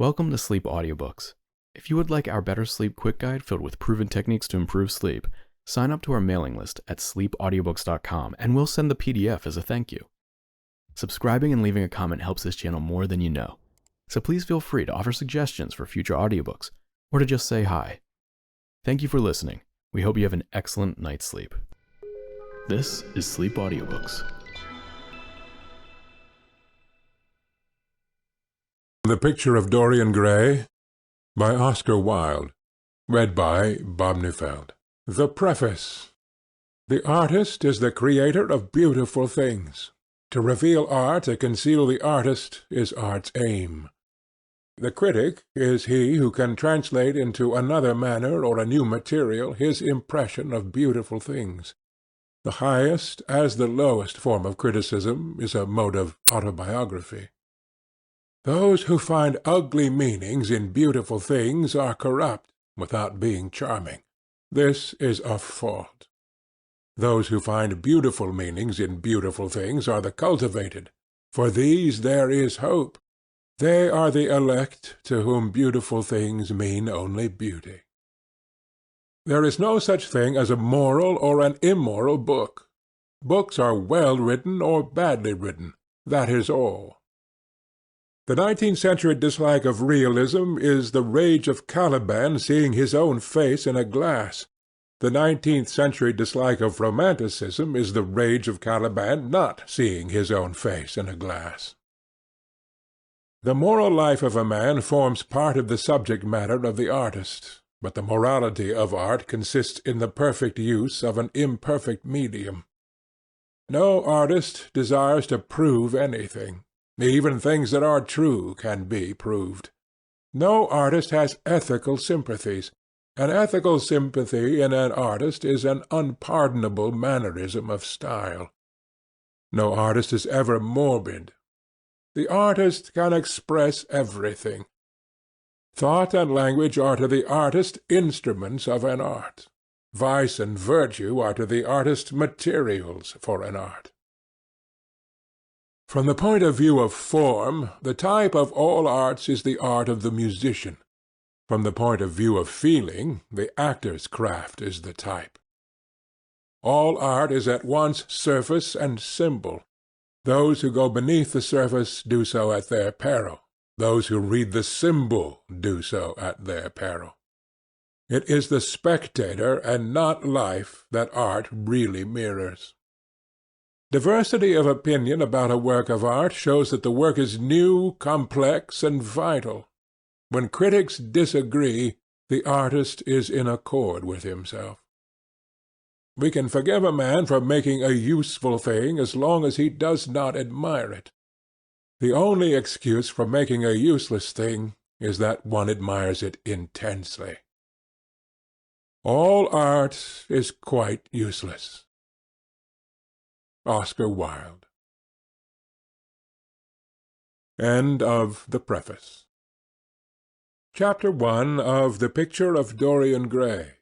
Welcome to Sleep Audiobooks. If you would like our Better Sleep Quick Guide filled with proven techniques to improve sleep, sign up to our mailing list at sleepaudiobooks.com and we'll send the PDF as a thank you. Subscribing and leaving a comment helps this channel more than you know, so please feel free to offer suggestions for future audiobooks or to just say hi. Thank you for listening. We hope you have an excellent night's sleep. This is Sleep Audiobooks. The Picture of Dorian Gray by Oscar Wilde. Read by Bob Neufeld. The Preface. The artist is the creator of beautiful things. To reveal art, to conceal the artist, is art's aim. The critic is he who can translate into another manner or a new material his impression of beautiful things. The highest as the lowest form of criticism is a mode of autobiography. Those who find ugly meanings in beautiful things are corrupt without being charming. This is a fault. Those who find beautiful meanings in beautiful things are the cultivated. For these there is hope. They are the elect to whom beautiful things mean only beauty. There is no such thing as a moral or an immoral book. Books are well written or badly written. That is all. The 19th century dislike of realism is the rage of Caliban seeing his own face in a glass. The 19th century dislike of romanticism is the rage of Caliban not seeing his own face in a glass. The moral life of a man forms part of the subject matter of the artist, but the morality of art consists in the perfect use of an imperfect medium. No artist desires to prove anything. Even things that are true can be proved. No artist has ethical sympathies. An ethical sympathy in an artist is an unpardonable mannerism of style. No artist is ever morbid. The artist can express everything. Thought and language are to the artist instruments of an art. Vice and virtue are to the artist materials for an art. From the point of view of form, the type of all arts is the art of the musician. From the point of view of feeling, the actor's craft is the type. All art is at once surface and symbol. Those who go beneath the surface do so at their peril. Those who read the symbol do so at their peril. It is the spectator and not life that art really mirrors. Diversity of opinion about a work of art shows that the work is new, complex, and vital. When critics disagree, the artist is in accord with himself. We can forgive a man for making a useful thing as long as he does not admire it. The only excuse for making a useless thing is that one admires it intensely. All art is quite useless. Oscar Wilde. End of the Preface. Chapter 1 of The Picture of Dorian Gray.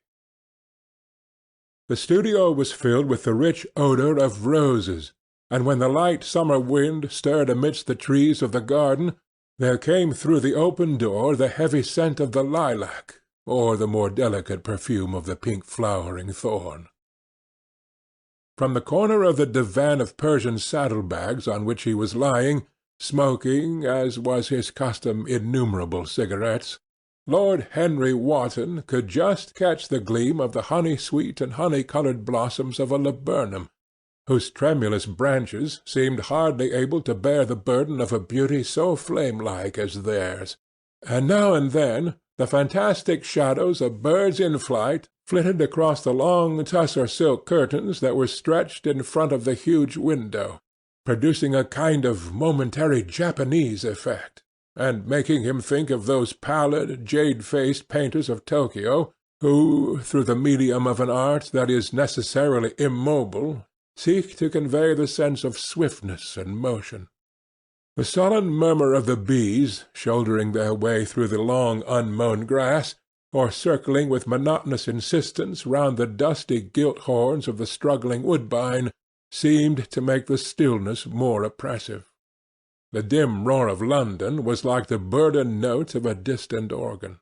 The studio was filled with the rich odor of roses, and when the light summer wind stirred amidst the trees of the garden, there came through the open door the heavy scent of the lilac, or the more delicate perfume of the pink flowering thorn. From the corner of the divan of Persian saddle-bags on which he was lying, smoking, as was his custom, innumerable cigarettes, Lord Henry Wotton could just catch the gleam of the honey-sweet and honey-coloured blossoms of a laburnum, whose tremulous branches seemed hardly able to bear the burden of a beauty so flame-like as theirs, and now and then the fantastic shadows of birds in flight flitted across the long tussar silk curtains that were stretched in front of the huge window, producing a kind of momentary Japanese effect, and making him think of those pallid, jade-faced painters of Tokyo, who, through the medium of an art that is necessarily immobile, seek to convey the sense of swiftness and motion. The sullen murmur of the bees, shouldering their way through the long unmown grass, or circling with monotonous insistence round the dusty gilt horns of the struggling woodbine, seemed to make the stillness more oppressive. The dim roar of London was like the burdened notes of a distant organ.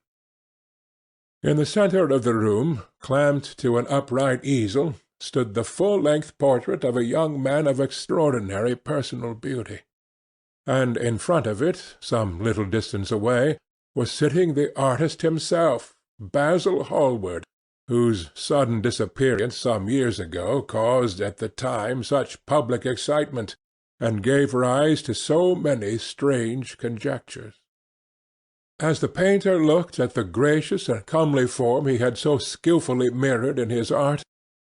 In the centre of the room, clamped to an upright easel, stood the full-length portrait of a young man of extraordinary personal beauty, and in front of it, some little distance away, was sitting the artist himself, Basil Hallward, whose sudden disappearance some years ago caused at the time such public excitement, and gave rise to so many strange conjectures. As the painter looked at the gracious and comely form he had so skilfully mirrored in his art,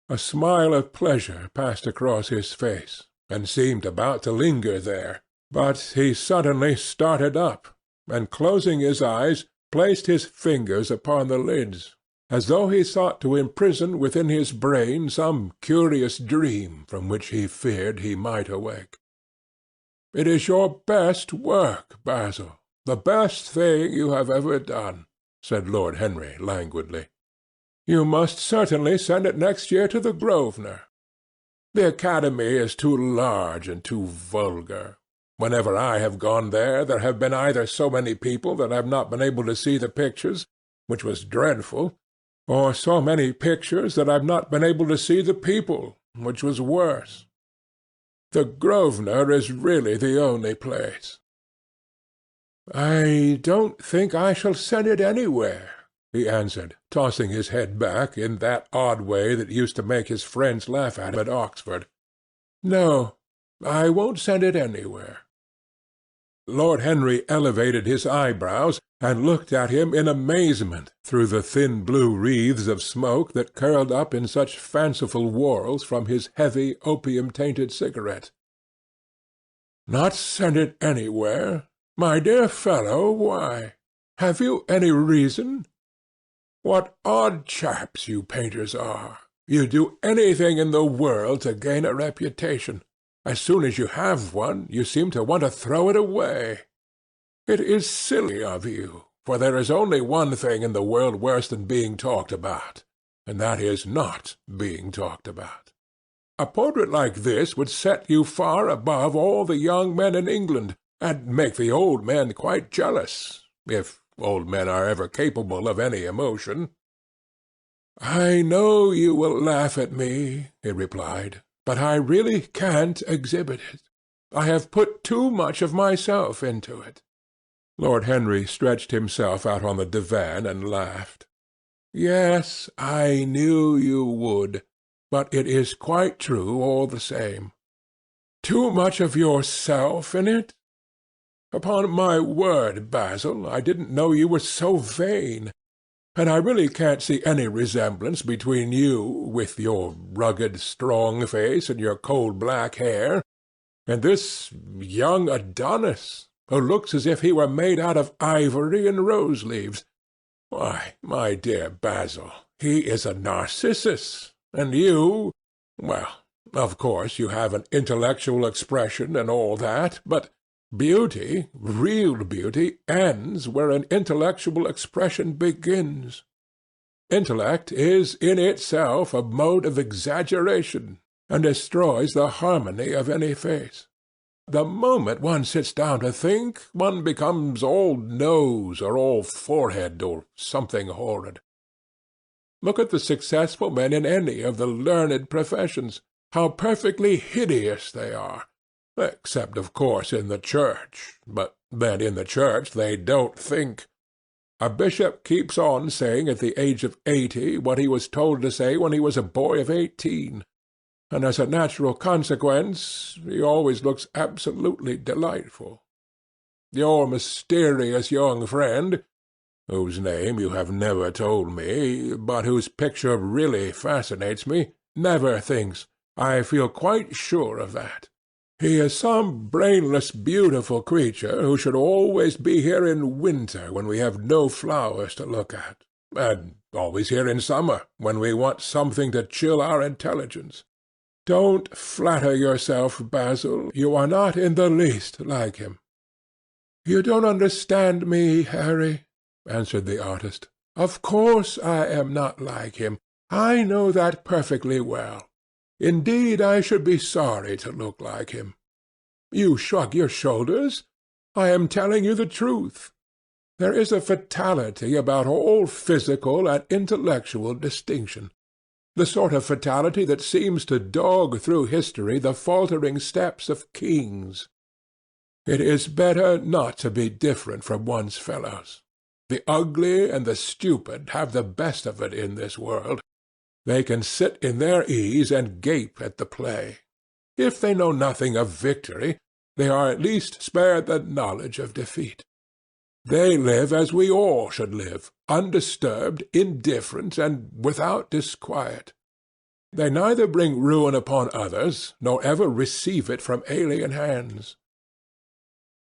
a smile of pleasure passed across his face, and seemed about to linger there, but he suddenly started up, and closing his eyes, placed his fingers upon the lids, as though he sought to imprison within his brain some curious dream from which he feared he might awake. "It is your best work, Basil, the best thing you have ever done," said Lord Henry languidly. "You must certainly send it next year to the Grosvenor. The Academy is too large and too vulgar. Whenever I have gone there, there have been either so many people that I have not been able to see the pictures, which was dreadful, or so many pictures that I have not been able to see the people, which was worse. The Grosvenor is really the only place." "I don't think I shall send it anywhere," he answered, tossing his head back in that odd way that used to make his friends laugh at him at Oxford. "No, I won't send it anywhere." Lord Henry elevated his eyebrows, and looked at him in amazement through the thin blue wreaths of smoke that curled up in such fanciful whorls from his heavy opium-tainted cigarette. "Not send it anywhere? My dear fellow, why? Have you any reason? What odd chaps you painters are! You do anything in the world to gain a reputation. As soon as you have one, you seem to want to throw it away. It is silly of you, for there is only one thing in the world worse than being talked about, and that is not being talked about. A portrait like this would set you far above all the young men in England, and make the old men quite jealous, if old men are ever capable of any emotion." "I know you will laugh at me," he replied, "but I really can't exhibit it. I have put too much of myself into it." Lord Henry stretched himself out on the divan and laughed. "Yes, I knew you would, but it is quite true all the same. Too much of yourself in it? Upon my word, Basil, I didn't know you were so vain. And I really can't see any resemblance between you, with your rugged, strong face and your coal-black hair, and this young Adonis, who looks as if he were made out of ivory and rose-leaves. Why, my dear Basil, he is a Narcissus, and you, well, of course you have an intellectual expression and all that, but beauty, real beauty, ends where an intellectual expression begins. Intellect is in itself a mode of exaggeration, and destroys the harmony of any face. The moment one sits down to think, one becomes all nose or all forehead or something horrid. Look at the successful men in any of the learned professions, how perfectly hideous they are. Except, of course, in the church, but then in the church they don't think. A bishop keeps on saying at the age of 80 what he was told to say when he was a boy of 18, and as a natural consequence he always looks absolutely delightful. Your mysterious young friend, whose name you have never told me, but whose picture really fascinates me, never thinks. I feel quite sure of that. He is some brainless, beautiful creature who should always be here in winter when we have no flowers to look at, and always here in summer when we want something to chill our intelligence. Don't flatter yourself, Basil. You are not in the least like him." "You don't understand me, Harry," answered the artist. "Of course I am not like him. I know that perfectly well. Indeed, I should be sorry to look like him. You shrug your shoulders. I am telling you the truth. There is a fatality about all physical and intellectual distinction, the sort of fatality that seems to dog through history the faltering steps of kings. It is better not to be different from one's fellows. The ugly and the stupid have the best of it in this world. They can sit in their ease and gape at the play. If they know nothing of victory, they are at least spared the knowledge of defeat. They live as we all should live, undisturbed, indifferent, and without disquiet. They neither bring ruin upon others, nor ever receive it from alien hands.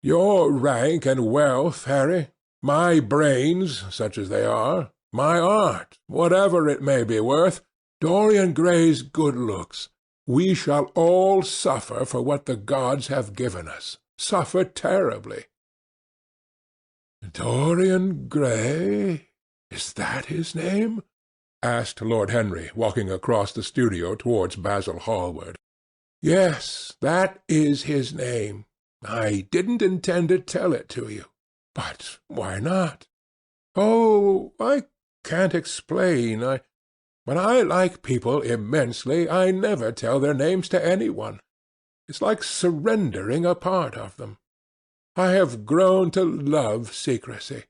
Your rank and wealth, Harry, my brains, such as they are, my art, whatever it may be worth, Dorian Gray's good looks, we shall all suffer for what the gods have given us, suffer terribly. Dorian Gray? Is that his name? Asked Lord Henry, walking across the studio towards Basil Hallward. Yes, that is his name. I didn't intend to tell it to you. But why not? Oh, I can't explain. When I like people immensely, I never tell their names to anyone. It's like surrendering a part of them. I have grown to love secrecy.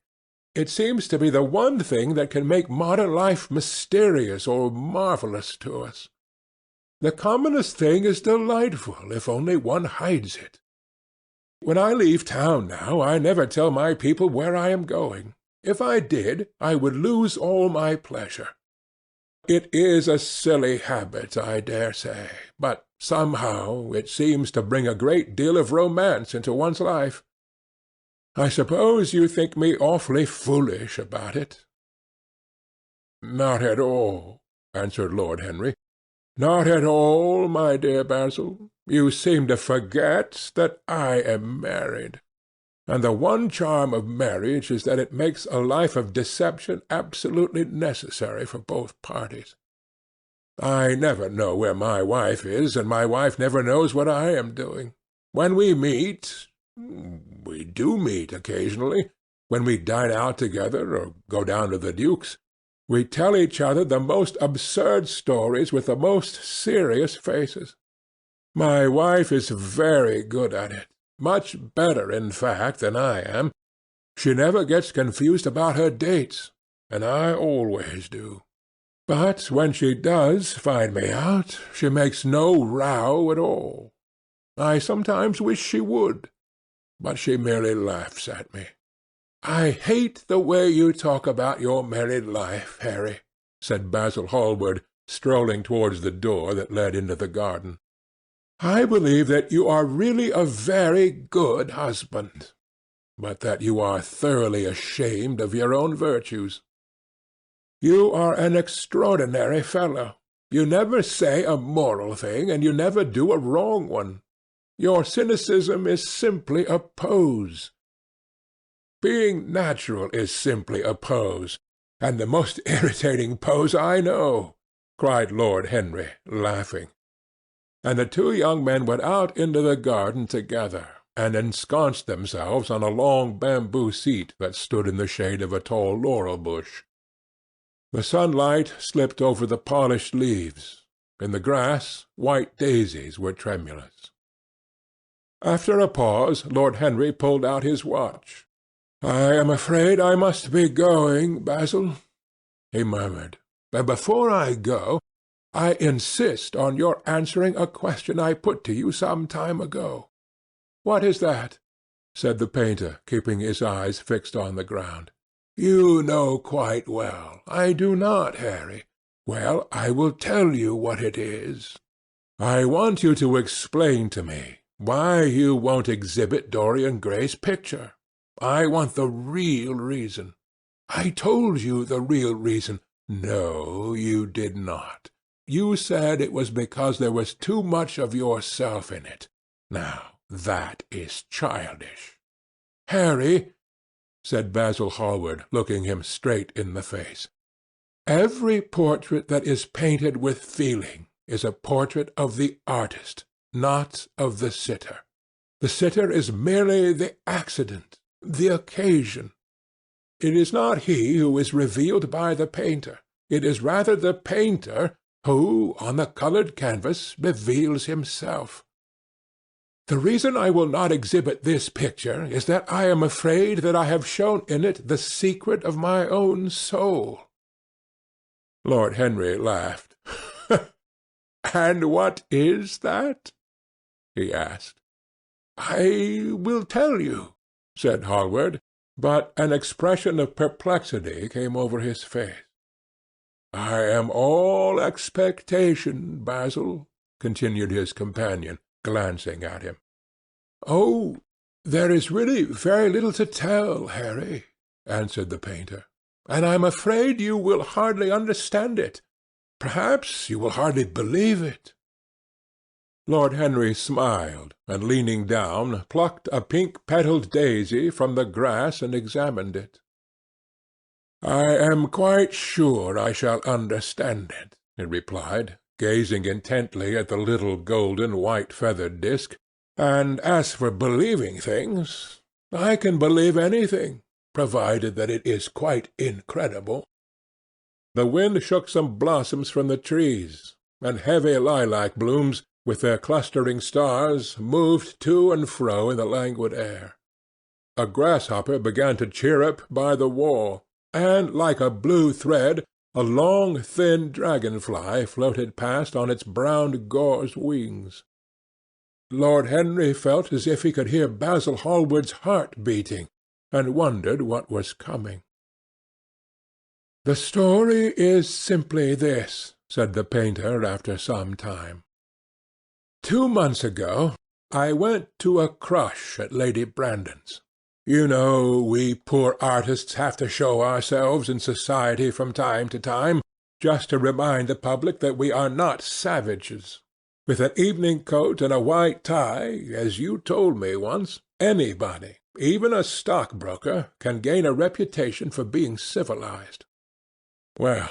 It seems to be the one thing that can make modern life mysterious or marvellous to us. The commonest thing is delightful if only one hides it. When I leave town now, I never tell my people where I am going. If I did, I would lose all my pleasure. It is a silly habit, I dare say, but somehow it seems to bring a great deal of romance into one's life. I suppose you think me awfully foolish about it." "Not at all," answered Lord Henry. "Not at all, my dear Basil. You seem to forget that I am married. And the one charm of marriage is that it makes a life of deception absolutely necessary for both parties. I never know where my wife is, and my wife never knows what I am doing. When we meet, we do meet occasionally, when we dine out together or go down to the Duke's, we tell each other the most absurd stories with the most serious faces. My wife is very good at it, much better, in fact, than I am. She never gets confused about her dates, and I always do. But when she does find me out, she makes no row at all. I sometimes wish she would, but she merely laughs at me. "I hate the way you talk about your married life, Harry," said Basil Hallward, strolling towards the door that led into the garden. "I believe that you are really a very good husband, but that you are thoroughly ashamed of your own virtues. You are an extraordinary fellow. You never say a moral thing, and you never do a wrong one. Your cynicism is simply a pose. Being natural is simply a pose, and the most irritating pose I know," cried Lord Henry, laughing. And the two young men went out into the garden together, and ensconced themselves on a long bamboo seat that stood in the shade of a tall laurel bush. The sunlight slipped over the polished leaves. In the grass, white daisies were tremulous. After a pause, Lord Henry pulled out his watch. "I am afraid I must be going, Basil," he murmured. "But before I go, I insist on your answering a question I put to you some time ago." "What is that?" said the painter, keeping his eyes fixed on the ground. "You know quite well. I do not, Harry. Well, I will tell you what it is. I want you to explain to me why you won't exhibit Dorian Gray's picture. I want the real reason." "I told you the real reason." "No, you did not. You said it was because there was too much of yourself in it. Now, that is childish." "Harry," said Basil Hallward, looking him straight in the face, "every portrait that is painted with feeling is a portrait of the artist, not of the sitter. The sitter is merely the accident, the occasion. It is not he who is revealed by the painter. It is rather the painter who, on the coloured canvas, reveals himself. The reason I will not exhibit this picture is that I am afraid that I have shown in it the secret of my own soul." Lord Henry laughed. "And what is that?" he asked. "I will tell you," said Hallward, but an expression of perplexity came over his face. "I am all expectation, Basil," continued his companion, glancing at him. "Oh, there is really very little to tell, Harry," answered the painter, "and I am afraid you will hardly understand it. Perhaps you will hardly believe it." Lord Henry smiled, and leaning down, plucked a pink-petalled daisy from the grass and examined it. "I am quite sure I shall understand it," he replied, gazing intently at the little golden white-feathered disk. "And as for believing things, I can believe anything, provided that it is quite incredible." The wind shook some blossoms from the trees, and heavy lilac blooms, with their clustering stars, moved to and fro in the languid air. A grasshopper began to chirrup by the wall, and, like a blue thread, a long, thin dragon-fly floated past on its brown gauze wings. Lord Henry felt as if he could hear Basil Hallward's heart beating, and wondered what was coming. "The story is simply this," said the painter after some time. 2 months ago I went to a crush at Lady Brandon's. You know, we poor artists have to show ourselves in society from time to time, just to remind the public that we are not savages. With an evening coat and a white tie, as you told me once, anybody, even a stockbroker, can gain a reputation for being civilized. Well,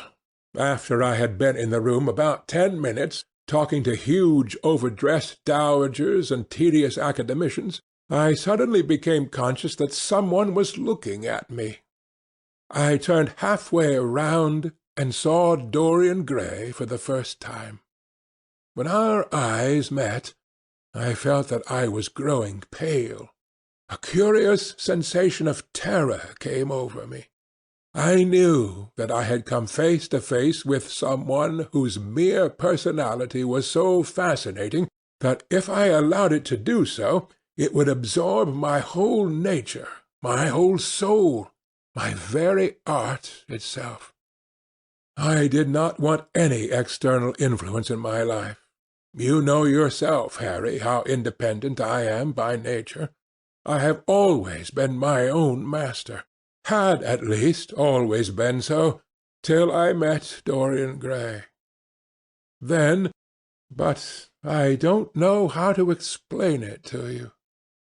after I had been in the room about 10 minutes, talking to huge overdressed dowagers and tedious academicians, I suddenly became conscious that someone was looking at me. I turned halfway round and saw Dorian Gray for the first time. When our eyes met, I felt that I was growing pale. A curious sensation of terror came over me. I knew that I had come face to face with someone whose mere personality was so fascinating that if I allowed it to do so, it would absorb my whole nature, my whole soul, my very art itself. I did not want any external influence in my life. You know yourself, Harry, how independent I am by nature. I have always been my own master, had at least always been so, till I met Dorian Gray. Then, but I don't know how to explain it to you.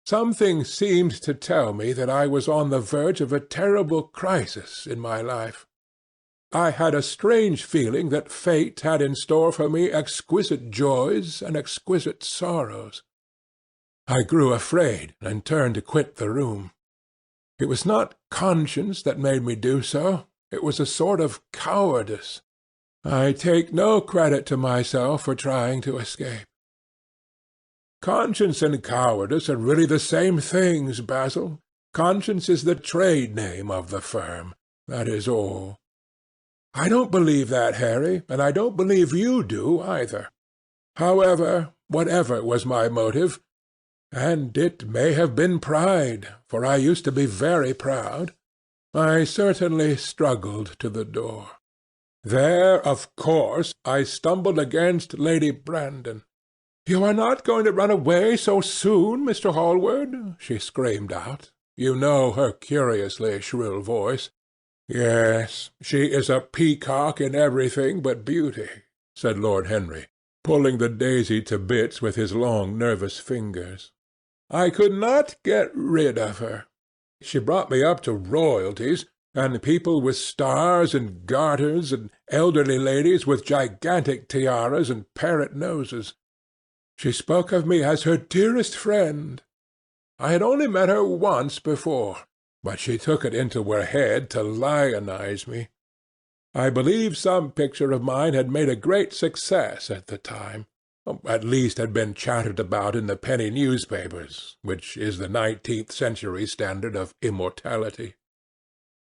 Something seemed to tell me that I was on the verge of a terrible crisis in my life. I had a strange feeling that fate had in store for me exquisite joys and exquisite sorrows. I grew afraid and turned to quit the room. It was not conscience that made me do so. It was a sort of cowardice. I take no credit to myself for trying to escape. Conscience and cowardice are really the same things, Basil. Conscience is the trade name of the firm. That is all. I don't believe that, Harry, and I don't believe you do either. However, whatever was my motive, and it may have been pride, for I used to be very proud, I certainly struggled to the door. There, of course, I stumbled against Lady Brandon. "You are not going to run away so soon, Mr. Hallward?" she screamed out. You know her curiously shrill voice. "Yes, she is a peacock in everything but beauty," said Lord Henry, pulling the daisy to bits with his long nervous fingers. "I could not get rid of her. She brought me up to royalties, and people with stars and garters, and elderly ladies with gigantic tiaras and parrot noses. She spoke of me as her dearest friend, I had only met her once before, but she took it into her head to lionize me. I believe some picture of mine had made a great success at the time, at least had been chattered about in the penny newspapers, which is the 19th century standard of immortality.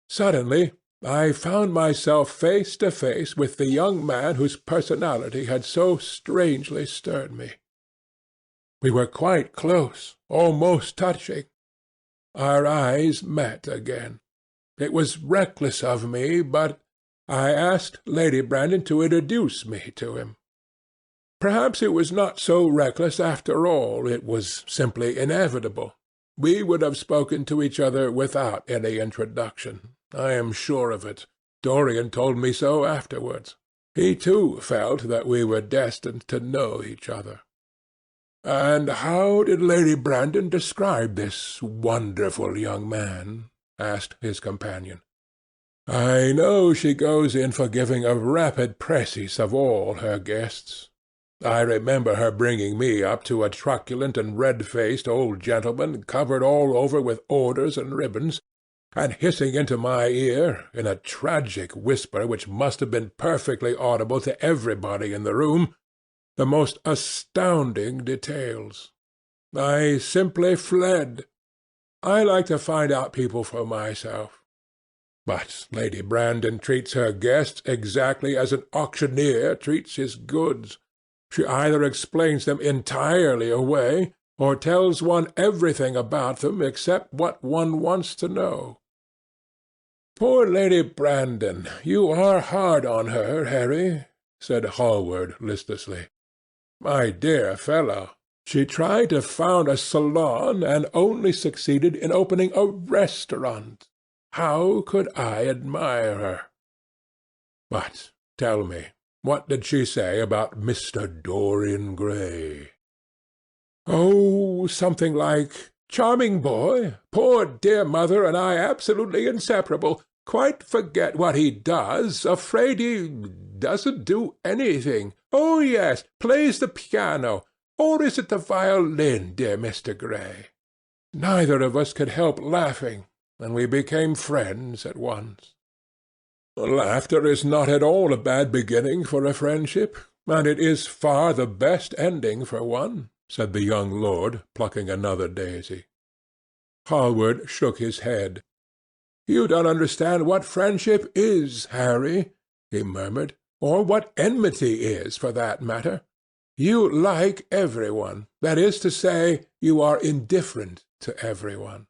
Suddenly I found myself face to face with the young man whose personality had so strangely stirred me. We were quite close, almost touching. Our eyes met again. It was reckless of me, but I asked Lady Brandon to introduce me to him. Perhaps it was not so reckless after all. It was simply inevitable. We would have spoken to each other without any introduction. I am sure of it. Dorian told me so afterwards. He too felt that we were destined to know each other. "And how did Lady Brandon describe this wonderful young man?" asked his companion. "I know she goes in for giving a rapid précis of all her guests. I remember her bringing me up to a truculent and red-faced old gentleman covered all over with orders and ribbons, and hissing into my ear, in a tragic whisper which must have been perfectly audible to everybody in the room, the most astounding details. I simply fled. I like to find out people for myself. But Lady Brandon treats her guests exactly as an auctioneer treats his goods. She either explains them entirely away, or tells one everything about them except what one wants to know." "Poor Lady Brandon! You are hard on her, Harry," said Hallward listlessly. "My dear fellow, she tried to found a salon, and only succeeded in opening a restaurant. How could I admire her? But tell me, what did she say about Mr. Dorian Gray?" "Oh, something like, 'Charming boy. Poor dear mother and I absolutely inseparable. Quite forget what he does. Afraid he doesn't do anything. Oh, yes, plays the piano. Or is it the violin, dear Mr. Gray?' Neither of us could help laughing, and we became friends at once." "Laughter is not at all a bad beginning for a friendship, and it is far the best ending for one," said the young lord, plucking another daisy. Hallward shook his head. "You don't understand what friendship is, Harry," he murmured, "or what enmity is, for that matter. You like every one. That is to say, you are indifferent to every one."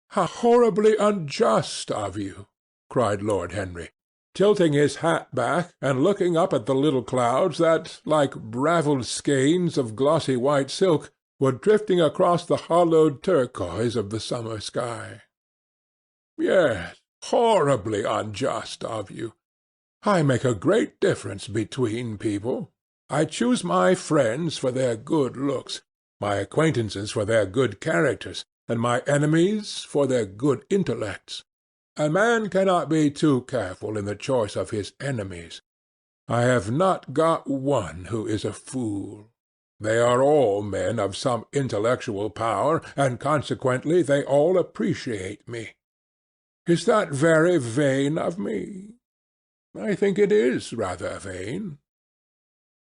"How horribly unjust of you!" cried Lord Henry, tilting his hat back and looking up at the little clouds that, like ravelled skeins of glossy white silk, were drifting across the hollowed turquoise of the summer sky. "Yes, horribly unjust of you. I make a great difference between people. I choose my friends for their good looks, my acquaintances for their good characters, and my enemies for their good intellects. A man cannot be too careful in the choice of his enemies. I have not got one who is a fool. They are all men of some intellectual power, and consequently they all appreciate me. Is that very vain of me? I think it is rather vain."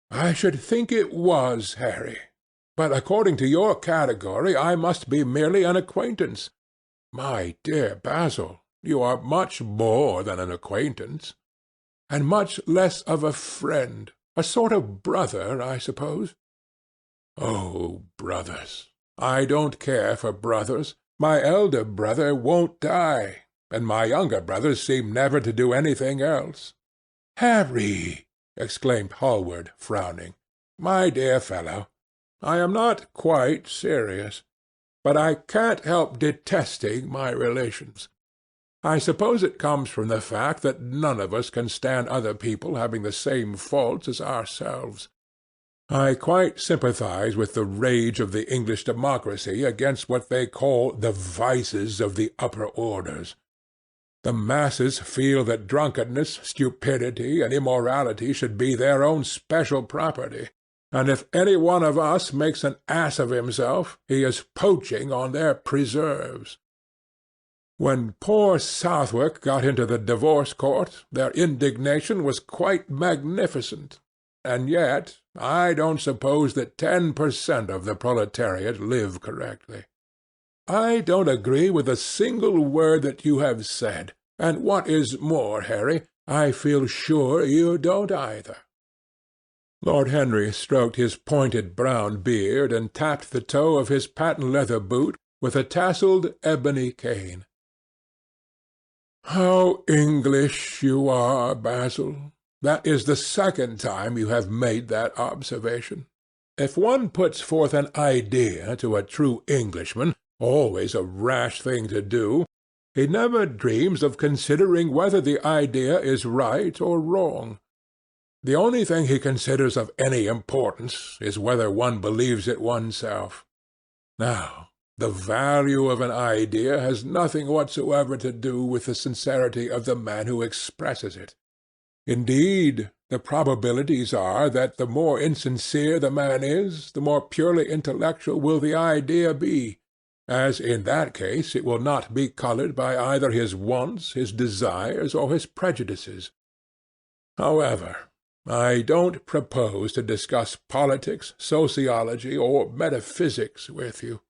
"I should think it was, Harry. But according to your category I must be merely an acquaintance. My dear Basil, you are much more than an acquaintance, and much less of a friend, a sort of brother, I suppose." "Oh, brothers! I don't care for brothers. My elder brother won't die, and my younger brothers seem never to do anything else." "Harry!" exclaimed Hallward, frowning. "My dear fellow, I am not quite serious, but I can't help detesting my relations. I suppose it comes from the fact that none of us can stand other people having the same faults as ourselves. I quite sympathize with the rage of the English democracy against what they call the vices of the upper orders. The masses feel that drunkenness, stupidity, and immorality should be their own special property, and if any one of us makes an ass of himself, he is poaching on their preserves. When poor Southwark got into the divorce court, their indignation was quite magnificent, and yet I don't suppose that 10% of the proletariat live correctly. I don't agree with a single word that you have said, and what is more, Harry, I feel sure you don't either." Lord Henry stroked his pointed brown beard and tapped the toe of his patent-leather boot with a tasselled ebony cane. "How English you are, Basil! That is the second time you have made that observation. If one puts forth an idea to a true Englishman, always a rash thing to do, he never dreams of considering whether the idea is right or wrong. The only thing he considers of any importance is whether one believes it oneself. Now, the value of an idea has nothing whatsoever to do with the sincerity of the man who expresses it. Indeed, the probabilities are that the more insincere the man is, the more purely intellectual will the idea be, as in that case it will not be coloured by either his wants, his desires, or his prejudices. However, I don't propose to discuss politics, sociology, or metaphysics with you.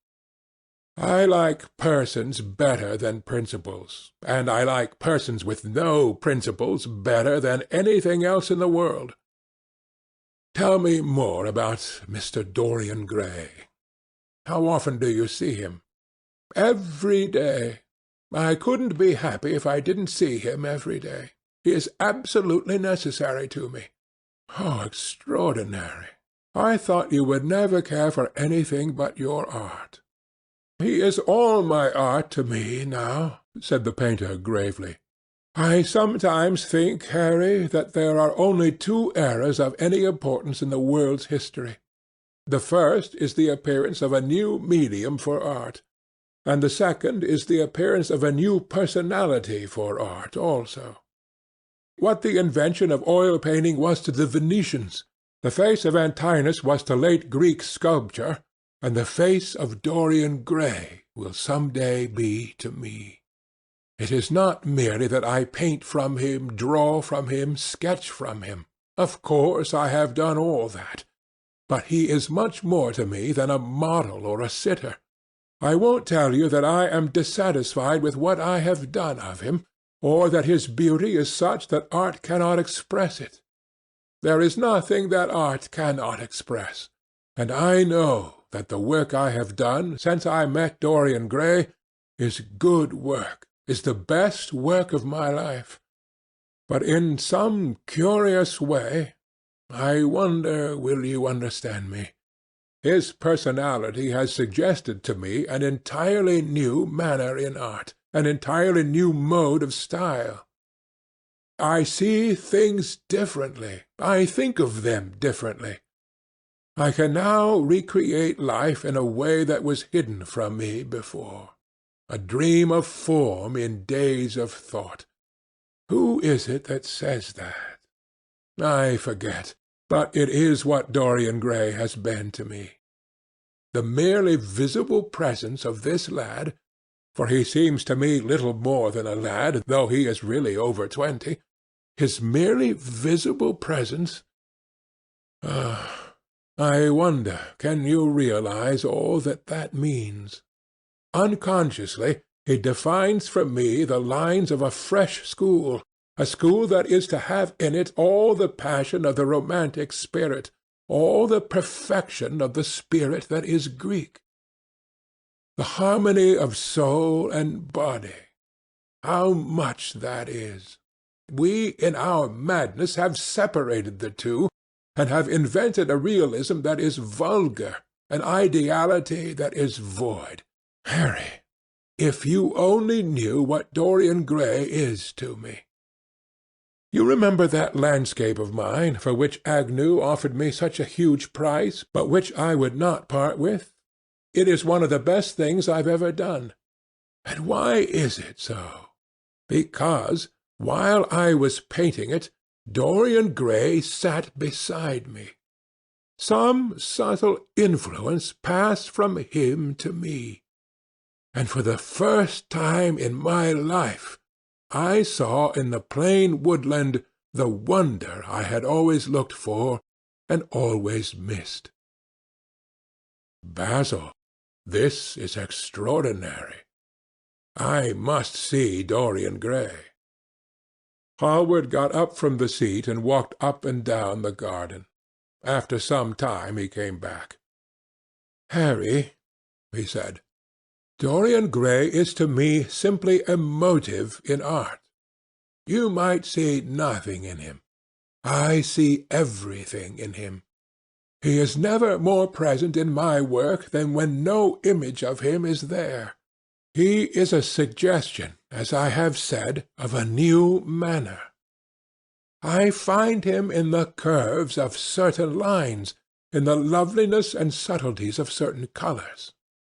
I like persons better than principles, and I like persons with no principles better than anything else in the world. Tell me more about Mr. Dorian Gray. How often do you see him?" "Every day. I couldn't be happy if I didn't see him every day. He is absolutely necessary to me." "How extraordinary! I thought you would never care for anything but your art." "He is all my art to me now," said the painter gravely. "I sometimes think, Harry, that there are only two eras of any importance in the world's history. The first is the appearance of a new medium for art, and the second is the appearance of a new personality for art also. What the invention of oil-painting was to the Venetians, the face of Antinous was to late Greek sculpture, and the face of Dorian Gray will some day be to me. It is not merely that I paint from him, draw from him, sketch from him. Of course I have done all that. But he is much more to me than a model or a sitter. I won't tell you that I am dissatisfied with what I have done of him, or that his beauty is such that art cannot express it. There is nothing that art cannot express, and I know that the work I have done since I met Dorian Gray is good work, is the best work of my life. But in some curious way, I wonder will you understand me, his personality has suggested to me an entirely new manner in art, an entirely new mode of style. I see things differently. I think of them differently. I can now recreate life in a way that was hidden from me before. A dream of form in days of thought. Who is it that says that? I forget, but it is what Dorian Gray has been to me. The merely visible presence of this lad, for he seems to me little more than a lad, though he is really over 20, his merely visible presence. I wonder, can you realize all that that means? Unconsciously, he defines for me the lines of a fresh school, a school that is to have in it all the passion of the romantic spirit, all the perfection of the spirit that is Greek. The harmony of soul and body. How much that is! We, in our madness, have separated the two, and have invented a realism that is vulgar, an ideality that is void. Harry, if you only knew what Dorian Gray is to me! You remember that landscape of mine, for which Agnew offered me such a huge price, but which I would not part with? It is one of the best things I've ever done. And why is it so? Because, while I was painting it, Dorian Gray sat beside me. Some subtle influence passed from him to me, and for the first time in my life I saw in the plain woodland the wonder I had always looked for and always missed. Basil, this is extraordinary. I must see Dorian Gray. Hallward got up from the seat and walked up and down the garden. After some time he came back. "Harry," he said, "Dorian Gray is to me simply a motive in art. You might see nothing in him. I see everything in him. He is never more present in my work than when no image of him is there. He is a suggestion, as I have said, of a new manner. I find him in the curves of certain lines, in the loveliness and subtleties of certain colours.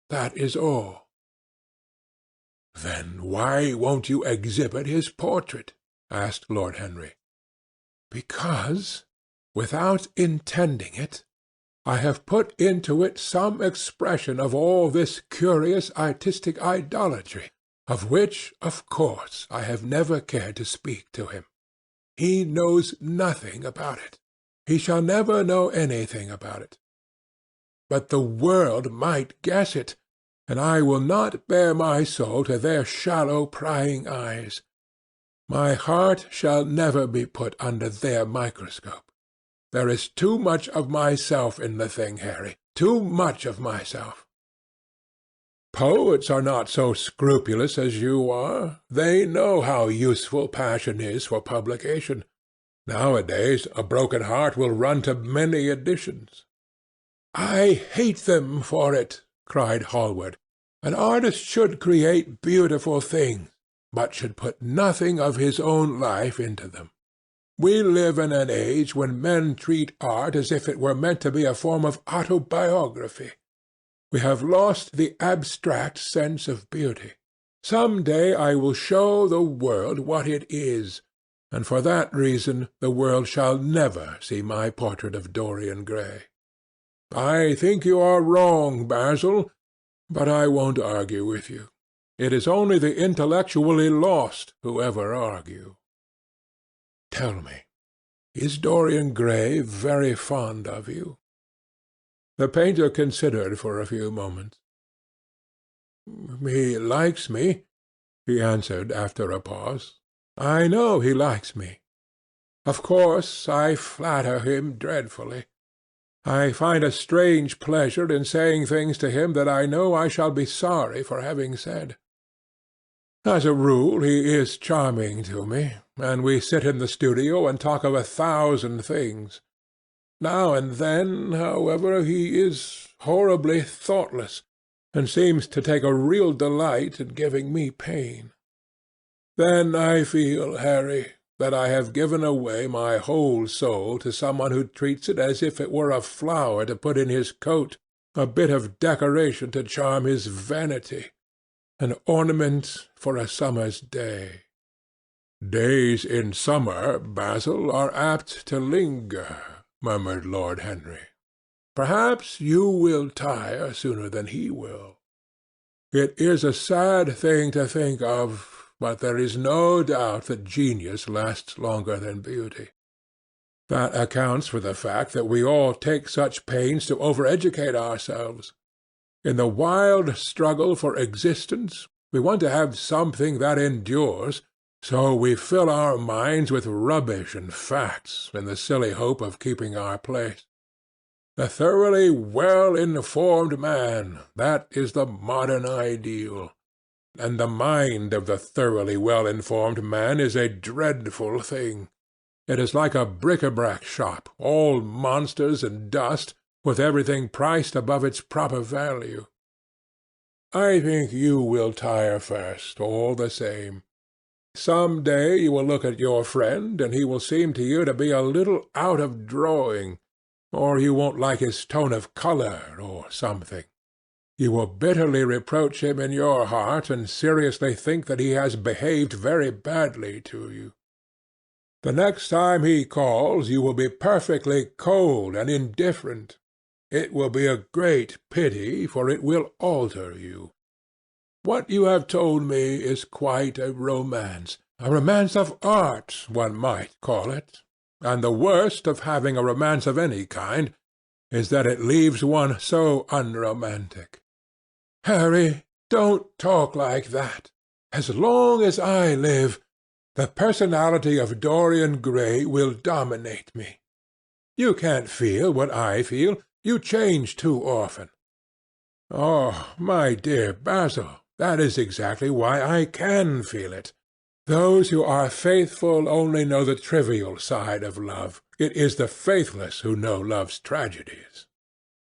That is all." "Then why won't you exhibit his portrait?" asked Lord Henry. "Because, without intending it, I have put into it some expression of all this curious artistic idolatry, of which, of course, I have never cared to speak to him. He knows nothing about it. He shall never know anything about it. But the world might guess it, and I will not bare my soul to their shallow prying eyes. My heart shall never be put under their microscope. There is too much of myself in the thing, Harry, too much of myself. Poets are not so scrupulous as you are. They know how useful passion is for publication. Nowadays a broken heart will run to many editions." "I hate them for it," cried Hallward. "An artist should create beautiful things, but should put nothing of his own life into them. We live in an age when men treat art as if it were meant to be a form of autobiography. We have lost the abstract sense of beauty. Some day I will show the world what it is, and for that reason the world shall never see my portrait of Dorian Gray. I think you are wrong, Basil, but I won't argue with you. It is only the intellectually lost who ever argue. Tell me, is Dorian Gray very fond of you?" The painter considered for a few moments. "He likes me," he answered after a pause. "I know he likes me. Of course I flatter him dreadfully. I find a strange pleasure in saying things to him that I know I shall be sorry for having said. As a rule he is charming to me, and we sit in the studio and talk of 1,000 things. Now and then, however, he is horribly thoughtless, and seems to take a real delight in giving me pain. Then I feel, Harry, that I have given away my whole soul to someone who treats it as if it were a flower to put in his coat, a bit of decoration to charm his vanity, an ornament for a summer's day." "Days in summer, Basil, are apt to linger," murmured Lord Henry. "Perhaps you will tire sooner than he will. It is a sad thing to think of, but there is no doubt that genius lasts longer than beauty. That accounts for the fact that we all take such pains to over-educate ourselves. In the wild struggle for existence, we want to have something that endures, so we fill our minds with rubbish and facts in the silly hope of keeping our place. The thoroughly well-informed man, that is the modern ideal. And the mind of the thoroughly well-informed man is a dreadful thing. It is like a bric-a-brac shop, all monsters and dust, with everything priced above its proper value. I think you will tire first, all the same. Some day you will look at your friend, and he will seem to you to be a little out of drawing, or you won't like his tone of colour, or something. You will bitterly reproach him in your heart, and seriously think that he has behaved very badly to you. The next time he calls you will be perfectly cold and indifferent. It will be a great pity, for it will alter you. What you have told me is quite a romance of art, one might call it, and the worst of having a romance of any kind is that it leaves one so unromantic. Harry, don't talk like that. As long as I live, the personality of Dorian Gray will dominate me. You can't feel what I feel. You change too often. Oh, my dear Basil, that is exactly why I can feel it. Those who are faithful only know the trivial side of love. It is the faithless who know love's tragedies.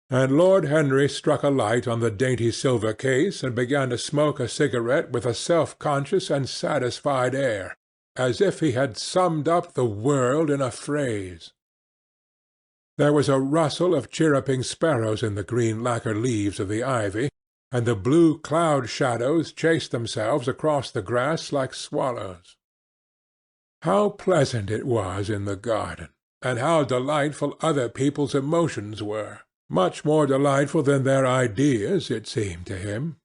And Lord Henry struck a light on the dainty silver case and began to smoke a cigarette with a self-conscious and satisfied air, as if he had summed up the world in a phrase. There was a rustle of chirruping sparrows in the green lacquer leaves of the ivy, and the blue cloud-shadows chased themselves across the grass like swallows. How pleasant it was in the garden, and how delightful other people's emotions were! Much more delightful than their ideas, it seemed to him.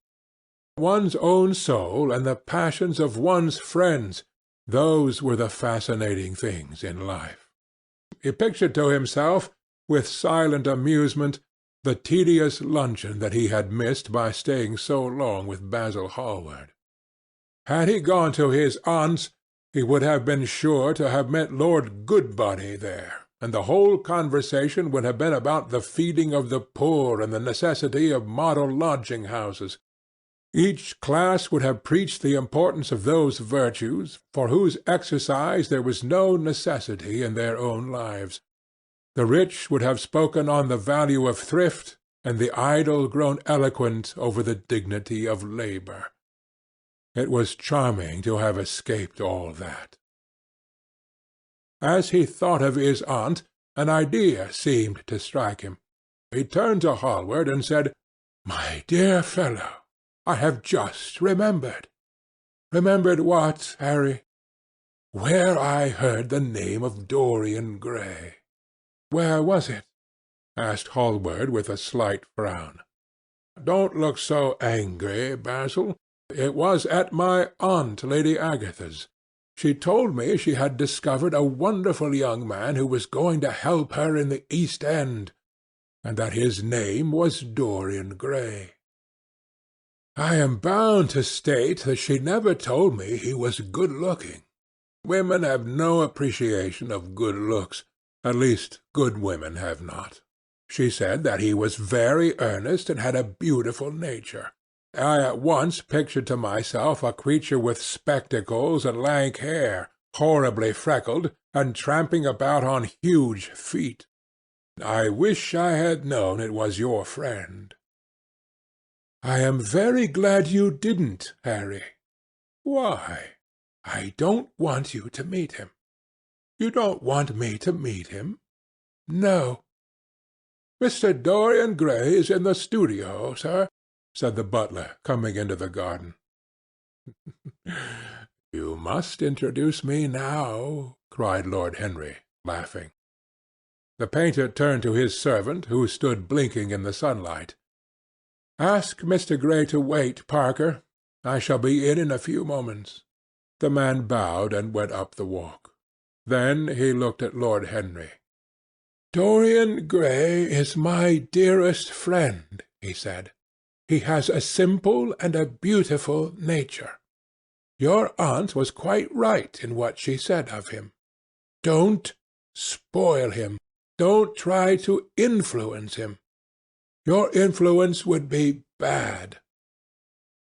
One's own soul and the passions of one's friends, those were the fascinating things in life. He pictured to himself, with silent amusement, the tedious luncheon that he had missed by staying so long with Basil Hallward. Had he gone to his aunt's, he would have been sure to have met Lord Goodbody there, and the whole conversation would have been about the feeding of the poor and the necessity of model lodging-houses. Each class would have preached the importance of those virtues for whose exercise there was no necessity in their own lives. The rich would have spoken on the value of thrift, and the idle grown eloquent over the dignity of labour. It was charming to have escaped all that. As he thought of his aunt, an idea seemed to strike him. He turned to Hallward and said, "My dear fellow, I have just remembered." "Remembered what, Harry?" "Where I heard the name of Dorian Gray." "Where was it?" asked Hallward with a slight frown. "Don't look so angry, Basil. It was at my aunt Lady Agatha's. She told me she had discovered a wonderful young man who was going to help her in the East End, and that his name was Dorian Gray. I am bound to state that she never told me he was good-looking. Women have no appreciation of good looks. At least, good women have not. She said that he was very earnest and had a beautiful nature. I at once pictured to myself a creature with spectacles and lank hair, horribly freckled, and tramping about on huge feet. I wish I had known it was your friend." "I am very glad you didn't, Harry." "Why?" "I don't want you to meet him." "You don't want me to meet him?" "No." "Mr. Dorian Gray is in the studio, sir," said the butler, coming into the garden. "You must introduce me now," cried Lord Henry, laughing. The painter turned to his servant, who stood blinking in the sunlight. "Ask Mr. Gray to wait, Parker. I shall be in a few moments." The man bowed and went up the walk. Then he looked at Lord Henry. "Dorian Gray is my dearest friend," he said. "He has a simple and a beautiful nature. Your aunt was quite right in what she said of him. Don't spoil him. Don't try to influence him. Your influence would be bad.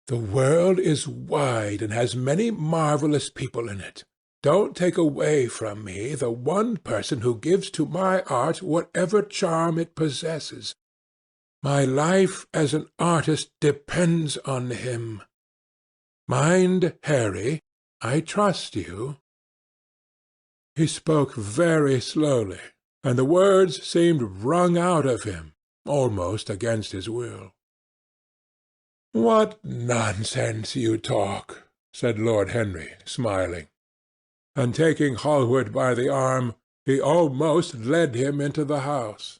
The world is wide and has many marvellous people in it. Don't take away from me the one person who gives to my art whatever charm it possesses. My life as an artist depends on him. Mind, Harry, I trust you." He spoke very slowly, and the words seemed wrung out of him, almost against his will. "What nonsense you talk," said Lord Henry, smiling. and taking Hallward by the arm, he almost led him into the house.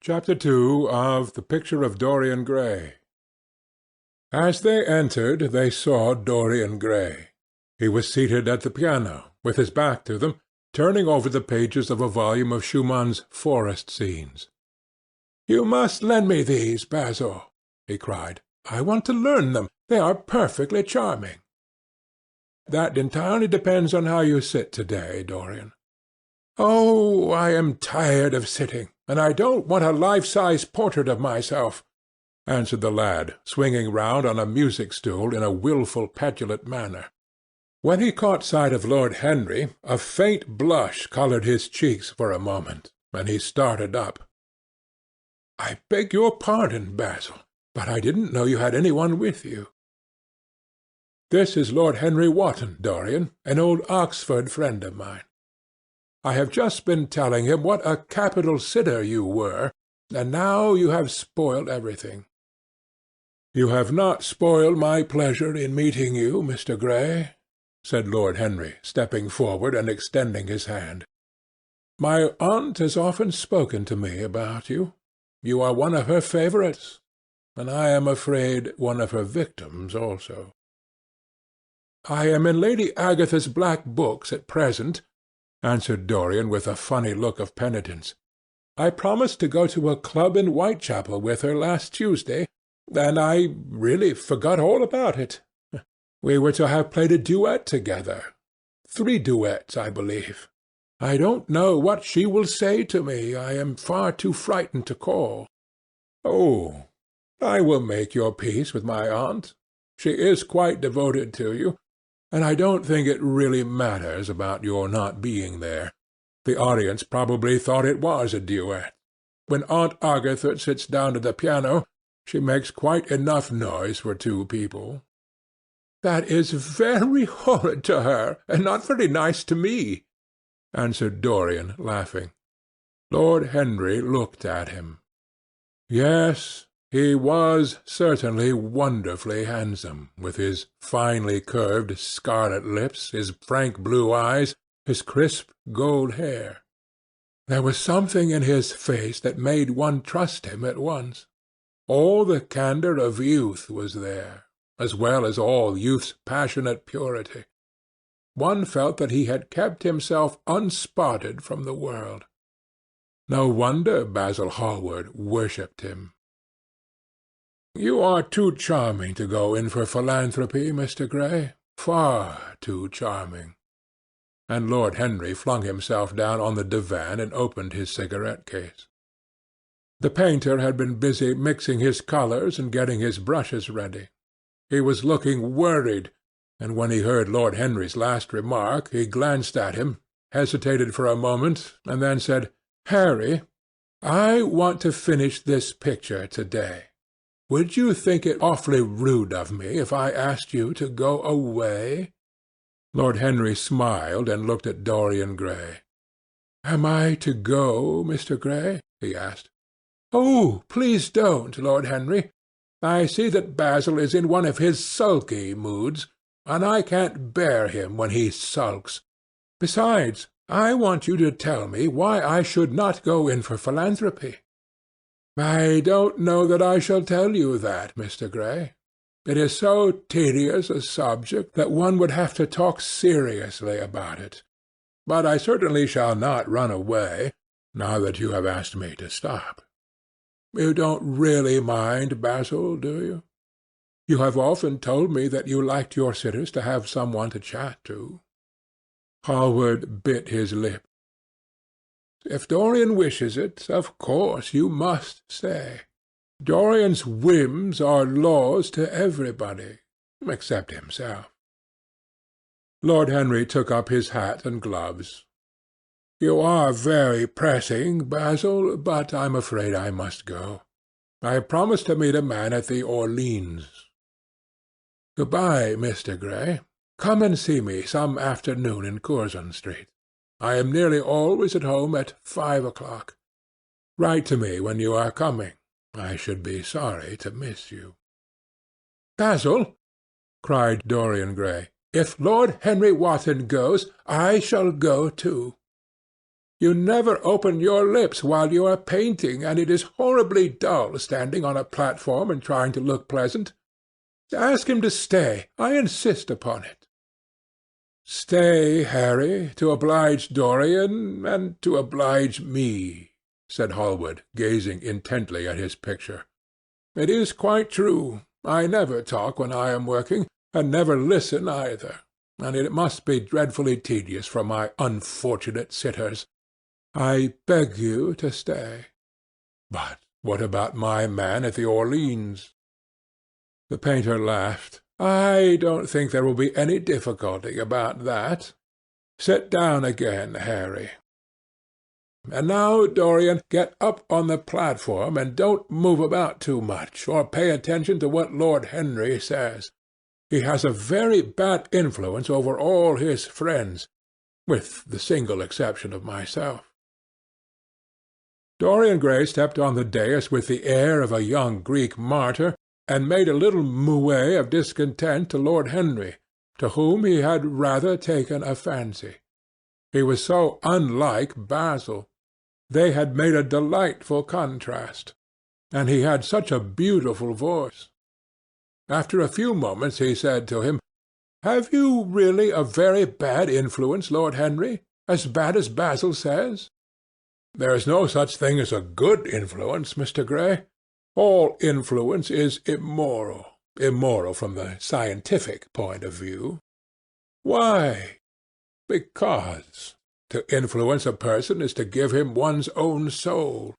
Chapter 2 of The Picture of Dorian Gray. As they entered, they saw Dorian Gray. He was seated at the piano, with his back to them, turning over the pages of a volume of Schumann's Forest Scenes. "You must lend me these, Basil," he cried. "I want to learn them. They are perfectly charming." "That entirely depends on how you sit to-day, Dorian." "Oh, I am tired of sitting, and I don't want a life-size portrait of myself," answered the lad, swinging round on a music-stool in a wilful, petulant manner. When he caught sight of Lord Henry, a faint blush coloured his cheeks for a moment, and he started up. "I beg your pardon, Basil, but I didn't know you had any one with you." "This is Lord Henry Wotton, Dorian, an old Oxford friend of mine. I have just been telling him what a capital sitter you were, and now you have spoiled everything." "You have not spoiled my pleasure in meeting you, Mr. Gray," said Lord Henry, stepping forward and extending his hand. "My aunt has often spoken to me about you. You are one of her favourites, and I am afraid one of her victims also." "I am in Lady Agatha's black books at present," answered Dorian with a funny look of penitence. "I promised to go to a club in Whitechapel with her last Tuesday, and I really forgot all about it. We were to have played a duet together. 3 duets, I believe. I don't know what she will say to me. I am far too frightened to call." "Oh, I will make your peace with my aunt. She is quite devoted to you, and I don't think it really matters about your not being there. The audience probably thought it was a duet. When Aunt Agatha sits down to the piano, she makes quite enough noise for 2 people." "That is very horrid to her, and not very nice to me," answered Dorian, laughing. Lord Henry looked at him. Yes, he was certainly wonderfully handsome, with his finely curved scarlet lips, his frank blue eyes, his crisp gold hair. There was something in his face that made one trust him at once. All the candour of youth was there, as well as all youth's passionate purity. One felt that he had kept himself unspotted from the world. No wonder Basil Hallward worshipped him. "You are too charming to go in for philanthropy, Mr. Gray, far too charming." And Lord Henry flung himself down on the divan and opened his cigarette-case. The painter had been busy mixing his colours and getting his brushes ready. He was looking worried, and when he heard Lord Henry's last remark, he glanced at him, hesitated for a moment, and then said, "Harry, I want to finish this picture to-day. Would you think it awfully rude of me if I asked you to go away?" Lord Henry smiled and looked at Dorian Gray. "Am I to go, Mr. Gray?" he asked. "Oh, please don't, Lord Henry. I see that Basil is in one of his sulky moods, and I can't bear him when he sulks. Besides, I want you to tell me why I should not go in for philanthropy." "I don't know that I shall tell you that, Mr. Gray. It is so tedious a subject that one would have to talk seriously about it. But I certainly shall not run away, now that you have asked me to stop. You don't really mind, Basil, do you? You have often told me that you liked your sitters to have some one to chat to." Hallward bit his lip. "If Dorian wishes it, of course you must stay. Dorian's whims are laws to everybody, except himself." Lord Henry took up his hat and gloves. "You are very pressing, Basil, but I'm afraid I must go. I promised to meet a man at the Orleans. Good-bye, Mr. Gray. Come and see me some afternoon in Curzon Street. I am nearly always at home at 5 o'clock. Write to me when you are coming. I should be sorry to miss you." "Basil," cried Dorian Gray, "if Lord Henry Wotton goes, I shall go too. You never open your lips while you are painting, and it is horribly dull standing on a platform and trying to look pleasant. Ask him to stay. I insist upon it." "Stay, Harry, to oblige Dorian, and to oblige me," said Hallward, gazing intently at his picture. "It is quite true. I never talk when I am working, and never listen either, and it must be dreadfully tedious for my unfortunate sitters. I beg you to stay." "But what about my man at the Orleans?" The painter laughed. "I don't think there will be any difficulty about that. Sit down again, Harry. And now, Dorian, get up on the platform, and don't move about too much, or pay attention to what Lord Henry says. He has a very bad influence over all his friends, with the single exception of myself." Dorian Gray stepped on the dais with the air of a young Greek martyr, and made a little moue of discontent to Lord Henry, to whom he had rather taken a fancy. He was so unlike Basil. They had made a delightful contrast, and he had such a beautiful voice. After a few moments he said to him, "Have you really a very bad influence, Lord Henry? As bad as Basil says?" "There is no such thing as a good influence, Mr. Gray. All influence is immoral from the scientific point of view." "Why?" "Because to influence a person is to give him one's own soul.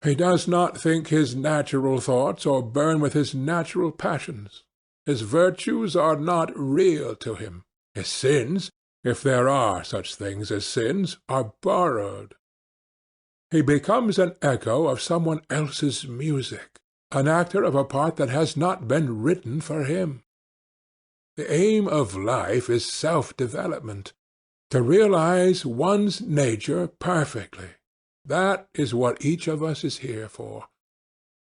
He does not think his natural thoughts or burn with his natural passions. His virtues are not real to him. His sins, if there are such things as sins, are borrowed. He becomes an echo of someone else's music, an actor of a part that has not been written for him. The aim of life is self-development, to realize one's nature perfectly. That is what each of us is here for.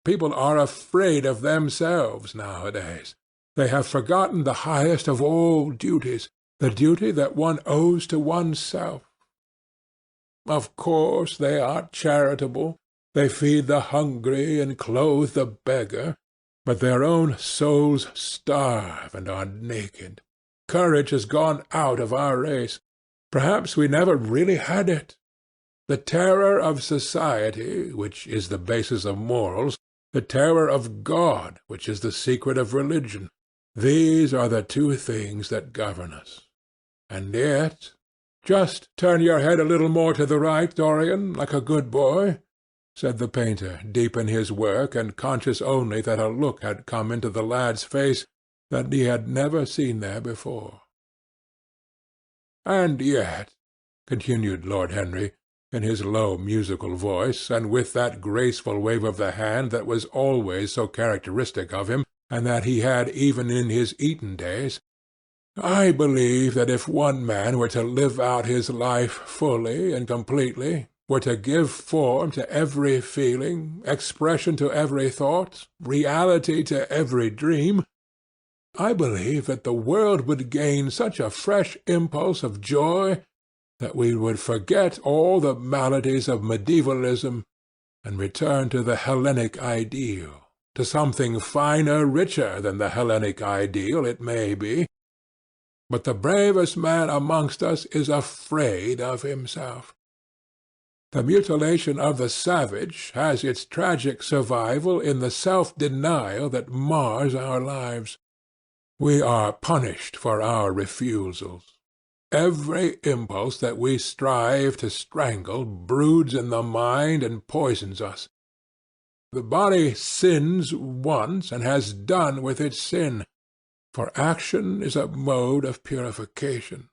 People are afraid of themselves nowadays. They have forgotten the highest of all duties, the duty that one owes to oneself. Of course they are charitable, they feed the hungry and clothe the beggar, but their own souls starve and are naked. Courage has gone out of our race. Perhaps we never really had it. The terror of society, which is the basis of morals, the terror of God, which is the secret of religion, these are the two things that govern us. And yet— "Just turn your head a little more to the right, Dorian, like a good boy," said the painter, deep in his work, and conscious only that a look had come into the lad's face that he had never seen there before. "And yet," continued Lord Henry, in his low musical voice, and with that graceful wave of the hand that was always so characteristic of him, and that he had even in his Eton days, "I believe that if one man were to live out his life fully and completely, were to give form to every feeling, expression to every thought, reality to every dream, I believe that the world would gain such a fresh impulse of joy that we would forget all the maladies of medievalism and return to the Hellenic ideal, to something finer, richer than the Hellenic ideal, it may be. But the bravest man amongst us is afraid of himself. The mutilation of the savage has its tragic survival in the self-denial that mars our lives. We are punished for our refusals. Every impulse that we strive to strangle broods in the mind and poisons us. The body sins once and has done with its sin, for action is a mode of purification.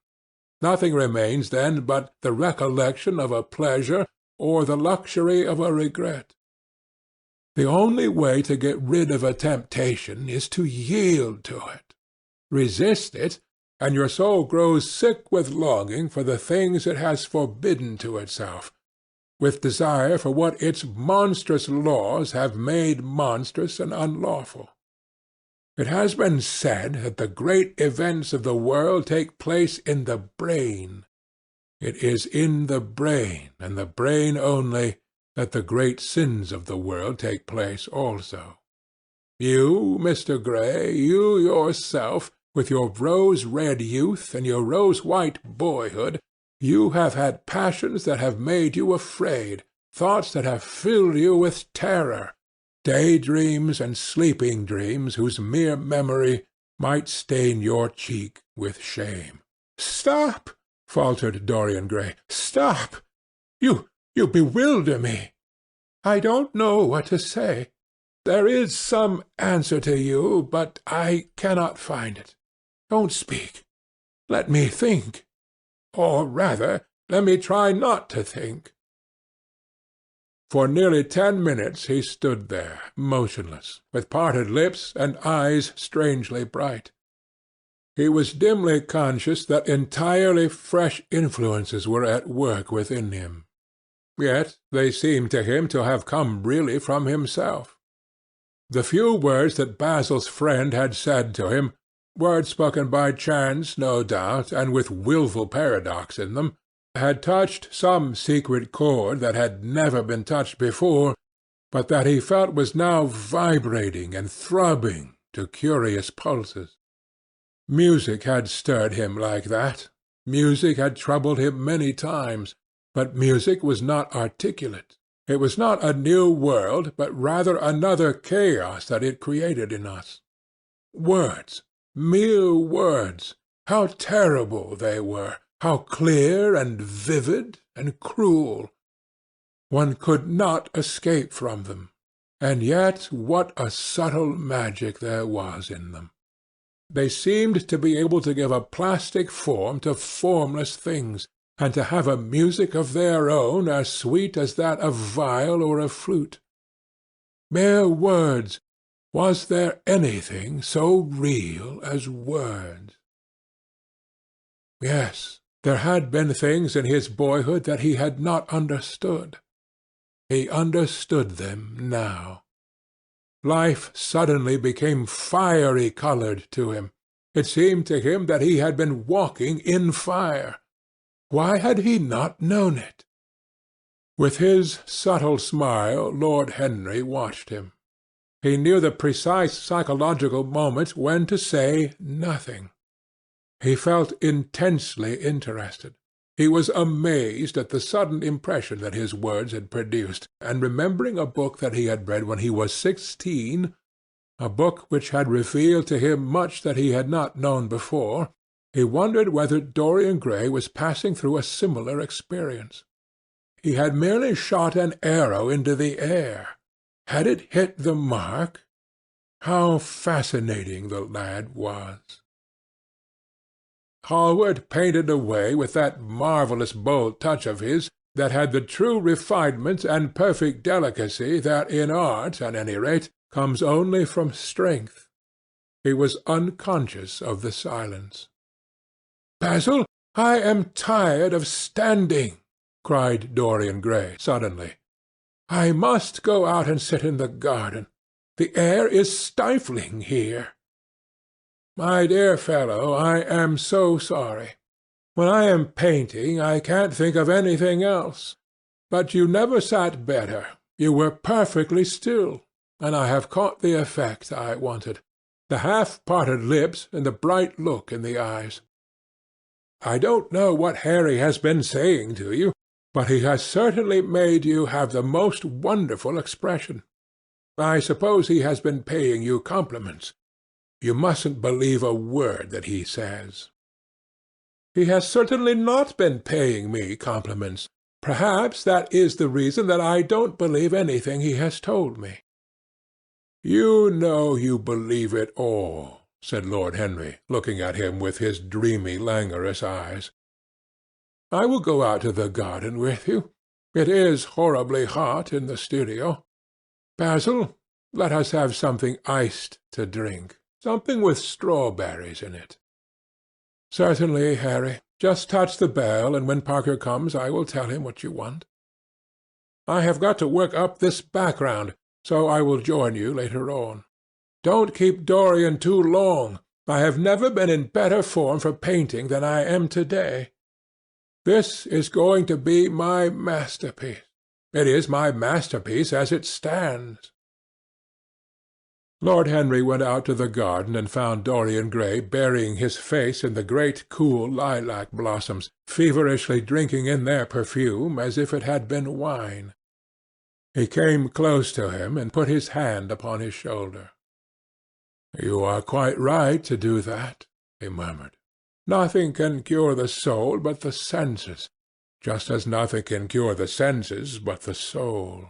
Nothing remains then but the recollection of a pleasure or the luxury of a regret. The only way to get rid of a temptation is to yield to it. Resist it, and your soul grows sick with longing for the things it has forbidden to itself, with desire for what its monstrous laws have made monstrous and unlawful. It has been said that the great events of the world take place in the brain. It is in the brain, and the brain only, that the great sins of the world take place also. You, Mr. Gray, you yourself, with your rose-red youth and your rose-white boyhood, you have had passions that have made you afraid, thoughts that have filled you with terror, day-dreams and sleeping dreams whose mere memory might stain your cheek with shame. "Stop!" faltered Dorian Gray. "Stop! You bewilder me. I don't know what to say. There is some answer to you, but I cannot find it. Don't speak. Let me think. Or rather, let me try not to think." For nearly 10 minutes he stood there, motionless, with parted lips and eyes strangely bright. He was dimly conscious that entirely fresh influences were at work within him. Yet they seemed to him to have come really from himself. The few words that Basil's friend had said to him, words spoken by chance, no doubt, and with wilful paradox in them, had touched some secret chord that had never been touched before, but that he felt was now vibrating and throbbing to curious pulses. Music had stirred him like that. Music had troubled him many times, but music was not articulate. It was not a new world, but rather another chaos that it created in us. Words, mere words, how terrible they were, how clear and vivid and cruel! One could not escape from them, and yet what a subtle magic there was in them! They seemed to be able to give a plastic form to formless things, and to have a music of their own as sweet as that of viol or of flute. Mere words! Was there anything so real as words? Yes, there had been things in his boyhood that he had not understood. He understood them now. Life suddenly became fiery-coloured to him. It seemed to him that he had been walking in fire. Why had he not known it? With his subtle smile Lord Henry watched him. He knew the precise psychological moment when to say nothing. He felt intensely interested. He was amazed at the sudden impression that his words had produced, and remembering a book that he had read when he was 16, a book which had revealed to him much that he had not known before, he wondered whether Dorian Gray was passing through a similar experience. He had merely shot an arrow into the air. Had it hit the mark? How fascinating the lad was! Hallward painted away with that marvellous bold touch of his that had the true refinement and perfect delicacy that in art, at any rate, comes only from strength. He was unconscious of the silence. "Basil, I am tired of standing," cried Dorian Gray suddenly. "I must go out and sit in the garden. The air is stifling here." "My dear fellow, I am so sorry. When I am painting, I can't think of anything else. But you never sat better. You were perfectly still, and I have caught the effect I wanted, the half-parted lips and the bright look in the eyes. I don't know what Harry has been saying to you, but he has certainly made you have the most wonderful expression. I suppose he has been paying you compliments. You mustn't believe a word that he says." "He has certainly not been paying me compliments. Perhaps that is the reason that I don't believe anything he has told me." "You know you believe it all," said Lord Henry, looking at him with his dreamy, languorous eyes. "I will go out to the garden with you. It is horribly hot in the studio. Basil, let us have something iced to drink. Something with strawberries in it." "Certainly, Harry. Just touch the bell, and when Parker comes I will tell him what you want. I have got to work up this background, so I will join you later on. Don't keep Dorian too long. I have never been in better form for painting than I am to-day. This is going to be my masterpiece. It is my masterpiece as it stands." Lord Henry went out to the garden and found Dorian Gray burying his face in the great cool lilac blossoms, feverishly drinking in their perfume as if it had been wine. He came close to him and put his hand upon his shoulder. "You are quite right to do that," he murmured. "Nothing can cure the soul but the senses, just as nothing can cure the senses but the soul."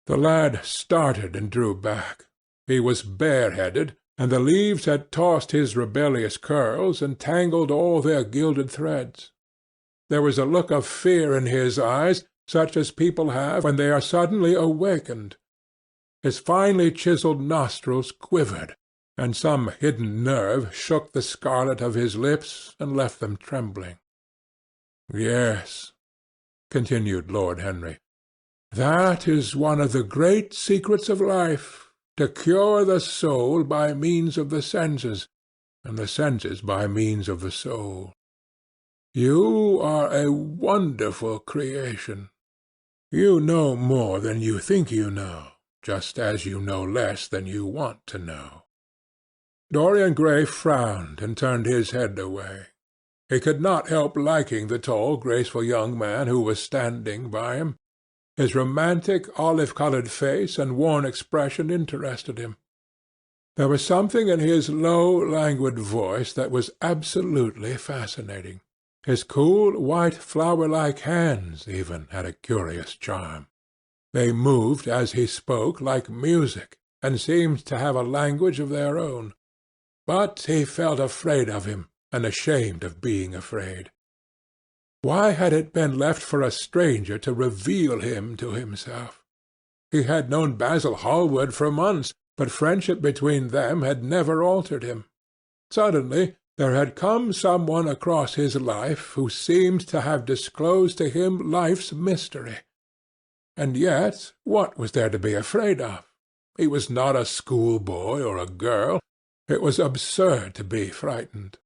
The lad started and drew back. He was bareheaded, and the leaves had tossed his rebellious curls and tangled all their gilded threads. There was a look of fear in his eyes, such as people have when they are suddenly awakened. His finely chiselled nostrils quivered, and some hidden nerve shook the scarlet of his lips and left them trembling. "Yes," continued Lord Henry, "that is one of the great secrets of life, to cure the soul by means of the senses, and the senses by means of the soul. You are a wonderful creation. You know more than you think you know, just as you know less than you want to know." Dorian Gray frowned and turned his head away. He could not help liking the tall, graceful young man who was standing by him. His romantic, olive-coloured face and worn expression interested him. There was something in his low, languid voice that was absolutely fascinating. His cool, white, flower-like hands, even, had a curious charm. They moved, as he spoke, like music, and seemed to have a language of their own. But he felt afraid of him, and ashamed of being afraid. Why had it been left for a stranger to reveal him to himself? He had known Basil Hallward for months, but friendship between them had never altered him. Suddenly there had come someone across his life who seemed to have disclosed to him life's mystery. And yet what was there to be afraid of? He was not a schoolboy or a girl. It was absurd to be frightened.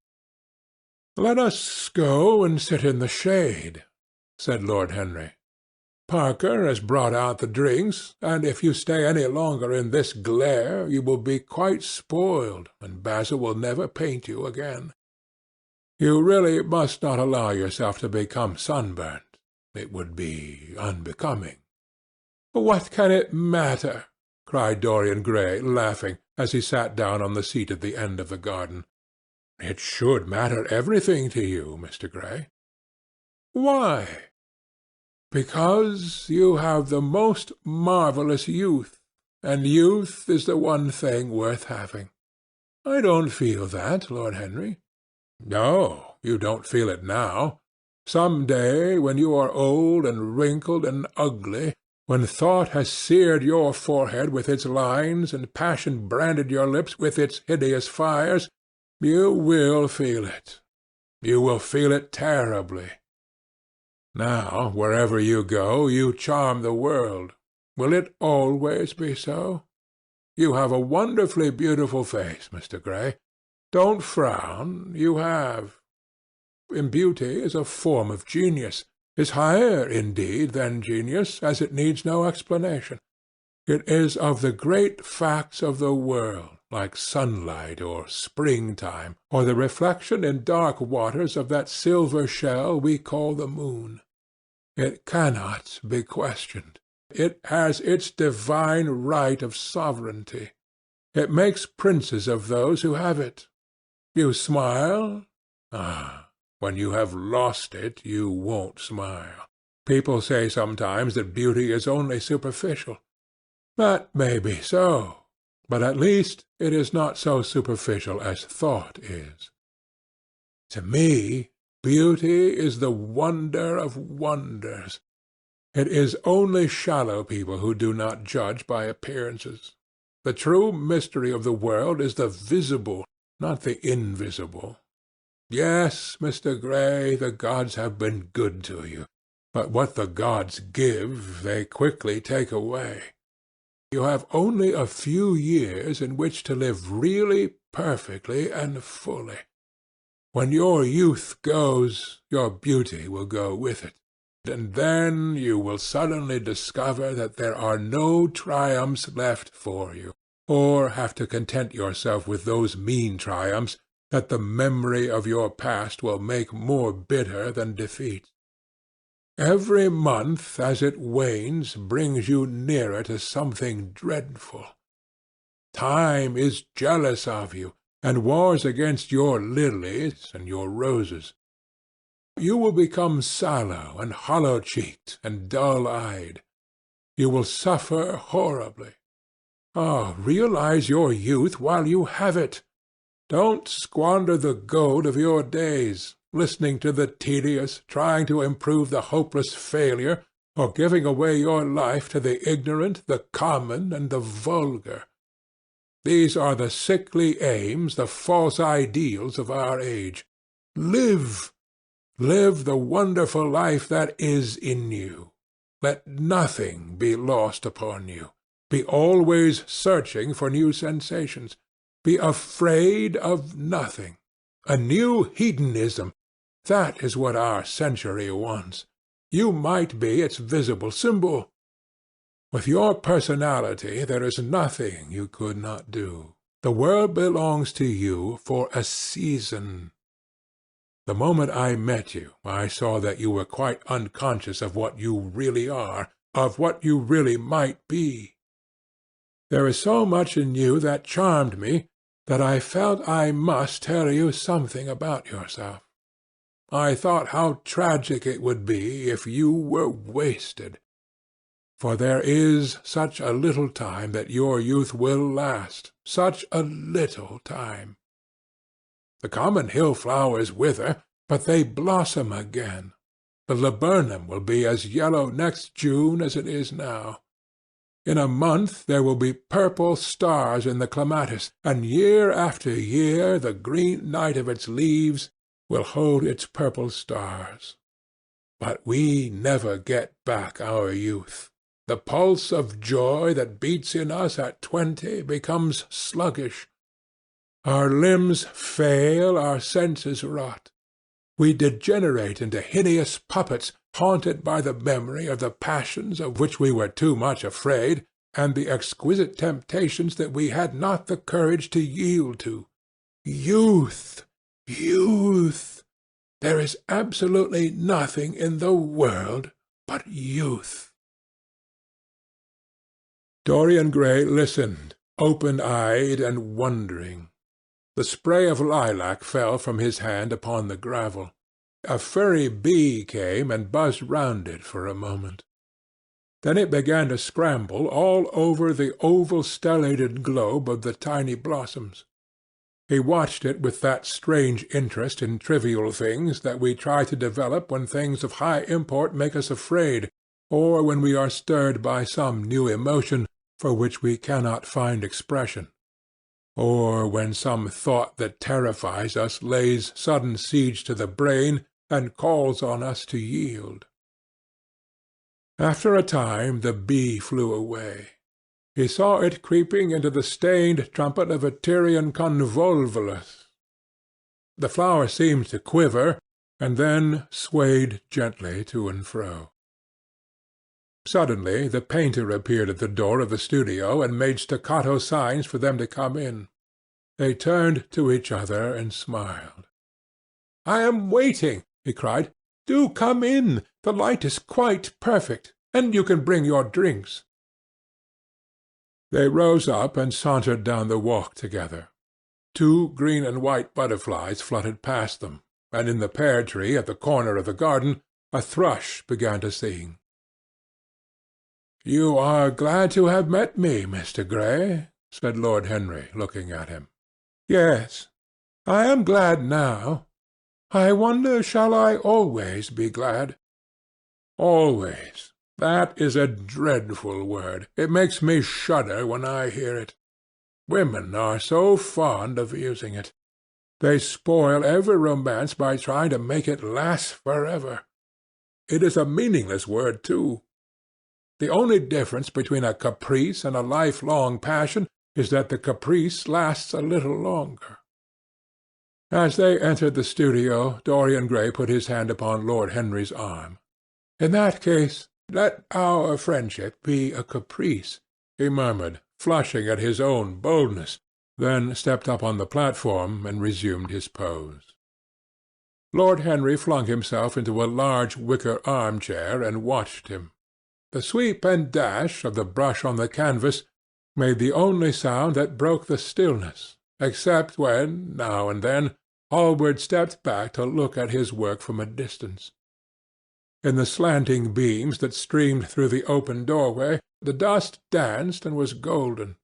"Let us go and sit in the shade," said Lord Henry. "Parker has brought out the drinks, and if you stay any longer in this glare you will be quite spoiled, and Basil will never paint you again. You really must not allow yourself to become sunburnt. It would be unbecoming." "What can it matter?" cried Dorian Gray, laughing, as he sat down on the seat at the end of the garden. "It should matter everything to you, Mr. Gray." "Why?" "Because you have the most marvellous youth, and youth is the one thing worth having." "I don't feel that, Lord Henry." "No, you don't feel it now. Some day, when you are old and wrinkled and ugly, when thought has seared your forehead with its lines, and passion branded your lips with its hideous fires, you will feel it. You will feel it terribly. Now, wherever you go, you charm the world. Will it always be so? You have a wonderfully beautiful face, Mr. Gray. Don't frown. You have. In beauty is a form of genius, is higher, indeed, than genius, as it needs no explanation. It is of the great facts of the world, like sunlight or springtime, or the reflection in dark waters of that silver shell we call the moon. It cannot be questioned. It has its divine right of sovereignty. It makes princes of those who have it. You smile? Ah, when you have lost it, you won't smile. People say sometimes that beauty is only superficial. That may be so, but at least it is not so superficial as thought is. To me, beauty is the wonder of wonders. It is only shallow people who do not judge by appearances. The true mystery of the world is the visible, not the invisible. Yes, Mr. Gray, the gods have been good to you, but what the gods give they quickly take away. you have only a few years in which to live really, perfectly, and fully. When your youth goes, your beauty will go with it, and then you will suddenly discover that there are no triumphs left for you, or have to content yourself with those mean triumphs that the memory of your past will make more bitter than defeat. Every month as it wanes brings you nearer to something dreadful. Time is jealous of you, and wars against your lilies and your roses. You will become sallow and hollow-cheeked and dull-eyed. You will suffer horribly. Ah, realize your youth while you have it. Don't squander the gold of your days, listening to the tedious, trying to improve the hopeless failure, or giving away your life to the ignorant, the common, and the vulgar. These are the sickly aims, the false ideals of our age. Live! Live the wonderful life that is in you. Let nothing be lost upon you. Be always searching for new sensations. Be afraid of nothing. A new hedonism, that is what our century wants. You might be its visible symbol. With your personality there is nothing you could not do. The world belongs to you for a season. The moment I met you, I saw that you were quite unconscious of what you really are, of what you really might be. There is so much in you that charmed me that I felt I must tell you something about yourself. I thought how tragic it would be if you were wasted. For there is such a little time that your youth will last, such a little time. The common hill flowers wither, but they blossom again. The laburnum will be as yellow next June as it is now. In a month there will be purple stars in the clematis, and year after year the green night of its leaves will hold its purple stars. But we never get back our youth. The pulse of joy that beats in us at 20 becomes sluggish. Our limbs fail, our senses rot. We degenerate into hideous puppets, haunted by the memory of the passions of which we were too much afraid, and the exquisite temptations that we had not the courage to yield to. Youth! Youth! There is absolutely nothing in the world but youth. Dorian Gray listened, open-eyed and wondering. The spray of lilac fell from his hand upon the gravel. A furry bee came and buzzed round it for a moment. Then it began to scramble all over the oval stellated globe of the tiny blossoms. He watched it with that strange interest in trivial things that we try to develop when things of high import make us afraid, or when we are stirred by some new emotion for which we cannot find expression, or when some thought that terrifies us lays sudden siege to the brain and calls on us to yield. After a time the bee flew away. He saw it creeping into the stained trumpet of a Tyrian convolvulus. The flower seemed to quiver, and then swayed gently to and fro. Suddenly the painter appeared at the door of the studio and made staccato signs for them to come in. They turned to each other and smiled. "I am waiting," he cried. "Do come in. The light is quite perfect, and you can bring your drinks." They rose up and sauntered down the walk together. 2 green and white butterflies fluttered past them, and in the pear tree at the corner of the garden a thrush began to sing. "You are glad to have met me, Mr. Gray," said Lord Henry, looking at him. "Yes, I am glad now. I wonder shall I always be glad?" "Always. That is a dreadful word. It makes me shudder when I hear it. Women are so fond of using it. They spoil every romance by trying to make it last forever. It is a meaningless word, too. The only difference between a caprice and a lifelong passion is that the caprice lasts a little longer." As they entered the studio, Dorian Gray put his hand upon Lord Henry's arm. "In that case, let our friendship be a caprice," he murmured, flushing at his own boldness, then stepped up on the platform and resumed his pose. Lord Henry flung himself into a large wicker arm-chair and watched him. The sweep and dash of the brush on the canvas made the only sound that broke the stillness, except when, now and then, Hallward stepped back to look at his work from a distance. In the slanting beams that streamed through the open doorway, the dust danced and was golden.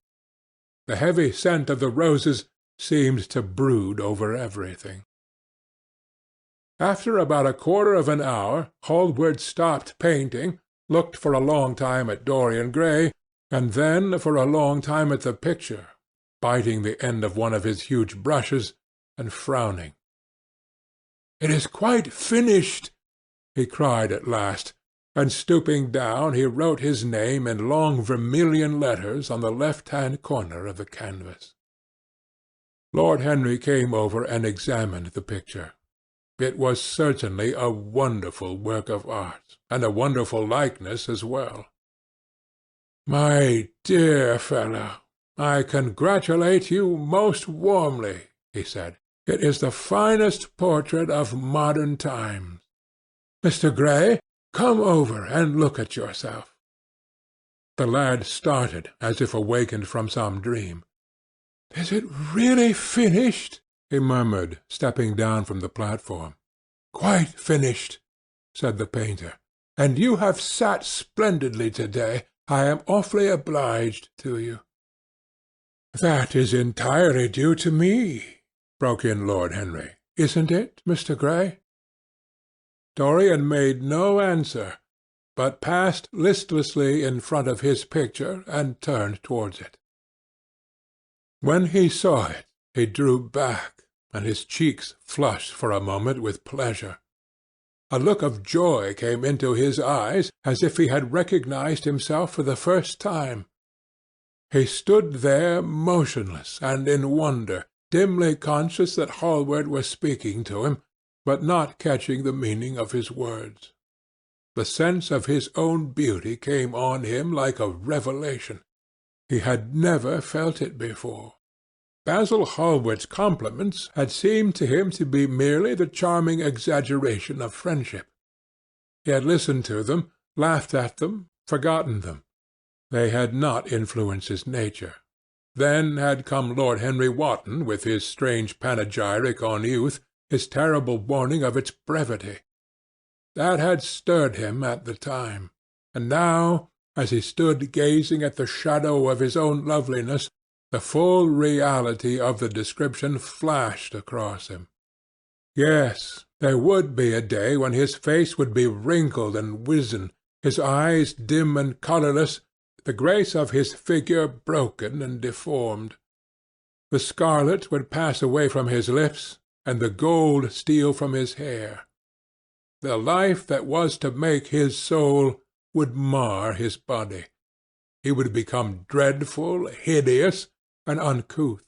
The heavy scent of the roses seemed to brood over everything. After about a quarter of an hour, Hallward stopped painting, looked for a long time at Dorian Gray, and then for a long time at the picture, biting the end of one of his huge brushes and frowning. "It is quite finished," he cried at last, and stooping down he wrote his name in long vermilion letters on the left-hand corner of the canvas. Lord Henry came over and examined the picture. It was certainly a wonderful work of art, and a wonderful likeness as well. "My dear fellow, I congratulate you most warmly," he said. "It is the finest portrait of modern times. Mr. Gray, come over and look at yourself." The lad started, as if awakened from some dream. "Is it really finished?" he murmured, stepping down from the platform. "Quite finished," said the painter. "And you have sat splendidly to-day. I am awfully obliged to you." "That is entirely due to me," broke in Lord Henry. "Isn't it, Mr. Gray?" Dorian made no answer, but passed listlessly in front of his picture and turned towards it. When he saw it, he drew back, and his cheeks flushed for a moment with pleasure. A look of joy came into his eyes, as if he had recognized himself for the first time. He stood there motionless and in wonder, dimly conscious that Hallward was speaking to him, but not catching the meaning of his words. The sense of his own beauty came on him like a revelation. He had never felt it before. Basil Hallward's compliments had seemed to him to be merely the charming exaggeration of friendship. He had listened to them, laughed at them, forgotten them. They had not influenced his nature. Then had come Lord Henry Wotton with his strange panegyric on youth, his terrible warning of its brevity. That had stirred him at the time, and now, as he stood gazing at the shadow of his own loveliness, the full reality of the description flashed across him. Yes, there would be a day when his face would be wrinkled and wizen, his eyes dim and colourless, the grace of his figure broken and deformed. The scarlet would pass away from his lips, and the gold steal from his hair. The life that was to make his soul would mar his body. He would become dreadful, hideous, and uncouth.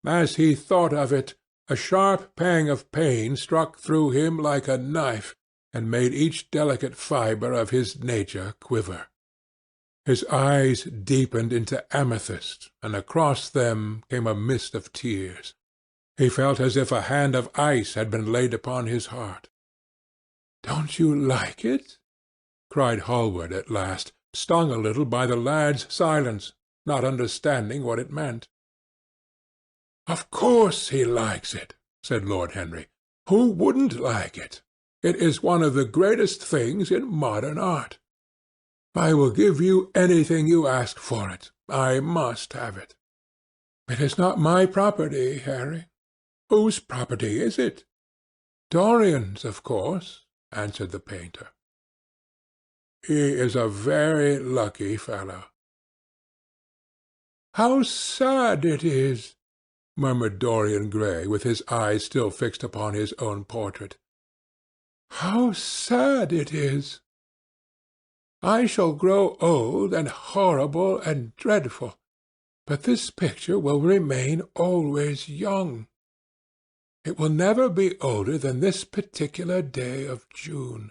As he thought of it, a sharp pang of pain struck through him like a knife, and made each delicate fibre of his nature quiver. His eyes deepened into amethyst, and across them came a mist of tears. He felt as if a hand of ice had been laid upon his heart. "Don't you like it?" cried Hallward at last, stung a little by the lad's silence, not understanding what it meant. "Of course he likes it," said Lord Henry. "Who wouldn't like it? It is one of the greatest things in modern art. I will give you anything you ask for it. I must have it." "It is not my property, Harry." "Whose property is it?" "Dorian's, of course," answered the painter. "He is a very lucky fellow." "How sad it is!" murmured Dorian Gray, with his eyes still fixed upon his own portrait. "How sad it is!" I shall grow old and horrible and dreadful, but this picture will remain always young. It will never be older than this particular day of June.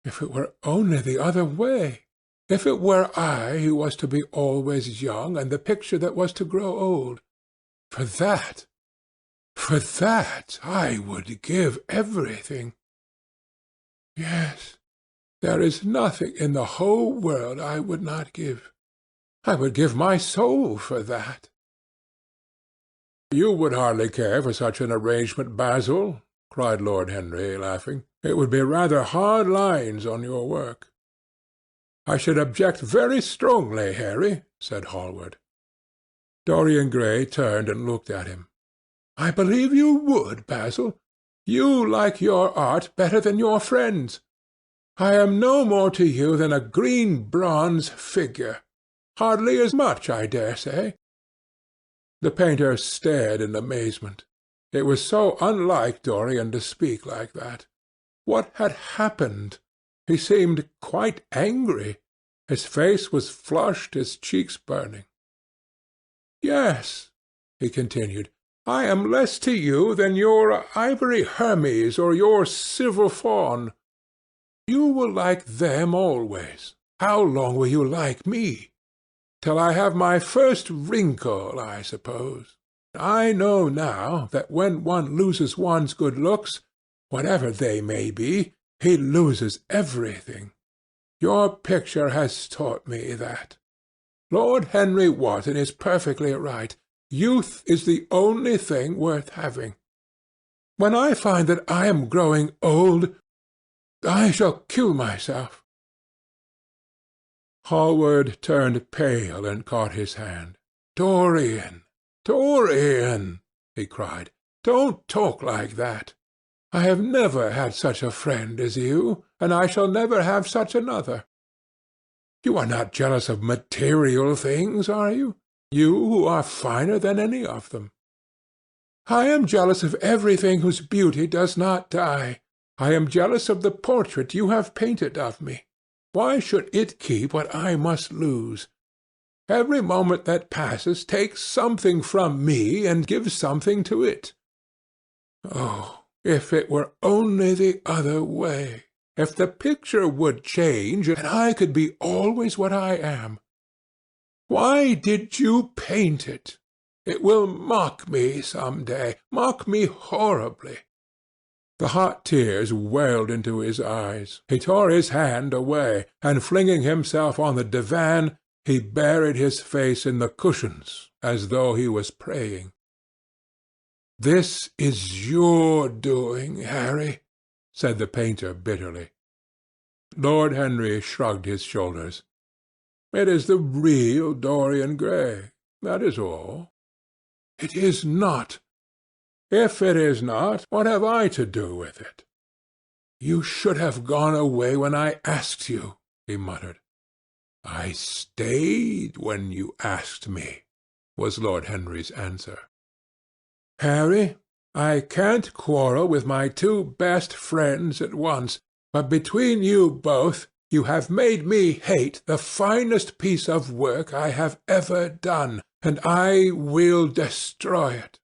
If it were only the other way! If it were I who was to be always young, and the picture that was to grow old! For that I would give everything. Yes, there is nothing in the whole world I would not give. I would give my soul for that. You would hardly care for such an arrangement, Basil, cried Lord Henry, laughing. It would be rather hard lines on your work. I should object very strongly, Harry, said Hallward. Dorian Gray turned and looked at him. I believe you would, Basil. You like your art better than your friends. I am no more to you than a green bronze figure. Hardly as much, I dare say. The painter stared in amazement. It was so unlike Dorian to speak like that. What had happened? He seemed quite angry. His face was flushed, his cheeks burning. Yes, he continued, I am less to you than your ivory Hermes or your silver fawn. You will like them always. How long will you like me? Till I have my first wrinkle, I suppose. I know now that when one loses one's good looks, whatever they may be, he loses everything. Your picture has taught me that. Lord Henry Wotton is perfectly right. Youth is the only thing worth having. When I find that I am growing old, I shall kill myself. Hallward turned pale and caught his hand. Dorian, Dorian, he cried, don't talk like that. I have never had such a friend as you, and I shall never have such another. You are not jealous of material things, are you? You who are finer than any of them. I am jealous of everything whose beauty does not die. I am jealous of the portrait you have painted of me. Why should it keep what I must lose? Every moment that passes takes something from me and gives something to it. Oh, if it were only the other way! If the picture would change, and I could be always what I am! Why did you paint it? It will mock me some day, mock me horribly. The hot tears welled into his eyes. He tore his hand away, and flinging himself on the divan, he buried his face in the cushions, as though he was praying. This is your doing, Harry, said the painter bitterly. Lord Henry shrugged his shoulders. It is the real Dorian Gray, that is all. It is not. If it is not, what have I to do with it? You should have gone away when I asked you, he muttered. I stayed when you asked me, was Lord Henry's answer. Harry, I can't quarrel with my two best friends at once, but between you both, you have made me hate the finest piece of work I have ever done, and I will destroy it.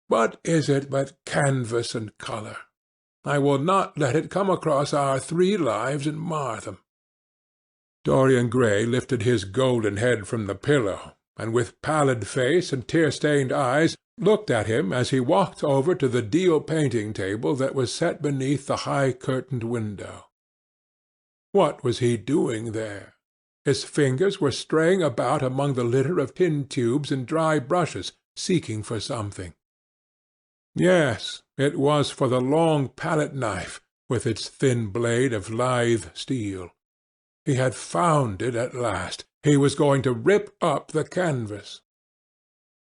What is it but canvas and colour? I will not let it come across our 3 lives and mar them. Dorian Gray lifted his golden head from the pillow, and with pallid face and tear-stained eyes looked at him as he walked over to the deal painting table that was set beneath the high-curtained window. What was he doing there? His fingers were straying about among the litter of tin tubes and dry brushes, seeking for something. Yes, it was for the long palette-knife, with its thin blade of lithe steel. He had found it at last. He was going to rip up the canvas.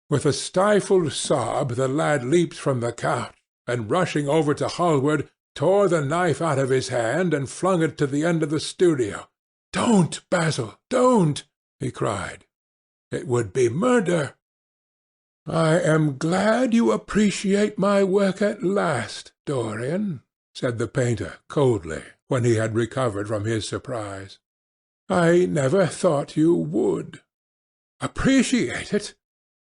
With a stifled sob the lad leaped from the couch, and rushing over to Hallward, tore the knife out of his hand and flung it to the end of the studio. "Don't, Basil, don't!" he cried. "It would be murder." "I am glad you appreciate my work at last, Dorian," said the painter coldly, when he had recovered from his surprise. "I never thought you would." "Appreciate it?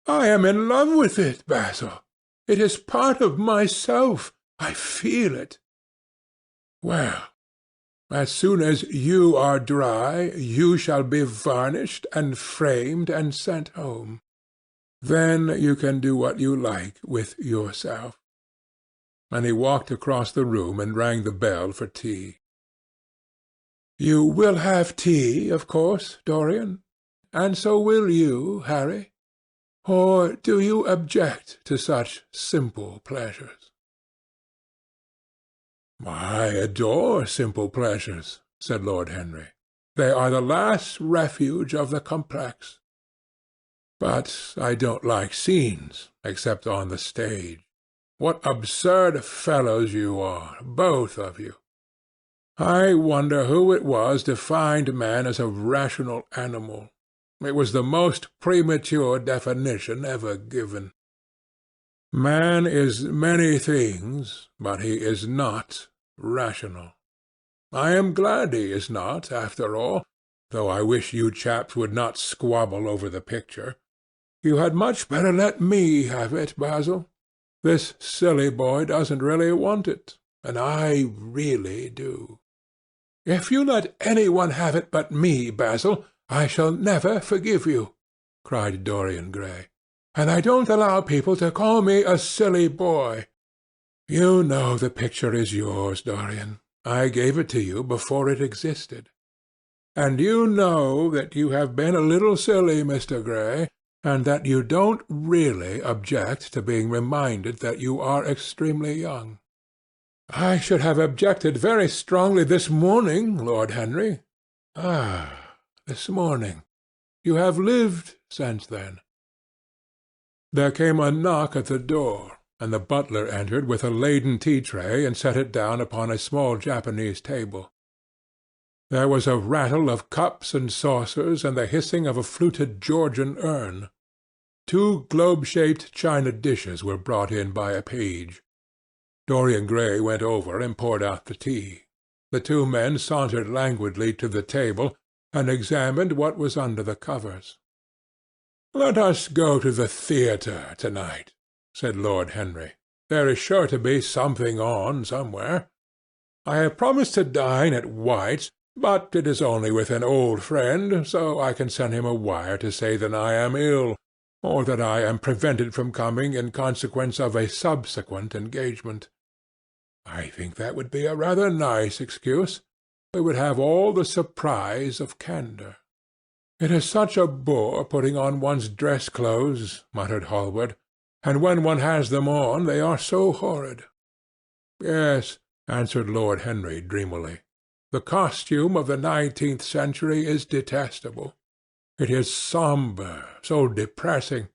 I am in love with it, Basil. It is part of myself. I feel it." "Well, as soon as you are dry, you shall be varnished and framed and sent home. Then you can do what you like with yourself." And he walked across the room and rang the bell for tea. "You will have tea, of course, Dorian? And so will you, Harry? Or do you object to such simple pleasures?" "I adore simple pleasures," said Lord Henry. "They are the last refuge of the complex. But I don't like scenes, except on the stage. What absurd fellows you are, both of you! I wonder who it was defined man as a rational animal. It was the most premature definition ever given. Man is many things, but he is not rational. I am glad he is not, after all, though I wish you chaps would not squabble over the picture. You had much better let me have it, Basil. This silly boy doesn't really want it, and I really do." "If you let any one have it but me, Basil, I shall never forgive you," cried Dorian Gray. "And I don't allow people to call me a silly boy. You know the picture is yours, Dorian. I gave it to you before it existed. And you know that you have been a little silly, Mr. Gray, and that you don't really object to being reminded that you are extremely young." "I should have objected very strongly this morning, Lord Henry." "Ah, this morning. You have lived since then." There came a knock at the door, and the butler entered with a laden tea-tray and set it down upon a small Japanese table. There was a rattle of cups and saucers and the hissing of a fluted Georgian urn. 2 globe-shaped china dishes were brought in by a page. Dorian Gray went over and poured out the tea. The 2 men sauntered languidly to the table and examined what was under the covers. "Let us go to the theatre to-night," said Lord Henry. "There is sure to be something on somewhere. I have promised to dine at White's, but it is only with an old friend, so I can send him a wire to say that I am ill, or that I am prevented from coming in consequence of a subsequent engagement. I think that would be a rather nice excuse. It would have all the surprise of candour." "It is such a bore putting on one's dress clothes," muttered Hallward, "and when one has them on they are so horrid." "Yes," answered Lord Henry dreamily. "The costume of the 19th century is detestable. It is sombre, so depressing.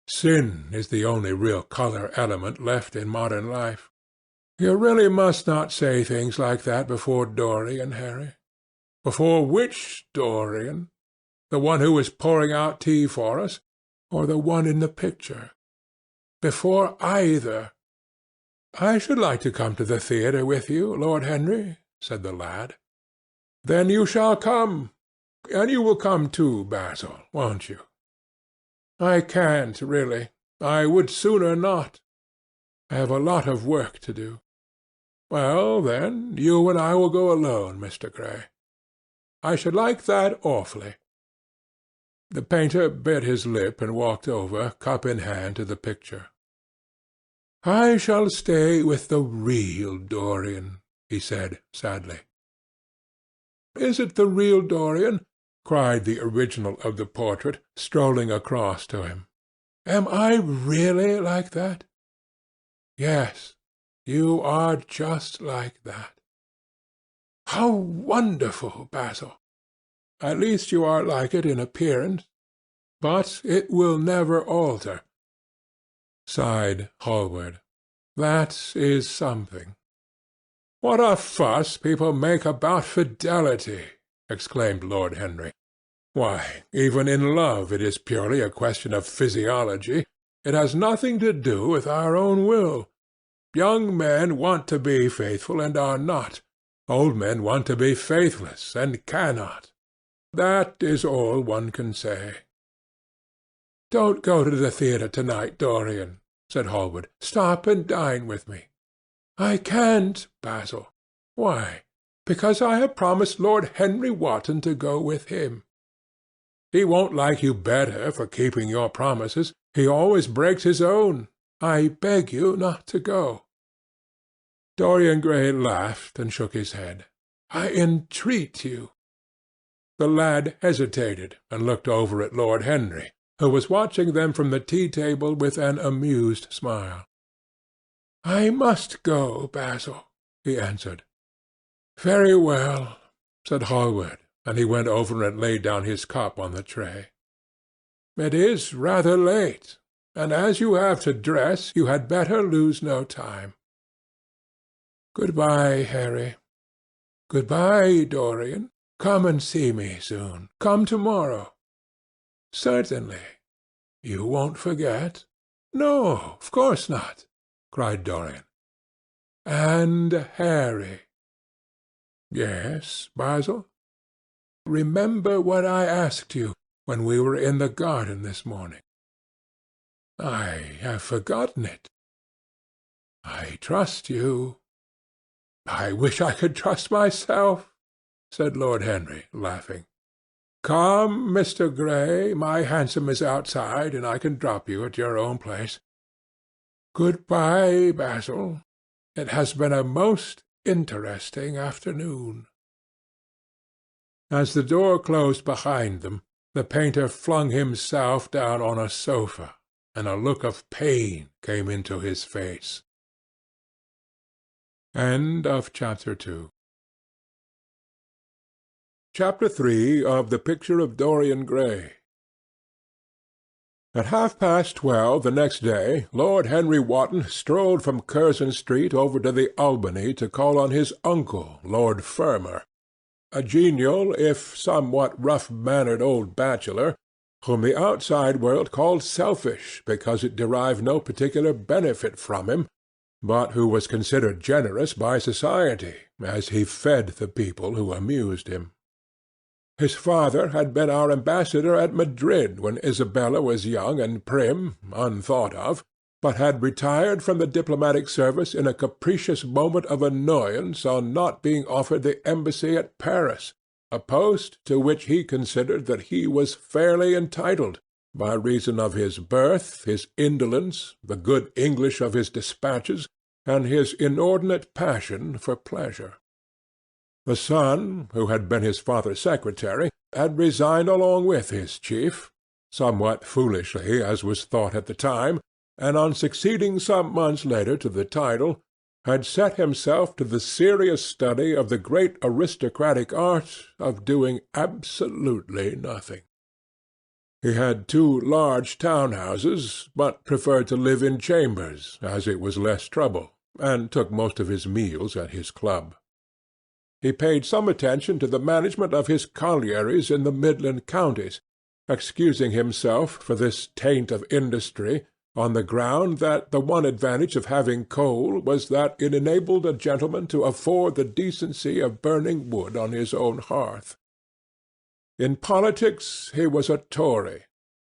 Sin is the only real colour element left in modern life. You really must not say things like that before Dorian, Harry." "Before which Dorian? The one who is pouring out tea for us, or the one in the picture?" "Before either." "I should like to come to the theatre with you, Lord Henry," said the lad. "Then you shall come. And you will come too, Basil, won't you?" "I can't, really. I would sooner not. I have a lot of work to do." "Well, then, you and I will go alone, Mr. Gray." "I should like that awfully." The painter bit his lip and walked over, cup in hand, to the picture. "I shall stay with the real Dorian," he said sadly. "Is it the real Dorian?" cried the original of the portrait, strolling across to him. "Am I really like that?" "Yes, you are just like that." "How wonderful, Basil! At least you are like it in appearance. But it will never alter," sighed Hallward. "That is something." "What a fuss people make about fidelity!" exclaimed Lord Henry. "Why, even in love it is purely a question of physiology. It has nothing to do with our own will. Young men want to be faithful and are not, Old men want to be faithless, and cannot. That is all one can say. "Don't go to the theatre to-night, Dorian," said Hallward. "Stop and dine with me." "I can't, Basil." "Why?" "Because I have promised Lord Henry Wotton to go with him." "He won't like you better for keeping your promises. He always breaks his own. I beg you not to go." Dorian Gray laughed and shook his head. "I entreat you." The lad hesitated and looked over at Lord Henry, who was watching them from the tea-table with an amused smile. "I must go, Basil," he answered. "Very well," said Hallward, and he went over and laid down his cup on the tray. "It is rather late, and as you have to dress, you had better lose no time. Good-bye, Harry. Good-bye, Dorian. Come and see me soon. Come tomorrow." "Certainly. You won't forget?" "No, of course not," cried Dorian. "And Harry." "Yes, Basil?" "Remember what I asked you when we were in the garden this morning." "I have forgotten it." "I trust you." "I wish I could trust myself," said Lord Henry, laughing. "Come, Mr. Gray, my hansom is outside, and I can drop you at your own place. Good-bye, Basil. It has been a most interesting afternoon." As the door closed behind them, the painter flung himself down on a sofa, and a look of pain came into his face. Chapter 3 of The Picture of Dorian Gray. At 12:30 the next day, Lord Henry Wotton strolled from Curzon Street over to the Albany to call on his uncle, Lord Fermor, a genial, if somewhat rough-mannered old bachelor, whom the outside world called selfish because it derived no particular benefit from him, but who was considered generous by society, as he fed the people who amused him. His father had been our ambassador at Madrid when Isabella was young and prim, unthought of, but had retired from the diplomatic service in a capricious moment of annoyance on not being offered the embassy at Paris, a post to which he considered that he was fairly entitled, by reason of his birth, his indolence, the good English of his despatches, and his inordinate passion for pleasure. The son, who had been his father's secretary, had resigned along with his chief, somewhat foolishly as was thought at the time, and on succeeding some months later to the title, had set himself to the serious study of the great aristocratic art of doing absolutely nothing. He had 2 large town-houses, but preferred to live in chambers, as it was less trouble, and took most of his meals at his club. He paid some attention to the management of his collieries in the Midland counties, excusing himself for this taint of industry on the ground that the one advantage of having coal was that it enabled a gentleman to afford the decency of burning wood on his own hearth. In politics he was a Tory,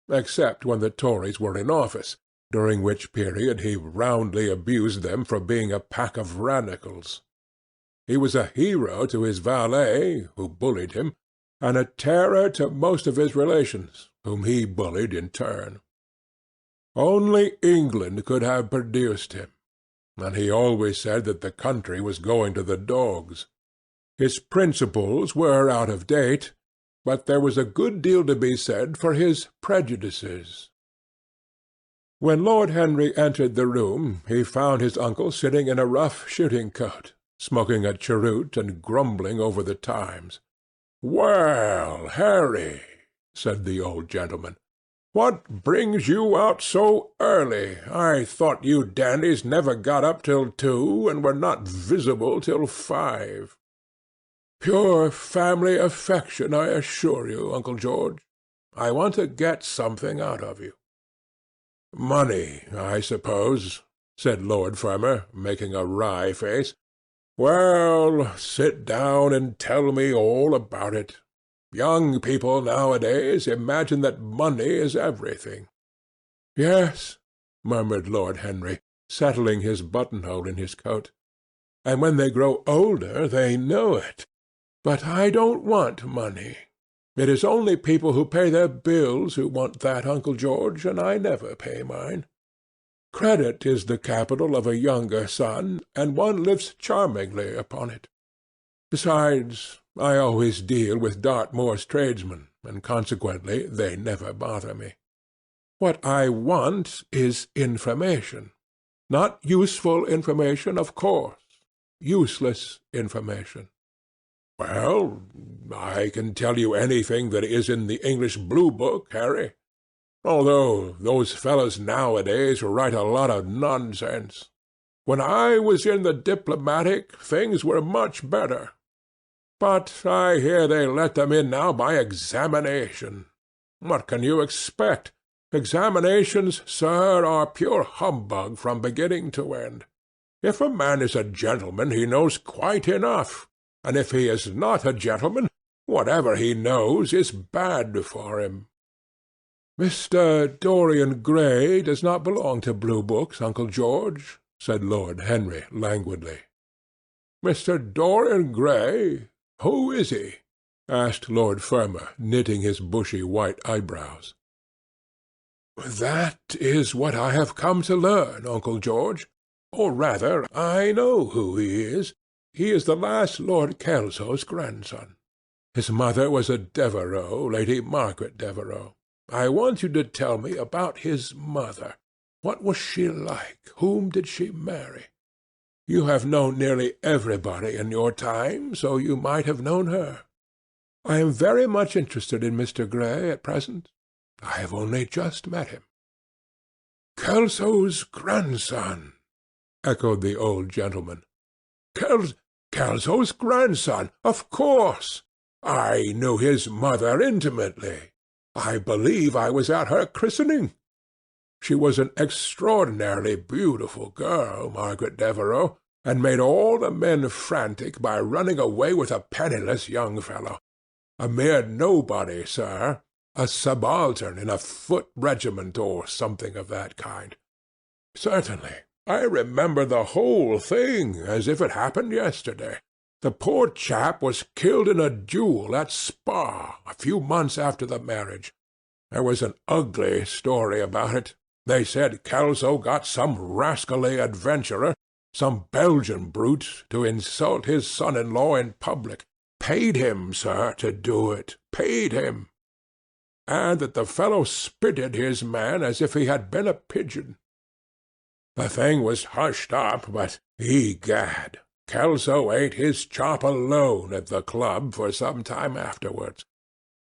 except when the Tories were in office, during which period he roundly abused them for being a pack of radicals. He was a hero to his valet, who bullied him, and a terror to most of his relations, whom he bullied in turn. Only England could have produced him, and he always said that the country was going to the dogs. His principles were out of date, but there was a good deal to be said for his prejudices. When Lord Henry entered the room, he found his uncle sitting in a rough shooting-coat, smoking a cheroot and grumbling over the Times. "Well, Harry," said the old gentleman, "what brings you out so early? I thought you dandies never got up till 2, and were not visible till 5. "Pure family affection, I assure you, Uncle George. I want to get something out of you." "Money, I suppose," said Lord Fermor, making a wry face. Well, sit down and tell me all about it. Young people nowadays imagine that money is everything." "Yes," murmured Lord Henry, settling his buttonhole in his coat. "And when they grow older they know it. But I don't want money. It is only people who pay their bills who want that, Uncle George, and I never pay mine. Credit is the capital of a younger son, and one lives charmingly upon it. Besides, I always deal with Dartmoor's tradesmen, and consequently they never bother me. What I want is information. Not useful information, of course. Useless information." "Well, I can tell you anything that is in the English Blue Book, Harry. Although those fellows nowadays write a lot of nonsense. When I was in the Diplomatic, things were much better. But I hear they let them in now by examination. What can you expect? Examinations, sir, are pure humbug from beginning to end. If a man is a gentleman, he knows quite enough, and if he is not a gentleman, whatever he knows is bad for him." "Mr. Dorian Gray does not belong to Blue Books, Uncle George," said Lord Henry languidly. "Mr. Dorian Gray? Who is he?" asked Lord Fermor, knitting his bushy white eyebrows. "That is what I have come to learn, Uncle George. Or rather, I know who he is. He is the last Lord Kelso's grandson. His mother was a Devereux, Lady Margaret Devereux. I want you to tell me about his mother. What was she like? Whom did she marry? You have known nearly everybody in your time, so you might have known her. I am very much interested in Mr. Gray at present. I have only just met him." "Kelso's grandson," echoed the old gentleman. Kelso's grandson, of course. I knew his mother intimately. I believe I was at her christening. She was an extraordinarily beautiful girl, Margaret Devereux, and made all the men frantic by running away with a penniless young fellow. A mere nobody, sir, a subaltern in a foot regiment or something of that kind. Certainly, I remember the whole thing as if it happened yesterday. The poor chap was killed in a duel at Spa a few months after the marriage. There was an ugly story about it. They said Kelso got some rascally adventurer, some Belgian brute, to insult his son-in-law in public. Paid him, sir, to do it. Paid him. And that the fellow spitted his man as if he had been a pigeon. The thing was hushed up, but, egad, Kelso ate his chop alone at the club for some time afterwards.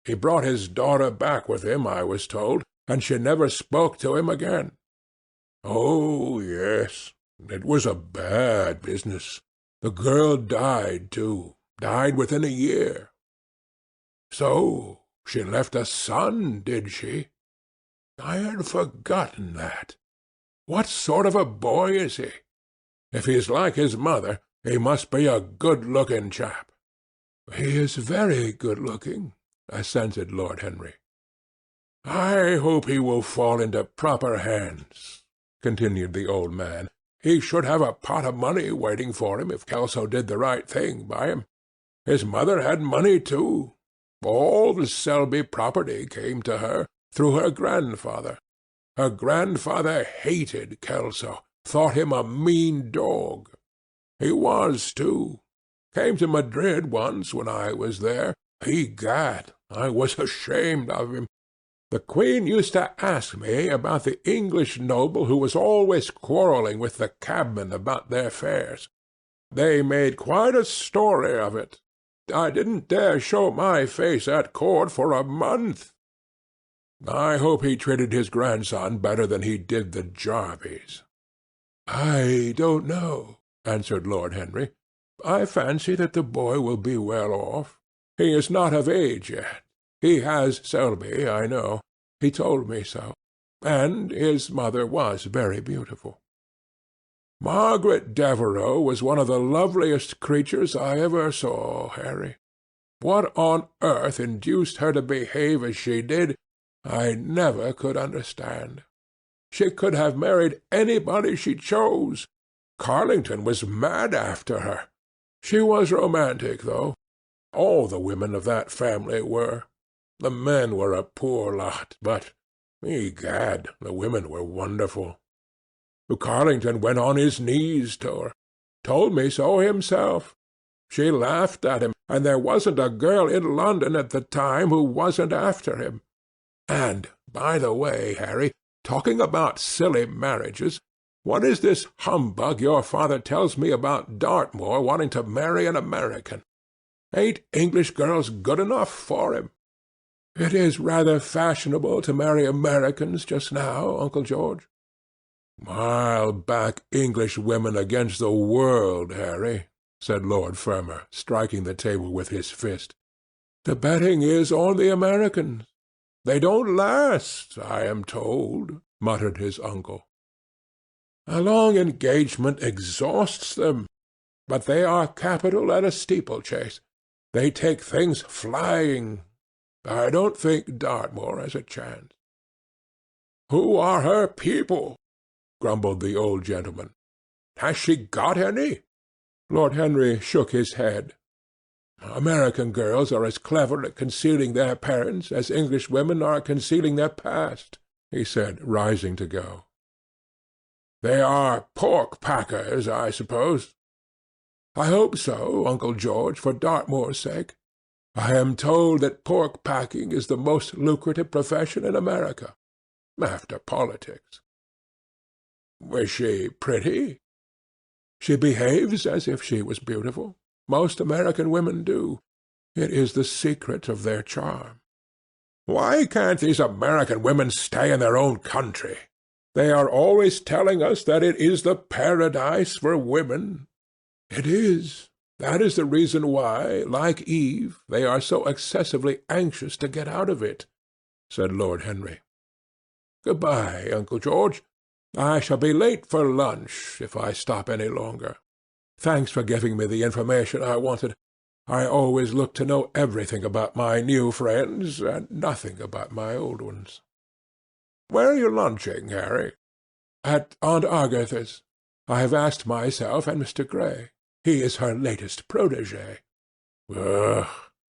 He brought his daughter back with him, I was told, and she never spoke to him again. Oh, yes, it was a bad business. The girl died, too, died within a year. So she left a son, did she? I had forgotten that. What sort of a boy is he? If he is like his mother, he must be a good-looking chap. He is very good-looking, assented Lord Henry. I hope he will fall into proper hands, continued the old man. He should have a pot of money waiting for him if Kelso did the right thing by him. His mother had money too. All the Selby property came to her through her grandfather. Her grandfather hated Kelso, thought him a mean dog. He was, too. Came to Madrid once when I was there. Egad, I was ashamed of him. The Queen used to ask me about the English noble who was always quarrelling with the cabmen about their fares. They made quite a story of it. I didn't dare show my face at court for a month. I hope he treated his grandson better than he did the Jarveys. I don't know, answered Lord Henry. I fancy that the boy will be well off. He is not of age yet. He has Selby, I know. He told me so. And his mother was very beautiful. Margaret Devereux was one of the loveliest creatures I ever saw, Harry. What on earth induced her to behave as she did, I never could understand. She could have married anybody she chose. Carlington was mad after her. She was romantic, though. All the women of that family were. The men were a poor lot, but, egad, the women were wonderful. Carlington went on his knees to her. Told me so himself. She laughed at him, and there wasn't a girl in London at the time who wasn't after him. And, by the way, Harry, talking about silly marriages, what is this humbug your father tells me about Dartmoor wanting to marry an American? Ain't English girls good enough for him? It is rather fashionable to marry Americans just now, Uncle George. I'll back English women against the world, Harry, said Lord Fermor, striking the table with his fist. The betting is on the Americans. They don't last, I am told, muttered his uncle. A long engagement exhausts them, but they are capital at a steeplechase. They take things flying. I don't think Dartmoor has a chance. Who are her people? Grumbled the old gentleman. Has she got any? Lord Henry shook his head. American girls are as clever at concealing their parents as English women are at concealing their past, he said, rising to go. They are pork-packers, I suppose. I hope so, Uncle George, for Dartmoor's sake. I am told that pork-packing is the most lucrative profession in America, after politics. Was she pretty? She behaves as if she was beautiful. Most American women do. It is the secret of their charm. Why can't these American women stay in their own country? They are always telling us that it is the paradise for women. It is. That is the reason why, like Eve, they are so excessively anxious to get out of it, said Lord Henry. Good-bye, Uncle George. I shall be late for lunch if I stop any longer. Thanks for giving me the information I wanted. I always look to know everything about my new friends, and nothing about my old ones. Where are you lunching, Harry? At Aunt Agatha's. I have asked myself and Mr. Gray. He is her latest protégé. Ugh!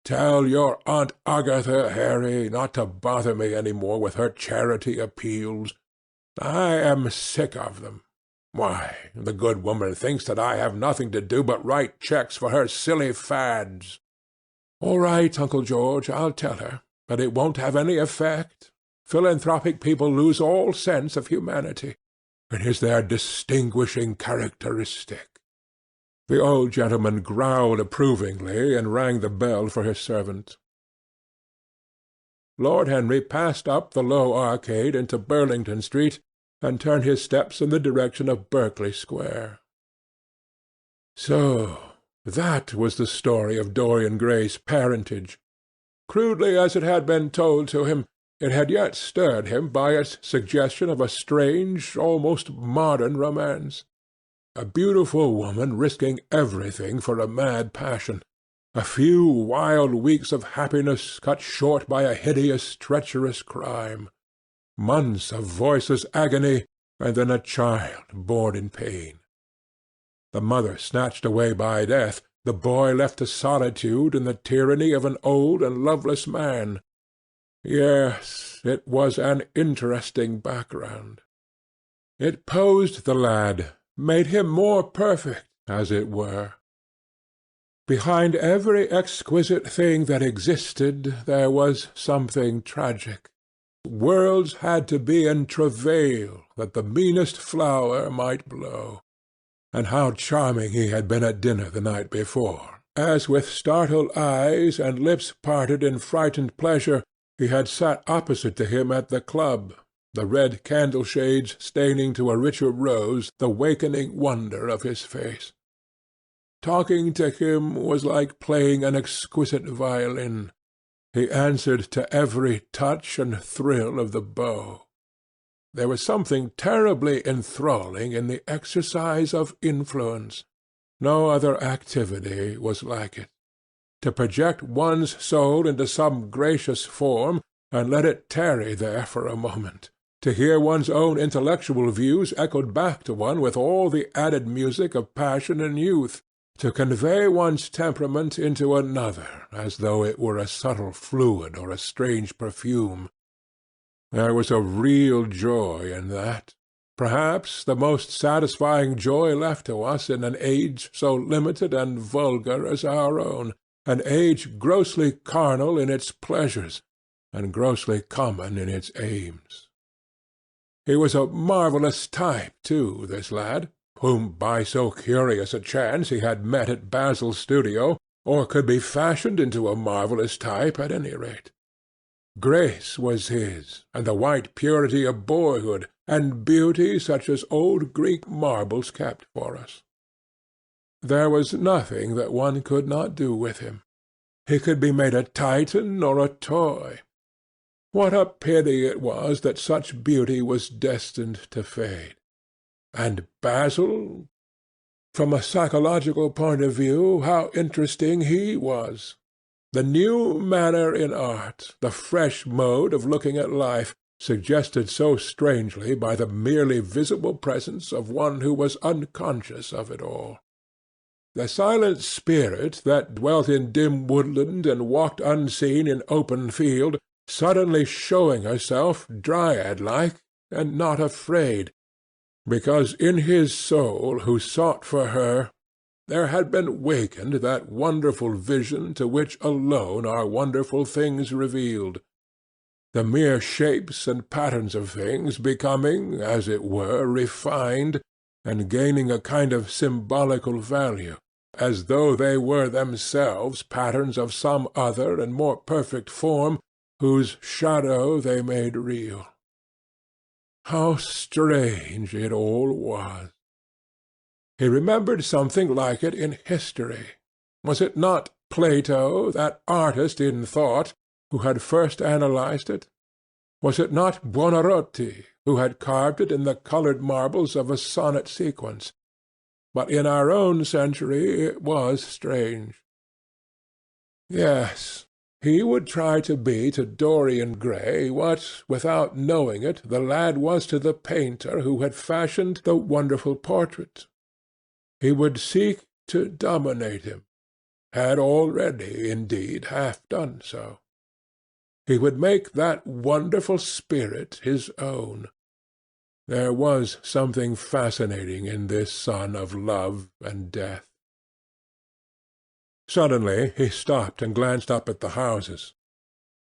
Tell your Aunt Agatha, Harry, not to bother me any more with her charity appeals. I am sick of them. Why, the good woman thinks that I have nothing to do but write checks for her silly fads. All right, Uncle George, I'll tell her, but it won't have any effect. Philanthropic people lose all sense of humanity. It is their distinguishing characteristic. The old gentleman growled approvingly and rang the bell for his servant. Lord Henry passed up the low arcade into Burlington Street and turned his steps in the direction of Berkeley Square. So that was the story of Dorian Gray's parentage. Crudely as it had been told to him, it had yet stirred him by its suggestion of a strange, almost modern romance. A beautiful woman risking everything for a mad passion. A few wild weeks of happiness cut short by a hideous, treacherous crime. Months of voiceless agony, and then a child born in pain. The mother snatched away by death, the boy left to solitude and the tyranny of an old and loveless man. Yes, it was an interesting background. It posed the lad, made him more perfect, as it were. Behind every exquisite thing that existed there was something tragic. Worlds had to be in travail that the meanest flower might blow. And how charming he had been at dinner the night before, as with startled eyes and lips parted in frightened pleasure he had sat opposite to him at the club, the red candle-shades staining to a richer rose the wakening wonder of his face. Talking to him was like playing an exquisite violin. He answered to every touch and thrill of the bow. there was something terribly enthralling in the exercise of influence. No other activity was like it. To project one's soul into some gracious form, and let it tarry there for a moment, to hear one's own intellectual views echoed back to one with all the added music of passion and youth, to convey one's temperament into another as though it were a subtle fluid or a strange perfume. There was a real joy in that, perhaps the most satisfying joy left to us in an age so limited and vulgar as our own, an age grossly carnal in its pleasures, and grossly common in its aims. He was a marvellous type, too, this lad, whom by so curious a chance he had met at Basil's studio, or could be fashioned into a marvellous type at any rate. Grace was his, and the white purity of boyhood, and beauty such as old Greek marbles kept for us. There was nothing that one could not do with him. He could be made a Titan or a toy. What a pity it was that such beauty was destined to fade. And Basil? From a psychological point of view, how interesting he was! The new manner in art, the fresh mode of looking at life, suggested so strangely by the merely visible presence of one who was unconscious of it all. The silent spirit that dwelt in dim woodland and walked unseen in open field, suddenly showing herself dryad-like and not afraid, because in his soul who sought for her there had been wakened that wonderful vision to which alone are wonderful things revealed, the mere shapes and patterns of things becoming, as it were, refined, and gaining a kind of symbolical value, as though they were themselves patterns of some other and more perfect form, whose shadow they made real. How strange it all was! He remembered something like it in history. Was it not Plato, that artist in thought, who had first analyzed it? Was it not Buonarroti, who had carved it in the coloured marbles of a sonnet sequence? But in our own century it was strange. Yes, he would try to be to Dorian Gray what, without knowing it, the lad was to the painter who had fashioned the wonderful portrait. He would seek to dominate him, had already, indeed, half done so. He would make that wonderful spirit his own. There was something fascinating in this son of love and death. Suddenly he stopped and glanced up at the houses.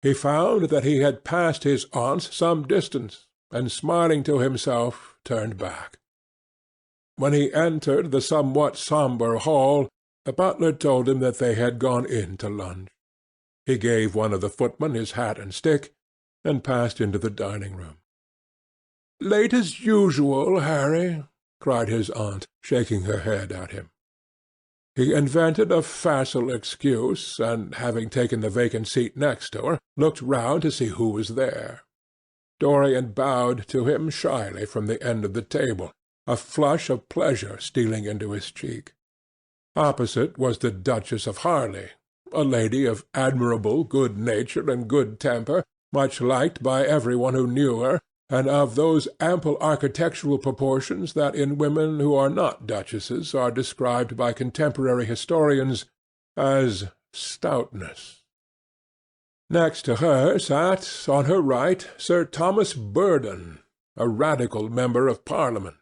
He found that he had passed his aunts some distance, and smiling to himself, turned back. When he entered the somewhat sombre hall, the butler told him that they had gone in to lunch. He gave one of the footmen his hat and stick, and passed into the dining-room. "Late as usual, Harry," cried his aunt, shaking her head at him. He invented a facile excuse, and, having taken the vacant seat next to her, looked round to see who was there. Dorian bowed to him shyly from the end of the table, a flush of pleasure stealing into his cheek. Opposite was the Duchess of Harley, a lady of admirable good nature and good temper, much liked by every one who knew her, and of those ample architectural proportions that in women who are not duchesses are described by contemporary historians as stoutness. Next to her sat, on her right, Sir Thomas Burdon, a Radical member of Parliament,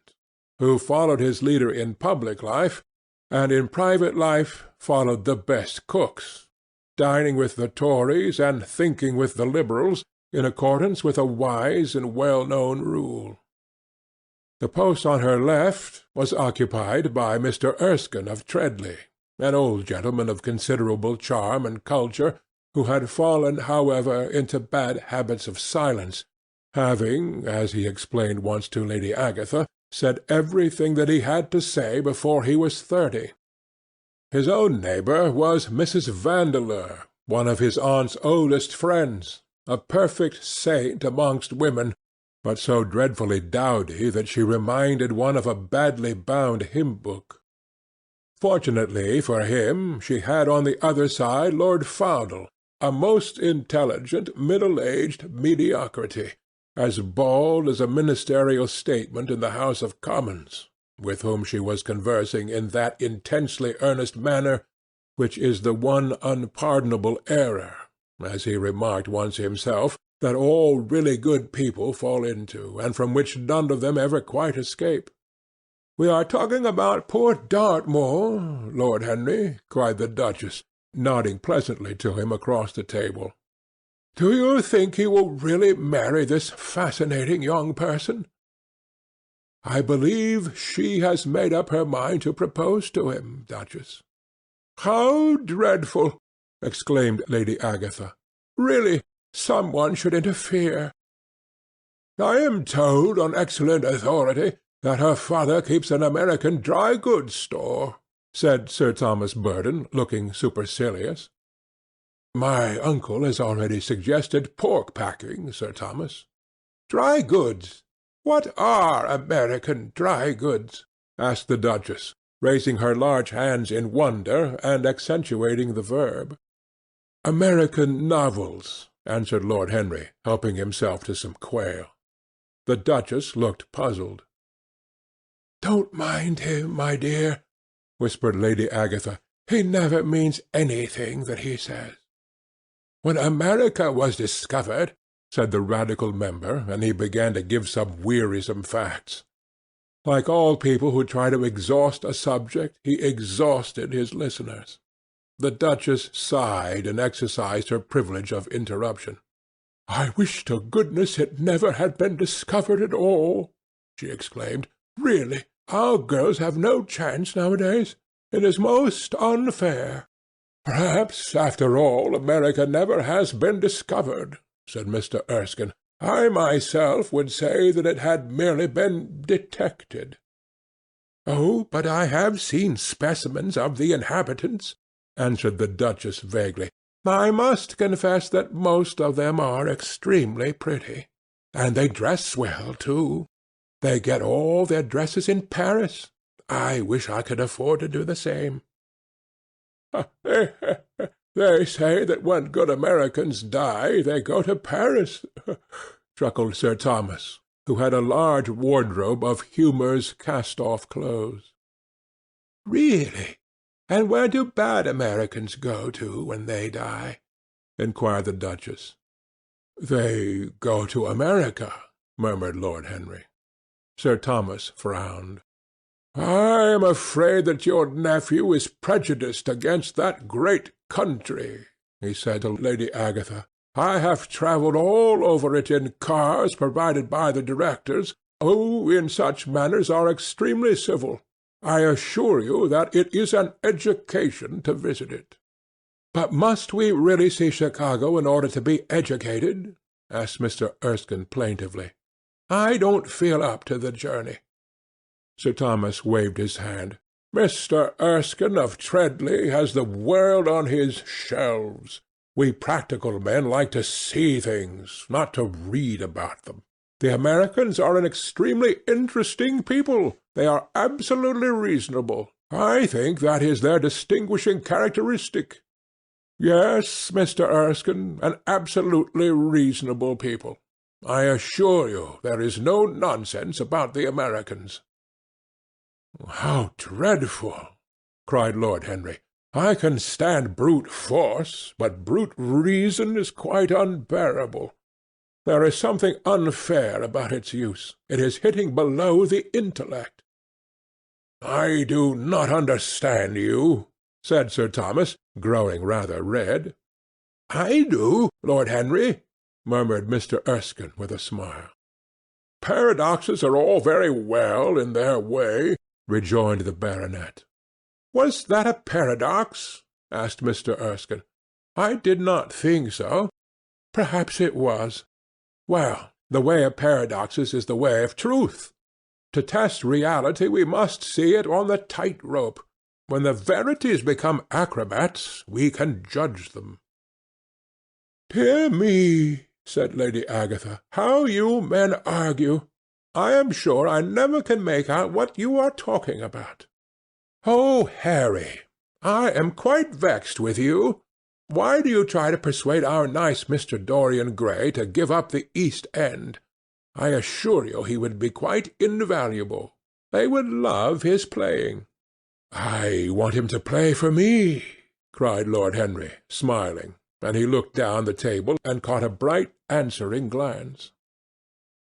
who followed his leader in public life, and in private life followed the best cooks, dining with the Tories and thinking with the Liberals, in accordance with a wise and well-known rule. The post on her left was occupied by Mr. Erskine of Treadley, an old gentleman of considerable charm and culture, who had fallen, however, into bad habits of silence, having, as he explained once to Lady Agatha, said everything that he had to say before he was 30. His own neighbour was Mrs. Vandeleur, one of his aunt's oldest friends, a perfect saint amongst women, but so dreadfully dowdy that she reminded one of a badly bound hymn-book. Fortunately for him, she had on the other side Lord Faudel, a most intelligent, middle-aged mediocrity, as bald as a ministerial statement in the House of Commons, with whom she was conversing in that intensely earnest manner which is the one unpardonable error, as he remarked once himself, that all really good people fall into, and from which none of them ever quite escape. "We are talking about poor Dartmoor, Lord Henry," cried the Duchess, nodding pleasantly to him across the table. "Do you think he will really marry this fascinating young person?" "I believe she has made up her mind to propose to him, Duchess." "How dreadful!" exclaimed Lady Agatha. "Really, some one should interfere. I am told on excellent authority that her father keeps an American dry-goods store," said Sir Thomas Burdon, looking supercilious. "My uncle has already suggested pork-packing, Sir Thomas." "Dry goods! What are American dry goods?" asked the Duchess, raising her large hands in wonder and accentuating the verb. "American novels," answered Lord Henry, helping himself to some quail. The Duchess looked puzzled. "Don't mind him, my dear," whispered Lady Agatha. "He never means anything that he says." "When America was discovered," said the Radical member, and he began to give some wearisome facts. Like all people who try to exhaust a subject, he exhausted his listeners. The Duchess sighed and exercised her privilege of interruption. "I wish to goodness it never had been discovered at all," she exclaimed. "Really, our girls have no chance nowadays. It is most unfair." "Perhaps, after all, America never has been discovered," said Mr. Erskine. "I myself would say that it had merely been detected." "Oh, but I have seen specimens of the inhabitants," answered the Duchess vaguely. "I must confess that most of them are extremely pretty. And they dress well, too. They get all their dresses in Paris. I wish I could afford to do the same." "They say that when good Americans die they go to Paris," chuckled Sir Thomas, who had a large wardrobe of Humour's cast-off clothes. "Really? And where do bad Americans go to when they die?" inquired the Duchess. "They go to America," murmured Lord Henry. Sir Thomas frowned. "I am afraid that your nephew is prejudiced against that great country," he said to Lady Agatha. "I have travelled all over it in cars provided by the directors, who in such matters are extremely civil. I assure you that it is an education to visit it." "But must we really see Chicago in order to be educated?" asked Mr. Erskine plaintively. "I don't feel up to the journey." Sir Thomas waved his hand. "Mr. Erskine of Treadley has the world on his shelves. We practical men like to see things, not to read about them. The Americans are an extremely interesting people. They are absolutely reasonable. I think that is their distinguishing characteristic. Yes, Mr. Erskine, an absolutely reasonable people. I assure you there is no nonsense about the Americans." "How dreadful!" cried Lord Henry. "I can stand brute force, but brute reason is quite unbearable. There is something unfair about its use. It is hitting below the intellect." "I do not understand you," said Sir Thomas, growing rather red. "I do, Lord Henry," murmured Mr. Erskine with a smile. "Paradoxes are all very well in their way," rejoined the baronet. "Was that a paradox?" asked Mr. Erskine. "I did not think so. Perhaps it was. Well, the way of paradoxes is the way of truth. To test reality we must see it on the tight-rope. When the verities become acrobats, we can judge them." "Dear me," said Lady Agatha. "How you men argue! I am sure I never can make out what you are talking about. Oh, Harry, I am quite vexed with you. Why do you try to persuade our nice Mr. Dorian Gray to give up the East End? I assure you he would be quite invaluable. They would love his playing." "I want him to play for me," cried Lord Henry, smiling, and he looked down the table and caught a bright answering glance.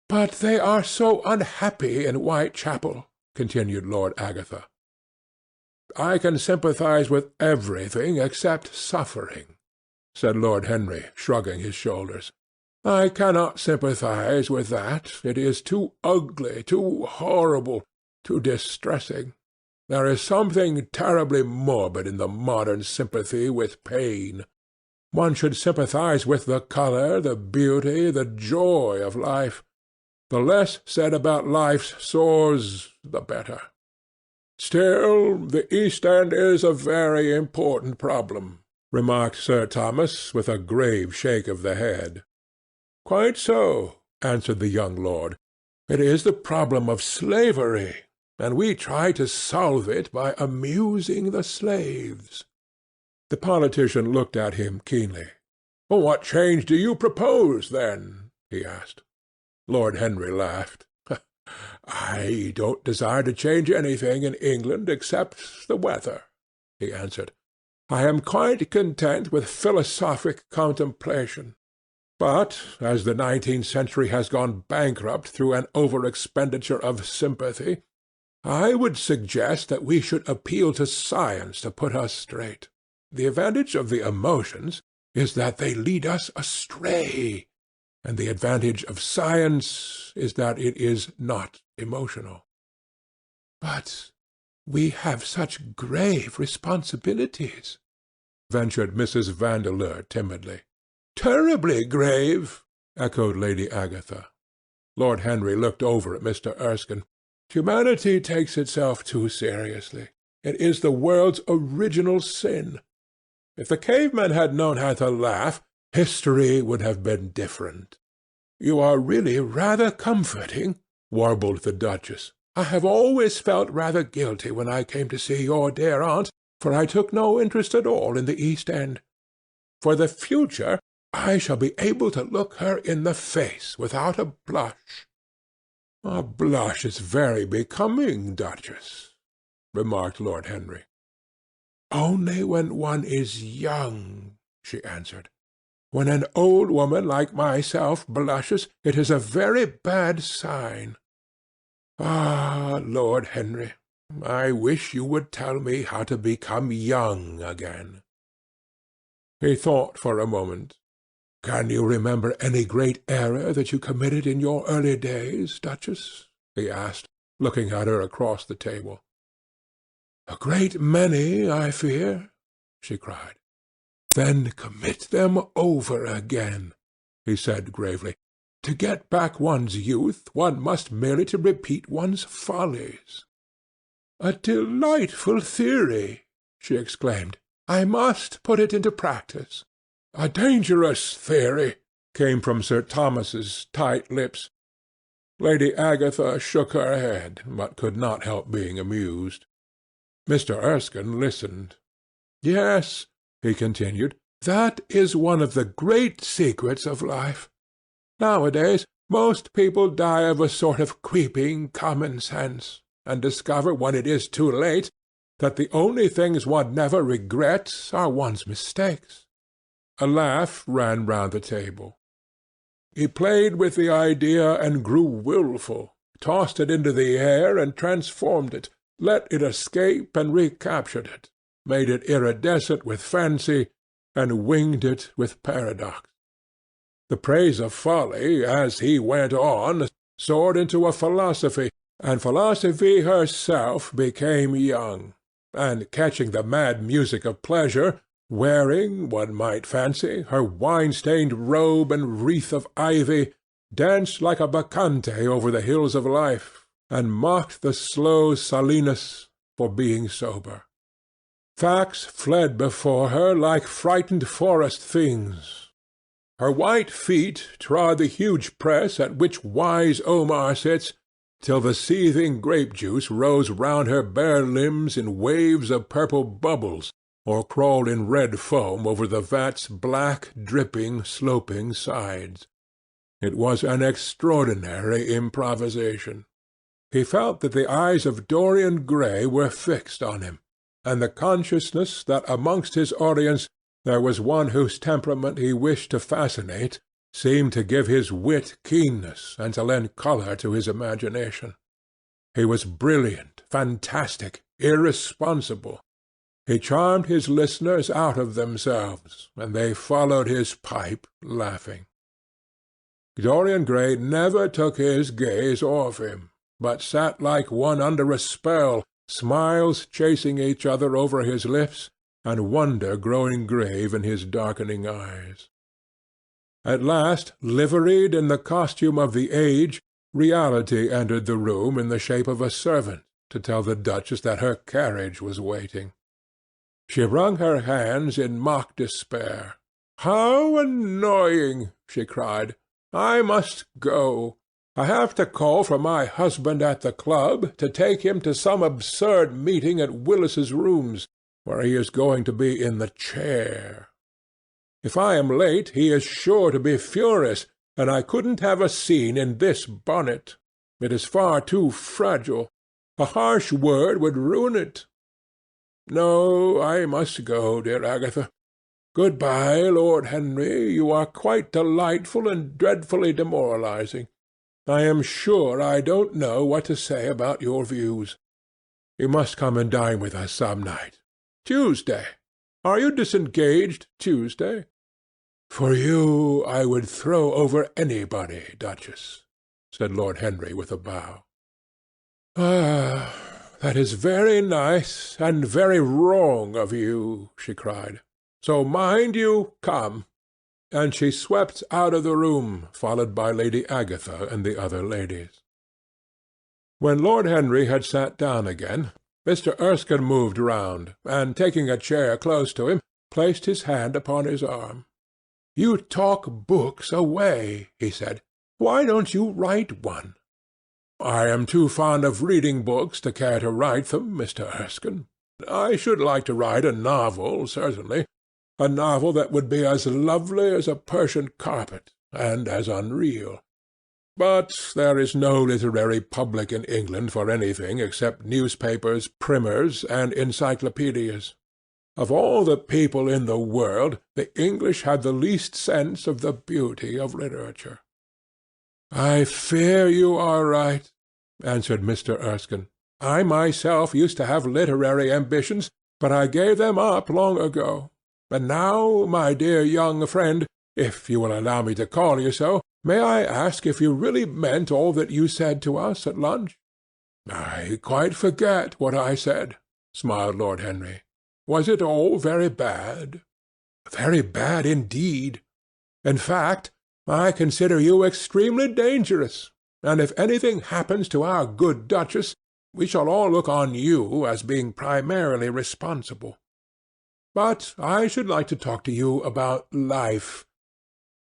"But they are so unhappy in Whitechapel," continued Lord Agatha. "I can sympathize with everything except suffering," said Lord Henry, shrugging his shoulders. "I cannot sympathize with that. It is too ugly, too horrible, too distressing. There is something terribly morbid in the modern sympathy with pain. One should sympathize with the colour, the beauty, the joy of life. The less said about life's sores, the better. Still, the East End is a very important problem," remarked Sir Thomas, with a grave shake of the head. "Quite so," answered the young lord. "It is the problem of slavery, and we try to solve it by amusing the slaves." The politician looked at him keenly. "What change do you propose, then?" he asked. Lord Henry laughed. "I don't desire to change anything in England except the weather," he answered. "I am quite content with philosophic contemplation. But as the 19th century has gone bankrupt through an over-expenditure of sympathy, I would suggest that we should appeal to science to put us straight. The advantage of the emotions is that they lead us astray, and the advantage of science is that it is not emotional." "But we have such grave responsibilities," ventured Mrs. Vandeleur timidly. "Terribly grave," echoed Lady Agatha. Lord Henry looked over at Mr. Erskine. "Humanity takes itself too seriously. It is the world's original sin. If the cavemen had known how to laugh, history would have been different." "You are really rather comforting," warbled the Duchess. "I have always felt rather guilty when I came to see your dear aunt, for I took no interest at all in the East End. For the future I shall be able to look her in the face without a blush." "A blush is very becoming, Duchess," remarked Lord Henry. "Only when one is young," she answered. "When an old woman like myself blushes, it is a very bad sign. Ah, Lord Henry, I wish you would tell me how to become young again." He thought for a moment. "Can you remember any great error that you committed in your early days, Duchess?" he asked, looking at her across the table. "A great many, I fear," she cried. "Then commit them over again," he said gravely. "To get back one's youth, one must merely to repeat one's follies." "A delightful theory!" she exclaimed. "I must put it into practice." "A dangerous theory," came from Sir Thomas's tight lips. Lady Agatha shook her head, but could not help being amused. Mr. Erskine listened. "Yes," he continued, "that is one of the great secrets of life. Nowadays most people die of a sort of creeping common sense, and discover when it is too late that the only things one never regrets are one's mistakes." A laugh ran round the table. "He played with the idea and grew wilful, tossed it into the air and transformed it, let it escape and recaptured it, made it iridescent with fancy, and winged it with paradox. The praise of folly, as he went on, soared into a philosophy, and philosophy herself became young, and catching the mad music of pleasure, wearing, one might fancy, her wine-stained robe and wreath of ivy, danced like a bacchante over the hills of life, and mocked the slow Silenus for being sober. Facts fled before her like frightened forest things. Her white feet trod the huge press at which wise Omar sits, till the seething grape-juice rose round her bare limbs in waves of purple bubbles, or crawled in red foam over the vat's black, dripping, sloping sides. It was an extraordinary improvisation. He felt that the eyes of Dorian Gray were fixed on him, and the consciousness that amongst his audience there was one whose temperament he wished to fascinate seemed to give his wit keenness and to lend colour to his imagination. He was brilliant, fantastic, irresponsible. He charmed his listeners out of themselves, and they followed his pipe, laughing. Dorian Gray never took his gaze off him, but sat like one under a spell, smiles chasing each other over his lips, and wonder growing grave in his darkening eyes. At last, liveried in the costume of the age, reality entered the room in the shape of a servant to tell the Duchess that her carriage was waiting. She wrung her hands in mock despair. "How annoying!" she cried. "I must go. I have to call for my husband at the club to take him to some absurd meeting at Willis's Rooms, where he is going to be in the chair. If I am late, he is sure to be furious, and I couldn't have a scene in this bonnet. It is far too fragile. A harsh word would ruin it. No, I must go, dear Agatha. Good-bye, Lord Henry. You are quite delightful and dreadfully demoralizing. I am sure I don't know what to say about your views. You must come and dine with us some night. Tuesday. Are you disengaged Tuesday? For you I would throw over anybody, Duchess, said Lord Henry with a bow. Ah, that is very nice and very wrong of you, she cried. So mind you come. And she swept out of the room, followed by Lady Agatha and the other ladies. When Lord Henry had sat down again, Mr. Erskine moved round, and taking a chair close to him, placed his hand upon his arm. "You talk books away," he said. "Why don't you write one?" "I am too fond of reading books to care to write them, Mr. Erskine. I should like to write a novel, certainly, a novel that would be as lovely as a Persian carpet, and as unreal. But there is no literary public in England for anything except newspapers, primers, and encyclopedias. Of all the people in the world, the English have the least sense of the beauty of literature." "I fear you are right," answered Mr. Erskine. "I myself used to have literary ambitions, but I gave them up long ago. And now, my dear young friend, if you will allow me to call you so, may I ask if you really meant all that you said to us at lunch?" "I quite forget what I said," smiled Lord Henry. "Was it all very bad?" "Very bad indeed. In fact, I consider you extremely dangerous, and if anything happens to our good Duchess, we shall all look on you as being primarily responsible. But I should like to talk to you about life.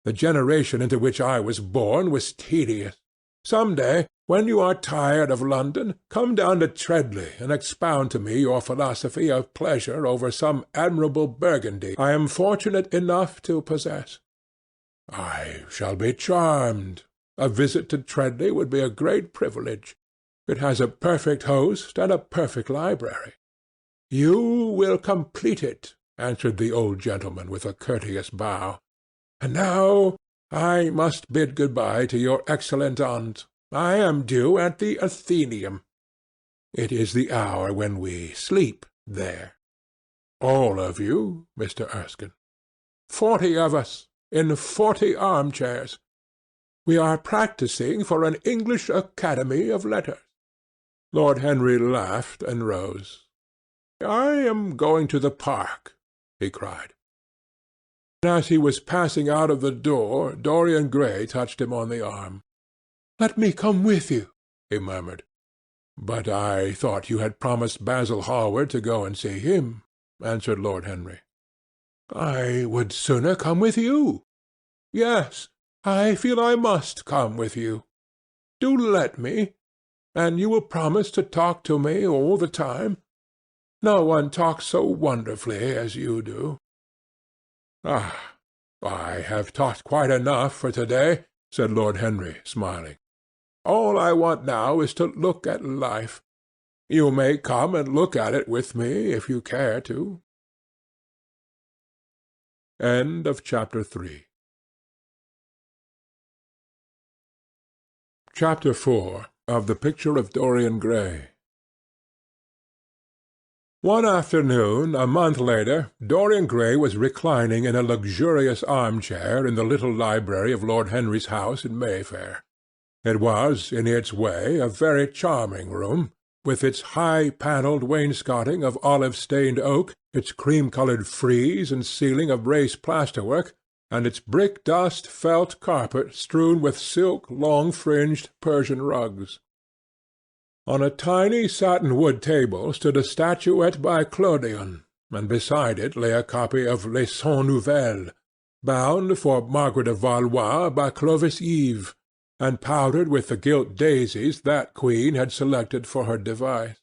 The generation into which I was born was tedious. Some day, when you are tired of London, come down to Treadley and expound to me your philosophy of pleasure over some admirable Burgundy I am fortunate enough to possess. I shall be charmed. A visit to Treadley would be a great privilege. It has a perfect host and a perfect library." "You will complete it," answered the old gentleman with a courteous bow. "And now I must bid good-bye to your excellent aunt. I am due at the Athenaeum. It is the hour when we sleep there." "All of you, Mr. Erskine?" 40 of us, in 40 armchairs. We are practising for an English Academy of Letters." Lord Henry laughed and rose. "I am going to the park," he cried. As he was passing out of the door, Dorian Gray touched him on the arm. "Let me come with you," he murmured. "But I thought you had promised Basil Hallward to go and see him," answered Lord Henry. "I would sooner come with you." Yes, I feel I must come with you. Do let me, and you will promise to talk to me all the time. No one talks so wonderfully as you do." "Ah, I have talked quite enough for to-day," said Lord Henry, smiling. "All I want now is to look at life. You may come and look at it with me if you care to." Chapter 4 of The Picture of Dorian Gray. One afternoon, a month later, Dorian Gray was reclining in a luxurious armchair in the little library of Lord Henry's house in Mayfair. It was, in its way, a very charming room, with its high-panelled wainscoting of olive-stained oak, its cream-coloured frieze and ceiling of race plasterwork, and its brick-dust felt carpet strewn with silk long-fringed Persian rugs. On a tiny satin-wood table stood a statuette by Clodion, and beside it lay a copy of Les Cent Nouvelles, bound for Margaret of Valois by Clovis Eve, and powdered with the gilt daisies that queen had selected for her device.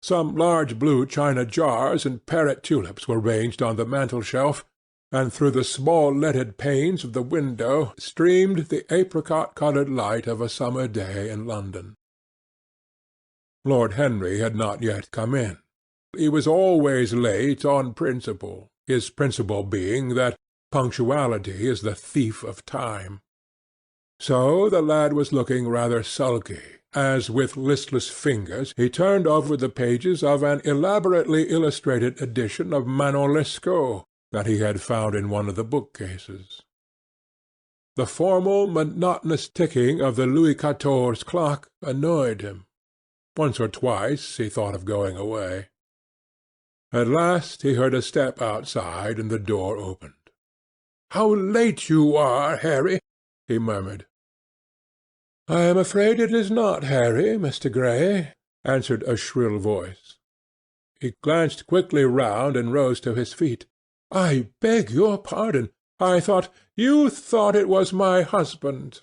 Some large blue china jars and parrot tulips were ranged on the mantel-shelf, and through the small leaded panes of the window streamed the apricot-coloured light of a summer day in London. Lord Henry had not yet come in. He was always late on principle, his principle being that punctuality is the thief of time. So the lad was looking rather sulky, as with listless fingers he turned over the pages of an elaborately illustrated edition of Manon Lescaut that he had found in one of the bookcases. The formal, monotonous ticking of the Louis XIV clock annoyed him. Once or twice he thought of going away. At last he heard a step outside, and the door opened. "How late you are, Harry!" he murmured. "I am afraid it is not Harry, Mr. Gray," answered a shrill voice. He glanced quickly round and rose to his feet. "I beg your pardon. You thought it was my husband.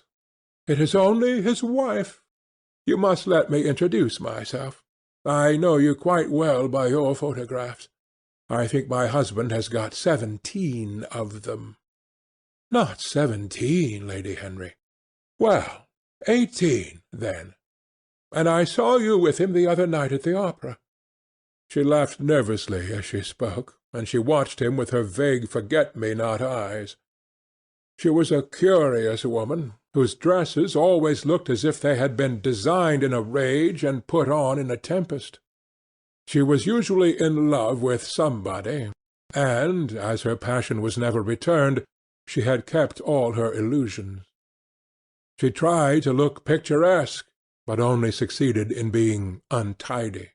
It is only his wife. You must let me introduce myself. I know you quite well by your photographs. I think my husband has got 17 of them." "Not 17, Lady Henry." "Well, 18, then. And I saw you with him the other night at the opera." She laughed nervously as she spoke, and she watched him with her vague forget-me-not eyes. She was a curious woman, whose dresses always looked as if they had been designed in a rage and put on in a tempest. She was usually in love with somebody, and, as her passion was never returned, she had kept all her illusions. She tried to look picturesque, but only succeeded in being untidy.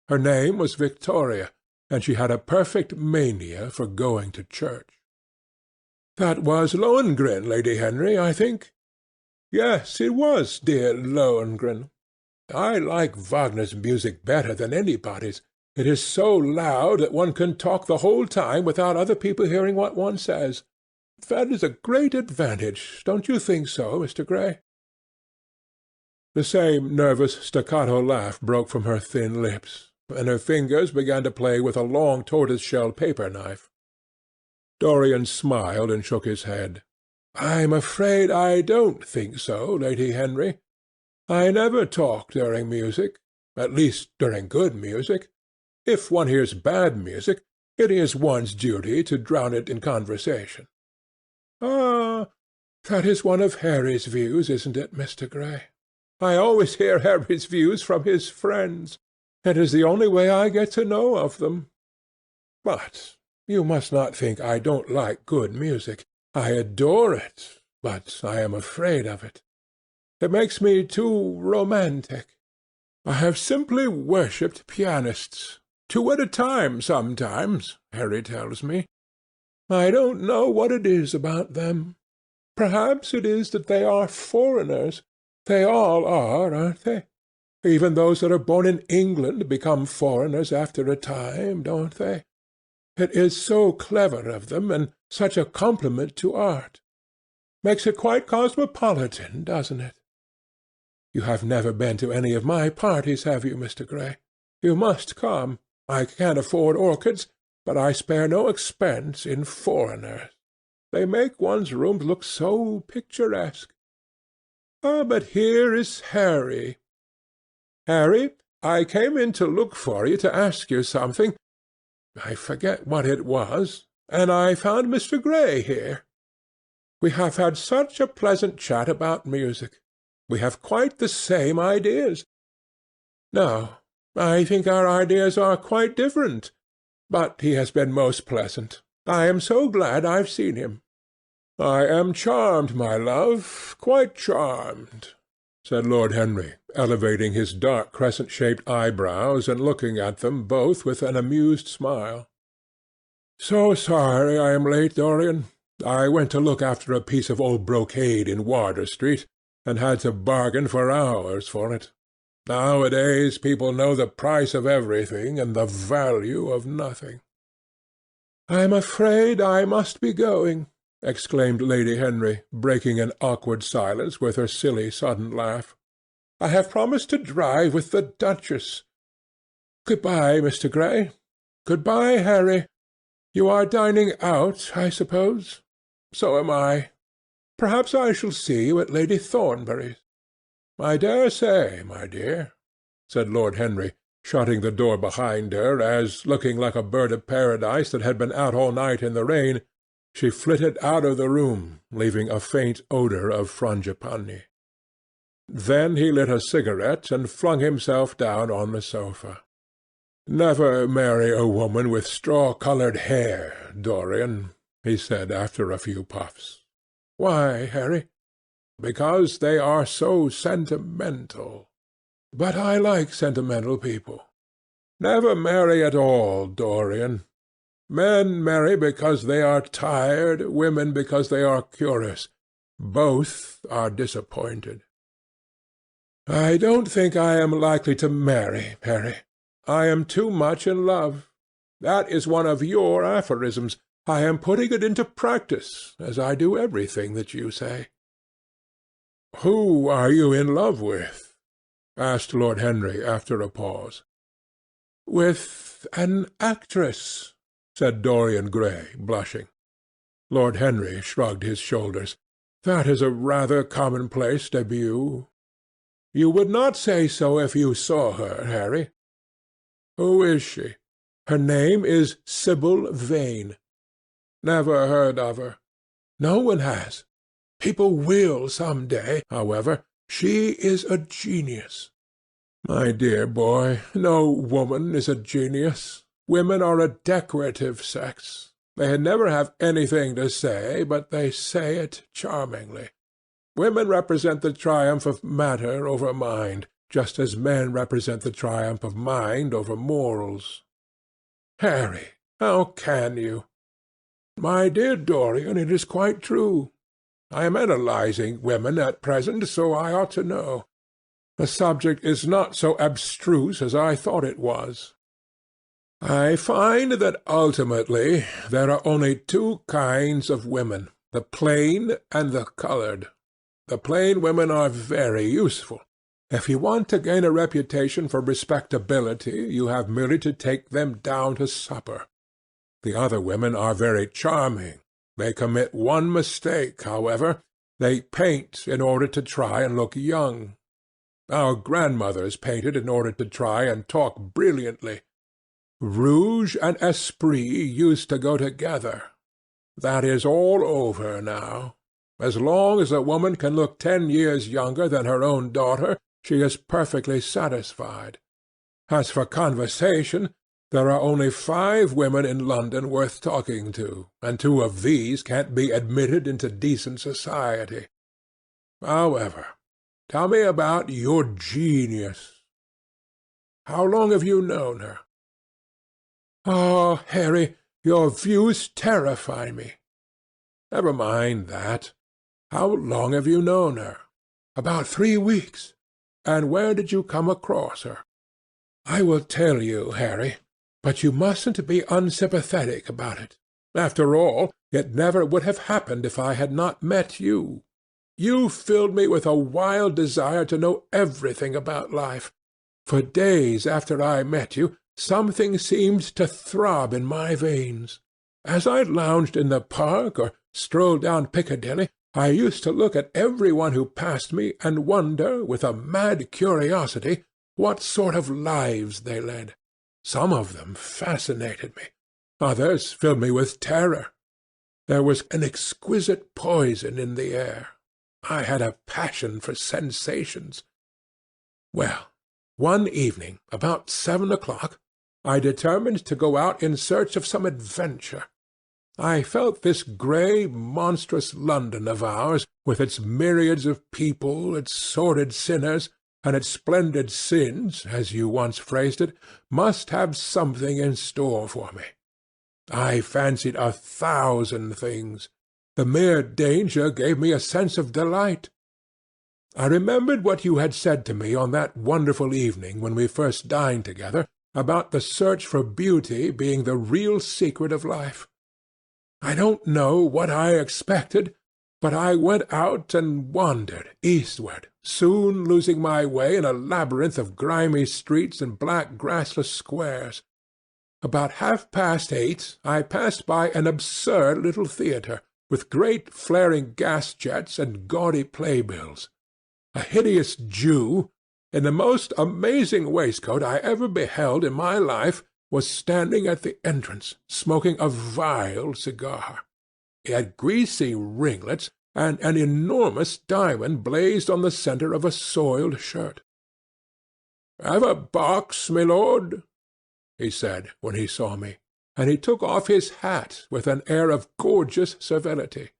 Her name was Victoria, and she had a perfect mania for going to church. "That was Lohengrin, Lady Henry, I think?" "Yes, it was dear Lohengrin. I like Wagner's music better than anybody's. It is so loud that one can talk the whole time without other people hearing what one says. That is a great advantage, don't you think so, Mr. Gray?" The same nervous staccato laugh broke from her thin lips, and her fingers began to play with a long tortoise-shell paper-knife. Dorian smiled and shook his head. "I'm afraid I don't think so, Lady Henry. I never talk during music, at least during good music. If one hears bad music, it is one's duty to drown it in conversation." "Ah, that is one of Harry's views, isn't it, Mr. Gray? I always hear Harry's views from his friends. It is the only way I get to know of them. But you must not think I don't like good music. I adore it, but I am afraid of it. It makes me too romantic. I have simply worshipped pianists, 2 at a time sometimes, Harry tells me. I don't know what it is about them. Perhaps it is that they are foreigners. They all are, aren't they? Even those that are born in England become foreigners after a time, don't they? It is so clever of them, and such a compliment to art. Makes it quite cosmopolitan, doesn't it? You have never been to any of my parties, have you, Mr. Gray? You must come. I can't afford orchids, but I spare no expense in foreigners. They make one's rooms look so picturesque. Ah, but here is Harry. Harry, I came in to look for you to ask you something. I forget what it was, and I found Mr. Gray here. We have had such a pleasant chat about music. We have quite the same ideas. No, I think our ideas are quite different, but he has been most pleasant. I am so glad I've seen him. I am charmed, my love, quite charmed, said Lord Henry, elevating his dark crescent-shaped eyebrows and looking at them both with an amused smile. So sorry I am late, Dorian. I went to look after a piece of old brocade in Wardour Street, and had to bargain for hours for it. Nowadays people know the price of everything and the value of nothing. "I'm afraid I must be going," exclaimed Lady Henry, breaking an awkward silence with her silly sudden laugh. "I have promised to drive with the Duchess. Good-bye, Mr. Gray. Good-bye, Harry. You are dining out, I suppose? So am I. Perhaps I shall see you at Lady Thornbury's." "I dare say, my dear," said Lord Henry, shutting the door behind her as, looking like a bird of paradise that had been out all night in the rain, she flitted out of the room, leaving a faint odour of frangipani. Then he lit a cigarette and flung himself down on the sofa. "Never marry a woman with straw-coloured hair, Dorian," he said after a few puffs. "Why, Harry?" "Because they are so sentimental." "But I like sentimental people." "Never marry at all, Dorian. Men marry because they are tired, women because they are curious. Both are disappointed." "I don't think I am likely to marry, Harry. I am too much in love. That is one of your aphorisms. I am putting it into practice, as I do everything that you say." "Who are you in love with?" asked Lord Henry after a pause. "With an actress," said Dorian Gray, blushing. Lord Henry shrugged his shoulders. "That is a rather commonplace debut." "You would not say so if you saw her, Harry." "Who is she?" "Her name is Sibyl Vane." "Never heard of her." "No one has. People will some day, however. She is a genius." "My dear boy, no woman is a genius. Women are a decorative sex. They never have anything to say, but they say it charmingly. Women represent the triumph of matter over mind, just as men represent the triumph of mind over morals." "Harry, how can you?" "My dear Dorian, it is quite true. I am analyzing women at present, so I ought to know. The subject is not so abstruse as I thought it was. I find that ultimately there are only two kinds of women, the plain and the coloured. The plain women are very useful. If you want to gain a reputation for respectability, you have merely to take them down to supper. The other women are very charming. They commit one mistake, however. They paint in order to try and look young. Our grandmothers painted in order to try and talk brilliantly. Rouge and esprit used to go together. That is all over now. As long as a woman can look 10 years younger than her own daughter, she is perfectly satisfied. As for conversation, there are only 5 women in London worth talking to, and 2 of these can't be admitted into decent society. However, tell me about your genius. How long have you known her?" "Ah, Harry, your views terrify me." "Never mind that. How long have you known her?" "About 3 weeks." "And where did you come across her?" "I will tell you, Harry. But you mustn't be unsympathetic about it. After all, it never would have happened if I had not met you. You filled me with a wild desire to know everything about life. For days after I met you, something seemed to throb in my veins. As I lounged in the park or strolled down Piccadilly, I used to look at every one who passed me and wonder, with a mad curiosity, what sort of lives they led. Some of them fascinated me. Others filled me with terror. There was an exquisite poison in the air. I had a passion for sensations. Well, one evening, about 7 o'clock, I determined to go out in search of some adventure. I felt this grey, monstrous London of ours, with its myriads of people, its sordid sinners, and its splendid sins, as you once phrased it, must have something in store for me. I fancied 1,000 things. The mere danger gave me a sense of delight. I remembered what you had said to me on that wonderful evening when we first dined together, about the search for beauty being the real secret of life. I don't know what I expected, but I went out and wandered eastward, soon losing my way in a labyrinth of grimy streets and black grassless squares. About 8:30 I passed by an absurd little theatre, with great flaring gas-jets and gaudy playbills. A hideous Jew, in the most amazing waistcoat I ever beheld in my life, was standing at the entrance, smoking a vile cigar. He had greasy ringlets, and an enormous diamond blazed on the centre of a soiled shirt. "Have a box, my lord?" he said, when he saw me, and he took off his hat with an air of gorgeous servility.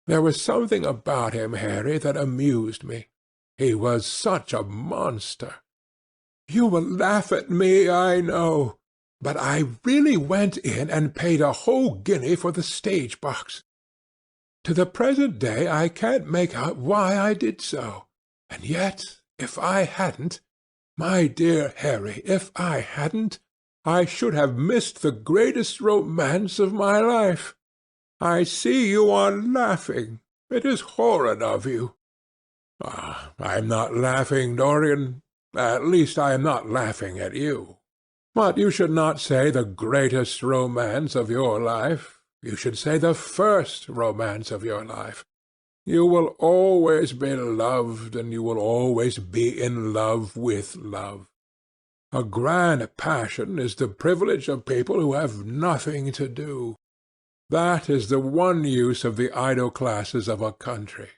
There was something about him, Harry, that amused me. He was such a monster. You will laugh at me, I know, but I really went in and paid a whole guinea for the stage box. To the present day I can't make out why I did so, and yet if I hadn't, my dear Harry, if I hadn't, I should have missed the greatest romance of my life. I see you are laughing. It is horrid of you. Ah, I am not laughing, Dorian. At least I am not laughing at you. But you should not say the greatest romance of your life. You should say the first romance of your life. You will always be loved, and you will always be in love with love. A grand passion is the privilege of people who have nothing to do. That is the one use of the idle classes of a country.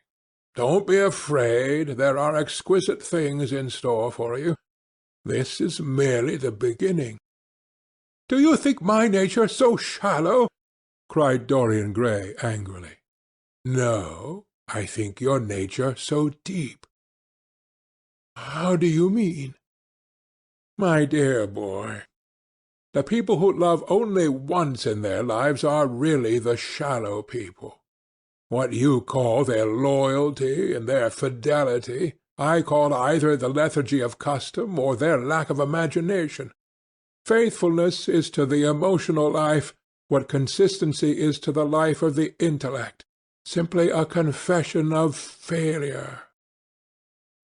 Don't be afraid. There are exquisite things in store for you. This is merely the beginning. "Do you think my nature so shallow?" cried Dorian Gray angrily. "No, I think your nature so deep." "How do you mean?" "My dear boy, the people who love only once in their lives are really the shallow people. What you call their loyalty and their fidelity, I call either the lethargy of custom or their lack of imagination. Faithfulness is to the emotional life what consistency is to the life of the intellect, simply a confession of failure.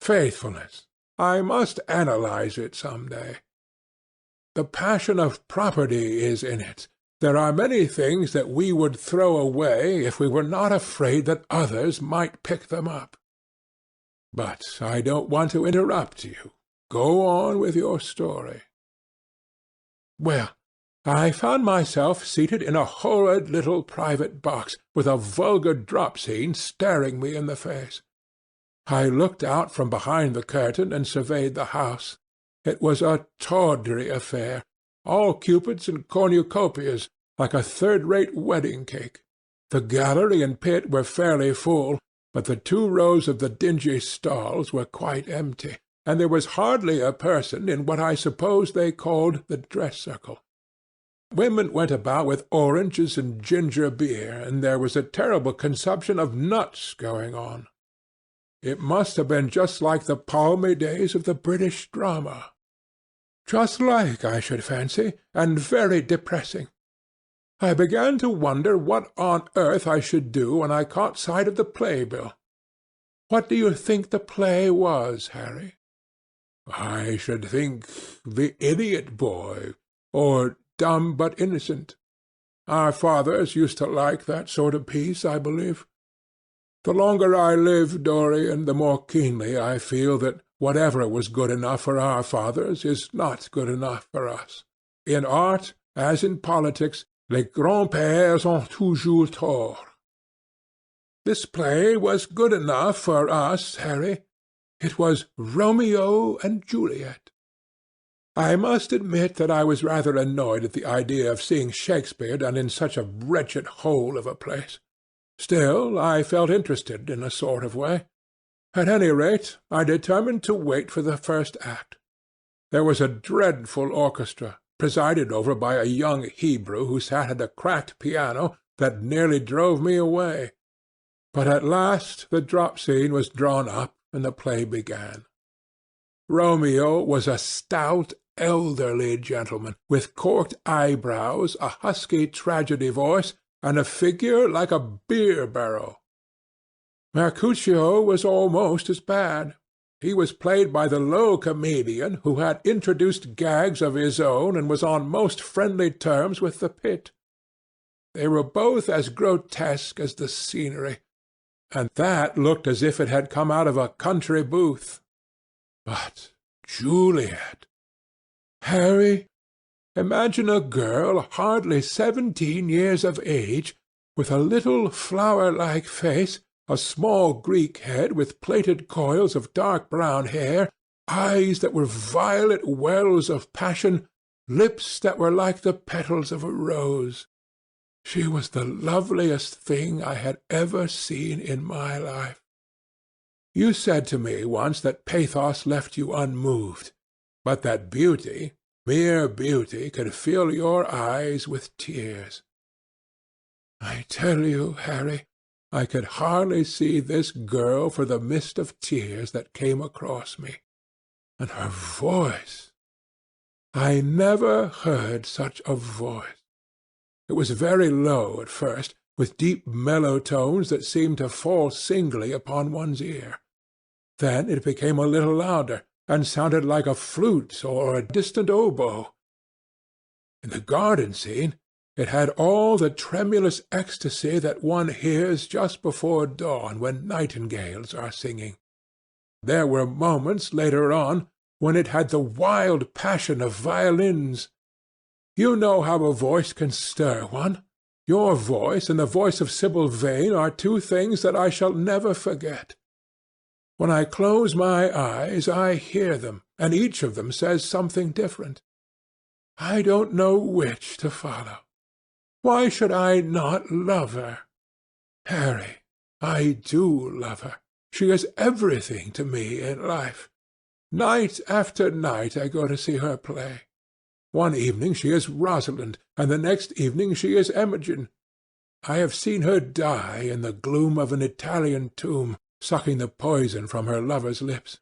Faithfulness. I must analyze it some day. The passion of property is in it. There are many things that we would throw away if we were not afraid that others might pick them up. But I don't want to interrupt you. Go on with your story." "Well, I found myself seated in a horrid little private box, with a vulgar drop scene staring me in the face. I looked out from behind the curtain and surveyed the house. It was a tawdry affair, all cupids and cornucopias, like a third-rate wedding-cake. The gallery and pit were fairly full, but the 2 rows of the dingy stalls were quite empty, and there was hardly a person in what I suppose they called the dress-circle. Women went about with oranges and ginger beer, and there was a terrible consumption of nuts going on. It must have been just like the palmy days of the British drama. just like, I should fancy, and very depressing. I began to wonder what on earth I should do when I caught sight of the playbill. What do you think the play was, Harry? I should think The Idiot Boy, or Dumb but Innocent. Our fathers used to like that sort of piece, I believe. The longer I live, Dorian, the more keenly I feel that whatever was good enough for our fathers is not good enough for us. In art, as in politics, les grands-pères ont toujours tort. This play was good enough for us, Harry. It was Romeo and Juliet. I must admit that I was rather annoyed at the idea of seeing Shakespeare done in such a wretched hole of a place. Still, I felt interested in a sort of way. At any rate, I determined to wait for the first act. There was a dreadful orchestra, presided over by a young Hebrew who sat at a cracked piano that nearly drove me away. But at last the drop scene was drawn up, and the play began. Romeo was a stout, elderly gentleman, with corked eyebrows, a husky tragedy voice, and a figure like a beer-barrel. Mercutio was almost as bad. He was played by the low comedian who had introduced gags of his own and was on most friendly terms with the pit. They were both as grotesque as the scenery, and that looked as if it had come out of a country booth. But Juliet! Harry, imagine a girl hardly 17 years of age, with a little flower-like face, a small Greek head with plaited coils of dark brown hair, eyes that were violet wells of passion, lips that were like the petals of a rose. She was the loveliest thing I had ever seen in my life. You said to me once that pathos left you unmoved, but that beauty, mere beauty, could fill your eyes with tears. I tell you, Harry, I could hardly see this girl for the mist of tears that came across me. And her voice! I never heard such a voice. It was very low at first, with deep mellow tones that seemed to fall singly upon one's ear. Then it became a little louder, and sounded like a flute or a distant oboe. In the garden scene it had all the tremulous ecstasy that one hears just before dawn when nightingales are singing. There were moments later on when it had the wild passion of violins. You know how a voice can stir one. Your voice and the voice of Sibyl Vane are two things that I shall never forget. When I close my eyes I hear them, and each of them says something different. I don't know which to follow. Why should I not love her? Harry, I do love her. She is everything to me in life. Night after night I go to see her play. One evening she is Rosalind, and the next evening she is Imogen. I have seen her die in the gloom of an Italian tomb, sucking the poison from her lover's lips.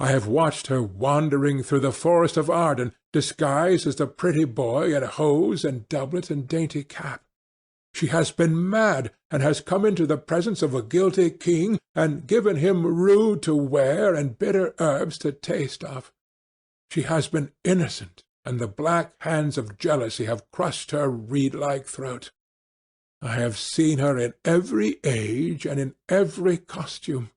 I have watched her wandering through the forest of Arden, disguised as the pretty boy in hose and doublet and dainty cap. She has been mad, and has come into the presence of a guilty king, and given him rue to wear and bitter herbs to taste of. She has been innocent, and the black hands of jealousy have crushed her reed-like throat. I have seen her in every age and in every costume.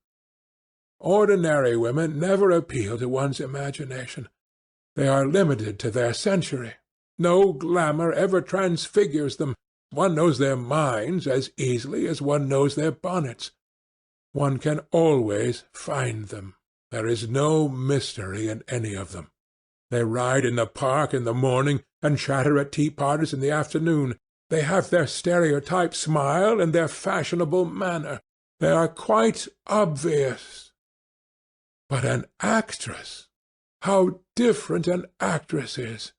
Ordinary women never appeal to one's imagination. They are limited to their century. No glamour ever transfigures them. One knows their minds as easily as one knows their bonnets. One can always find them. There is no mystery in any of them. They ride in the park in the morning, and chatter at tea-parties in the afternoon. They have their stereotype smile and their fashionable manner. They are quite obvious. But an actress! How different an actress is!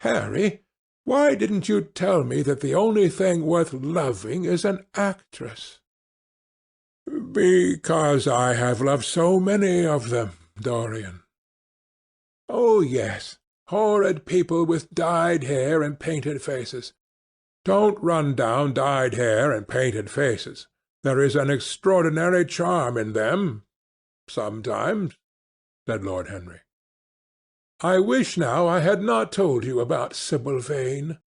Harry, why didn't you tell me that the only thing worth loving is an actress? Because I have loved so many of them, Dorian. Oh, yes, Horrid people with dyed hair and painted faces. Don't run down dyed hair and painted faces. There is an extraordinary charm in them, sometimes," said Lord Henry. "I wish now I had not told you about Sibyl Vane.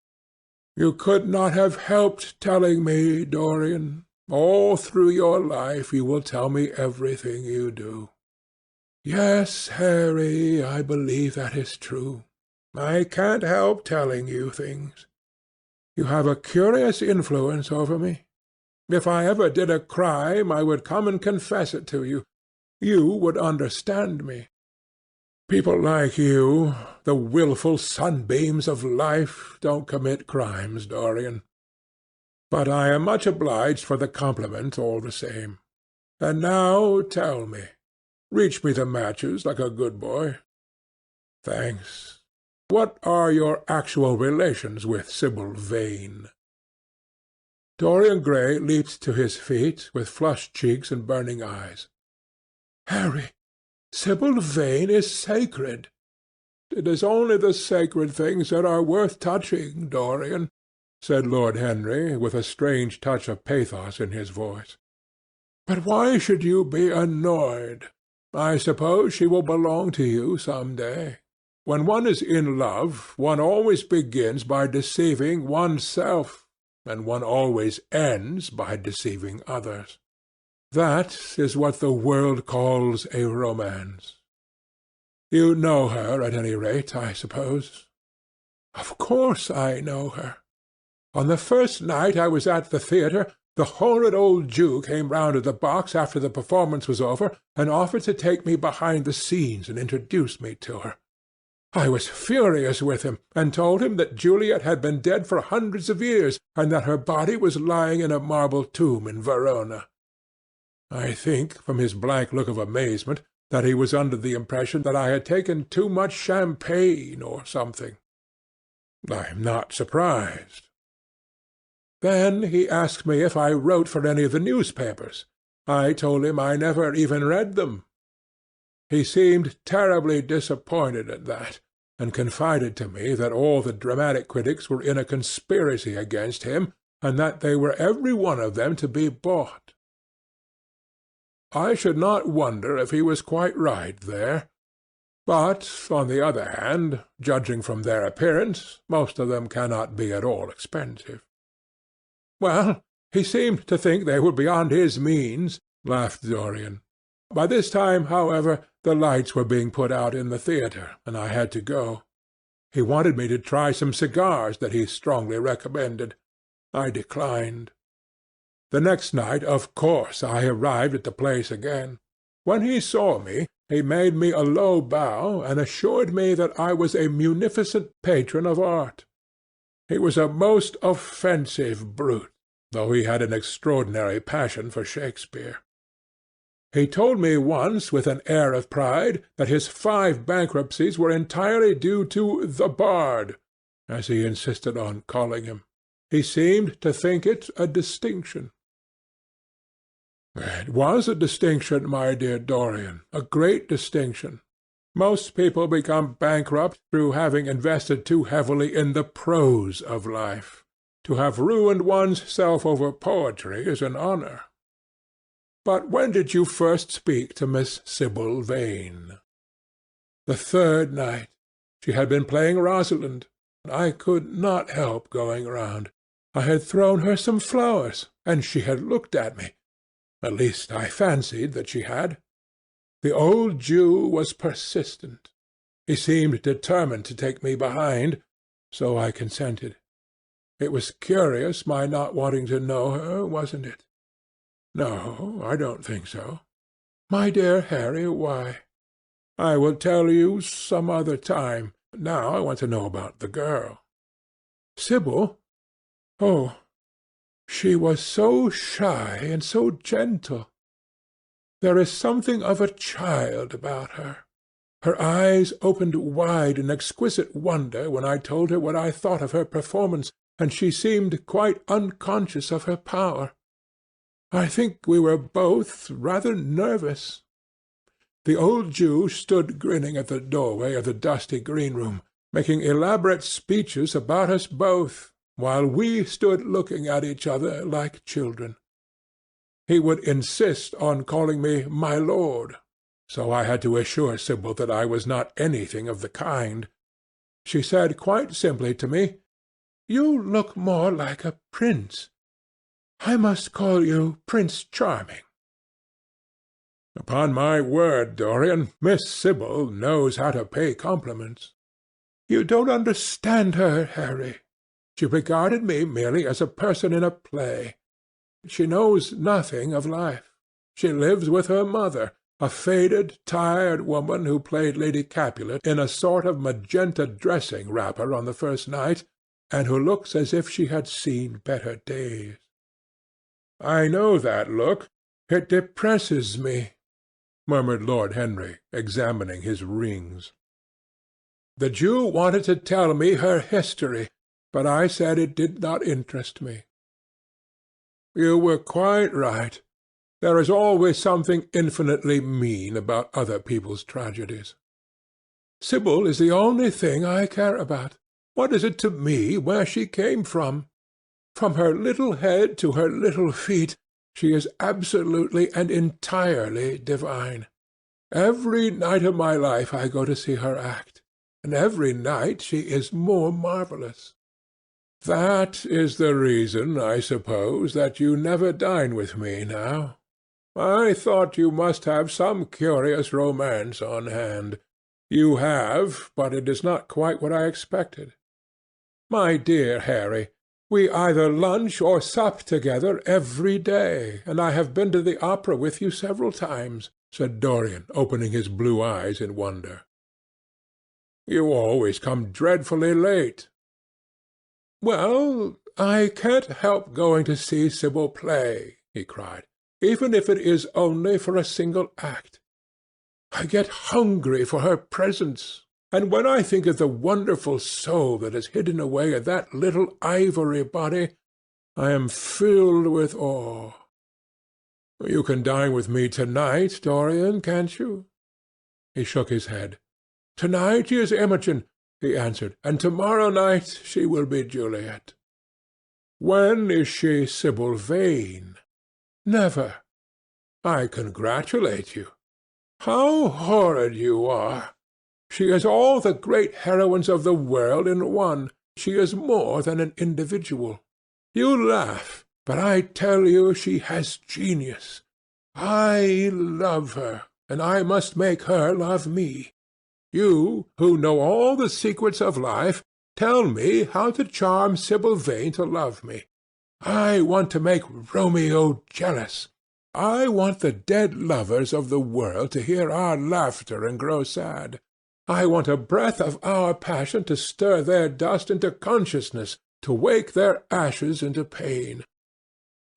You could not have helped telling me, Dorian. All through your life you will tell me everything you do." "Yes, Harry, I believe that is true. I can't help telling you things. You have a curious influence over me. If I ever did a crime, I would come and confess it to you. You would understand me. People like you, the wilful sunbeams of life, don't commit crimes, Dorian. But I am much obliged for the compliment all the same. And now tell me. Reach me the matches like a good boy. Thanks. What are your actual relations with Sibyl Vane?" Dorian Gray leaped to his feet, with flushed cheeks and burning eyes. "Harry, Sibyl Vane is sacred." "It is only the sacred things that are worth touching, Dorian," said Lord Henry, with a strange touch of pathos in his voice. "But why should you be annoyed? I suppose she will belong to you some day. When one is in love, one always begins by deceiving oneself, and one always ends by deceiving others. That is what the world calls a romance. You know her, at any rate, I suppose?" "Of course I know her. On the first night I was at the theatre, the horrid old Jew came round to the box after the performance was over, and offered to take me behind the scenes and introduce me to her. I was furious with him, and told him that Juliet had been dead for hundreds of years, and that her body was lying in a marble tomb in Verona. I think, from his blank look of amazement, that he was under the impression that I had taken too much champagne or something. I am not surprised. Then he asked me if I wrote for any of the newspapers. I told him I never even read them. He seemed terribly disappointed at that, and confided to me that all the dramatic critics were in a conspiracy against him, and that they were every one of them to be bought. I should not wonder if he was quite right there. But, on the other hand, judging from their appearance, most of them cannot be at all expensive." "Well, he seemed to think they were beyond his means," laughed Dorian. "By this time, however, the lights were being put out in the theatre, and I had to go. He wanted me to try some cigars that he strongly recommended. I declined. The next night, of course, I arrived at the place again. When he saw me, he made me a low bow, and assured me that I was a munificent patron of art. He was a most offensive brute, though he had an extraordinary passion for Shakespeare. He told me once, with an air of pride, that his 5 bankruptcies were entirely due to the Bard, as he insisted on calling him. He seemed to think it a distinction. It was a distinction, my dear Dorian, a great distinction. Most people become bankrupt through having invested too heavily in the prose of life. To have ruined one's self over poetry is an honour. But when did you first speak to Miss Sibyl Vane?" "The 3rd night. She had been playing Rosalind. I could not help going round. I had thrown her some flowers, and she had looked at me. At least I fancied that she had. The old Jew was persistent. He seemed determined to take me behind, so I consented. It was curious my not wanting to know her, wasn't it?" "No, I don't think so." "My dear Harry, why?" "I will tell you some other time. Now I want to know about the girl." "Sibyl? Oh, she was so shy and so gentle. There is something of a child about her. Her eyes opened wide in exquisite wonder when I told her what I thought of her performance, and she seemed quite unconscious of her power. I think we were both rather nervous. The old Jew stood grinning at the doorway of the dusty green-room, making elaborate speeches about us both, while we stood looking at each other like children. He would insist on calling me my lord, so I had to assure Sibyl that I was not anything of the kind. She said quite simply to me, "You look more like a prince. I must call you Prince Charming." Upon my word, Dorian, Miss Sibyl knows how to pay compliments. You don't understand her, Harry. She regarded me merely as a person in a play. She knows nothing of life. She lives with her mother, a faded, tired woman who played Lady Capulet in a sort of magenta dressing-wrapper on the first night, and who looks as if she had seen better days. I know that look. It depresses me, murmured Lord Henry, examining his rings. The Jew wanted to tell me her history, but I said it did not interest me. You were quite right. There is always something infinitely mean about other people's tragedies. Sibyl is the only thing I care about. What is it to me where she came from? From her little head to her little feet, she is absolutely and entirely divine. Every night of my life I go to see her act, and every night she is more marvellous. That is the reason, I suppose, that you never dine with me now. I thought you must have some curious romance on hand. You have, but it is not quite what I expected. My dear Harry, we either lunch or sup together every day, and I have been to the opera with you several times, said Dorian, opening his blue eyes in wonder. You always come dreadfully late. Well, I can't help going to see Sibyl play, he cried, even if it is only for a single act. I get hungry for her presence, and when I think of the wonderful soul that is hidden away in that little ivory body, I am filled with awe. You can dine with me to-night, Dorian, can't you? He shook his head. To-night she is Imogen, he answered, and tomorrow night she will be Juliet. When is she Sibyl Vane? Never. I congratulate you. How horrid you are! She is all the great heroines of the world in one. She is more than an individual. You laugh, but I tell you she has genius. I love her, and I must make her love me. You, who know all the secrets of life, tell me how to charm Sibyl Vane to love me. I want to make Romeo jealous. I want the dead lovers of the world to hear our laughter and grow sad. I want a breath of our passion to stir their dust into consciousness, to wake their ashes into pain.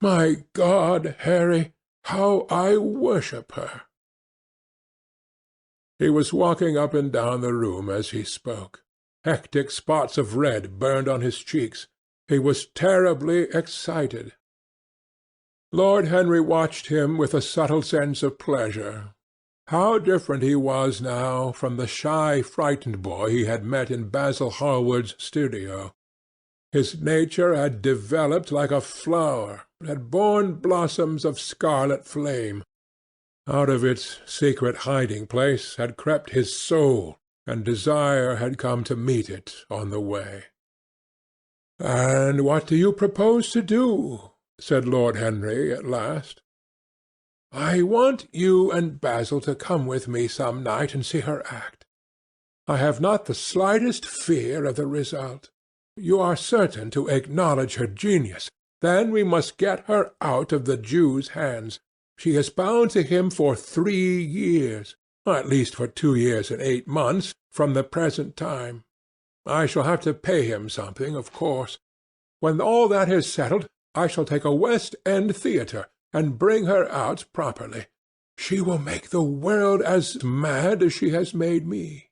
My God, Harry, how I worship her!" He was walking up and down the room as he spoke. Hectic spots of red burned on his cheeks. He was terribly excited. Lord Henry watched him with a subtle sense of pleasure. How different he was now from the shy, frightened boy he had met in Basil Hallward's studio. His nature had developed like a flower, had borne blossoms of scarlet flame. Out of its secret hiding-place had crept his soul, and desire had come to meet it on the way. "And what do you propose to do?" said Lord Henry at last. "I want you and Basil to come with me some night and see her act. I have not the slightest fear of the result. You are certain to acknowledge her genius. Then we must get her out of the Jew's hands. She is bound to him for 3 years, at least for 2 years and 8 months, from the present time. I shall have to pay him something, of course. When all that is settled, I shall take a West End theatre, and bring her out properly. She will make the world as mad as she has made me."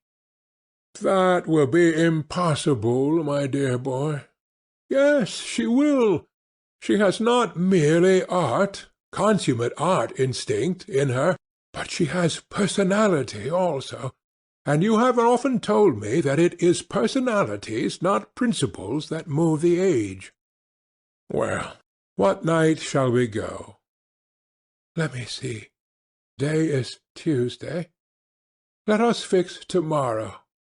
"That will be impossible, my dear boy." "Yes, she will. She has not merely consummate art instinct, in her, but she has personality also, and you have often told me that it is personalities, not principles, that move the age. Well, what night shall we go? Let me see. Day is Tuesday. Let us fix tomorrow.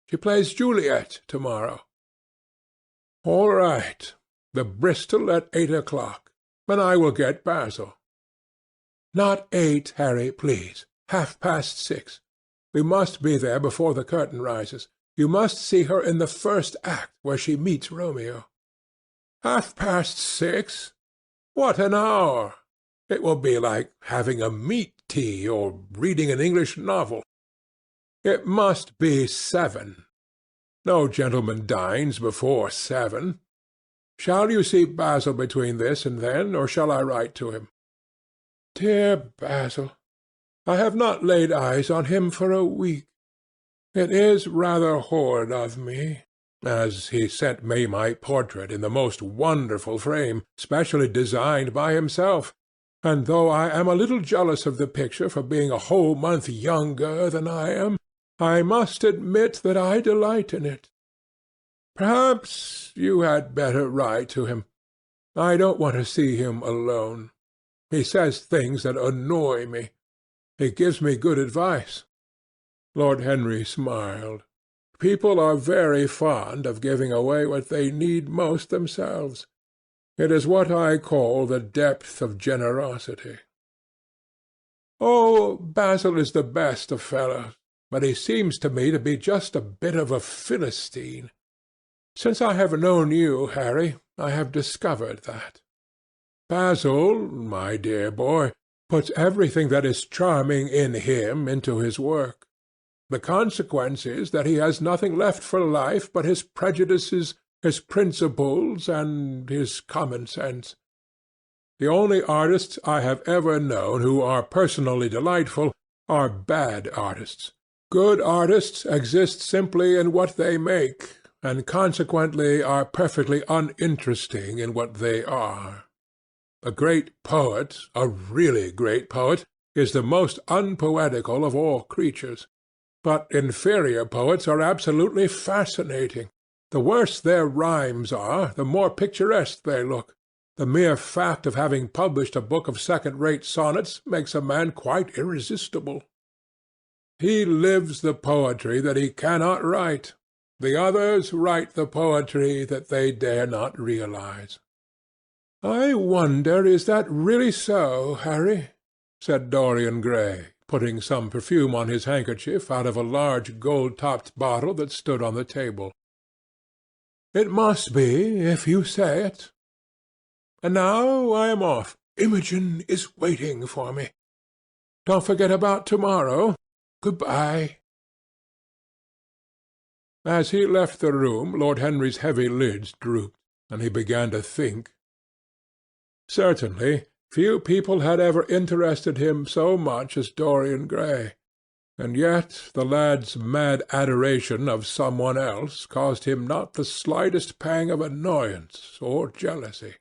She plays Juliet tomorrow. All right. The Bristol at 8 o'clock. And I will get Basil. Not 8, Harry, please. 6:30. We must be there before the curtain rises. You must see her in the first act, where she meets Romeo. 6:30? What an hour! It will be like having a meat tea or reading an English novel. It must be 7. No gentleman dines before 7. Shall you see Basil between this and then, or shall I write to him? Dear Basil, I have not laid eyes on him for a week. It is rather horrid of me, as he sent me my portrait in the most wonderful frame, specially designed by himself, and though I am a little jealous of the picture for being a whole month younger than I am, I must admit that I delight in it. Perhaps you had better write to him. I don't want to see him alone. He says things that annoy me. He gives me good advice. Lord Henry smiled. People are very fond of giving away what they need most themselves. It is what I call the depth of generosity. Oh, Basil is the best of fellows, but he seems to me to be just a bit of a Philistine. Since I have known you, Harry, I have discovered that. Basil, my dear boy, puts everything that is charming in him into his work. The consequence is that he has nothing left for life but his prejudices, his principles, and his common sense. The only artists I have ever known who are personally delightful are bad artists. Good artists exist simply in what they make, and consequently are perfectly uninteresting in what they are. A great poet, a really great poet, is the most unpoetical of all creatures. But inferior poets are absolutely fascinating. The worse their rhymes are, the more picturesque they look. The mere fact of having published a book of second-rate sonnets makes a man quite irresistible. He lives the poetry that he cannot write. The others write the poetry that they dare not realize. I wonder, is that really so, Harry? Said Dorian Gray, putting some perfume on his handkerchief out of a large gold-topped bottle that stood on the table. It must be, if you say it. And now I am off. Imogen is waiting for me. Don't forget about tomorrow. Good-bye. As he left the room, Lord Henry's heavy lids drooped, and he began to think. Certainly, few people had ever interested him so much as Dorian Gray, and yet the lad's mad adoration of someone else caused him not the slightest pang of annoyance or jealousy.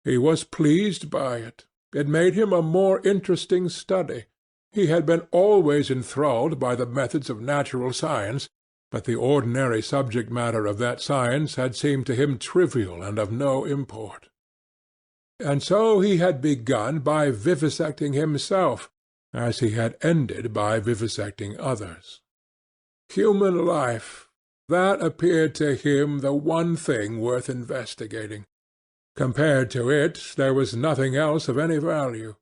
He was pleased by it. It made him a more interesting study. He had been always enthralled by the methods of natural science, but the ordinary subject matter of that science had seemed to him trivial and of no import. And so he had begun by vivisecting himself, as he had ended by vivisecting others. Human life, that appeared to him the one thing worth investigating. Compared to it, there was nothing else of any value.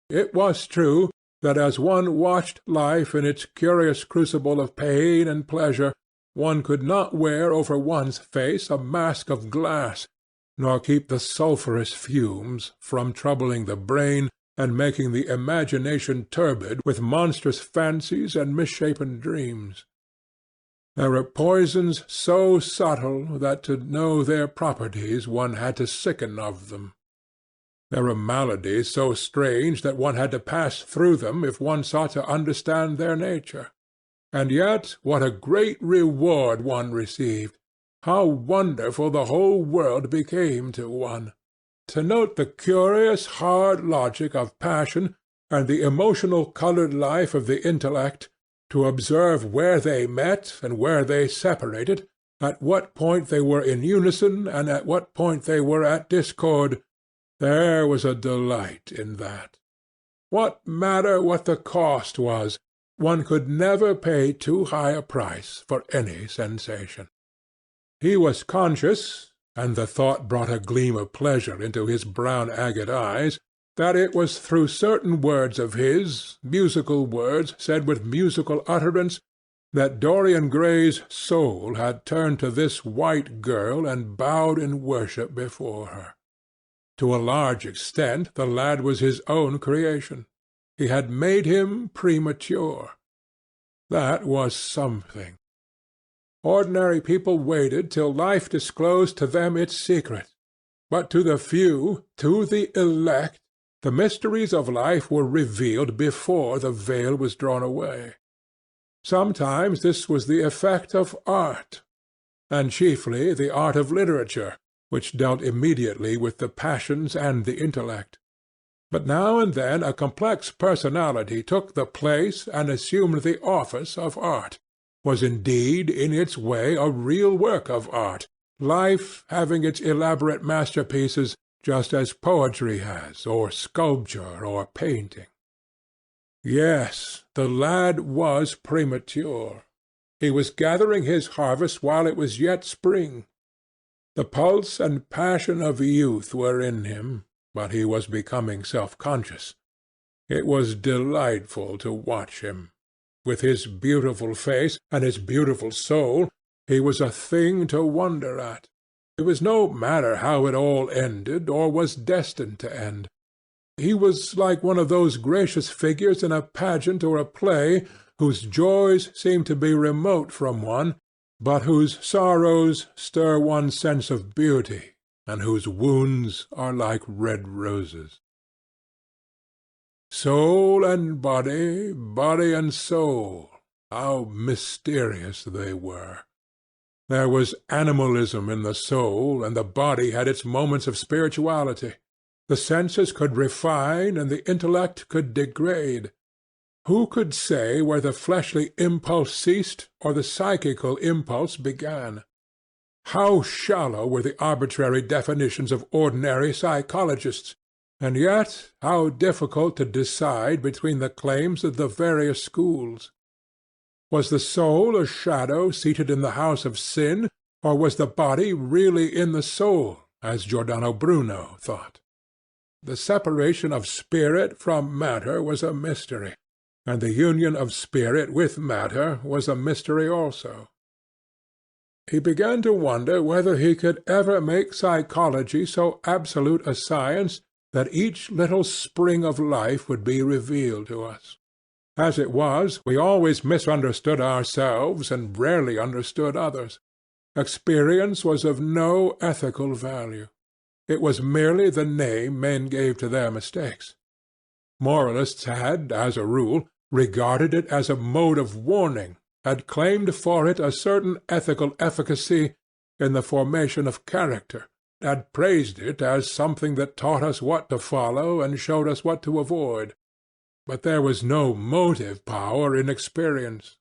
It was true that as one watched life in its curious crucible of pain and pleasure, one could not wear over one's face a mask of glass, nor keep the sulphurous fumes from troubling the brain and making the imagination turbid with monstrous fancies and misshapen dreams. There were poisons so subtle that to know their properties one had to sicken of them. There were maladies so strange that one had to pass through them if one sought to understand their nature. And yet what a great reward one received! How wonderful the whole world became to one! To note the curious hard logic of passion and the emotional coloured life of the intellect to observe where they met and where they separated, at what point they were in unison and at what point they were at discord, there was a delight in that. What matter what the cost was? One could never pay too high a price for any sensation. He was conscious, and the thought brought a gleam of pleasure into his brown agate eyes, that it was through certain words of his, musical words said with musical utterance, that Dorian Gray's soul had turned to this white girl and bowed in worship before her. To a large extent the lad was his own creation. He had made him premature. That was something. Ordinary people waited till life disclosed to them its secret, but to the few, to the elect, the mysteries of life were revealed before the veil was drawn away. Sometimes this was the effect of art, and chiefly the art of literature, which dealt immediately with the passions and the intellect. But now and then a complex personality took the place and assumed the office of art, was indeed in its way a real work of art, life having its elaborate masterpieces just as poetry has, or sculpture, or painting. Yes, the lad was premature. He was gathering his harvest while it was yet spring. The pulse and passion of youth were in him, but he was becoming self-conscious. It was delightful to watch him. With his beautiful face and his beautiful soul, he was a thing to wonder at. It was no matter how it all ended, or was destined to end. He was like one of those gracious figures in a pageant or a play, whose joys seem to be remote from one, but whose sorrows stir one's sense of beauty, and whose wounds are like red roses. Soul and body, body and soul, how mysterious they were! There was animalism in the soul, and the body had its moments of spirituality. The senses could refine, and the intellect could degrade. Who could say where the fleshly impulse ceased, or the psychical impulse began? How shallow were the arbitrary definitions of ordinary psychologists, and yet how difficult to decide between the claims of the various schools! Was the soul a shadow seated in the house of sin, or was the body really in the soul, as Giordano Bruno thought? The separation of spirit from matter was a mystery, and the union of spirit with matter was a mystery also. He began to wonder whether he could ever make psychology so absolute a science that each little spring of life would be revealed to us. As it was, we always misunderstood ourselves and rarely understood others. Experience was of no ethical value. It was merely the name men gave to their mistakes. Moralists had, as a rule, regarded it as a mode of warning, had claimed for it a certain ethical efficacy in the formation of character, had praised it as something that taught us what to follow and showed us what to avoid. But there was no motive power in experience.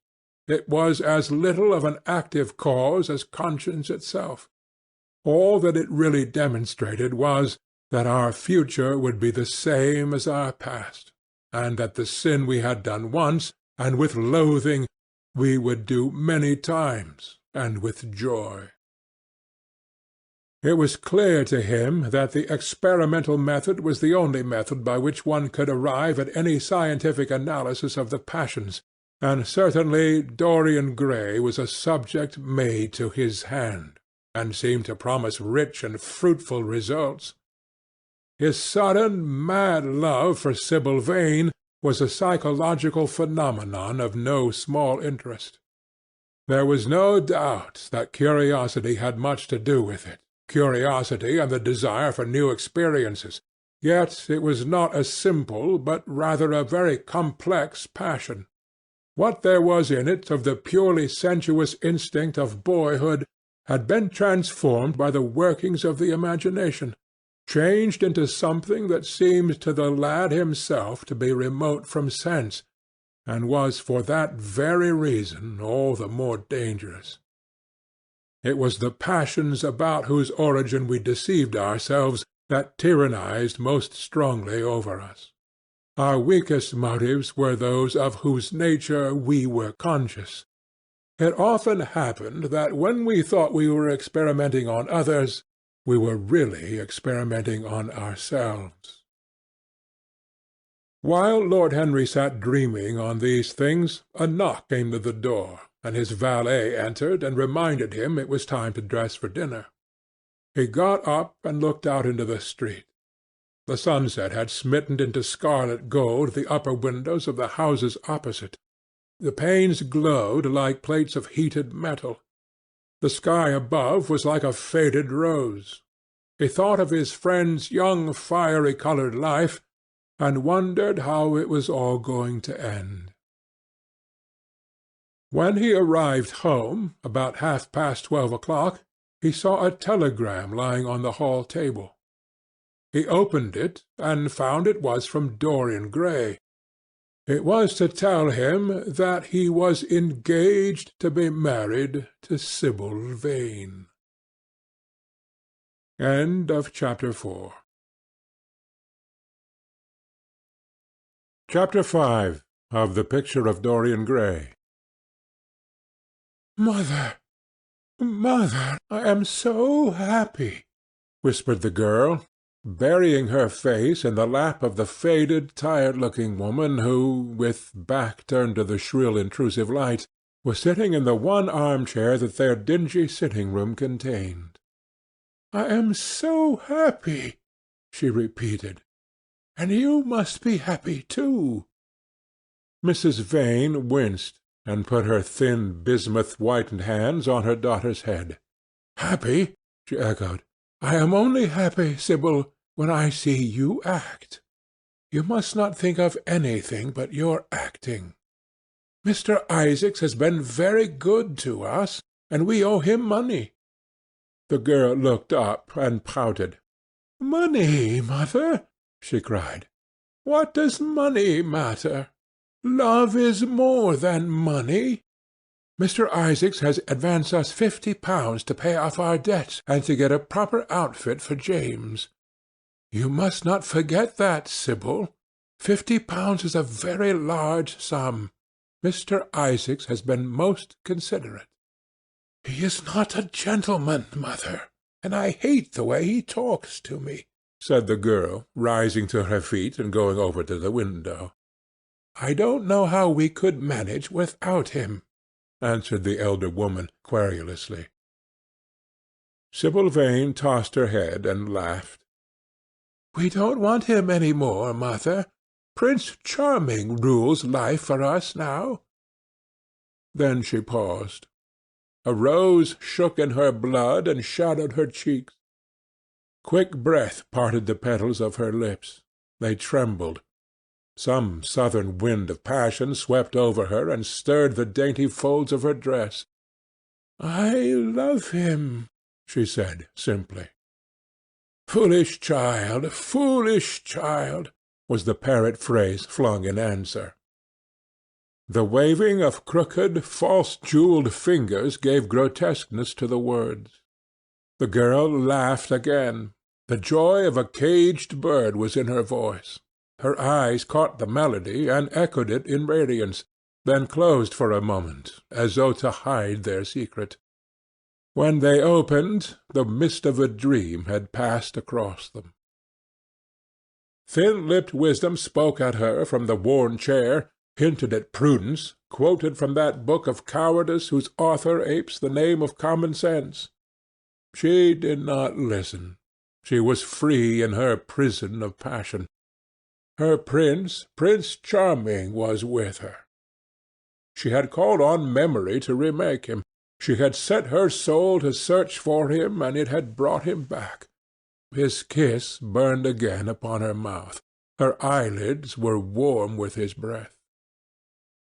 It was as little of an active cause as conscience itself. All that it really demonstrated was that our future would be the same as our past, and that the sin we had done once, and with loathing, we would do many times, and with joy. It was clear to him that the experimental method was the only method by which one could arrive at any scientific analysis of the passions, and certainly Dorian Gray was a subject made to his hand, and seemed to promise rich and fruitful results. His sudden, mad love for Sibyl Vane was a psychological phenomenon of no small interest. There was no doubt that curiosity had much to do with it, curiosity and the desire for new experiences, yet it was not a simple, but rather a very complex passion. What there was in it of the purely sensuous instinct of boyhood had been transformed by the workings of the imagination, changed into something that seemed to the lad himself to be remote from sense, and was for that very reason all the more dangerous. It was the passions about whose origin we deceived ourselves that tyrannized most strongly over us. Our weakest motives were those of whose nature we were conscious. It often happened that when we thought we were experimenting on others, we were really experimenting on ourselves. While Lord Henry sat dreaming on these things, a knock came to the door, and his valet entered and reminded him it was time to dress for dinner. He got up and looked out into the street. The sunset had smitten into scarlet gold the upper windows of the houses opposite. The panes glowed like plates of heated metal. The sky above was like a faded rose. He thought of his friend's young fiery-coloured life, and wondered how it was all going to end. When he arrived home, about 12:30, he saw a telegram lying on the hall table. He opened it, and found it was from Dorian Gray. It was to tell him that he was engaged to be married to Sibyl Vane. End of Chapter 4. Chapter 5 of The Picture of Dorian Gray. "Mother, mother, I am so happy," whispered the girl, burying her face in the lap of the faded, tired-looking woman who, with back turned to the shrill, intrusive light, was sitting in the one armchair that their dingy sitting-room contained. "I am so happy," she repeated, "and you must be happy too." Mrs. Vane winced, and put her thin, bismuth-whitened hands on her daughter's head. "Happy?" she echoed. "I am only happy, Sibyl, when I see you act. You must not think of anything but your acting. Mr. Isaacs has been very good to us, and we owe him money." The girl looked up and pouted. "Money, mother!" she cried. "What does money matter? Love is more than money. Mr. Isaacs has advanced us £50 to pay off our debts and to get a proper outfit for James. You must not forget that, Sibyl. £50 is a very large sum. Mr. Isaacs has been most considerate." "He is not a gentleman, mother, and I hate the way he talks to me," said the girl, rising to her feet and going over to the window. "I don't know how we could manage without him," answered the elder woman querulously. Sibyl Vane tossed her head and laughed. "We don't want him any more, mother. Prince Charming rules life for us now." Then she paused. A rose shook in her blood and shadowed her cheeks. Quick breath parted the petals of her lips. They trembled. Some southern wind of passion swept over her and stirred the dainty folds of her dress. "I love him," she said simply. "Foolish child, was the parrot phrase flung in answer. The waving of crooked, false-jewelled fingers gave grotesqueness to the words. The girl laughed again. The joy of a caged bird was in her voice. Her eyes caught the melody and echoed it in radiance, then closed for a moment, as though to hide their secret. When they opened, the mist of a dream had passed across them. Thin-lipped wisdom spoke at her from the worn chair, hinted at prudence, quoted from that book of cowardice whose author apes the name of common sense. She did not listen. She was free in her prison of passion. Her Prince Charming, was with her. She had called on memory to remake him. She had set her soul to search for him, and it had brought him back. His kiss burned again upon her mouth. Her eyelids were warm with his breath.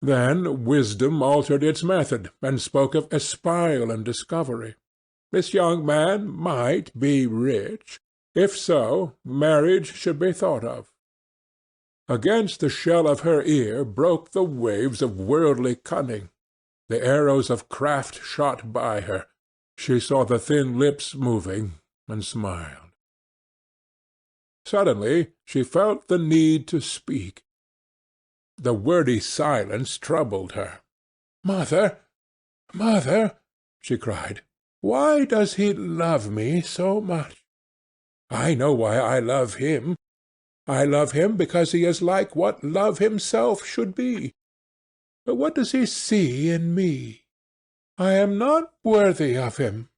Then wisdom altered its method, and spoke of espial and discovery. This young man might be rich. If so, marriage should be thought of. Against the shell of her ear broke the waves of worldly cunning. The arrows of craft shot by her. She saw the thin lips moving, and smiled. Suddenly she felt the need to speak. The wordy silence troubled her. "Mother, mother," she cried, "why does he love me so much? I know why I love him. I love him because he is like what love himself should be. But what does he see in me? I am not worthy of him,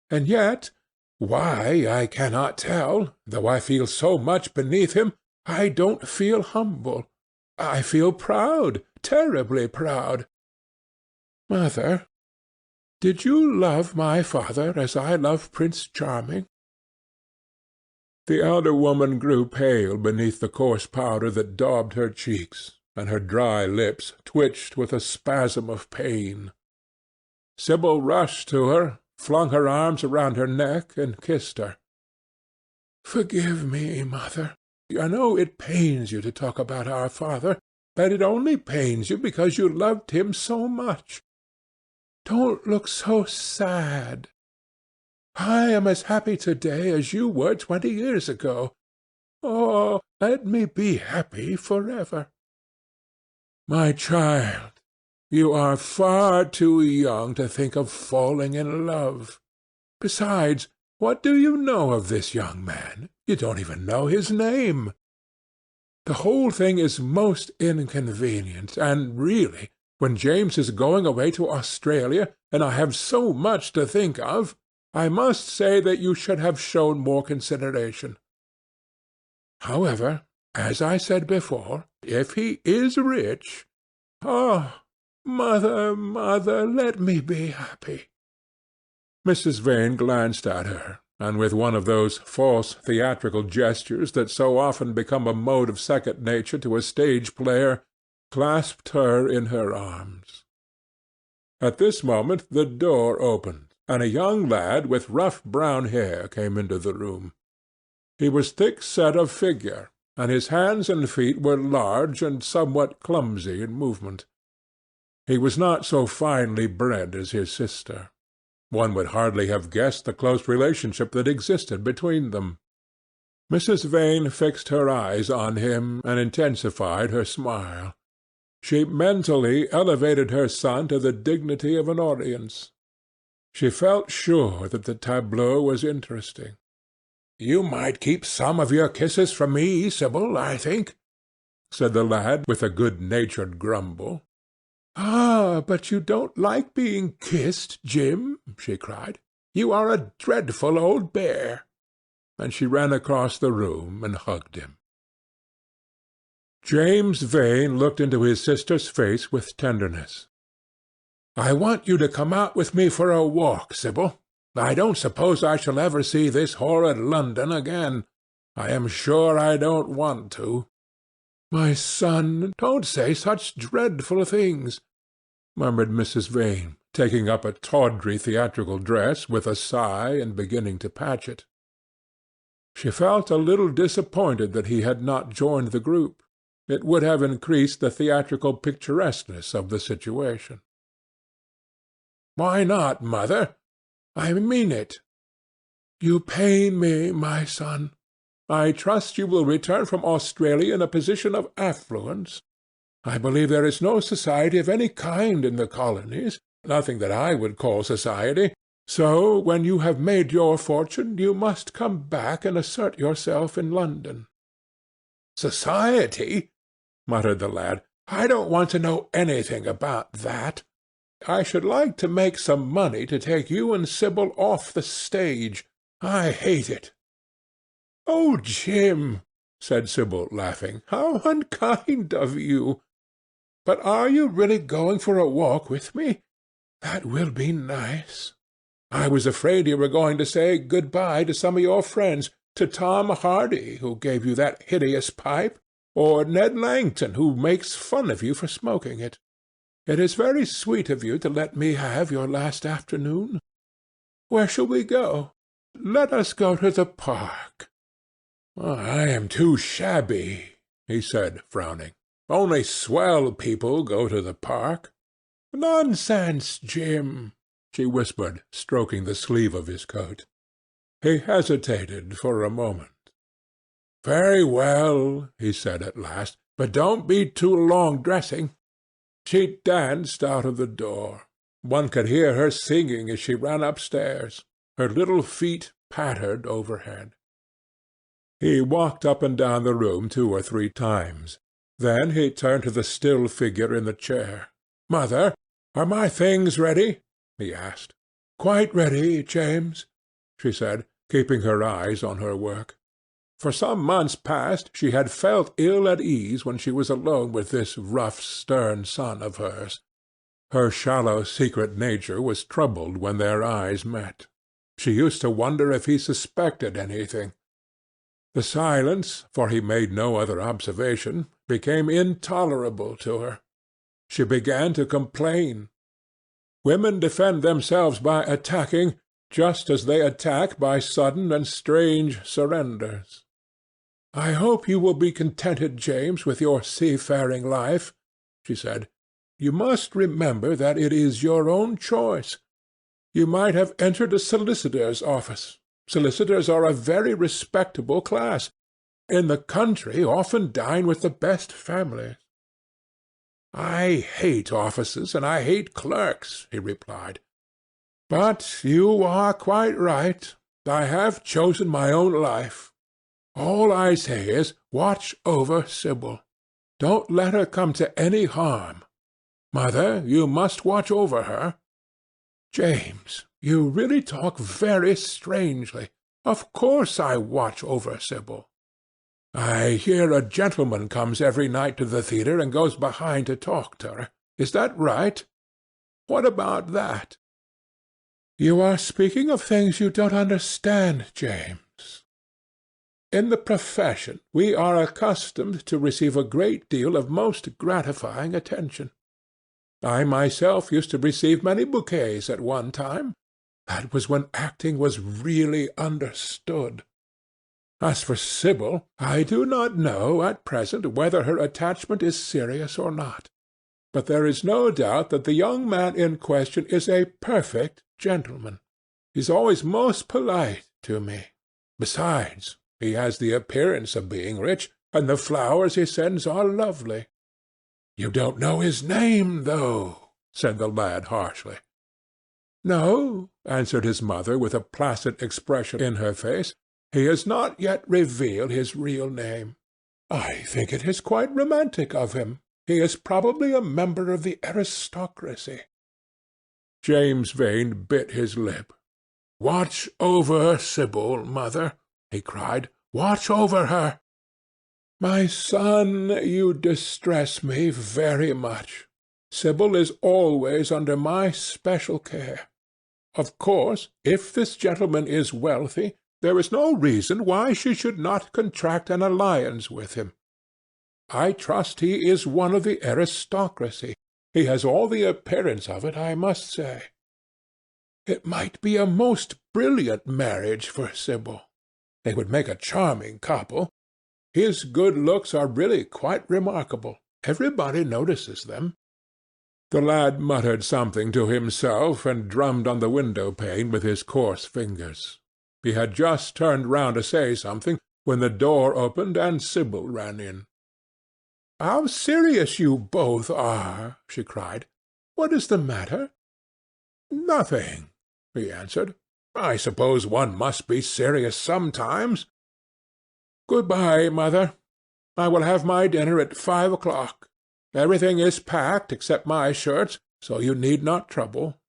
and yet, why I cannot tell, though I feel so much beneath him, I don't feel humble. I feel proud, terribly proud. Mother, did you love my father as I love Prince Charming?" The elder woman grew pale beneath the coarse powder that daubed her cheeks, and her dry lips twitched with a spasm of pain. Sibyl rushed to her, flung her arms around her neck, and kissed her. "Forgive me, mother. I know it pains you to talk about our father, but it only pains you because you loved him so much. Don't look so sad. I am as happy to-day as you were 20 years ago. Oh, let me be happy forever." "My child, you are far too young to think of falling in love. Besides, what do you know of this young man? You don't even know his name. The whole thing is most inconvenient, and really, when James is going away to Australia, and I have so much to think of, I must say that you should have shown more consideration. However, as I said before, if he is rich— Oh, mother, mother, let me be happy." Mrs. Vane glanced at her, and with one of those false theatrical gestures that so often become a mode of second nature to a stage player, clasped her in her arms. At this moment the door opened, and a young lad with rough brown hair came into the room. He was thick-set of figure, and his hands and feet were large and somewhat clumsy in movement. He was not so finely bred as his sister. One would hardly have guessed the close relationship that existed between them. Mrs. Vane fixed her eyes on him and intensified her smile. She mentally elevated her son to the dignity of an audience. She felt sure that the tableau was interesting. "You might keep some of your kisses from me, Sibyl, I think," said the lad with a good-natured grumble. "Ah, but you don't like being kissed, Jim," she cried. "You are a dreadful old bear." And she ran across the room and hugged him. James Vane looked into his sister's face with tenderness. "I want you to come out with me for a walk, Sibyl. I don't suppose I shall ever see this horrid London again. I am sure I don't want to." "My son, don't say such dreadful things," murmured Mrs. Vane, taking up a tawdry theatrical dress with a sigh and beginning to patch it. She felt a little disappointed that he had not joined the group. It would have increased the theatrical picturesqueness of the situation. "Why not, mother? I mean it." "You pain me, my son. I trust you will return from Australia in a position of affluence. I believe there is no society of any kind in the colonies, nothing that I would call society, so when you have made your fortune you must come back and assert yourself in London." "Society?" muttered the lad. "I don't want to know anything about that. I should like to make some money to take you and Sibyl off the stage. I hate it." "Oh, Jim," said Sibyl, laughing, "how unkind of you! But are you really going for a walk with me? That will be nice. I was afraid you were going to say good-bye to some of your friends, to Tom Hardy, who gave you that hideous pipe, or Ned Langton, who makes fun of you for smoking it. It is very sweet of you to let me have your last afternoon. Where shall we go? Let us go to the park." "I am too shabby," he said, frowning. "Only swell people go to the park." "Nonsense, Jim," she whispered, stroking the sleeve of his coat. He hesitated for a moment. "Very well," he said at last, "but don't be too long dressing." She danced out of the door. One could hear her singing as she ran upstairs. Her little feet pattered overhead. He walked up and down the room 2 or 3 times. Then he turned to the still figure in the chair. "Mother, are my things ready?" he asked. "Quite ready, James," she said, keeping her eyes on her work. For some months past she had felt ill at ease when she was alone with this rough, stern son of hers. Her shallow, secret nature was troubled when their eyes met. She used to wonder if he suspected anything. The silence, for he made no other observation, became intolerable to her. She began to complain. Women defend themselves by attacking, just as they attack by sudden and strange surrenders. "I hope you will be contented, James, with your seafaring life," she said. "You must remember that it is your own choice. You might have entered a solicitor's office. Solicitors are a very respectable class. In the country often dine with the best families." "I hate offices, and I hate clerks," he replied. "But you are quite right. I have chosen my own life. All I say is, watch over Sibyl. Don't let her come to any harm. Mother, you must watch over her. James, you really talk very strangely. Of course I watch over Sibyl. I hear a gentleman comes every night to the theatre and goes behind to talk to her. Is that right? What about that?" "You are speaking of things you don't understand, James. In the profession we are accustomed to receive a great deal of most gratifying attention. I myself used to receive many bouquets at one time. That was when acting was really understood. As for Sibyl, I do not know at present whether her attachment is serious or not. But there is no doubt that the young man in question is a perfect gentleman. He is always most polite to me. Besides, he has the appearance of being rich, and the flowers he sends are lovely." "You don't know his name, though," said the lad harshly. "No," answered his mother with a placid expression in her face. "He has not yet revealed his real name. I think it is quite romantic of him. He is probably a member of the aristocracy." James Vane bit his lip. "Watch over Sibyl, mother," he cried. "Watch over her." "My son, you distress me very much. Sibyl is always under my special care. Of course, if this gentleman is wealthy, there is no reason why she should not contract an alliance with him. I trust he is one of the aristocracy. He has all the appearance of it, I must say. It might be a most brilliant marriage for Sibyl. They would make a charming couple. His good looks are really quite remarkable. Everybody notices them." The lad muttered something to himself and drummed on the window-pane with his coarse fingers. He had just turned round to say something when the door opened and Sibyl ran in. "How serious you both are!" she cried. "What is the matter?" "Nothing," he answered. "I suppose one must be serious sometimes. Good-bye, mother. I will have my dinner at 5 o'clock. Everything is packed except my shirts, so you need not trouble."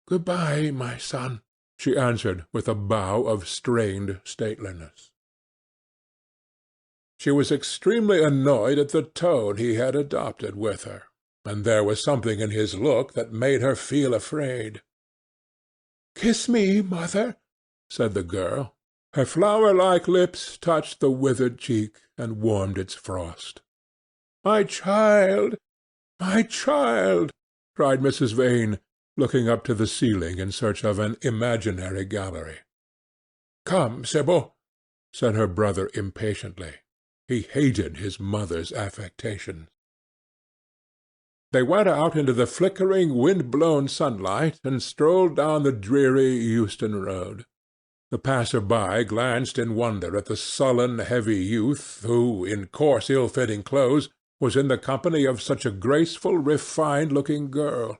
"Good-bye, my son," she answered with a bow of strained stateliness. She was extremely annoyed at the tone he had adopted with her, and there was something in his look that made her feel afraid. "Kiss me, mother," said the girl. Her flower-like lips touched the withered cheek and warmed its frost. "My child, my child!" cried Mrs. Vane, looking up to the ceiling in search of an imaginary gallery. "Come, Sibyl," said her brother impatiently. He hated his mother's affectations. They went out into the flickering, wind-blown sunlight and strolled down the dreary Euston Road. The passer-by glanced in wonder at the sullen, heavy youth who, in coarse, ill-fitting clothes, was in the company of such a graceful, refined-looking girl.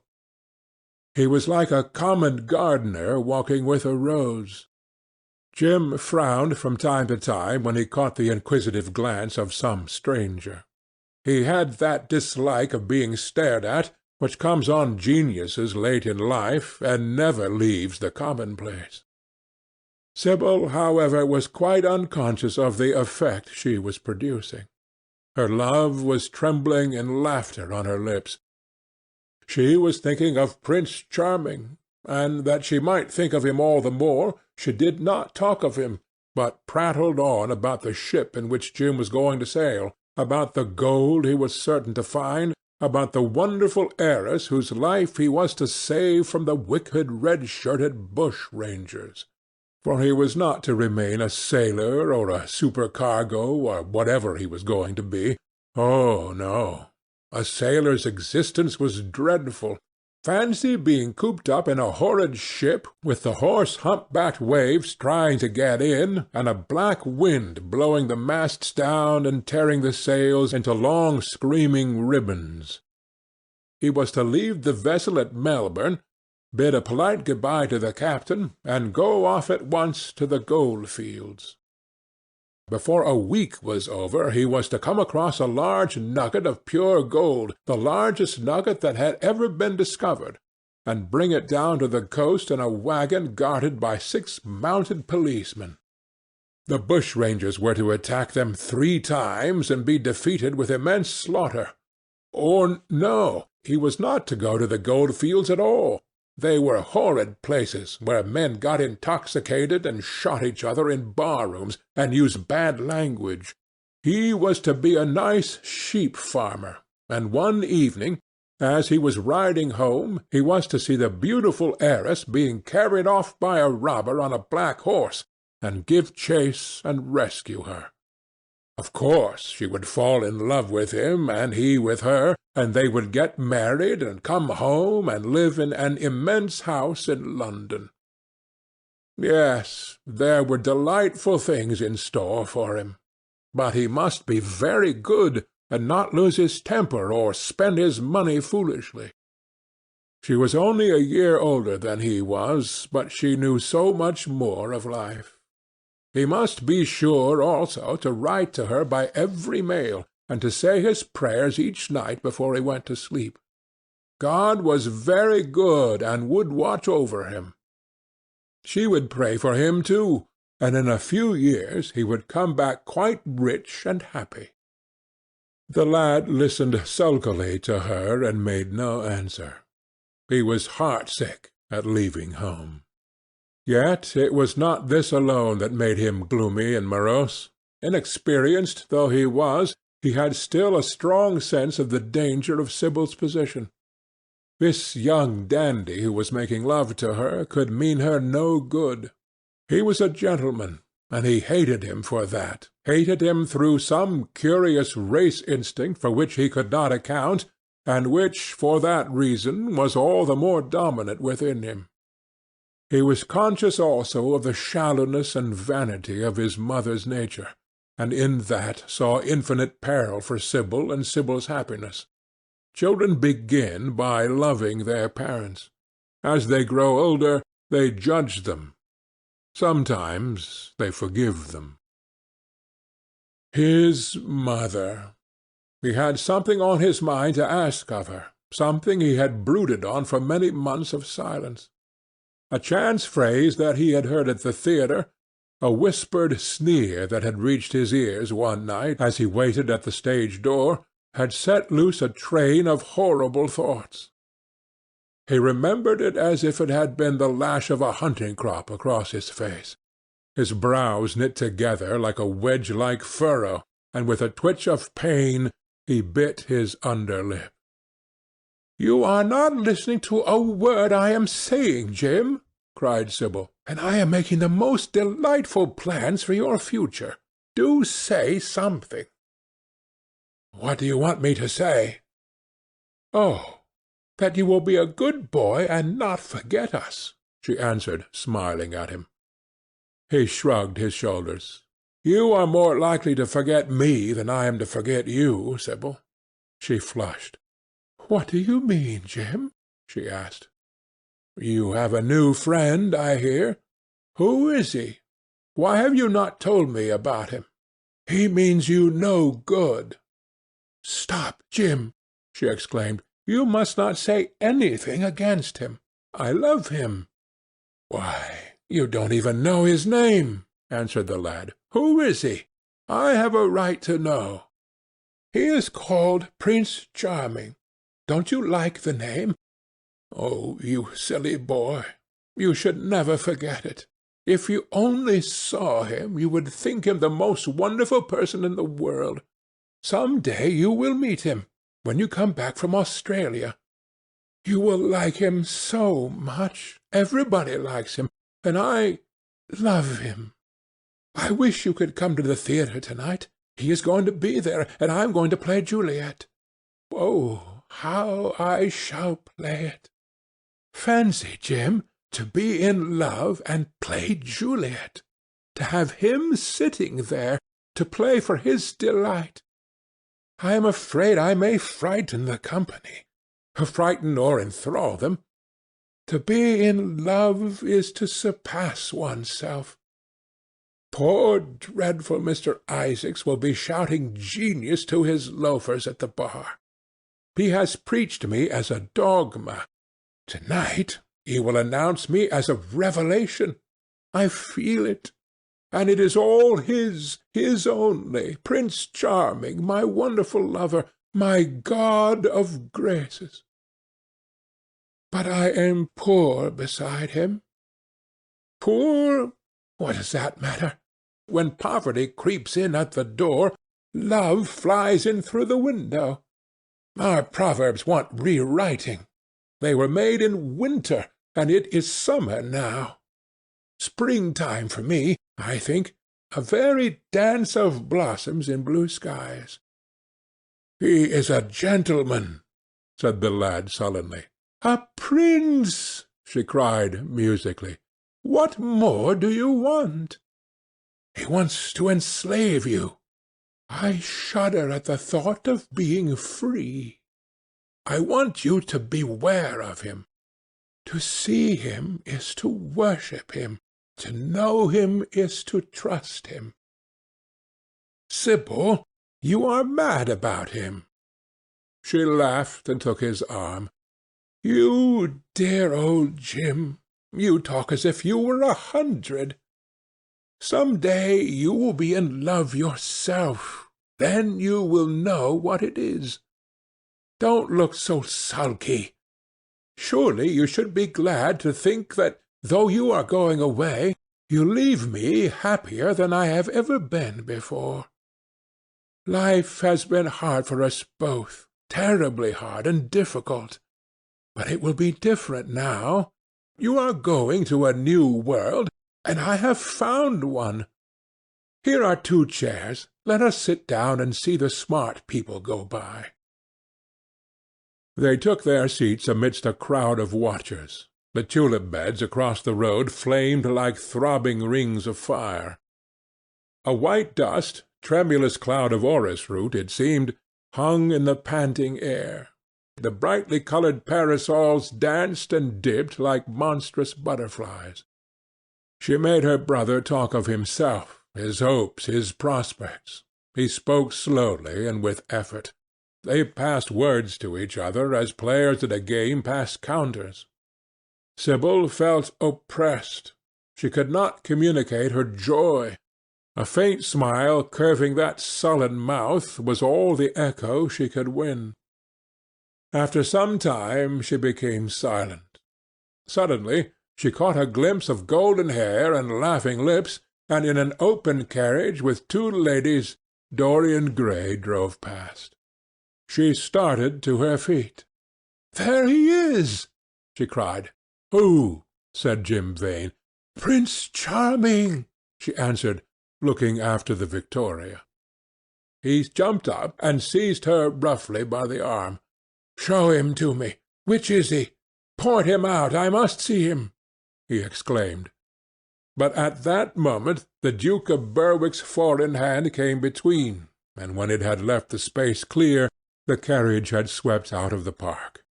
He was like a common gardener walking with a rose. Jim frowned from time to time when he caught the inquisitive glance of some stranger. He had that dislike of being stared at which comes on geniuses late in life and never leaves the commonplace. Sibyl, however, was quite unconscious of the effect she was producing. Her love was trembling in laughter on her lips. She was thinking of Prince Charming, and that she might think of him all the more, she did not talk of him, but prattled on about the ship in which Jim was going to sail, about the gold he was certain to find, about the wonderful heiress whose life he was to save from the wicked red-shirted bushrangers. For he was not to remain a sailor or a supercargo or whatever he was going to be. Oh, no. A sailor's existence was dreadful. Fancy being cooped up in a horrid ship, with the hoarse hump-backed waves trying to get in, and a black wind blowing the masts down and tearing the sails into long screaming ribbons. He was to leave the vessel at Melbourne, bid a polite good-bye to the captain, and go off at once to the gold-fields. Before a week was over he was to come across a large nugget of pure gold, the largest nugget that had ever been discovered, and bring it down to the coast in a wagon guarded by 6 mounted policemen. The bushrangers were to attack them 3 times and be defeated with immense slaughter. Or no, he was not to go to the gold-fields at all. They were horrid places where men got intoxicated and shot each other in bar-rooms and used bad language. He was to be a nice sheep-farmer, and one evening, as he was riding home, he was to see the beautiful heiress being carried off by a robber on a black horse, and give chase and rescue her. Of course she would fall in love with him, and he with her, and they would get married and come home and live in an immense house in London. Yes, there were delightful things in store for him. But he must be very good, and not lose his temper or spend his money foolishly. She was only a year older than he was, but she knew so much more of life. He must be sure also to write to her by every mail, and to say his prayers each night before he went to sleep. God was very good and would watch over him. She would pray for him too, and in a few years he would come back quite rich and happy. The lad listened sulkily to her and made no answer. He was heartsick at leaving home. Yet it was not this alone that made him gloomy and morose. Inexperienced though he was, he had still a strong sense of the danger of Sibyl's position. This young dandy who was making love to her could mean her no good. He was a gentleman, and he hated him for that, hated him through some curious race instinct for which he could not account, and which, for that reason, was all the more dominant within him. He was conscious also of the shallowness and vanity of his mother's nature, and in that saw infinite peril for Sibyl and Sibyl's happiness. Children begin by loving their parents. As they grow older, they judge them. Sometimes they forgive them. His mother. He had something on his mind to ask of her, something he had brooded on for many months of silence. A chance phrase that he had heard at the theatre, a whispered sneer that had reached his ears one night as he waited at the stage door, had set loose a train of horrible thoughts. He remembered it as if it had been the lash of a hunting-crop across his face. His brows knit together like a wedge-like furrow, and with a twitch of pain he bit his under lip. "You are not listening to a word I am saying, Jim," cried Sibyl, "and I am making the most delightful plans for your future. Do say something. What do you want me to say?" "Oh, that you will be a good boy and not forget us," she answered, smiling at him. He shrugged his shoulders. "You are more likely to forget me than I am to forget you, Sibyl." She flushed. "What do you mean, Jim?" she asked. "You have a new friend, I hear. Who is he? Why have you not told me about him? He means you no good." "Stop, Jim!" she exclaimed. "You must not say anything against him. I love him." "Why, you don't even know his name," answered the lad. "Who is he? I have a right to know." "He is called Prince Charming. Don't you like the name? Oh, you silly boy, you should never forget it. If you only saw him, you would think him the most wonderful person in the world. Some day you will meet him, when you come back from Australia. You will like him so much. Everybody likes him, and I love him. I wish you could come to the theatre to-night. He is going to be there, and I am going to play Juliet. Oh, how I shall play it! Fancy, Jim, to be in love and play Juliet, to have him sitting there, to play for his delight. I am afraid I may frighten the company, frighten or enthrall them. To be in love is to surpass oneself. Poor dreadful Mr. Isaacs will be shouting genius to his loafers at the bar. He has preached me as a dogma. To-night he will announce me as a revelation. I feel it. And it is all his only, Prince Charming, my wonderful lover, my god of graces. But I am poor beside him. Poor? What does that matter? When poverty creeps in at the door, love flies in through the window. Our proverbs want rewriting. They were made in winter, and it is summer now. Springtime for me, I think, a very dance of blossoms in blue skies. "He is a gentleman," said the lad sullenly. "A prince!" she cried musically. "What more do you want?" "He wants to enslave you. I shudder at the thought of being free. I want you to beware of him. To see him is to worship him. To know him is to trust him. Sibyl, you are mad about him." She laughed and took his arm. "You dear old Jim, you talk as if you were 100. Some day you will be in love yourself. Then you will know what it is. Don't look so sulky. Surely you should be glad to think that, though you are going away, you leave me happier than I have ever been before. Life has been hard for us both, terribly hard and difficult. But it will be different now. You are going to a new world, and I have found one. Here are 2 chairs. Let us sit down and see the smart people go by." They took their seats amidst a crowd of watchers. The tulip beds across the road flamed like throbbing rings of fire. A white dust, tremulous cloud of orris root, it seemed, hung in the panting air. The brightly coloured parasols danced and dipped like monstrous butterflies. She made her brother talk of himself, his hopes, his prospects. He spoke slowly and with effort. They passed words to each other as players at a game pass counters. Sibyl felt oppressed. She could not communicate her joy. A faint smile curving that sullen mouth was all the echo she could win. After some time she became silent. Suddenly she caught a glimpse of golden hair and laughing lips, and in an open carriage with 2 ladies Dorian Gray drove past. She started to her feet. "There he is!" she cried. "Who?" said Jim Vane. "Prince Charming," she answered, looking after the Victoria. He jumped up and seized her roughly by the arm. "Show him to me. Which is he? Point him out. I must see him," he exclaimed. But at that moment the Duke of Berwick's foreign hand came between, and when it had left the space clear, the carriage had swept out of the park.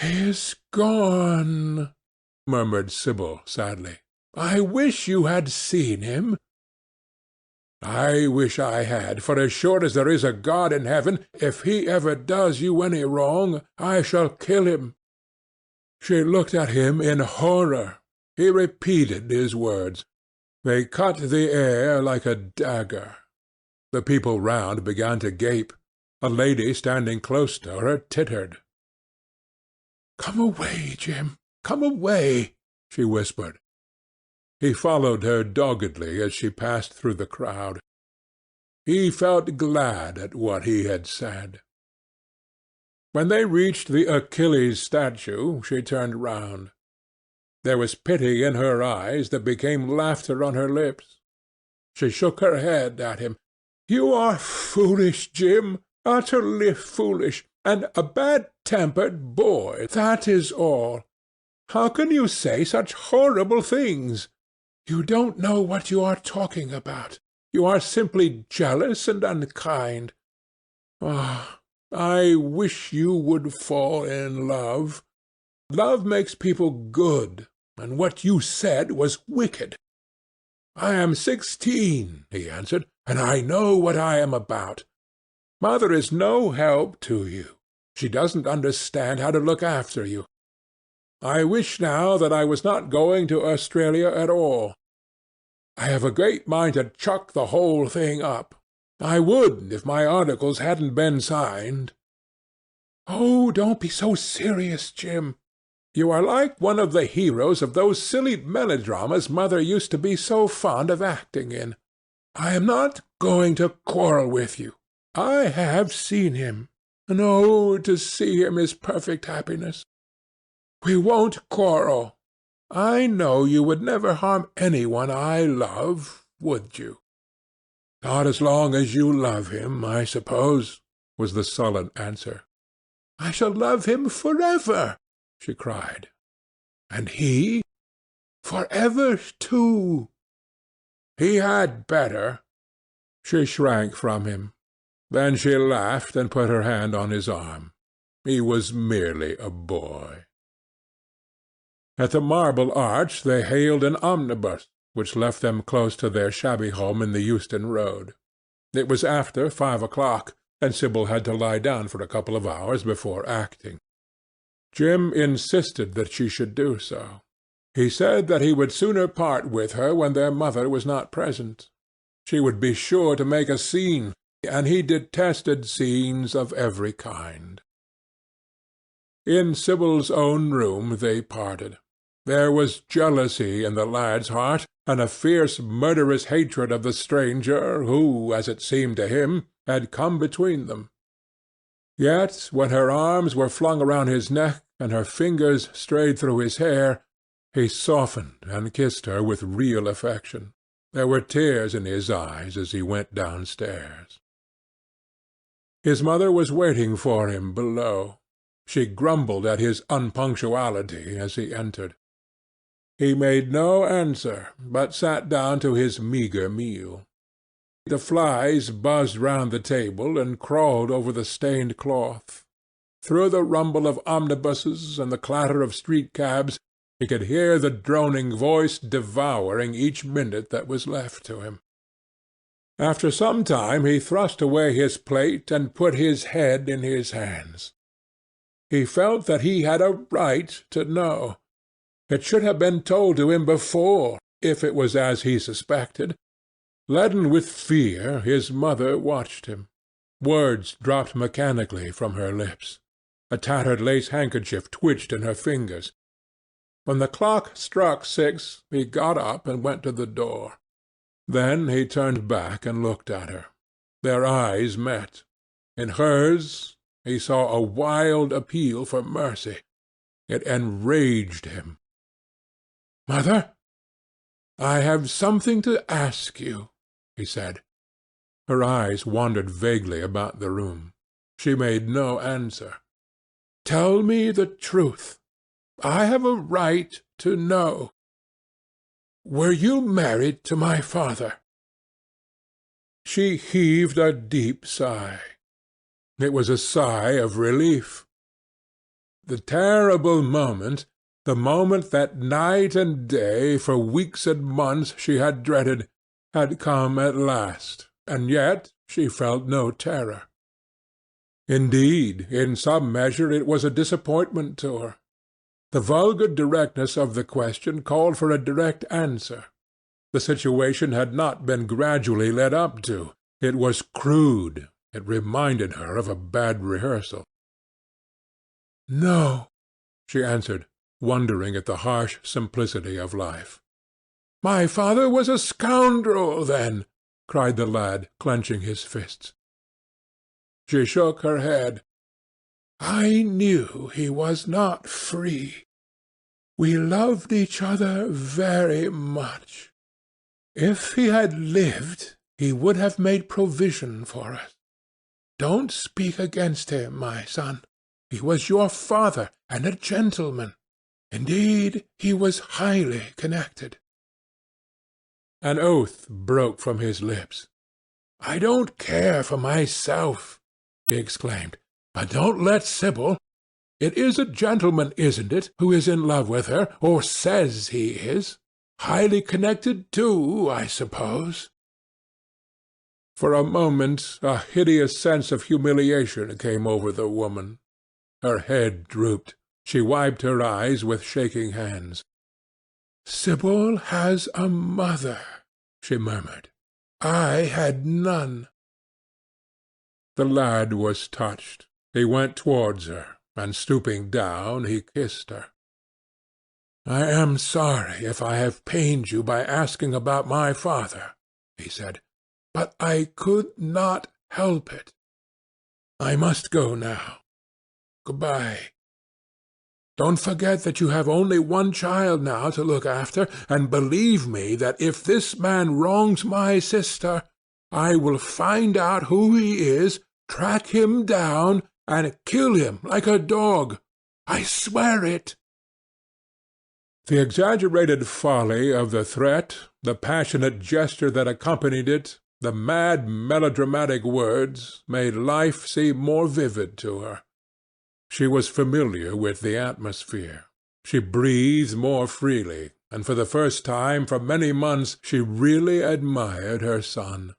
"He is gone," murmured Sibyl sadly. "I wish you had seen him." "I wish I had, for as sure as there is a God in heaven, if he ever does you any wrong, I shall kill him." She looked at him in horror. He repeated his words. They cut the air like a dagger. The people round began to gape. A lady standing close to her tittered. "Come away, Jim, come away," she whispered. He followed her doggedly as she passed through the crowd. He felt glad at what he had said. When they reached the Achilles statue, she turned round. There was pity in her eyes that became laughter on her lips. She shook her head at him. "You are foolish, Jim, utterly foolish, and a bad-tempered boy, that is all. How can you say such horrible things? You don't know what you are talking about. You are simply jealous and unkind. Ah, I wish you would fall in love. Love makes people good, and what you said was wicked." "I am 16, he answered, "and I know what I am about. Mother is no help to you. She doesn't understand how to look after you. I wish now that I was not going to Australia at all. I have a great mind to chuck the whole thing up. I would if my articles hadn't been signed." "Oh, don't be so serious, Jim. You are like one of the heroes of those silly melodramas Mother used to be so fond of acting in. I am not going to quarrel with you. I have seen him, and oh, to see him is perfect happiness. We won't quarrel. I know you would never harm any one I love, would you?" "Not as long as you love him, I suppose," was the sullen answer. "I shall love him forever," she cried. "And he?" "Forever, too." "He had better." She shrank from him. Then she laughed and put her hand on his arm. He was merely a boy. At the Marble Arch they hailed an omnibus, which left them close to their shabby home in the Euston Road. It was after 5 o'clock, and Sibyl had to lie down for a couple of hours before acting. Jim insisted that she should do so. He said that he would sooner part with her when their mother was not present. She would be sure to make a scene, and he detested scenes of every kind. In Sibyl's own room they parted. There was jealousy in the lad's heart, and a fierce murderous hatred of the stranger who, as it seemed to him, had come between them. Yet when her arms were flung around his neck and her fingers strayed through his hair, he softened and kissed her with real affection. There were tears in his eyes as he went downstairs. His mother was waiting for him below. She grumbled at his unpunctuality as he entered. He made no answer, but sat down to his meagre meal. The flies buzzed round the table and crawled over the stained cloth. Through the rumble of omnibuses and the clatter of street-cabs he could hear the droning voice devouring each minute that was left to him. After some time he thrust away his plate and put his head in his hands. He felt that he had a right to know. It should have been told to him before, if it was as he suspected. Leaden with fear, his mother watched him. Words dropped mechanically from her lips. A tattered lace handkerchief twitched in her fingers. When the clock struck 6, he got up and went to the door. Then he turned back and looked at her. Their eyes met. In hers he saw a wild appeal for mercy. It enraged him. "Mother, I have something to ask you," he said. Her eyes wandered vaguely about the room. She made no answer. "Tell me the truth. I have a right to know. Were you married to my father?" She heaved a deep sigh. It was a sigh of relief. The terrible moment, the moment that night and day, for weeks and months, she had dreaded, had come at last, and yet she felt no terror. Indeed, in some measure it was a disappointment to her. The vulgar directness of the question called for a direct answer. The situation had not been gradually led up to. It was crude. It reminded her of a bad rehearsal. "No," she answered, wondering at the harsh simplicity of life. "My father was a scoundrel, then!" cried the lad, clenching his fists. She shook her head. "I knew he was not free. We loved each other very much. If he had lived, he would have made provision for us. Don't speak against him, my son. He was your father, and a gentleman. Indeed, he was highly connected." An oath broke from his lips. "I don't care for myself," he exclaimed. "But don't let Sibyl. It is a gentleman, isn't it, who is in love with her, or says he is? Highly connected, too, I suppose." For a moment a hideous sense of humiliation came over the woman. Her head drooped. She wiped her eyes with shaking hands. "Sibyl has a mother," she murmured. "I had none." The lad was touched. He went towards her, and stooping down, he kissed her. "I am sorry if I have pained you by asking about my father," he said, "but I could not help it. I must go now. Good-bye. Don't forget that you have only one child now to look after, and believe me that if this man wrongs my sister, I will find out who he is, track him down, and kill him like a dog. I swear it." The exaggerated folly of the threat, the passionate gesture that accompanied it, the mad melodramatic words, made life seem more vivid to her. She was familiar with the atmosphere. She breathed more freely, and for the first time for many months she really admired her son.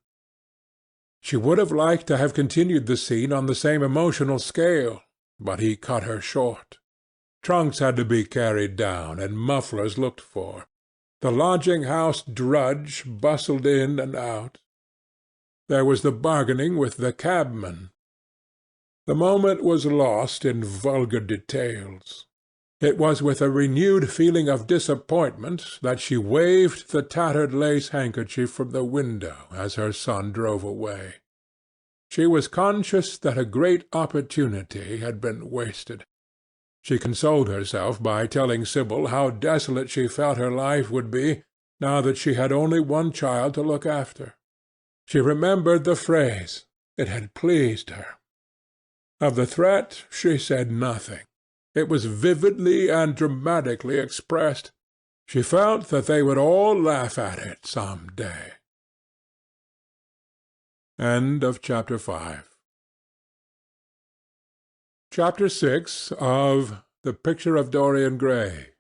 She would have liked to have continued the scene on the same emotional scale, but he cut her short. Trunks had to be carried down, and mufflers looked for. The lodging-house drudge bustled in and out. There was the bargaining with the cabman. The moment was lost in vulgar details. It was with a renewed feeling of disappointment that she waved the tattered lace handkerchief from the window as her son drove away. She was conscious that a great opportunity had been wasted. She consoled herself by telling Sibyl how desolate she felt her life would be now that she had only one child to look after. She remembered the phrase. It had pleased her. Of the threat she said nothing. It was vividly and dramatically expressed. She felt that they would all laugh at it some day. Chapter 6 of The Picture of Dorian Gray.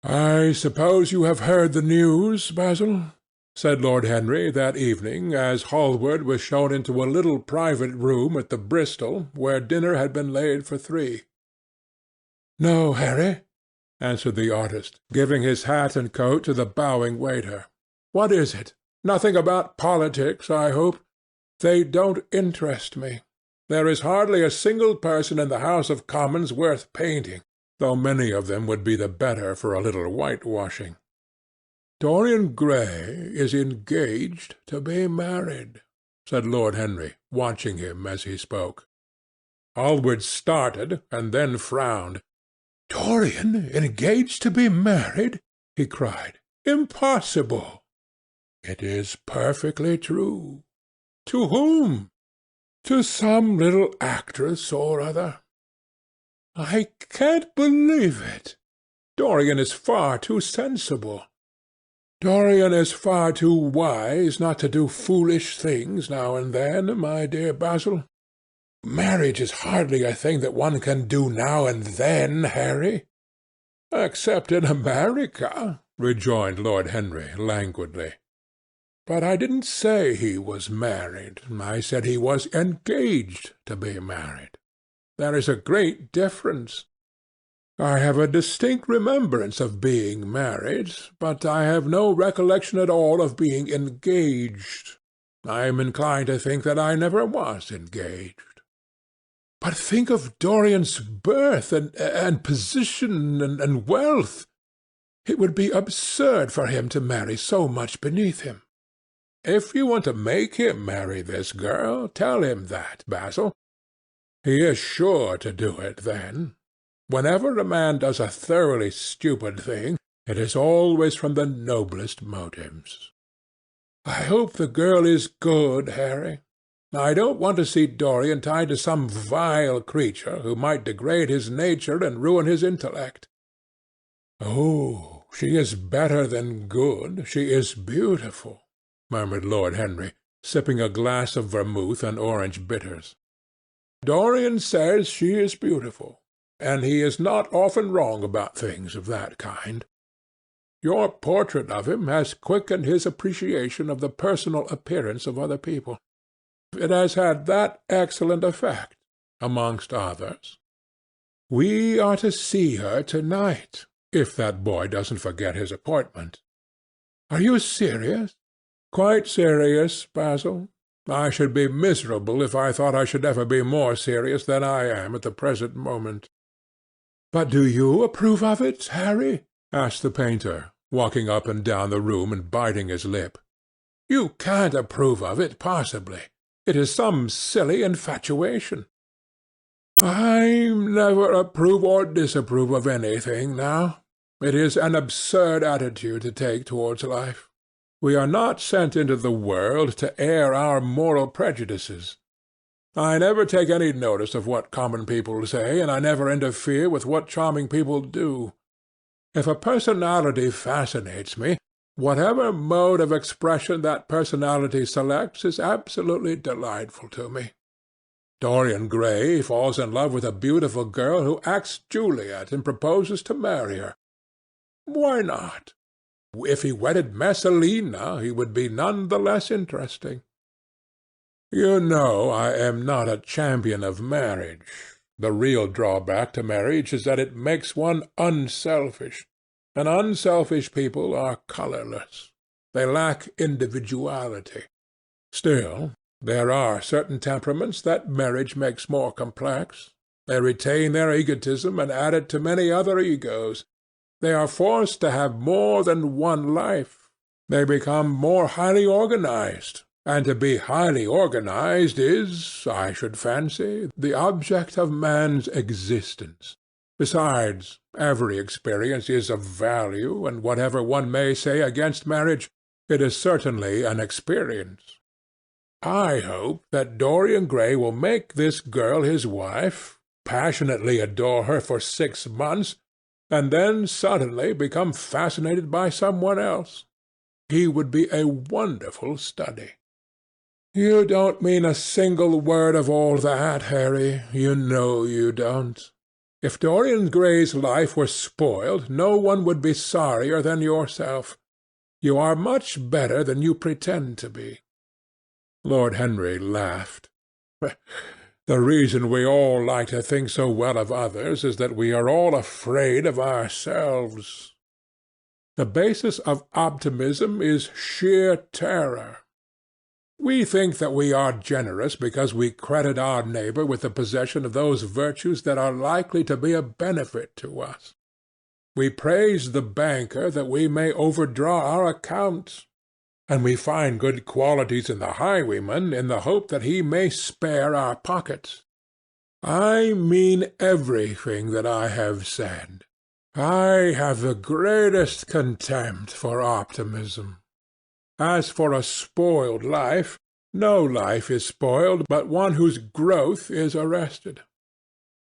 "I suppose you have heard the news, Basil?" said Lord Henry that evening, as Hallward was shown into a little private room at the Bristol, where dinner had been laid for 3. "No, Harry," answered the artist, giving his hat and coat to the bowing waiter. "What is it? Nothing about politics, I hope? They don't interest me. There is hardly a single person in the House of Commons worth painting, though many of them would be the better for a little whitewashing. Dorian Gray is engaged to be married," said Lord Henry, watching him as he spoke. Hallward started, and then frowned. "Dorian engaged to be married?" he cried. "Impossible!" It is perfectly true. To whom? To some little actress or other. I can't believe it. Dorian is far too sensible. Dorian is far too wise not to do foolish things now and then, my dear Basil. Marriage is hardly a thing that one can do now and then, Harry. Except in America, rejoined Lord Henry languidly. But I didn't say he was married. I said he was engaged to be married. There is a great difference. I have a distinct remembrance of being married, but I have no recollection at all of being engaged. I am inclined to think that I never was engaged. But think of Dorian's birth and position and wealth. It would be absurd for him to marry so much beneath him. If you want to make him marry this girl, tell him that, Basil. He is sure to do it then. Whenever a man does a thoroughly stupid thing, it is always from the noblest motives. I hope the girl is good, Harry. I don't want to see Dorian tied to some vile creature who might degrade his nature and ruin his intellect. Oh, she is better than good. She is beautiful, murmured Lord Henry, sipping a glass of vermouth and orange bitters. Dorian says she is beautiful, and he is not often wrong about things of that kind. Your portrait of him has quickened his appreciation of the personal appearance of other people. It has had that excellent effect, amongst others. We are to see her to-night, if that boy doesn't forget his appointment. Are you serious? Quite serious, Basil. I should be miserable if I thought I should ever be more serious than I am at the present moment. But do you approve of it, Harry? Asked the painter, walking up and down the room and biting his lip. You can't approve of it, possibly. It is some silly infatuation. I never approve or disapprove of anything now. It is an absurd attitude to take towards life. We are not sent into the world to air our moral prejudices. I never take any notice of what common people say, and I never interfere with what charming people do. If a personality fascinates me, whatever mode of expression that personality selects is absolutely delightful to me. Dorian Gray falls in love with a beautiful girl who acts Juliet and proposes to marry her. Why not? If he wedded Messalina, he would be none the less interesting. You know I am not a champion of marriage. The real drawback to marriage is that it makes one unselfish, and unselfish people are colourless. They lack individuality. Still, there are certain temperaments that marriage makes more complex. They retain their egotism and add it to many other egos. They are forced to have more than one life. They become more highly organized, and to be highly organized is, I should fancy, the object of man's existence. Besides, every experience is of value, and whatever one may say against marriage, it is certainly an experience. I hope that Dorian Gray will make this girl his wife, passionately adore her for 6 months, and then suddenly become fascinated by someone else. He would be a wonderful study. You don't mean a single word of all that, Harry. You know you don't. If Dorian Gray's life were spoiled, no one would be sorrier than yourself. You are much better than you pretend to be. Lord Henry laughed. The reason we all like to think so well of others is that we are all afraid of ourselves. The basis of optimism is sheer terror. We think that we are generous because we credit our neighbor with the possession of those virtues that are likely to be a benefit to us. We praise the banker that we may overdraw our accounts, and we find good qualities in the highwayman in the hope that he may spare our pockets. I mean everything that I have said. I have the greatest contempt for optimism. As for a spoiled life, no life is spoiled but one whose growth is arrested.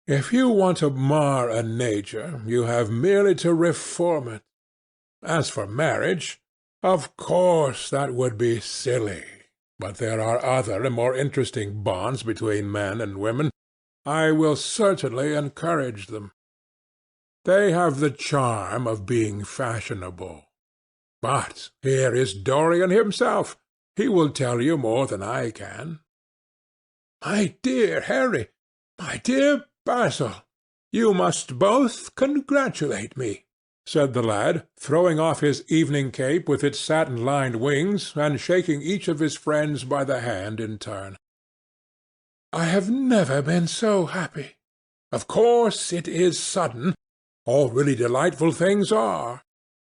If you want to mar a nature, you have merely to reform it. As for marriage, of course that would be silly, but there are other and more interesting bonds between men and women. I will certainly encourage them. They have the charm of being fashionable. But here is Dorian himself. He will tell you more than I can. My dear Harry, my dear Basil, you must both congratulate me, said the lad, throwing off his evening cape with its satin-lined wings, and shaking each of his friends by the hand in turn. I have never been so happy. Of course it is sudden. All really delightful things are.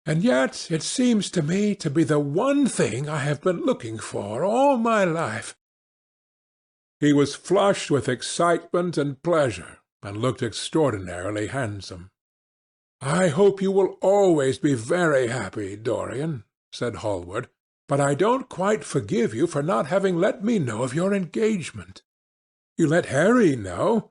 And yet it seems to me to be the one thing I have been looking for all my life. He was flushed with excitement and pleasure, and looked extraordinarily handsome. I hope you will always be very happy, Dorian, said Hallward, but I don't quite forgive you for not having let me know of your engagement. You let Harry know,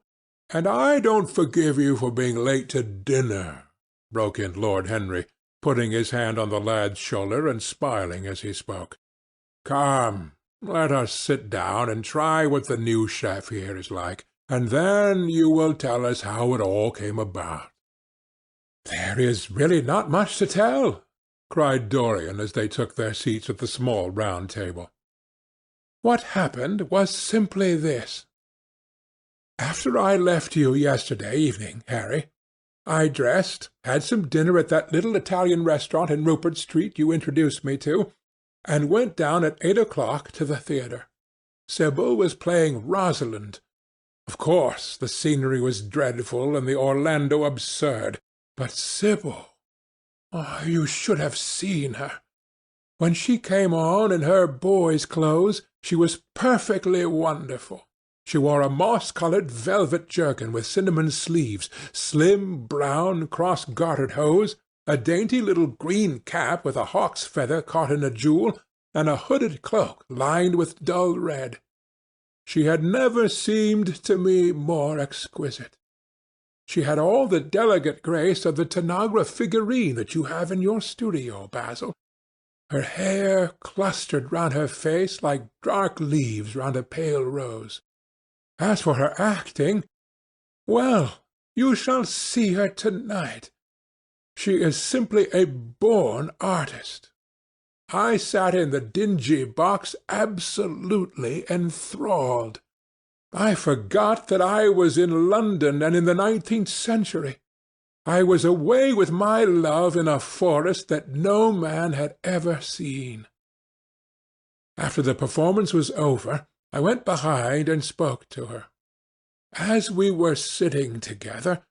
and I don't forgive you for being late to dinner, broke in Lord Henry, putting his hand on the lad's shoulder and smiling as he spoke. Come, let us sit down and try what the new chef here is like, and then you will tell us how it all came about. There is really not much to tell, cried Dorian as they took their seats at the small round table. What happened was simply this. After I left you yesterday evening, Harry, I dressed, had some dinner at that little Italian restaurant in Rupert Street you introduced me to, and went down at 8 o'clock to the theatre. Sybil was playing Rosalind. Of course, the scenery was dreadful and the Orlando absurd, but Sybil, you should have seen her. When she came on in her boy's clothes, she was perfectly wonderful. She wore a moss-coloured velvet jerkin with cinnamon sleeves, slim, brown, cross-gartered hose, a dainty little green cap with a hawk's feather caught in a jewel, and a hooded cloak lined with dull red. She had never seemed to me more exquisite. She had all the delicate grace of the Tanagra figurine that you have in your studio, Basil. Her hair clustered round her face like dark leaves round a pale rose. As for her acting, well, you shall see her to-night. She is simply a born artist. I sat in the dingy box absolutely enthralled. I forgot that I was in London and in the 19th century. I was away with my love in a forest that no man had ever seen. After the performance was over, I went behind and spoke to her. As we were sitting together,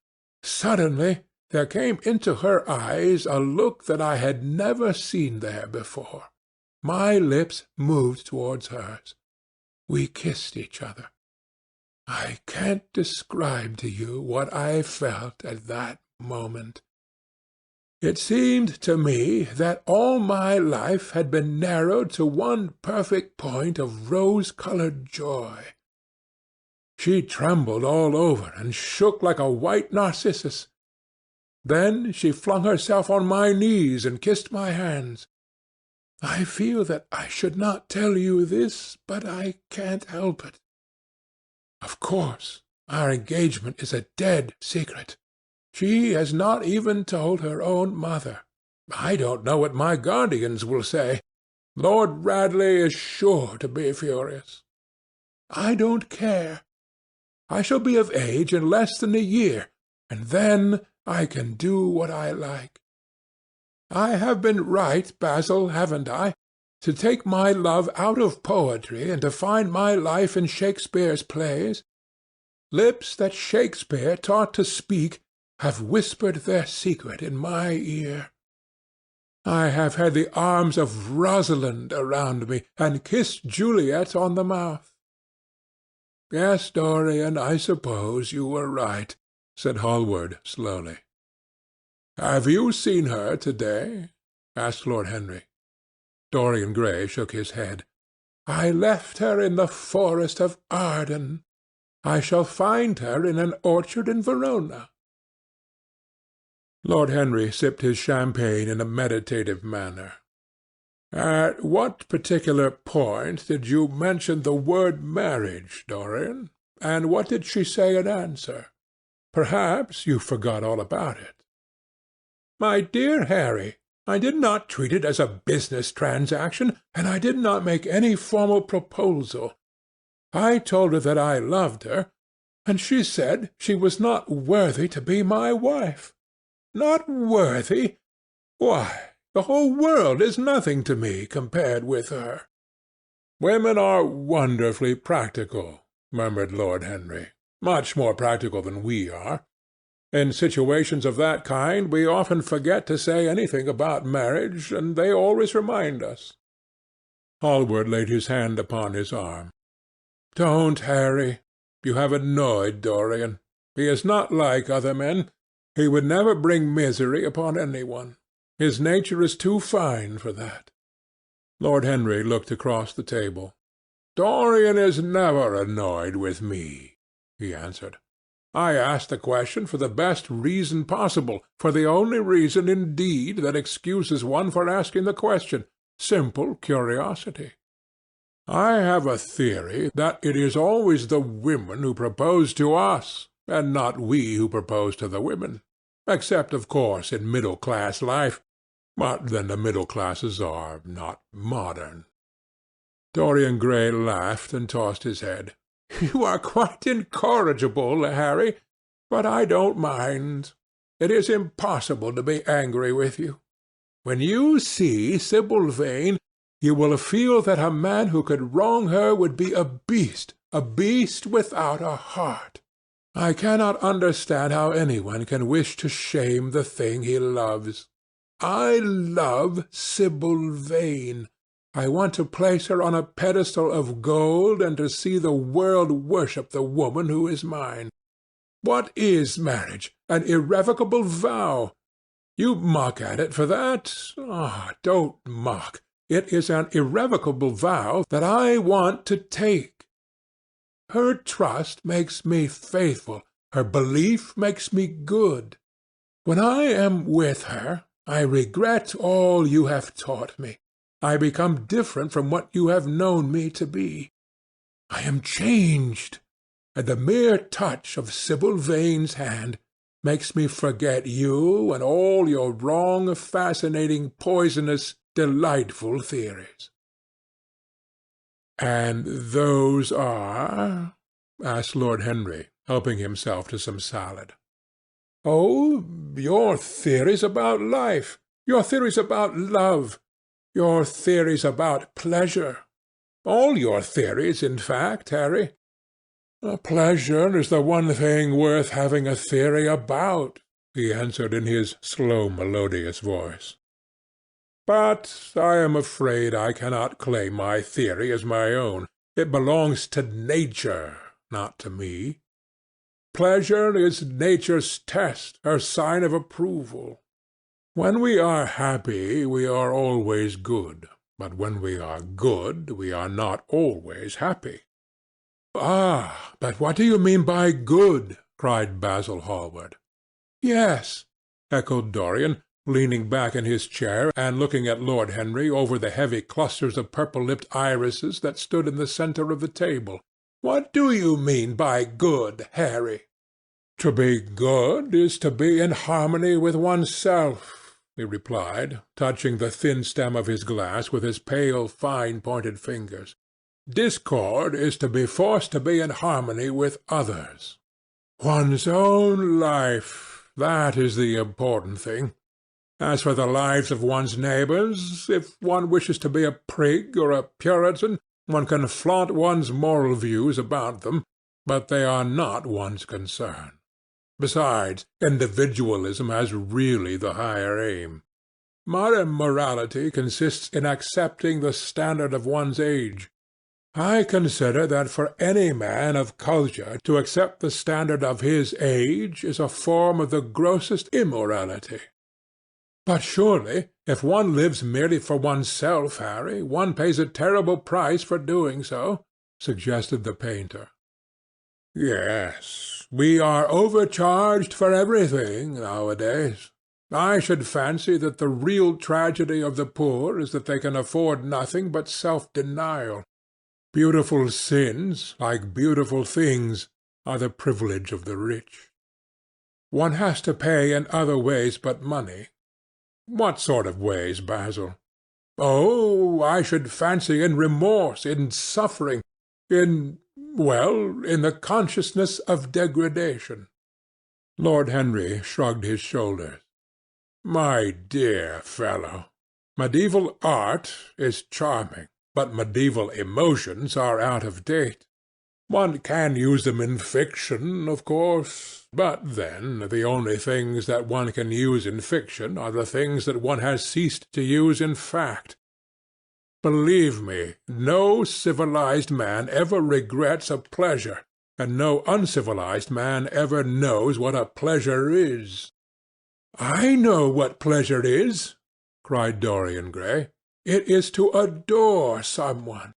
suddenly there came into her eyes a look that I had never seen there before. My lips moved towards hers. We kissed each other. I can't describe to you what I felt at that moment. It seemed to me that all my life had been narrowed to one perfect point of rose-coloured joy. She trembled all over and shook like a white narcissus. Then she flung herself on my knees and kissed my hands. I feel that I should not tell you this, but I can't help it. Of course, our engagement is a dead secret. She has not even told her own mother. I don't know what my guardians will say. Lord Radley is sure to be furious. I don't care. I shall be of age in less than a year, and then I can do what I like. I have been right, Basil, haven't I, to take my love out of poetry and to find my life in Shakespeare's plays? Lips that Shakespeare taught to speak have whispered their secret in my ear. I have had the arms of Rosalind around me, and kissed Juliet on the mouth. Yes, Dorian, I suppose you were right, said Hallward slowly. Have you seen her to-day? Asked Lord Henry. Dorian Gray shook his head. "I left her in the forest of Arden. I shall find her in an orchard in Verona." Lord Henry sipped his champagne in a meditative manner. "At what particular point did you mention the word marriage, Dorian? And what did she say in answer? Perhaps you forgot all about it." "My dear Harry, I did not treat it as a business transaction, and I did not make any formal proposal. I told her that I loved her, and she said she was not worthy to be my wife. Not worthy? Why, the whole world is nothing to me compared with her." "Women are wonderfully practical," murmured Lord Henry. "Much more practical than we are. In situations of that kind we often forget to say anything about marriage, and they always remind us." Hallward laid his hand upon his arm. "Don't, Harry. You have annoyed Dorian. He is not like other men. He would never bring misery upon any one. His nature is too fine for that." Lord Henry looked across the table. "Dorian is never annoyed with me," he answered. "I asked the question for the best reason possible, for the only reason, indeed, that excuses one for asking the question, simple curiosity. I have a theory that it is always the women who propose to us, and not we who propose to the women, except, of course, in middle-class life, but then the middle classes are not modern." Dorian Gray laughed and tossed his head. "You are quite incorrigible, Harry, but I don't mind. It is impossible to be angry with you. When you see Sibyl Vane, you will feel that a man who could wrong her would be a beast without a heart. I cannot understand how anyone can wish to shame the thing he loves. I love Sibyl Vane. I want to place her on a pedestal of gold and to see the world worship the woman who is mine. What is marriage? An irrevocable vow. You mock at it for that. Ah, don't mock. It is an irrevocable vow that I want to take. Her trust makes me faithful. Her belief makes me good. When I am with her, I regret all you have taught me. I become different from what you have known me to be. I am changed, and the mere touch of Sibyl Vane's hand makes me forget you and all your wrong, fascinating, poisonous, delightful theories." "And those are?" asked Lord Henry, helping himself to some salad. "Oh, your theories about life, your theories about love, your theories about pleasure. All your theories, in fact, Harry. Pleasure is the one thing worth having a theory about," he answered in his slow, melodious voice. "But I am afraid I cannot claim my theory as my own. It belongs to nature, not to me. Pleasure is nature's test, her sign of approval. When we are happy, we are always good, but when we are good, we are not always happy." "Ah, but what do you mean by good?" cried Basil Hallward. "Yes," echoed Dorian, leaning back in his chair and looking at Lord Henry over the heavy clusters of purple-lipped irises that stood in the centre of the table. "What do you mean by good, Harry?" "To be good is to be in harmony with oneself," he replied, touching the thin stem of his glass with his pale, fine-pointed fingers. "Discord is to be forced to be in harmony with others. One's own life, that is the important thing. As for the lives of one's neighbours, if one wishes to be a prig or a Puritan, one can flaunt one's moral views about them, but they are not one's concern. Besides, individualism has really the higher aim. Modern morality consists in accepting the standard of one's age. I consider that for any man of culture to accept the standard of his age is a form of the grossest immorality." "But surely," If one lives merely for oneself, Harry, one pays a terrible price for doing so," suggested the painter. "Yes, we are overcharged for everything nowadays. I should fancy that the real tragedy of the poor is that they can afford nothing but self-denial. Beautiful sins, like beautiful things, are the privilege of the rich. One has to pay in other ways but money. What sort of ways, Basil?" "Oh, I should fancy in remorse, in suffering, in the consciousness of degradation." Lord Henry shrugged his shoulders. "My dear fellow, medieval art is charming, but medieval emotions are out of date. One can use them in fiction, of course, but then the only things that one can use in fiction are the things that one has ceased to use in fact. Believe me, no civilized man ever regrets a pleasure, and no uncivilized man ever knows what a pleasure is." "I know what pleasure is," cried Dorian Gray. "It is to adore someone."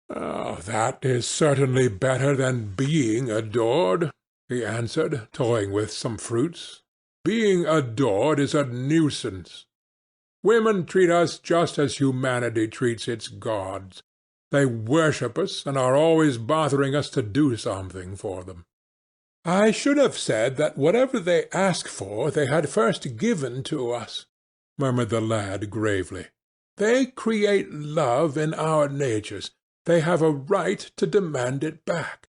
"Oh, that is certainly better than being adored," he answered, toying with some fruits. "Being adored is a nuisance. Women treat us just as humanity treats its gods. They worship us, and are always bothering us to do something for them." "I should have said that whatever they ask for they had first given to us," murmured the lad gravely. "They create love in our natures. They have a right to demand it back."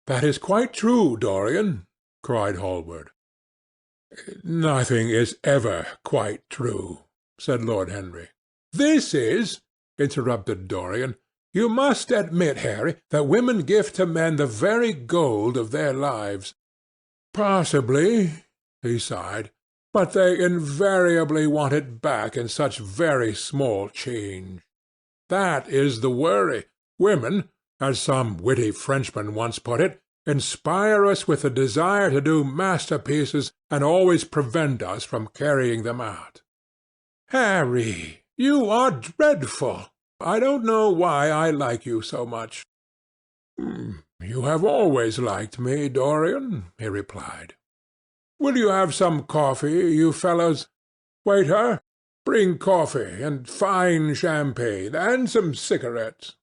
"That is quite true, Dorian," cried Hallward. "Nothing is ever quite true," said Lord Henry. "This is," interrupted Dorian. "You must admit, Harry, that women give to men the very gold of their lives." "Possibly," he sighed, "but they invariably want it back in such very small change. That is the worry. Women, as some witty Frenchman once put it, inspire us with the desire to do masterpieces, and always prevent us from carrying them out." "Harry, you are dreadful. I don't know why I like you so much." "You have always liked me, Dorian," he replied. "Will you have some coffee, you fellows? Waiter, bring coffee, and fine champagne, and some cigarettes.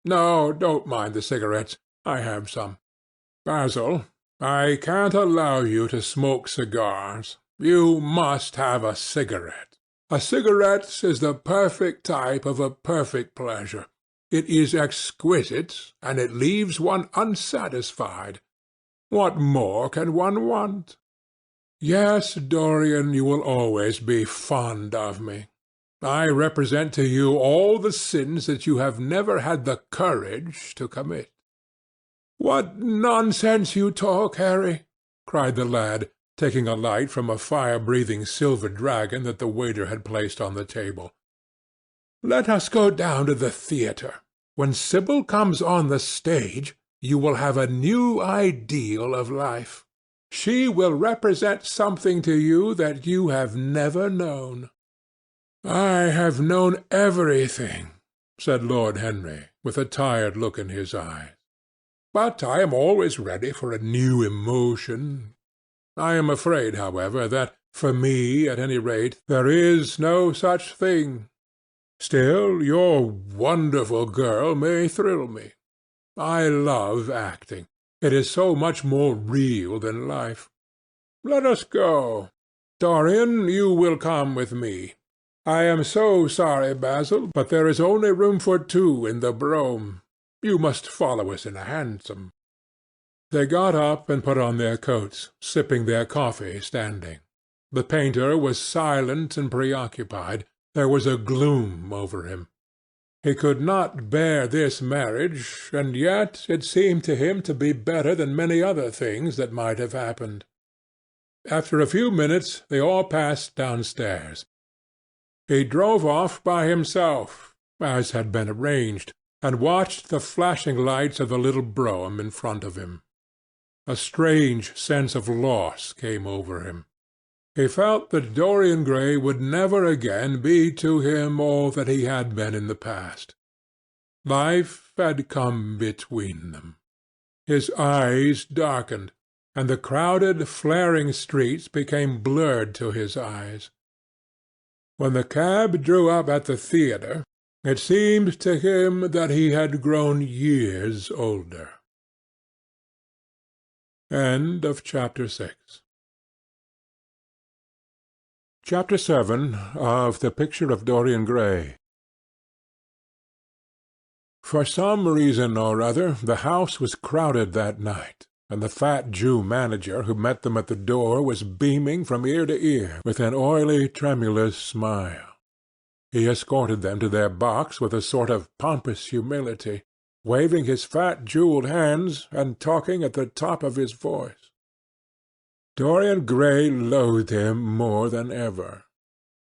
No, don't mind the cigarettes. I have some. Basil, I can't allow you to smoke cigars. You must have a cigarette. A cigarette is the perfect type of a perfect pleasure. It is exquisite, and it leaves one unsatisfied. What more can one want? Yes, Dorian, you will always be fond of me. I represent to you all the sins that you have never had the courage to commit." "What nonsense you talk, Harry!" cried the lad, taking a light from a fire-breathing silver dragon that the waiter had placed on the table. "Let us go down to the theatre. When Sibyl comes on the stage, you will have a new ideal of life. She will represent something to you that you have never known." "I have known everything," said Lord Henry, with a tired look in his eyes. "But I am always ready for a new emotion. I am afraid, however, that, for me at any rate, there is no such thing. Still, your wonderful girl may thrill me. I love acting. It is so much more real than life. Let us go. Dorian, you will come with me. I am so sorry, Basil, but there is only room for two in the brougham. You must follow us in a hansom." They got up and put on their coats, sipping their coffee standing. The painter was silent and preoccupied. There was a gloom over him. He could not bear this marriage, and yet it seemed to him to be better than many other things that might have happened. After a few minutes they all passed downstairs. He drove off by himself, as had been arranged, and watched the flashing lights of the little brougham in front of him. A strange sense of loss came over him. He felt that Dorian Gray would never again be to him all that he had been in the past. Life had come between them. His eyes darkened, and the crowded, flaring streets became blurred to his eyes. When the cab drew up at the theatre, it seemed to him that he had grown years older. End of Chapter 6. Chapter 7 of The Picture of Dorian Gray. For some reason or other, the house was crowded that night, and the fat Jew manager who met them at the door was beaming from ear to ear with an oily, tremulous smile. He escorted them to their box with a sort of pompous humility, waving his fat jewelled hands and talking at the top of his voice. Dorian Gray loathed him more than ever.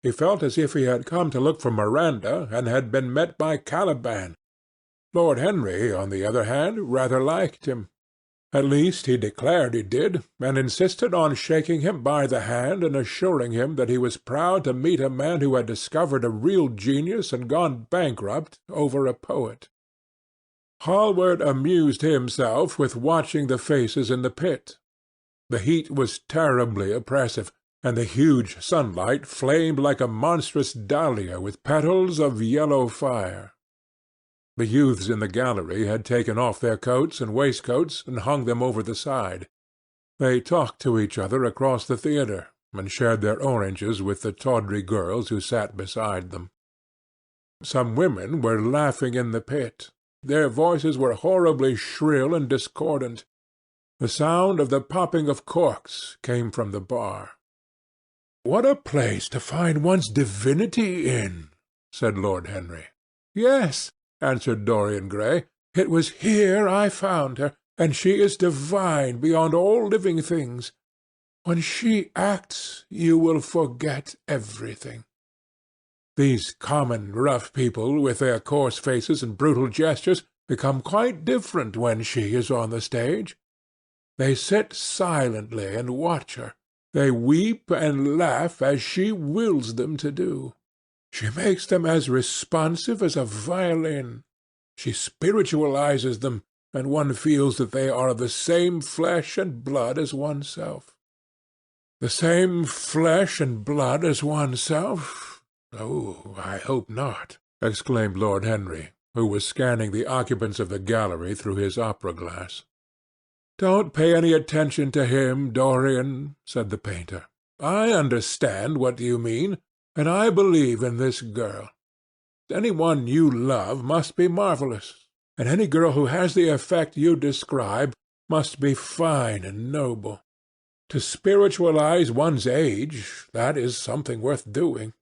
He felt as if he had come to look for Miranda and had been met by Caliban. Lord Henry, on the other hand, rather liked him. At least he declared he did, and insisted on shaking him by the hand and assuring him that he was proud to meet a man who had discovered a real genius and gone bankrupt over a poet. Hallward amused himself with watching the faces in the pit. The heat was terribly oppressive, and the huge sunlight flamed like a monstrous dahlia with petals of yellow fire. The youths in the gallery had taken off their coats and waistcoats and hung them over the side. They talked to each other across the theatre, and shared their oranges with the tawdry girls who sat beside them. Some women were laughing in the pit. Their voices were horribly shrill and discordant. The sound of the popping of corks came from the bar. "What a place to find one's divinity in!" said Lord Henry. "Yes," answered Dorian Gray. "It was here I found her, and she is divine beyond all living things. When she acts, you will forget everything. These common rough people, with their coarse faces and brutal gestures, become quite different when she is on the stage. They sit silently and watch her. They weep and laugh as she wills them to do. She makes them as responsive as a violin. She spiritualizes them, and one feels that they are of the same flesh and blood as oneself." "The same flesh and blood as oneself? Oh, I hope not," exclaimed Lord Henry, who was scanning the occupants of the gallery through his opera-glass. "Don't pay any attention to him, Dorian," said the painter. "I understand what you mean, and I believe in this girl. Any one you love must be marvellous, and any girl who has the effect you describe must be fine and noble. To spiritualize one's age, that is something worth doing.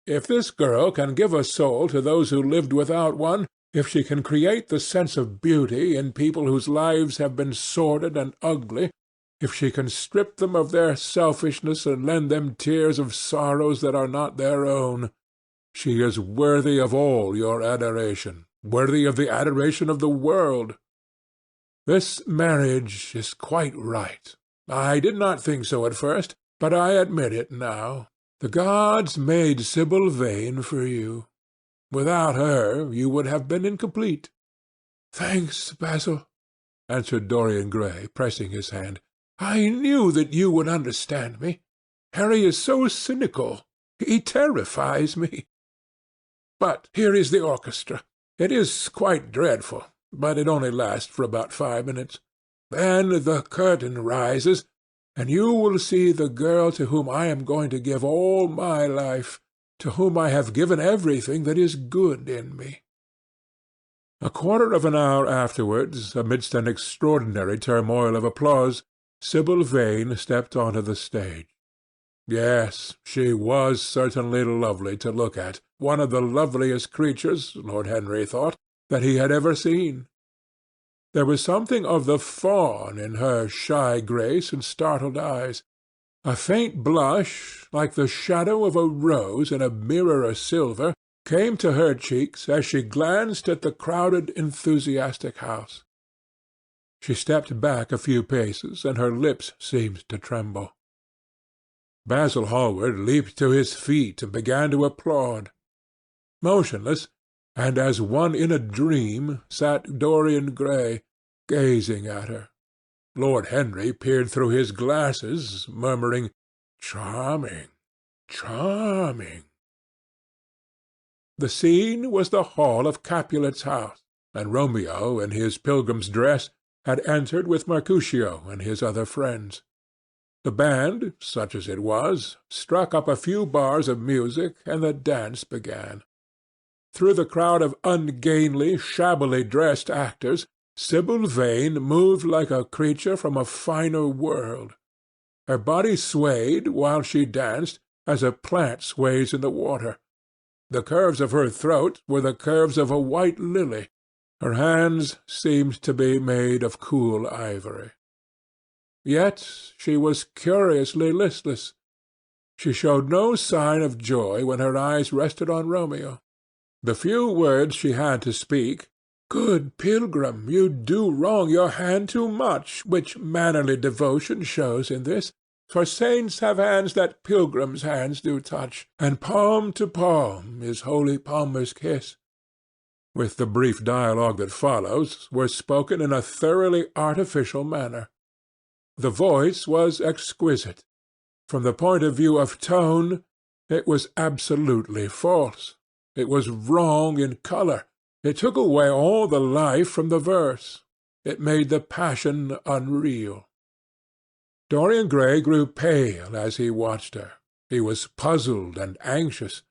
If this girl can give a soul to those who lived without one, if she can create the sense of beauty in people whose lives have been sordid and ugly, if she can strip them of their selfishness and lend them tears of sorrows that are not their own, she is worthy of all your adoration, worthy of the adoration of the world. This marriage is quite right. I did not think so at first, but I admit it now. The gods made Sibyl Vane for you. Without her you would have been incomplete." "Thanks, Basil," answered Dorian Gray, pressing his hand. "I knew that you would understand me. Harry is so cynical. He terrifies me. But here is the orchestra. It is quite dreadful, but it only lasts for about 5 minutes. Then the curtain rises, and you will see the girl to whom I am going to give all my life, to whom I have given everything that is good in me." A quarter of an hour afterwards, amidst an extraordinary turmoil of applause, Sibyl Vane stepped onto the stage. Yes, she was certainly lovely to look at, one of the loveliest creatures, Lord Henry thought, that he had ever seen. There was something of the fawn in her shy grace and startled eyes. A faint blush, like the shadow of a rose in a mirror of silver, came to her cheeks as she glanced at the crowded, enthusiastic house. She stepped back a few paces, and her lips seemed to tremble. Basil Hallward leaped to his feet and began to applaud. Motionless, and as one in a dream, sat Dorian Gray, gazing at her. Lord Henry peered through his glasses, murmuring, "Charming, charming." The scene was the hall of Capulet's house, and Romeo, in his pilgrim's dress, had entered with Mercutio and his other friends. The band, such as it was, struck up a few bars of music, and the dance began. Through the crowd of ungainly, shabbily dressed actors, Sibyl Vane moved like a creature from a finer world. Her body swayed, while she danced, as a plant sways in the water. The curves of her throat were the curves of a white lily. Her hands seemed to be made of cool ivory. Yet she was curiously listless. She showed no sign of joy when her eyes rested on Romeo. The few words she had to speak, "Good pilgrim, you do wrong your hand too much, which mannerly devotion shows in this. For saints have hands that pilgrims' hands do touch, and palm to palm is holy palmer's kiss," with the brief dialogue that follows, were spoken in a thoroughly artificial manner. The voice was exquisite. From the point of view of tone, it was absolutely false. It was wrong in colour. It took away all the life from the verse. It made the passion unreal. Dorian Gray grew pale as he watched her. He was puzzled and anxious.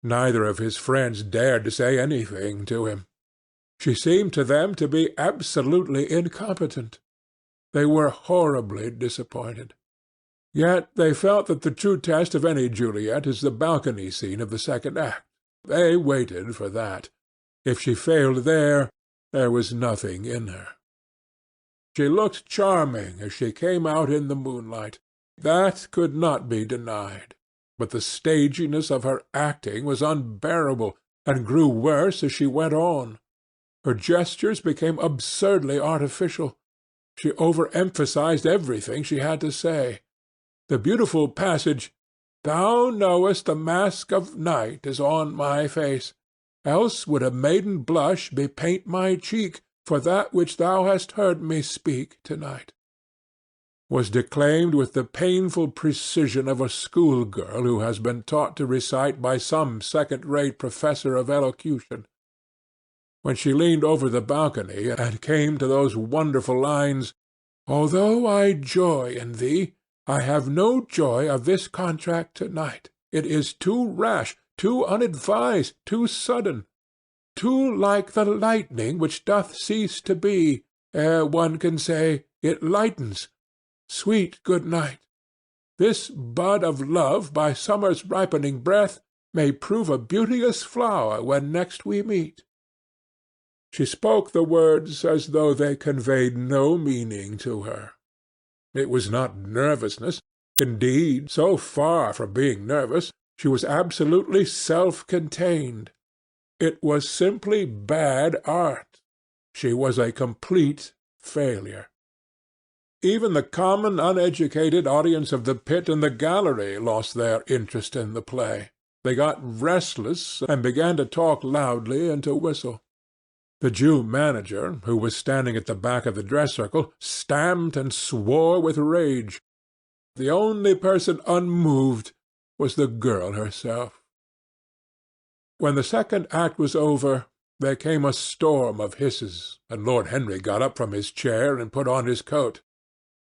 Neither of his friends dared to say anything to him. She seemed to them to be absolutely incompetent. They were horribly disappointed. Yet they felt that the true test of any Juliet is the balcony scene of the second act. They waited for that. If she failed there was nothing in her. She looked charming as she came out in the moonlight. That could not be denied. But the staginess of her acting was unbearable, and grew worse as she went on. Her gestures became absurdly artificial. She overemphasized everything she had to say. The beautiful passage, "Thou knowest the mask of night is on my face, else would a maiden blush bepaint my cheek for that which thou hast heard me speak to-night," was declaimed with the painful precision of a schoolgirl who has been taught to recite by some second-rate professor of elocution. When she leaned over the balcony and came to those wonderful lines, "Although I joy in thee, I have no joy of this contract to-night. It is too rash, too unadvised, too sudden, too like the lightning which doth cease to be, ere one can say, it lightens. Sweet good night. This bud of love by summer's ripening breath may prove a beauteous flower when next we meet." She spoke the words as though they conveyed no meaning to her. It was not nervousness. Indeed, so far from being nervous, she was absolutely self-contained. It was simply bad art. She was a complete failure. Even the common uneducated audience of the pit and the gallery lost their interest in the play. They got restless and began to talk loudly and to whistle. The Jew manager, who was standing at the back of the dress circle, stamped and swore with rage. The only person unmoved was the girl herself. When the second act was over, there came a storm of hisses, and Lord Henry got up from his chair and put on his coat.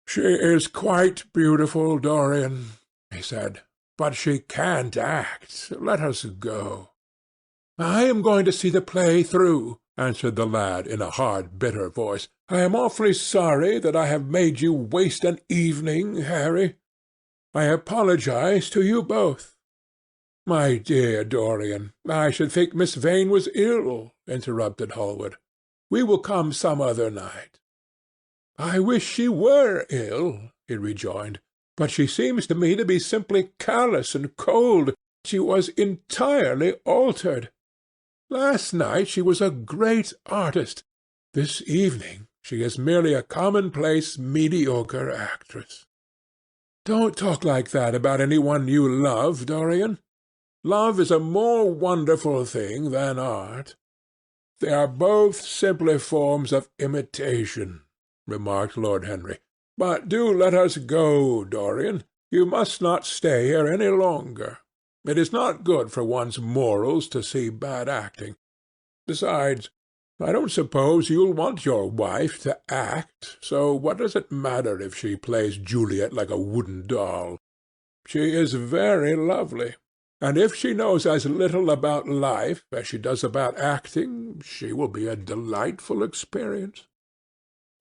"She is quite beautiful, Dorian," he said, "but she can't act. Let us go." "I am going to see the play through," answered the lad in a hard, bitter voice. "I am awfully sorry that I have made you waste an evening, Harry. I apologize to you both." "My dear Dorian, I should think Miss Vane was ill," interrupted Hallward. "We will come some other night." "I wish she were ill," he rejoined, "but she seems to me to be simply callous and cold. She was entirely altered. Last night she was a great artist. This evening she is merely a commonplace, mediocre actress." Don't talk like that about any one you love, Dorian. Love is a more wonderful thing than art. They are both simply forms of imitation, remarked Lord Henry. But do let us go, Dorian. You must not stay here any longer. It is not good for one's morals to see bad acting. Besides, I don't suppose you'll want your wife to act, so what does it matter if she plays Juliet like a wooden doll? She is very lovely, and if she knows as little about life as she does about acting, she will be a delightful experience.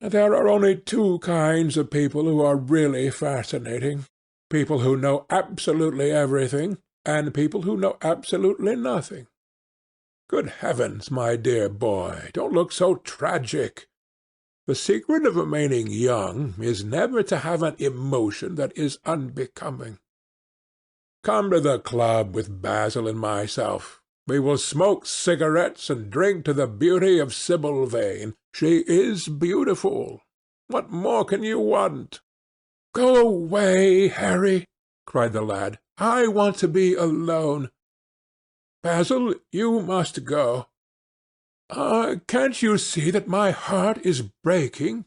There are only two kinds of people who are really fascinating: people who know absolutely everything, and people who know absolutely nothing. Good heavens, my dear boy, don't look so tragic. The secret of remaining young is never to have an emotion that is unbecoming. Come to the club with Basil and myself. We will smoke cigarettes and drink to the beauty of Sibyl Vane. She is beautiful. What more can you want? Go away, Harry, cried the lad. I want to be alone. Basil, you must go. Can't you see that my heart is breaking?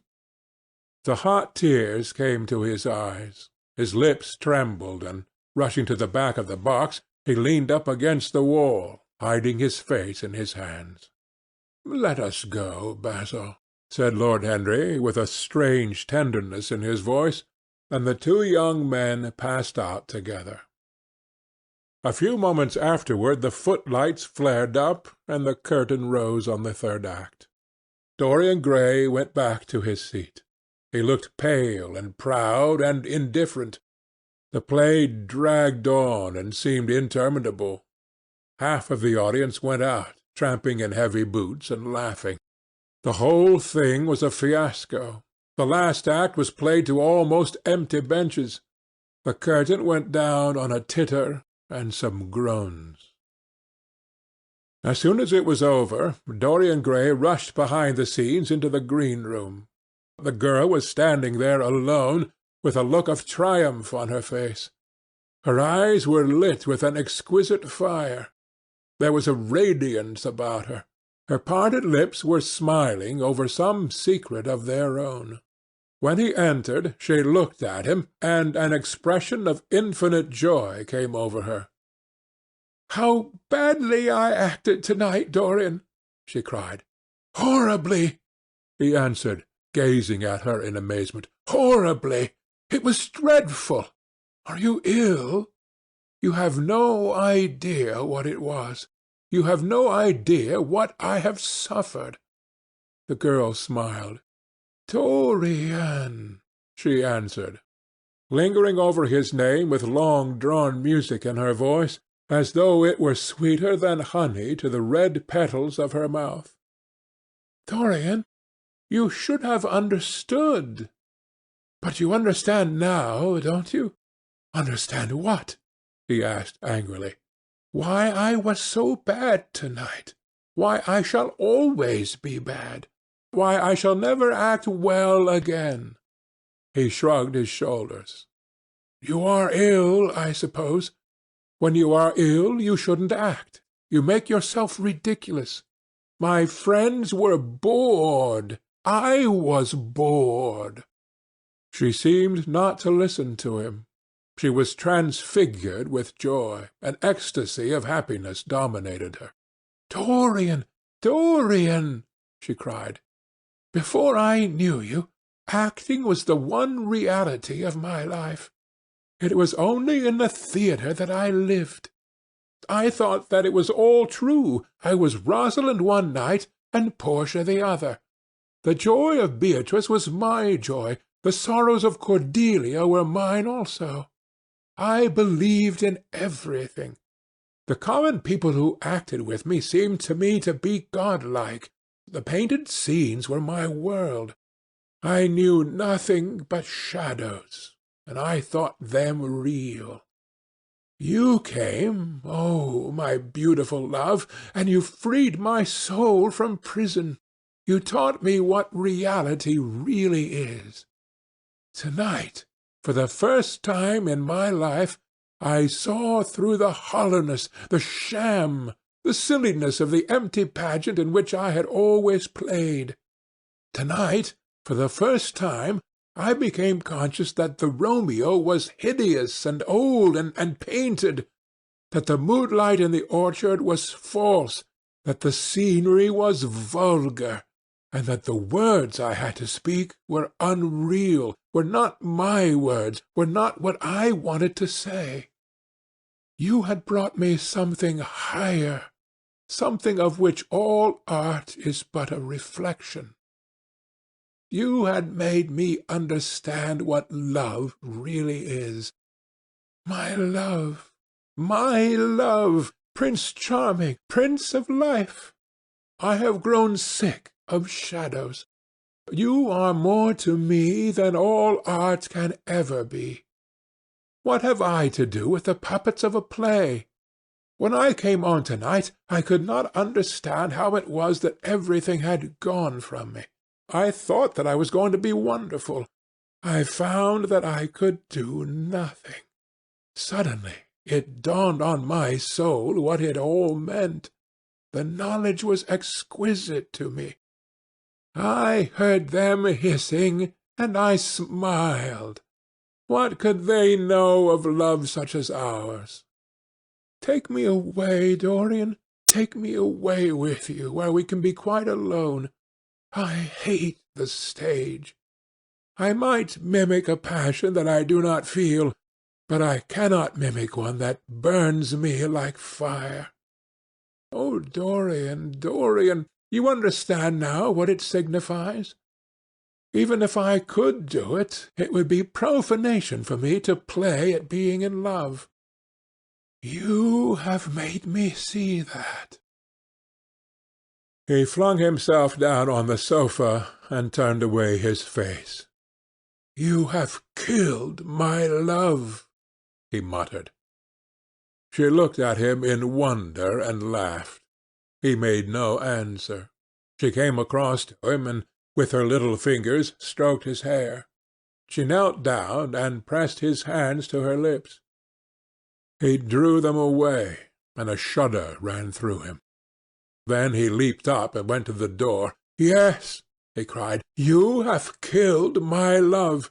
The hot tears came to his eyes. His lips trembled, and, rushing to the back of the box, he leaned up against the wall, hiding his face in his hands. Let us go, Basil, said Lord Henry, with a strange tenderness in his voice, and the two young men passed out together. A few moments afterward the footlights flared up, and the curtain rose on the third act. Dorian Gray went back to his seat. He looked pale and proud and indifferent. The play dragged on and seemed interminable. Half of the audience went out, tramping in heavy boots and laughing. The whole thing was a fiasco. The last act was played to almost empty benches. The curtain went down on a titter and some groans. As soon as it was over, Dorian Gray rushed behind the scenes into the green-room. The girl was standing there alone, with a look of triumph on her face. Her eyes were lit with an exquisite fire. There was a radiance about her. Her parted lips were smiling over some secret of their own. When he entered, she looked at him, and an expression of infinite joy came over her. "How badly I acted to-night, Dorian!" she cried. "Horribly," he answered, gazing at her in amazement. "Horribly! It was dreadful! Are you ill? You have no idea what it was. You have no idea what I have suffered." The girl smiled. "Dorian," she answered, lingering over his name with long-drawn music in her voice, as though it were sweeter than honey to the red petals of her mouth. "Dorian, you should have understood. But you understand now, don't you?" "Understand what?" he asked angrily. "Why I was so bad to-night. Why I shall always be bad. Why I shall never act well again." He shrugged his shoulders. "You are ill, I suppose. When you are ill you shouldn't act. You make yourself ridiculous. My friends were bored. I was bored." She seemed not to listen to him. She was transfigured with joy. An ecstasy of happiness dominated her. "Dorian, Dorian!" she cried. "Before I knew you, acting was the one reality of my life. It was only in the theatre that I lived. I thought that it was all true. I was Rosalind one night and Portia the other. The joy of Beatrice was my joy. The sorrows of Cordelia were mine also. I believed in everything. The common people who acted with me seemed to me to be godlike. The painted scenes were my world. I knew nothing but shadows, and I thought them real. You came, oh, my beautiful love, and you freed my soul from prison. You taught me what reality really is. To-night, for the first time in my life, I saw through the hollowness, the sham, the silliness of the empty pageant in which I had always played. Tonight, for the first time, I became conscious that the Romeo was hideous and old and painted, that the moonlight in the orchard was false, that the scenery was vulgar, and that the words I had to speak were unreal, were not my words, were not what I wanted to say. You had brought me something higher, something of which all art is but a reflection. You had made me understand what love really is. My love, Prince Charming, Prince of Life! I have grown sick of shadows. You are more to me than all art can ever be. What have I to do with the puppets of a play? When I came on tonight, I could not understand how it was that everything had gone from me. I thought that I was going to be wonderful. I found that I could do nothing. Suddenly it dawned on my soul what it all meant. The knowledge was exquisite to me. I heard them hissing, and I smiled. What could they know of love such as ours? Take me away, Dorian. Take me away with you, where we can be quite alone. I hate the stage. I might mimic a passion that I do not feel, but I cannot mimic one that burns me like fire. Oh, Dorian, Dorian, you understand now what it signifies? Even if I could do it, it would be profanation for me to play at being in love. You have made me see that. He flung himself down on the sofa and turned away his face. You have killed my love, he muttered. She looked at him in wonder and laughed. He made no answer. She came across to him and, with her little fingers, stroked his hair. She knelt down and pressed his hands to her lips. He drew them away, and a shudder ran through him. Then he leaped up and went to the door. Yes, he cried, you have killed my love.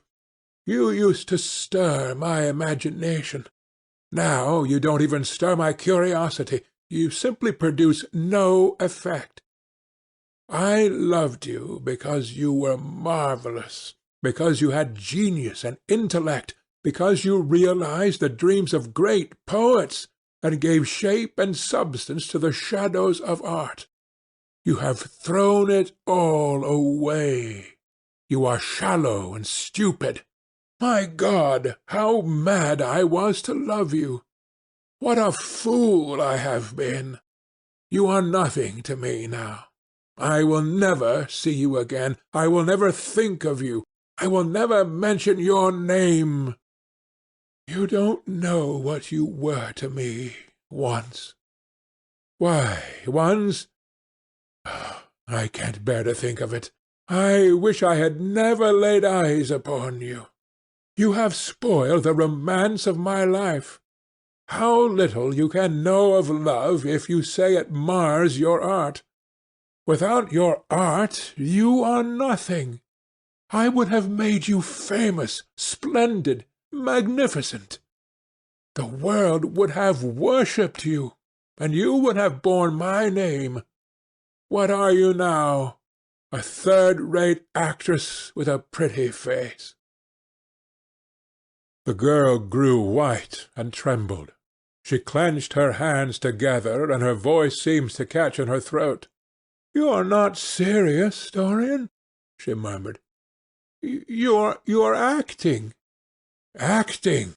You used to stir my imagination. Now you don't even stir my curiosity. You simply produce no effect. I loved you because you were marvellous, because you had genius and intellect, because you realized the dreams of great poets, and gave shape and substance to the shadows of art. You have thrown it all away. You are shallow and stupid. My God, how mad I was to love you! What a fool I have been! You are nothing to me now. I will never see you again. I will never think of you. I will never mention your name. You don't know what you were to me once. Why, once— I can't bear to think of it. I wish I had never laid eyes upon you. You have spoiled the romance of my life. How little you can know of love if you say it mars your art. Without your art you are nothing. I would have made you famous, splendid, magnificent. The world would have worshipped you, and you would have borne my name. What are you now? A third-rate actress with a pretty face. The girl grew white and trembled. She clenched her hands together, and her voice seemed to catch in her throat. "You are not serious, Dorian?" she murmured. You are acting." "Acting!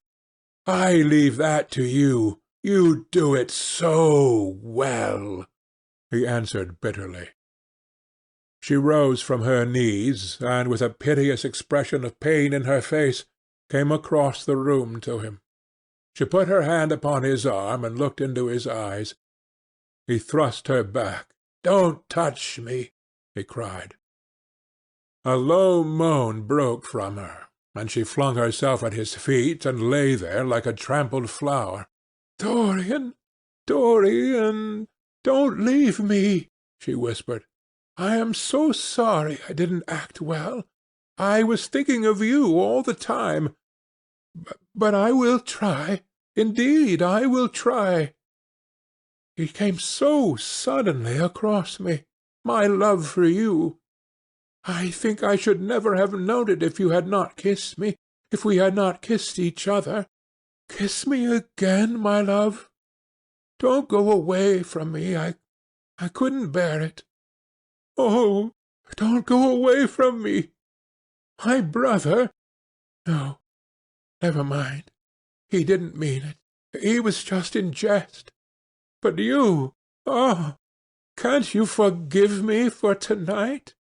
I leave that to you. You do it so well," he answered bitterly. She rose from her knees, and with a piteous expression of pain in her face, came across the room to him. She put her hand upon his arm and looked into his eyes. He thrust her back. "Don't touch me," he cried. A low moan broke from her. and she flung herself at his feet and lay there like a trampled flower. "Dorian, Dorian, don't leave me," she whispered. "I am so sorry I didn't act well. I was thinking of you all the time. But I will try. Indeed, I will try. It came so suddenly across me, my love for you. I think I should never have known it if you had not kissed me, if we had not kissed each other. Kiss me again, my love. Don't go away from me. I couldn't bear it. Oh, don't go away from me. My brother. No, never mind. He didn't mean it. He was just in jest. But you, oh, can't you forgive me for tonight?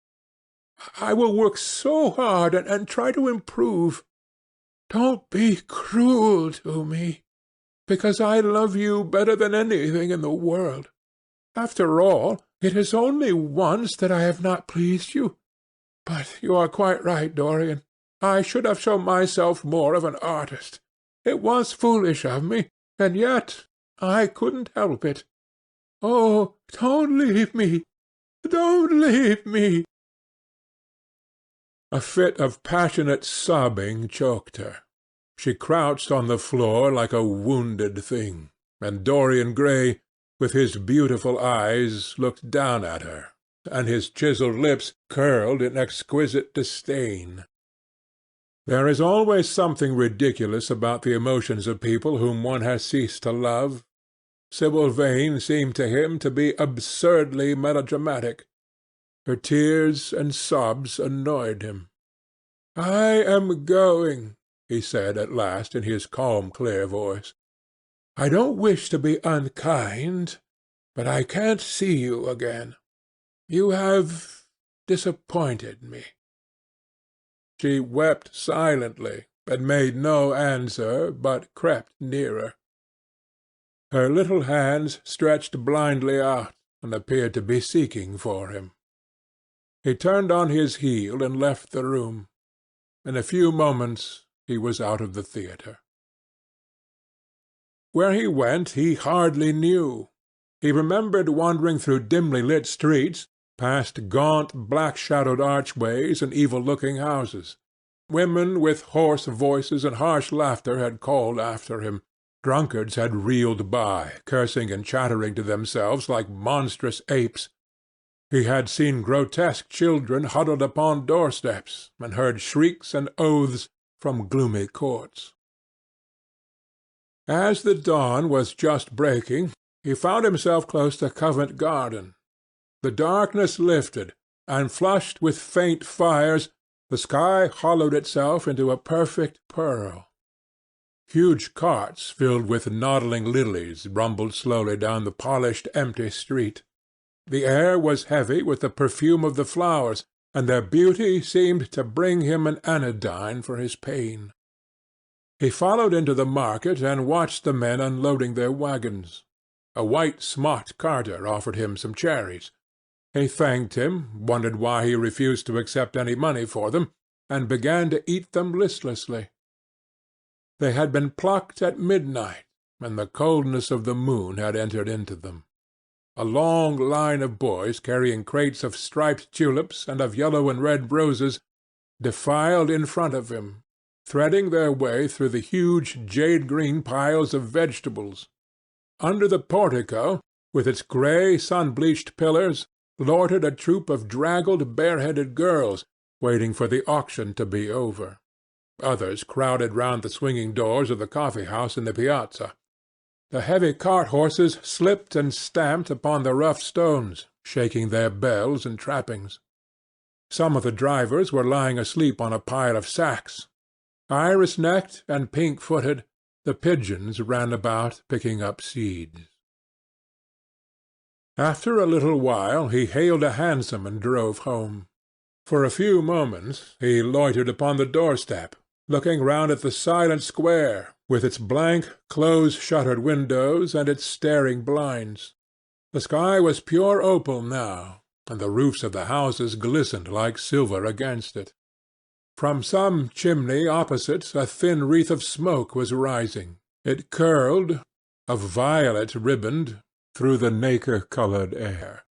I will work so hard and try to improve. Don't be cruel to me, because I love you better than anything in the world. After all, it is only once that I have not pleased you. But you are quite right, Dorian. I should have shown myself more of an artist. It was foolish of me, and yet I couldn't help it. Oh, don't leave me! Don't leave me!" A fit of passionate sobbing choked her. She crouched on the floor like a wounded thing, and Dorian Gray, with his beautiful eyes, looked down at her, and his chiselled lips curled in exquisite disdain. There is always something ridiculous about the emotions of people whom one has ceased to love. Sibyl Vane seemed to him to be absurdly melodramatic. Her tears and sobs annoyed him. "I am going," he said at last in his calm, clear voice. "I don't wish to be unkind, but I can't see you again. You have disappointed me." She wept silently, and made no answer, but crept nearer. Her little hands stretched blindly out, and appeared to be seeking for him. He turned on his heel and left the room. In a few moments he was out of the theatre. Where he went he hardly knew. He remembered wandering through dimly lit streets, past gaunt, black-shadowed archways and evil-looking houses. Women with hoarse voices and harsh laughter had called after him. Drunkards had reeled by, cursing and chattering to themselves like monstrous apes. He had seen grotesque children huddled upon doorsteps, and heard shrieks and oaths from gloomy courts. As the dawn was just breaking, he found himself close to Covent Garden. The darkness lifted, and flushed with faint fires, the sky hollowed itself into a perfect pearl. Huge carts filled with nodding lilies rumbled slowly down the polished, empty street. The air was heavy with the perfume of the flowers, and their beauty seemed to bring him an anodyne for his pain. He followed into the market and watched the men unloading their wagons. A white-smocked carter offered him some cherries. He thanked him, wondered why he refused to accept any money for them, and began to eat them listlessly. They had been plucked at midnight, and the coldness of the moon had entered into them. A long line of boys carrying crates of striped tulips and of yellow and red roses defiled in front of him, threading their way through the huge jade-green piles of vegetables. Under the portico, with its grey sun-bleached pillars, loitered a troop of draggled, bareheaded girls, waiting for the auction to be over. Others crowded round the swinging doors of the coffee-house in the piazza. The heavy cart-horses slipped and stamped upon the rough stones, shaking their bells and trappings. Some of the drivers were lying asleep on a pile of sacks. Iris-necked and pink-footed, the pigeons ran about picking up seeds. After a little while he hailed a hansom and drove home. For a few moments he loitered upon the doorstep, looking round at the silent square, with its blank, close-shuttered windows and its staring blinds. The sky was pure opal now, and the roofs of the houses glistened like silver against it. From some chimney opposite a thin wreath of smoke was rising. It curled, a violet riband, through the nacre-coloured air.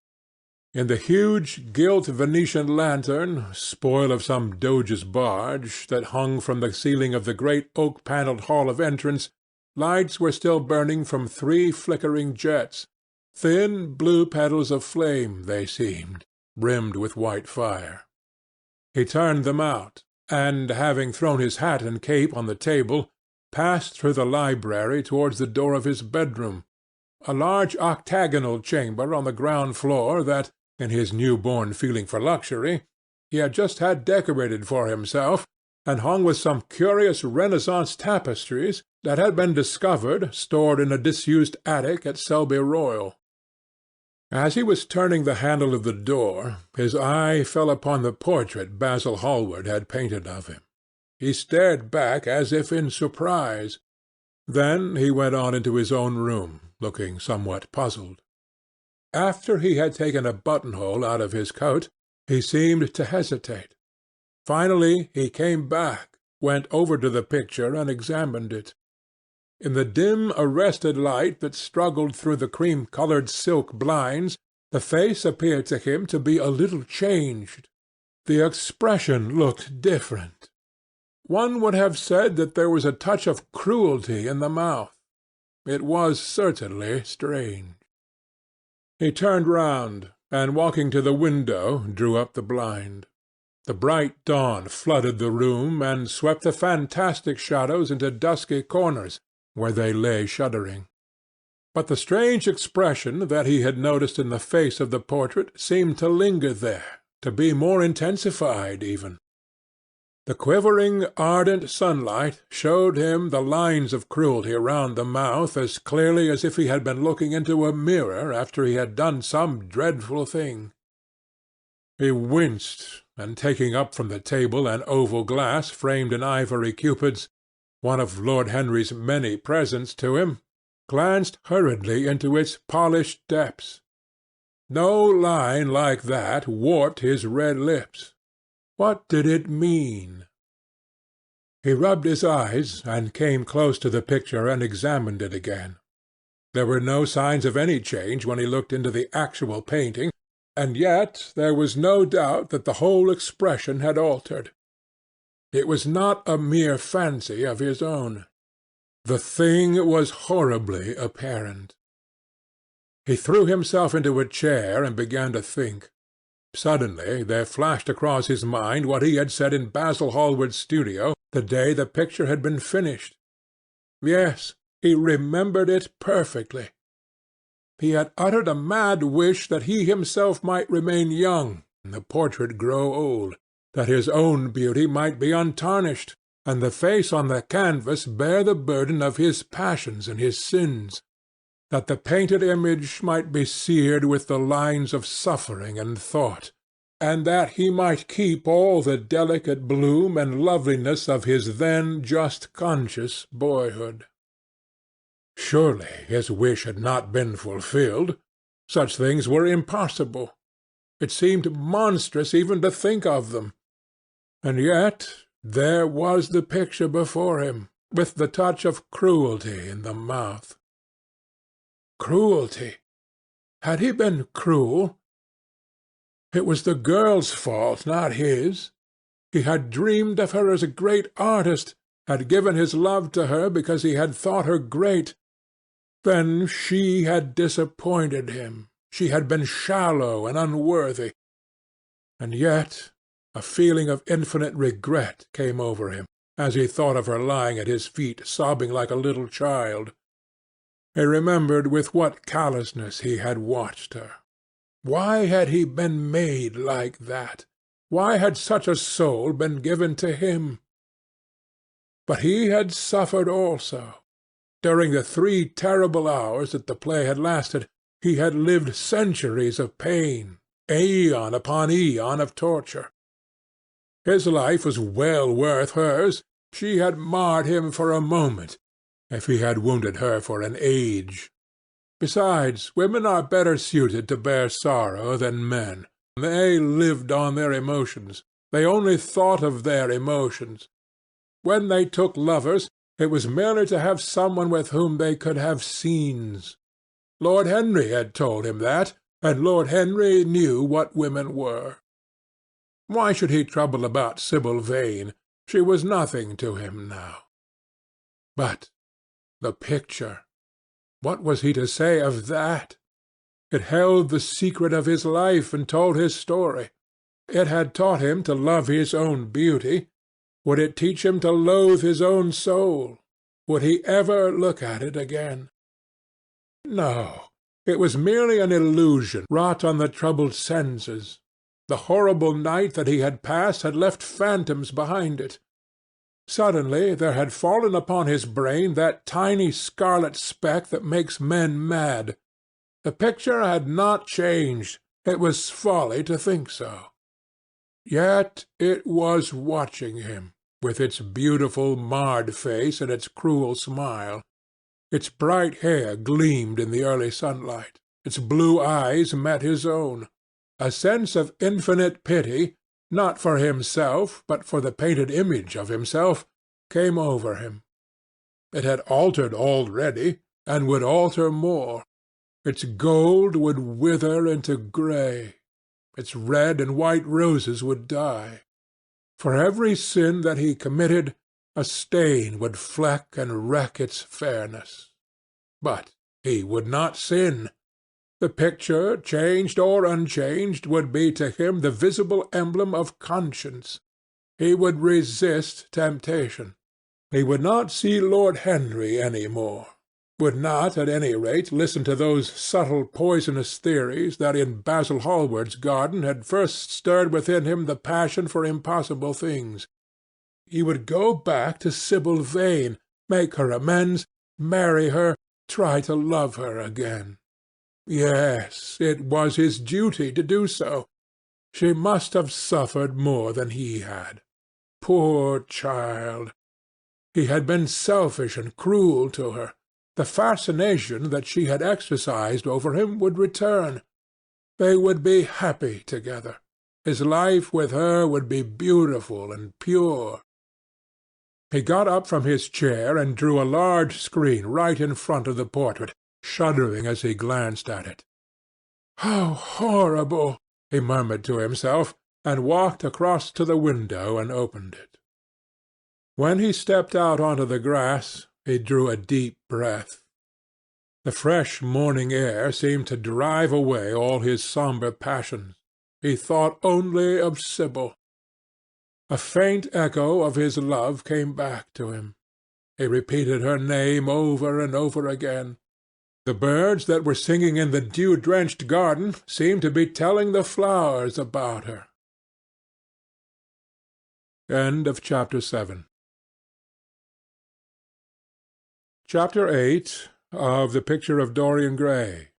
In the huge gilt Venetian lantern, spoil of some doge's barge, that hung from the ceiling of the great oak-panelled hall of entrance, lights were still burning from 3 flickering jets. Thin blue petals of flame they seemed, rimmed with white fire. He turned them out, and, having thrown his hat and cape on the table, passed through the library towards the door of his bedroom, a large octagonal chamber on the ground floor that, in his new-born feeling for luxury, he had just had decorated for himself, and hung with some curious Renaissance tapestries that had been discovered stored in a disused attic at Selby Royal. As he was turning the handle of the door, his eye fell upon the portrait Basil Hallward had painted of him. He stared back as if in surprise. Then he went on into his own room, looking somewhat puzzled. After he had taken a buttonhole out of his coat, he seemed to hesitate. Finally he came back, went over to the picture and examined it. In the dim arrested light that struggled through the cream-coloured silk blinds, the face appeared to him to be a little changed. The expression looked different. One would have said that there was a touch of cruelty in the mouth. It was certainly strange. He turned round, and walking to the window, drew up the blind. The bright dawn flooded the room, and swept the fantastic shadows into dusky corners, where they lay shuddering. But the strange expression that he had noticed in the face of the portrait seemed to linger there, to be more intensified even. The quivering, ardent sunlight showed him the lines of cruelty round the mouth as clearly as if he had been looking into a mirror after he had done some dreadful thing. He winced, and taking up from the table an oval glass framed in ivory cupids, one of Lord Henry's many presents to him, glanced hurriedly into its polished depths. No line like that warped his red lips. What did it mean? He rubbed his eyes, and came close to the picture and examined it again. There were no signs of any change when he looked into the actual painting, and yet there was no doubt that the whole expression had altered. It was not a mere fancy of his own. The thing was horribly apparent. He threw himself into a chair and began to think. Suddenly there flashed across his mind what he had said in Basil Hallward's studio the day the picture had been finished. Yes, he remembered it perfectly. He had uttered a mad wish that he himself might remain young and the portrait grow old, that his own beauty might be untarnished, and the face on the canvas bear the burden of his passions and his sins, that the painted image might be seared with the lines of suffering and thought, and that he might keep all the delicate bloom and loveliness of his then just conscious boyhood. Surely his wish had not been fulfilled. Such things were impossible. It seemed monstrous even to think of them. And yet there was the picture before him, with the touch of cruelty in the mouth. Cruelty! Had he been cruel? It was the girl's fault, not his. He had dreamed of her as a great artist, had given his love to her because he had thought her great. Then she had disappointed him. She had been shallow and unworthy. And yet a feeling of infinite regret came over him as he thought of her lying at his feet sobbing like a little child. He remembered with what callousness he had watched her. Why had he been made like that? Why had such a soul been given to him? But he had suffered also. During the 3 terrible hours that the play had lasted, he had lived centuries of pain, aeon upon aeon of torture. His life was well worth hers. She had marred him for a moment, if he had wounded her for an age. Besides, women are better suited to bear sorrow than men. They lived on their emotions. They only thought of their emotions. When they took lovers, it was merely to have someone with whom they could have scenes. Lord Henry had told him that, and Lord Henry knew what women were. Why should he trouble about Sibyl Vane? She was nothing to him now. But the picture! What was he to say of that? It held the secret of his life and told his story. It had taught him to love his own beauty. Would it teach him to loathe his own soul? Would he ever look at it again? No, it was merely an illusion wrought on the troubled senses. The horrible night that he had passed had left phantoms behind it. Suddenly there had fallen upon his brain that tiny scarlet speck that makes men mad. The picture had not changed. It was folly to think so. Yet it was watching him, with its beautiful marred face and its cruel smile. Its bright hair gleamed in the early sunlight. Its blue eyes met his own. A sense of infinite pity, not for himself, but for the painted image of himself, came over him. It had altered already, and would alter more. Its gold would wither into grey. Its red and white roses would die. For every sin that he committed, a stain would fleck and wreck its fairness. But he would not sin. The picture, changed or unchanged, would be to him the visible emblem of conscience. He would resist temptation. He would not see Lord Henry any more, would not, at any rate, listen to those subtle poisonous theories that in Basil Hallward's garden had first stirred within him the passion for impossible things. He would go back to Sibyl Vane, make her amends, marry her, try to love her again. Yes, it was his duty to do so. She must have suffered more than he had. Poor child! He had been selfish and cruel to her. The fascination that she had exercised over him would return. They would be happy together. His life with her would be beautiful and pure. He got up from his chair and drew a large screen right in front of the portrait, shuddering as he glanced at it. "How horrible!" he murmured to himself, and walked across to the window and opened it. When he stepped out onto the grass, he drew a deep breath. The fresh morning air seemed to drive away all his sombre passions. He thought only of Sibyl. A faint echo of his love came back to him. He repeated her name over and over again. The birds that were singing in the dew-drenched garden seemed to be telling the flowers about her. End of Chapter 7. Chapter 8 of The Picture of Dorian Gray.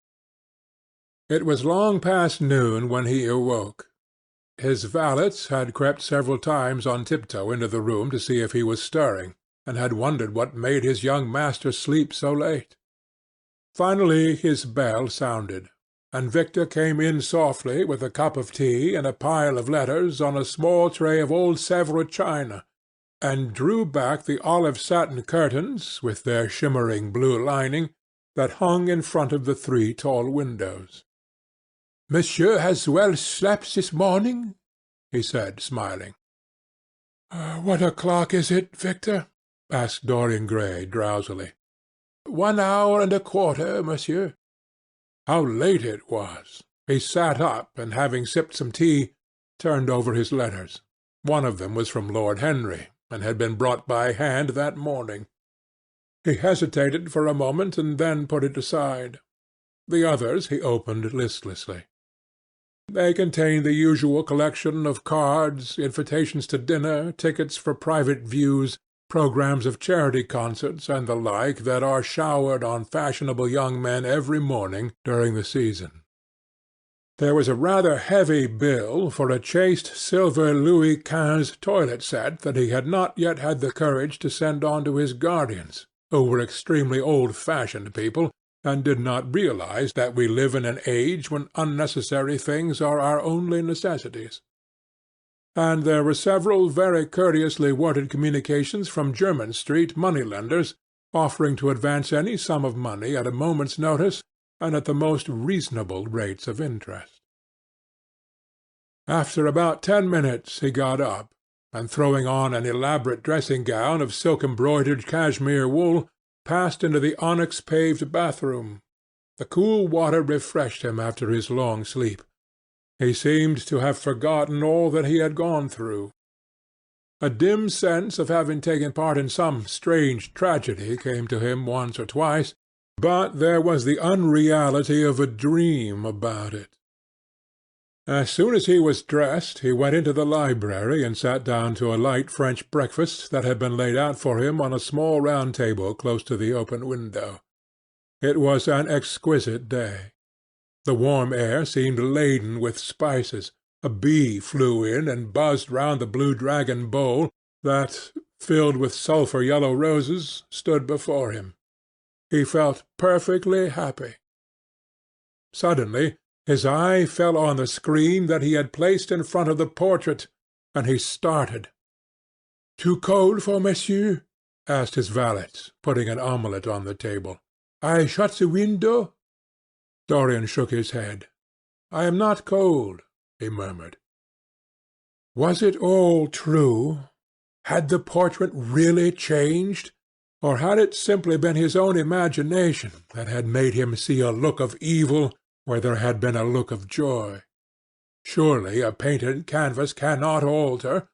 It was long past noon when he awoke. His valet had crept several times on tiptoe into the room to see if he was stirring, and had wondered what made his young master sleep so late. Finally his bell sounded, and Victor came in softly with a cup of tea and a pile of letters on a small tray of old Sèvres china, and drew back the olive satin curtains, with their shimmering blue lining, that hung in front of the 3 tall windows. "Monsieur has well slept this morning?" he said, smiling. "What o'clock is it, Victor?" asked Dorian Gray drowsily. 1 hour and a quarter, monsieur." How late it was! He sat up, and having sipped some tea, turned over his letters. One of them was from Lord Henry, and had been brought by hand that morning. He hesitated for a moment, and then put it aside. The others he opened listlessly. They contained the usual collection of cards, invitations to dinner, tickets for private views, programmes of charity concerts, and the like that are showered on fashionable young men every morning during the season. There was a rather heavy bill for a chaste silver Louis XV toilet set that he had not yet had the courage to send on to his guardians, who were extremely old-fashioned people, and did not realize that we live in an age when unnecessary things are our only necessities. and there were several very courteously worded communications from Jermyn Street money-lenders, offering to advance any sum of money at a moment's notice and at the most reasonable rates of interest. After about 10 minutes he got up, and throwing on an elaborate dressing-gown of silk-embroidered cashmere wool, passed into the onyx-paved bathroom. The cool water refreshed him after his long sleep. He seemed to have forgotten all that he had gone through. A dim sense of having taken part in some strange tragedy came to him once or twice, but there was the unreality of a dream about it. As soon as he was dressed, he went into the library and sat down to a light French breakfast that had been laid out for him on a small round table close to the open window. It was an exquisite day. The warm air seemed laden with spices. A bee flew in and buzzed round the blue dragon bowl that, filled with sulphur-yellow roses, stood before him. He felt perfectly happy. Suddenly his eye fell on the screen that he had placed in front of the portrait, and he started. "Too cold for monsieur?" asked his valet, putting an omelette on the table. "I shut the window?" Dorian shook his head. "I am not cold," he murmured. Was it all true? Had the portrait really changed, or had it simply been his own imagination that had made him see a look of evil where there had been a look of joy? Surely a painted canvas cannot alter.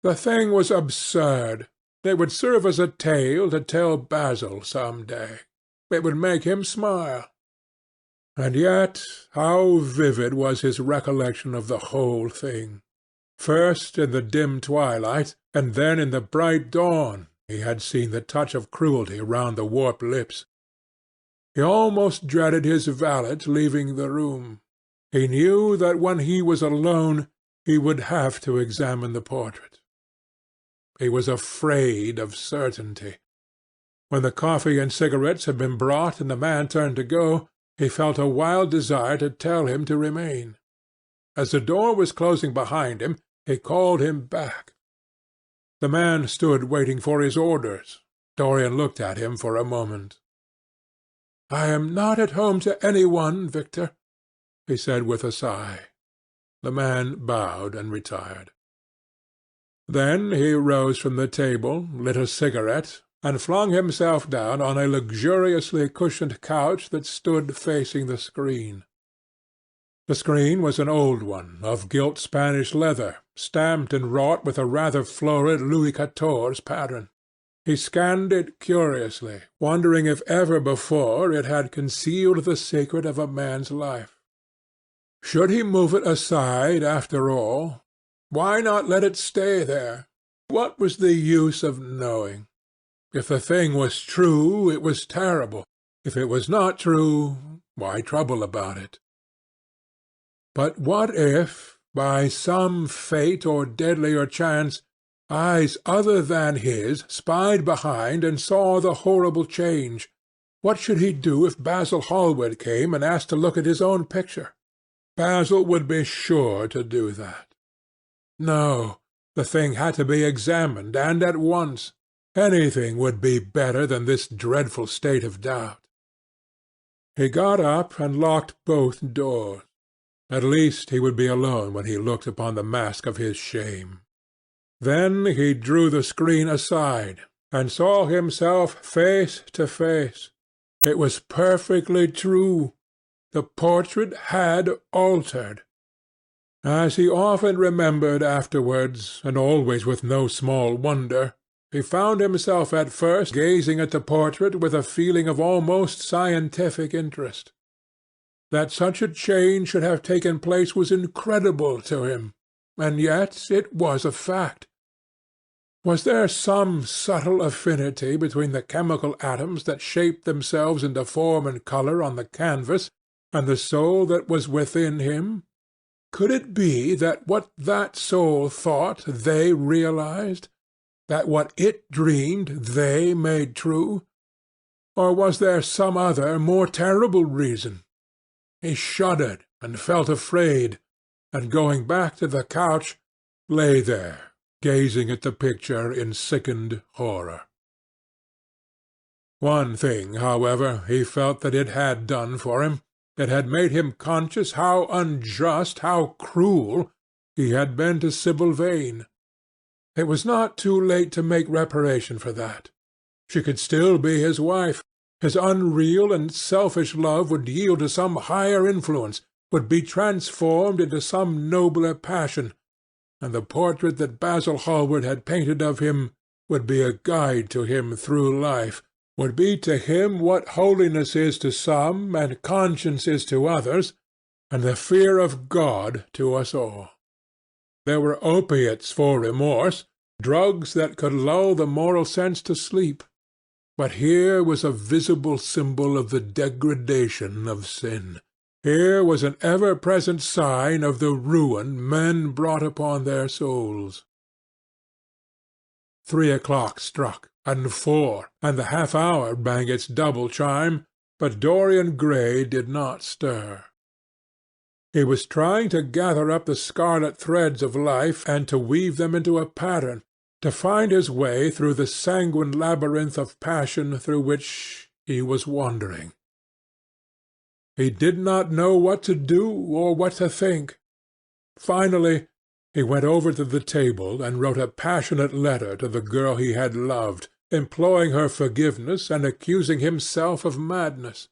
The thing was absurd. It would serve as a tale to tell Basil some day. It would make him smile. And yet how vivid was his recollection of the whole thing! First in the dim twilight, and then in the bright dawn, he had seen the touch of cruelty round the warped lips. He almost dreaded his valet leaving the room. He knew that when he was alone he would have to examine the portrait. He was afraid of certainty. When the coffee and cigarettes had been brought and the man turned to go, he felt a wild desire to tell him to remain. As the door was closing behind him, he called him back. The man stood waiting for his orders. Dorian looked at him for a moment. "I am not at home to any one, Victor," he said with a sigh. The man bowed and retired. Then he rose from the table, lit a cigarette, and flung himself down on a luxuriously cushioned couch that stood facing the screen. The screen was an old one, of gilt Spanish leather, stamped and wrought with a rather florid Louis XIV pattern. He scanned it curiously, wondering if ever before it had concealed the secret of a man's life. Should he move it aside after all? Why not let it stay there? What was the use of knowing? If the thing was true, it was terrible. If it was not true, why trouble about it? But what if, by some fate or deadlier chance, eyes other than his spied behind and saw the horrible change? What should he do if Basil Hallward came and asked to look at his own picture? Basil would be sure to do that. No, the thing had to be examined, and at once. Anything would be better than this dreadful state of doubt. He got up and locked both doors. At least he would be alone when he looked upon the mask of his shame. Then he drew the screen aside, and saw himself face to face. It was perfectly true. The portrait had altered. As he often remembered afterwards, and always with no small wonder, he found himself at first gazing at the portrait with a feeling of almost scientific interest. That such a change should have taken place was incredible to him, and yet it was a fact. Was there some subtle affinity between the chemical atoms that shaped themselves into form and colour on the canvas, and the soul that was within him? Could it be that what that soul thought they realized? That what it dreamed they made true? Or was there some other, more terrible reason? He shuddered and felt afraid, and going back to the couch, lay there, gazing at the picture in sickened horror. One thing, however, he felt that it had done for him. It had made him conscious how unjust, how cruel, he had been to Sibyl Vane. It was not too late to make reparation for that. She could still be his wife. His unreal and selfish love would yield to some higher influence, would be transformed into some nobler passion, and the portrait that Basil Hallward had painted of him would be a guide to him through life, would be to him what holiness is to some, and conscience is to others, and the fear of God to us all. There were opiates for remorse, drugs that could lull the moral sense to sleep. But here was a visible symbol of the degradation of sin. Here was an ever-present sign of the ruin men brought upon their souls. 3 o'clock struck, and 4, and the half-hour rang its double chime, but Dorian Gray did not stir. He was trying to gather up the scarlet threads of life and to weave them into a pattern, to find his way through the sanguine labyrinth of passion through which he was wandering. He did not know what to do or what to think. Finally, he went over to the table and wrote a passionate letter to the girl he had loved, imploring her forgiveness and accusing himself of madness.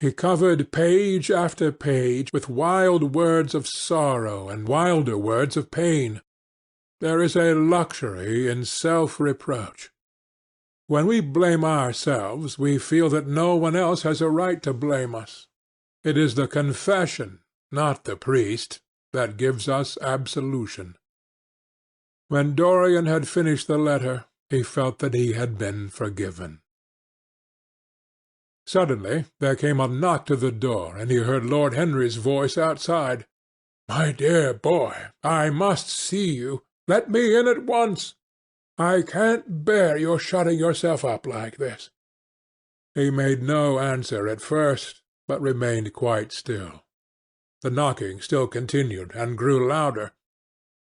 He covered page after page with wild words of sorrow and wilder words of pain. There is a luxury in self-reproach. When we blame ourselves, we feel that no one else has a right to blame us. It is the confession, not the priest, that gives us absolution. When Dorian had finished the letter, he felt that he had been forgiven. Suddenly there came a knock to the door, and he heard Lord Henry's voice outside. "My dear boy, I must see you. Let me in at once. I can't bear your shutting yourself up like this." He made no answer at first, but remained quite still. The knocking still continued, and grew louder.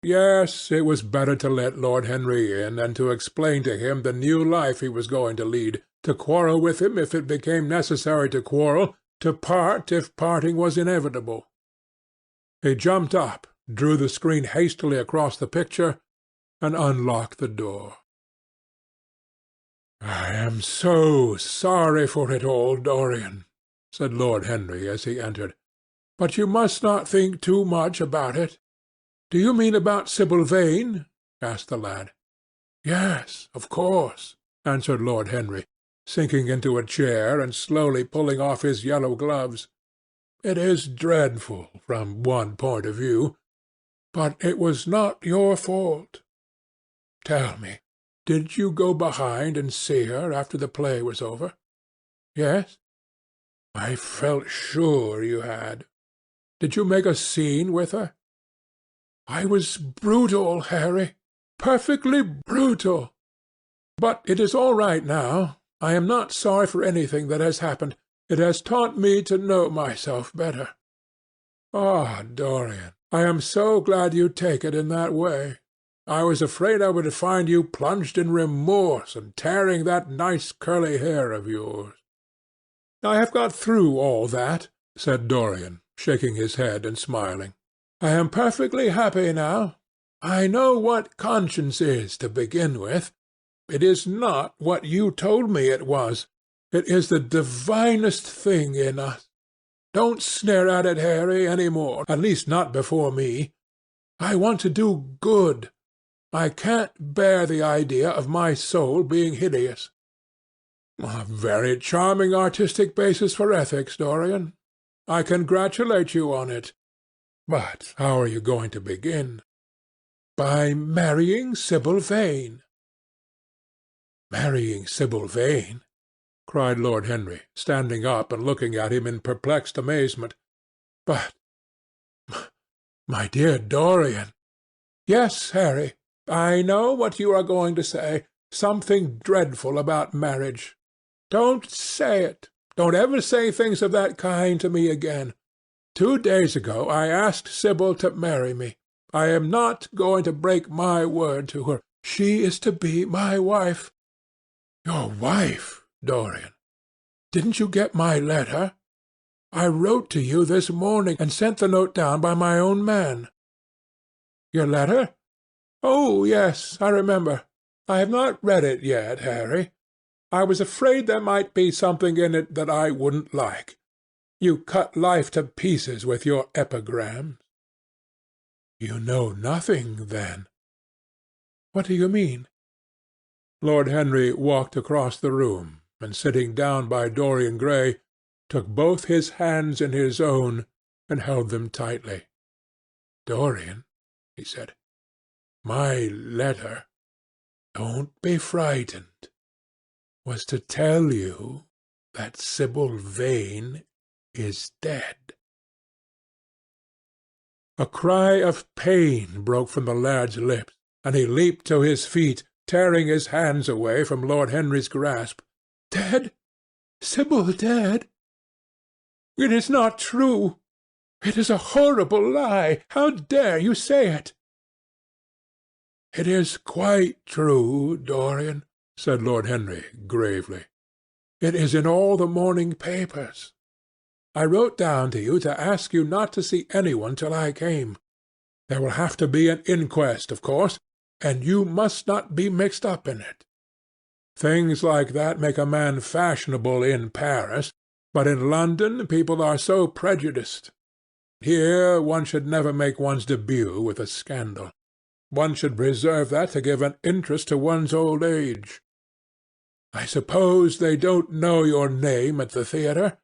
Yes, it was better to let Lord Henry in, and to explain to him the new life he was going to lead, to quarrel with him if it became necessary to quarrel, to part if parting was inevitable. He jumped up, drew the screen hastily across the picture, and unlocked the door. "I am so sorry for it all, Dorian," said Lord Henry as he entered. "But you must not think too much about it." "Do you mean about Sibyl Vane?" asked the lad. "Yes, of course," answered Lord Henry, sinking into a chair and slowly pulling off his yellow gloves. "It is dreadful from one point of view, but it was not your fault. Tell me, did you go behind and see her after the play was over?" "Yes." "I felt sure you had. Did you make a scene with her?" "I was brutal, Harry, perfectly brutal. But it is all right now. I am not sorry for anything that has happened. It has taught me to know myself better." "Ah, Dorian, I am so glad you take it in that way. I was afraid I would find you plunged in remorse and tearing that nice curly hair of yours." "I have got through all that," said Dorian, shaking his head and smiling. "I am perfectly happy now. I know what conscience is, to begin with. It is not what you told me it was. It is the divinest thing in us. Don't sneer at it, Harry, any more, at least not before me. I want to do good. I can't bear the idea of my soul being hideous." "A very charming artistic basis for ethics, Dorian. I congratulate you on it. But how are you going to begin?" "By marrying Sibyl Vane." "Marrying Sibyl Vane?" cried Lord Henry, standing up and looking at him in perplexed amazement. "But, my dear Dorian—" "Yes, Harry, I know what you are going to say. Something dreadful about marriage. Don't say it. Don't ever say things of that kind to me again. 2 days ago I asked Sibyl to marry me. I am not going to break my word to her. She is to be my wife." "Your wife, Dorian? Didn't you get my letter? I wrote to you this morning, and sent the note down by my own man." "Your letter? Oh, yes, I remember. I have not read it yet, Harry. I was afraid there might be something in it that I wouldn't like. You cut life to pieces with your epigrams." "You know nothing, then." "What do you mean?" Lord Henry walked across the room, and sitting down by Dorian Gray, took both his hands in his own and held them tightly. "Dorian," he said, "my letter, don't be frightened, was to tell you that Sibyl Vane is dead." A cry of pain broke from the lad's lips, and he leaped to his feet, tearing his hands away from Lord Henry's grasp. "Dead? Sibyl dead? It is not true. It is a horrible lie. How dare you say it?" "It is quite true, Dorian," said Lord Henry gravely. "It is in all the morning papers. I wrote down to you to ask you not to see anyone till I came. There will have to be an inquest, of course, and you must not be mixed up in it. Things like that make a man fashionable in Paris, but in London people are so prejudiced. Here one should never make one's debut with a scandal. One should reserve that to give an interest to one's old age. I suppose they don't know your name at the theatre?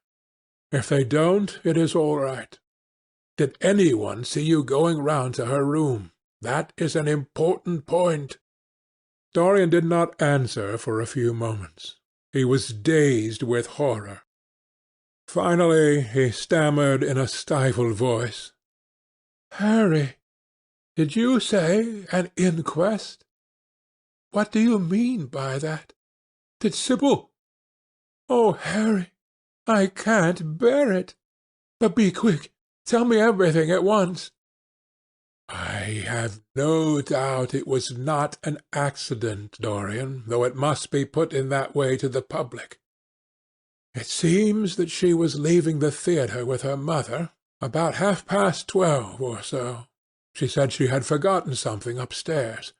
If they don't, it is all right. Did anyone see you going round to her room? That is an important point." Dorian did not answer for a few moments. He was dazed with horror. Finally he stammered in a stifled voice, "Harry, did you say an inquest? What do you mean by that? Did Sibyl— Oh, Harry, I can't bear it. But be quick. Tell me everything at once." "I have no doubt it was not an accident, Dorian, though it must be put in that way to the public. It seems that she was leaving the theatre with her mother about 12:30 or so. She said she had forgotten something upstairs.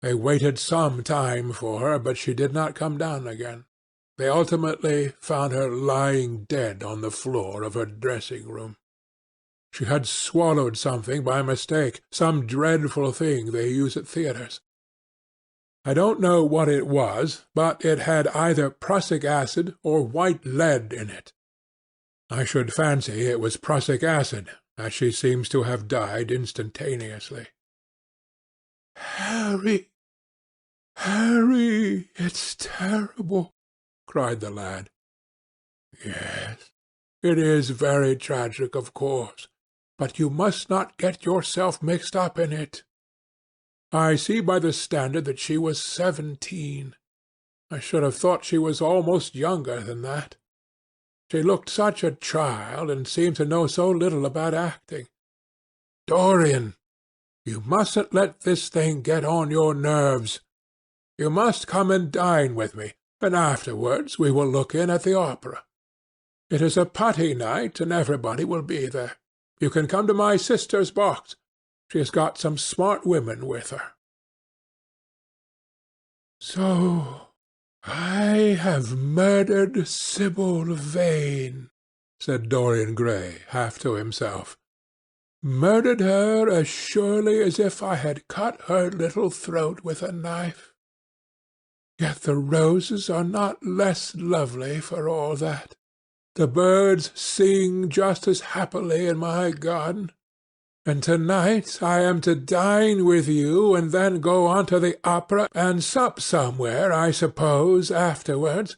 They waited some time for her, but she did not come down again. They ultimately found her lying dead on the floor of her dressing-room. She had swallowed something by mistake, some dreadful thing they use at theatres. I don't know what it was, but it had either prussic acid or white lead in it. I should fancy it was prussic acid, as she seems to have died instantaneously." "Harry, Harry, it's terrible," cried the lad. "Yes, it is very tragic, of course, but you must not get yourself mixed up in it. I see by the Standard that she was 17. I should have thought she was almost younger than that. She looked such a child, and seemed to know so little about acting. Dorian, you mustn't let this thing get on your nerves. You must come and dine with me, and afterwards we will look in at the opera. It is a putty night, and everybody will be there. You can come to my sister's box. She has got some smart women with her." "So I have murdered Sibyl Vane," said Dorian Gray, half to himself. "Murdered her as surely as if I had cut her little throat with a knife. Yet the roses are not less lovely for all that. The birds sing just as happily in my garden. And to-night I am to dine with you, and then go on to the opera, and sup somewhere, I suppose, afterwards.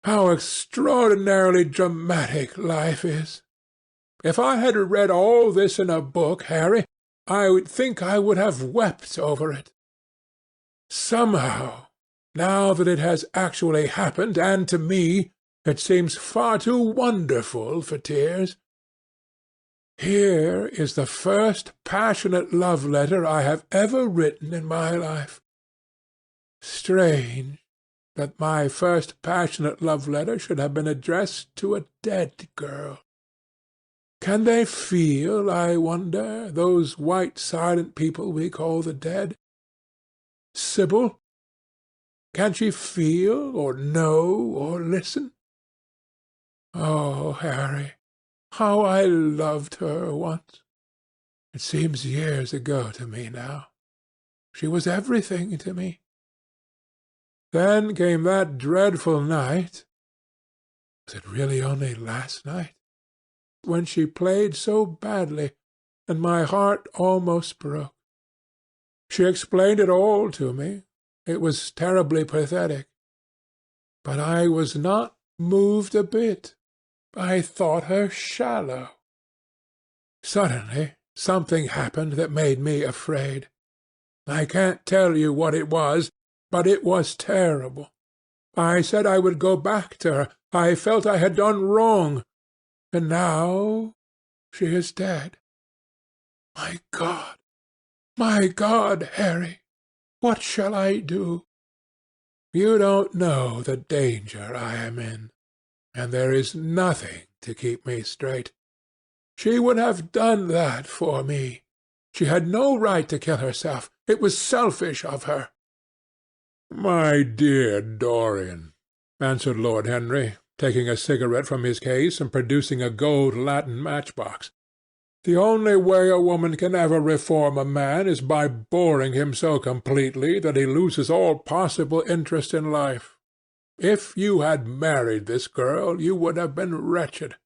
How extraordinarily dramatic life is! If I had read all this in a book, Harry, I would think I would have wept over it. Somehow, now that it has actually happened, and to me, it seems far too wonderful for tears. Here is the first passionate love-letter I have ever written in my life. Strange that my first passionate love-letter should have been addressed to a dead girl. Can they feel, I wonder, those white silent people we call the dead? Sibyl? Can she feel, or know, or listen? Oh, Harry, how I loved her once! It seems years ago to me now. She was everything to me. Then came that dreadful night. Was it really only last night? When she played so badly, and my heart almost broke. She explained it all to me. It was terribly pathetic. But I was not moved a bit. I thought her shallow. Suddenly something happened that made me afraid. I can't tell you what it was, but it was terrible. I said I would go back to her. I felt I had done wrong. And now she is dead. My God, Harry, what shall I do? You don't know the danger I am in, and there is nothing to keep me straight. She would have done that for me. She had no right to kill herself. It was selfish of her. My dear Dorian, answered Lord Henry, taking a cigarette from his case and producing a gold Latin matchbox. The only way a woman can ever reform a man is by boring him so completely that he loses all possible interest in life. If you had married this girl, you would have been wretched.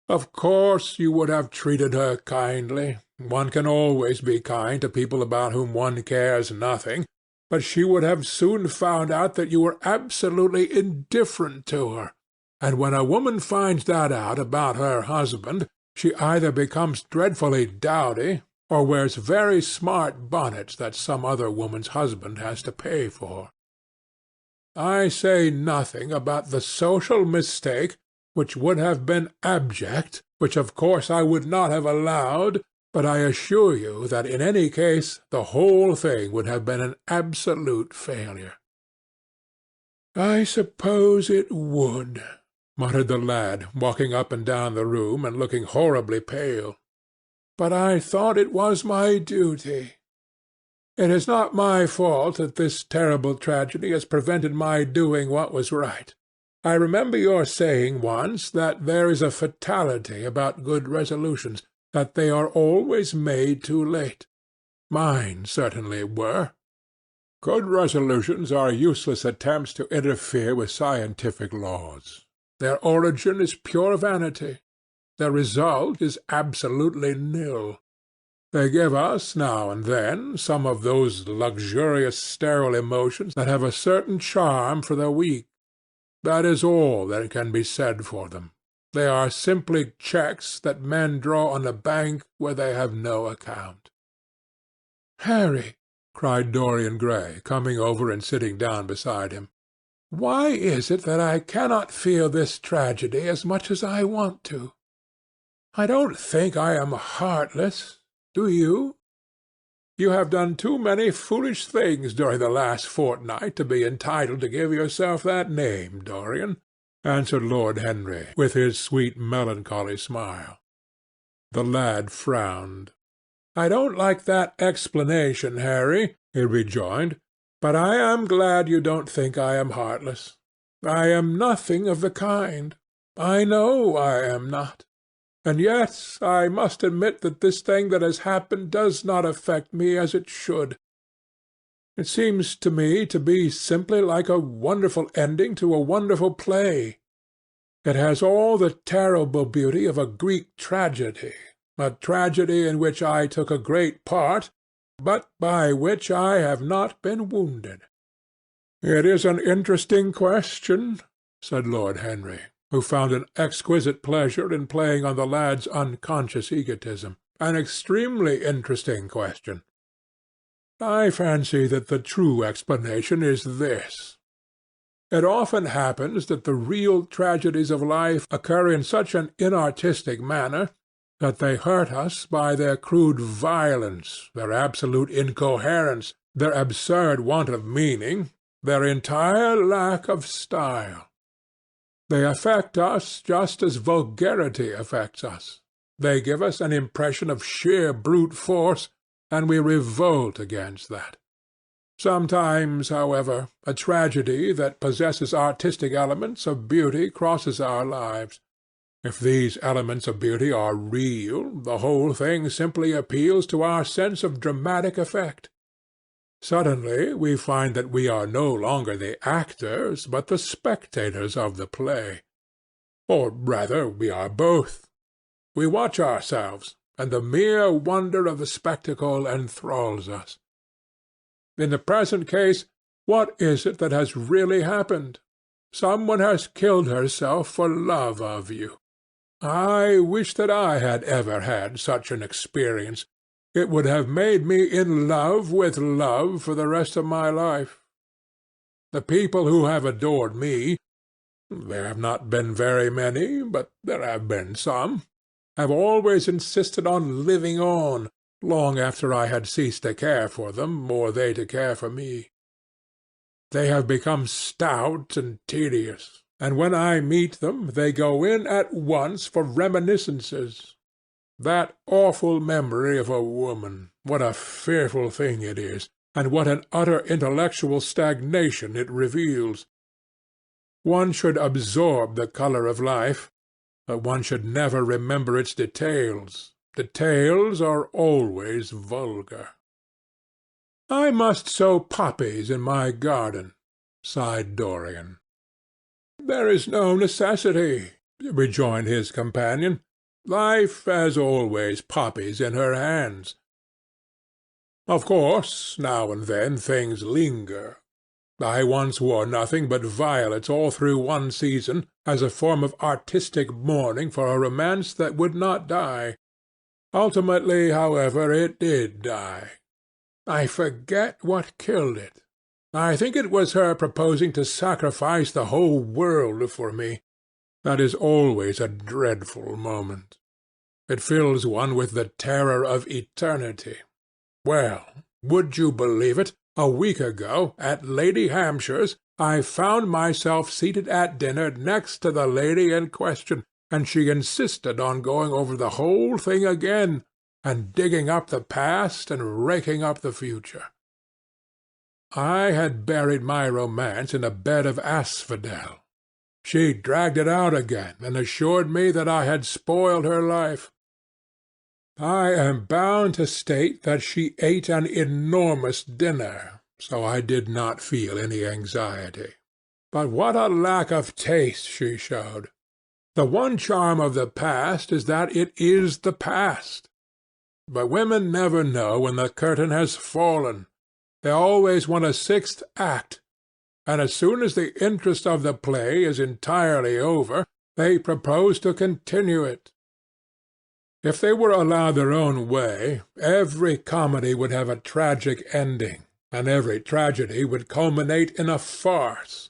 Of course you would have treated her kindly. One can always be kind to people about whom one cares nothing, but she would have soon found out that you were absolutely indifferent to her. And when a woman finds that out about her husband, she either becomes dreadfully dowdy, or wears very smart bonnets that some other woman's husband has to pay for. I say nothing about the social mistake, which would have been abject, which of course I would not have allowed, but I assure you that in any case the whole thing would have been an absolute failure. I suppose it would, muttered the lad, walking up and down the room and looking horribly pale. But I thought it was my duty. It is not my fault that this terrible tragedy has prevented my doing what was right. I remember your saying once that there is a fatality about good resolutions, that they are always made too late. Mine certainly were. Good resolutions are useless attempts to interfere with scientific laws. Their origin is pure vanity. Their result is absolutely nil. They give us, now and then, some of those luxurious sterile emotions that have a certain charm for the weak. That is all that can be said for them. They are simply cheques that men draw on a bank where they have no account. Harry, cried Dorian Gray, coming over and sitting down beside him, why is it that I cannot feel this tragedy as much as I want to? I don't think I am heartless. Do you? You have done too many foolish things during the last fortnight to be entitled to give yourself that name, Dorian, answered Lord Henry, with his sweet melancholy smile. The lad frowned. I don't like that explanation, Harry, he rejoined, but I am glad you don't think I am heartless. I am nothing of the kind. I know I am not. And yet I must admit that this thing that has happened does not affect me as it should. It seems to me to be simply like a wonderful ending to a wonderful play. It has all the terrible beauty of a Greek tragedy, a tragedy in which I took a great part, but by which I have not been wounded. It is an interesting question, said Lord Henry, who found an exquisite pleasure in playing on the lad's unconscious egotism. An extremely interesting question. I fancy that the true explanation is this. It often happens that the real tragedies of life occur in such an inartistic manner that they hurt us by their crude violence, their absolute incoherence, their absurd want of meaning, their entire lack of style. They affect us just as vulgarity affects us. They give us an impression of sheer brute force, and we revolt against that. Sometimes, however, a tragedy that possesses artistic elements of beauty crosses our lives. If these elements of beauty are real, the whole thing simply appeals to our sense of dramatic effect. Suddenly we find that we are no longer the actors, but the spectators of the play. Or rather, we are both. We watch ourselves, and the mere wonder of the spectacle enthralls us. In the present case, what is it that has really happened? Someone has killed herself for love of you. I wish that I had ever had such an experience. It would have made me in love with love for the rest of my life. The people who have adored me, there have not been very many, but there have been some, have always insisted on living on, long after I had ceased to care for them, or they to care for me. They have become stout and tedious, and when I meet them they go in at once for reminiscences. That awful memory of a woman, what a fearful thing it is, and what an utter intellectual stagnation it reveals. One should absorb the colour of life, but one should never remember its details. Details are always vulgar. "I must sow poppies in my garden," sighed Dorian. "There is no necessity," rejoined his companion. "Life has always poppies in her hands. Of course, now and then things linger. I once wore nothing but violets all through one season, as a form of artistic mourning for a romance that would not die. Ultimately, however, it did die. I forget what killed it. I think it was her proposing to sacrifice the whole world for me. That is always a dreadful moment. It fills one with the terror of eternity. Well, would you believe it? A week ago, at Lady Hampshire's, I found myself seated at dinner next to the lady in question, and she insisted on going over the whole thing again, and digging up the past and raking up the future. I had buried my romance in a bed of asphodel. She dragged it out again, and assured me that I had spoiled her life. I am bound to state that she ate an enormous dinner, so I did not feel any anxiety. But what a lack of taste she showed! The one charm of the past is that it is the past. But women never know when the curtain has fallen. They always want a sixth act, and as soon as the interest of the play is entirely over, they propose to continue it. If they were allowed their own way, every comedy would have a tragic ending, and every tragedy would culminate in a farce.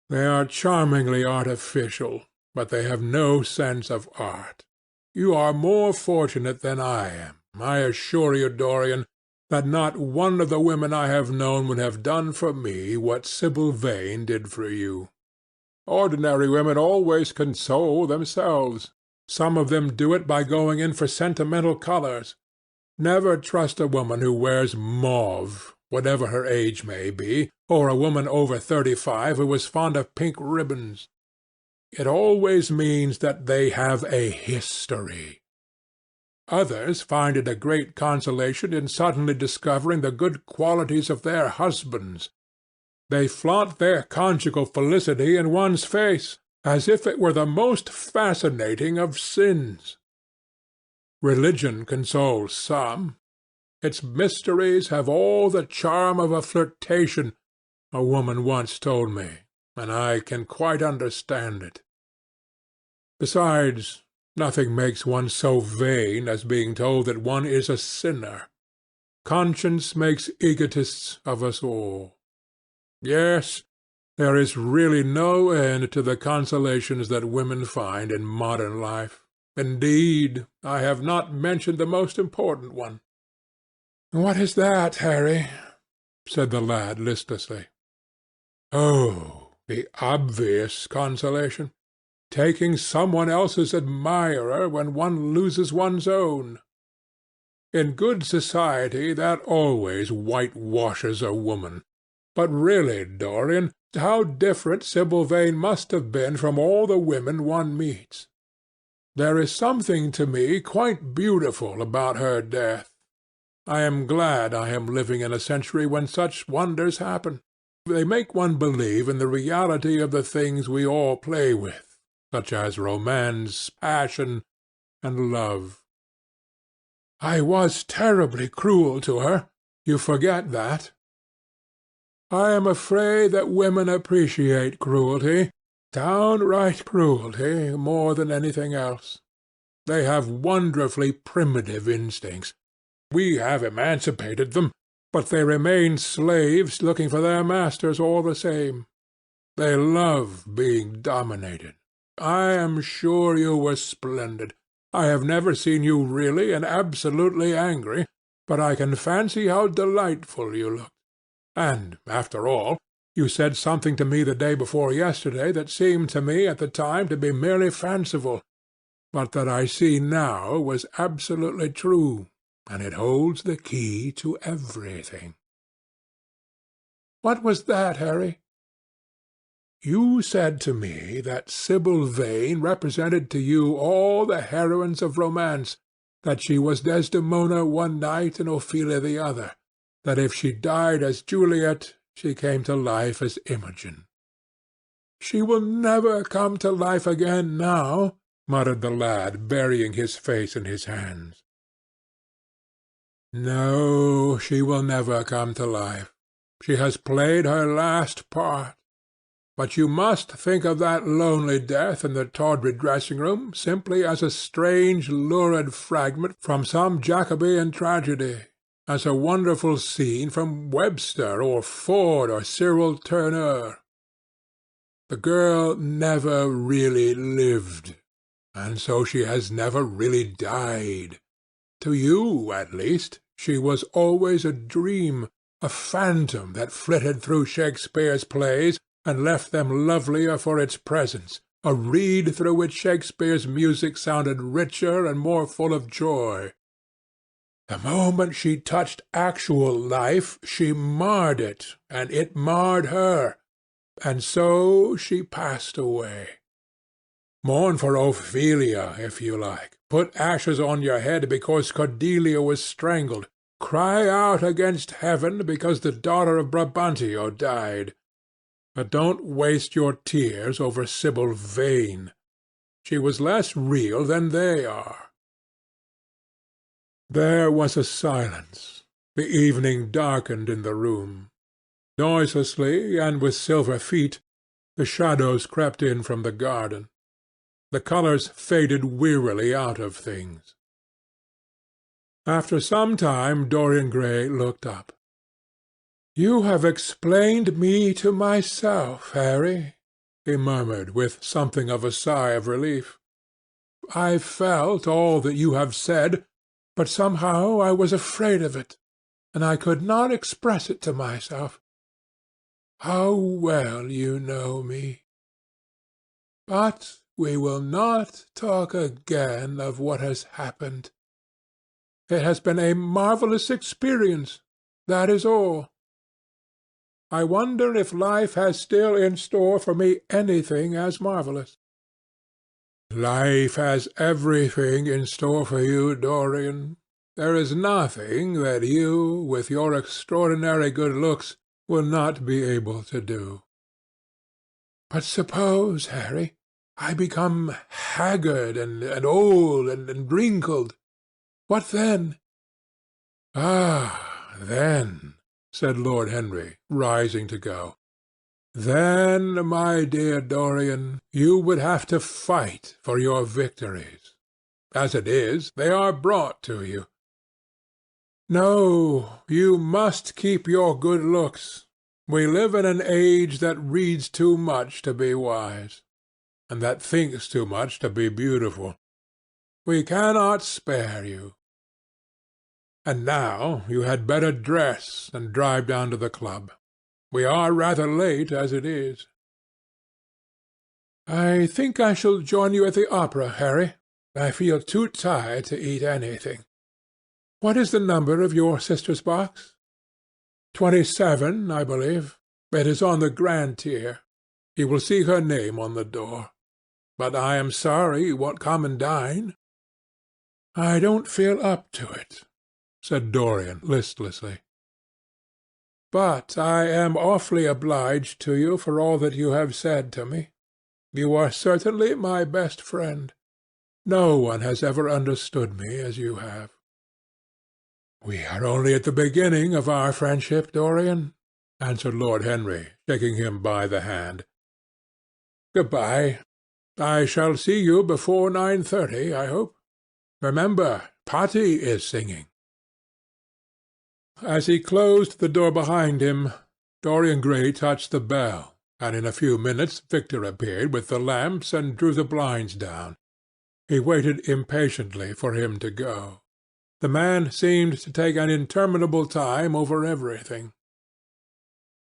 They are charmingly artificial, but they have no sense of art. You are more fortunate than I am. I assure you, Dorian, that not one of the women I have known would have done for me what Sibyl Vane did for you. Ordinary women always console themselves. Some of them do it by going in for sentimental colours. Never trust a woman who wears mauve, whatever her age may be, or a woman over 35 who is fond of pink ribbons. It always means that they have a history. Others find it a great consolation in suddenly discovering the good qualities of their husbands. They flaunt their conjugal felicity in one's face, as if it were the most fascinating of sins. Religion consoles some. Its mysteries have all the charm of a flirtation, a woman once told me, and I can quite understand it. Besides, nothing makes one so vain as being told that one is a sinner. Conscience makes egotists of us all. Yes, there is really no end to the consolations that women find in modern life. Indeed, I have not mentioned the most important one." "What is that, Harry?" said the lad listlessly. "Oh, the obvious consolation. Taking someone else's admirer when one loses one's own. In good society that always whitewashes a woman. But really, Dorian, how different Sibyl Vane must have been from all the women one meets! There is something to me quite beautiful about her death. I am glad I am living in a century when such wonders happen. They make one believe in the reality of the things we all play with, such as romance, passion, and love. I was terribly cruel to her. You forget that. I am afraid that women appreciate cruelty, downright cruelty, more than anything else. They have wonderfully primitive instincts. We have emancipated them, but they remain slaves looking for their masters all the same. They love being dominated. I am sure you were splendid. I have never seen you really and absolutely angry, but I can fancy how delightful you looked. And, after all, you said something to me the day before yesterday that seemed to me at the time to be merely fanciful, but that I see now was absolutely true, and it holds the key to everything." "What was that, Harry?" "You said to me that Sibyl Vane represented to you all the heroines of romance, that she was Desdemona one night and Ophelia the other, that if she died as Juliet, she came to life as Imogen." "She will never come to life again now," muttered the lad, burying his face in his hands. "No, she will never come to life. She has played her last part. But you must think of that lonely death in the tawdry dressing-room simply as a strange, lurid fragment from some Jacobean tragedy, as a wonderful scene from Webster or Ford or Cyril Tourneur. The girl never really lived, and so she has never really died. To you, at least, she was always a dream, a phantom that flitted through Shakespeare's plays and left them lovelier for its presence, a reed through which Shakespeare's music sounded richer and more full of joy. The moment she touched actual life, she marred it, and it marred her, and so she passed away. Mourn for Ophelia, if you like. Put ashes on your head because Cordelia was strangled. Cry out against heaven because the daughter of Brabantio died. But don't waste your tears over Sibyl Vane. She was less real than they are." There was a silence. The evening darkened in the room. Noiselessly, and with silver feet, the shadows crept in from the garden. The colours faded wearily out of things. After some time Dorian Gray looked up. "You have explained me to myself, Harry," he murmured, with something of a sigh of relief. "I felt all that you have said, but somehow I was afraid of it, and I could not express it to myself. How well you know me! But we will not talk again of what has happened. It has been a marvellous experience, that is all. I wonder if life has still in store for me anything as marvellous." "Life has everything in store for you, Dorian. There is nothing that you, with your extraordinary good looks, will not be able to do." "But suppose, Harry, I become haggard and old and wrinkled. What then?" "Ah, then," said Lord Henry, rising to go, "then, my dear Dorian, you would have to fight for your victories. As it is, they are brought to you. No, you must keep your good looks. We live in an age that reads too much to be wise, and that thinks too much to be beautiful. We cannot spare you. And now you had better dress and drive down to the club. We are rather late as it is." "I think I shall join you at the opera, Harry. I feel too tired to eat anything. What is the number of your sister's box?" 27, I believe. It is on the grand tier. You will see her name on the door. But I am sorry you won't come and dine." "I don't feel up to it," said Dorian listlessly. "But I am awfully obliged to you for all that you have said to me. You are certainly my best friend. No one has ever understood me as you have." "We are only at the beginning of our friendship, Dorian," answered Lord Henry, shaking him by the hand. "Good-bye. I shall see you before 9:30, I hope. Remember, Patti is singing." As he closed the door behind him, Dorian Gray touched the bell, and in a few minutes Victor appeared with the lamps and drew the blinds down. He waited impatiently for him to go. The man seemed to take an interminable time over everything.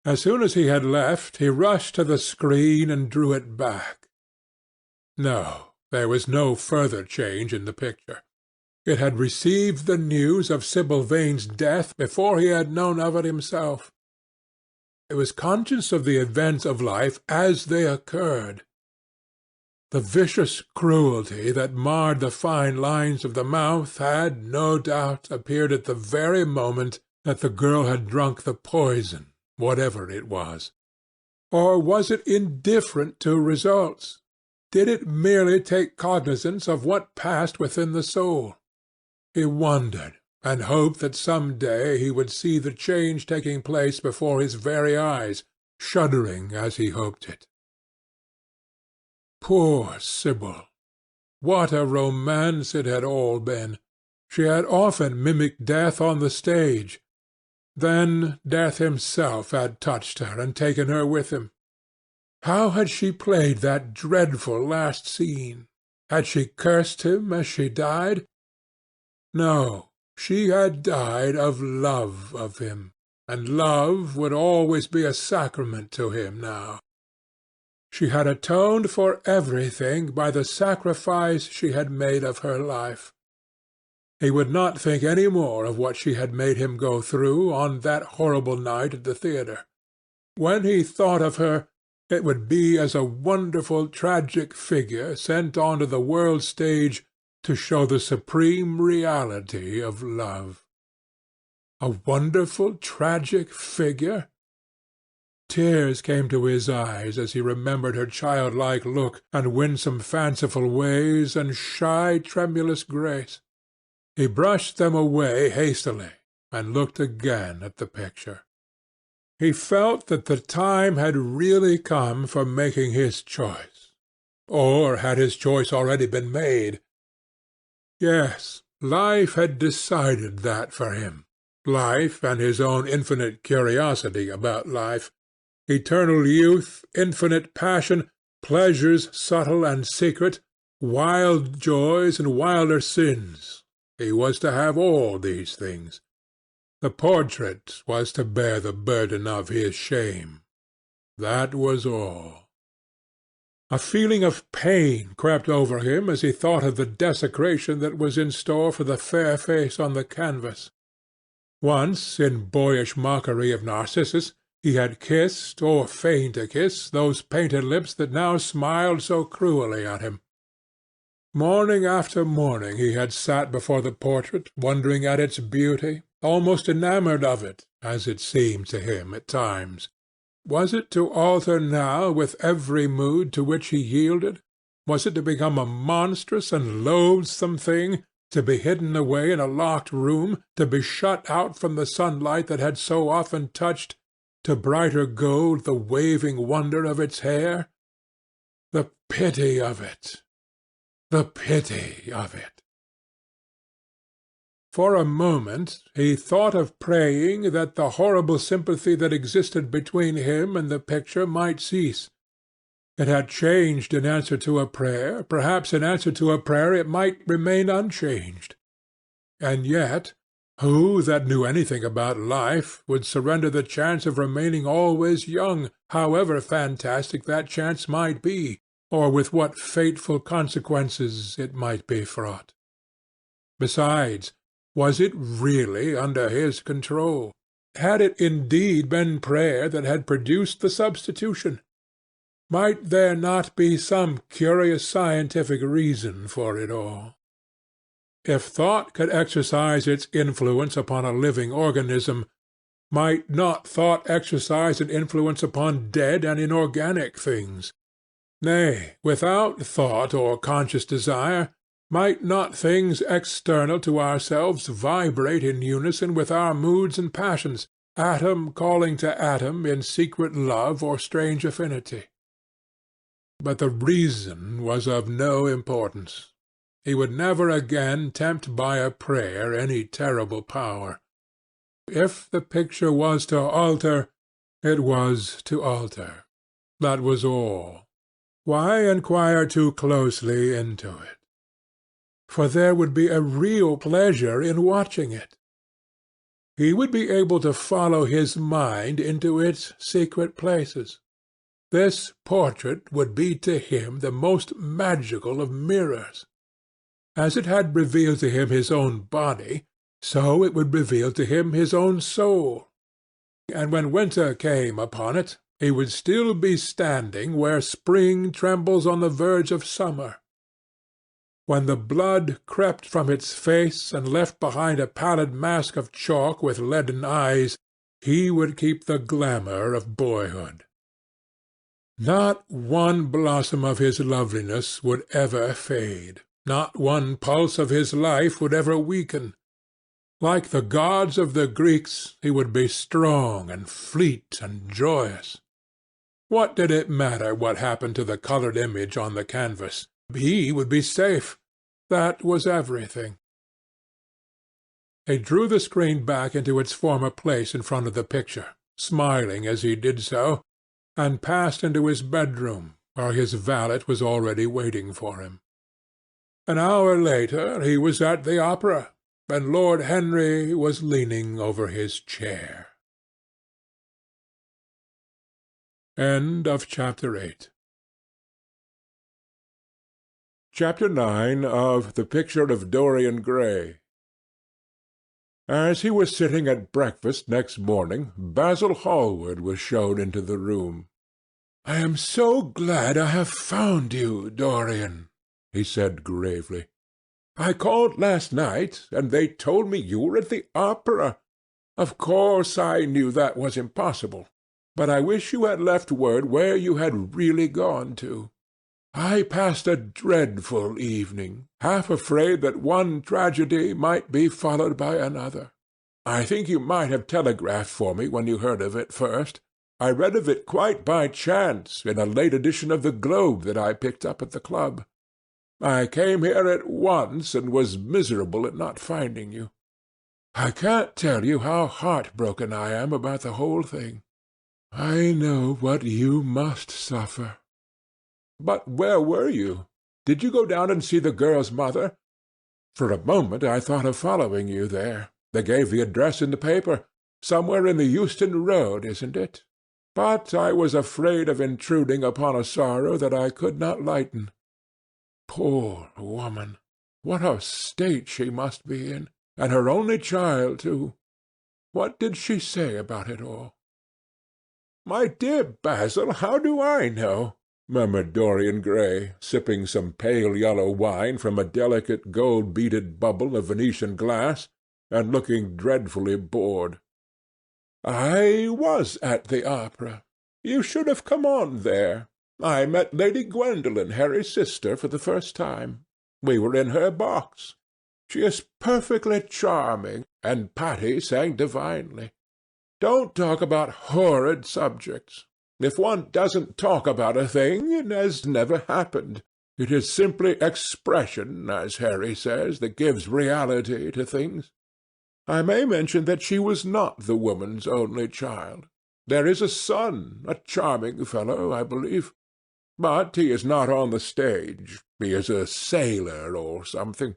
As soon as he had left, he rushed to the screen and drew it back. No, there was no further change in the picture. It had received the news of Sibyl Vane's death before he had known of it himself. It was conscious of the events of life as they occurred. The vicious cruelty that marred the fine lines of the mouth had, no doubt, appeared at the very moment that the girl had drunk the poison, whatever it was. Or was it indifferent to results? Did it merely take cognizance of what passed within the soul? He wondered, and hoped that some day he would see the change taking place before his very eyes, shuddering as he hoped it. Poor Sibyl! What a romance it had all been! She had often mimicked death on the stage. Then death himself had touched her and taken her with him. How had she played that dreadful last scene? Had she cursed him as she died? No, she had died of love of him, and love would always be a sacrament to him now. She had atoned for everything by the sacrifice she had made of her life. He would not think any more of what she had made him go through on that horrible night at the theatre. When he thought of her, it would be as a wonderful tragic figure sent on to the world's stage to show the supreme reality of love. A wonderful tragic figure? Tears came to his eyes as he remembered her childlike look and winsome fanciful ways and shy tremulous grace. He brushed them away hastily and looked again at the picture. He felt that the time had really come for making his choice. Or had his choice already been made? Yes, life had decided that for him. Life and his own infinite curiosity about life. Eternal youth, infinite passion, pleasures subtle and secret, wild joys and wilder sins. He was to have all these things. The portrait was to bear the burden of his shame. That was all. A feeling of pain crept over him as he thought of the desecration that was in store for the fair face on the canvas. Once, in boyish mockery of Narcissus, he had kissed, or feigned to kiss, those painted lips that now smiled so cruelly at him. Morning after morning he had sat before the portrait, wondering at its beauty, almost enamoured of it, as it seemed to him at times. Was it to alter now with every mood to which he yielded? Was it to become a monstrous and loathsome thing, to be hidden away in a locked room, to be shut out from the sunlight that had so often touched to brighter gold the waving wonder of its hair? The pity of it! The pity of it! For a moment he thought of praying that the horrible sympathy that existed between him and the picture might cease. It had changed in answer to a prayer. Perhaps in answer to a prayer it might remain unchanged. And yet, who that knew anything about life would surrender the chance of remaining always young, however fantastic that chance might be, or with what fateful consequences it might be fraught? Besides, was it really under his control? Had it indeed been prayer that had produced the substitution? Might there not be some curious scientific reason for it all? If thought could exercise its influence upon a living organism, might not thought exercise an influence upon dead and inorganic things? Nay, without thought or conscious desire, might not things external to ourselves vibrate in unison with our moods and passions, atom calling to atom in secret love or strange affinity? But the reason was of no importance. He would never again tempt by a prayer any terrible power. If the picture was to alter, it was to alter. That was all. Why inquire too closely into it? For there would be a real pleasure in watching it. He would be able to follow his mind into its secret places. This portrait would be to him the most magical of mirrors. As it had revealed to him his own body, so it would reveal to him his own soul. And when winter came upon it, he would still be standing where spring trembles on the verge of summer. When the blood crept from its face and left behind a pallid mask of chalk with leaden eyes, he would keep the glamour of boyhood. Not one blossom of his loveliness would ever fade. Not one pulse of his life would ever weaken. Like the gods of the Greeks, he would be strong and fleet and joyous. What did it matter what happened to the coloured image on the canvas? He would be safe. That was everything. He drew the screen back into its former place in front of the picture, smiling as he did so, and passed into his bedroom, where his valet was already waiting for him. An hour later he was at the opera, and Lord Henry was leaning over his chair. End of Chapter 8. Chapter 9 of The Picture of Dorian Gray. As he was sitting at breakfast next morning, Basil Hallward was shown into the room. "I am so glad I have found you, Dorian," he said gravely. "I called last night, and they told me you were at the opera. Of course I knew that was impossible, but I wish you had left word where you had really gone to. I passed a dreadful evening, half afraid that one tragedy might be followed by another. I think you might have telegraphed for me when you heard of it first. I read of it quite by chance in a late edition of the Globe that I picked up at the club. I came here at once and was miserable at not finding you. I can't tell you how heartbroken I am about the whole thing. I know what you must suffer. But where were you? Did you go down and see the girl's mother? For a moment I thought of following you there. They gave the address in the paper. Somewhere in the Euston Road, isn't it? But I was afraid of intruding upon a sorrow that I could not lighten. Poor woman! What a state she must be in! And her only child, too. What did she say about it all?" "My dear Basil, how do I know?" murmured Dorian Gray, sipping some pale yellow wine from a delicate gold-beaded bubble of Venetian glass, and looking dreadfully bored. "I was at the opera. You should have come on there. I met Lady Gwendolen, Harry's sister, for the first time. We were in her box. She is perfectly charming, and Patty sang divinely. Don't talk about horrid subjects. If one doesn't talk about a thing, it has never happened. It is simply expression, as Harry says, that gives reality to things. I may mention that she was not the woman's only child. There is a son, a charming fellow, I believe. but he is not on the stage. He is a sailor or something.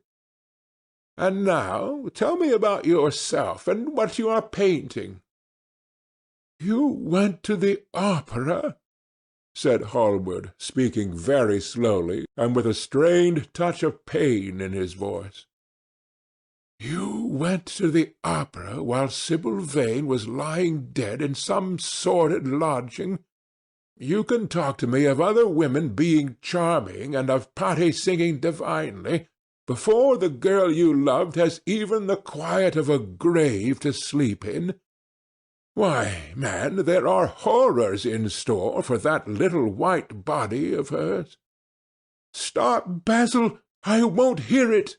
And now tell me about yourself, and what you are painting." "You went to the opera?" said Hallward, speaking very slowly, and with a strained touch of pain in his voice. "You went to the opera while Sibyl Vane was lying dead in some sordid lodging? You can talk to me of other women being charming, and of Patti singing divinely, before the girl you loved has even the quiet of a grave to sleep in. Why, man, there are horrors in store for that little white body of hers." "Stop, Basil! I won't hear it!"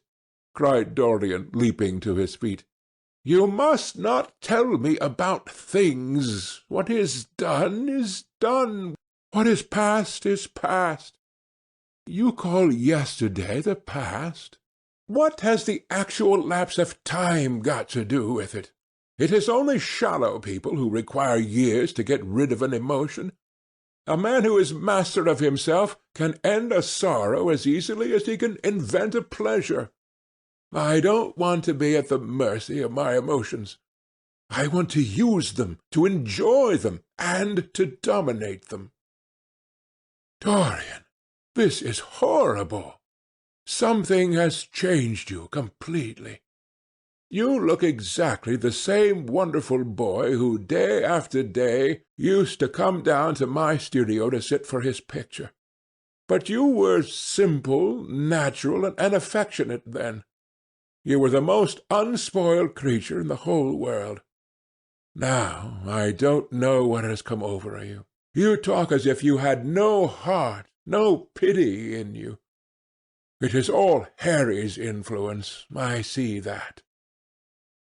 cried Dorian, leaping to his feet. "You must not tell me about things. What is done is done. What is past is past. You call yesterday the past? What has the actual lapse of time got to do with it? It is only shallow people who require years to get rid of an emotion. A man who is master of himself can end a sorrow as easily as he can invent a pleasure. I don't want to be at the mercy of my emotions. I want to use them, to enjoy them, and to dominate them." "Dorian, this is horrible. Something has changed you completely. You look exactly the same wonderful boy who day after day used to come down to my studio to sit for his picture. But you were simple, natural, and affectionate then. You were the most unspoiled creature in the whole world. Now I don't know what has come over you. You talk as if you had no heart, no pity in you. It is all Harry's influence, I see that."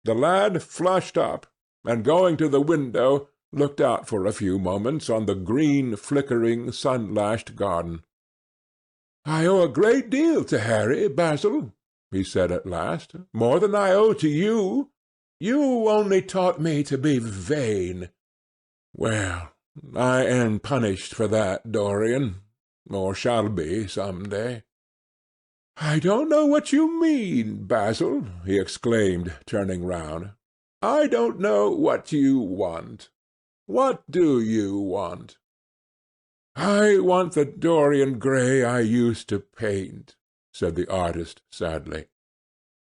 The lad flushed up, and going to the window, looked out for a few moments on the green, flickering, sun-lashed garden. "I owe a great deal to Harry, Basil," he said at last, "more than I owe to you. You only taught me to be vain. Well, I am punished for that, Dorian, or shall be some day." "I don't know what you mean, Basil," he exclaimed, turning round. "I don't know what you want. What do you want?" "I want the Dorian Gray I used to paint," said the artist sadly.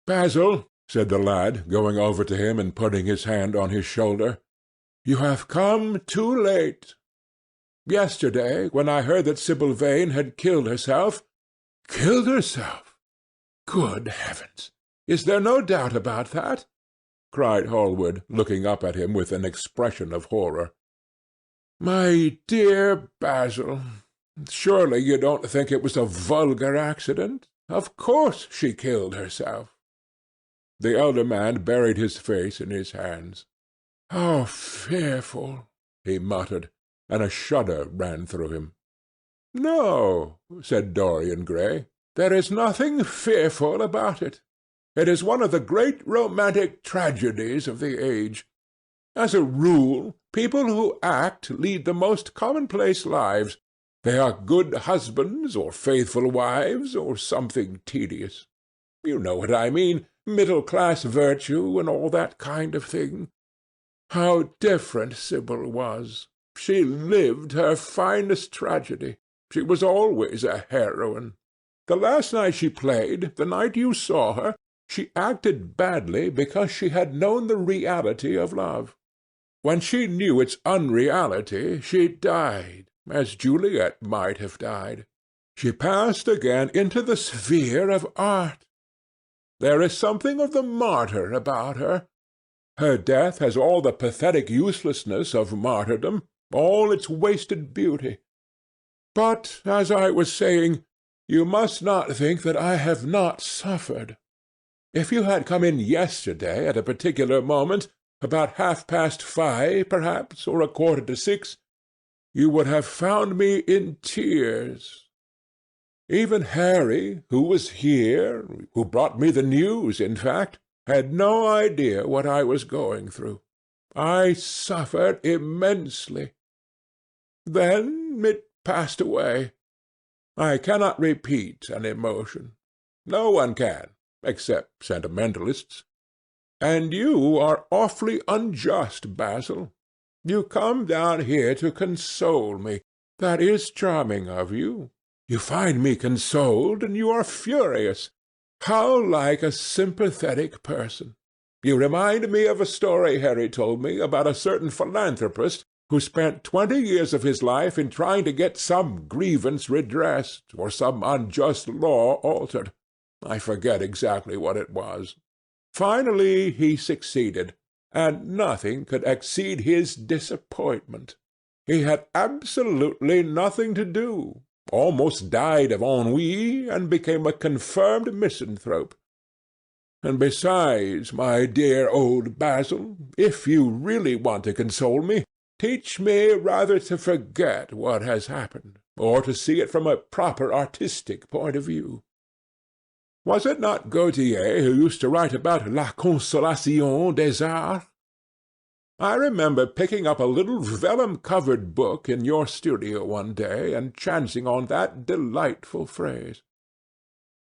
"Basil," said the lad, going over to him and putting his hand on his shoulder, "you have come too late. Yesterday, when I heard that Sibyl Vane had killed herself—" "Killed herself? Good heavens! Is there no doubt about that?" cried Hallward, looking up at him with an expression of horror. "My dear Basil, surely you don't think it was a vulgar accident? Of course she killed herself." The elder man buried his face in his hands. "How fearful!" he muttered, and a shudder ran through him. "No," said Dorian Gray, "there is nothing fearful about it. It is one of the great romantic tragedies of the age. As a rule, people who act lead the most commonplace lives. They are good husbands, or faithful wives, or something tedious. You know what I mean, middle-class virtue and all that kind of thing. How different Sibyl was! She lived her finest tragedy. She was always a heroine. The last night she played, the night you saw her, she acted badly because she had known the reality of love. When she knew its unreality, she died, as Juliet might have died. She passed again into the sphere of art. There is something of the martyr about her. Her death has all the pathetic uselessness of martyrdom, all its wasted beauty. But, as I was saying, you must not think that I have not suffered. If you had come in yesterday at a particular moment, about 5:30, perhaps, or 5:45, you would have found me in tears. Even Harry, who was here, who brought me the news, in fact, had no idea what I was going through. I suffered immensely. Then it passed away. I cannot repeat an emotion. No one can, except sentimentalists. And you are awfully unjust, Basil. You come down here to console me. That is charming of you. You find me consoled, and you are furious. How like a sympathetic person! You remind me of a story Harry told me about a certain philanthropist who spent 20 years of his life in trying to get some grievance redressed or some unjust law altered. I forget exactly what it was. Finally he succeeded, and nothing could exceed his disappointment. He had absolutely nothing to do, almost died of ennui, and became a confirmed misanthrope. And besides, my dear old Basil, if you really want to console me, teach me rather to forget what has happened, or to see it from a proper artistic point of view. Was it not Gautier who used to write about la consolation des arts? I remember picking up a little vellum-covered book in your studio one day and chancing on that delightful phrase.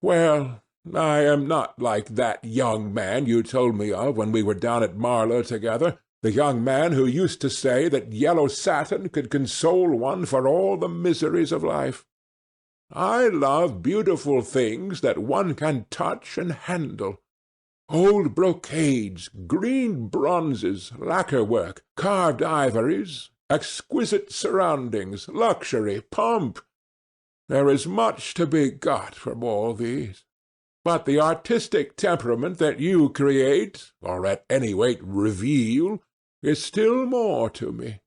Well, I am not like that young man you told me of when we were down at Marlow together, the young man who used to say that yellow satin could console one for all the miseries of life. I love beautiful things that one can touch and handle. Old brocades, green bronzes, lacquer work, carved ivories, exquisite surroundings, luxury, pomp. There is much to be got from all these. But the artistic temperament that you create, or at any rate reveal, is still more to me.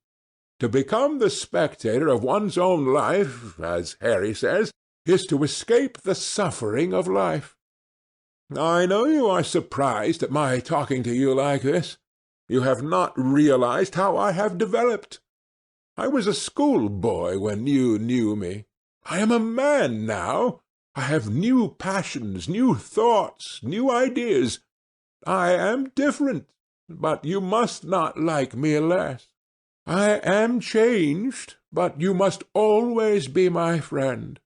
To become the spectator of one's own life, as Harry says, is to escape the suffering of life. I know you are surprised at my talking to you like this. You have not realized how I have developed. I was a schoolboy when you knew me. I am a man now. I have new passions, new thoughts, new ideas. I am different, but you must not like me less. I am changed, but you must always be my friend.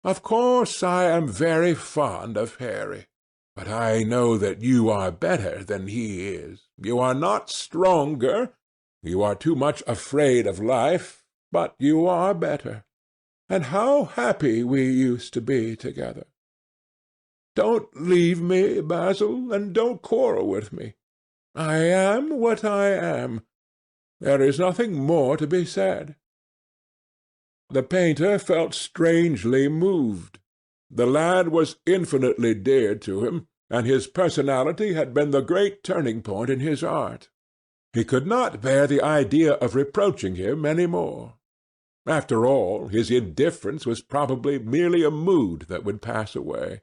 Of course I am very fond of Harry, but I know that you are better than he is. You are not stronger. You are too much afraid of life, but you are better. And how happy we used to be together! Don't leave me, Basil, and don't quarrel with me. I am what I am. There is nothing more to be said. The painter felt strangely moved. The lad was infinitely dear to him, and his personality had been the great turning-point in his art. He could not bear the idea of reproaching him any more. After all, his indifference was probably merely a mood that would pass away.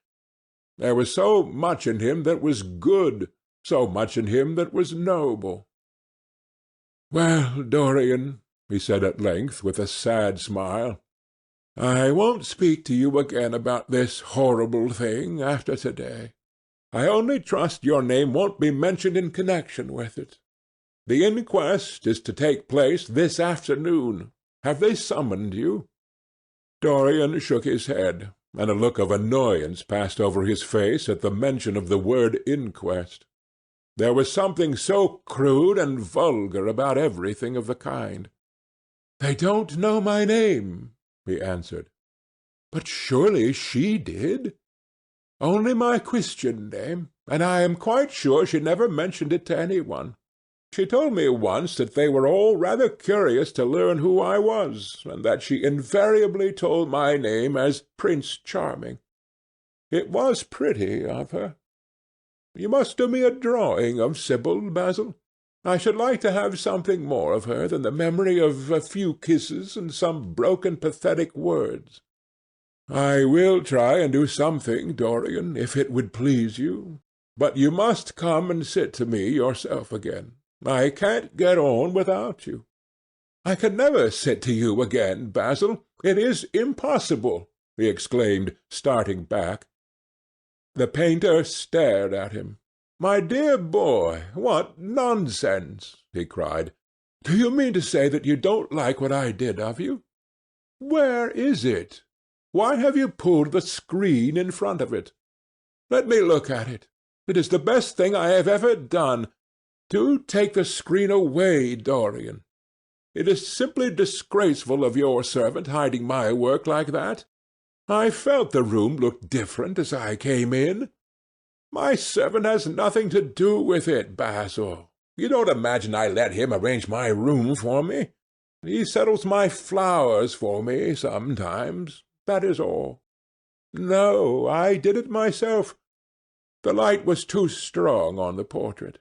There was so much in him that was good, so much in him that was noble. "Well, Dorian," he said at length, with a sad smile, "I won't speak to you again about this horrible thing after to-day. I only trust your name won't be mentioned in connection with it. The inquest is to take place this afternoon. Have they summoned you?" Dorian shook his head, and a look of annoyance passed over his face at the mention of the word inquest. There was something so crude and vulgar about everything of the kind. "They don't know my name," he answered. "But surely she did?" "Only my Christian name, and I am quite sure she never mentioned it to any one. She told me once that they were all rather curious to learn who I was, and that she invariably told my name as Prince Charming. It was pretty of her. You must do me a drawing of Sibyl, Basil. I should like to have something more of her than the memory of a few kisses and some broken pathetic words." "I will try and do something, Dorian, if it would please you. But you must come and sit to me yourself again. I can't get on without you." "I can never sit to you again, Basil. It is impossible," he exclaimed, starting back. The painter stared at him. "My dear boy, what nonsense!" he cried. "Do you mean to say that you don't like what I did of you?" "Where is it?" Why have you pulled the screen in front of it? Let me look at it. It is the best thing I have ever done. Do take the screen away, Dorian. It is simply disgraceful of your servant hiding my work like that. I felt the room looked different as I came in. My servant has nothing to do with it, Basil. You don't imagine I let him arrange my room for me. He settles my flowers for me sometimes. That is all. No, I did it myself. The light was too strong on the portrait.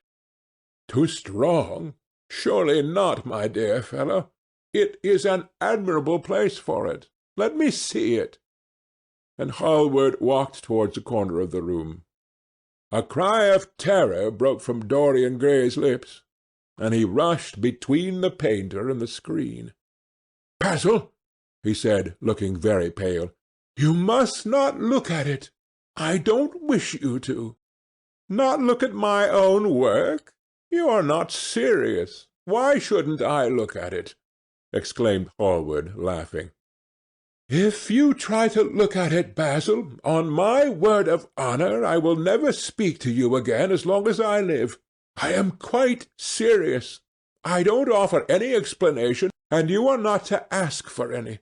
Too strong? Surely not, my dear fellow. It is an admirable place for it. Let me see it. And Hallward walked towards the corner of the room. A cry of terror broke from Dorian Gray's lips, and he rushed between the painter and the screen. "Basil," he said, looking very pale, "you must not look at it. I don't wish you to." "Not look at my own work? You are not serious. Why shouldn't I look at it?" exclaimed Hallward, laughing. "If you try to look at it, Basil, on my word of honour I will never speak to you again as long as I live. I am quite serious. I don't offer any explanation, and you are not to ask for any.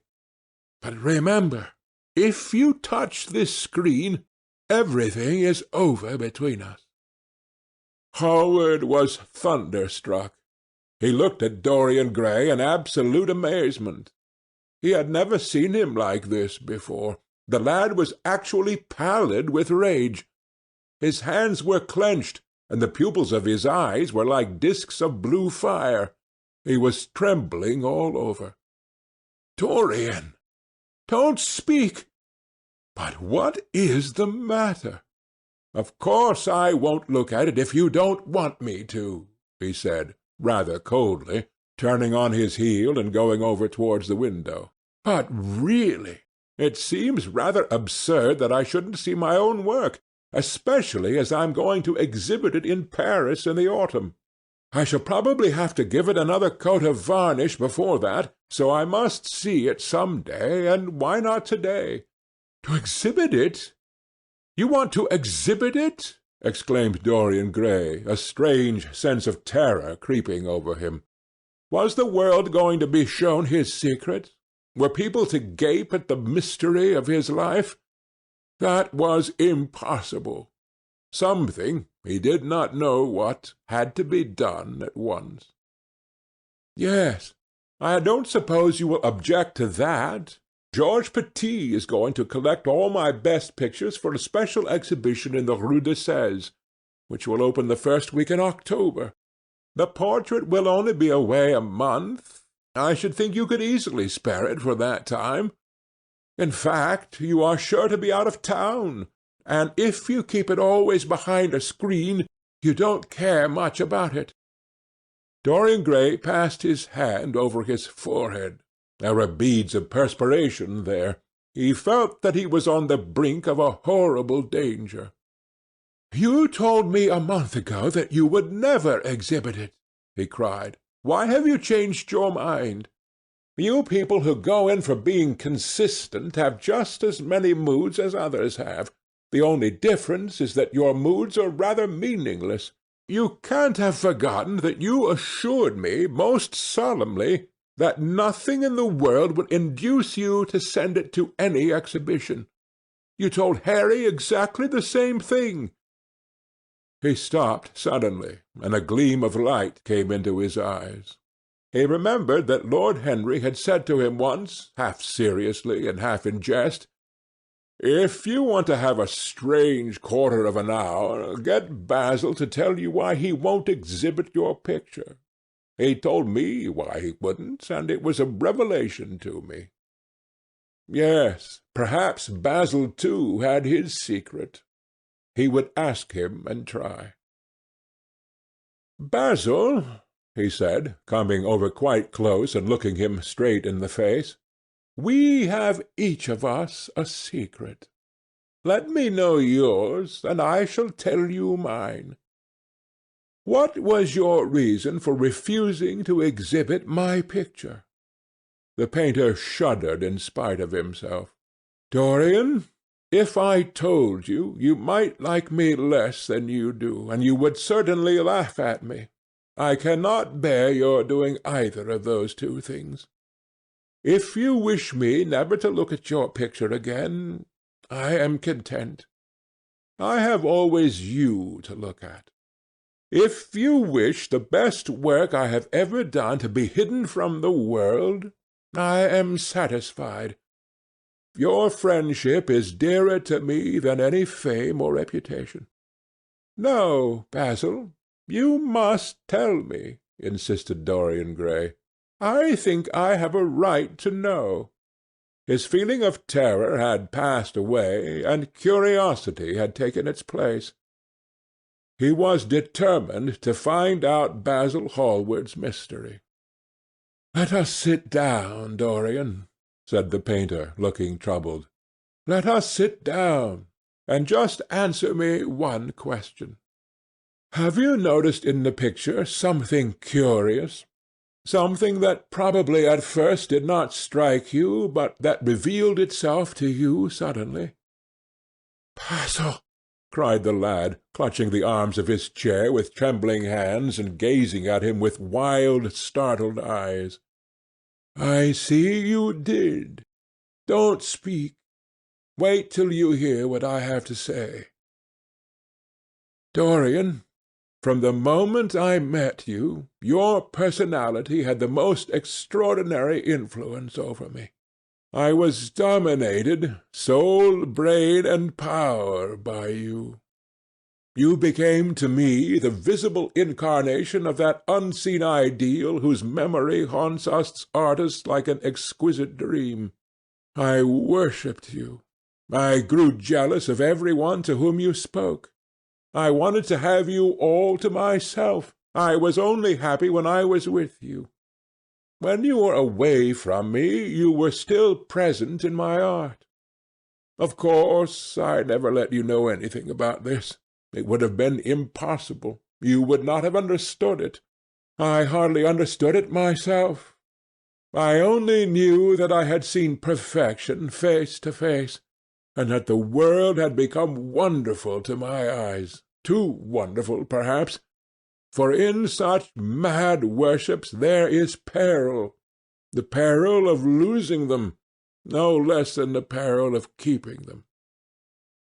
But remember, if you touch this screen, everything is over between us." Hallward was thunderstruck. He looked at Dorian Gray in absolute amazement. He had never seen him like this before. The lad was actually pallid with rage. His hands were clenched, and the pupils of his eyes were like disks of blue fire. He was trembling all over. "Dorian! Don't speak! But what is the matter?" "Of course I won't look at it if you don't want me to," he said, rather coldly, turning on his heel and going over towards the window. "But really, it seems rather absurd that I shouldn't see my own work, especially as I'm going to exhibit it in Paris in the autumn. I shall probably have to give it another coat of varnish before that, so I must see it some day, and why not to-day?" "To exhibit it? You want to exhibit it?" exclaimed Dorian Gray, a strange sense of terror creeping over him. Was the world going to be shown his secret? Were people to gape at the mystery of his life? That was impossible. Something, he did not know what, had to be done at once. "Yes, I don't suppose you will object to that. Georges Petit is going to collect all my best pictures for a special exhibition in the Rue de Sèze, which will open the first week in October. The portrait will only be away a month. I should think you could easily spare it for that time. In fact, you are sure to be out of town, and if you keep it always behind a screen, you don't care much about it." Dorian Gray passed his hand over his forehead. There were beads of perspiration there. He felt that he was on the brink of a horrible danger. "You told me a month ago that you would never exhibit it," he cried. "Why have you changed your mind? You people who go in for being consistent have just as many moods as others have. The only difference is that your moods are rather meaningless. You can't have forgotten that you assured me most solemnly that nothing in the world would induce you to send it to any exhibition. You told Harry exactly the same thing." He stopped suddenly, and a gleam of light came into his eyes. He remembered that Lord Henry had said to him once, half seriously and half in jest, "If you want to have a strange quarter of an hour, get Basil to tell you why he won't exhibit your picture. He told me why he wouldn't, and it was a revelation to me." Yes, perhaps Basil too had his secret. He would ask him and try. "Basil," he said, coming over quite close and looking him straight in the face, "we have each of us a secret. Let me know yours, and I shall tell you mine. What was your reason for refusing to exhibit my picture?" The painter shuddered in spite of himself. Dorian, if I told you, you might like me less than you do, and you would certainly laugh at me. I cannot bear your doing either of those two things. If you wish me never to look at your picture again, I am content. I have always you to look at. If you wish the best work I have ever done to be hidden from the world, I am satisfied. Your friendship is dearer to me than any fame or reputation. No, Basil, you must tell me, insisted Dorian Gray. I think I have a right to know. His feeling of terror had passed away, and curiosity had taken its place. He was determined to find out Basil Hallward's mystery. "Let us sit down, Dorian," said the painter, looking troubled. "Let us sit down, and just answer me one question. Have you noticed in the picture something curious? Something that probably at first did not strike you, but that revealed itself to you suddenly?" "Basil!" cried the lad, clutching the arms of his chair with trembling hands and gazing at him with wild, startled eyes. "I see you did. Don't speak. Wait till you hear what I have to say. Dorian, from the moment I met you, your personality had the most extraordinary influence over me. I was dominated, soul, brain, and power, by you. You became to me the visible incarnation of that unseen ideal whose memory haunts us artists like an exquisite dream. I worshipped you. I grew jealous of every one to whom you spoke. I wanted to have you all to myself. I was only happy when I was with you. When you were away from me, you were still present in my art. Of course, I never let you know anything about this. It would have been impossible. You would not have understood it. I hardly understood it myself. I only knew that I had seen perfection face to face, and that the world had become wonderful to my eyes, too wonderful, perhaps, for in such mad worships there is peril, the peril of losing them, no less than the peril of keeping them.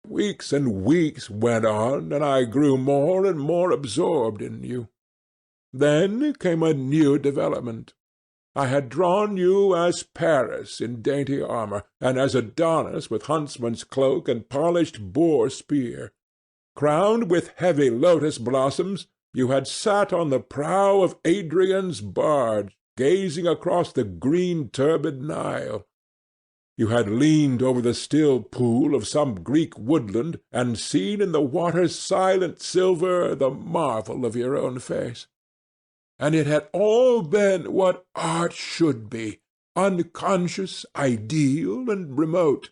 Weeks and weeks went on, and I grew more and more absorbed in you. Then came a new development. I had drawn you as Paris in dainty armour, and as Adonis with huntsman's cloak and polished boar spear. Crowned with heavy lotus blossoms, you had sat on the prow of Adrian's barge, gazing across the green turbid Nile. You had leaned over the still pool of some Greek woodland, and seen in the water's silent silver the marvel of your own face. And it had all been what art should be, unconscious, ideal, and remote.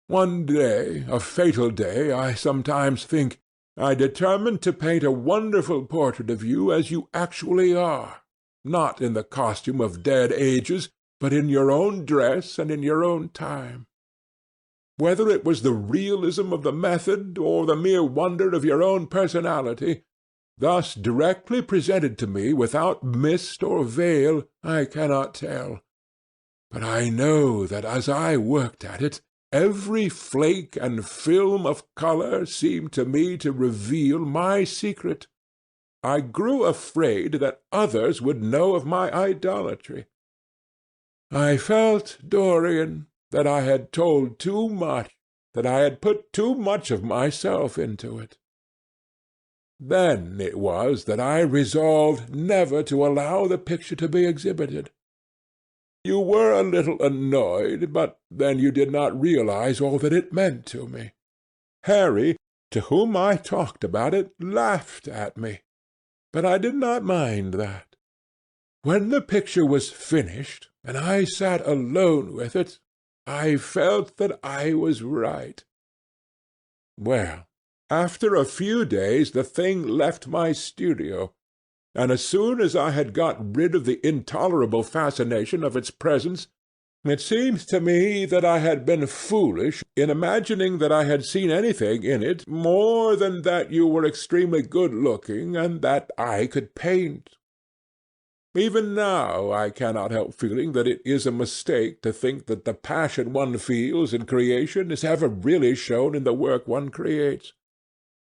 One day, a fatal day, I sometimes think, I determined to paint a wonderful portrait of you as you actually are, not in the costume of dead ages, but in your own dress and in your own time. Whether it was the realism of the method, or the mere wonder of your own personality, thus directly presented to me without mist or veil, I cannot tell. But I know that as I worked at it, every flake and film of colour seemed to me to reveal my secret. I grew afraid that others would know of my idolatry. I felt, Dorian, that I had told too much, that I had put too much of myself into it. Then it was that I resolved never to allow the picture to be exhibited. You were a little annoyed, but then you did not realize all that it meant to me. Harry, to whom I talked about it, laughed at me, but I did not mind that. When the picture was finished, and I sat alone with it, I felt that I was right. Well, after a few days the thing left my studio, and as soon as I had got rid of the intolerable fascination of its presence, It seemed to me that I had been foolish in imagining that I had seen anything in it more than that you were extremely good-looking and that I could paint. Even now I cannot help feeling that it is a mistake to think that the passion one feels in creation is ever really shown in the work one creates.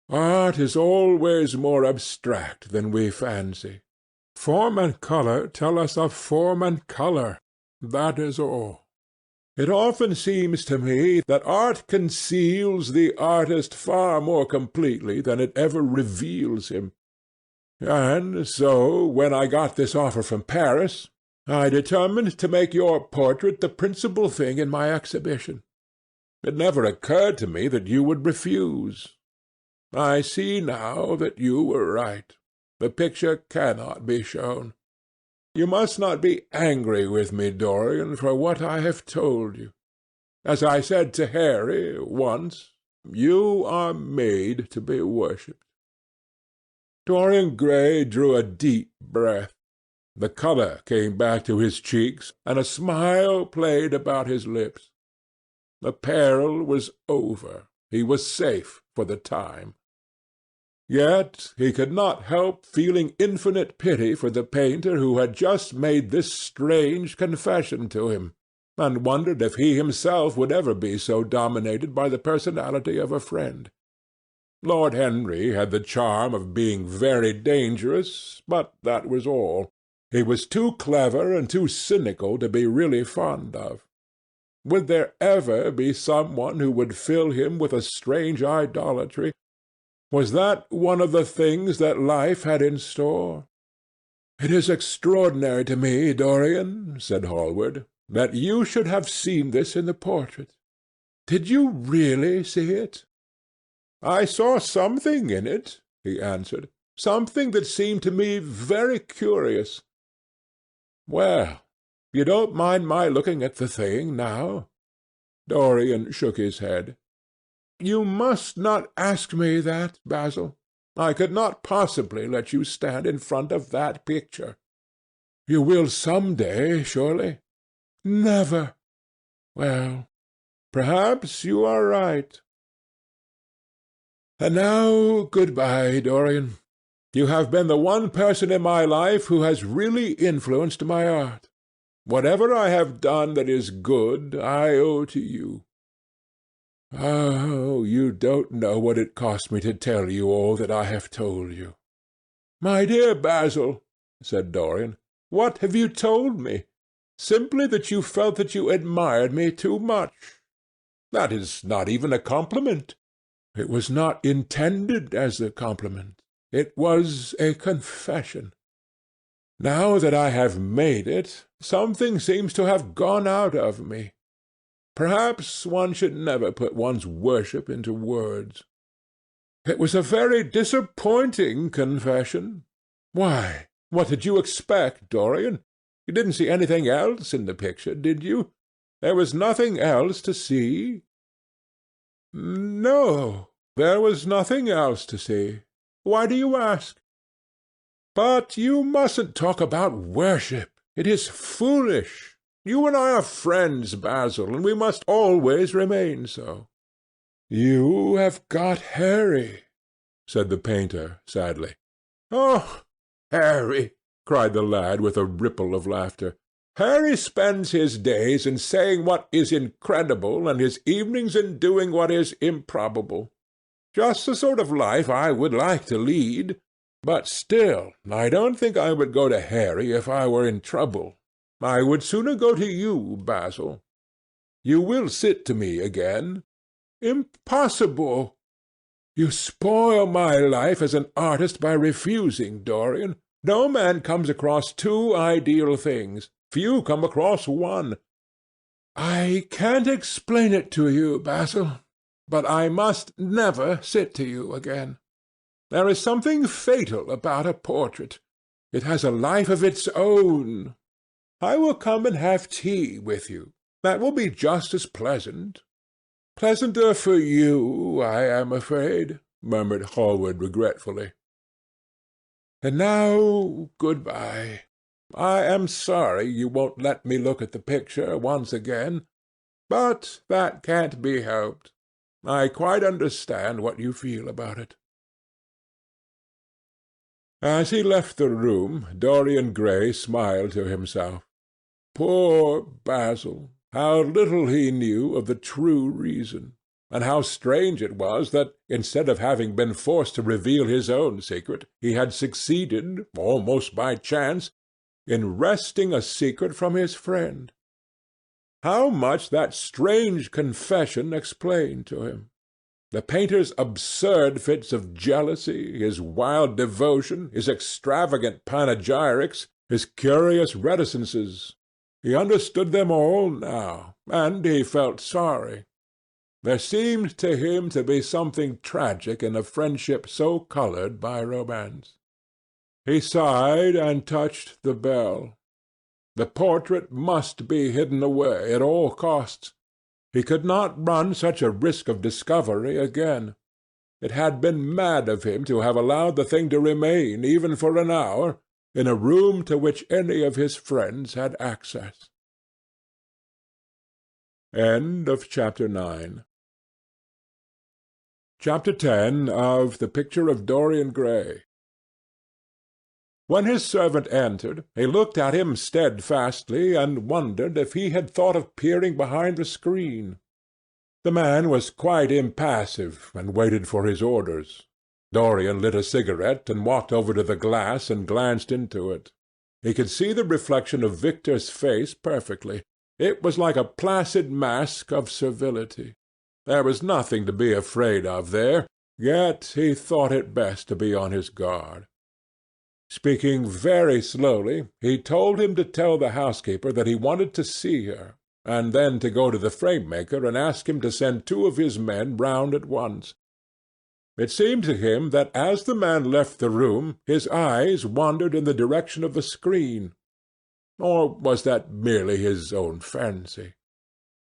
Art is always more abstract than we fancy. Form and colour tell us of form and colour. That is all. It often seems to me that art conceals the artist far more completely than it ever reveals him. And so, when I got this offer from Paris, I determined to make your portrait the principal thing in my exhibition. It never occurred to me that you would refuse. I see now that you were right. The picture cannot be shown. You must not be angry with me, Dorian, for what I have told you. As I said to Harry once, you are made to be worshipped. Dorian Gray drew a deep breath. The colour came back to his cheeks, and a smile played about his lips. The peril was over. He was safe for the time. Yet he could not help feeling infinite pity for the painter who had just made this strange confession to him, and wondered if he himself would ever be so dominated by the personality of a friend. Lord Henry had the charm of being very dangerous, but that was all. He was too clever and too cynical to be really fond of. Would there ever be someone who would fill him with a strange idolatry? Was that one of the things that life had in store? "It is extraordinary to me, Dorian," said Hallward, "that you should have seen this in the portrait. Did you really see it?" "I saw something in it," he answered, "something that seemed to me very curious." "Well, you don't mind my looking at the thing now?" Dorian shook his head. "You must not ask me that, Basil. I could not possibly let you stand in front of that picture." "You will some day, surely?" "Never." "Well, perhaps you are right. And now good-bye, Dorian. You have been the one person in my life who has really influenced my art. Whatever I have done that is good, I owe to you. Oh, you don't know what it cost me to tell you all that I have told you." "My dear Basil," said Dorian, "what have you told me? Simply that you felt that you admired me too much. That is not even a compliment. It was not intended as a compliment. It was a confession. Now that I have made it, something seems to have gone out of me. Perhaps one should never put one's worship into words. It was a very disappointing confession. Why, what did you expect, Dorian? You didn't see anything else in the picture, did you? There was nothing else to see?" "No, there was nothing else to see. Why do you ask?" "But you mustn't talk about worship. It is foolish. You and I are friends, Basil, and we must always remain so." "You have got Harry," said the painter sadly. "Oh, Harry!" cried the lad with a ripple of laughter. "Harry spends his days in saying what is incredible, and his evenings in doing what is improbable. Just the sort of life I would like to lead. But still, I don't think I would go to Harry if I were in trouble. I would sooner go to you, Basil. You will sit to me again?" "Impossible!" "You spoil my life as an artist by refusing, Dorian. No man comes across two ideal things. Few come across one. I can't explain it to you, Basil, but I must never sit to you again. There is something fatal about a portrait. It has a life of its own. I will come and have tea with you. That will be just as pleasant." "Pleasanter for you, I am afraid," murmured Hallward regretfully. "And now good-bye. I am sorry you won't let me look at the picture once again, but that can't be helped. I quite understand what you feel about it." As he left the room, Dorian Gray smiled to himself. Poor Basil! How little he knew of the true reason, and how strange it was that, instead of having been forced to reveal his own secret, he had succeeded, almost by chance, in wresting a secret from his friend. How much that strange confession explained to him! The painter's absurd fits of jealousy, his wild devotion, his extravagant panegyrics, his curious reticences. He understood them all now, and he felt sorry. There seemed to him to be something tragic in a friendship so coloured by romance. He sighed and touched the bell. The portrait must be hidden away at all costs. He could not run such a risk of discovery again. It had been mad of him to have allowed the thing to remain, even for an hour, in a room to which any of his friends had access. Chapter 10 of The Picture of Dorian Gray. When his servant entered, he looked at him steadfastly, and wondered if he had thought of peering behind the screen. The man was quite impassive, and waited for his orders. Dorian lit a cigarette, and walked over to the glass and glanced into it. He could see the reflection of Victor's face perfectly. It was like a placid mask of servility. There was nothing to be afraid of there, yet he thought it best to be on his guard. Speaking very slowly, he told him to tell the housekeeper that he wanted to see her, and then to go to the frame-maker and ask him to send 2 of his men round at once. It seemed to him that as the man left the room his eyes wandered in the direction of the screen. Or was that merely his own fancy?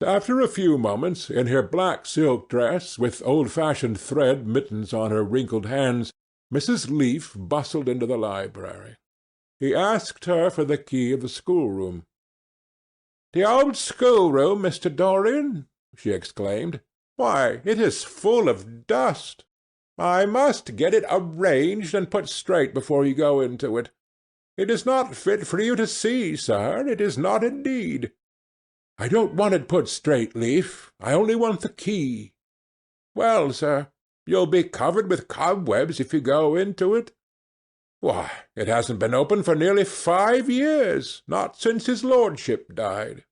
After a few moments, in her black silk dress, with old-fashioned thread mittens on her wrinkled hands, Mrs. Leaf bustled into the library. He asked her for the key of the schoolroom. "The old schoolroom, Mr. Dorian?" she exclaimed. "Why, it is full of dust. I must get it arranged and put straight before you go into it. It is not fit for you to see, sir, it is not indeed." "I don't want it put straight, Leaf. I only want the key." "Well, sir, you'll be covered with cobwebs if you go into it. Why, it hasn't been open for nearly 5 years, not since his lordship died."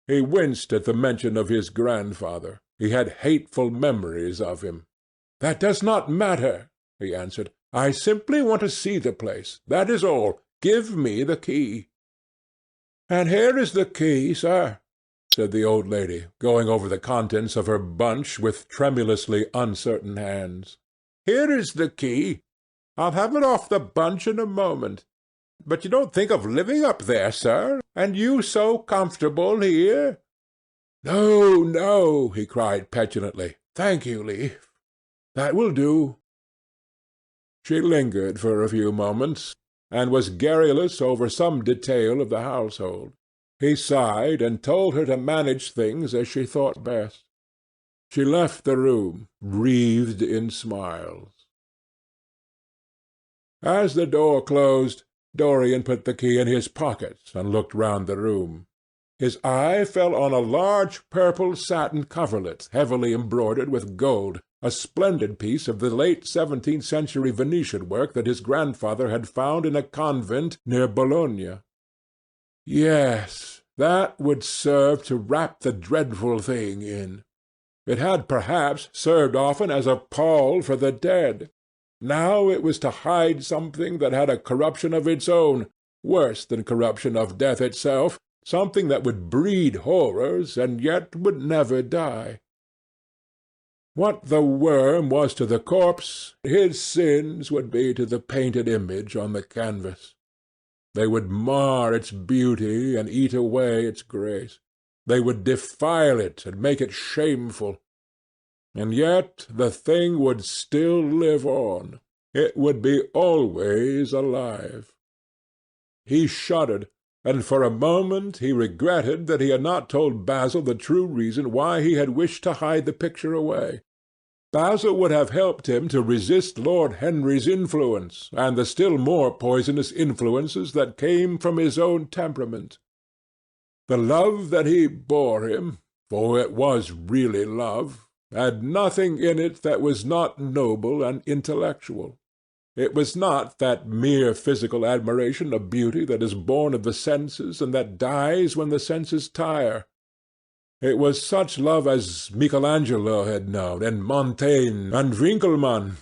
He winced at the mention of his grandfather. He had hateful memories of him. "That does not matter," he answered. "I simply want to see the place. That is all. Give me the key." "And here is the key, sir," said the old lady, going over the contents of her bunch with tremulously uncertain hands. "Here is the key. I'll have it off the bunch in a moment. But you don't think of living up there, sir, and you so comfortable here?" "No, no," he cried petulantly. "Thank you, Leaf. That will do." She lingered for a few moments, and was garrulous over some detail of the household. He sighed, and told her to manage things as she thought best. She left the room, wreathed in smiles. As the door closed, Dorian put the key in his pocket and looked round the room. His eye fell on a large purple satin coverlet heavily embroidered with gold, a splendid piece of the late 17th-century Venetian work that his grandfather had found in a convent near Bologna. Yes, that would serve to wrap the dreadful thing in. It had perhaps served often as a pall for the dead. Now it was to hide something that had a corruption of its own, worse than corruption of death itself, something that would breed horrors and yet would never die. What the worm was to the corpse, his sins would be to the painted image on the canvas. They would mar its beauty and eat away its grace. They would defile it and make it shameful. And yet the thing would still live on. It would be always alive. He shuddered, and for a moment he regretted that he had not told Basil the true reason why he had wished to hide the picture away. Basil would have helped him to resist Lord Henry's influence, and the still more poisonous influences that came from his own temperament. The love that he bore him, for it was really love, had nothing in it that was not noble and intellectual. It was not that mere physical admiration of beauty that is born of the senses and that dies when the senses tire. It was such love as Michelangelo had known, and Montaigne, and Winckelmann,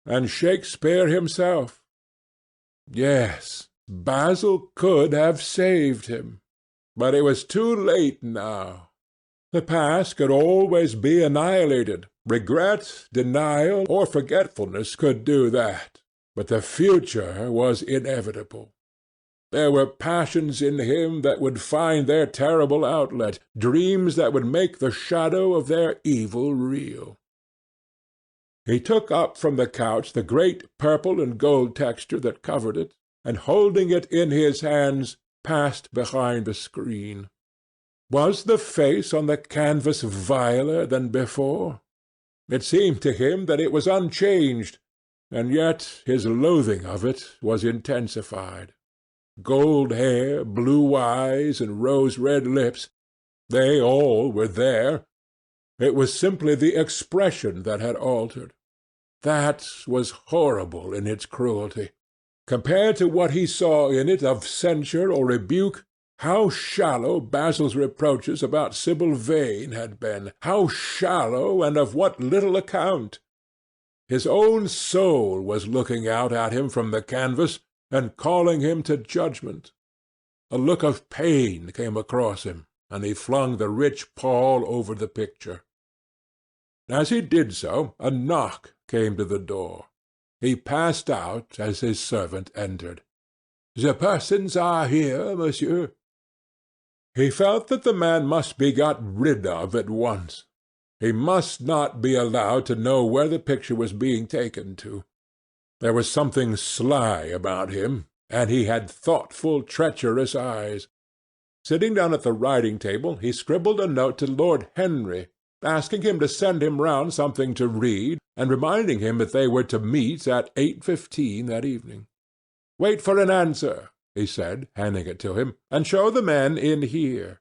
and Shakespeare himself. Yes, Basil could have saved him, but it was too late now. The past could always be annihilated. Regret, denial, or forgetfulness could do that, but the future was inevitable. There were passions in him that would find their terrible outlet, dreams that would make the shadow of their evil real. He took up from the couch the great purple and gold texture that covered it, and holding it in his hands, passed behind the screen. Was the face on the canvas viler than before? It seemed to him that it was unchanged, and yet his loathing of it was intensified. Gold hair, blue eyes, and rose-red lips, they all were there. It was simply the expression that had altered. That was horrible in its cruelty. Compared to what he saw in it of censure or rebuke, how shallow Basil's reproaches about Sibyl Vane had been! How shallow, and of what little account! His own soul was looking out at him from the canvas, and calling him to judgment. A look of pain came across him, and he flung the rich pall over the picture. As he did so, a knock came to the door. He passed out as his servant entered. "The persons are here, monsieur." He felt that the man must be got rid of at once. He must not be allowed to know where the picture was being taken to. There was something sly about him, and he had thoughtful, treacherous eyes. Sitting down at the writing-table, he scribbled a note to Lord Henry, asking him to send him round something to read, and reminding him that they were to meet at 8:15 that evening. "Wait for an answer," he said, handing it to him, "and show the men in here."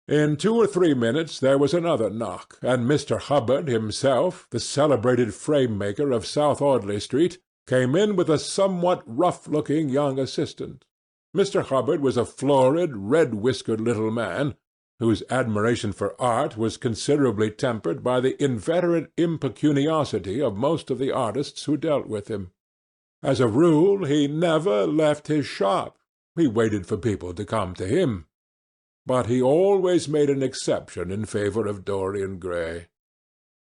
In 2 or 3 minutes there was another knock, and Mr. Hubbard himself, the celebrated frame-maker of South Audley Street, came in with a somewhat rough-looking young assistant. Mr. Hubbard was a florid, red-whiskered little man, whose admiration for art was considerably tempered by the inveterate impecuniosity of most of the artists who dealt with him. As a rule, he never left his shop. He waited for people to come to him. But he always made an exception in favor of Dorian Gray.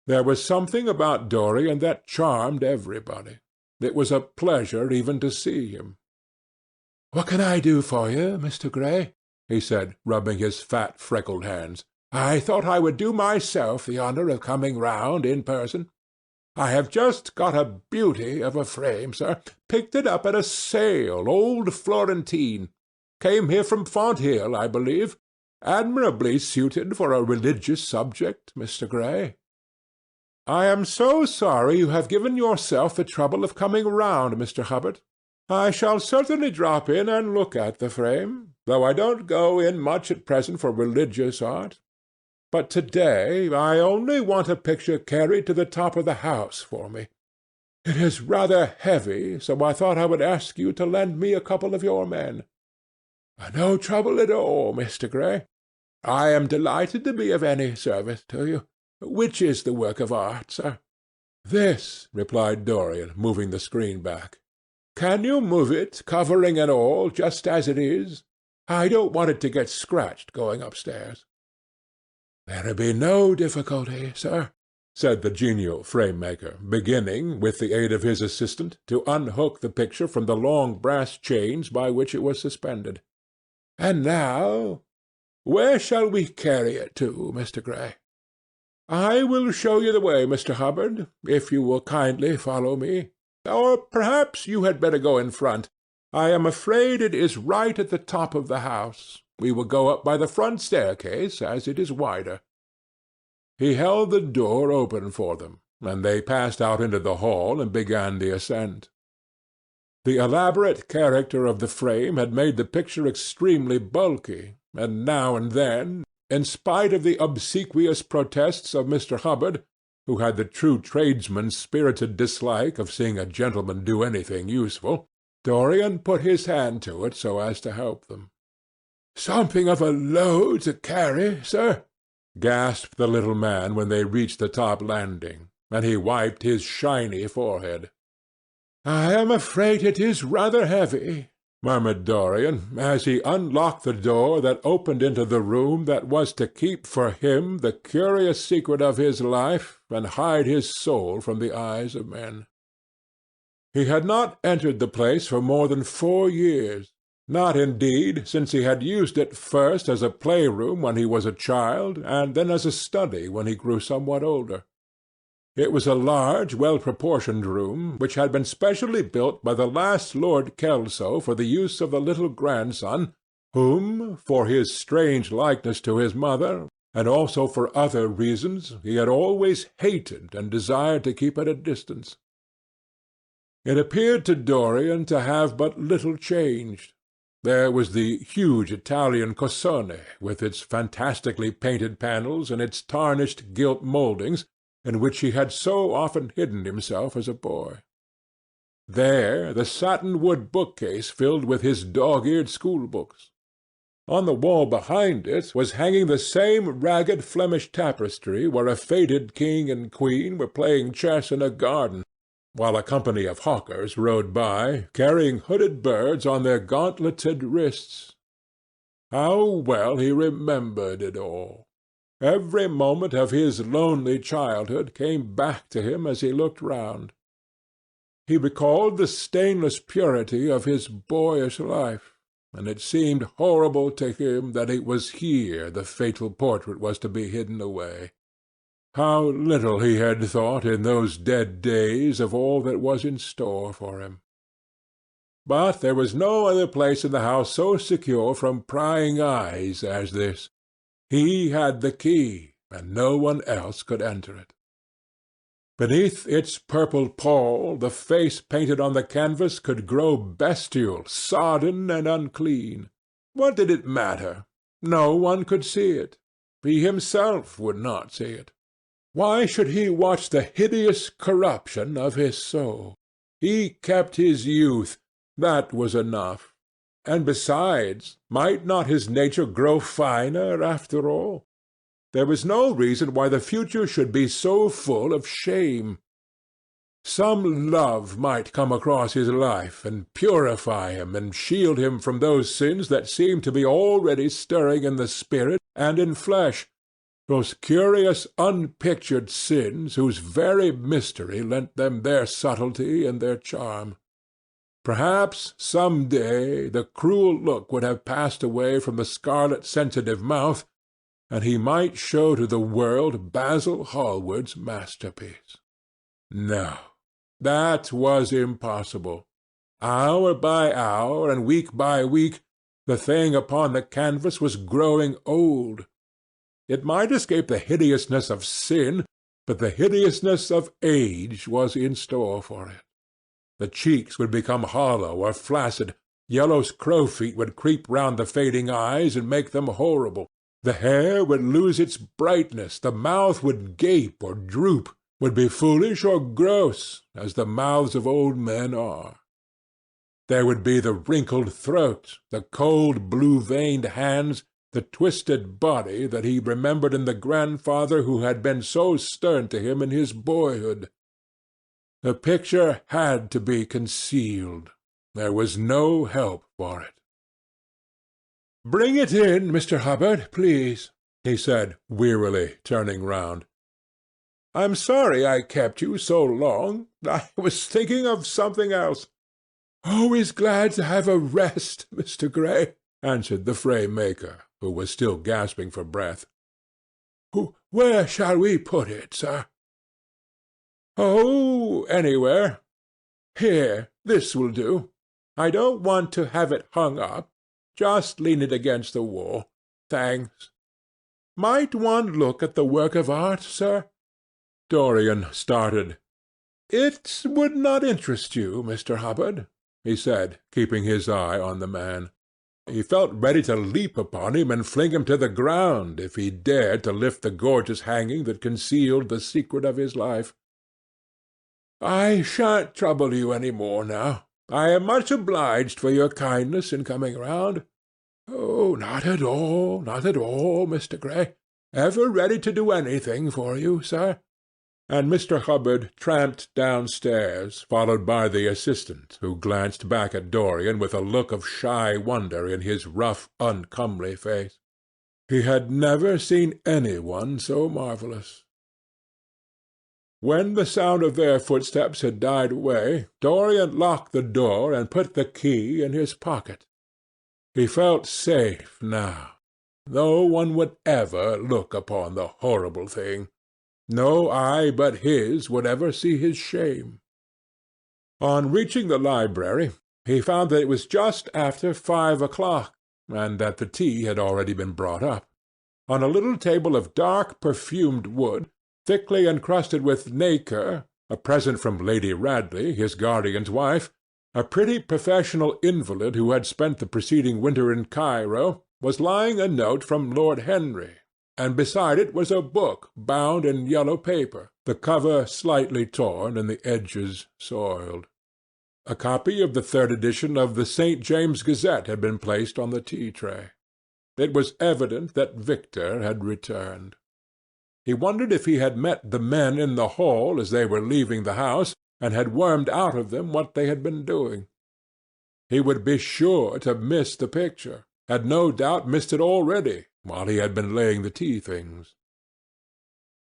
There was something about Dorian that charmed everybody. It was a pleasure even to see him. "What can I do for you, Mr. Gray?" he said, rubbing his fat, freckled hands. "I thought I would do myself the honour of coming round in person. I have just got a beauty of a frame, sir. Picked it up at a sale, old Florentine. Came here from Fonthill, I believe. Admirably suited for a religious subject, Mr. Gray." "I am so sorry you have given yourself the trouble of coming round, Mr. Hubbard. I shall certainly drop in and look at the frame, though I don't go in much at present for religious art. But to-day I only want a picture carried to the top of the house for me. It is rather heavy, so I thought I would ask you to lend me a couple of your men." "No trouble at all, Mr. Gray. I am delighted to be of any service to you. Which is the work of art, sir?" "This," replied Dorian, moving the screen back. "Can you move it, covering and all, just as it is? I don't want it to get scratched going upstairs." "There'll be no difficulty, sir," said the genial frame-maker, beginning, with the aid of his assistant, to unhook the picture from the long brass chains by which it was suspended. "And now, where shall we carry it to, Mr. Gray?" "I will show you the way, Mr. Hubbard, if you will kindly follow me. Or perhaps you had better go in front. I am afraid it is right at the top of the house. We will go up by the front staircase, as it is wider." He held the door open for them, and they passed out into the hall and began the ascent. The elaborate character of the frame had made the picture extremely bulky, and now and then, in spite of the obsequious protests of Mr. Hubbard, who had the true tradesman's spirited dislike of seeing a gentleman do anything useful, Dorian put his hand to it so as to help them. "Something of a load to carry, sir," gasped the little man when they reached the top landing, and he wiped his shiny forehead. "I am afraid it is rather heavy," murmured Dorian, as he unlocked the door that opened into the room that was to keep for him the curious secret of his life and hide his soul from the eyes of men. He had not entered the place for more than 4 years, not indeed since he had used it first as a playroom when he was a child, and then as a study when he grew somewhat older. It was a large, well-proportioned room, which had been specially built by the last Lord Kelso for the use of the little grandson, whom, for his strange likeness to his mother, and also for other reasons, he had always hated and desired to keep at a distance. It appeared to Dorian to have but little changed. There was the huge Italian cassone, with its fantastically painted panels and its tarnished gilt mouldings, in which he had so often hidden himself as a boy. There the satin-wood bookcase filled with his dog-eared school-books. On the wall behind it was hanging the same ragged Flemish tapestry where a faded king and queen were playing chess in a garden, while a company of hawkers rode by, carrying hooded birds on their gauntleted wrists. How well he remembered it all! Every moment of his lonely childhood came back to him as he looked round. He recalled the stainless purity of his boyish life, and it seemed horrible to him that it was here the fatal portrait was to be hidden away. How little he had thought in those dead days of all that was in store for him! But there was no other place in the house so secure from prying eyes as this. He had the key, and no one else could enter it. Beneath its purple pall the face painted on the canvas could grow bestial, sodden, and unclean. What did it matter? No one could see it. He himself would not see it. Why should he watch the hideous corruption of his soul? He kept his youth. That was enough. And besides, might not his nature grow finer after all? There was no reason why the future should be so full of shame. Some love might come across his life, and purify him, and shield him from those sins that seemed to be already stirring in the spirit and in flesh, those curious unpictured sins whose very mystery lent them their subtlety and their charm. Perhaps some day the cruel look would have passed away from the scarlet sensitive mouth, and he might show to the world Basil Hallward's masterpiece. No, that was impossible. Hour by hour, and week by week, the thing upon the canvas was growing old. It might escape the hideousness of sin, but the hideousness of age was in store for it. The cheeks would become hollow or flaccid, yellow crowfeet would creep round the fading eyes and make them horrible, the hair would lose its brightness, the mouth would gape or droop, would be foolish or gross, as the mouths of old men are. There would be the wrinkled throat, the cold blue-veined hands, the twisted body that he remembered in the grandfather who had been so stern to him in his boyhood. The picture had to be concealed. There was no help for it. "Bring it in, Mr. Hubbard, please," he said wearily, turning round. "I'm sorry I kept you so long. I was thinking of something else." "Always glad to have a rest, Mr. Gray," answered the frame-maker, who was still gasping for breath. "Where shall we put it, sir?" "Oh, anywhere. Here, this will do." I don't want to have it hung up. Just lean it against the wall. Thanks. Might one look at the work of art, sir?" Dorian started. "It would not interest you, Mr. Hubbard," he said, keeping his eye on the man. He felt ready to leap upon him and fling him to the ground if he dared to lift the gorgeous hanging that concealed the secret of his life. "I shan't trouble you any more now. I am much obliged for your kindness in coming round." "Oh, not at all, Mr. Gray. Ever ready to do anything for you, sir." And Mr. Hubbard tramped downstairs, followed by the assistant, who glanced back at Dorian with a look of shy wonder in his rough, uncomely face. He had never seen any one so marvellous. When the sound of their footsteps had died away, Dorian locked the door and put the key in his pocket. He felt safe now. No one would ever look upon the horrible thing. No eye but his would ever see his shame. On reaching the library, he found that it was just after 5 o'clock, and that the tea had already been brought up. On a little table of dark perfumed wood, thickly encrusted with nacre, a present from Lady Radley, his guardian's wife, a pretty professional invalid who had spent the preceding winter in Cairo, was lying a note from Lord Henry, and beside it was a book bound in yellow paper, the cover slightly torn and the edges soiled. A copy of the 3rd edition of the St. James's Gazette had been placed on the tea-tray. It was evident that Victor had returned. He wondered if he had met the men in the hall as they were leaving the house, and had wormed out of them what they had been doing. He would be sure to miss the picture, had no doubt missed it already, while he had been laying the tea-things.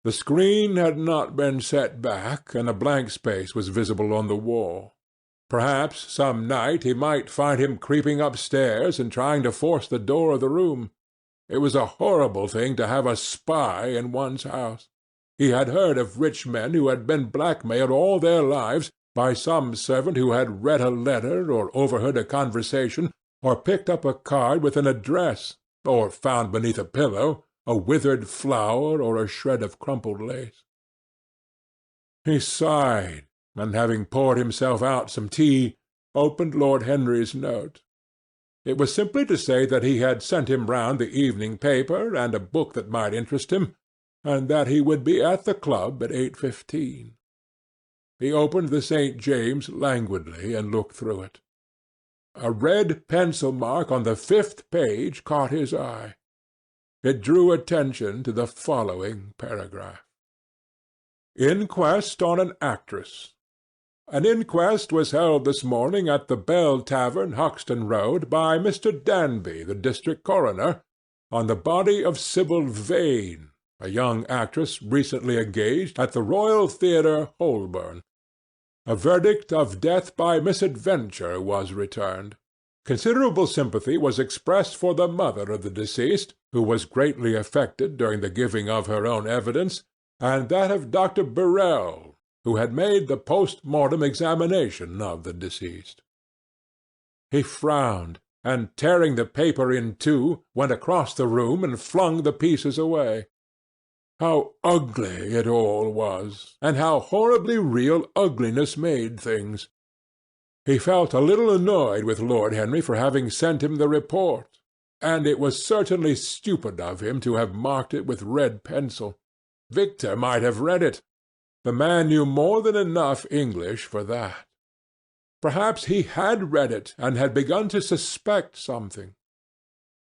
The screen had not been set back, and a blank space was visible on the wall. Perhaps some night he might find him creeping upstairs and trying to force the door of the room. It was a horrible thing to have a spy in one's house. He had heard of rich men who had been blackmailed all their lives by some servant who had read a letter, or overheard a conversation, or picked up a card with an address, or found beneath a pillow a withered flower or a shred of crumpled lace. He sighed, and having poured himself out some tea, opened Lord Henry's note. It was simply to say that he had sent him round the evening paper and a book that might interest him, and that he would be at the club at 8:15. He opened the St. James languidly and looked through it. A red pencil mark on the 5th page caught his eye. It drew attention to the following paragraph. Inquest on an actress. An inquest was held this morning at the Bell Tavern, Hoxton Road, by Mr. Danby, the district coroner, on the body of Sybil Vane, a young actress recently engaged at the Royal Theatre, Holborn. A verdict of death by misadventure was returned. Considerable sympathy was expressed for the mother of the deceased, who was greatly affected during the giving of her own evidence, and that of Dr. Birrell, who had made the post-mortem examination of the deceased. He frowned, and tearing the paper in two, went across the room and flung the pieces away. How ugly it all was, and how horribly real ugliness made things! He felt a little annoyed with Lord Henry for having sent him the report, and it was certainly stupid of him to have marked it with red pencil. Victor might have read it. The man knew more than enough English for that. Perhaps he had read it, and had begun to suspect something.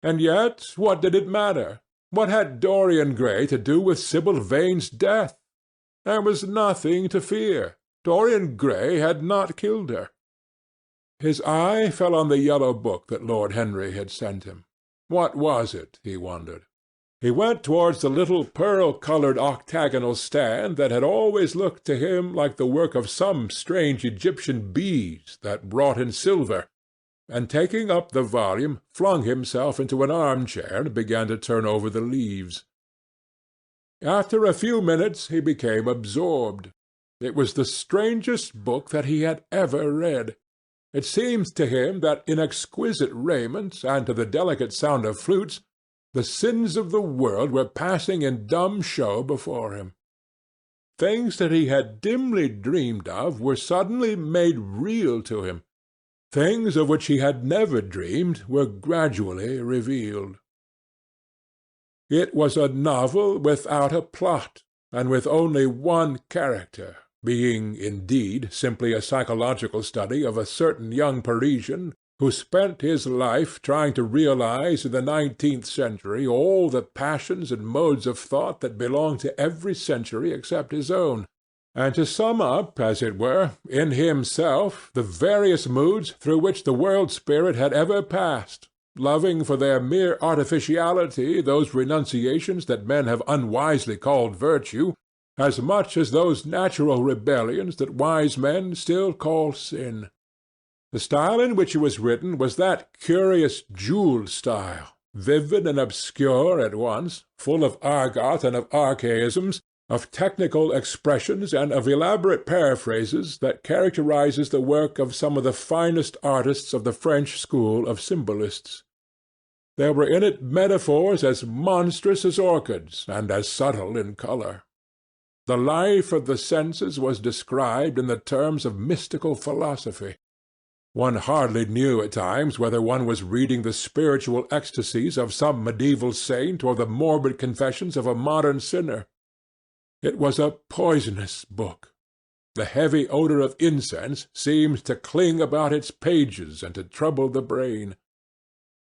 And yet, what did it matter? What had Dorian Gray to do with Sybil Vane's death? There was nothing to fear. Dorian Gray had not killed her. His eye fell on the yellow book that Lord Henry had sent him. What was it, he wondered? He went towards the little pearl-coloured octagonal stand that had always looked to him like the work of some strange Egyptian bees that wrought in silver, and taking up the volume, flung himself into an arm-chair and began to turn over the leaves. After a few minutes he became absorbed. It was the strangest book that he had ever read. It seemed to him that in exquisite raiment and to the delicate sound of flutes, the sins of the world were passing in dumb show before him. Things that he had dimly dreamed of were suddenly made real to him. Things of which he had never dreamed were gradually revealed. It was a novel without a plot, and with only one character, being, indeed, simply a psychological study of a certain young Parisian who spent his life trying to realize in the 19th century all the passions and modes of thought that belonged to every century except his own, and to sum up, as it were, in himself the various moods through which the world-spirit had ever passed, loving for their mere artificiality those renunciations that men have unwisely called virtue, as much as those natural rebellions that wise men still call sin. The style in which it was written was that curious jewelled style, vivid and obscure at once, full of argot and of archaisms, of technical expressions and of elaborate paraphrases that characterizes the work of some of the finest artists of the French school of symbolists. There were in it metaphors as monstrous as orchids and as subtle in colour. The life of the senses was described in the terms of mystical philosophy. One hardly knew at times whether one was reading the spiritual ecstasies of some medieval saint or the morbid confessions of a modern sinner. It was a poisonous book. The heavy odour of incense seemed to cling about its pages and to trouble the brain.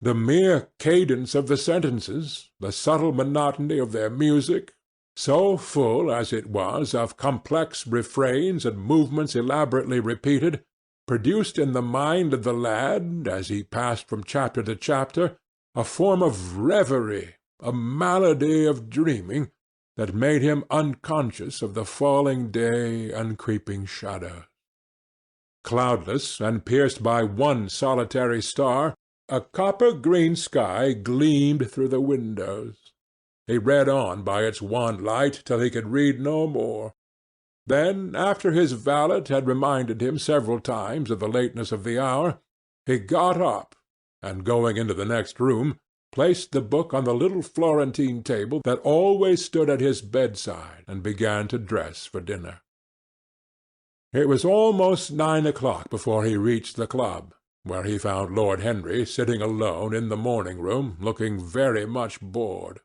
The mere cadence of the sentences, the subtle monotony of their music, so full as it was of complex refrains and movements elaborately repeated, produced in the mind of the lad, as he passed from chapter to chapter, a form of reverie, a malady of dreaming, that made him unconscious of the falling day and creeping shadows. Cloudless and pierced by one solitary star, a copper-green sky gleamed through the windows. He read on by its wan light till he could read no more. Then, after his valet had reminded him several times of the lateness of the hour, he got up, and going into the next room, placed the book on the little Florentine table that always stood at his bedside, and began to dress for dinner. It was almost 9 o'clock before he reached the club, where he found Lord Henry sitting alone in the morning-room, looking very much bored.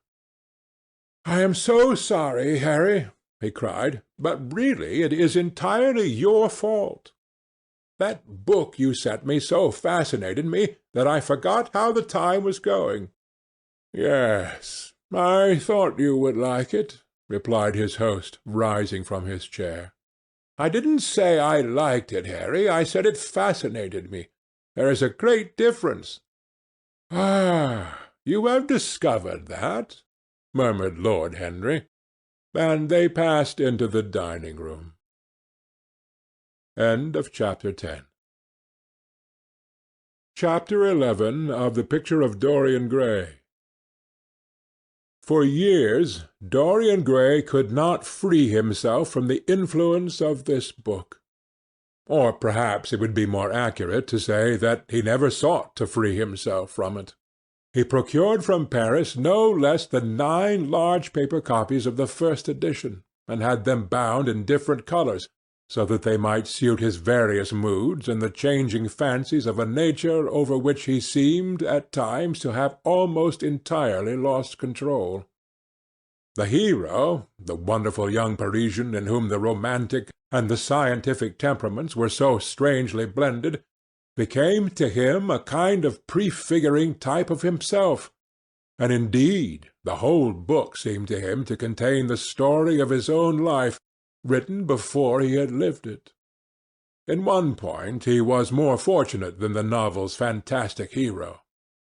"I am so sorry, Harry," he cried, "but really it is entirely your fault. That book you sent me so fascinated me that I forgot how the time was going." "Yes, I thought you would like it," replied his host, rising from his chair. "I didn't say I liked it, Harry. I said it fascinated me. There is a great difference." "Ah, you have discovered that," murmured Lord Henry, and they passed into the dining-room. Chapter 11 of The Picture of Dorian Gray. For years Dorian Gray could not free himself from the influence of this book. Or perhaps it would be more accurate to say that he never sought to free himself from it. He procured from Paris no less than 9 large paper copies of the first edition, and had them bound in different colours, so that they might suit his various moods and the changing fancies of a nature over which he seemed at times to have almost entirely lost control. The hero, the wonderful young Parisian in whom the romantic and the scientific temperaments were so strangely blended, became to him a kind of prefiguring type of himself, and indeed the whole book seemed to him to contain the story of his own life, written before he had lived it. In one point he was more fortunate than the novel's fantastic hero.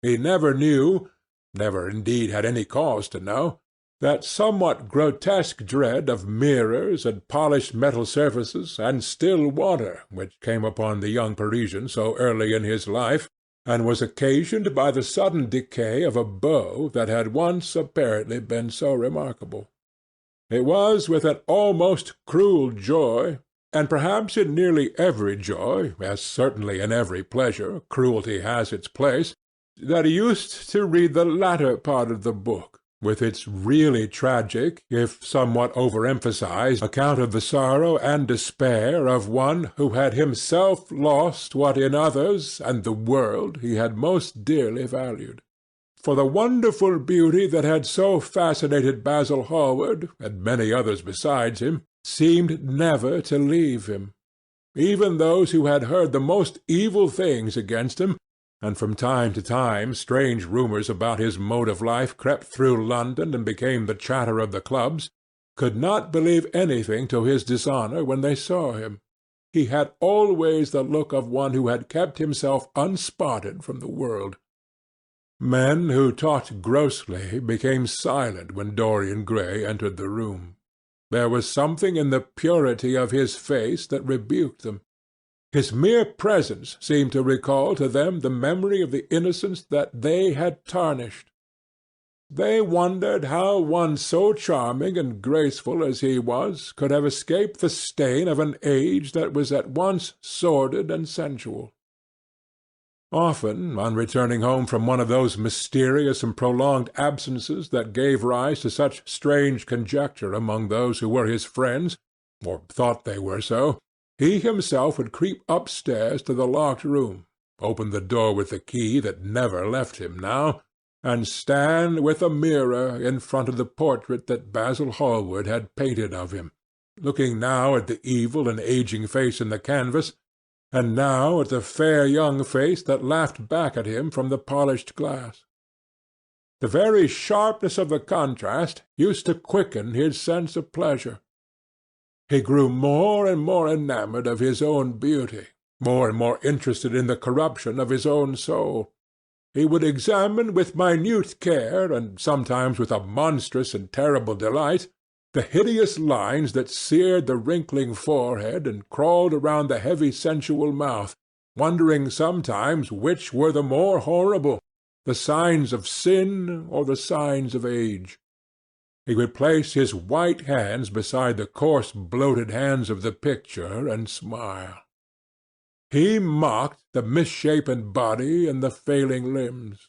He never knew, never indeed had any cause to know, that somewhat grotesque dread of mirrors and polished metal surfaces and still water which came upon the young Parisian so early in his life, and was occasioned by the sudden decay of a beau that had once apparently been so remarkable. It was with an almost cruel joy, And perhaps in nearly every joy, as certainly in every pleasure, cruelty has its place, that he used to read the latter part of the book, with its really tragic, if somewhat overemphasized, account of the sorrow and despair of one who had himself lost what in others and the world he had most dearly valued. For the wonderful beauty that had so fascinated Basil Hallward, and many others besides him, seemed never to leave him. Even those who had heard the most evil things against him, and from time to time strange rumours about his mode of life crept through London and became the chatter of the clubs, could not believe anything to his dishonour when they saw him. He had always the look of one who had kept himself unspotted from the world. Men who talked grossly became silent when Dorian Gray entered the room. There was something in the purity of his face that rebuked them. His mere presence seemed to recall to them the memory of the innocence that they had tarnished. They wondered how one so charming and graceful as he was could have escaped the stain of an age that was at once sordid and sensual. Often, on returning home from one of those mysterious and prolonged absences that gave rise to such strange conjecture among those who were his friends, or thought they were so, he himself would creep upstairs to the locked room, open the door with the key that never left him now, and stand with a mirror in front of the portrait that Basil Hallward had painted of him, looking now at the evil and aging face in the canvas, and now at the fair young face that laughed back at him from the polished glass. The very sharpness of the contrast used to quicken his sense of pleasure. He grew more and more enamoured of his own beauty, more and more interested in the corruption of his own soul. He would examine with minute care, and sometimes with a monstrous and terrible delight, the hideous lines that seared the wrinkling forehead and crawled around the heavy sensual mouth, wondering sometimes which were the more horrible, the signs of sin or the signs of age. He would place his white hands beside the coarse bloated hands of the picture and smile. He mocked the misshapen body and the failing limbs.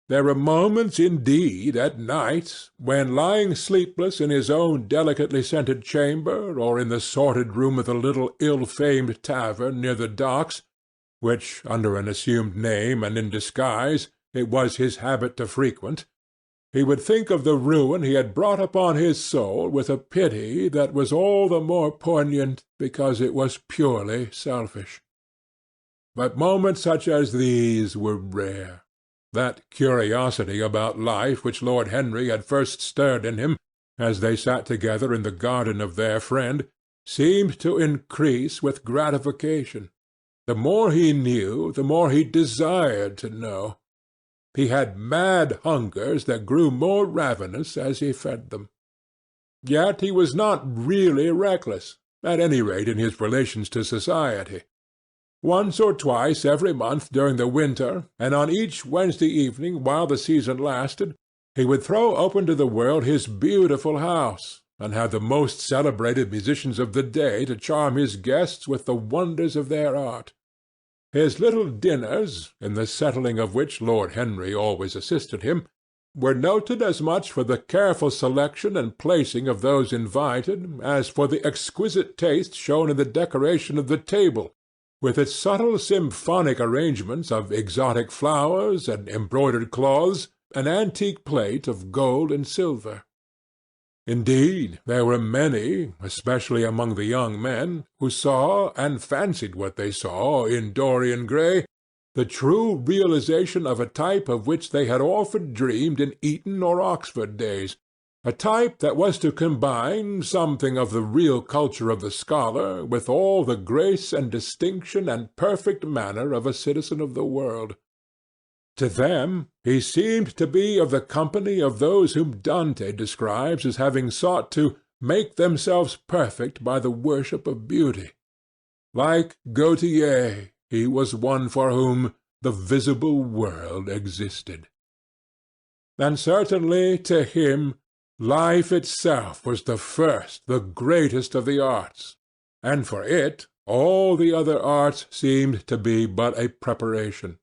There were moments indeed at night when, lying sleepless in his own delicately scented chamber, or in the sordid room of the little ill-famed tavern near the docks, which, under an assumed name and in disguise, it was his habit to frequent, he would think of the ruin he had brought upon his soul with a pity that was all the more poignant because it was purely selfish. But moments such as these were rare. That curiosity about life which Lord Henry had first stirred in him, as they sat together in the garden of their friend, seemed to increase with gratification. The more he knew, the more he desired to know. He had mad hungers that grew more ravenous as he fed them. Yet he was not really reckless, at any rate in his relations to society. Once or twice every month during the winter, and on each Wednesday evening while the season lasted, he would throw open to the world his beautiful house, and have the most celebrated musicians of the day to charm his guests with the wonders of their art. His little dinners, in the settling of which Lord Henry always assisted him, were noted as much for the careful selection and placing of those invited as for the exquisite taste shown in the decoration of the table, with its subtle symphonic arrangements of exotic flowers and embroidered cloths, and antique plate of gold and silver. Indeed, there were many, especially among the young men, who saw, and fancied what they saw, in Dorian Gray, the true realization of a type of which they had often dreamed in Eton or Oxford days, a type that was to combine something of the real culture of the scholar with all the grace and distinction and perfect manner of a citizen of the world. To them he seemed to be of the company of those whom Dante describes as having sought to make themselves perfect by the worship of beauty. Like Gautier, he was one for whom the visible world existed. And certainly to him life itself was the first, the greatest of the arts, and for it all the other arts seemed to be but a preparation.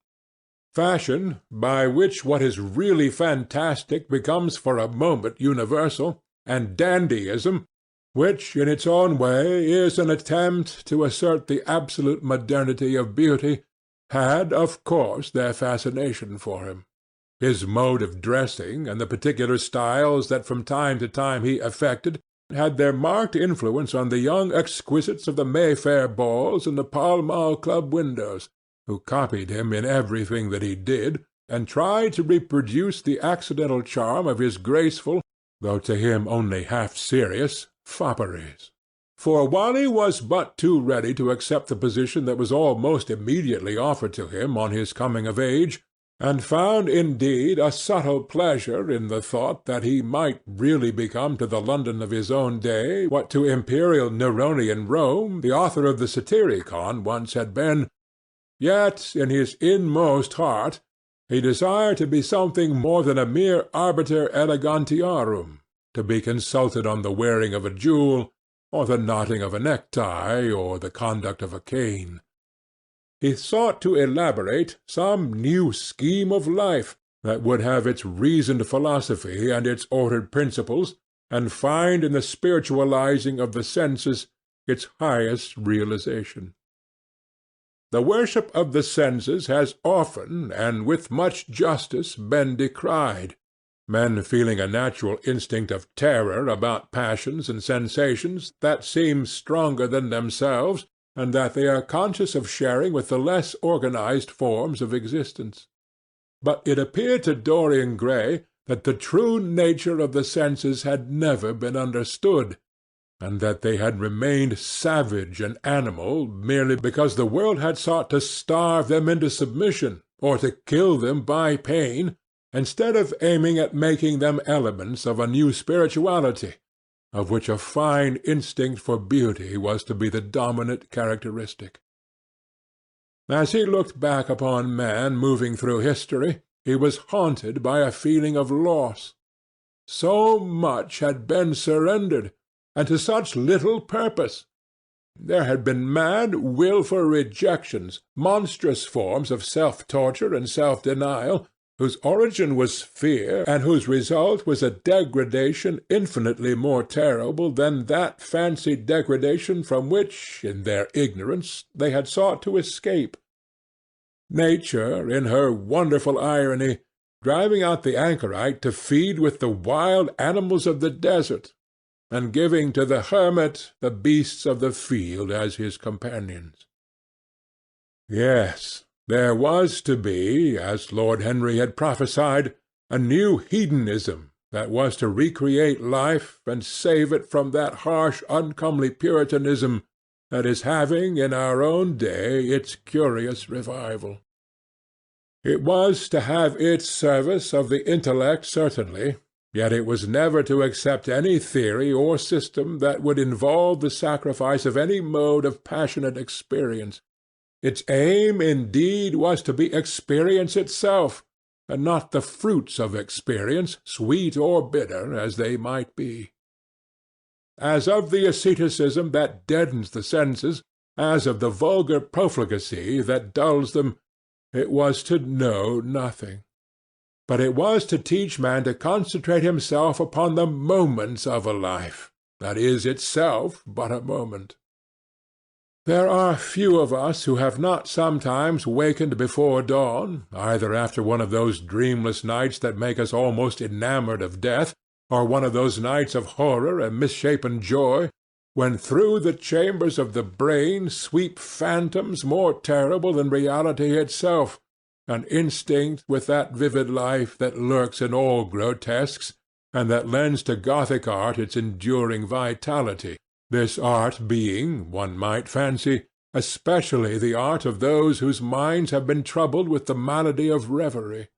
Fashion, by which what is really fantastic becomes for a moment universal, and dandyism, which in its own way is an attempt to assert the absolute modernity of beauty, had, of course, their fascination for him. His mode of dressing, and the particular styles that from time to time he affected, had their marked influence on the young exquisites of the Mayfair balls and the Pall Mall Club windows, who copied him in everything that he did, and tried to reproduce the accidental charm of his graceful, though to him only half serious, fopperies. For while he was but too ready to accept the position that was almost immediately offered to him on his coming of age, and found indeed a subtle pleasure in the thought that he might really become to the London of his own day what to imperial Neronian Rome the author of the Satyricon once had been, yet in his inmost heart he desired to be something more than a mere arbiter elegantiarum, to be consulted on the wearing of a jewel, or the knotting of a necktie, or the conduct of a cane. He sought to elaborate some new scheme of life that would have its reasoned philosophy and its ordered principles, and find in the spiritualizing of the senses its highest realization. The worship of the senses has often, and with much justice, been decried, men feeling a natural instinct of terror about passions and sensations that seem stronger than themselves, and that they are conscious of sharing with the less organized forms of existence. But it appeared to Dorian Gray that the true nature of the senses had never been understood, and that they had remained savage and animal merely because the world had sought to starve them into submission, or to kill them by pain, instead of aiming at making them elements of a new spirituality, of which a fine instinct for beauty was to be the dominant characteristic. As he looked back upon man moving through history, he was haunted by a feeling of loss. So much had been surrendered, and to such little purpose. There had been mad, wilful rejections, monstrous forms of self-torture and self-denial, whose origin was fear, and whose result was a degradation infinitely more terrible than that fancied degradation from which, in their ignorance, they had sought to escape. Nature, in her wonderful irony, driving out the anchorite to feed with the wild animals of the desert, and giving to the hermit the beasts of the field as his companions. Yes, there was to be, as Lord Henry had prophesied, a new hedonism that was to recreate life and save it from that harsh, uncomely Puritanism that is having in our own day its curious revival. It was to have its service of the intellect certainly, yet it was never to accept any theory or system that would involve the sacrifice of any mode of passionate experience. Its aim, indeed, was to be experience itself, and not the fruits of experience, sweet or bitter as they might be. As of the asceticism that deadens the senses, as of the vulgar profligacy that dulls them, it was to know nothing. But it was to teach man to concentrate himself upon the moments of a life, that is itself but a moment. There are few of us who have not sometimes wakened before dawn, either after one of those dreamless nights that make us almost enamoured of death, or one of those nights of horror and misshapen joy, when through the chambers of the brain sweep phantoms more terrible than reality itself, an instinct with that vivid life that lurks in all grotesques, and that lends to Gothic art its enduring vitality, this art being, one might fancy, especially the art of those whose minds have been troubled with the malady of reverie.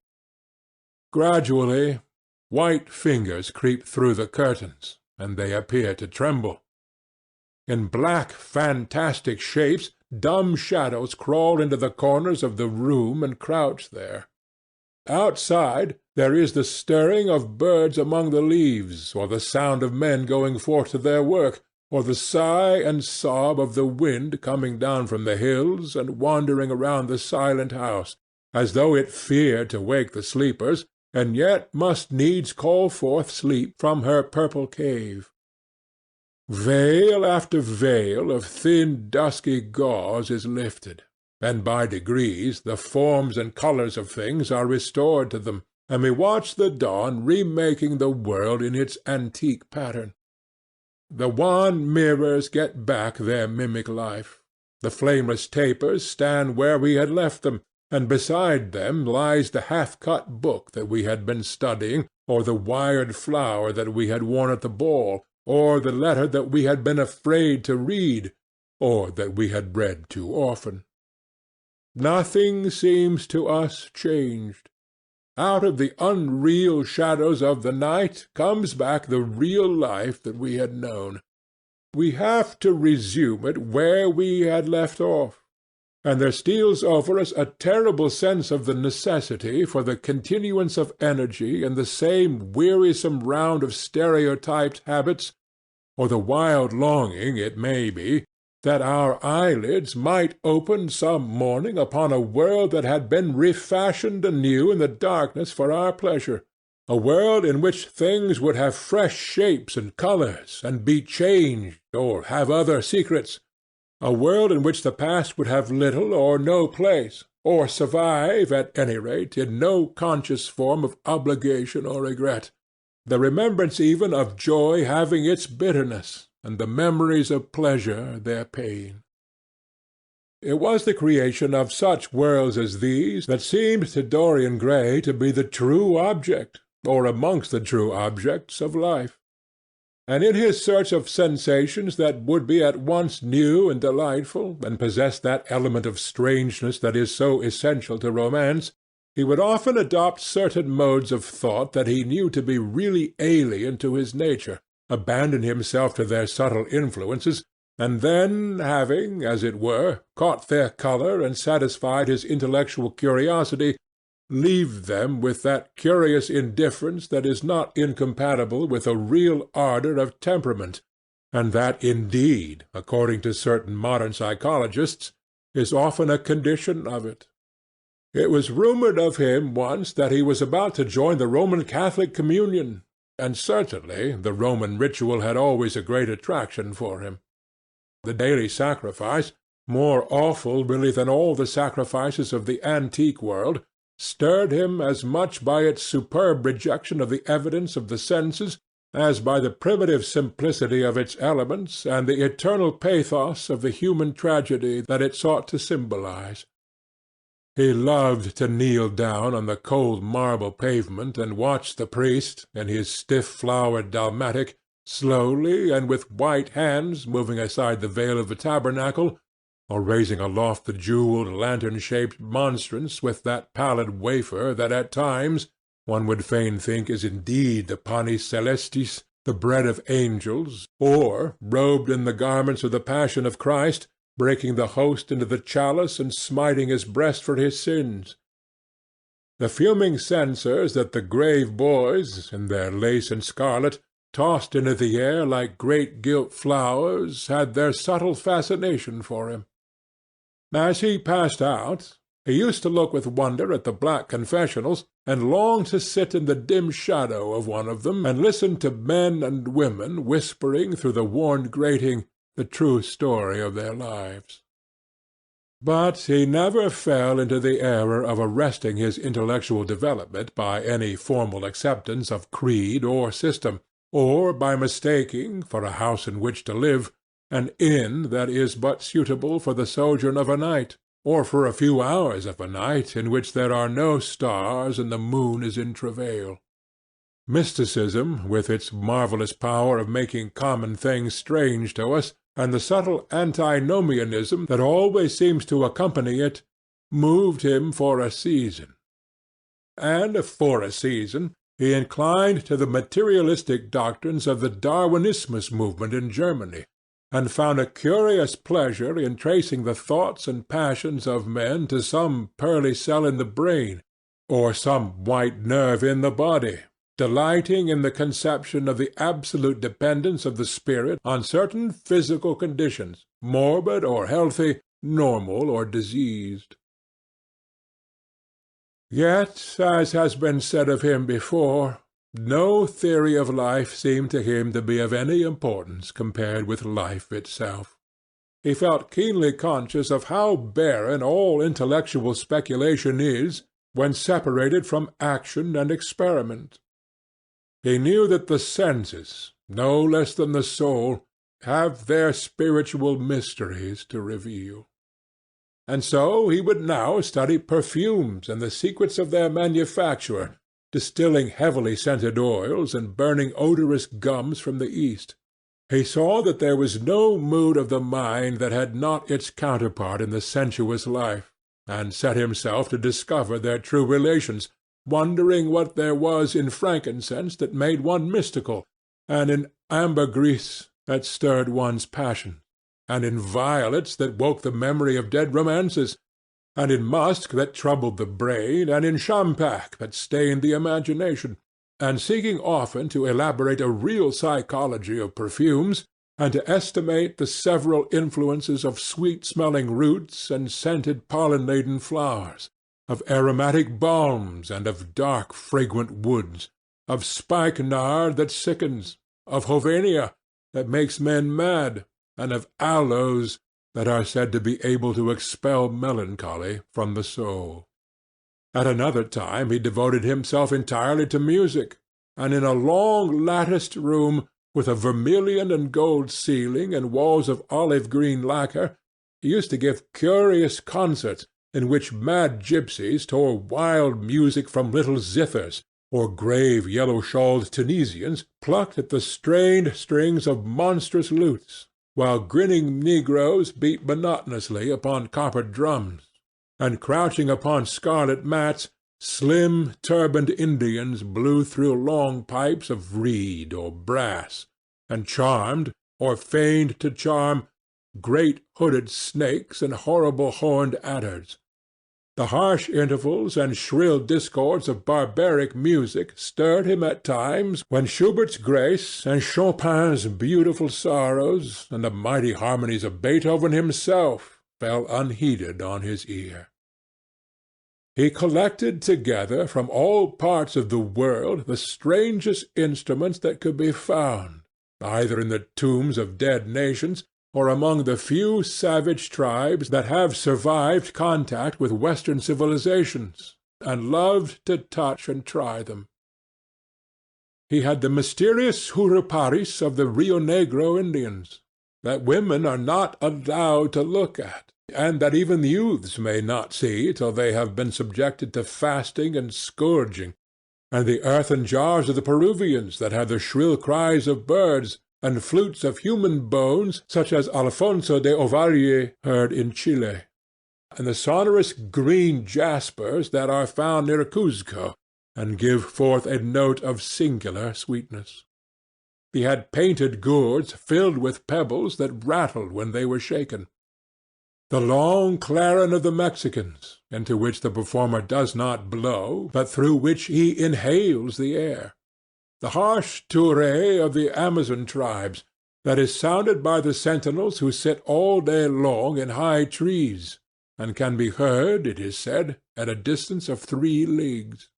Gradually, white fingers creep through the curtains, and they appear to tremble. In black fantastic shapes, dumb shadows crawl into the corners of the room and crouch there. Outside there is the stirring of birds among the leaves, or the sound of men going forth to their work, or the sigh and sob of the wind coming down from the hills and wandering around the silent house, as though it feared to wake the sleepers, and yet must needs call forth sleep from her purple cave. Veil after veil of thin dusky gauze is lifted, and by degrees the forms and colours of things are restored to them, and we watch the dawn remaking the world in its antique pattern. The wan mirrors get back their mimic life. The flameless tapers stand where we had left them, and beside them lies the half-cut book that we had been studying, or the wired flower that we had worn at the ball, or the letter that we had been afraid to read, or that we had read too often. Nothing seems to us changed. Out of the unreal shadows of the night comes back the real life that we had known. We have to resume it where we had left off, and there steals over us a terrible sense of the necessity for the continuance of energy in the same wearisome round of stereotyped habits, or the wild longing, it may be, that our eyelids might open some morning upon a world that had been refashioned anew in the darkness for our pleasure, a world in which things would have fresh shapes and colours, and be changed, or have other secrets, a world in which the past would have little or no place, or survive, at any rate, in no conscious form of obligation or regret, the remembrance even of joy having its bitterness, and the memories of pleasure their pain. It was the creation of such worlds as these that seemed to Dorian Gray to be the true object, or amongst the true objects, of life. And in his search of sensations that would be at once new and delightful, and possess that element of strangeness that is so essential to romance, he would often adopt certain modes of thought that he knew to be really alien to his nature, abandon himself to their subtle influences, and then, having, as it were, caught their colour and satisfied his intellectual curiosity, leave them with that curious indifference that is not incompatible with a real ardour of temperament, and that, indeed, according to certain modern psychologists, is often a condition of it. It was rumoured of him once that he was about to join the Roman Catholic communion, and certainly the Roman ritual had always a great attraction for him. The daily sacrifice, more awful really than all the sacrifices of the antique world, stirred him as much by its superb rejection of the evidence of the senses as by the primitive simplicity of its elements and the eternal pathos of the human tragedy that it sought to symbolize. He loved to kneel down on the cold marble pavement and watch the priest, in his stiff-flowered dalmatic, slowly and with white hands moving aside the veil of the tabernacle, or raising aloft the jewelled lantern-shaped monstrance with that pallid wafer that at times one would fain think is indeed the panis celestis, the bread of angels, or, robed in the garments of the Passion of Christ, breaking the host into the chalice and smiting his breast for his sins. The fuming censers that the grave boys, in their lace and scarlet, tossed into the air like great gilt flowers, had their subtle fascination for him. As he passed out, he used to look with wonder at the black confessionals, and long to sit in the dim shadow of one of them and listen to men and women whispering through the worn grating the true story of their lives. But he never fell into the error of arresting his intellectual development by any formal acceptance of creed or system, or by mistaking, for a house in which to live, an inn that is but suitable for the sojourn of a night, or for a few hours of a night in which there are no stars and the moon is in travail. Mysticism, with its marvellous power of making common things strange to us, and the subtle antinomianism that always seems to accompany it, moved him for a season. And for a season he inclined to the materialistic doctrines of the Darwinismus movement in Germany, and found a curious pleasure in tracing the thoughts and passions of men to some pearly cell in the brain, or some white nerve in the body, delighting in the conception of the absolute dependence of the spirit on certain physical conditions, morbid or healthy, normal or diseased. Yet, as has been said of him before, no theory of life seemed to him to be of any importance compared with life itself. He felt keenly conscious of how barren all intellectual speculation is when separated from action and experiment. He knew that the senses, no less than the soul, have their spiritual mysteries to reveal. And so he would now study perfumes and the secrets of their manufacture, distilling heavily scented oils and burning odorous gums from the East. He saw that there was no mood of the mind that had not its counterpart in the sensuous life, and set himself to discover their true relations, wondering what there was in frankincense that made one mystical, and in ambergris that stirred one's passion, and in violets that woke the memory of dead romances, and in musk that troubled the brain, and in champak that stained the imagination, and seeking often to elaborate a real psychology of perfumes, and to estimate the several influences of sweet-smelling roots and scented pollen-laden flowers, of aromatic balms and of dark fragrant woods, of spikenard that sickens, of hovenia that makes men mad, and of aloes that are said to be able to expel melancholy from the soul. At another time he devoted himself entirely to music, and in a long latticed room, with a vermilion and gold ceiling and walls of olive-green lacquer, he used to give curious concerts, in which mad gipsies tore wild music from little zithers, or grave yellow-shawled Tunisians plucked at the strained strings of monstrous lutes, while grinning negroes beat monotonously upon copper drums, and crouching upon scarlet mats, slim turbaned Indians blew through long pipes of reed or brass, and charmed, or feigned to charm, great hooded snakes and horrible horned adders. The harsh intervals and shrill discords of barbaric music stirred him at times when Schubert's Grace and Chopin's Beautiful Sorrows and the mighty harmonies of Beethoven himself fell unheeded on his ear. He collected together from all parts of the world the strangest instruments that could be found, either in the tombs of dead nations, or among the few savage tribes that have survived contact with Western civilizations, and loved to touch and try them. He had the mysterious Juruparis of the Rio Negro Indians, that women are not allowed to look at, and that even youths may not see till they have been subjected to fasting and scourging, and the earthen jars of the Peruvians that have the shrill cries of birds, and flutes of human bones such as Alfonso de Ovalle heard in Chile, and the sonorous green jaspers that are found near Cuzco, and give forth a note of singular sweetness. He had painted gourds filled with pebbles that rattled when they were shaken. The long clarin of the Mexicans, into which the performer does not blow, but through which he inhales the air. The harsh tourée of the Amazon tribes, that is sounded by the sentinels who sit all day long in high trees, and can be heard, it is said, at a distance of 3 leagues.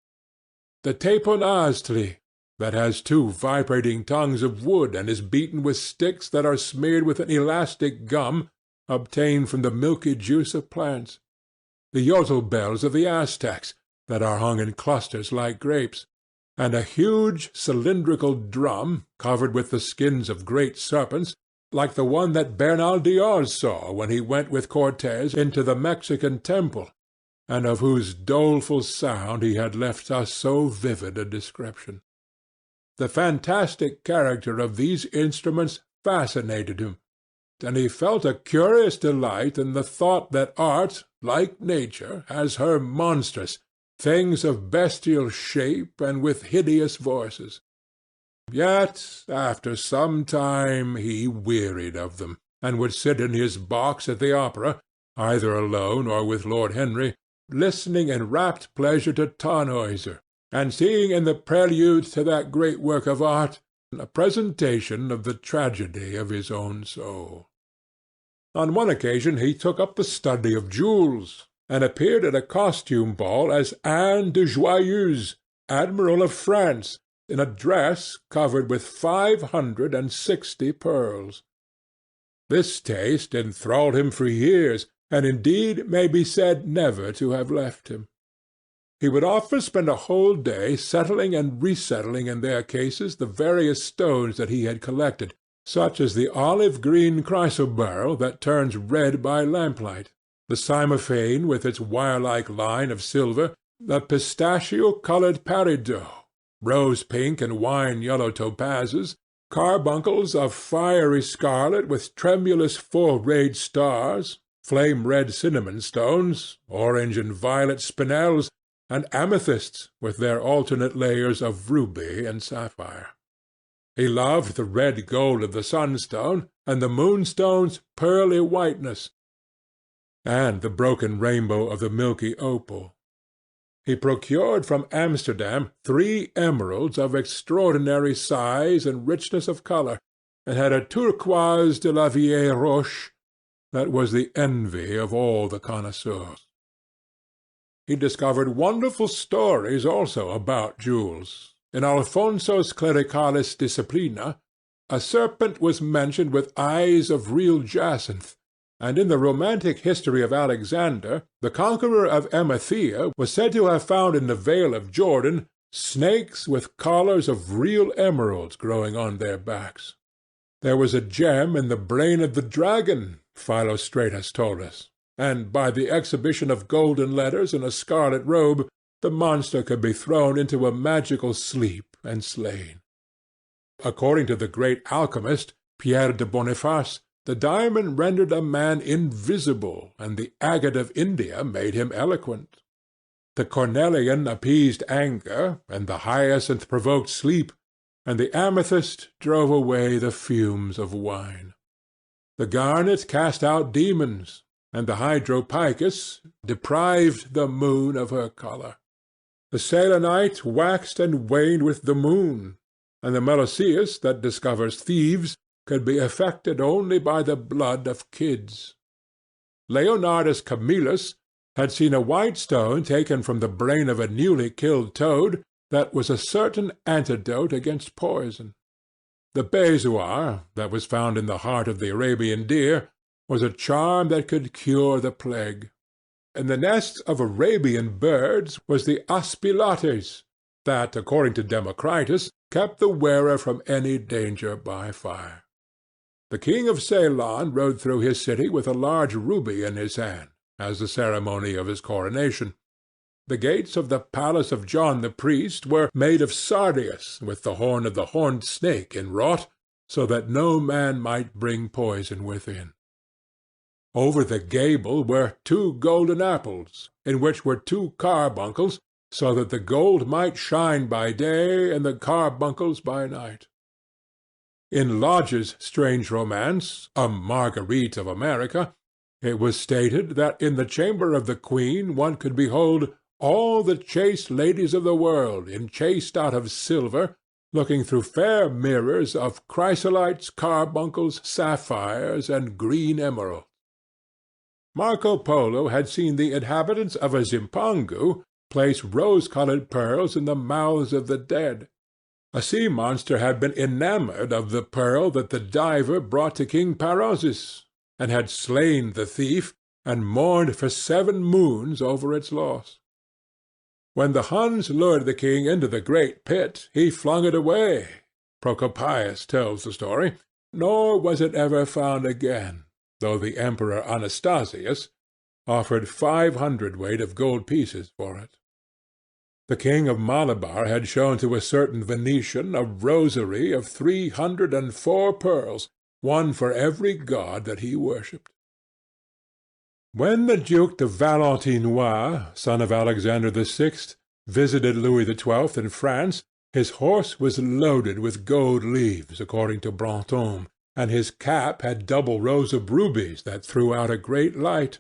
The teponaztli, that has 2 vibrating tongues of wood and is beaten with sticks that are smeared with an elastic gum obtained from the milky juice of plants. The yotl bells of the Aztecs, that are hung in clusters like grapes, and a huge cylindrical drum, covered with the skins of great serpents, like the one that Bernal Diaz saw when he went with Cortes into the Mexican temple, and of whose doleful sound he had left us so vivid a description. The fantastic character of these instruments fascinated him, and he felt a curious delight in the thought that art, like nature, has her monstrous, things of bestial shape and with hideous voices. Yet after some time he wearied of them, and would sit in his box at the opera, either alone or with Lord Henry, listening in rapt pleasure to Tannhäuser, and seeing in the prelude to that great work of art a presentation of the tragedy of his own soul. On one occasion he took up the study of jewels, and appeared at a costume ball as Anne de Joyeuse, Admiral of France, in a dress covered with 560 pearls. This taste enthralled him for years, and indeed may be said never to have left him. He would often spend a whole day settling and resettling in their cases the various stones that he had collected, such as the olive-green chrysoberyl that turns red by lamplight, the cymophane with its wire-like line of silver, the pistachio-coloured peridot, rose-pink and wine-yellow topazes, carbuncles of fiery scarlet with tremulous four-rayed stars, flame-red cinnamon stones, orange and violet spinels, and amethysts with their alternate layers of ruby and sapphire. He loved the red gold of the sunstone, and the moonstone's pearly whiteness, and the broken rainbow of the milky opal. He procured from Amsterdam 3 emeralds of extraordinary size and richness of colour, and had a turquoise de la vieille roche that was the envy of all the connoisseurs. He discovered wonderful stories also about jewels. In Alfonso's Clericalis Disciplina, a serpent was mentioned with eyes of real jacinth, and in the romantic history of Alexander, the conqueror of Emathia was said to have found in the Vale of Jordan snakes with collars of real emeralds growing on their backs. There was a gem in the brain of the dragon, Philostratus told us, and by the exhibition of golden letters in a scarlet robe, the monster could be thrown into a magical sleep and slain. According to the great alchemist, Pierre de Boniface, the diamond rendered a man invisible, and the agate of India made him eloquent. The cornelian appeased anger, and the hyacinth provoked sleep, and the amethyst drove away the fumes of wine. The garnet cast out demons, and the hydropicus deprived the moon of her colour. The selenite waxed and waned with the moon, and the meloceus that discovers thieves could be affected only by the blood of kids. Leonardus Camillus had seen a white stone taken from the brain of a newly killed toad that was a certain antidote against poison. The bezoar that was found in the heart of the Arabian deer was a charm that could cure the plague. In the nests of Arabian birds was the aspilates, that, according to Democritus, kept the wearer from any danger by fire. The king of Ceylon rode through his city with a large ruby in his hand, as the ceremony of his coronation. The gates of the palace of John the priest were made of sardius, with the horn of the horned snake inwrought, so that no man might bring poison within. Over the gable were 2 golden apples, in which were 2 carbuncles, so that the gold might shine by day and the carbuncles by night. In Lodge's strange romance, A Marguerite of America, it was stated that in the chamber of the queen one could behold all the chaste ladies of the world enchased out of silver, looking through fair mirrors of chrysolites, carbuncles, sapphires, and green emeralds. Marco Polo had seen the inhabitants of a Zimpangu place rose-colored pearls in the mouths of the dead. A sea-monster had been enamored of the pearl that the diver brought to King Parnassus, and had slain the thief, and mourned for 7 moons over its loss. When the Huns lured the king into the great pit, he flung it away. Procopius tells the story, nor was it ever found again, though the Emperor Anastasius offered 500 weight of gold pieces for it. The king of Malabar had shown to a certain Venetian a rosary of 304 pearls, one for every god that he worshipped. When the Duke de Valentinois, son of Alexander VI, visited Louis XII in France, his horse was loaded with gold leaves, according to Brantôme, and his cap had double rows of rubies that threw out a great light.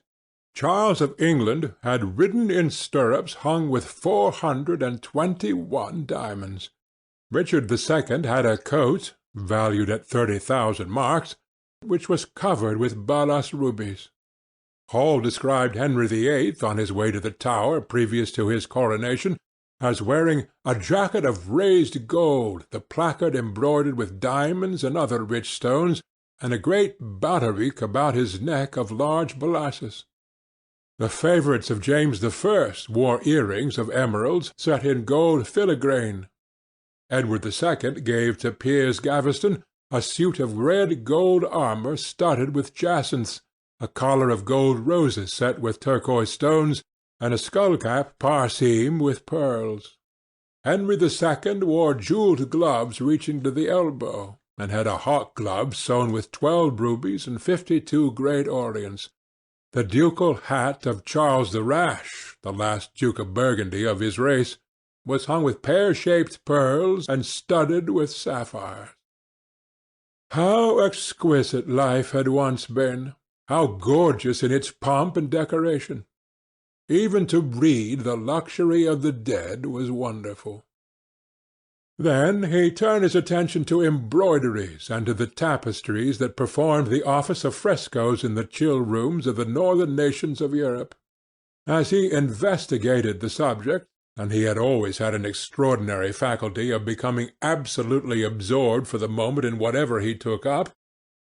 Charles of England had ridden in stirrups hung with 421 diamonds. Richard II had a coat, valued at 30,000 marks, which was covered with balas rubies. Hall described Henry VIII on his way to the Tower previous to his coronation as wearing a jacket of raised gold, the placard embroidered with diamonds and other rich stones, and a great baldric about his neck of large balasses. The favourites of James I wore earrings of emeralds set in gold filigrane. Edward II gave to Piers Gaveston a suit of red gold armour studded with jacinths, a collar of gold roses set with turquoise stones, and a skull-cap parseam with pearls. Henry II wore jewelled gloves reaching to the elbow, and had a hawk glove sewn with 12 rubies and 52 great orients. The ducal hat of Charles the Rash, the last Duke of Burgundy of his race, was hung with pear-shaped pearls and studded with sapphires. How exquisite life had once been! How gorgeous in its pomp and decoration! Even to read the luxury of the dead was wonderful. Then he turned his attention to embroideries and to the tapestries that performed the office of frescoes in the chill rooms of the northern nations of Europe. As he investigated the subject, and he had always had an extraordinary faculty of becoming absolutely absorbed for the moment in whatever he took up,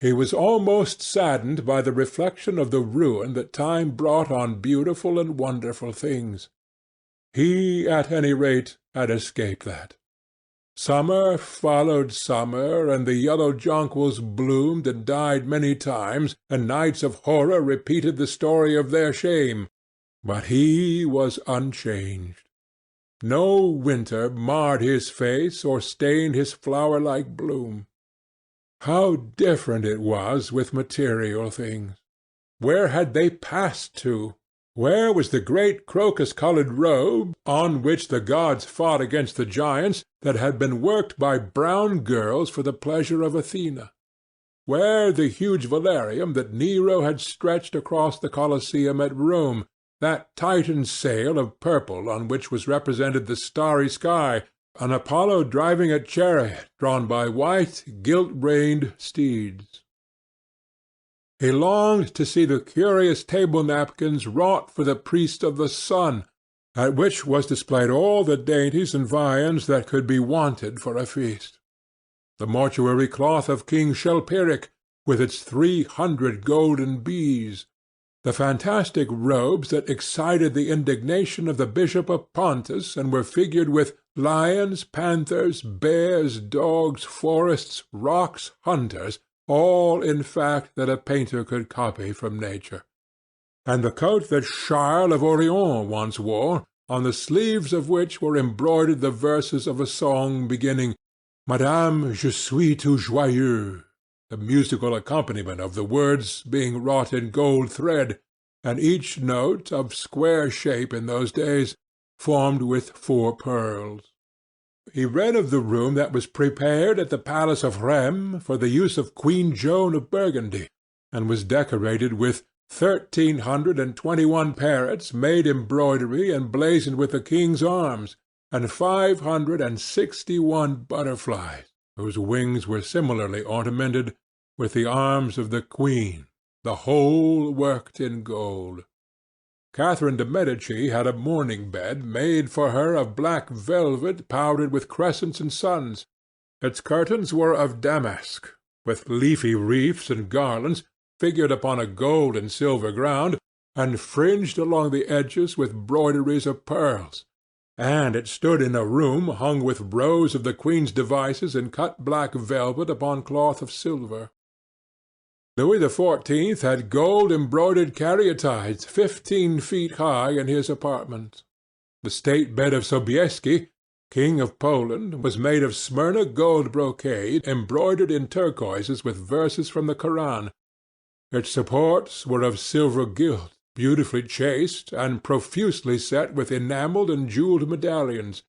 he was almost saddened by the reflection of the ruin that time brought on beautiful and wonderful things. He, at any rate, had escaped that. Summer followed summer, and the yellow jonquils bloomed and died many times, and nights of horror repeated the story of their shame, but he was unchanged. No winter marred his face or stained his flower-like bloom. How different it was with material things! Where had they passed to? Where was the great crocus-coloured robe, on which the gods fought against the giants, that had been worked by brown girls for the pleasure of Athena? Where the huge velarium that Nero had stretched across the Colosseum at Rome, that Titan sail of purple on which was represented the starry sky, an Apollo driving a chariot drawn by white, gilt-reined steeds? He longed to see the curious table napkins wrought for the priest of the sun, at which was displayed all the dainties and viands that could be wanted for a feast. The mortuary cloth of King Chilperic, with its 300 golden bees, the fantastic robes that excited the indignation of the Bishop of Pontus and were figured with lions, panthers, bears, dogs, forests, rocks, hunters, all, in fact, that a painter could copy from nature. And the coat that Charles of Orléans once wore, on the sleeves of which were embroidered the verses of a song beginning, "Madame, je suis tout joyeux," the musical accompaniment of the words being wrought in gold thread, and each note, of square shape in those days, formed with 4 pearls. He read of the room that was prepared at the palace of Rheims for the use of Queen Joan of Burgundy, and was decorated with 1,321 parrots made embroidery and blazoned with the king's arms, and 561 butterflies, whose wings were similarly ornamented with the arms of the queen, the whole worked in gold. Catherine de Medici had a mourning bed made for her of black velvet powdered with crescents and suns. Its curtains were of damask, with leafy wreaths and garlands, figured upon a gold and silver ground, and fringed along the edges with broideries of pearls, and it stood in a room hung with rows of the queen's devices in cut black velvet upon cloth of silver. Louis XIV had gold-embroidered caryatides 15 feet high in his apartment. The state bed of Sobieski, King of Poland, was made of Smyrna gold brocade embroidered in turquoises with verses from the Koran. Its supports were of silver gilt, beautifully chased, and profusely set with enamelled and jewelled medallions.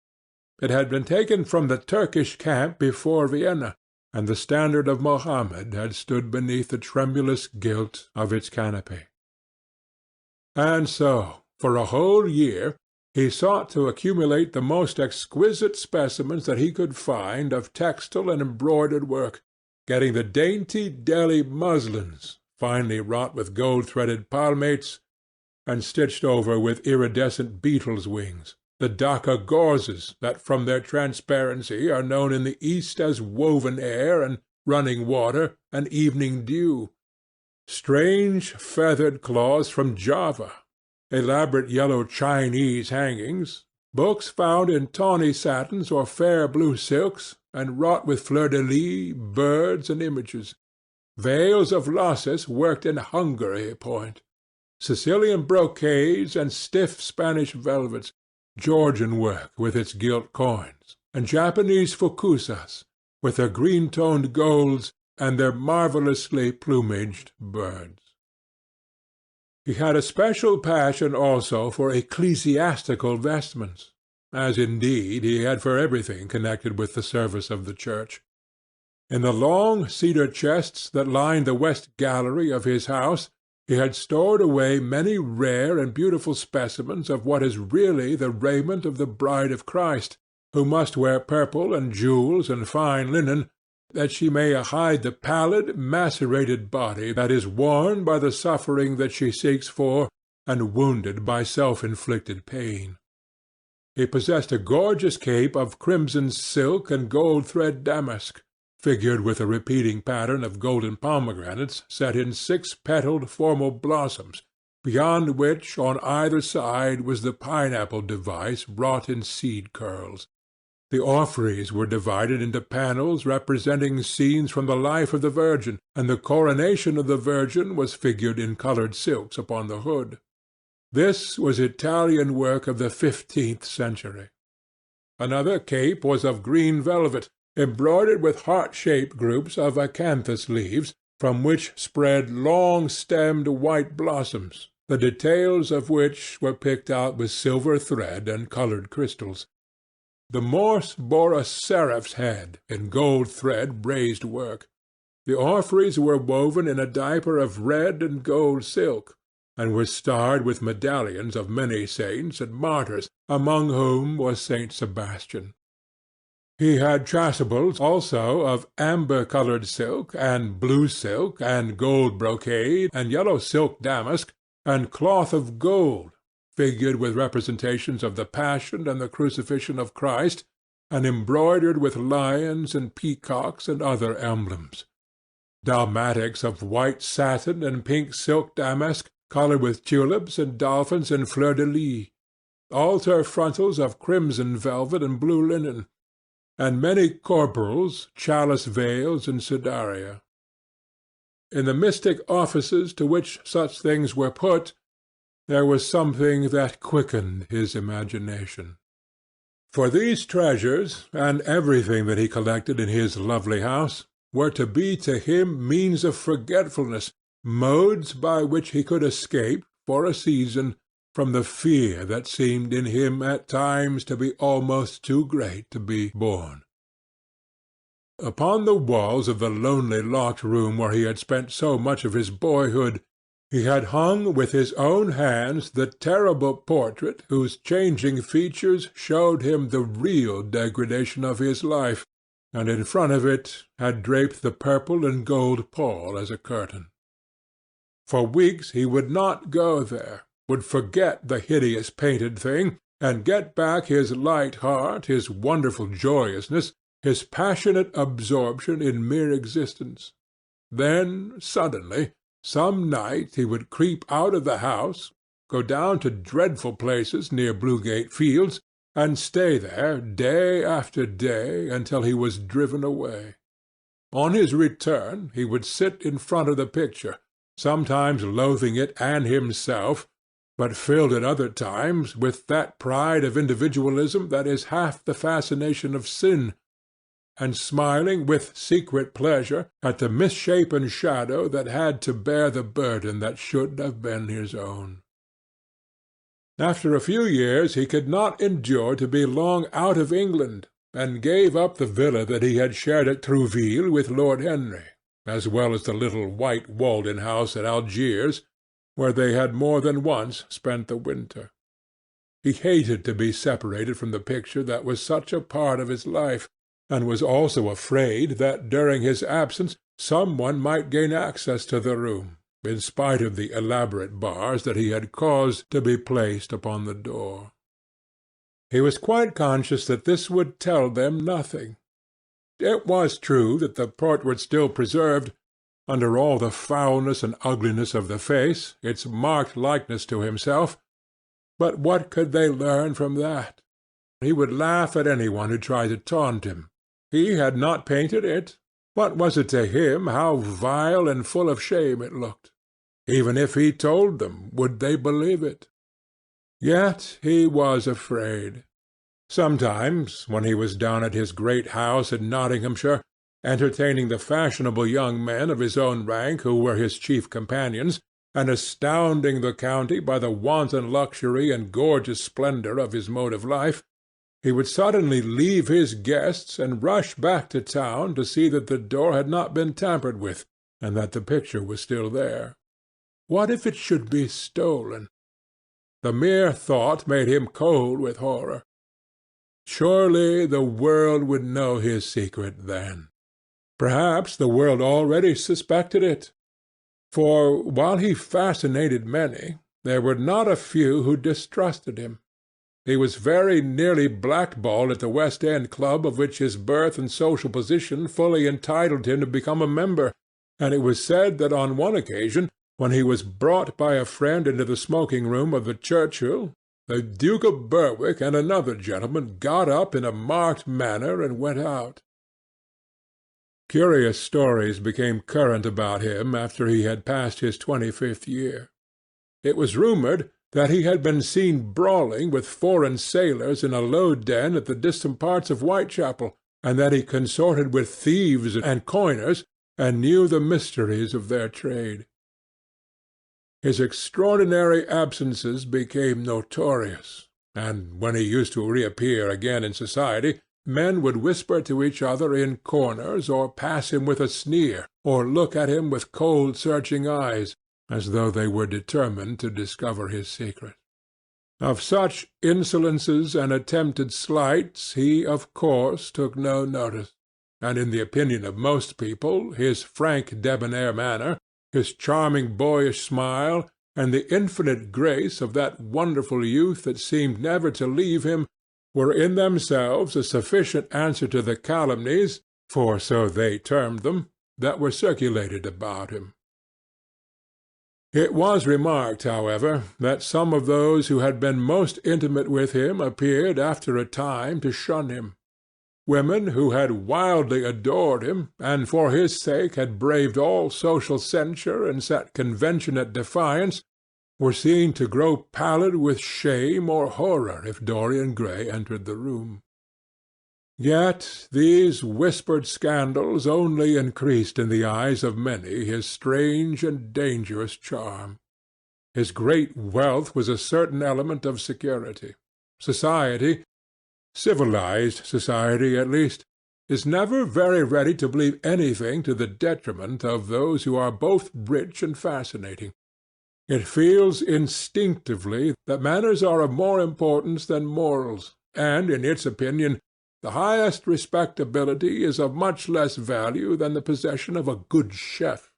It had been taken from the Turkish camp before Vienna, and the standard of Mohammed had stood beneath the tremulous gilt of its canopy. And so, for a whole year, he sought to accumulate the most exquisite specimens that he could find of textile and embroidered work, getting the dainty Delhi muslins, finely wrought with gold-threaded palmates, and stitched over with iridescent beetles' wings, the Dhaka gauzes that from their transparency are known in the East as woven air and running water and evening dew, strange feathered cloths from Java, elaborate yellow Chinese hangings, books found in tawny satins or fair blue silks and wrought with fleur-de-lis, birds, and images, veils of lasses worked in Hungary point, Sicilian brocades and stiff Spanish velvets, Georgian work with its gilt coins, and Japanese fukusas with their green-toned golds and their marvellously plumaged birds. He had a special passion also for ecclesiastical vestments, as indeed he had for everything connected with the service of the church. In the long cedar chests that lined the west gallery of his house he had stored away many rare and beautiful specimens of what is really the raiment of the bride of Christ, who must wear purple and jewels and fine linen, that she may hide the pallid, macerated body that is worn by the suffering that she seeks for and wounded by self-inflicted pain. He possessed a gorgeous cape of crimson silk and gold thread damask, figured with a repeating pattern of golden pomegranates set in six-petalled formal blossoms, beyond which on either side was the pineapple device wrought in seed-curls. The orphreys were divided into panels representing scenes from the life of the Virgin, and the coronation of the Virgin was figured in coloured silks upon the hood. This was Italian work of the 15th century. Another cape was of green velvet, embroidered with heart-shaped groups of acanthus leaves, from which spread long-stemmed white blossoms, the details of which were picked out with silver thread and coloured crystals. The morse bore a seraph's head in gold thread raised work. The orphreys were woven in a diaper of red and gold silk, and were starred with medallions of many saints and martyrs, among whom was Saint Sebastian. He had chasubles also of amber-coloured silk, and blue silk, and gold brocade, and yellow silk damask, and cloth of gold, figured with representations of the Passion and the Crucifixion of Christ, and embroidered with lions and peacocks and other emblems. Dalmatics of white satin and pink silk damask, coloured with tulips and dolphins and fleur-de-lis, altar frontals of crimson velvet and blue linen, and many corporals, chalice veils, and sudaria. In the mystic offices to which such things were put, there was something that quickened his imagination. For these treasures, and everything that he collected in his lovely house, were to be to him means of forgetfulness, modes by which he could escape, for a season, from the fear that seemed in him at times to be almost too great to be borne. Upon the walls of the lonely locked room where he had spent so much of his boyhood, he had hung with his own hands the terrible portrait whose changing features showed him the real degradation of his life, and in front of it had draped the purple and gold pall as a curtain. For weeks he would not go there, would forget the hideous painted thing, and get back his light heart, his wonderful joyousness, his passionate absorption in mere existence. Then, suddenly, some night he would creep out of the house, go down to dreadful places near Bluegate Fields, and stay there day after day until he was driven away. On his return he would sit in front of the picture, sometimes loathing it and himself, but filled at other times with that pride of individualism that is half the fascination of sin, and smiling with secret pleasure at the misshapen shadow that had to bear the burden that should have been his own. After a few years he could not endure to be long out of England, and gave up the villa that he had shared at Trouville with Lord Henry, as well as the little white Walden house at Algiers, where they had more than once spent the winter. He hated to be separated from the picture that was such a part of his life, and was also afraid that during his absence some one might gain access to the room, in spite of the elaborate bars that he had caused to be placed upon the door. He was quite conscious that this would tell them nothing. It was true that the portrait still preserved, under all the foulness and ugliness of the face, its marked likeness to himself, but what could they learn from that? He would laugh at any one who tried to taunt him. He had not painted it. What was it to him how vile and full of shame it looked? Even if he told them, would they believe it? Yet he was afraid. Sometimes, when he was down at his great house in Nottinghamshire, entertaining the fashionable young men of his own rank who were his chief companions, and astounding the county by the wanton luxury and gorgeous splendour of his mode of life, he would suddenly leave his guests and rush back to town to see that the door had not been tampered with, and that the picture was still there. What if it should be stolen? The mere thought made him cold with horror. Surely the world would know his secret then. Perhaps the world already suspected it. For while he fascinated many, there were not a few who distrusted him. He was very nearly blackballed at the West End club of which his birth and social position fully entitled him to become a member, and it was said that on one occasion, when he was brought by a friend into the smoking-room of the Churchill, the Duke of Berwick and another gentleman got up in a marked manner and went out. Curious stories became current about him after he had passed his 25th year. It was rumoured that he had been seen brawling with foreign sailors in a low den at the distant parts of Whitechapel, and that he consorted with thieves and coiners, and knew the mysteries of their trade. His extraordinary absences became notorious, and when he used to reappear again in society, men would whisper to each other in corners, or pass him with a sneer, or look at him with cold searching eyes, as though they were determined to discover his secret. Of such insolences and attempted slights he, of course, took no notice, and in the opinion of most people his frank debonair manner, his charming boyish smile, and the infinite grace of that wonderful youth that seemed never to leave him, were in themselves a sufficient answer to the calumnies, for so they termed them, that were circulated about him. It was remarked, however, that some of those who had been most intimate with him appeared after a time to shun him. Women who had wildly adored him, and for his sake had braved all social censure and set convention at defiance, were seen to grow pallid with shame or horror if Dorian Gray entered the room. Yet these whispered scandals only increased in the eyes of many his strange and dangerous charm. His great wealth was a certain element of security. Society, civilized society at least, is never very ready to believe anything to the detriment of those who are both rich and fascinating. It feels instinctively that manners are of more importance than morals, and, in its opinion, the highest respectability is of much less value than the possession of a good chef.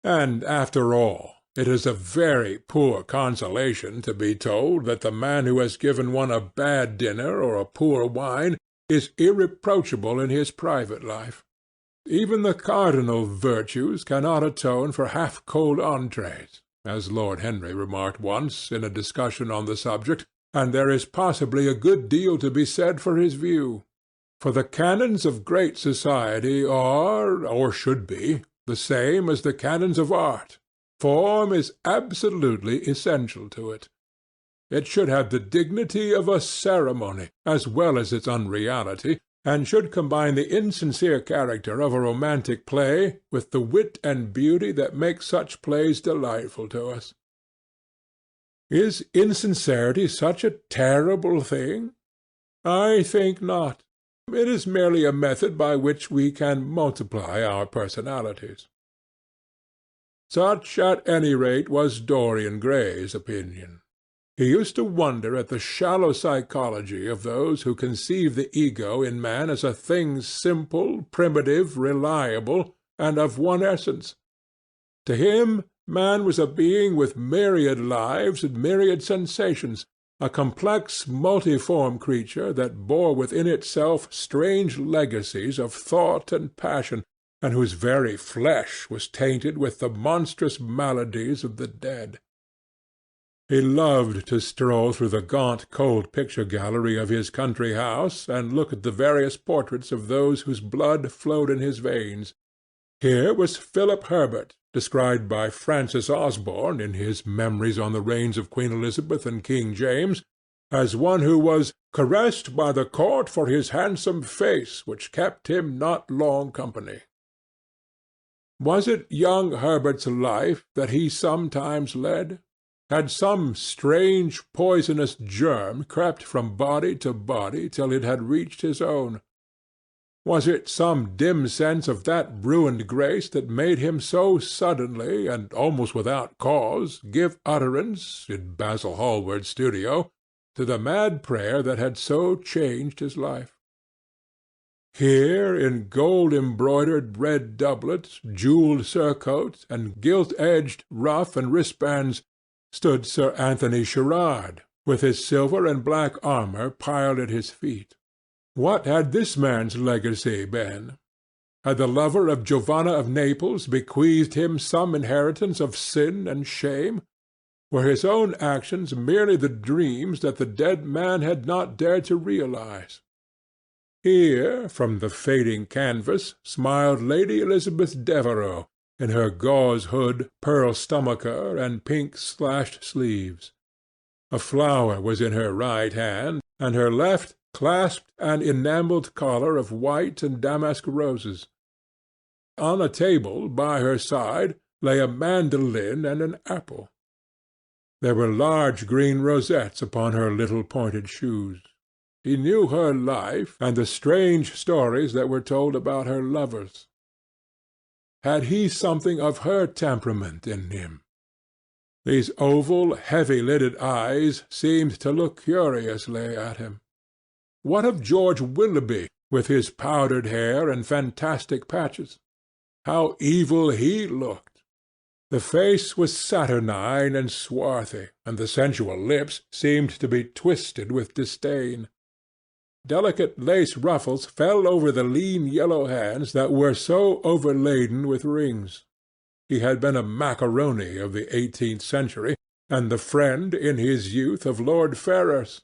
And, after all, it is a very poor consolation to be told that the man who has given one a bad dinner or a poor wine is irreproachable in his private life. Even the cardinal virtues cannot atone for half-cold entrees, as Lord Henry remarked once in a discussion on the subject, and there is possibly a good deal to be said for his view. For the canons of great society are, or should be, the same as the canons of art. Form is absolutely essential to it. It should have the dignity of a ceremony, as well as its unreality, and should combine the insincere character of a romantic play with the wit and beauty that make such plays delightful to us. Is insincerity such a terrible thing? I think not. It is merely a method by which we can multiply our personalities. Such, at any rate, was Dorian Gray's opinion. He used to wonder at the shallow psychology of those who conceive the ego in man as a thing simple, primitive, reliable, and of one essence. To him, man was a being with myriad lives and myriad sensations, a complex, multiform creature that bore within itself strange legacies of thought and passion, and whose very flesh was tainted with the monstrous maladies of the dead. He loved to stroll through the gaunt, cold picture gallery of his country house and look at the various portraits of those whose blood flowed in his veins. Here was Philip Herbert, described by Francis Osborne, in his Memories on the Reigns of Queen Elizabeth and King James, as one who was caressed by the court for his handsome face, which kept him not long company. Was it young Herbert's life that he sometimes led? Had some strange poisonous germ crept from body to body till it had reached his own? Was it some dim sense of that ruined grace that made him so suddenly, and almost without cause, give utterance, in Basil Hallward's studio, to the mad prayer that had so changed his life? Here, in gold-embroidered red doublet, jewelled surcoat, and gilt-edged ruff and wristbands, stood Sir Anthony Sherard, with his silver and black armour piled at his feet. What had this man's legacy been? Had the lover of Giovanna of Naples bequeathed him some inheritance of sin and shame? Were his own actions merely the dreams that the dead man had not dared to realize? Here, from the fading canvas, smiled Lady Elizabeth Devereux, in her gauze hood, pearl stomacher, and pink-slashed sleeves. A flower was in her right hand, and her left clasped an enamelled collar of white and damask roses. On a table by her side lay a mandolin and an apple. There were large green rosettes upon her little pointed shoes. He knew her life, and the strange stories that were told about her lovers. Had he something of her temperament in him? These oval, heavy-lidded eyes seemed to look curiously at him. What of George Willoughby, with his powdered hair and fantastic patches? How evil he looked! The face was saturnine and swarthy, and the sensual lips seemed to be twisted with disdain. Delicate lace ruffles fell over the lean yellow hands that were so overladen with rings. He had been a macaroni of the 18th century, and the friend in his youth of Lord Ferrers.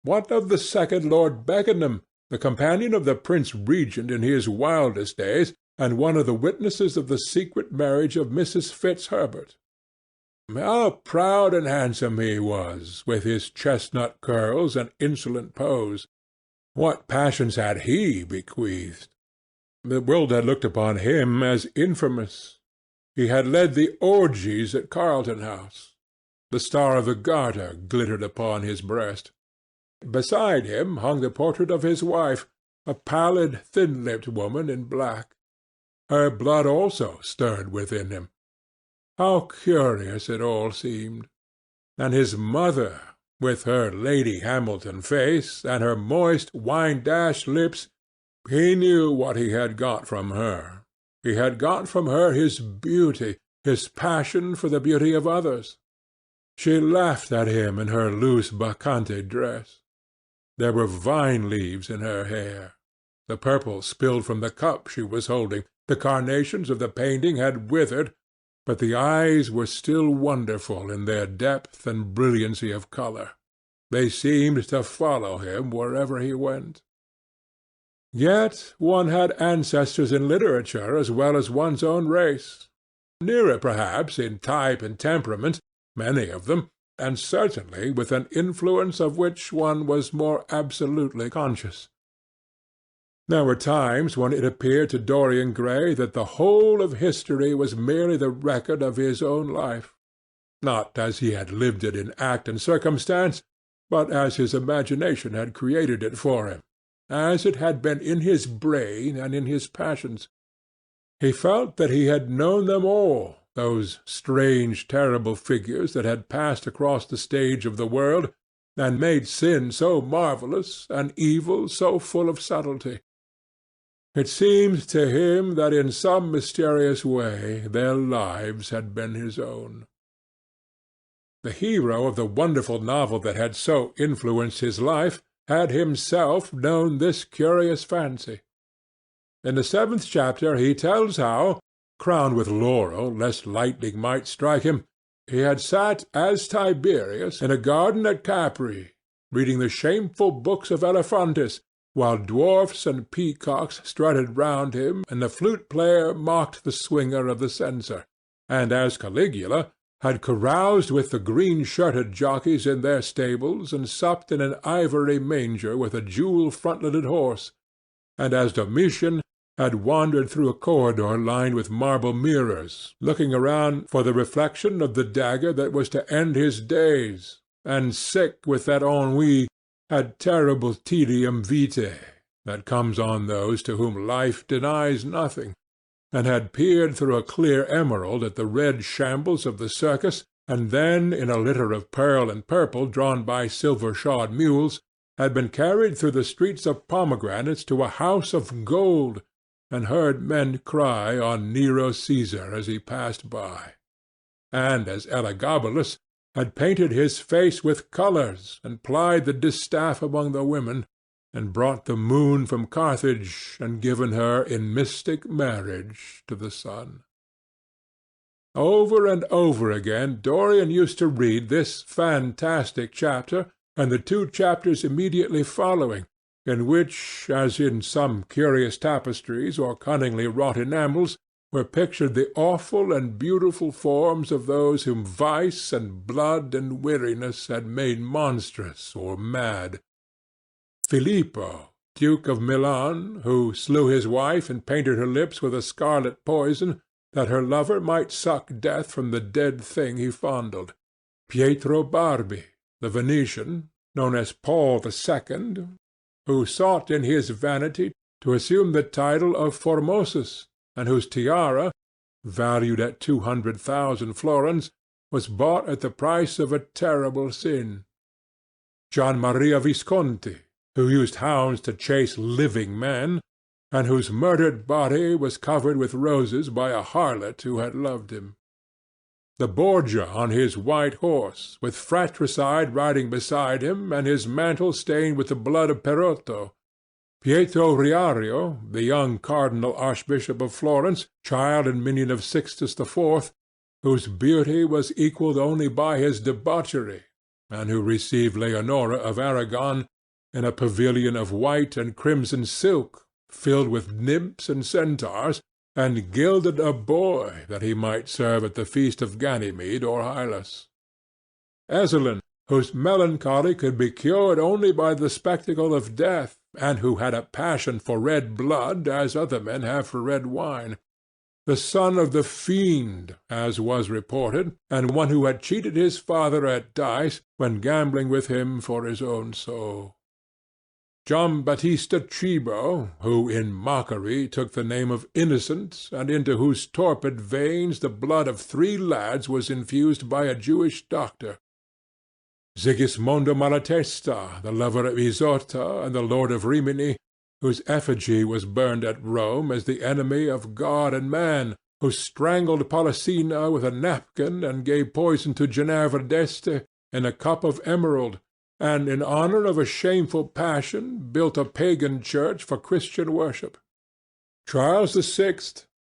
What of the second Lord Beckenham, the companion of the Prince Regent in his wildest days, and one of the witnesses of the secret marriage of Mrs. Fitzherbert? How proud and handsome he was, with his chestnut curls and insolent pose! What passions had he bequeathed? The world had looked upon him as infamous. He had led the orgies at Carlton House. The Star of the Garter glittered upon his breast. Beside him hung the portrait of his wife, a pallid, thin-lipped woman in black. Her blood also stirred within him. How curious it all seemed! And his mother, with her Lady Hamilton face, and her moist, wine-dashed lips, he knew what he had got from her. He had got from her his beauty, his passion for the beauty of others. She laughed at him in her loose bacchante dress. There were vine leaves in her hair. The purple spilled from the cup she was holding. The carnations of the painting had withered, but the eyes were still wonderful in their depth and brilliancy of colour. They seemed to follow him wherever he went. Yet one had ancestors in literature as well as one's own race. Nearer, perhaps, in type and temperament, many of them, and certainly with an influence of which one was more absolutely conscious. There were times when it appeared to Dorian Gray that the whole of history was merely the record of his own life, not as he had lived it in act and circumstance, but as his imagination had created it for him, as it had been in his brain and in his passions. He felt that he had known them all, those strange, terrible figures that had passed across the stage of the world, and made sin so marvellous, and evil so full of subtlety. It seemed to him that in some mysterious way their lives had been his own. The hero of the wonderful novel that had so influenced his life had himself known this curious fancy. In the 7th chapter he tells how, crowned with laurel lest lightning might strike him, he had sat as Tiberius in a garden at Capri, reading the shameful books of Elephantis, while dwarfs and peacocks strutted round him and the flute-player mocked the swinger of the censer, and as Caligula had caroused with the green-shirted jockeys in their stables, and supped in an ivory manger with a jewel-frontleted horse, and as Domitian had wandered through a corridor lined with marble mirrors, looking around for the reflection of the dagger that was to end his days, and sick with that ennui ad terrible tedium vitae that comes on those to whom life denies nothing, and had peered through a clear emerald at the red shambles of the circus, and then, in a litter of pearl and purple drawn by silver-shod mules, had been carried through the streets of pomegranates to a house of gold, and heard men cry on Nero Caesar as he passed by, and as Elagabalus had painted his face with colours, and plied the distaff among the women, and brought the moon from Carthage, and given her in mystic marriage to the sun. Over and over again Dorian used to read this fantastic chapter, and the 2 chapters immediately following, in which, as in some curious tapestries or cunningly wrought enamels, were pictured the awful and beautiful forms of those whom vice and blood and weariness had made monstrous or mad. Filippo, Duke of Milan, who slew his wife and painted her lips with a scarlet poison, that her lover might suck death from the dead thing he fondled. Pietro Barbi, the Venetian, known as Paul the who sought in his vanity to assume the title of Formosus, and whose tiara, valued at 200,000 florins, was bought at the price of a terrible sin. Gian Maria Visconti, who used hounds to chase living men, and whose murdered body was covered with roses by a harlot who had loved him. The Borgia on his white horse, with fratricide riding beside him, and his mantle stained with the blood of Perotto. Pietro Riario, the young cardinal archbishop of Florence, child and minion of Sixtus IV., whose beauty was equalled only by his debauchery, and who received Leonora of Aragon in a pavilion of white and crimson silk, filled with nymphs and centaurs, and gilded a boy that he might serve at the feast of Ganymede or Hylas. Ezelin, whose melancholy could be cured only by the spectacle of death, and who had a passion for red blood as other men have for red wine. The son of the fiend, as was reported, and one who had cheated his father at dice when gambling with him for his own soul. Giambattista Cibo, who in mockery took the name of Innocent, and into whose torpid veins the blood of 3 lads was infused by a Jewish doctor. Sigismondo Malatesta, the lover of Isotta and the lord of Rimini, whose effigy was burned at Rome as the enemy of God and man, who strangled Polissena with a napkin and gave poison to Ginevra d'Este in a cup of emerald, and in honor of a shameful passion built a pagan church for Christian worship. Charles VI,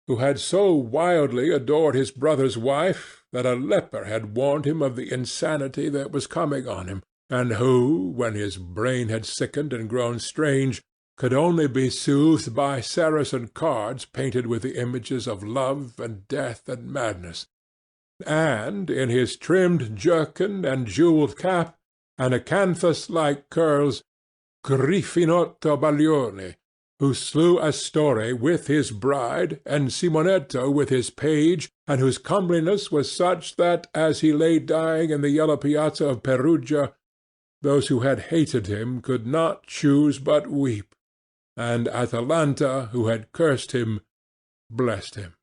who had so wildly adored his brother's wife that a leper had warned him of the insanity that was coming on him, and who, when his brain had sickened and grown strange, could only be soothed by Saracen cards painted with the images of love and death and madness, and in his trimmed jerkin and jewelled cap, and acanthus-like curls, Griffinotto Baglione, who slew Astore with his bride, and Simonetto with his page, and whose comeliness was such that, as he lay dying in the yellow piazza of Perugia, those who had hated him could not choose but weep, and Atalanta, who had cursed him, blessed him.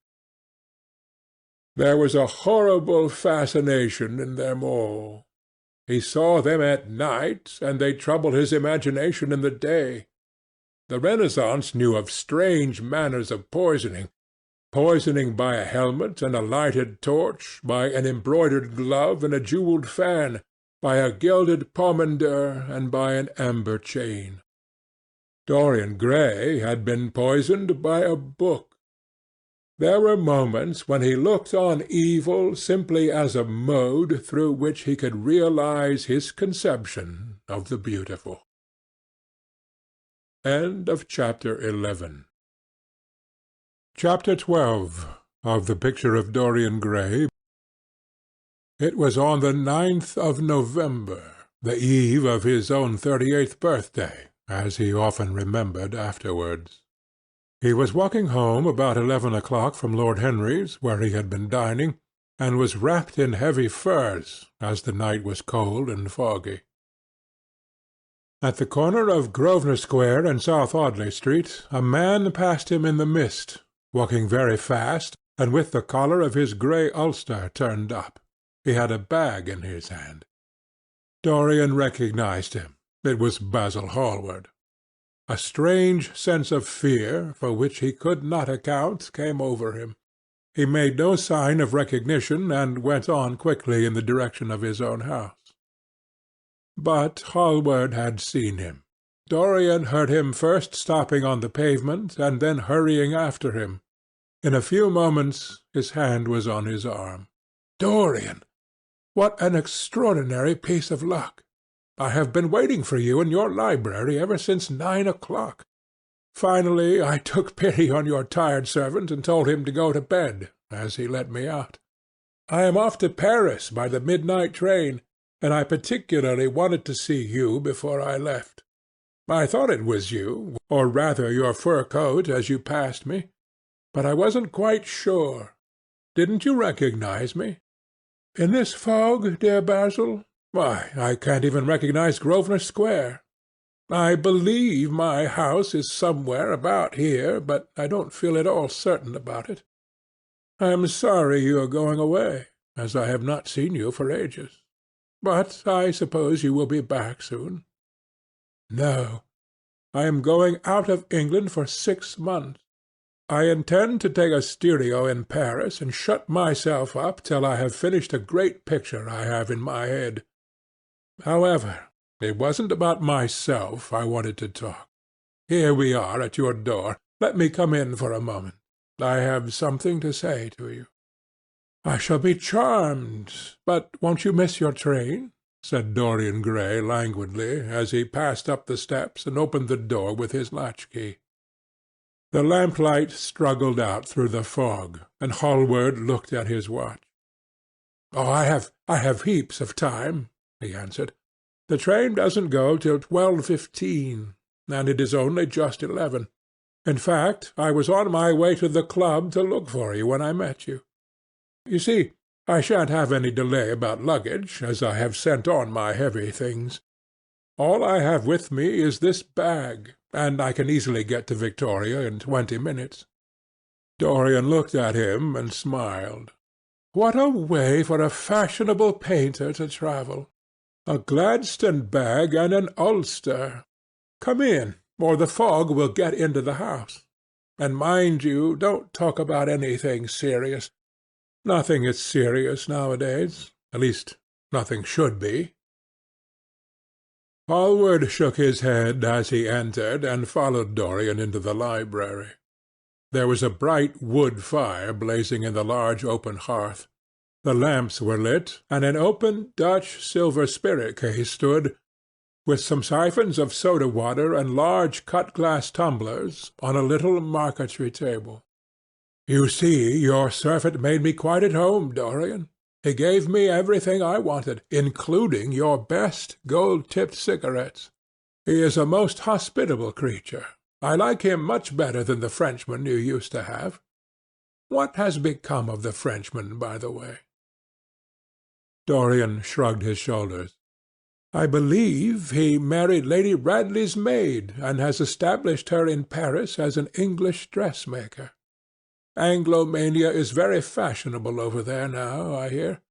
There was a horrible fascination in them all. He saw them at night, and they troubled his imagination in the day. The Renaissance knew of strange manners of poisoning by a helmet and a lighted torch, by an embroidered glove and a jewelled fan, by a gilded pomander, and by an amber chain. Dorian Gray had been poisoned by a book. There were moments when he looked on evil simply as a mode through which he could realize his conception of the beautiful. End of Chapter 11. Chapter 12 of The Picture of Dorian Gray. It was on the 9th of November, the eve of his own 38th birthday, as he often remembered afterwards. He was walking home about 11 o'clock from Lord Henry's, where he had been dining, and was wrapped in heavy furs, as the night was cold and foggy. At the corner of Grosvenor Square and South Audley Street, a man passed him in the mist, walking very fast, and with the collar of his grey ulster turned up. He had a bag in his hand. Dorian recognized him. It was Basil Hallward. A strange sense of fear, for which he could not account, came over him. He made no sign of recognition, and went on quickly in the direction of his own house. But Hallward had seen him. Dorian heard him first stopping on the pavement, and then hurrying after him. In a few moments his hand was on his arm. "Dorian! What an extraordinary piece of luck! I have been waiting for you in your library ever since 9 o'clock. Finally I took pity on your tired servant and told him to go to bed, as he let me out. I am off to Paris by the midnight train, and I particularly wanted to see you before I left. I thought it was you, or rather your fur coat, as you passed me, but I wasn't quite sure. Didn't you recognize me? In this fog, dear Basil? Why, I can't even recognize Grosvenor Square. I believe my house is somewhere about here, but I don't feel at all certain about it. I am sorry you are going away, as I have not seen you for ages. But I suppose you will be back soon." "No. I am going out of England for 6 months. I intend to take a studio in Paris and shut myself up till I have finished a great picture I have in my head. However, it wasn't about myself I wanted to talk. Here we are at your door. Let me come in for a moment. I have something to say to you." "I shall be charmed. But won't you miss your train?" said Dorian Gray languidly, as he passed up the steps and opened the door with his latch-key. The lamplight struggled out through the fog, and Hallward looked at his watch. "Oh, I have heaps of time," he answered. "The train doesn't go till 12:15, and it is only just 11. In fact, I was on my way to the club to look for you when I met you. You see, I shan't have any delay about luggage, as I have sent on my heavy things. All I have with me is this bag, and I can easily get to Victoria in 20 minutes." Dorian looked at him and smiled. What a way for a fashionable painter to travel! A Gladstone bag and an ulster. Come in, or the fog will get into the house. And mind you, don't talk about anything serious. Nothing is serious nowadays. At least, nothing should be. Hallward shook his head as he entered, and followed Dorian into the library. There was a bright wood fire blazing in the large open hearth. The lamps were lit, and an open Dutch silver spirit-case stood, with some siphons of soda-water and large cut-glass tumblers, on a little marquetry table. "You see, your servant made me quite at home, Dorian. He gave me everything I wanted, including your best gold-tipped cigarettes. He is a most hospitable creature. I like him much better than the Frenchman you used to have. What has become of the Frenchman, by the way?" Dorian shrugged his shoulders. "I believe he married Lady Radley's maid, and has established her in Paris as an English dressmaker." Anglomania is very fashionable over there now, I hear.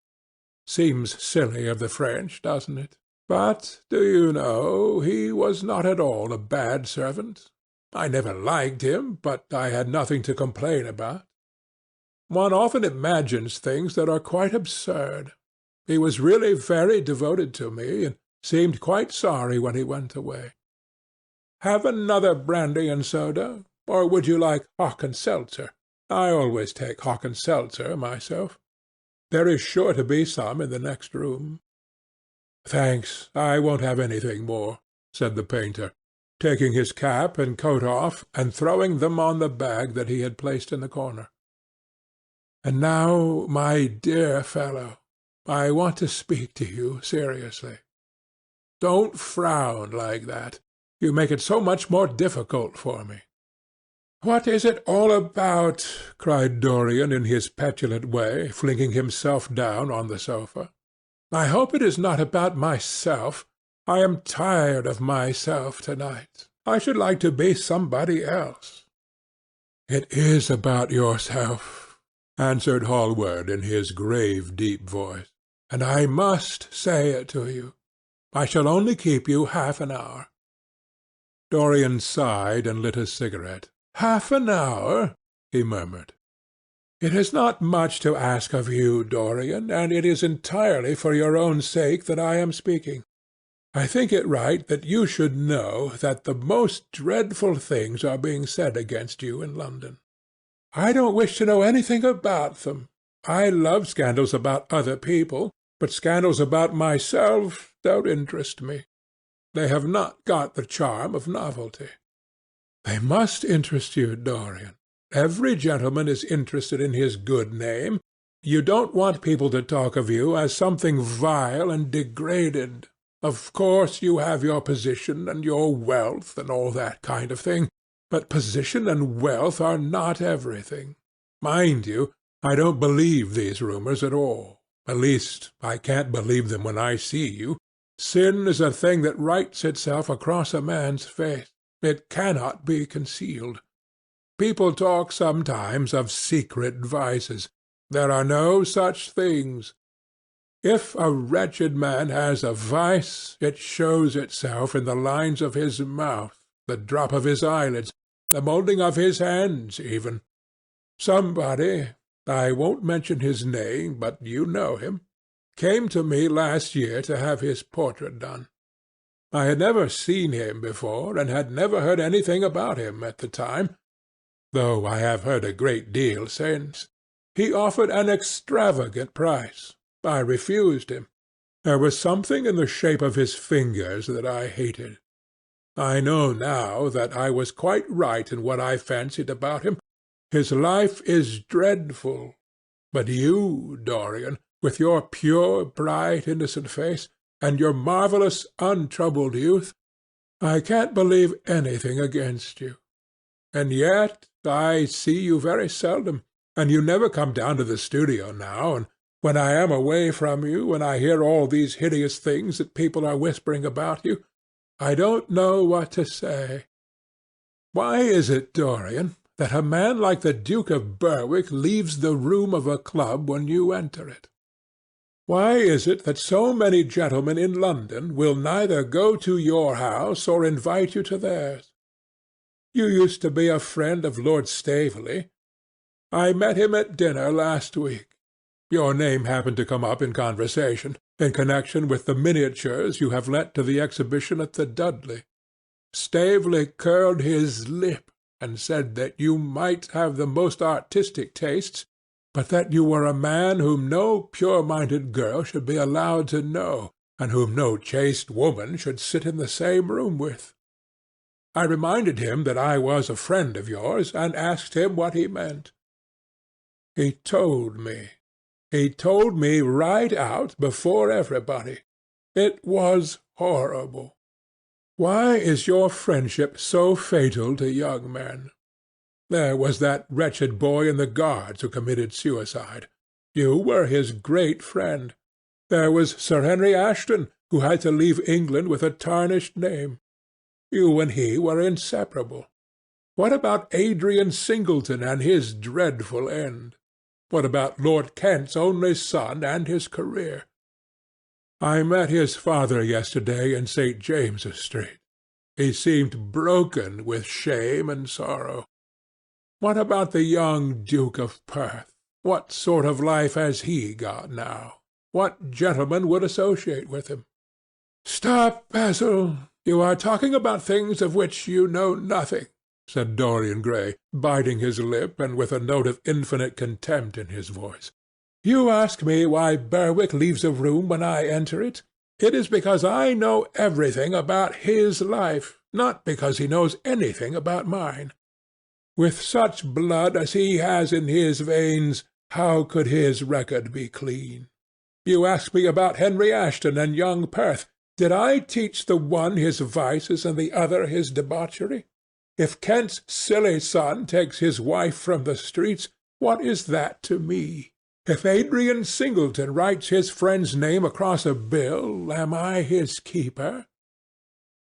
Seems silly of the French, doesn't it? But, do you know, he was not at all a bad servant. I never liked him, but I had nothing to complain about. One often imagines things that are quite absurd. He was really very devoted to me, and seemed quite sorry when he went away. Have another brandy and soda, or would you like hock and seltzer? I always take hock and seltzer myself. There is sure to be some in the next room. Thanks, I won't have anything more, said the painter, taking his cap and coat off and throwing them on the bag that he had placed in the corner. And now, my dear fellow, I want to speak to you seriously. Don't frown like that. You make it so much more difficult for me. What is it all about? Cried Dorian in his petulant way, flinging himself down on the sofa. I hope it is not about myself. I am tired of myself tonight. I should like to be somebody else. It is about yourself, answered Hallward in his grave, deep voice, and I must say it to you. I shall only keep you half an hour. Dorian sighed and lit a cigarette. Half an hour? He murmured. It is not much to ask of you, Dorian, and it is entirely for your own sake that I am speaking. I think it right that you should know that the most dreadful things are being said against you in London. I don't wish to know anything about them. I love scandals about other people, but scandals about myself don't interest me. They have not got the charm of novelty. They must interest you, Dorian. Every gentleman is interested in his good name. You don't want people to talk of you as something vile and degraded. Of course you have your position and your wealth and all that kind of thing, but position and wealth are not everything. Mind you, I don't believe these rumours at all. At least, I can't believe them when I see you. Sin is a thing that writes itself across a man's face. It cannot be concealed. People talk sometimes of secret vices. There are no such things. If a wretched man has a vice, it shows itself in the lines of his mouth, the drop of his eyelids, the moulding of his hands even. Somebody, I won't mention his name, but you know him, came to me last year to have his portrait done. I had never seen him before, and had never heard anything about him at the time, though I have heard a great deal since. He offered an extravagant price. I refused him. There was something in the shape of his fingers that I hated. I know now that I was quite right in what I fancied about him. His life is dreadful. But you, Dorian, with your pure, bright, innocent face, and your marvellous, untroubled youth, I can't believe anything against you. And yet I see you very seldom, and you never come down to the studio now, and when I am away from you, and I hear all these hideous things that people are whispering about you, I don't know what to say. Why is it, Dorian, that a man like the Duke of Berwick leaves the room of a club when you enter it? Why is it that so many gentlemen in London will neither go to your house or invite you to theirs? You used to be a friend of Lord Staveley. I met him at dinner last week. Your name happened to come up in conversation, in connection with the miniatures you have lent to the exhibition at the Dudley. Staveley curled his lip and said that you might have the most artistic tastes, but that you were a man whom no pure-minded girl should be allowed to know, and whom no chaste woman should sit in the same room with. I reminded him that I was a friend of yours, and asked him what he meant. He told me. He told me right out before everybody. It was horrible. Why is your friendship so fatal to young men? There was that wretched boy in the Guards who committed suicide. You were his great friend. There was Sir Henry Ashton, who had to leave England with a tarnished name. You and he were inseparable. What about Adrian Singleton and his dreadful end? What about Lord Kent's only son and his career? I met his father yesterday in St. James's Street. He seemed broken with shame and sorrow. What about the young Duke of Perth? What sort of life has he got now? What gentleman would associate with him? "Stop, Basil! You are talking about things of which you know nothing," said Dorian Gray, biting his lip and with a note of infinite contempt in his voice. "You ask me why Berwick leaves a room when I enter it. It is because I know everything about his life, not because he knows anything about mine. With such blood as he has in his veins, how could his record be clean? You ask me about Henry Ashton and young Perth. Did I teach the one his vices and the other his debauchery? If Kent's silly son takes his wife from the streets, what is that to me? If Adrian Singleton writes his friend's name across a bill, am I his keeper?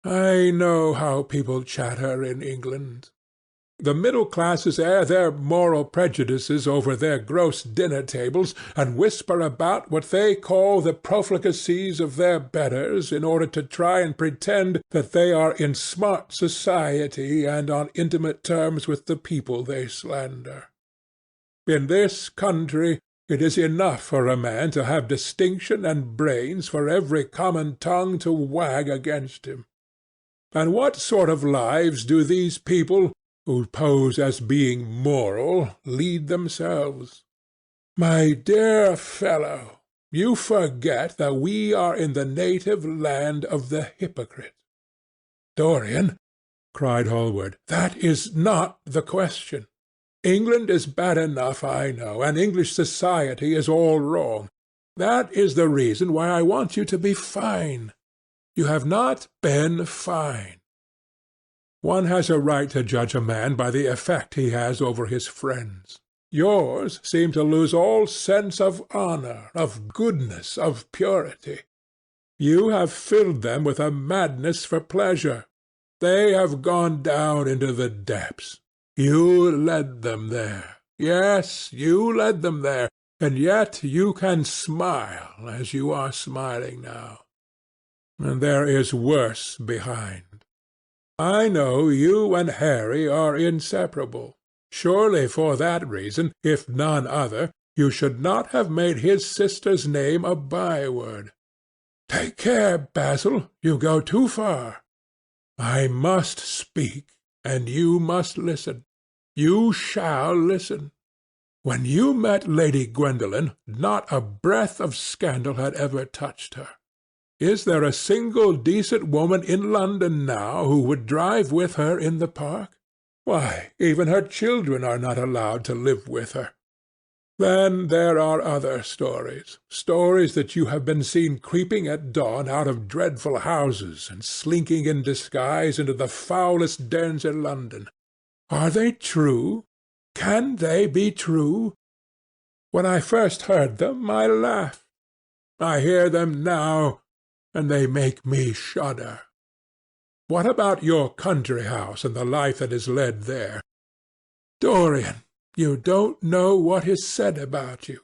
I know how people chatter in England. The middle classes air their moral prejudices over their gross dinner-tables, and whisper about what they call the profligacies of their betters in order to try and pretend that they are in smart society and on intimate terms with the people they slander. In this country it is enough for a man to have distinction and brains for every common tongue to wag against him. And what sort of lives do these people, who pose as being moral, lead themselves? My dear fellow, you forget that we are in the native land of the hypocrite. Dorian, cried Hallward, that is not the question. England is bad enough, I know, and English society is all wrong. That is the reason why I want you to be fine. You have not been fine. One has a right to judge a man by the effect he has over his friends. Yours seem to lose all sense of honour, of goodness, of purity. You have filled them with a madness for pleasure. They have gone down into the depths. You led them there. Yes, you led them there, and yet you can smile as you are smiling now. And there is worse behind. I know you and Harry are inseparable. Surely for that reason, if none other, you should not have made his sister's name a byword. Take care, Basil, you go too far. I must speak, and you must listen. You shall listen. When you met Lady Gwendolen, not a breath of scandal had ever touched her. Is there a single decent woman in London now who would drive with her in the park? Why, even her children are not allowed to live with her. Then there are other stories, stories that you have been seen creeping at dawn out of dreadful houses and slinking in disguise into the foulest dens in London. Are they true? Can they be true? When I first heard them, I laughed. I hear them now, and they make me shudder. What about your country house and the life that is led there? Dorian, you don't know what is said about you.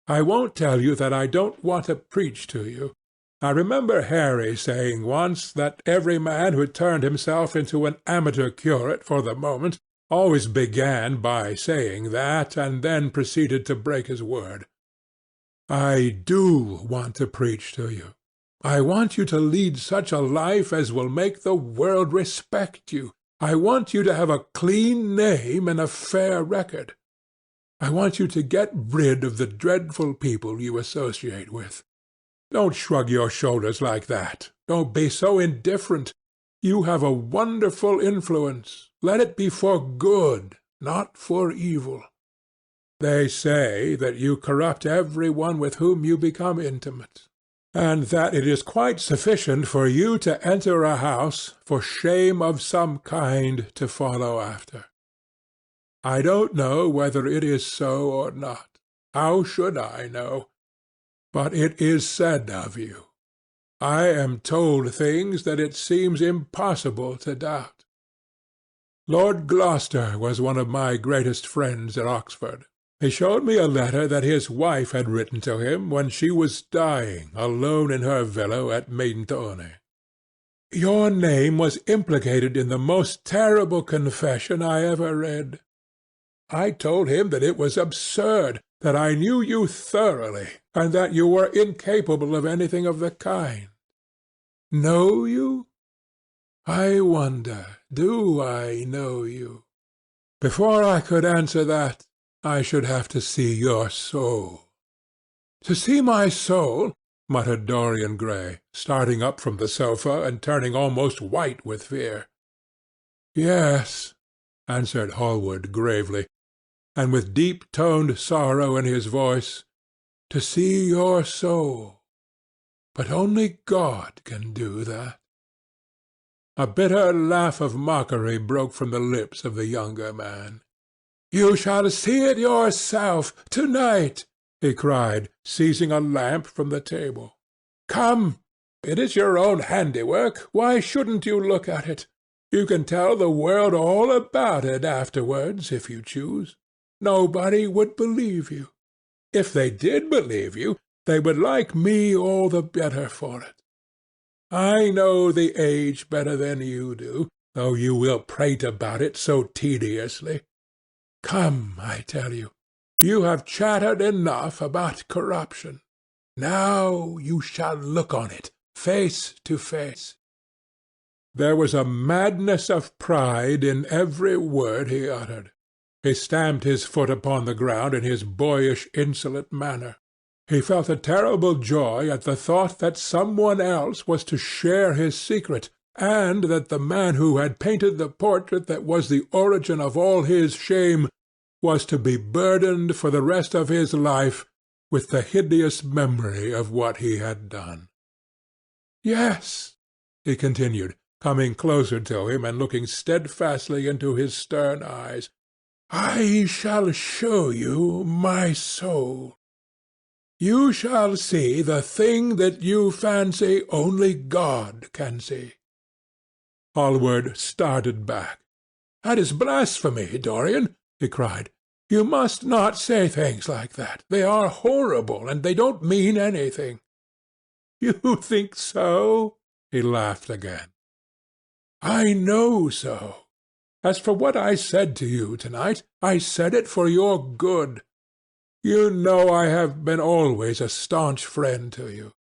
I won't tell you that I don't want to preach to you. I remember Harry saying once that every man who turned himself into an amateur curate for the moment always began by saying that, and then proceeded to break his word. I do want to preach to you. I want you to lead such a life as will make the world respect you. I want you to have a clean name and a fair record. I want you to get rid of the dreadful people you associate with. Don't shrug your shoulders like that. Don't be so indifferent. You have a wonderful influence. Let it be for good, not for evil. They say that you corrupt every one with whom you become intimate, and that it is quite sufficient for you to enter a house for shame of some kind to follow after. I don't know whether it is so or not. How should I know? But it is said of you. I am told things that it seems impossible to doubt. Lord Gloucester was one of my greatest friends at Oxford. He showed me a letter that his wife had written to him when she was dying alone in her villa at Mentone. Your name was implicated in the most terrible confession I ever read. I told him that it was absurd, that I knew you thoroughly, and that you were incapable of anything of the kind. Know you? I wonder, do I know you? Before I could answer that, I should have to see your soul. To see my soul? Muttered Dorian Gray, starting up from the sofa and turning almost white with fear. Yes, answered Hallward gravely, and with deep-toned sorrow in his voice, to see your soul. But only God can do that. A bitter laugh of mockery broke from the lips of the younger man. You shall see it yourself, to-night, he cried, seizing a lamp from the table. Come, it is your own handiwork. Why shouldn't you look at it? You can tell the world all about it afterwards, if you choose. Nobody would believe you. If they did believe you, they would like me all the better for it. I know the age better than you do, though you will prate about it so tediously. Come, I tell you, you have chattered enough about corruption. Now you shall look on it, face to face. There was a madness of pride in every word he uttered. He stamped his foot upon the ground in his boyish, insolent manner. He felt a terrible joy at the thought that someone else was to share his secret, and that the man who had painted the portrait that was the origin of all his shame was to be burdened for the rest of his life with the hideous memory of what he had done. Yes, he continued, coming closer to him and looking steadfastly into his stern eyes, I shall show you my soul. You shall see the thing that you fancy only God can see. Hallward started back. That is blasphemy, Dorian, he cried. You must not say things like that. They are horrible, and they don't mean anything. You think so? He laughed again. I know so. As for what I said to you tonight, I said it for your good. You know I have been always a staunch friend to you.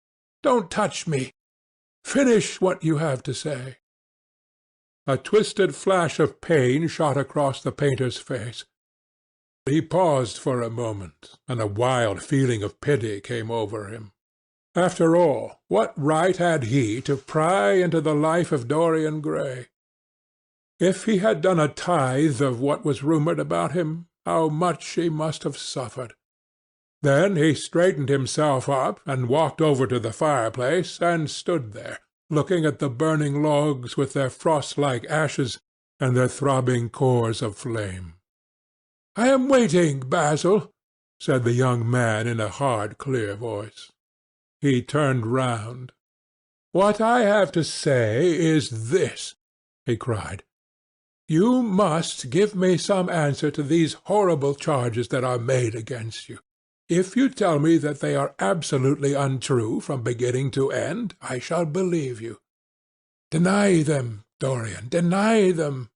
Don't touch me. Finish what you have to say. A twisted flash of pain shot across the painter's face. He paused for a moment, and a wild feeling of pity came over him. After all, what right had he to pry into the life of Dorian Gray? If he had done a tithe of what was rumoured about him, how much he must have suffered. Then he straightened himself up, and walked over to the fireplace, and stood there, looking at the burning logs with their frost-like ashes and their throbbing cores of flame. I am waiting, Basil, said the young man in a hard, clear voice. He turned round. What I have to say is this, he cried. You must give me some answer to these horrible charges that are made against you. If you tell me that they are absolutely untrue from beginning to end, I shall believe you. Deny them, Dorian, deny them.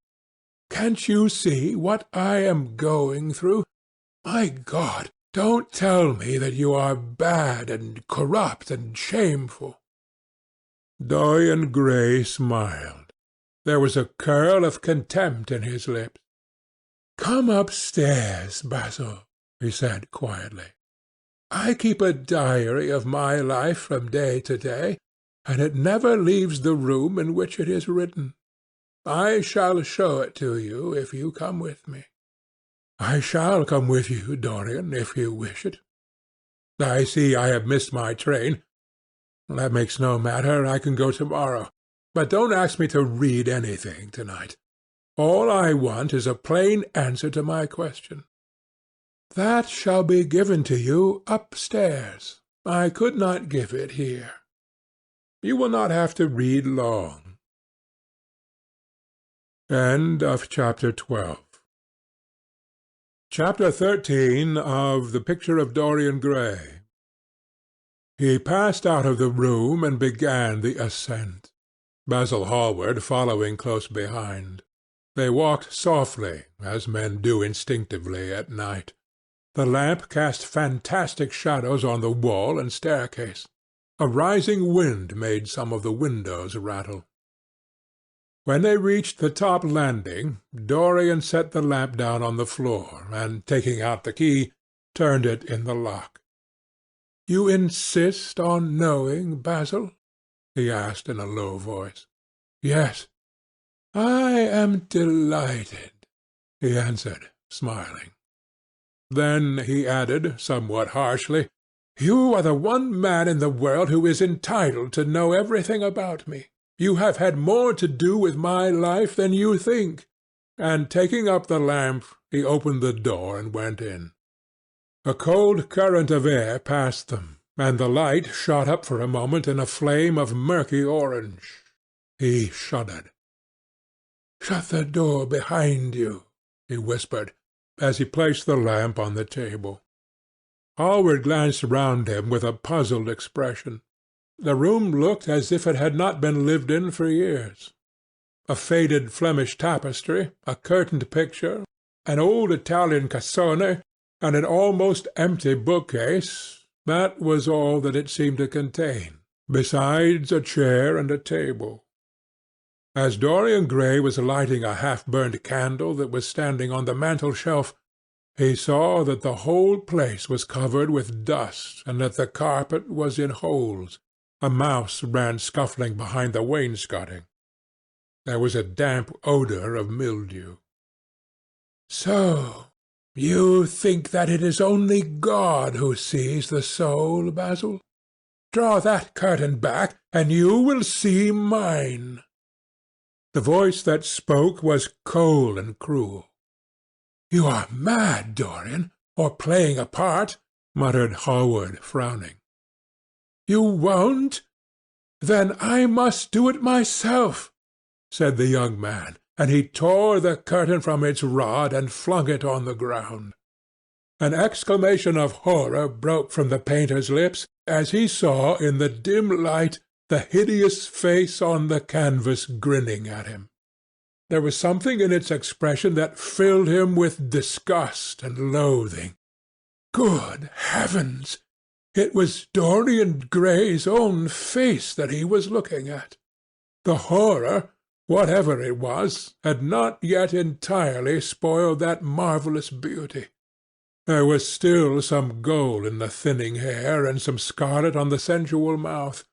Can't you see what I am going through? My God, don't tell me that you are bad and corrupt and shameful. Dorian Gray smiled. There was a curl of contempt in his lips. Come upstairs, Basil, he said quietly. I keep a diary of my life from day to day, and it never leaves the room in which it is written. I shall show it to you if you come with me. I shall come with you, Dorian, if you wish it. I see I have missed my train. That makes no matter. I can go tomorrow. But don't ask me to read anything tonight. All I want is a plain answer to my question. That shall be given to you upstairs. I could not give it here. You will not have to read long. Chapter 13 of The Picture of Dorian Gray. He passed out of the room and began the ascent, Basil Hallward following close behind. They walked softly, as men do instinctively at night. The lamp cast fantastic shadows on the wall and staircase. A rising wind made some of the windows rattle. When they reached the top landing, Dorian set the lamp down on the floor, and, taking out the key, turned it in the lock. "You insist on knowing, Basil?" he asked in a low voice. "Yes." "I am delighted," he answered, smiling. Then he added, somewhat harshly, "You are the one man in the world who is entitled to know everything about me. You have had more to do with my life than you think." And taking up the lamp, he opened the door and went in. A cold current of air passed them, and the light shot up for a moment in a flame of murky orange. He shuddered. "Shut the door behind you," he whispered, as he placed the lamp on the table. Hallward glanced round him with a puzzled expression. The room looked as if it had not been lived in for years. A faded Flemish tapestry, a curtained picture, an old Italian cassone, and an almost empty bookcase, that was all that it seemed to contain, besides a chair and a table. As Dorian Gray was lighting a half-burned candle that was standing on the mantel-shelf, he saw that the whole place was covered with dust and that the carpet was in holes. A mouse ran scuffling behind the wainscoting. There was a damp odour of mildew. "So you think that it is only God who sees the soul, Basil? Draw that curtain back, and you will see mine." The voice that spoke was cold and cruel. "You are mad, Dorian, or playing a part," muttered Hallward, frowning. "You won't? Then I must do it myself," said the young man, and he tore the curtain from its rod and flung it on the ground. An exclamation of horror broke from the painter's lips as he saw in the dim light the hideous face on the canvas grinning at him. There was something in its expression that filled him with disgust and loathing. Good heavens! It was Dorian Gray's own face that he was looking at. The horror, whatever it was, had not yet entirely spoiled that marvellous beauty. There was still some gold in the thinning hair and some scarlet on the sensual mouth.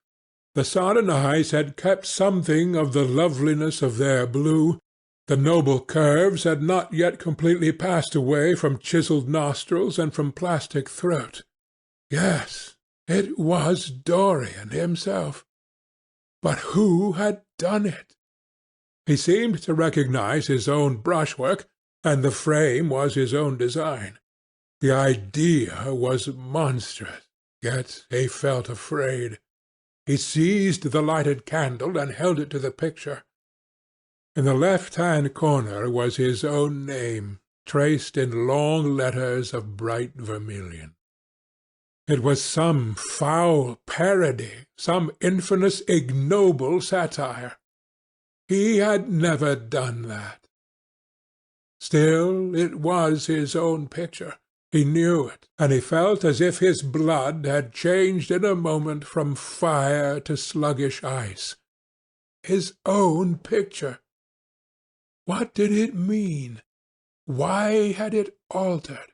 The sodden eyes had kept something of the loveliness of their blue. The noble curves had not yet completely passed away from chiselled nostrils and from plastic throat. Yes, it was Dorian himself. But who had done it? He seemed to recognize his own brushwork, and the frame was his own design. The idea was monstrous, yet he felt afraid. He seized the lighted candle and held it to the picture. In the left-hand corner was his own name, traced in long letters of bright vermilion. It was some foul parody, some infamous, ignoble satire. He had never done that. Still, it was his own picture. He knew it, and he felt as if his blood had changed in a moment from fire to sluggish ice. His own picture! What did it mean? Why had it altered?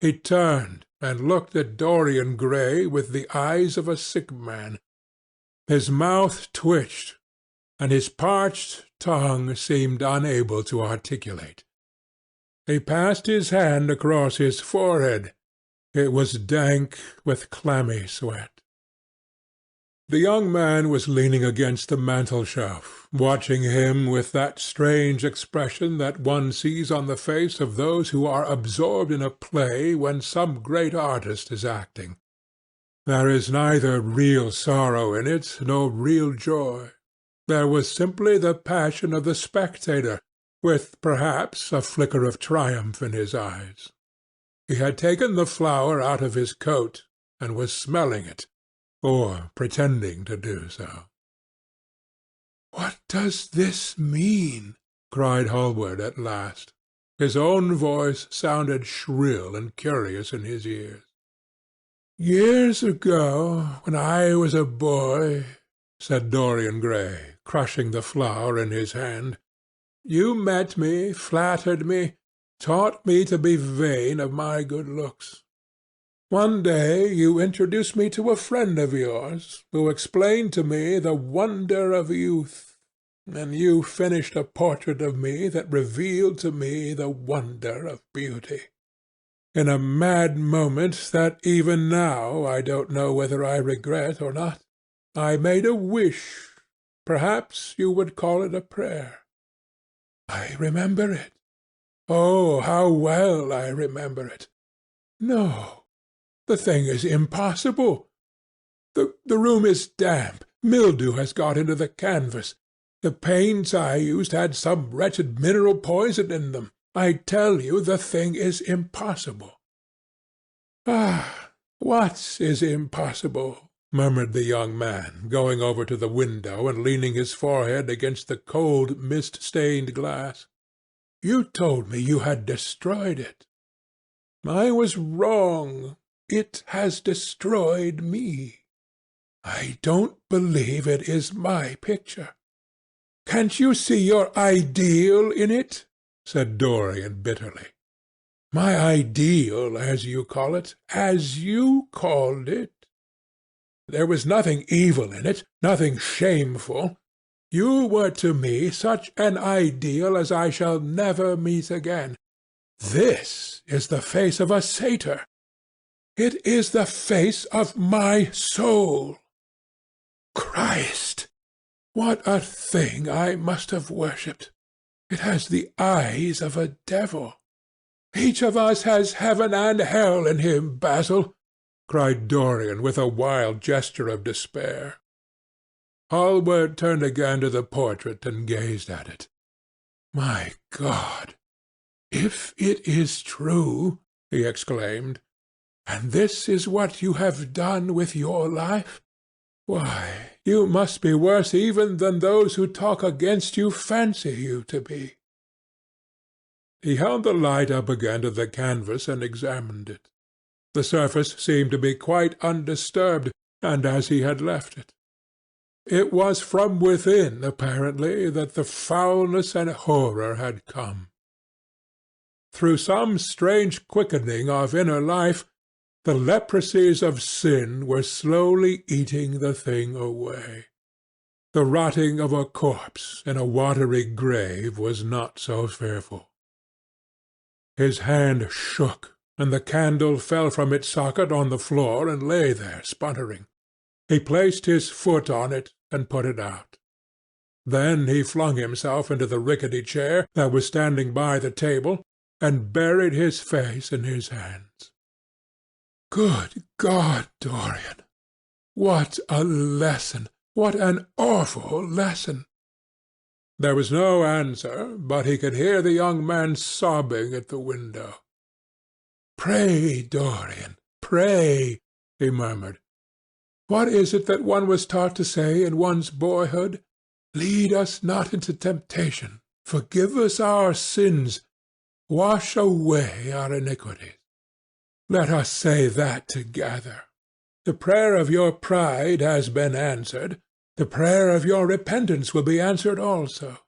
He turned and looked at Dorian Gray with the eyes of a sick man. His mouth twitched, and his parched tongue seemed unable to articulate. He passed his hand across his forehead. It was dank with clammy sweat. The young man was leaning against the mantel-shelf, watching him with that strange expression that one sees on the face of those who are absorbed in a play when some great artist is acting. There is neither real sorrow in it nor real joy. There was simply the passion of the spectator, with perhaps a flicker of triumph in his eyes. He had taken the flower out of his coat, and was smelling it, or pretending to do so. "What does this mean?" cried Hallward at last. His own voice sounded shrill and curious in his ears. "Years ago, when I was a boy," said Dorian Gray, crushing the flower in his hand, "you met me, flattered me, taught me to be vain of my good looks. One day you introduced me to a friend of yours, who explained to me the wonder of youth, and you finished a portrait of me that revealed to me the wonder of beauty. In a mad moment that even now I don't know whether I regret or not, I made a wish. Perhaps you would call it a prayer. I remember it. Oh, how well I remember it! No, the thing is impossible. The room is damp. Mildew has got into the canvas. The paints I used had some wretched mineral poison in them. I tell you the thing is impossible." "Ah, what is impossible?" murmured the young man, going over to the window and leaning his forehead against the cold, mist-stained glass. "You told me you had destroyed it. I was wrong. It has destroyed me. I don't believe it is my picture. Can't you see your ideal in it?" said Dorian bitterly. "My ideal, as you call it, as you called it. There was nothing evil in it, nothing shameful. You were to me such an ideal as I shall never meet again. This is the face of a satyr. It is the face of my soul. Christ! What a thing I must have worshipped! It has the eyes of a devil. Each of us has heaven and hell in him, Basil," cried Dorian with a wild gesture of despair. Hallward turned again to the portrait and gazed at it. "My God! If it is true," he exclaimed, "and this is what you have done with your life, why, you must be worse even than those who talk against you fancy you to be." He held the light up again to the canvas and examined it. The surface seemed to be quite undisturbed, and as he had left it. It was from within, apparently, that the foulness and horror had come. Through some strange quickening of inner life, the leprosies of sin were slowly eating the thing away. The rotting of a corpse in a watery grave was not so fearful. His hand shook, and the candle fell from its socket on the floor and lay there sputtering. He placed his foot on it and put it out. Then he flung himself into the rickety chair that was standing by the table, and buried his face in his hands. "Good God, Dorian! What a lesson! What an awful lesson!" There was no answer, but he could hear the young man sobbing at the window. "Pray, Dorian, pray," he murmured. "What is it that one was taught to say in one's boyhood? Lead us not into temptation. Forgive us our sins. Wash away our iniquities. Let us say that together. The prayer of your pride has been answered. The prayer of your repentance will be answered also.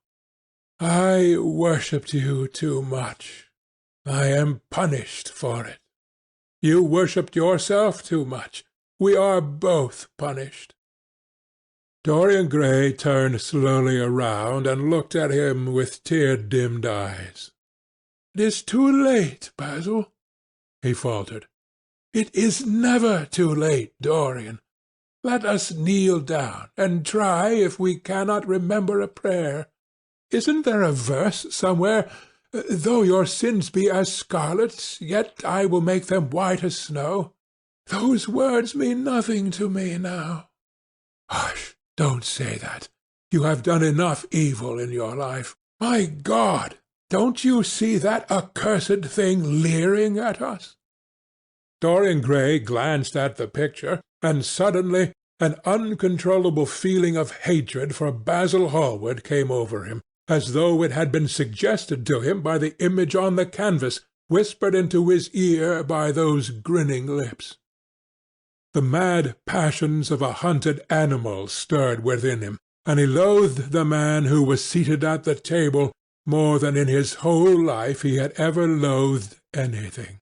I worshipped you too much. I am punished for it. You worshipped yourself too much. We are both punished." Dorian Gray turned slowly around and looked at him with tear-dimmed eyes. "It is too late, Basil," he faltered. "It is never too late, Dorian. Let us kneel down and try if we cannot remember a prayer. Isn't there a verse somewhere? Though your sins be as scarlet, yet I will make them white as snow. Those words mean nothing to me now." "Hush! Don't say that. You have done enough evil in your life. My God! Don't you see that accursed thing leering at us?" Dorian Gray glanced at the picture, and suddenly an uncontrollable feeling of hatred for Basil Hallward came over him, as though it had been suggested to him by the image on the canvas, whispered into his ear by those grinning lips. The mad passions of a hunted animal stirred within him, and he loathed the man who was seated at the table more than in his whole life he had ever loathed anything.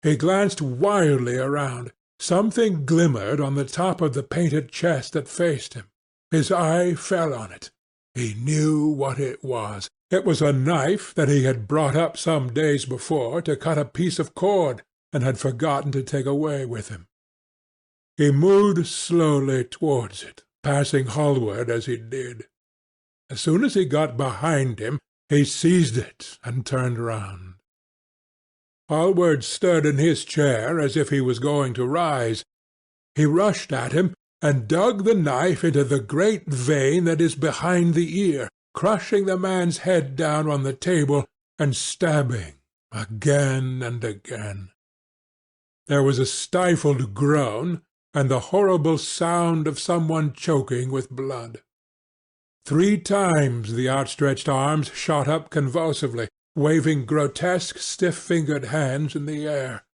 He glanced wildly around. Something glimmered on the top of the painted chest that faced him. His eye fell on it. He knew what it was. It was a knife that he had brought up some days before to cut a piece of cord, and had forgotten to take away with him. He moved slowly towards it, passing Hallward as he did. As soon as he got behind him, he seized it and turned round. Hallward stirred in his chair as if he was going to rise. He rushed at him, and dug the knife into the great vein that is behind the ear, crushing the man's head down on the table, and stabbing again and again. There was a stifled groan, and the horrible sound of someone choking with blood. 3 times the outstretched arms shot up convulsively, waving grotesque, stiff-fingered hands in the air.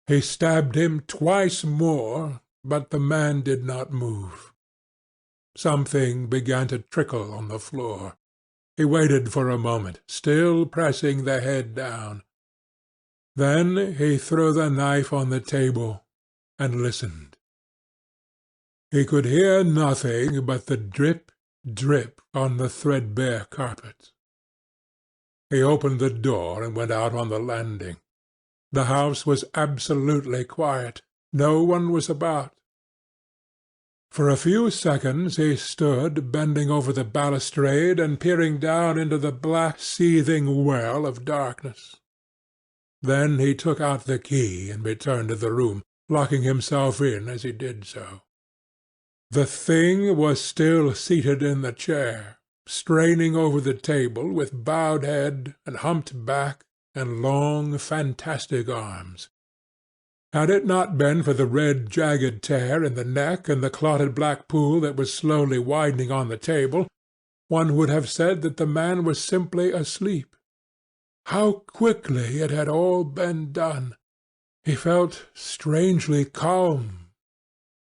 He stabbed him twice more, but the man did not move. Something began to trickle on the floor. He waited for a moment, still pressing the head down. Then he threw the knife on the table and listened. He could hear nothing but the drip, drip on the threadbare carpet. He opened the door and went out on the landing. The house was absolutely quiet. No one was about. For a few seconds he stood bending over the balustrade and peering down into the black seething well of darkness. Then he took out the key and returned to the room, locking himself in as he did so. The thing was still seated in the chair, straining over the table with bowed head and humped back and long, fantastic arms. Had it not been for the red, jagged tear in the neck and the clotted black pool that was slowly widening on the table, one would have said that the man was simply asleep. How quickly it had all been done! He felt strangely calm,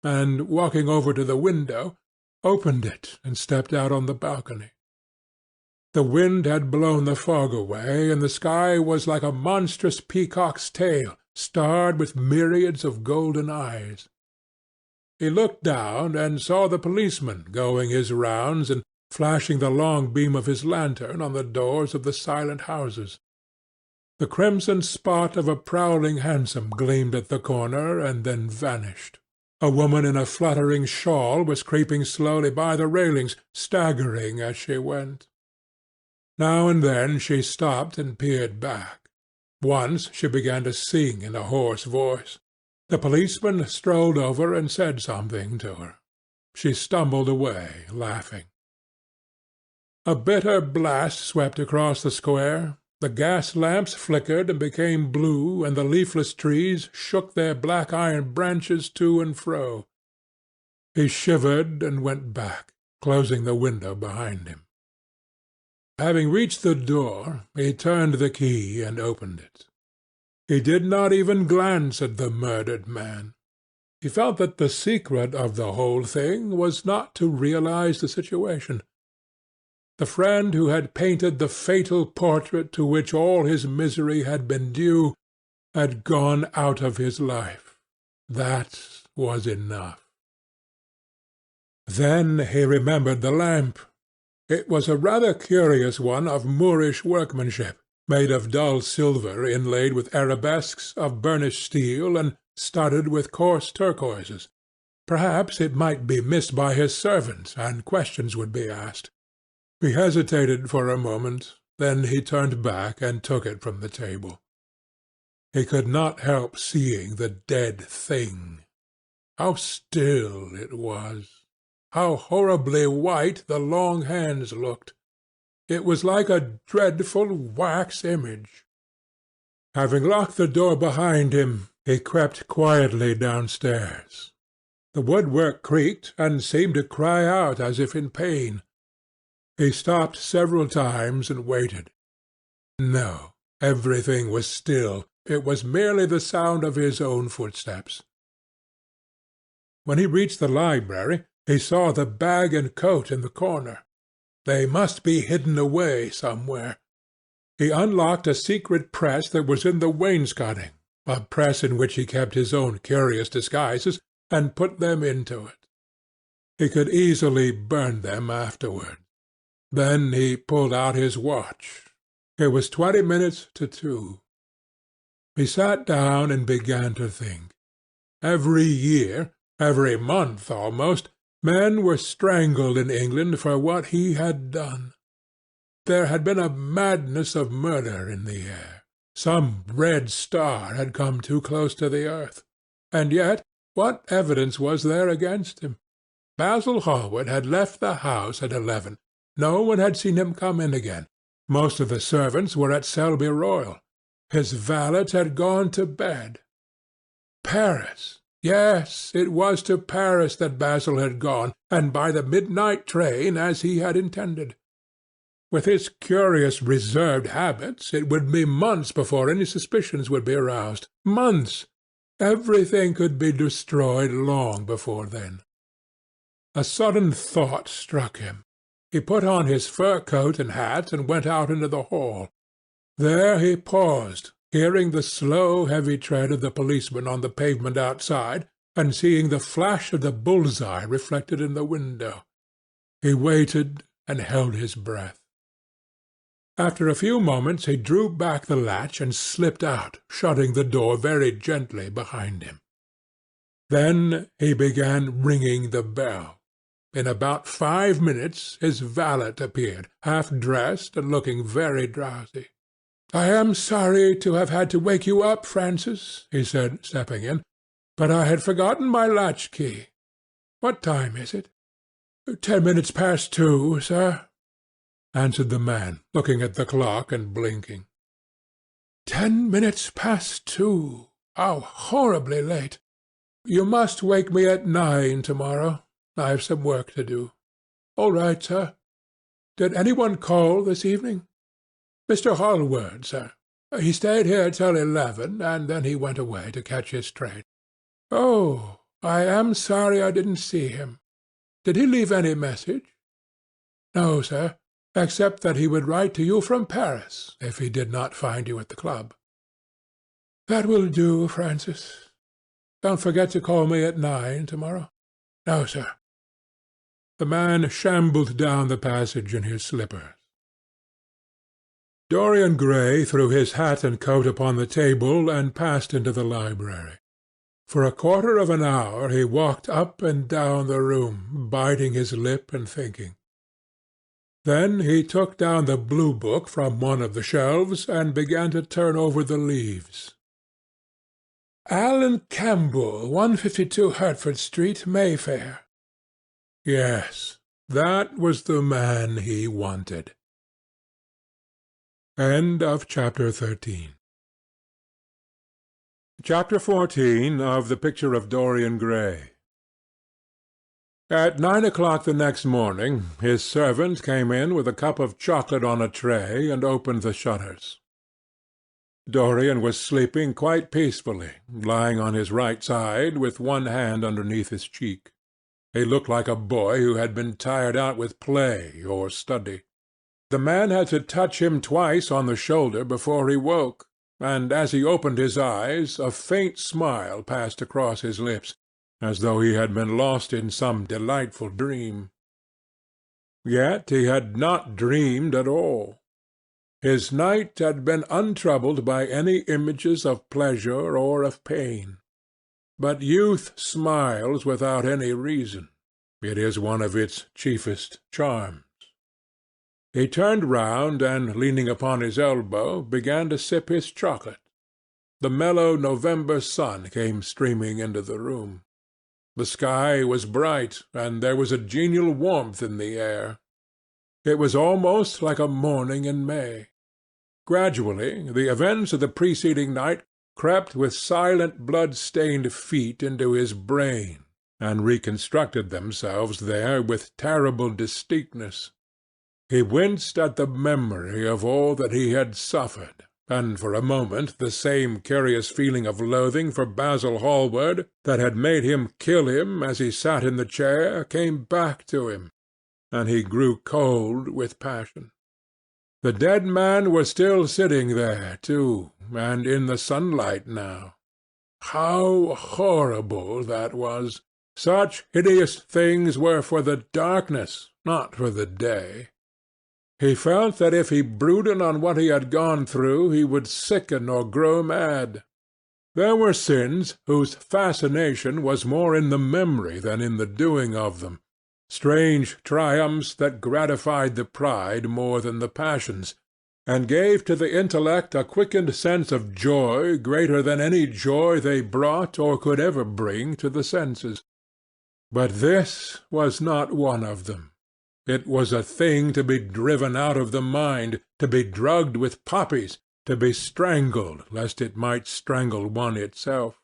and, walking over to the window, opened it and stepped out on the balcony. The wind had blown the fog away, and the sky was like a monstrous peacock's tail, starred with myriads of golden eyes. He looked down and saw the policeman going his rounds and flashing the long beam of his lantern on the doors of the silent houses. The crimson spot of a prowling hansom gleamed at the corner and then vanished. A woman in a fluttering shawl was creeping slowly by the railings, staggering as she went. Now and then she stopped and peered back. Once she began to sing in a hoarse voice. The policeman strolled over and said something to her. She stumbled away, laughing. A bitter blast swept across the square. The gas lamps flickered and became blue, and the leafless trees shook their black iron branches to and fro. He shivered and went back, closing the window behind him. Having reached the door, he turned the key and opened it. He did not even glance at the murdered man. He felt that the secret of the whole thing was not to realize the situation. The friend who had painted the fatal portrait to which all his misery had been due had gone out of his life. That was enough. Then he remembered the lamp. It was a rather curious one of Moorish workmanship, made of dull silver inlaid with arabesques of burnished steel and studded with coarse turquoises. Perhaps it might be missed by his servant, and questions would be asked. He hesitated for a moment, then he turned back and took it from the table. He could not help seeing the dead thing. How still it was! How horribly white the long hands looked! It was like a dreadful wax image. Having locked the door behind him, he crept quietly downstairs. The woodwork creaked and seemed to cry out as if in pain. He stopped several times and waited. No, everything was still. It was merely the sound of his own footsteps. When he reached the library, he saw the bag and coat in the corner. They must be hidden away somewhere. He unlocked a secret press that was in the wainscoting, a press in which he kept his own curious disguises, and put them into it. He could easily burn them afterward. Then he pulled out his watch. It was 20 minutes to 2. He sat down and began to think. Every year, every month almost, men were strangled in England for what he had done. There had been a madness of murder in the air. Some red star had come too close to the earth. And yet, what evidence was there against him? Basil Hallward had left the house at 11. No one had seen him come in again. Most of the servants were at Selby Royal. His valet had gone to bed. Paris! Yes, it was to Paris that Basil had gone, and by the midnight train, as he had intended. With his curious reserved habits, it would be months before any suspicions would be aroused. Months! Everything could be destroyed long before then. A sudden thought struck him. He put on his fur coat and hat and went out into the hall. There he paused, hearing the slow, heavy tread of the policeman on the pavement outside, and seeing the flash of the bull's-eye reflected in the window. He waited and held his breath. After a few moments he drew back the latch and slipped out, shutting the door very gently behind him. Then he began ringing the bell. In about 5 minutes his valet appeared, half-dressed and looking very drowsy. "I am sorry to have had to wake you up, Francis," he said, stepping in, "but I had forgotten my latch-key. What time is it?" 10 minutes past 2, sir," answered the man, looking at the clock and blinking. 10 minutes past 2. How horribly late. You must wake me at 9 tomorrow. I've some work to do. All right, sir. Did any one call this evening? Mr. Hallward, sir. He stayed here till 11, and then he went away to catch his train. Oh, I am sorry I didn't see him. Did he leave any message? No, sir, except that he would write to you from Paris if he did not find you at the club. That will do, Francis. Don't forget to call me at 9 tomorrow. No, sir. The man shambled down the passage in his slippers. Dorian Gray threw his hat and coat upon the table and passed into the library. For a quarter of an hour he walked up and down the room, biting his lip and thinking. Then he took down the blue book from one of the shelves and began to turn over the leaves. Alan Campbell, 152 Hertford Street, Mayfair. Yes, that was the man he wanted. End of Chapter 13. Chapter 14 of The Picture of Dorian Gray. At 9 o'clock the next morning his servant came in with a cup of chocolate on a tray and opened the shutters. Dorian was sleeping quite peacefully, lying on his right side with one hand underneath his cheek. He looked like a boy who had been tired out with play or study. The man had to touch him twice on the shoulder before he woke, and as he opened his eyes a faint smile passed across his lips, as though he had been lost in some delightful dream. Yet he had not dreamed at all. His night had been untroubled by any images of pleasure or of pain. But youth smiles without any reason. It is one of its chiefest charms. He turned round and, leaning upon his elbow, began to sip his chocolate. The mellow November sun came streaming into the room. The sky was bright, and there was a genial warmth in the air. It was almost like a morning in May. Gradually the events of the preceding night crept with silent blood-stained feet into his brain, and reconstructed themselves there with terrible distinctness. He winced at the memory of all that he had suffered, and for a moment the same curious feeling of loathing for Basil Hallward that had made him kill him as he sat in the chair came back to him, and he grew cold with passion. The dead man was still sitting there, too, and in the sunlight now. How horrible that was! Such hideous things were for the darkness, not for the day. He felt that if he brooded on what he had gone through he would sicken or grow mad. There were sins whose fascination was more in the memory than in the doing of them, strange triumphs that gratified the pride more than the passions, and gave to the intellect a quickened sense of joy greater than any joy they brought or could ever bring to the senses. But this was not one of them. It was a thing to be driven out of the mind, to be drugged with poppies, to be strangled lest it might strangle one itself.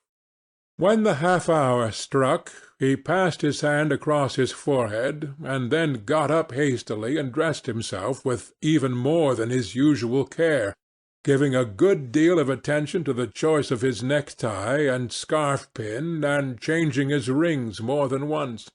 When the half-hour struck, he passed his hand across his forehead, and then got up hastily and dressed himself with even more than his usual care, giving a good deal of attention to the choice of his necktie and scarf-pin, and changing his rings more than once.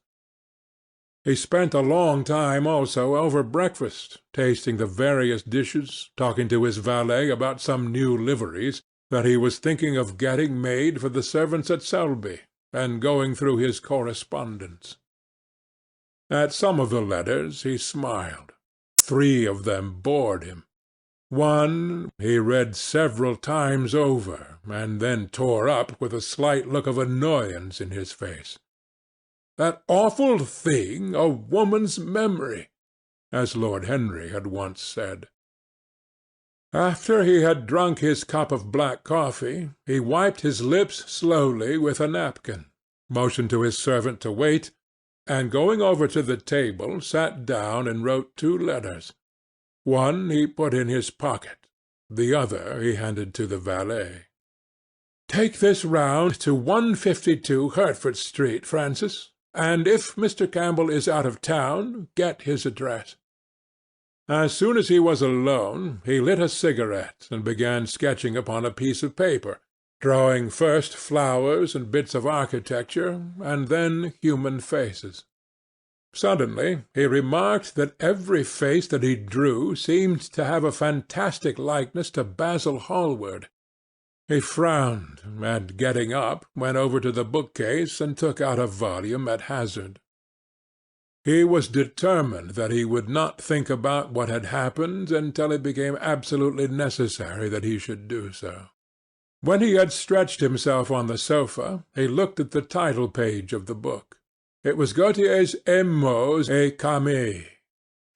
He spent a long time also over breakfast, tasting the various dishes, talking to his valet about some new liveries that he was thinking of getting made for the servants at Selby, and going through his correspondence. At some of the letters he smiled. 3 of them bored him. One he read several times over, and then tore up with a slight look of annoyance in his face. That awful thing, a woman's memory, as Lord Henry had once said. After he had drunk his cup of black coffee, he wiped his lips slowly with a napkin, motioned to his servant to wait, and going over to the table sat down and wrote 2 letters. One he put in his pocket, the other he handed to the valet. "Take this round to 152 Hertford Street, Francis, and if Mr. Campbell is out of town, get his address." As soon as he was alone, he lit a cigarette and began sketching upon a piece of paper, drawing first flowers and bits of architecture, and then human faces. Suddenly he remarked that every face that he drew seemed to have a fantastic likeness to Basil Hallward. He frowned, and getting up, went over to the bookcase and took out a volume at hazard. He was determined that he would not think about what had happened until it became absolutely necessary that he should do so. When he had stretched himself on the sofa, he looked at the title-page of the book. It was Gautier's Émaux et Camées,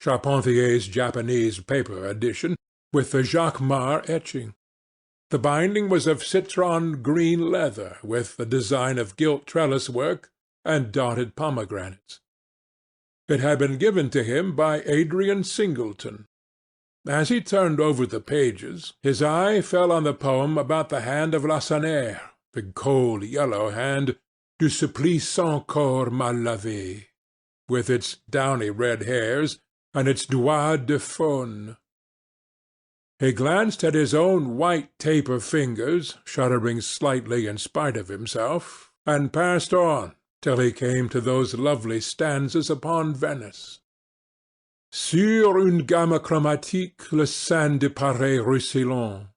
Charpentier's Japanese paper edition, with the Jacquemart etching. The binding was of citron green leather, with a design of gilt trellis-work and dotted pomegranates. It had been given to him by Adrian Singleton. As he turned over the pages, his eye fell on the poem about the hand of Lacenaire, the cold yellow hand, du supplice sans corps mal lavé, with its downy red hairs and its doigts de faune. He glanced at his own white taper fingers, shuddering slightly in spite of himself, and passed on till he came to those lovely stanzas upon Venice. Sur une gamme chromatique le sein de Paris ruisselant,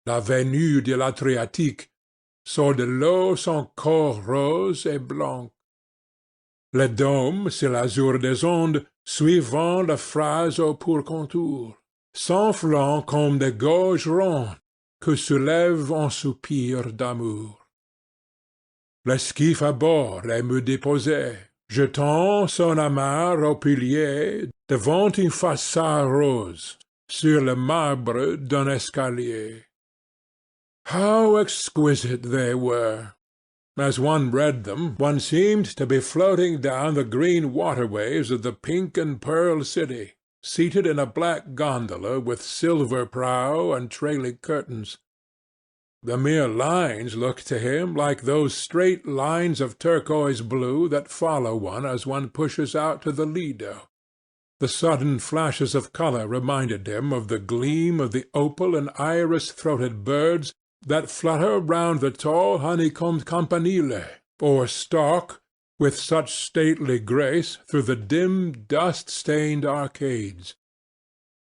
la venue de l'Adriatique sort de l'eau son corps rose et blanc. Le dôme, c'est l'azur des ondes, suivant la phrase au pur contour, s'enflant comme des gorges rondes que soulève un soupir d'amour. L'esquif à bord et me déposait, jetant son amarre au pilier devant une façade rose sur le marbre d'un escalier. How exquisite they were! As one read them, one seemed to be floating down the green waterways of the pink and pearl city, seated in a black gondola with silver prow and trailing curtains. The mere lines looked to him like those straight lines of turquoise blue that follow one as one pushes out to the Lido. The sudden flashes of colour reminded him of the gleam of the opal and iris-throated birds that flutter round the tall honeycombed campanile, or stalk, with such stately grace, through the dim dust-stained arcades.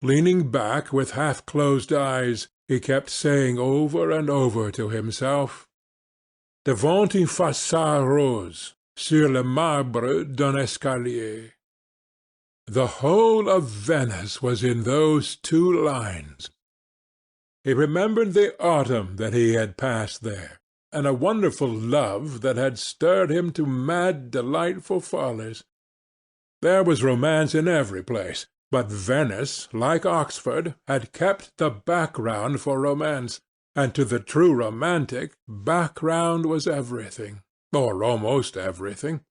Leaning back with half-closed eyes, he kept saying over and over to himself, "Devant une façade rose, sur le marbre d'un escalier." The whole of Venice was in those two lines. He remembered the autumn that he had passed there, and a wonderful love that had stirred him to mad, delightful follies. There was romance in every place, but Venice, like Oxford, had kept the background for romance, and to the true romantic, background was everything, or almost everything.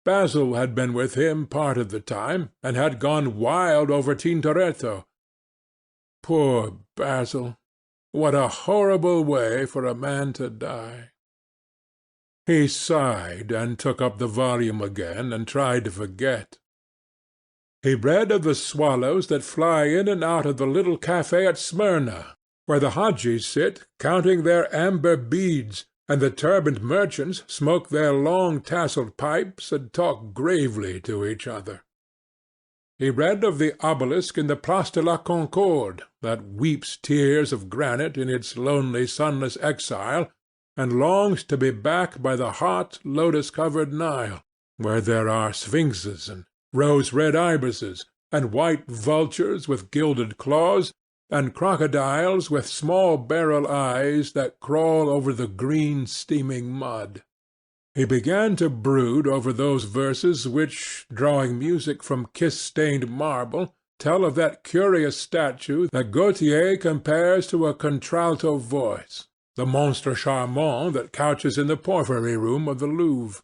Basil had been with him part of the time, and had gone wild over Tintoretto. Poor Basil! What a horrible way for a man to die! He sighed, and took up the volume again, and tried to forget. He read of the swallows that fly in and out of the little café at Smyrna, where the Hadjis sit counting their amber beads, and the turbaned merchants smoke their long tasselled pipes and talk gravely to each other. He read of the obelisk in the Place de la Concorde, that weeps tears of granite in its lonely sunless exile, and longs to be back by the hot lotus-covered Nile, where there are sphinxes and rose-red ibises, and white vultures with gilded claws, and crocodiles with small beryl eyes that crawl over the green steaming mud. He began to brood over those verses which, drawing music from kiss-stained marble, tell of that curious statue that Gautier compares to a contralto voice, the monstre charmant that couches in the porphyry room of the Louvre.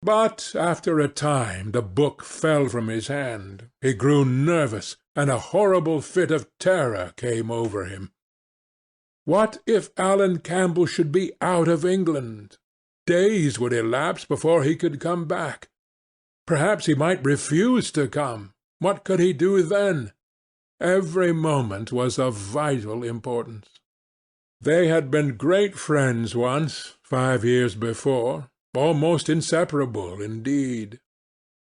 But after a time the book fell from his hand. He grew nervous, and a horrible fit of terror came over him. What if Alan Campbell should be out of England? Days would elapse before he could come back. Perhaps he might refuse to come. What could he do then? Every moment was of vital importance. They had been great friends once, 5 years before, almost inseparable indeed.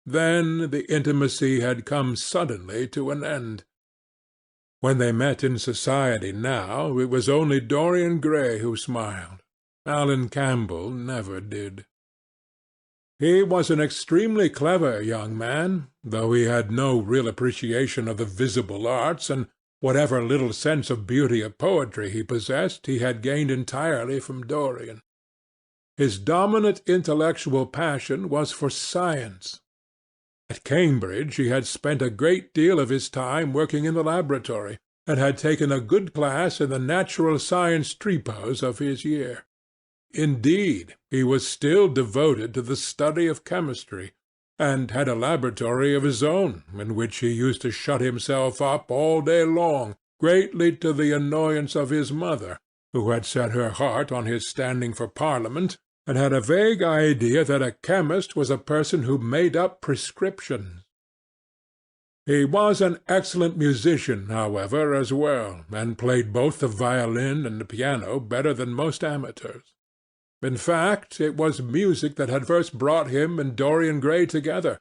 Then the intimacy had come suddenly to an end. When they met in society now, it was only Dorian Gray who smiled. Alan Campbell never did. He was an extremely clever young man, though he had no real appreciation of the visible arts, and whatever little sense of beauty of poetry he possessed he had gained entirely from Dorian. His dominant intellectual passion was for science. At Cambridge he had spent a great deal of his time working in the laboratory, and had taken a good class in the natural science tripos of his year. Indeed, he was still devoted to the study of chemistry, and had a laboratory of his own, in which he used to shut himself up all day long, greatly to the annoyance of his mother, who had set her heart on his standing for Parliament, and had a vague idea that a chemist was a person who made up prescriptions. He was an excellent musician, however, as well, and played both the violin and the piano better than most amateurs. In fact, it was music that had first brought him and Dorian Gray together,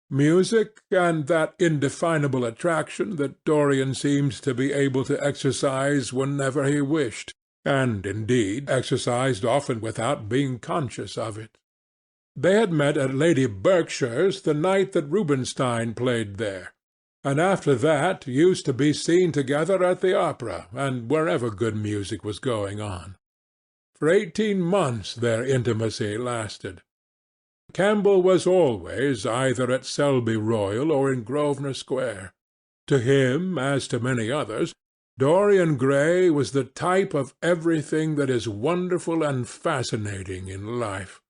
music and that indefinable attraction that Dorian seemed to be able to exercise whenever he wished, and, indeed, exercised often without being conscious of it. They had met at Lady Berkshire's the night that Rubinstein played there, and after that used to be seen together at the opera and wherever good music was going on. For 18 months their intimacy lasted. Campbell was always either at Selby Royal or in Grosvenor Square. To him, as to many others, Dorian Gray was the type of everything that is wonderful and fascinating in life.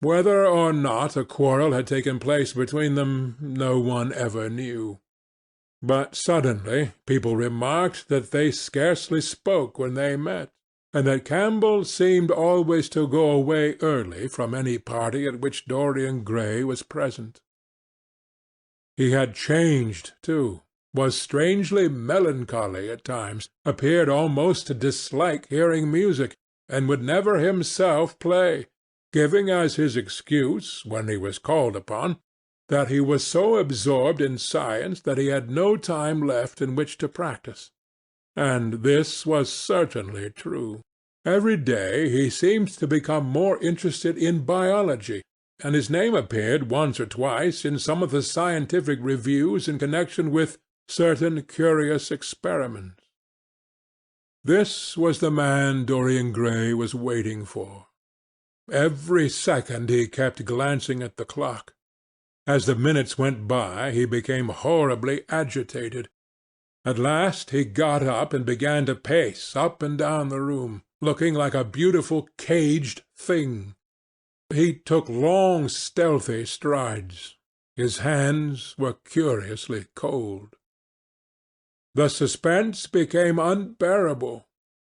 Whether or not a quarrel had taken place between them, no one ever knew. But suddenly people remarked that they scarcely spoke when they met, and that Campbell seemed always to go away early from any party at which Dorian Gray was present. He had changed, too, was strangely melancholy at times, appeared almost to dislike hearing music, and would never himself play, giving as his excuse, when he was called upon, that he was so absorbed in science that he had no time left in which to practice. And this was certainly true. Every day he seemed to become more interested in biology, and his name appeared once or twice in some of the scientific reviews in connection with certain curious experiments. This was the man Dorian Gray was waiting for. Every second he kept glancing at the clock. As the minutes went by he became horribly agitated. At last he got up and began to pace up and down the room, looking like a beautiful caged thing. He took long stealthy strides. His hands were curiously cold. The suspense became unbearable.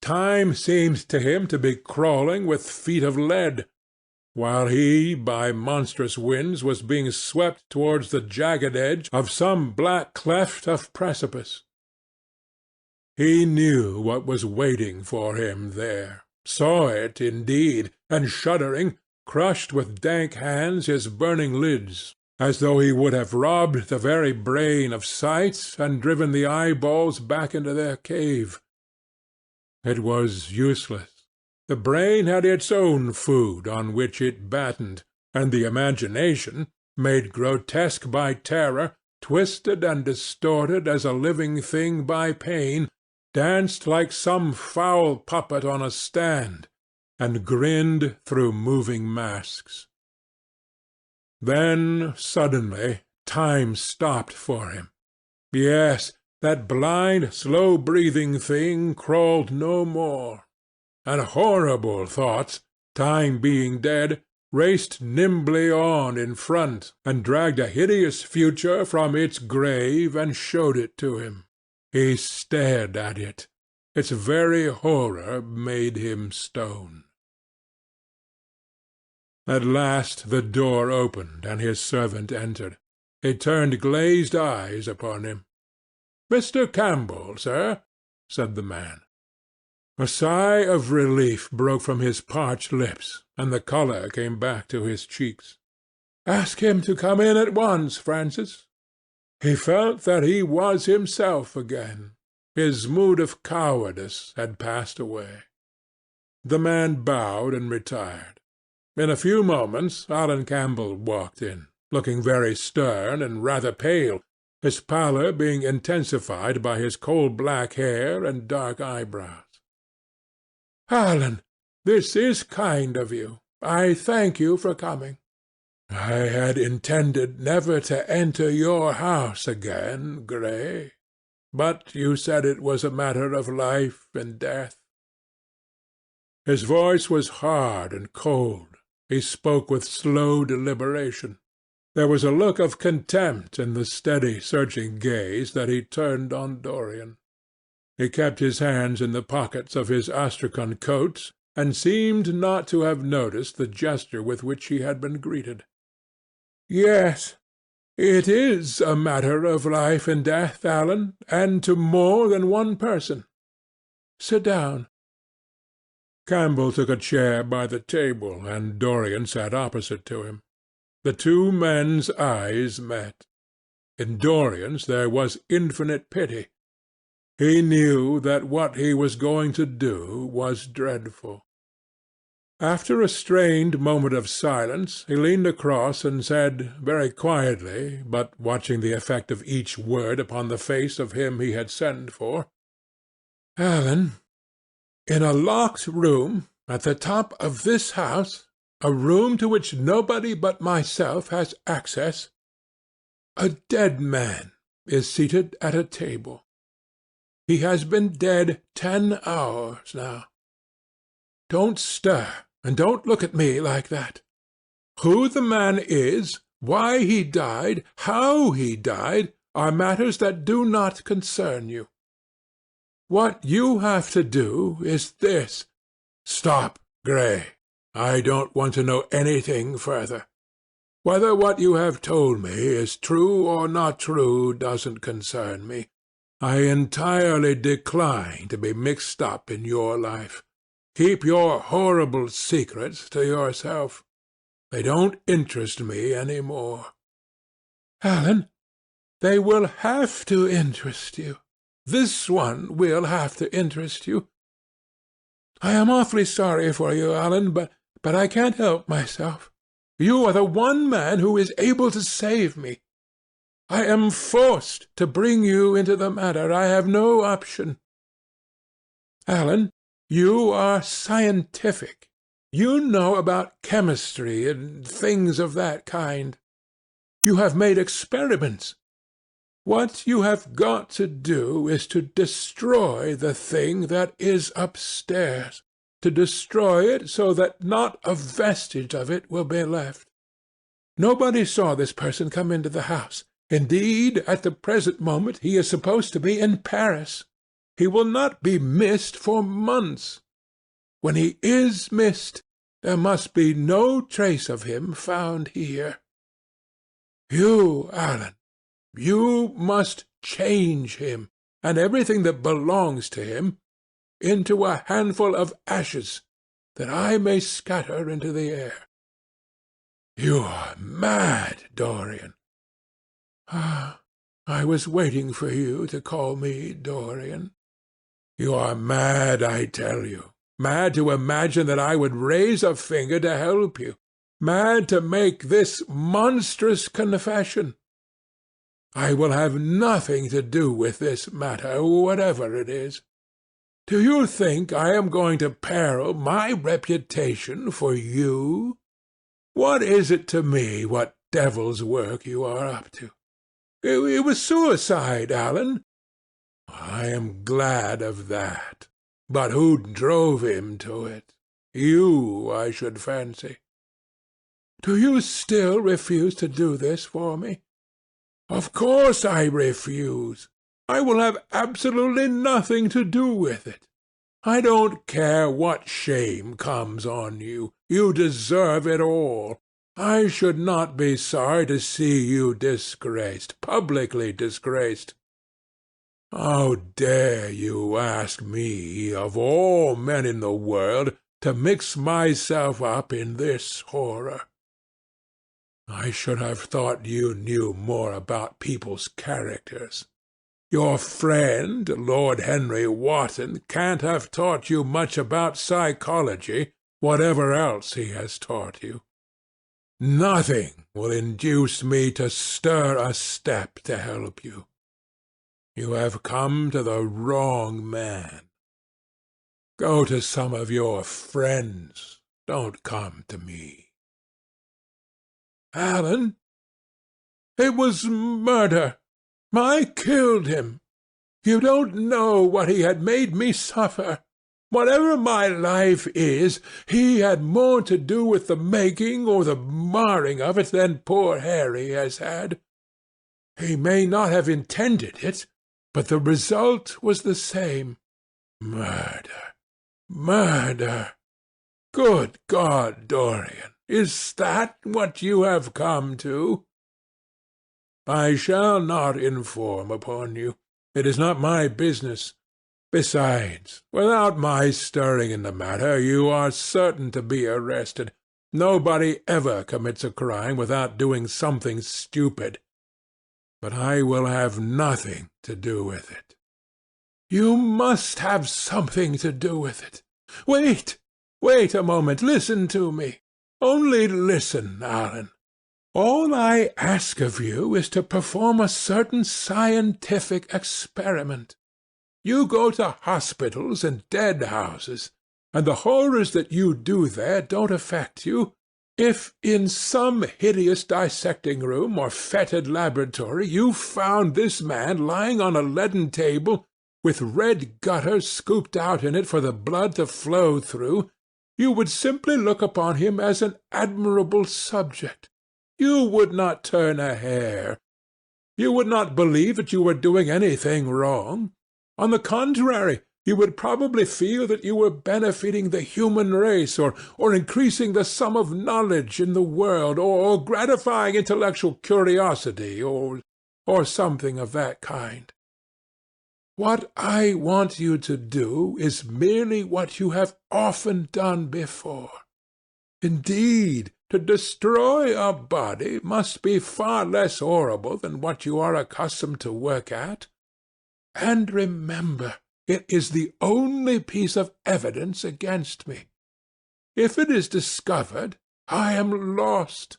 Time seemed to him to be crawling with feet of lead, while he, by monstrous winds, was being swept towards the jagged edge of some black cleft of precipice. He knew what was waiting for him there, saw it indeed, and shuddering, crushed with dank hands his burning lids, as though he would have robbed the very brain of sight and driven the eyeballs back into their cave. It was useless. The brain had its own food on which it battened, and the imagination, made grotesque by terror, twisted and distorted as a living thing by pain, danced like some foul puppet on a stand, and grinned through moving masks. Then, suddenly, time stopped for him. Yes, that blind, slow-breathing thing crawled no more. And horrible thoughts, time being dead, raced nimbly on in front, and dragged a hideous future from its grave and showed it to him. He stared at it. Its very horror made him stone. At last the door opened, and his servant entered. He turned glazed eyes upon him. "Mr. Campbell, sir," said the man. A sigh of relief broke from his parched lips, and the colour came back to his cheeks. "Ask him to come in at once, Francis." He felt that he was himself again. His mood of cowardice had passed away. The man bowed and retired. In a few moments Alan Campbell walked in, looking very stern and rather pale, his pallor being intensified by his coal-black hair and dark eyebrows. "Alan, this is kind of you. I thank you for coming. I had intended never to enter your house again, Gray, but you said it was a matter of life and death." His voice was hard and cold. He spoke with slow deliberation. There was a look of contempt in the steady, searching gaze that he turned on Dorian. He kept his hands in the pockets of his astrakhan coat, and seemed not to have noticed the gesture with which he had been greeted. "Yes, it is a matter of life and death, Alan, and to more than one person. Sit down." Campbell took a chair by the table, and Dorian sat opposite to him. The two men's eyes met. In Dorian's there was infinite pity. He knew that what he was going to do was dreadful. After a strained moment of silence, he leaned across and said, very quietly, but watching the effect of each word upon the face of him he had sent for, "Alan, in a locked room at the top of this house, a room to which nobody but myself has access, a dead man is seated at a table. He has been dead 10 hours now. Don't stir, and don't look at me like that. Who the man is, why he died, how he died, are matters that do not concern you. What you have to do is this. Stop, Gray. I don't want to know anything further. Whether what you have told me is true or not true doesn't concern me. I entirely decline to be mixed up in your life. Keep your horrible secrets to yourself. They don't interest me any more. Alan, they will have to interest you. This one will have to interest you. I am awfully sorry for you, Alan, but I can't help myself. You are the one man who is able to save me. I am forced to bring you into the matter. I have no option. Alan, you are scientific. You know about chemistry and things of that kind. You have made experiments. What you have got to do is to destroy the thing that is upstairs, to destroy it so that not a vestige of it will be left. Nobody saw this person come into the house. Indeed, at the present moment he is supposed to be in Paris. He will not be missed for months. When he is missed, there must be no trace of him found here. You, Alan, you must change him, and everything that belongs to him, into a handful of ashes, that I may scatter into the air. You are mad, Dorian. Ah, I was waiting for you to call me Dorian. You are mad, I tell you. Mad to imagine that I would raise a finger to help you. Mad to make this monstrous confession. I will have nothing to do with this matter, whatever it is. Do you think I am going to peril my reputation for you? What is it to me what devil's work you are up to? It was suicide, Alan. I am glad of that. But who drove him to it? You, I should fancy. Do you still refuse to do this for me? Of course I refuse. I will have absolutely nothing to do with it. I don't care what shame comes on you. You deserve it all. I should not be sorry to see you disgraced, publicly disgraced. How dare you ask me, of all men in the world, to mix myself up in this horror? I should have thought you knew more about people's characters. Your friend, Lord Henry Wotton, can't have taught you much about psychology, whatever else he has taught you. Nothing will induce me to stir a step to help you. You have come to the wrong man. Go to some of your friends. Don't come to me. Alan, it was murder. I killed him. You don't know what he had made me suffer. Whatever my life is, he had more to do with the making or the marring of it than poor Harry has had. He may not have intended it, but the result was the same. Murder. Murder. Good God, Dorian, is that what you have come to? I shall not inform upon you. It is not my business. Besides, without my stirring in the matter, you are certain to be arrested. Nobody ever commits a crime without doing something stupid. But I will have nothing to do with it. You must have something to do with it. Wait a moment. Listen to me. Only listen, Alan. All I ask of you is to perform a certain scientific experiment. You go to hospitals and dead houses, and the horrors that you do there don't affect you. If in some hideous dissecting-room or fetid laboratory you found this man lying on a leaden table, with red gutters scooped out in it for the blood to flow through, you would simply look upon him as an admirable subject. You would not turn a hair. You would not believe that you were doing anything wrong. On the contrary, you would probably feel that you were benefiting the human race, or increasing the sum of knowledge in the world, or gratifying intellectual curiosity, or something of that kind. What I want you to do is merely what you have often done before. Indeed, to destroy a body must be far less horrible than what you are accustomed to work at. And remember, it is the only piece of evidence against me. If it is discovered, I am lost,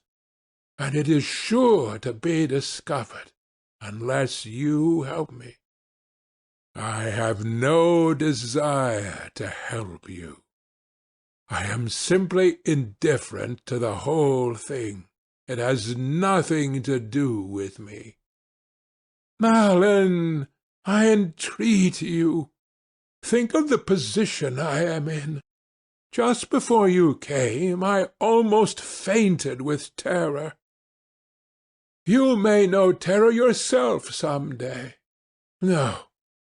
and it is sure to be discovered, unless you help me. I have no desire to help you. I am simply indifferent to the whole thing. It has nothing to do with me. Alan, I entreat you, think of the position I am in. Just before you came, I almost fainted with terror. You may know terror yourself some day. No,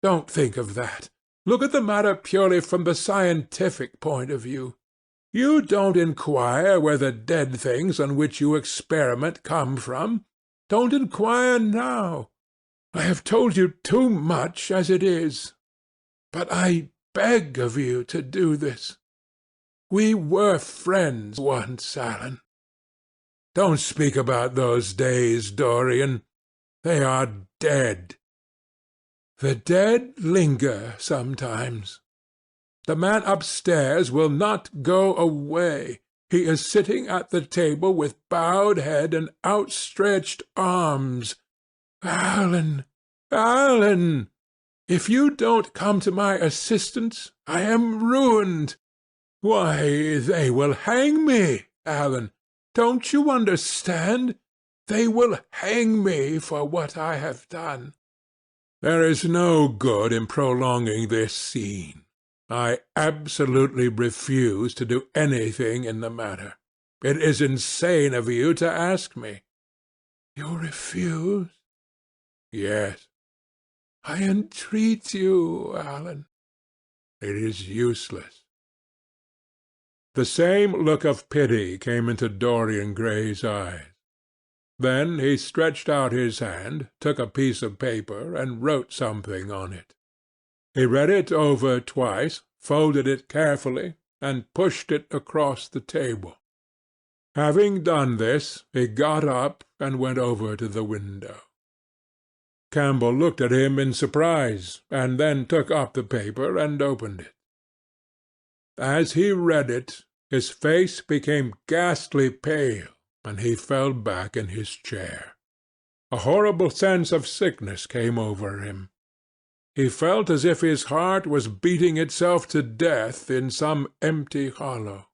don't think of that. Look at the matter purely from the scientific point of view. You don't inquire where the dead things on which you experiment come from. Don't inquire now. I have told you too much as it is. But I beg of you to do this. We were friends once, Alan. Don't speak about those days, Dorian. They are dead. The dead linger sometimes. The man upstairs will not go away. He is sitting at the table with bowed head and outstretched arms. Alan, Alan, if you don't come to my assistance, I am ruined. Why, they will hang me, Alan. Don't you understand? They will hang me for what I have done. There is no good in prolonging this scene. I absolutely refuse to do anything in the matter. It is insane of you to ask me. You refuse? Yes. I entreat you, Alan. It is useless. The same look of pity came into Dorian Gray's eyes. Then he stretched out his hand, took a piece of paper, and wrote something on it. He read it over twice, folded it carefully, and pushed it across the table. Having done this, he got up and went over to the window. Campbell looked at him in surprise, and then took up the paper and opened it. As he read it, his face became ghastly pale, and he fell back in his chair. A horrible sense of sickness came over him. He felt as if his heart was beating itself to death in some empty hollow.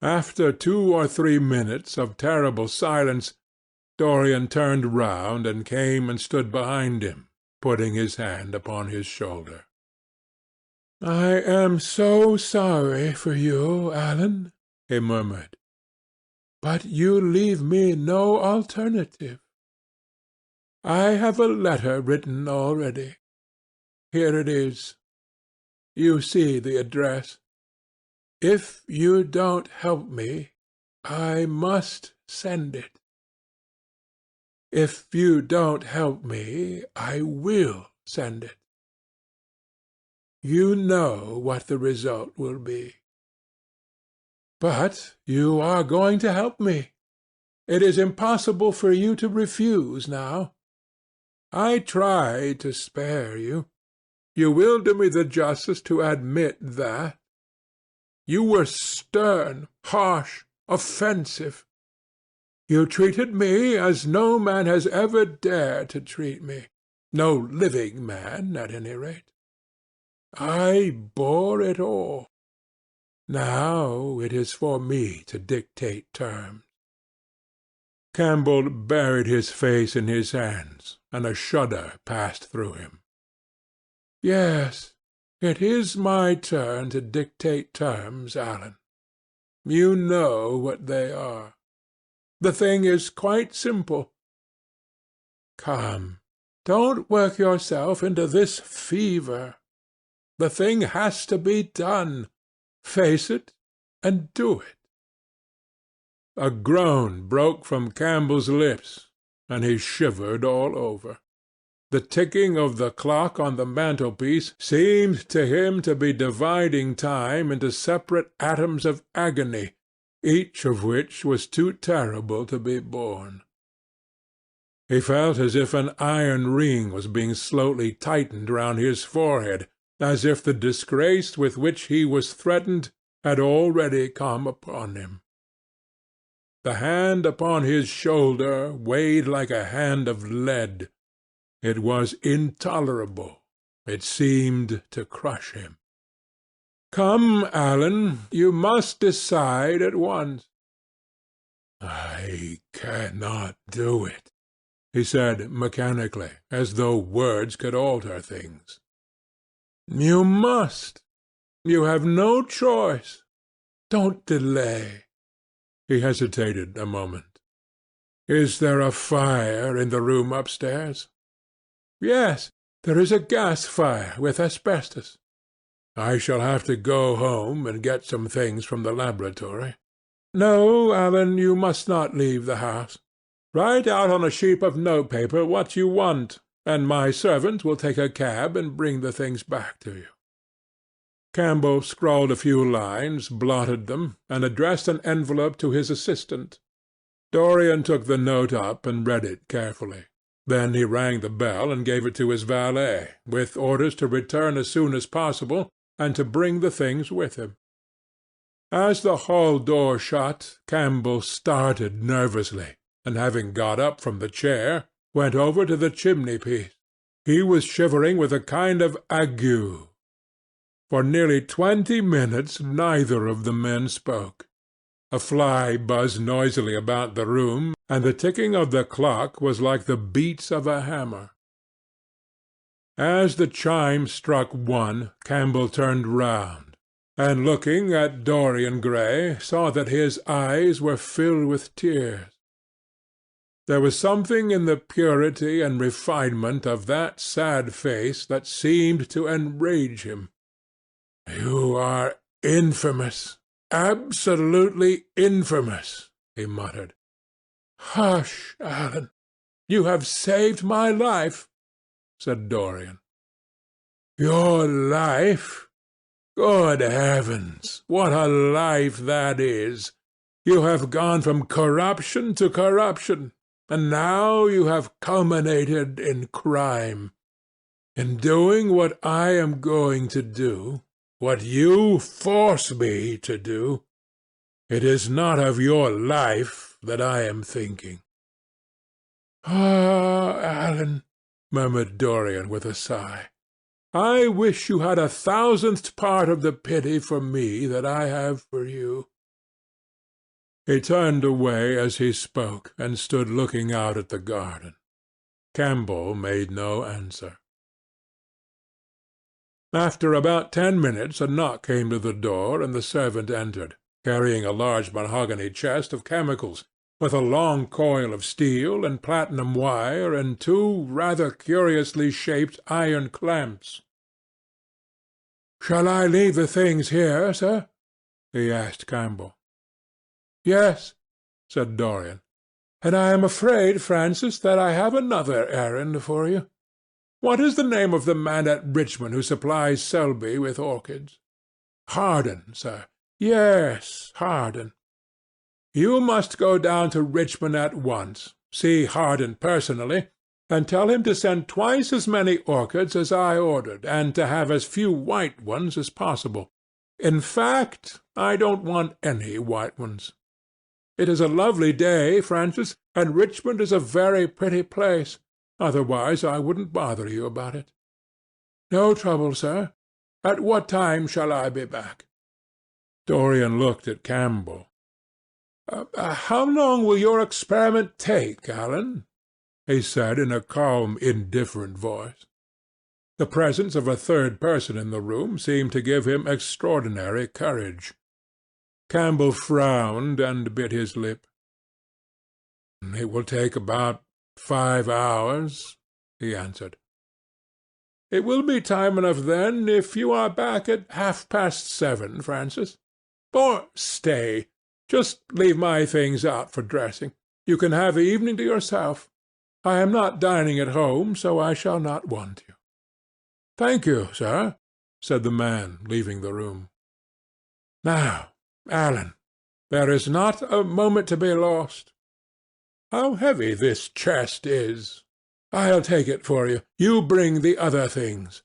After 2 or 3 minutes of terrible silence, Dorian turned round and came and stood behind him, putting his hand upon his shoulder. "I am so sorry for you, Alan," he murmured. "But you leave me no alternative. I have a letter written already. Here it is. You see the address. If you don't help me, I must send it. If you don't help me, I will send it. You know what the result will be. But you are going to help me. It is impossible for you to refuse now. I tried to spare you. You will do me the justice to admit that. You were stern, harsh, offensive. You treated me as no man has ever dared to treat me. No living man, at any rate. I bore it all. Now it is for me to dictate terms." Campbell buried his face in his hands, and a shudder passed through him. Yes, it is my turn to dictate terms, Alan. You know what they are. The thing is quite simple. Come, don't work yourself into this fever. The thing has to be done. Face it and do it. A groan broke from Campbell's lips, and he shivered all over. The ticking of the clock on the mantelpiece seemed to him to be dividing time into separate atoms of agony, each of which was too terrible to be borne. He felt as if an iron ring was being slowly tightened round his forehead, as if the disgrace with which he was threatened had already come upon him. The hand upon his shoulder weighed like a hand of lead. It was intolerable. It seemed to crush him. Come, Alan, you must decide at once. I cannot do it, he said mechanically, as though words could alter things. You must. You have no choice. Don't delay. He hesitated a moment. Is there a fire in the room upstairs? Yes, there is a gas fire with asbestos. I shall have to go home and get some things from the laboratory. No, Alan, you must not leave the house. Write out on a sheet of notepaper what you want, and my servant will take a cab and bring the things back to you. Campbell scrawled a few lines, blotted them, and addressed an envelope to his assistant. Dorian took the note up and read it carefully. Then he rang the bell and gave it to his valet, with orders to return as soon as possible and to bring the things with him. As the hall door shut, Campbell started nervously, and having got up from the chair, went over to the chimney-piece. He was shivering with a kind of ague. For nearly 20 minutes neither of the men spoke. A fly buzzed noisily about the room, and the ticking of the clock was like the beats of a hammer. As the chime struck 1, Campbell turned round, and looking at Dorian Gray, saw that his eyes were filled with tears. There was something in the purity and refinement of that sad face that seemed to enrage him. You are infamous, absolutely infamous, he muttered. Hush, Alan. You have saved my life, said Dorian. Your life? Good heavens, what a life that is! You have gone from corruption to corruption, and now you have culminated in crime. In doing what I am going to do, what you force me to do, it is not of your life that I am thinking. Ah, Alan, murmured Dorian with a sigh, I wish you had 1,000th part of the pity for me that I have for you. He turned away as he spoke, and stood looking out at the garden. Campbell made no answer. After about 10 minutes a knock came to the door, and the servant entered, carrying a large mahogany chest of chemicals, with a long coil of steel and platinum wire and 2 rather curiously shaped iron clamps. "Shall I leave the things here, sir?" he asked Campbell. "Yes," said Dorian. "And I am afraid, Francis, that I have another errand for you. What is the name of the man at Richmond who supplies Selby with orchids?" "Harden, sir." "Yes, Harden. You must go down to Richmond at once, see Harden personally, and tell him to send twice as many orchids as I ordered, and to have as few white ones as possible. In fact, I don't want any white ones. It is a lovely day, Francis, and Richmond is a very pretty place. Otherwise I wouldn't bother you about it." "No trouble, sir. At what time shall I be back?" Dorian looked at Campbell. How long will your experiment take, Alan?" he said in a calm, indifferent voice. The presence of a third person in the room seemed to give him extraordinary courage. Campbell frowned and bit his lip. "It will take about 5 hours," he answered. "It will be time enough then, if you are back at 7:30, Francis. Or stay, just leave my things out for dressing. You can have the evening to yourself. I am not dining at home, so I shall not want you." "Thank you, sir," said the man, leaving the room. "Now, Alan, there is not a moment to be lost. How heavy this chest is! I'll take it for you. You bring the other things."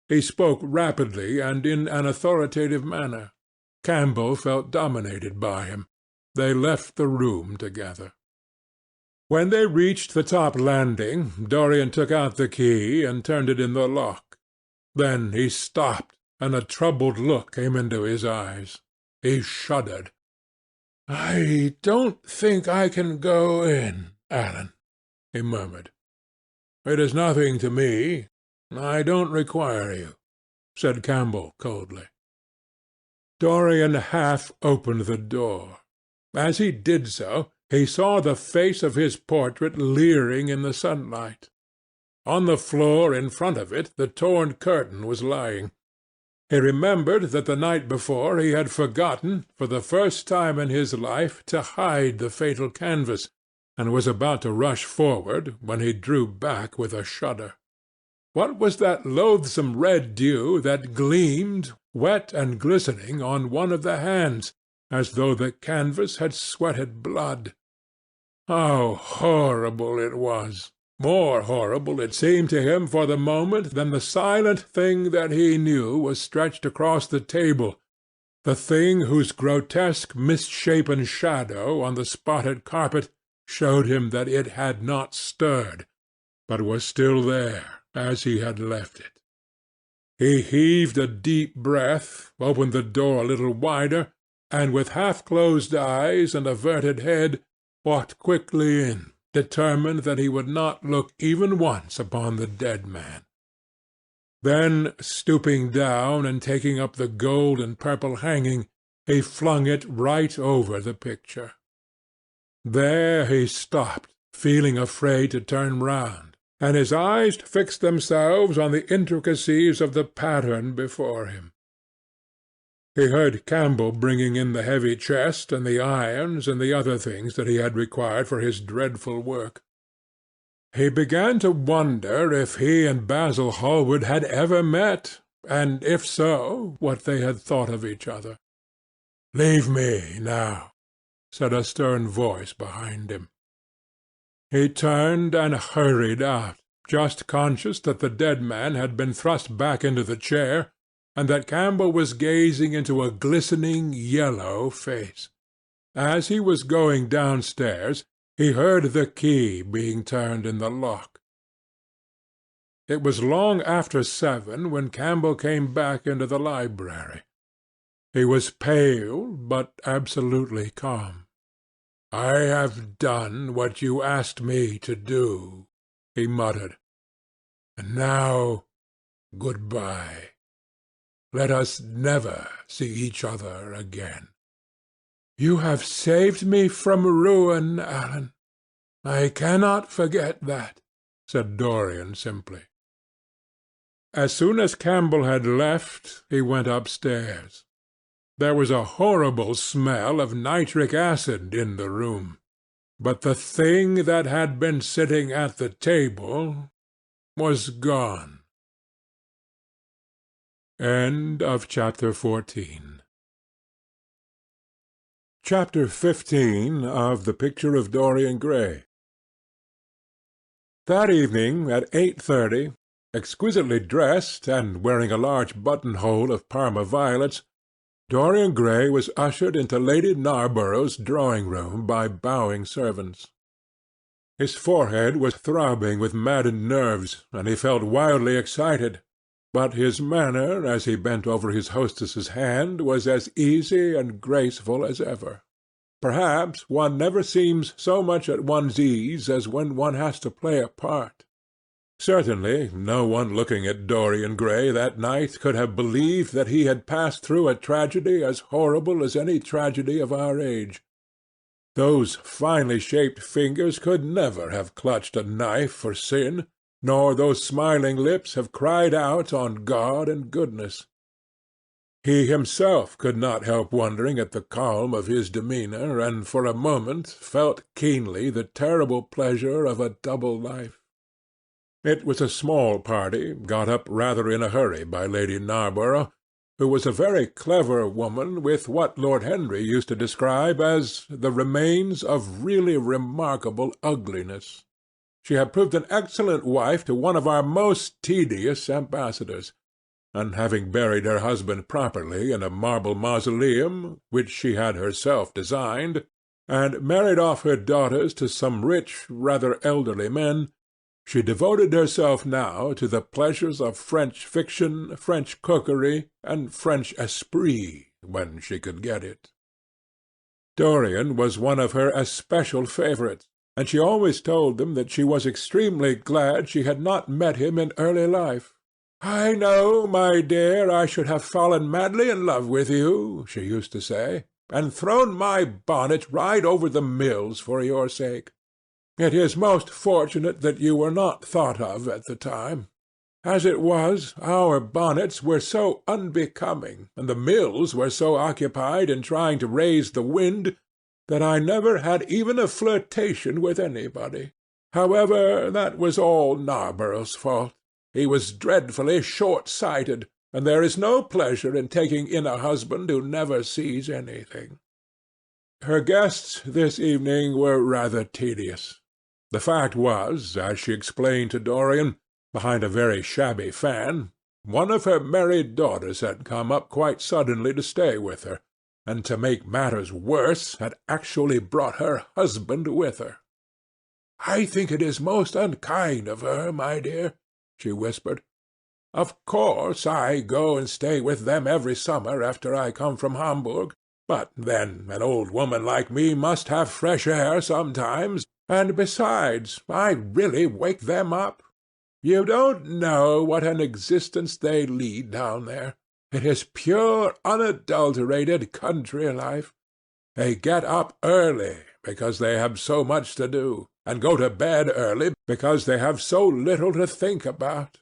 He spoke rapidly and in an authoritative manner. Campbell felt dominated by him. They left the room together. When they reached the top landing, Dorian took out the key and turned it in the lock. Then he stopped, and a troubled look came into his eyes. He shuddered. "I don't think I can go in, Alan," he murmured. "It is nothing to me. I don't require you," said Campbell coldly. Dorian half opened the door. As he did so, he saw the face of his portrait leering in the sunlight. On the floor in front of it the torn curtain was lying. He remembered that the night before he had forgotten, for the first time in his life, to hide the fatal canvas, and was about to rush forward, when he drew back with a shudder. What was that loathsome red dew that gleamed, wet and glistening, on one of the hands, as though the canvas had sweated blood? How horrible it was! More horrible it seemed to him for the moment than the silent thing that he knew was stretched across the table, the thing whose grotesque misshapen shadow on the spotted carpet showed him that it had not stirred, but was still there as he had left it. He heaved a deep breath, opened the door a little wider, and with half-closed eyes and averted head walked quickly in, determined that he would not look even once upon the dead man. Then, stooping down and taking up the gold and purple hanging, he flung it right over the picture. There he stopped, feeling afraid to turn round, and his eyes fixed themselves on the intricacies of the pattern before him. He heard Campbell bringing in the heavy chest and the irons and the other things that he had required for his dreadful work. He began to wonder if he and Basil Hallward had ever met, and if so, what they had thought of each other. "Leave me now," said a stern voice behind him. He turned and hurried out, just conscious that the dead man had been thrust back into the chair, and that Campbell was gazing into a glistening yellow face. As he was going downstairs, he heard the key being turned in the lock. It was long after 7 when Campbell came back into the library. He was pale, but absolutely calm. "I have done what you asked me to do," he muttered. "And now, good-bye. Let us never see each other again." "You have saved me from ruin, Alan. I cannot forget that," said Dorian simply. As soon as Campbell had left, he went upstairs. There was a horrible smell of nitric acid in the room, but the thing that had been sitting at the table was gone. End of Chapter 14. Chapter 15 of The Picture of Dorian Gray. That evening at 8:30, exquisitely dressed and wearing a large buttonhole of Parma violets, Dorian Gray was ushered into Lady Narborough's drawing-room by bowing servants. His forehead was throbbing with maddened nerves, and he felt wildly excited, but his manner as he bent over his hostess's hand was as easy and graceful as ever. Perhaps one never seems so much at one's ease as when one has to play a part. Certainly no one looking at Dorian Gray that night could have believed that he had passed through a tragedy as horrible as any tragedy of our age. Those finely shaped fingers could never have clutched a knife for sin, nor those smiling lips have cried out on God and goodness. He himself could not help wondering at the calm of his demeanour, and for a moment felt keenly the terrible pleasure of a double life. It was a small party, got up rather in a hurry by Lady Narborough, who was a very clever woman with what Lord Henry used to describe as the remains of really remarkable ugliness. She had proved an excellent wife to one of our most tedious ambassadors, and having buried her husband properly in a marble mausoleum, which she had herself designed, and married off her daughters to some rich, rather elderly men, she devoted herself now to the pleasures of French fiction, French cookery, and French esprit, when she could get it. Dorian was one of her especial favourites, and she always told them that she was extremely glad she had not met him in early life. "I know, my dear, I should have fallen madly in love with you," she used to say, "and thrown my bonnet right over the mills for your sake. It is most fortunate that you were not thought of at the time. As it was, our bonnets were so unbecoming, and the mills were so occupied in trying to raise the wind, that I never had even a flirtation with anybody. However, that was all Narborough's fault. He was dreadfully short-sighted, and there is no pleasure in taking in a husband who never sees anything." Her guests this evening were rather tedious. The fact was, as she explained to Dorian, behind a very shabby fan, one of her married daughters had come up quite suddenly to stay with her, and to make matters worse had actually brought her husband with her. "I think it is most unkind of her, my dear," she whispered. "Of course I go and stay with them every summer after I come from Hamburg, but then an old woman like me must have fresh air sometimes, and besides, I really wake them up. You don't know what an existence they lead down there. It is pure, unadulterated country life. They get up early because they have so much to do, and go to bed early because they have so little to think about.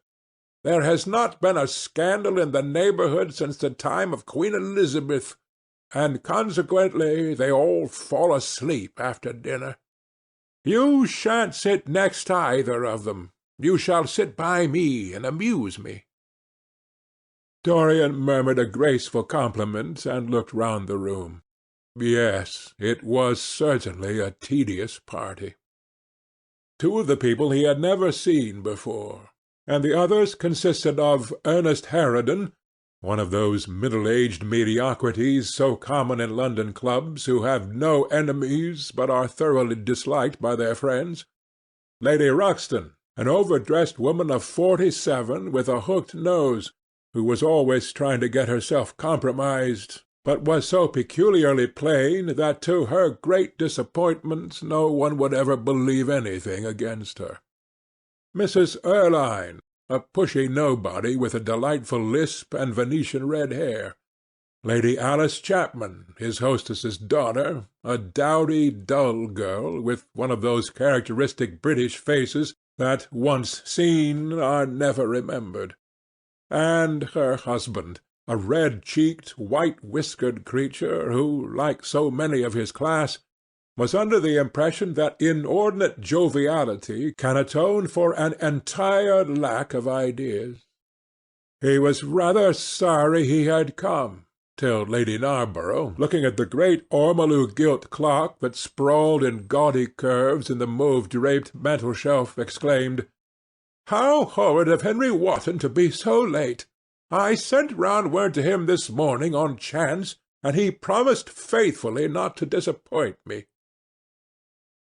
There has not been a scandal in the neighbourhood since the time of Queen Elizabeth, and consequently they all fall asleep after dinner. You shan't sit next either of them. You shall sit by me and amuse me." Dorian murmured a graceful compliment and looked round the room. Yes, it was certainly a tedious party. Two of the people he had never seen before, and the others consisted of Ernest Harrowden, one of those middle-aged mediocrities so common in London clubs, who have no enemies but are thoroughly disliked by their friends; Lady Ruxton, an overdressed woman of 47 with a hooked nose, who was always trying to get herself compromised, but was so peculiarly plain that to her great disappointment no one would ever believe anything against her; Mrs. Erlynne, a pushy nobody with a delightful lisp and Venetian red hair; Lady Alice Chapman, his hostess's daughter, a dowdy, dull girl, with one of those characteristic British faces that, once seen, are never remembered; and her husband, a red-cheeked, white-whiskered creature who, like so many of his class, was under the impression that inordinate joviality can atone for an entire lack of ideas. He was rather sorry he had come, till Lady Narborough, looking at the great ormolu gilt clock that sprawled in gaudy curves in the mauve-draped mantel-shelf, exclaimed, "How horrid of Henry Wotton to be so late! I sent round word to him this morning on chance, and he promised faithfully not to disappoint me."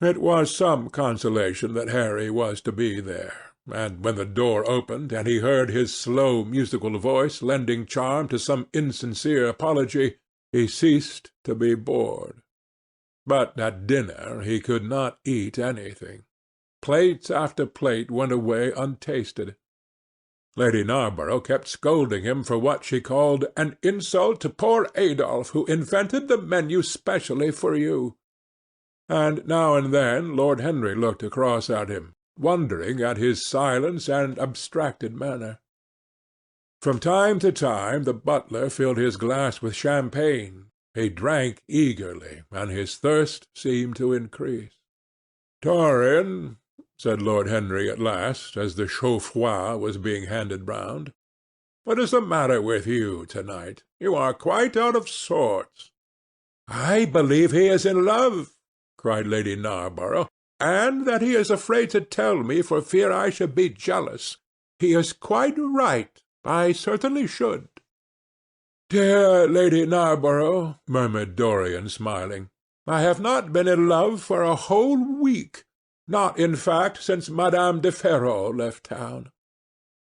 It was some consolation that Harry was to be there, and when the door opened and he heard his slow musical voice lending charm to some insincere apology, he ceased to be bored. But at dinner he could not eat anything. plate after plate went away untasted. Lady Narborough kept scolding him for what she called an insult to poor Adolphe, who invented the menu specially for you. And now and then Lord Henry looked across at him, wondering at his silence and abstracted manner. From time to time the butler filled his glass with champagne. He drank eagerly, and his thirst seemed to increase. "Dorian," said Lord Henry at last, as the chaud-froid was being handed round, "what is the matter with you to-night? You are quite out of sorts." "I believe he is in love," cried Lady Narborough, "and that he is afraid to tell me for fear I should be jealous. He is quite right. I certainly should." "Dear Lady Narborough," murmured Dorian, smiling, "I have not been in love for a whole week. Not, in fact, since Madame de Ferrol left town."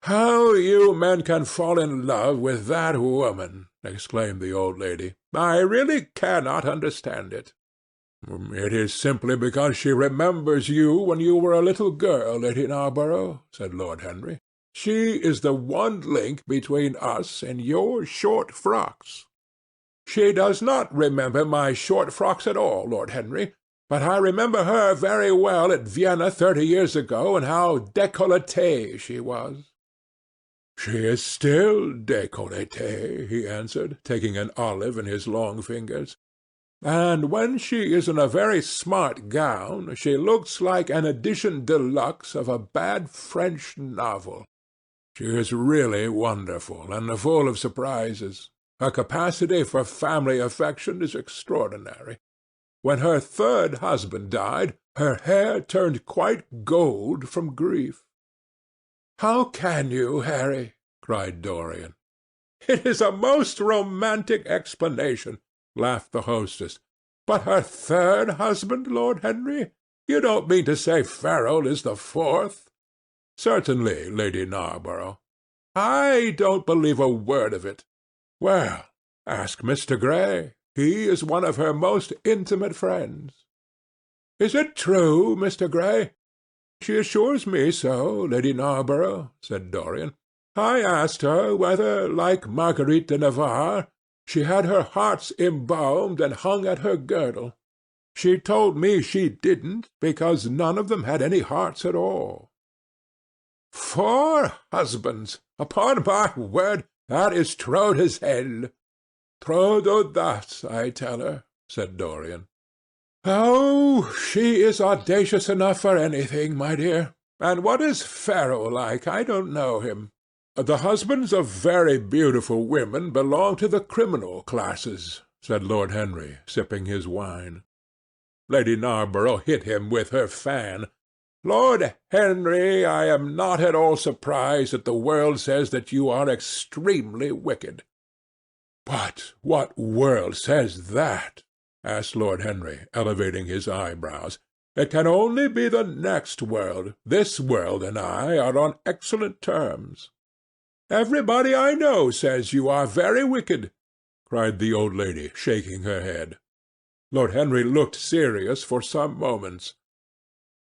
"How you men can fall in love with that woman!" exclaimed the old lady. "I really cannot understand it." "It is simply because she remembers you when you were a little girl, Lady Narborough," said Lord Henry. "She is the one link between us and your short frocks." "She does not remember my short frocks at all, Lord Henry. But I remember her very well at Vienna 30 years ago, and how décolletée she was." "She is still décolletée," he answered, taking an olive in his long fingers. "And when she is in a very smart gown, she looks like an edition de luxe of a bad French novel. She is really wonderful, and full of surprises. Her capacity for family affection is extraordinary. When her third husband died, her hair turned quite gold from grief." "How can you, Harry?" cried Dorian. "It is a most romantic explanation," laughed the hostess. "But her third husband, Lord Henry? You don't mean to say Ferrol is the fourth?" "Certainly, Lady Narborough." "I don't believe a word of it." "Well, ask Mr. Gray. He is one of her most intimate friends." "Is it true, Mr. Gray?" "She assures me so, Lady Narborough," said Dorian. "I asked her whether, like Marguerite de Navarre, she had her hearts embalmed and hung at her girdle. She told me she didn't, because none of them had any hearts at all." "4 husbands! Upon my word, that is trop de zèle." "Trop d'audace, I tell her," said Dorian. "Oh, she is audacious enough for anything, my dear. And what is Ferrol like? I don't know him." "The husbands of very beautiful women belong to the criminal classes," said Lord Henry, sipping his wine. Lady Narborough hit him with her fan. "Lord Henry, I am not at all surprised that the world says that you are extremely wicked." "But what world says that?" asked Lord Henry, elevating his eyebrows. "It can only be the next world. This world and I are on excellent terms." "Everybody I know says you are very wicked," cried the old lady, shaking her head. Lord Henry looked serious for some moments.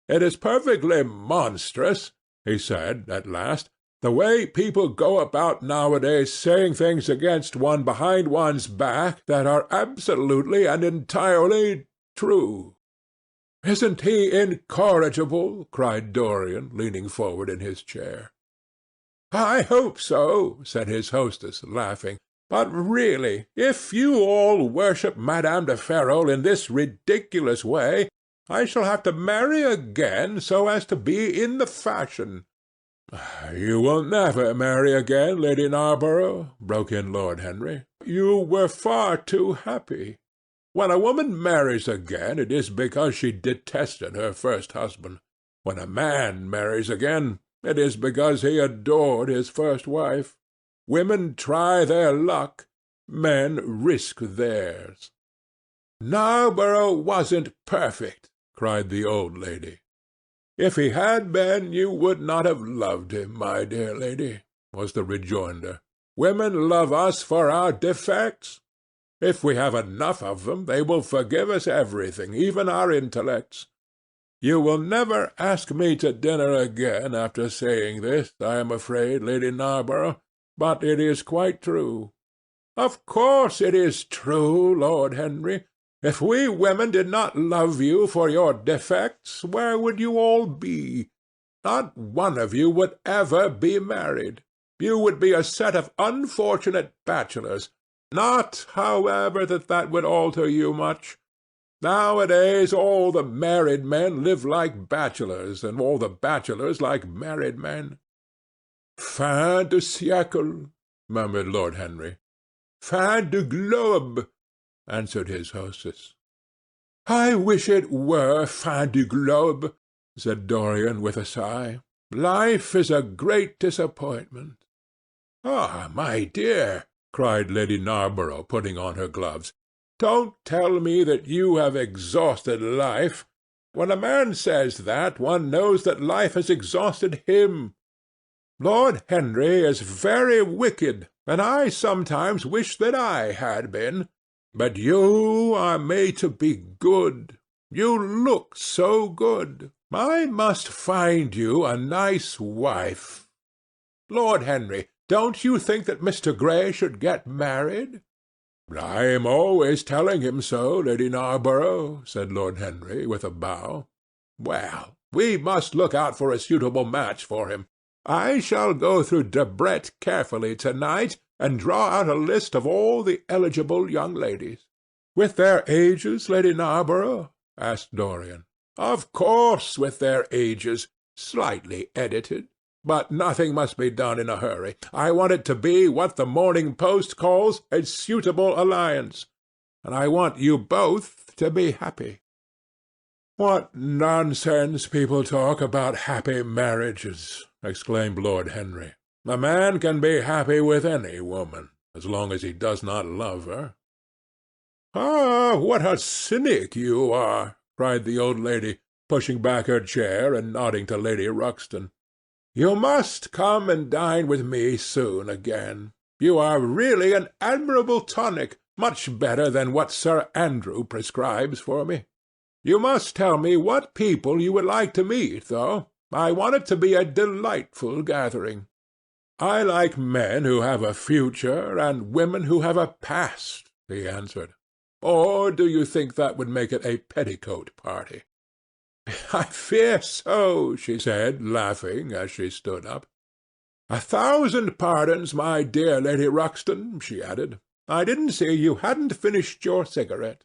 "It is perfectly monstrous," he said at last, "the way people go about nowadays saying things against one behind one's back that are absolutely and entirely true." "Isn't he incorrigible?" cried Dorian, leaning forward in his chair. "I hope so," said his hostess, laughing. "But really, if you all worship Madame de Ferrol in this ridiculous way, I shall have to marry again so as to be in the fashion." "You will never marry again, Lady Narborough," broke in Lord Henry. "You were far too happy. When a woman marries again, it is because she detested her first husband. When a man marries again, it is because he adored his first wife. Women try their luck. Men risk theirs." "Narborough wasn't perfect," cried the old lady. "If he had been, you would not have loved him, my dear lady," was the rejoinder. "Women love us for our defects. If we have enough of them, they will forgive us everything, even our intellects. You will never ask me to dinner again after saying this, I am afraid, Lady Narborough, but it is quite true. Of course it is true, Lord Henry. If we women did not love you for your defects, where would you all be? Not one of you would ever be married. You would be a set of unfortunate bachelors. Not, however, that would alter you much. Nowadays all the married men live like bachelors, and all the bachelors like married men. Fin de siècle, murmured Lord Henry. Fin de globe, answered his hostess. I wish it were fin de globe, said Dorian with a sigh. Life is a great disappointment. Ah, my dear, cried Lady Narborough, putting on her gloves, don't tell me that you have exhausted life. When a man says that, one knows that life has exhausted him. Lord Henry is very wicked, and I sometimes wish that I had been. But you are made to be good. You look so good. I must find you a nice wife. Lord Henry, don't you think that Mr. Gray should get married? I am always telling him so, Lady Narborough, said Lord Henry, with a bow. Well, we must look out for a suitable match for him. I shall go through Debrett carefully to-night, and draw out a list of all the eligible young ladies. With their ages, Lady Narborough? asked Dorian. Of course, with their ages, slightly edited. But nothing must be done in a hurry. I want it to be what the Morning Post calls a suitable alliance, and I want you both to be happy. What nonsense people talk about happy marriages, exclaimed Lord Henry. A man can be happy with any woman, as long as he does not love her. Ah, what a cynic you are, cried the old lady, pushing back her chair and nodding to Lady Ruxton. You must come and dine with me soon again. You are really an admirable tonic, much better than what Sir Andrew prescribes for me. You must tell me what people you would like to meet, though. I want it to be a delightful gathering. I like men who have a future, and women who have a past, he answered. Or do you think that would make it a petticoat party? I fear so, she said, laughing, as she stood up. 1,000 pardons, my dear Lady Ruxton, she added. I didn't see you hadn't finished your cigarette.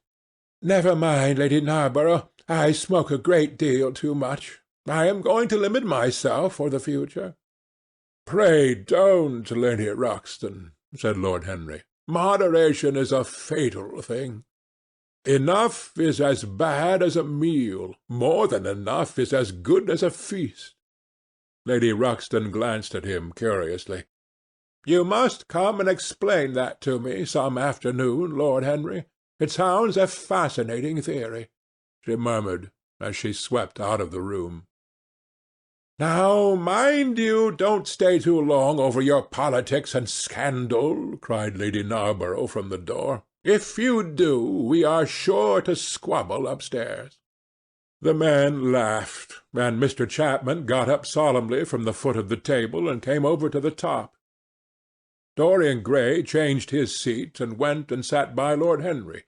Never mind, Lady Narborough. I smoke a great deal too much. I am going to limit myself for the future. Pray don't, Lady Ruxton, said Lord Henry. Moderation is a fatal thing. Enough is as bad as a meal. More than enough is as good as a feast. Lady Ruxton glanced at him curiously. You must come and explain that to me some afternoon, Lord Henry. It sounds a fascinating theory, she murmured, as she swept out of the room. Now, mind you don't stay too long over your politics and scandal, cried Lady Narborough from the door. If you do, we are sure to squabble upstairs. The men laughed, and Mr. Chapman got up solemnly from the foot of the table and came over to the top. Dorian Gray changed his seat and went and sat by Lord Henry.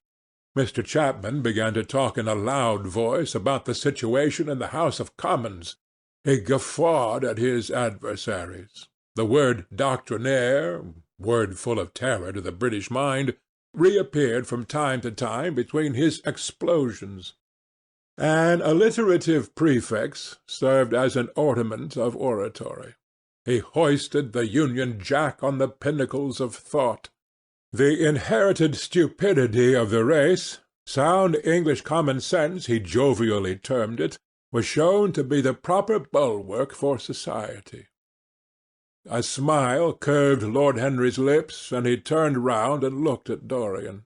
Mr. Chapman began to talk in a loud voice about the situation in the House of Commons. He guffawed at his adversaries. The word doctrinaire, word full of terror to the British mind, reappeared from time to time between his explosions. An alliterative prefix served as an ornament of oratory. He hoisted the Union Jack on the pinnacles of thought. The inherited stupidity of the race, sound English common sense he jovially termed it, was shown to be the proper bulwark for society. A smile curved Lord Henry's lips, and he turned round and looked at Dorian.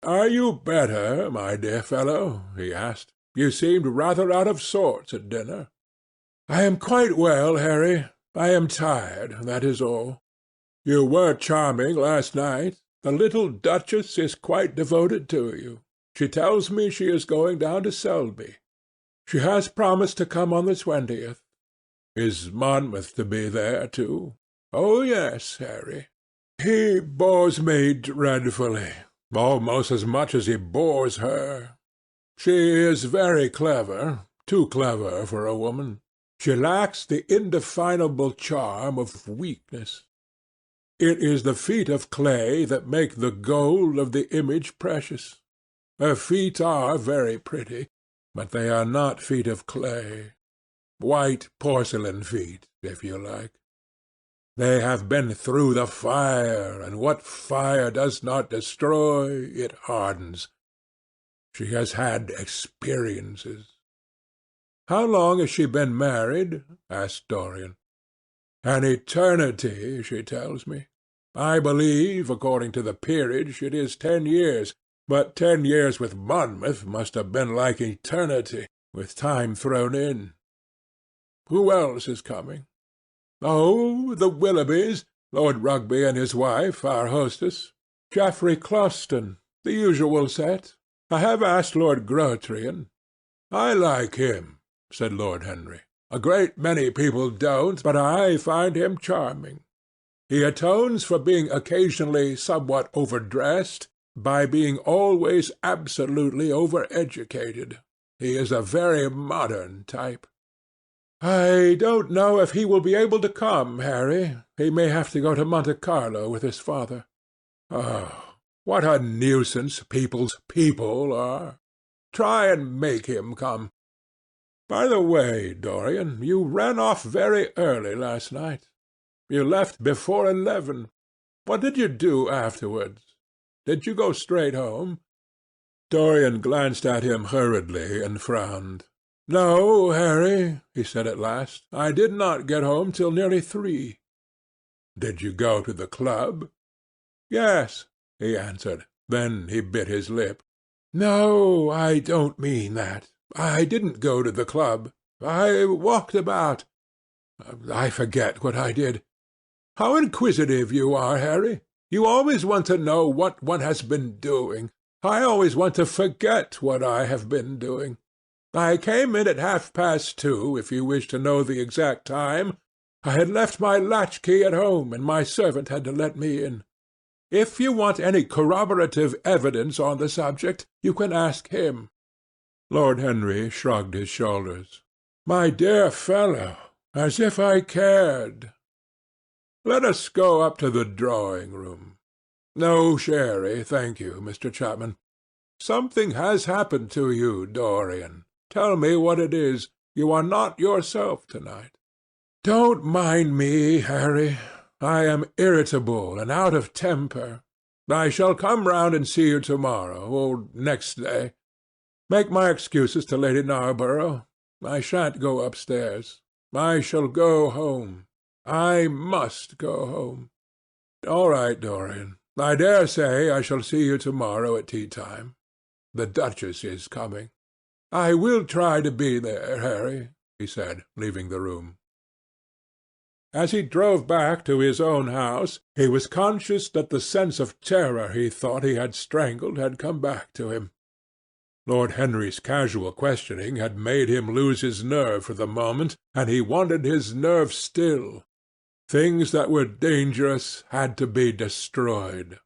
"Are you better, my dear fellow?" he asked. "You seemed rather out of sorts at dinner." "I am quite well, Harry. I am tired, that is all. You were charming last night. The little Duchess is quite devoted to you. She tells me she is going down to Selby." She has promised to come on the 20th. Is Monmouth to be there, too? Oh, yes, Harry. He bores me dreadfully, almost as much as he bores her. She is very clever, too clever for a woman. She lacks the indefinable charm of weakness. It is the feet of clay that make the gold of the image precious. Her feet are very pretty, but they are not feet of clay. White porcelain feet, if you like. They have been through the fire, and what fire does not destroy, it hardens. She has had experiences. How long has she been married? Asked Dorian. An eternity, she tells me. I believe, according to the peerage, it is 10 years, but 10 years with Monmouth must have been like eternity, with time thrown in. Who else is coming? Oh, the Willoughbys, Lord Rugby and his wife, our hostess. Geoffrey Clouston, the usual set. I have asked Lord Grotrian. I like him, said Lord Henry. A great many people don't, but I find him charming. He atones for being occasionally somewhat overdressed by being always absolutely overeducated. He is a very modern type. I don't know if he will be able to come, Harry. He may have to go to Monte Carlo with his father. Oh, what a nuisance people's people are! Try and make him come. By the way, Dorian, you ran off very early last night. You left before 11. What did you do afterwards? Did you go straight home? Dorian glanced at him hurriedly and frowned. No, Harry, he said at last, I did not get home till nearly 3. Did you go to the club? Yes, he answered. Then he bit his lip. No, I don't mean that. I didn't go to the club. I walked about. I forget what I did. How inquisitive you are, Harry. You always want to know what one has been doing. I always want to forget what I have been doing. I came in at 2:30, if you wish to know the exact time. I had left my latchkey at home, and my servant had to let me in. If you want any corroborative evidence on the subject, you can ask him. Lord Henry shrugged his shoulders. My dear fellow, as if I cared. Let us go up to the drawing-room. No sherry, thank you, Mr. Chapman. Something has happened to you, Dorian. Tell me what it is. You are not yourself tonight. Don't mind me, Harry. I am irritable and out of temper. I shall come round and see you tomorrow, or next day. Make my excuses to Lady Narborough. I shan't go upstairs. I shall go home. I must go home. All right, Dorian. I dare say I shall see you tomorrow at tea-time. The Duchess is coming. I will try to be there, Harry, he said, leaving the room. As he drove back to his own house, he was conscious that the sense of terror he thought he had strangled had come back to him. Lord Henry's casual questioning had made him lose his nerve for the moment, and he wanted his nerve still. Things that were dangerous had to be destroyed.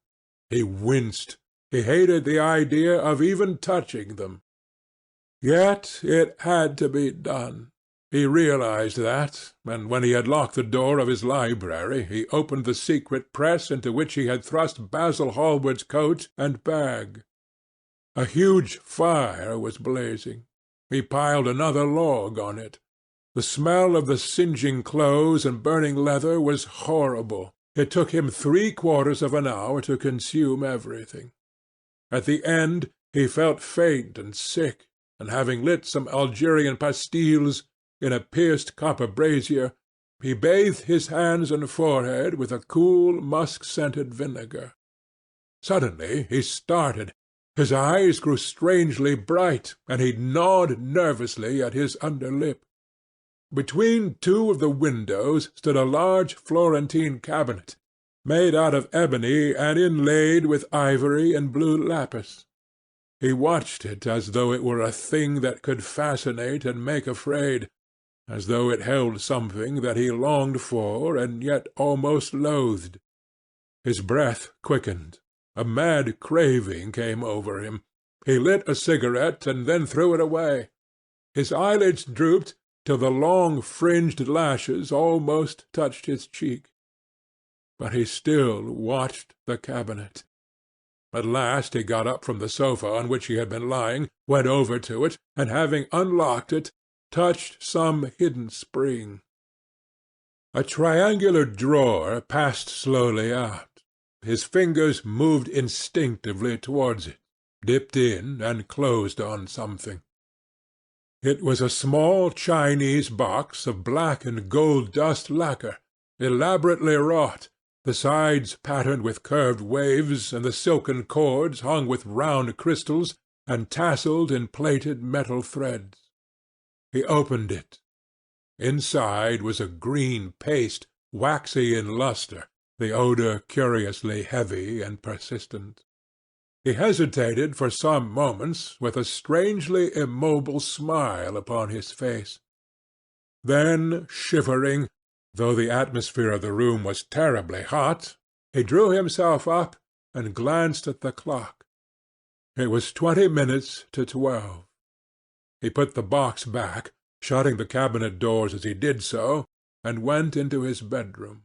He winced. He hated the idea of even touching them. Yet it had to be done. He realized that, and when he had locked the door of his library, he opened the secret press into which he had thrust Basil Hallward's coat and bag. A huge fire was blazing. He piled another log on it. The smell of the singeing clothes and burning leather was horrible. It took him 3/4 of an hour to consume everything. At the end he felt faint and sick, and having lit some Algerian pastilles in a pierced copper brazier, he bathed his hands and forehead with a cool, musk-scented vinegar. Suddenly he started. His eyes grew strangely bright, and he gnawed nervously at his under lip. Between 2 of the windows stood a large Florentine cabinet, made out of ebony and inlaid with ivory and blue lapis. He watched it as though it were a thing that could fascinate and make afraid, as though it held something that he longed for and yet almost loathed. His breath quickened. A mad craving came over him. He lit a cigarette and then threw it away. His eyelids drooped till the long fringed lashes almost touched his cheek. But he still watched the cabinet. At last he got up from the sofa on which he had been lying, went over to it, and having unlocked it, touched some hidden spring. A triangular drawer passed slowly out. His fingers moved instinctively towards it, dipped in, and closed on something. It was a small Chinese box of black and gold dust lacquer, elaborately wrought, the sides patterned with curved waves, and the silken cords hung with round crystals and tasselled in plaited metal threads. He opened it. Inside was a green paste, waxy in lustre, the odour curiously heavy and persistent. He hesitated for some moments, with a strangely immobile smile upon his face. Then, shivering, though the atmosphere of the room was terribly hot, he drew himself up and glanced at the clock. It was 20 minutes to 12. He put the box back, shutting the cabinet doors as he did so, and went into his bedroom.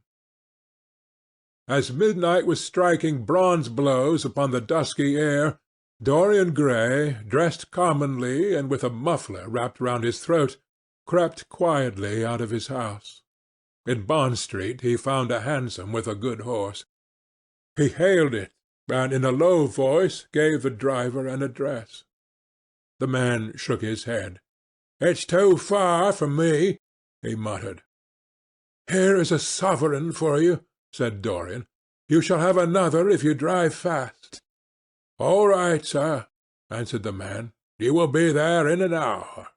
As midnight was striking bronze blows upon the dusky air, Dorian Gray, dressed commonly and with a muffler wrapped round his throat, crept quietly out of his house. In Bond Street he found a hansom with a good horse. He hailed it, and in a low voice gave the driver an address. The man shook his head. "It's too far for me," he muttered. "Here is a sovereign for you," said Dorian. "You shall have another if you drive fast." "All right, sir," answered the man. "You will be there in an hour."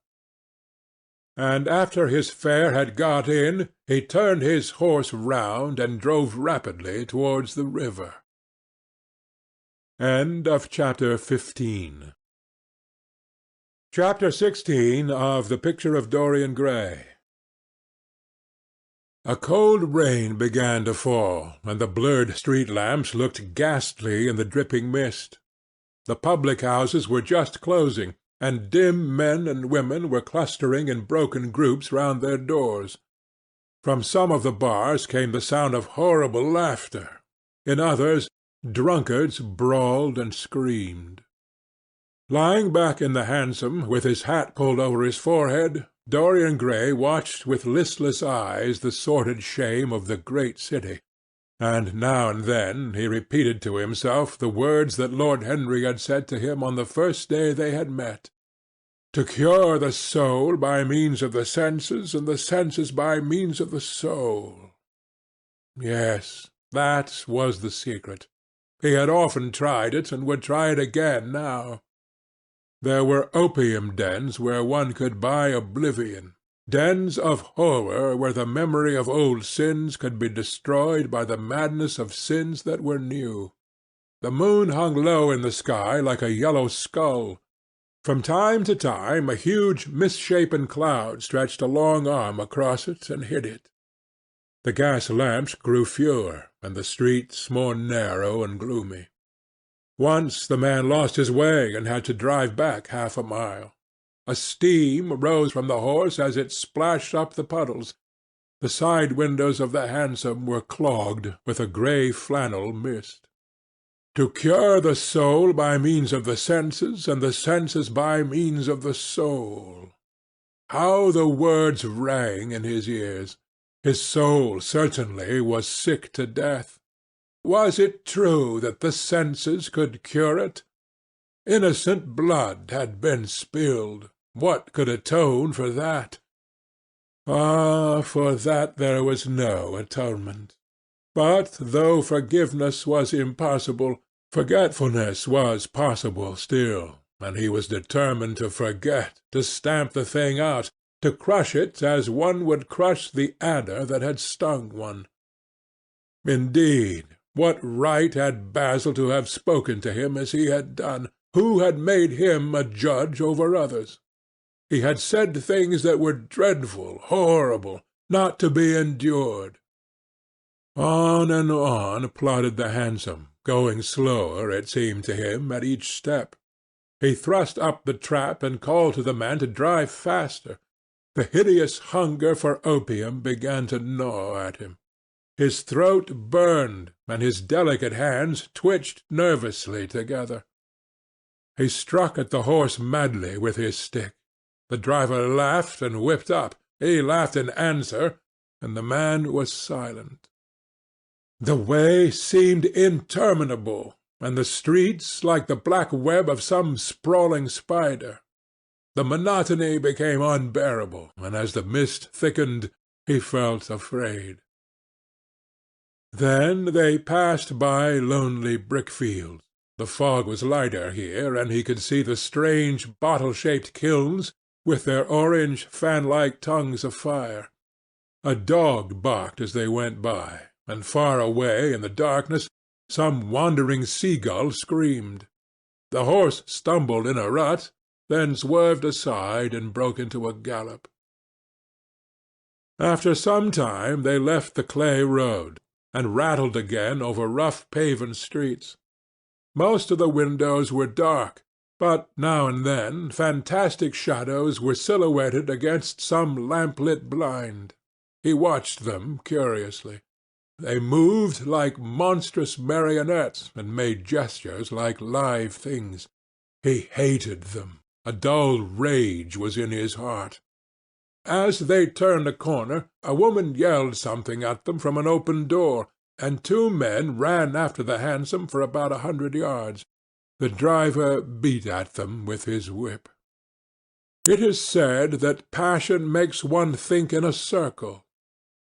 And after his fare had got in, he turned his horse round and drove rapidly towards the river. Chapter 16 of The Picture of Dorian Gray. A cold rain began to fall, and the blurred street lamps looked ghastly in the dripping mist. The public-houses were just closing, and dim men and women were clustering in broken groups round their doors. From some of the bars came the sound of horrible laughter. In others, drunkards brawled and screamed. Lying back in the hansom, with his hat pulled over his forehead, Dorian Gray watched with listless eyes the sordid shame of the great city, and now and then he repeated to himself the words that Lord Henry had said to him on the first day they had met: "To cure the soul by means of the senses, and the senses by means of the soul." Yes, that was the secret. He had often tried it, and would try it again now. There were opium dens where one could buy oblivion, dens of horror where the memory of old sins could be destroyed by the madness of sins that were new. The moon hung low in the sky like a yellow skull. From time to time a huge misshapen cloud stretched a long arm across it and hid it. The gas lamps grew fewer, and the streets more narrow and gloomy. Once the man lost his way and had to drive back 1/2 a mile. A steam rose from the horse as it splashed up the puddles. The side windows of the hansom were clogged with a grey flannel mist. To cure the soul by means of the senses, and the senses by means of the soul. How the words rang in his ears! His soul certainly was sick to death. Was it true that the senses could cure it? Innocent blood had been spilled. What could atone for that? Ah, for that there was no atonement. But though forgiveness was impossible, forgetfulness was possible still, and he was determined to forget, to stamp the thing out, to crush it as one would crush the adder that had stung one. Indeed, what right had Basil to have spoken to him as he had done? Who had made him a judge over others? He had said things that were dreadful, horrible, not to be endured. On and on plodded the hansom, going slower, it seemed to him, at each step. He thrust up the trap and called to the man to drive faster. The hideous hunger for opium began to gnaw at him. His throat burned, and his delicate hands twitched nervously together. He struck at the horse madly with his stick. The driver laughed and whipped up. He laughed in answer, and the man was silent. The way seemed interminable, and the streets like the black web of some sprawling spider. The monotony became unbearable, and as the mist thickened, he felt afraid. Then they passed by lonely brick-fields. The fog was lighter here, and he could see the strange bottle-shaped kilns with their orange fan-like tongues of fire. A dog barked as they went by, and far away in the darkness some wandering seagull screamed. The horse stumbled in a rut, then swerved aside and broke into a gallop. After some time they left the clay road, and rattled again over rough paven streets. Most of the windows were dark, but now and then fantastic shadows were silhouetted against some lamp-lit blind. He watched them curiously. They moved like monstrous marionettes, and made gestures like live things. He hated them. A dull rage was in his heart. As they turned a corner, a woman yelled something at them from an open door, and two men ran after the hansom for about 100 yards. The driver beat at them with his whip. It is said that passion makes one think in a circle.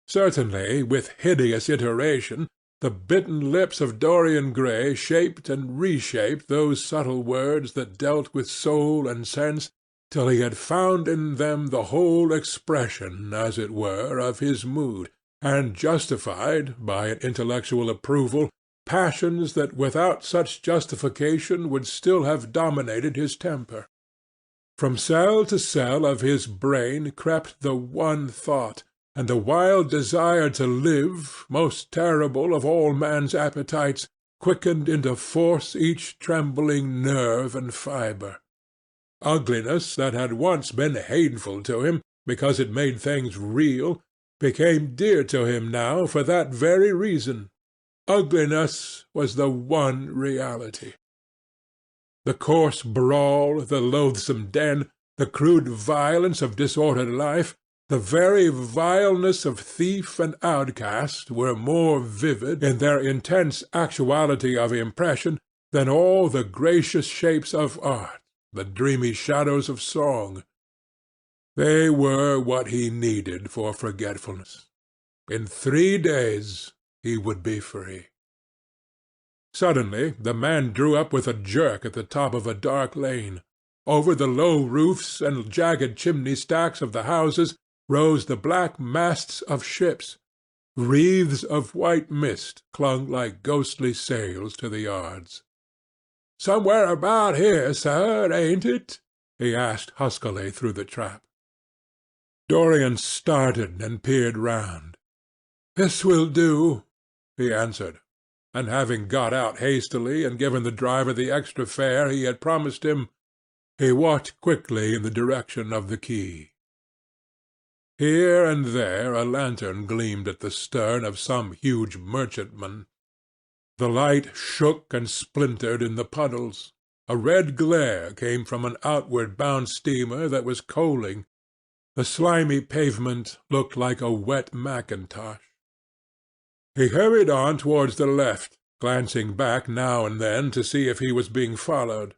Certainly, with hideous iteration, the bitten lips of Dorian Gray shaped and reshaped those subtle words that dealt with soul and sense, till he had found in them the whole expression, as it were, of his mood, and justified, by an intellectual approval, passions that without such justification would still have dominated his temper. From cell to cell of his brain crept the one thought, and the wild desire to live, most terrible of all man's appetites, quickened into force each trembling nerve and fibre. Ugliness that had once been hateful to him, because it made things real, became dear to him now for that very reason. Ugliness was the one reality. The coarse brawl, the loathsome den, the crude violence of disordered life, the very vileness of thief and outcast were more vivid in their intense actuality of impression than all the gracious shapes of art, the dreamy shadows of song. They were what he needed for forgetfulness. In 3 days he would be free. Suddenly the man drew up with a jerk at the top of a dark lane. Over the low roofs and jagged chimney-stacks of the houses rose the black masts of ships. Wreaths of white mist clung like ghostly sails to the yards. "Somewhere about here, sir, ain't it?" he asked huskily through the trap. Dorian started and peered round. "This will do," he answered, and having got out hastily and given the driver the extra fare he had promised him, he walked quickly in the direction of the quay. Here and there a lantern gleamed at the stern of some huge merchantman. The light shook and splintered in the puddles. A red glare came from an outward-bound steamer that was coaling. The slimy pavement looked like a wet mackintosh. He hurried on towards the left, glancing back now and then to see if he was being followed.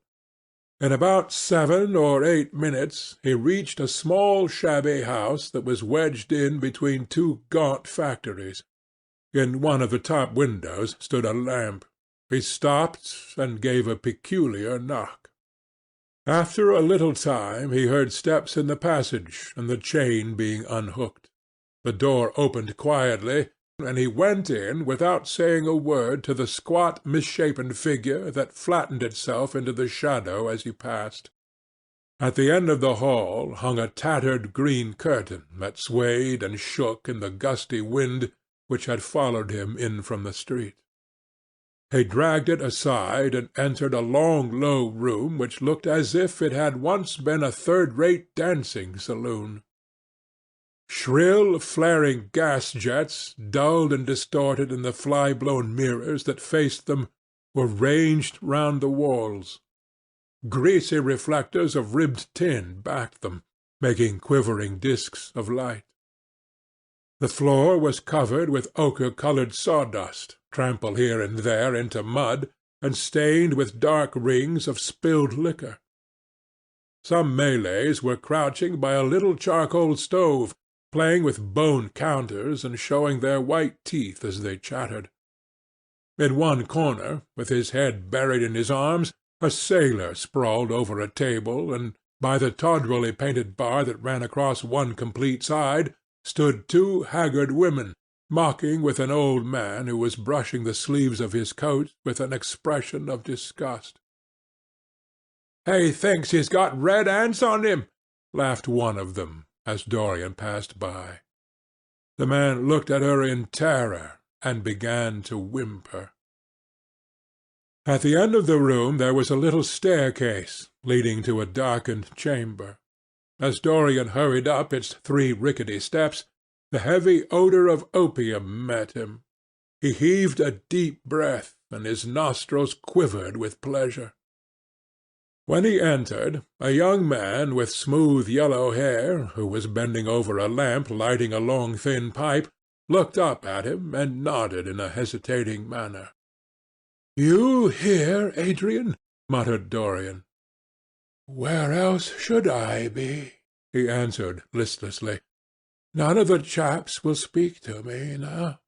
In about 7 or 8 minutes he reached a small shabby house that was wedged in between two gaunt factories. In one of the top windows stood a lamp. He stopped and gave a peculiar knock. After a little time he heard steps in the passage and the chain being unhooked. The door opened quietly, and he went in without saying a word to the squat, misshapen figure that flattened itself into the shadow as he passed. At the end of the hall hung a tattered green curtain that swayed and shook in the gusty wind which had followed him in from the street. He dragged it aside and entered a long, low room which looked as if it had once been a third-rate dancing saloon. Shrill, flaring gas-jets, dulled and distorted in the fly-blown mirrors that faced them, were ranged round the walls. Greasy reflectors of ribbed tin backed them, making quivering disks of light. The floor was covered with ochre-coloured sawdust, trampled here and there into mud, and stained with dark rings of spilled liquor. Some Malays were crouching by a little charcoal stove, playing with bone counters and showing their white teeth as they chattered. In one corner, with his head buried in his arms, a sailor sprawled over a table, and by the tawdrily painted bar that ran across one complete side stood two haggard women, mocking with an old man who was brushing the sleeves of his coat with an expression of disgust. "He thinks he's got red ants on him," laughed one of them, as Dorian passed by. The man looked at her in terror, and began to whimper. At the end of the room there was a little staircase, leading to a darkened chamber. As Dorian hurried up its 3 rickety steps, the heavy odour of opium met him. He heaved a deep breath, and his nostrils quivered with pleasure. When he entered, a young man with smooth yellow hair, who was bending over a lamp lighting a long thin pipe, looked up at him and nodded in a hesitating manner. "You here, Adrian?" muttered Dorian. "Where else should I be?" he answered listlessly. "None of the chaps will speak to me now."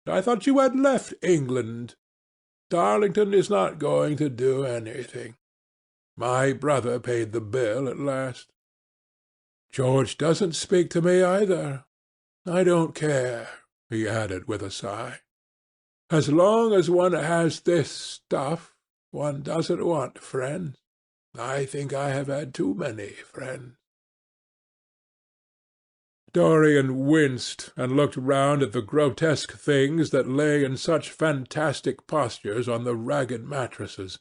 "I thought you had left England." "Darlington is not going to do anything. My brother paid the bill at last. George doesn't speak to me either. I don't care," he added with a sigh. "As long as one has this stuff, one doesn't want friends. I think I have had too many friends." Dorian winced, and looked round at the grotesque things that lay in such fantastic postures on the ragged mattresses.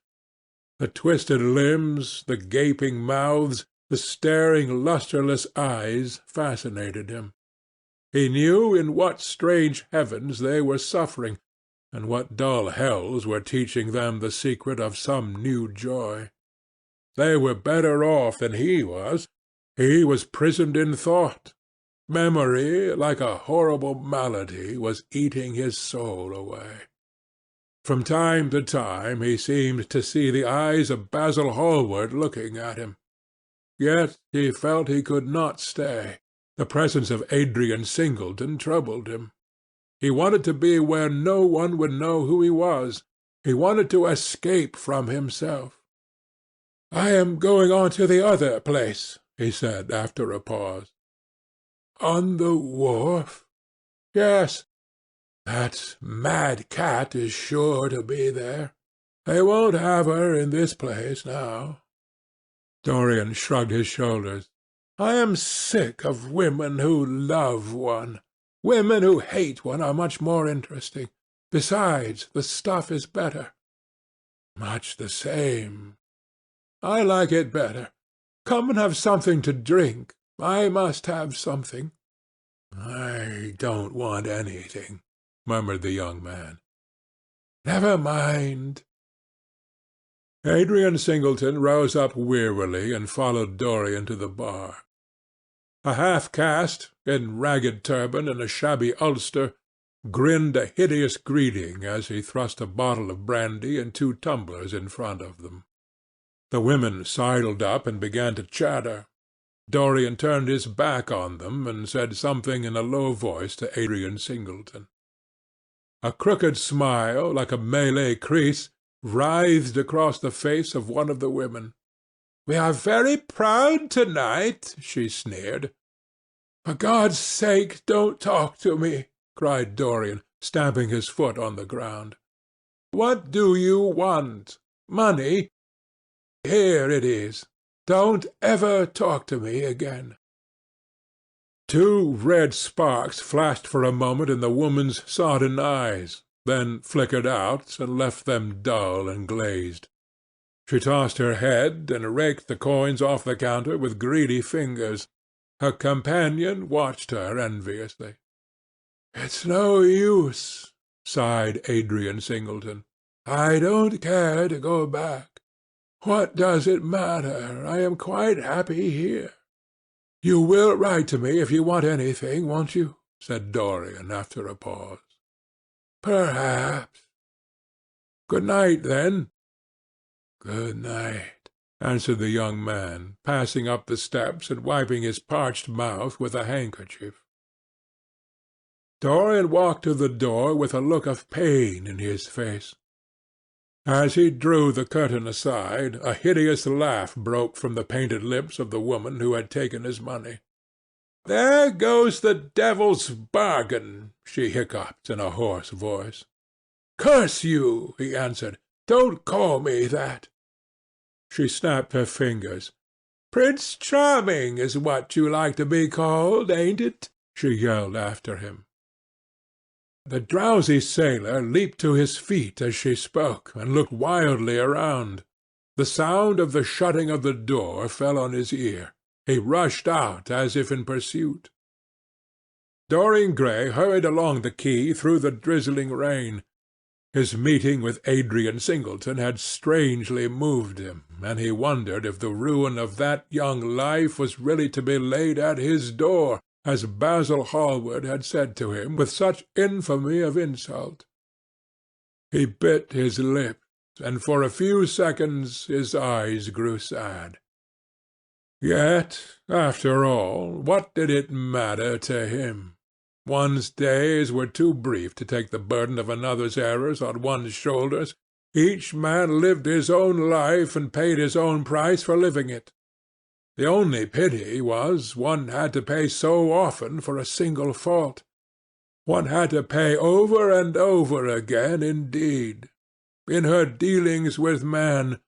The twisted limbs, the gaping mouths, the staring lustreless eyes fascinated him. He knew in what strange heavens they were suffering, and what dull hells were teaching them the secret of some new joy. They were better off than he was. He was prisoned in thought. Memory, like a horrible malady, was eating his soul away. From time to time he seemed to see the eyes of Basil Hallward looking at him. Yet he felt he could not stay. The presence of Adrian Singleton troubled him. He wanted to be where no one would know who he was. He wanted to escape from himself. "I am going on to the other place," he said after a pause. "On the wharf?" "Yes. That mad cat is sure to be there. They won't have her in this place now." Dorian shrugged his shoulders. "I am sick of women who love one. Women who hate one are much more interesting. Besides, the stuff is better." "Much the same." "I like it better. Come and have something to drink. I must have something." "I don't want anything," murmured the young man. "Never mind." Adrian Singleton rose up wearily and followed Dorian to the bar. A half-caste, in ragged turban and a shabby ulster, grinned a hideous greeting as he thrust a bottle of brandy and 2 tumblers in front of them. The women sidled up and began to chatter. Dorian turned his back on them and said something in a low voice to Adrian Singleton. A crooked smile, like a Malay crease, writhed across the face of one of the women. "We are very proud to-night," she sneered. "For God's sake, don't talk to me," cried Dorian, stamping his foot on the ground. "What do you want? Money? Here it is. Don't ever talk to me again." Two red sparks flashed for a moment in the woman's sodden eyes, then flickered out and left them dull and glazed. She tossed her head and raked the coins off the counter with greedy fingers. Her companion watched her enviously. "It's no use," sighed Adrian Singleton. "I don't care to go back. What does it matter? I am quite happy here." "You will write to me if you want anything, won't you?" said Dorian after a pause. "Perhaps." "Good night, then." "Good night," answered the young man, passing up the steps and wiping his parched mouth with a handkerchief. Dorian walked to the door with a look of pain in his face. As he drew the curtain aside, a hideous laugh broke from the painted lips of the woman who had taken his money. "There goes the devil's bargain," she hiccuped in a hoarse voice. "Curse you!" he answered. "Don't call me that." She snapped her fingers. "Prince Charming is what you like to be called, ain't it?" she yelled after him. The drowsy sailor leaped to his feet as she spoke, and looked wildly around. The sound of the shutting of the door fell on his ear. He rushed out as if in pursuit. Dorian Gray hurried along the quay through the drizzling rain. His meeting with Adrian Singleton had strangely moved him, and he wondered if the ruin of that young life was really to be laid at his door, as Basil Hallward had said to him with such infamy of insult. He bit his lip, and for a few seconds his eyes grew sad. Yet, after all, what did it matter to him? One's days were too brief to take the burden of another's errors on one's shoulders. Each man lived his own life and paid his own price for living it. The only pity was one had to pay so often for a single fault. One had to pay over and over again indeed. In her dealings with man,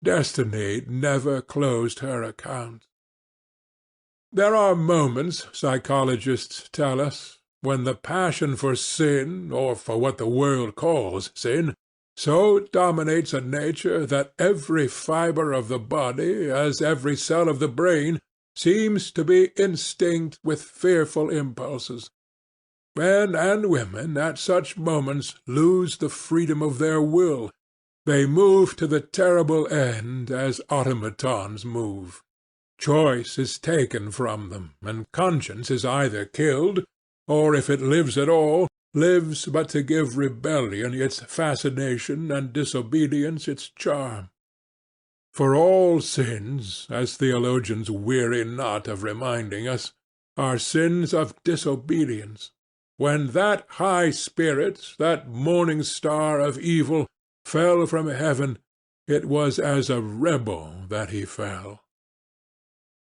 destiny never closed her accounts. There are moments, psychologists tell us, when the passion for sin, or for what the world calls sin, so dominates a nature that every fibre of the body, as every cell of the brain, seems to be instinct with fearful impulses. Men and women at such moments lose the freedom of their will. They move to the terrible end as automatons move. Choice is taken from them, and conscience is either killed, or if it lives at all, lives but to give rebellion its fascination and disobedience its charm. For all sins, as theologians weary not of reminding us, are sins of disobedience. When that high spirit, that morning star of evil, fell from heaven, it was as a rebel that he fell.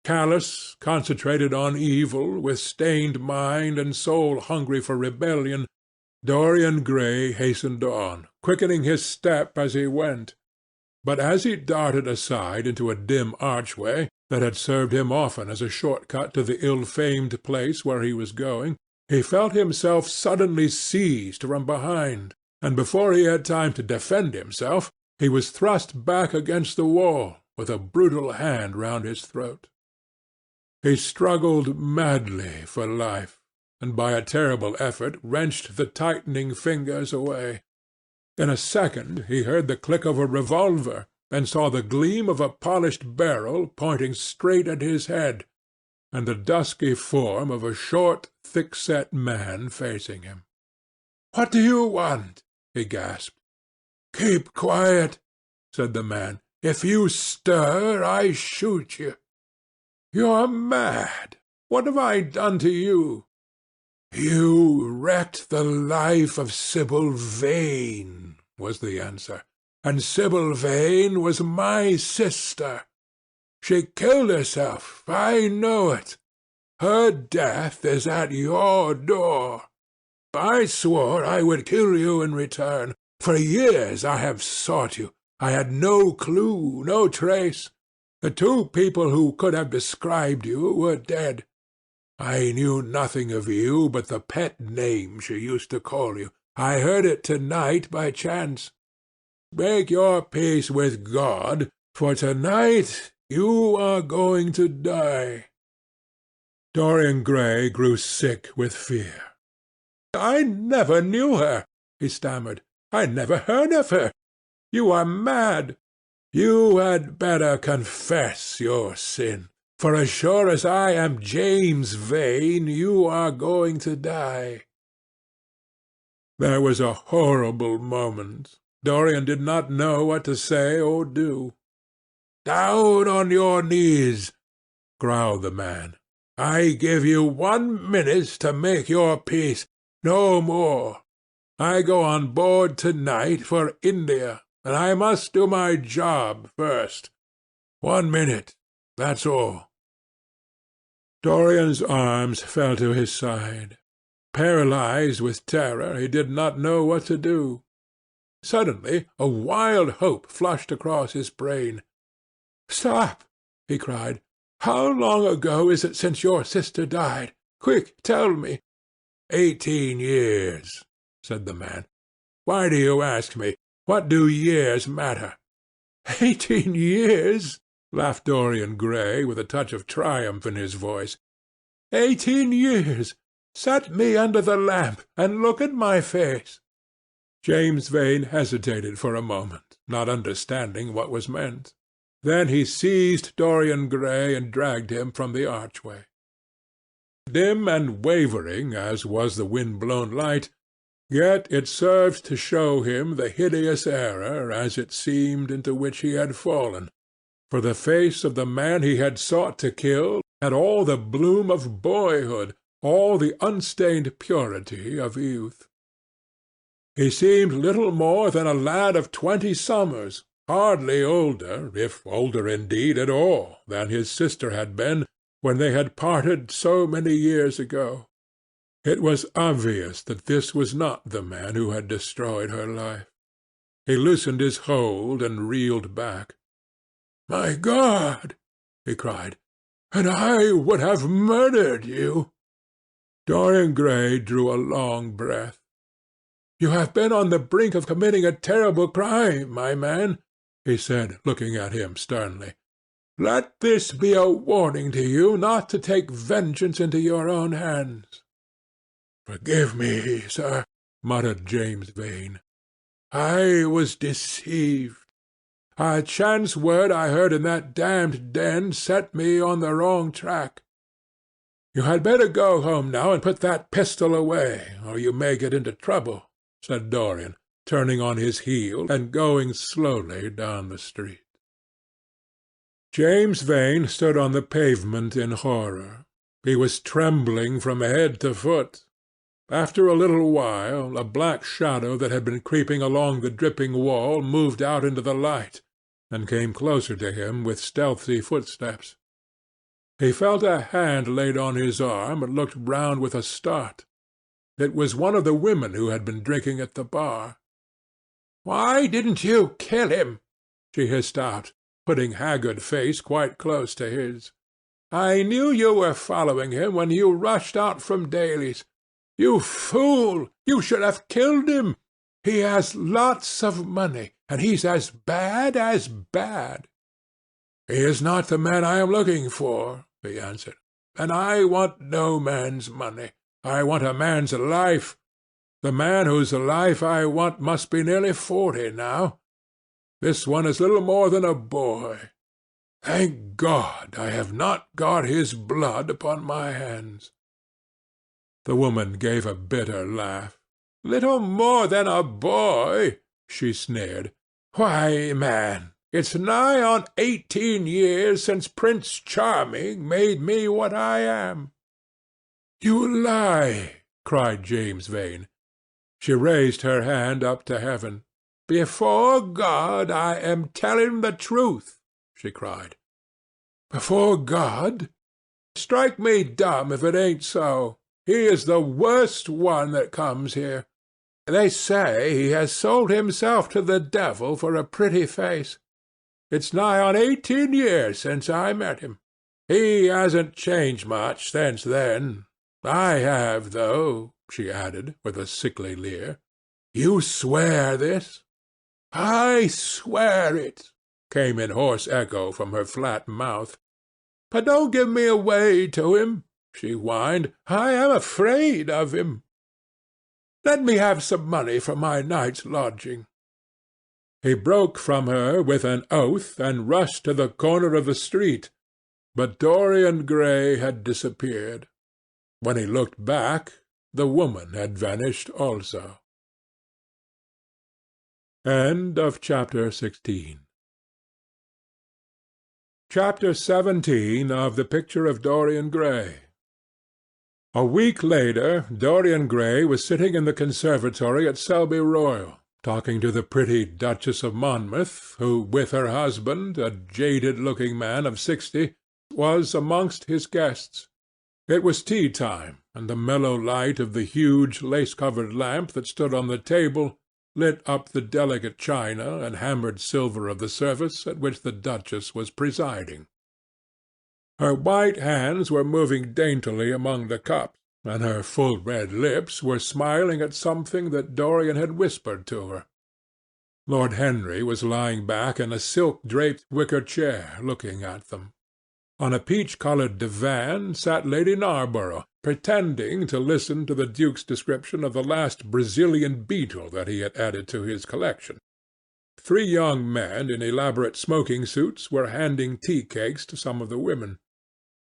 Callous, concentrated on evil, with stained mind and soul hungry for rebellion, Dorian Gray hastened on, quickening his step as he went. But as he darted aside into a dim archway that had served him often as a short-cut to the ill-famed place where he was going, he felt himself suddenly seized from behind, and before he had time to defend himself, he was thrust back against the wall, with a brutal hand round his throat. He struggled madly for life, and by a terrible effort wrenched the tightening fingers away. In a second he heard the click of a revolver, and saw the gleam of a polished barrel pointing straight at his head, and the dusky form of a short, thick-set man facing him. "What do you want?" he gasped. "Keep quiet," said the man. "If you stir, I shoot you." "You're mad. What have I done to you?" "You wrecked the life of Sibyl Vane," was the answer, "and Sibyl Vane was my sister. She killed herself. I know it. Her death is at your door. I swore I would kill you in return. For years I have sought you. I had no clue, no trace. The two people who could have described you were dead. I knew nothing of you but the pet name she used to call you. I heard it tonight by chance. Make your peace with God, for tonight you are going to die." Dorian Gray grew sick with fear. "I never knew her," he stammered. "I never heard of her. You are mad. You had better confess your sin, for as sure as I am James Vane, you are going to die." There was a horrible moment. Dorian did not know what to say or do. "Down on your knees," growled the man. "I give you 1 minute to make your peace, no more. I go on board tonight for India, and I must do my job first. 1 minute, that's all." Dorian's arms fell to his side. Paralyzed with terror, he did not know what to do. Suddenly a wild hope flushed across his brain. "Stop!" he cried. "How long ago is it since your sister died? Quick, tell me." 18 years, said the man. "Why do you ask me? What do years matter?" 18 years? laughed Dorian Gray, with a touch of triumph in his voice. 18 years! Set me under the lamp, and look at my face." James Vane hesitated for a moment, not understanding what was meant. Then he seized Dorian Gray and dragged him from the archway. Dim and wavering as was the wind-blown light, yet it served to show him the hideous error, as it seemed, into which he had fallen, for the face of the man he had sought to kill had all the bloom of boyhood, all the unstained purity of youth. He seemed little more than a lad of 20 summers, hardly older, if older indeed at all, than his sister had been when they had parted so many years ago. It was obvious that this was not the man who had destroyed her life. He loosened his hold and reeled back. "My God!" he cried. "And I would have murdered you!" Dorian Gray drew a long breath. "You have been on the brink of committing a terrible crime, my man," he said, looking at him sternly. "Let this be a warning to you not to take vengeance into your own hands." "Forgive me, sir," muttered James Vane. "I was deceived. A chance word I heard in that damned den set me on the wrong track. You had better go home now and put that pistol away, or you may get into trouble," said Dorian, turning on his heel and going slowly down the street. James Vane stood on the pavement in horror. He was trembling from head to foot. After a little while, a black shadow that had been creeping along the dripping wall moved out into the light, and came closer to him with stealthy footsteps. He felt a hand laid on his arm, and looked round with a start. It was one of the women who had been drinking at the bar. "Why didn't you kill him?" she hissed out, putting haggard face quite close to his. "I knew you were following him when you rushed out from Daly's. You fool! You should have killed him. He has lots of money, and he's as bad as bad." "He is not the man I am looking for," he answered, "and I want no man's money. I want a man's life. The man whose life I want must be nearly 40 now. This one is little more than a boy. Thank God I have not got his blood upon my hands." The woman gave a bitter laugh. "Little more than a boy!" she sneered. "Why, man, it's nigh on 18 years since Prince Charming made me what I am." "You lie!" cried James Vane. She raised her hand up to heaven. "Before God I am telling the truth," she cried. "Before God? Strike me dumb if it ain't so. He is the worst one that comes here. They say he has sold himself to the devil for a pretty face. It's nigh on 18 years since I met him. He hasn't changed much since then. I have, though," she added, with a sickly leer. "You swear this?" "I swear it," came in hoarse echo from her flat mouth. "But don't give me away to him," she whined. "I am afraid of him. Let me have some money for my night's lodging." He broke from her with an oath and rushed to the corner of the street, but Dorian Gray had disappeared. When he looked back, the woman had vanished also. Chapter 16 Chapter 17 of The Picture of Dorian Gray. A week later, Dorian Gray was sitting in the conservatory at Selby Royal, talking to the pretty Duchess of Monmouth, who, with her husband, a jaded-looking man of 60, was amongst his guests. It was tea-time, and the mellow light of the huge lace-covered lamp that stood on the table lit up the delicate china and hammered silver of the service at which the Duchess was presiding. Her white hands were moving daintily among the cups, and her full red lips were smiling at something that Dorian had whispered to her. Lord Henry was lying back in a silk-draped wicker chair, looking at them. On a peach-coloured divan sat Lady Narborough, pretending to listen to the Duke's description of the last Brazilian beetle that he had added to his collection. 3 young men in elaborate smoking suits were handing tea-cakes to some of the women.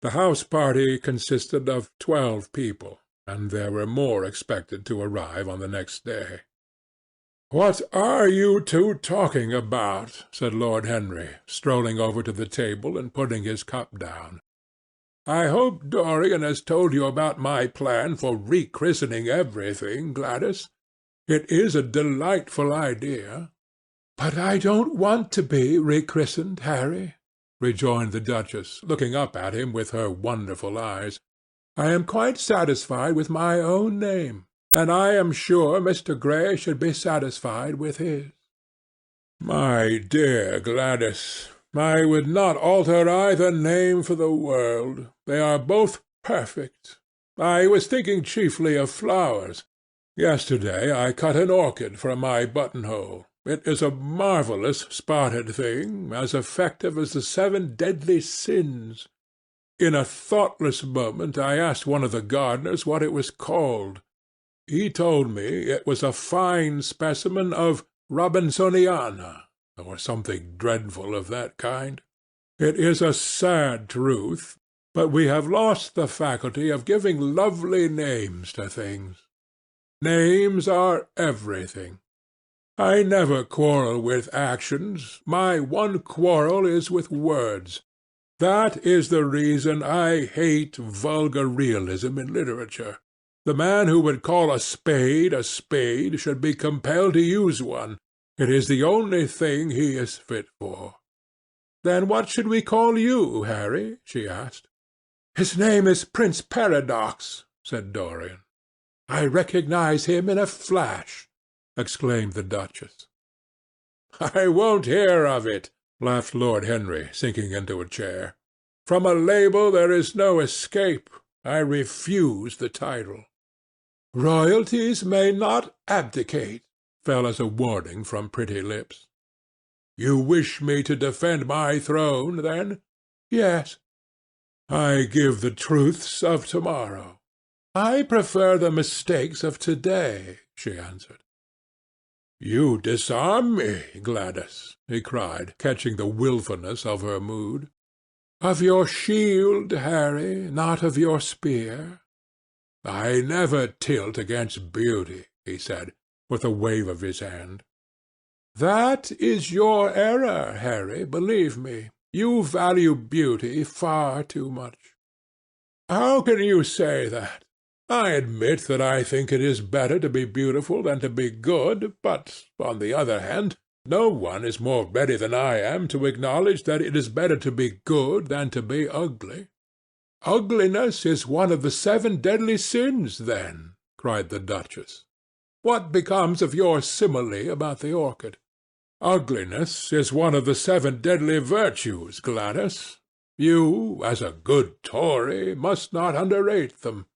The house-party consisted of 12 people, and there were more expected to arrive on the next day. "What are you two talking about?" said Lord Henry, strolling over to the table and putting his cup down. "I hope Dorian has told you about my plan for rechristening everything, Gladys. It is a delightful idea." "But I don't want to be rechristened, Harry," rejoined the Duchess, looking up at him with her wonderful eyes. "I am quite satisfied with my own name, and I am sure Mr. Gray should be satisfied with his." "My dear Gladys, I would not alter either name for the world. They are both perfect. I was thinking chiefly of flowers. Yesterday I cut an orchid for my buttonhole. It is a marvellous spotted thing, as effective as the 7 deadly sins. In a thoughtless moment I asked one of the gardeners what it was called. He told me it was a fine specimen of Robinsoniana, or something dreadful of that kind. It is a sad truth, but we have lost the faculty of giving lovely names to things. Names are everything. I never quarrel with actions. My one quarrel is with words. That is the reason I hate vulgar realism in literature. The man who would call a spade should be compelled to use one. It is the only thing he is fit for. "Then what should we call you, Harry?" she asked. "His name is Prince Paradox," said Dorian. "I recognize him in a flash," exclaimed the Duchess. "I won't hear of it," laughed Lord Henry, sinking into a chair. "From a label there is no escape. I refuse the title." "Royalties may not abdicate," fell as a warning from pretty lips. "You wish me to defend my throne, then?" "Yes." "I give the truths of tomorrow." "I prefer the mistakes of today," she answered. "You disarm me, Gladys," he cried, catching the wilfulness of her mood. "Of your shield, Harry, not of your spear." "I never tilt against beauty," he said, with a wave of his hand. "That is your error, Harry, believe me. You value beauty far too much." "How can you say that? I admit that I think it is better to be beautiful than to be good, but, on the other hand, no one is more ready than I am to acknowledge that it is better to be good than to be ugly." "Ugliness is one of the 7 deadly sins, then," cried the Duchess. "What becomes of your simile about the orchid?" "Ugliness is one of the 7 deadly virtues, Gladys. You, as a good Tory, must not underrate them.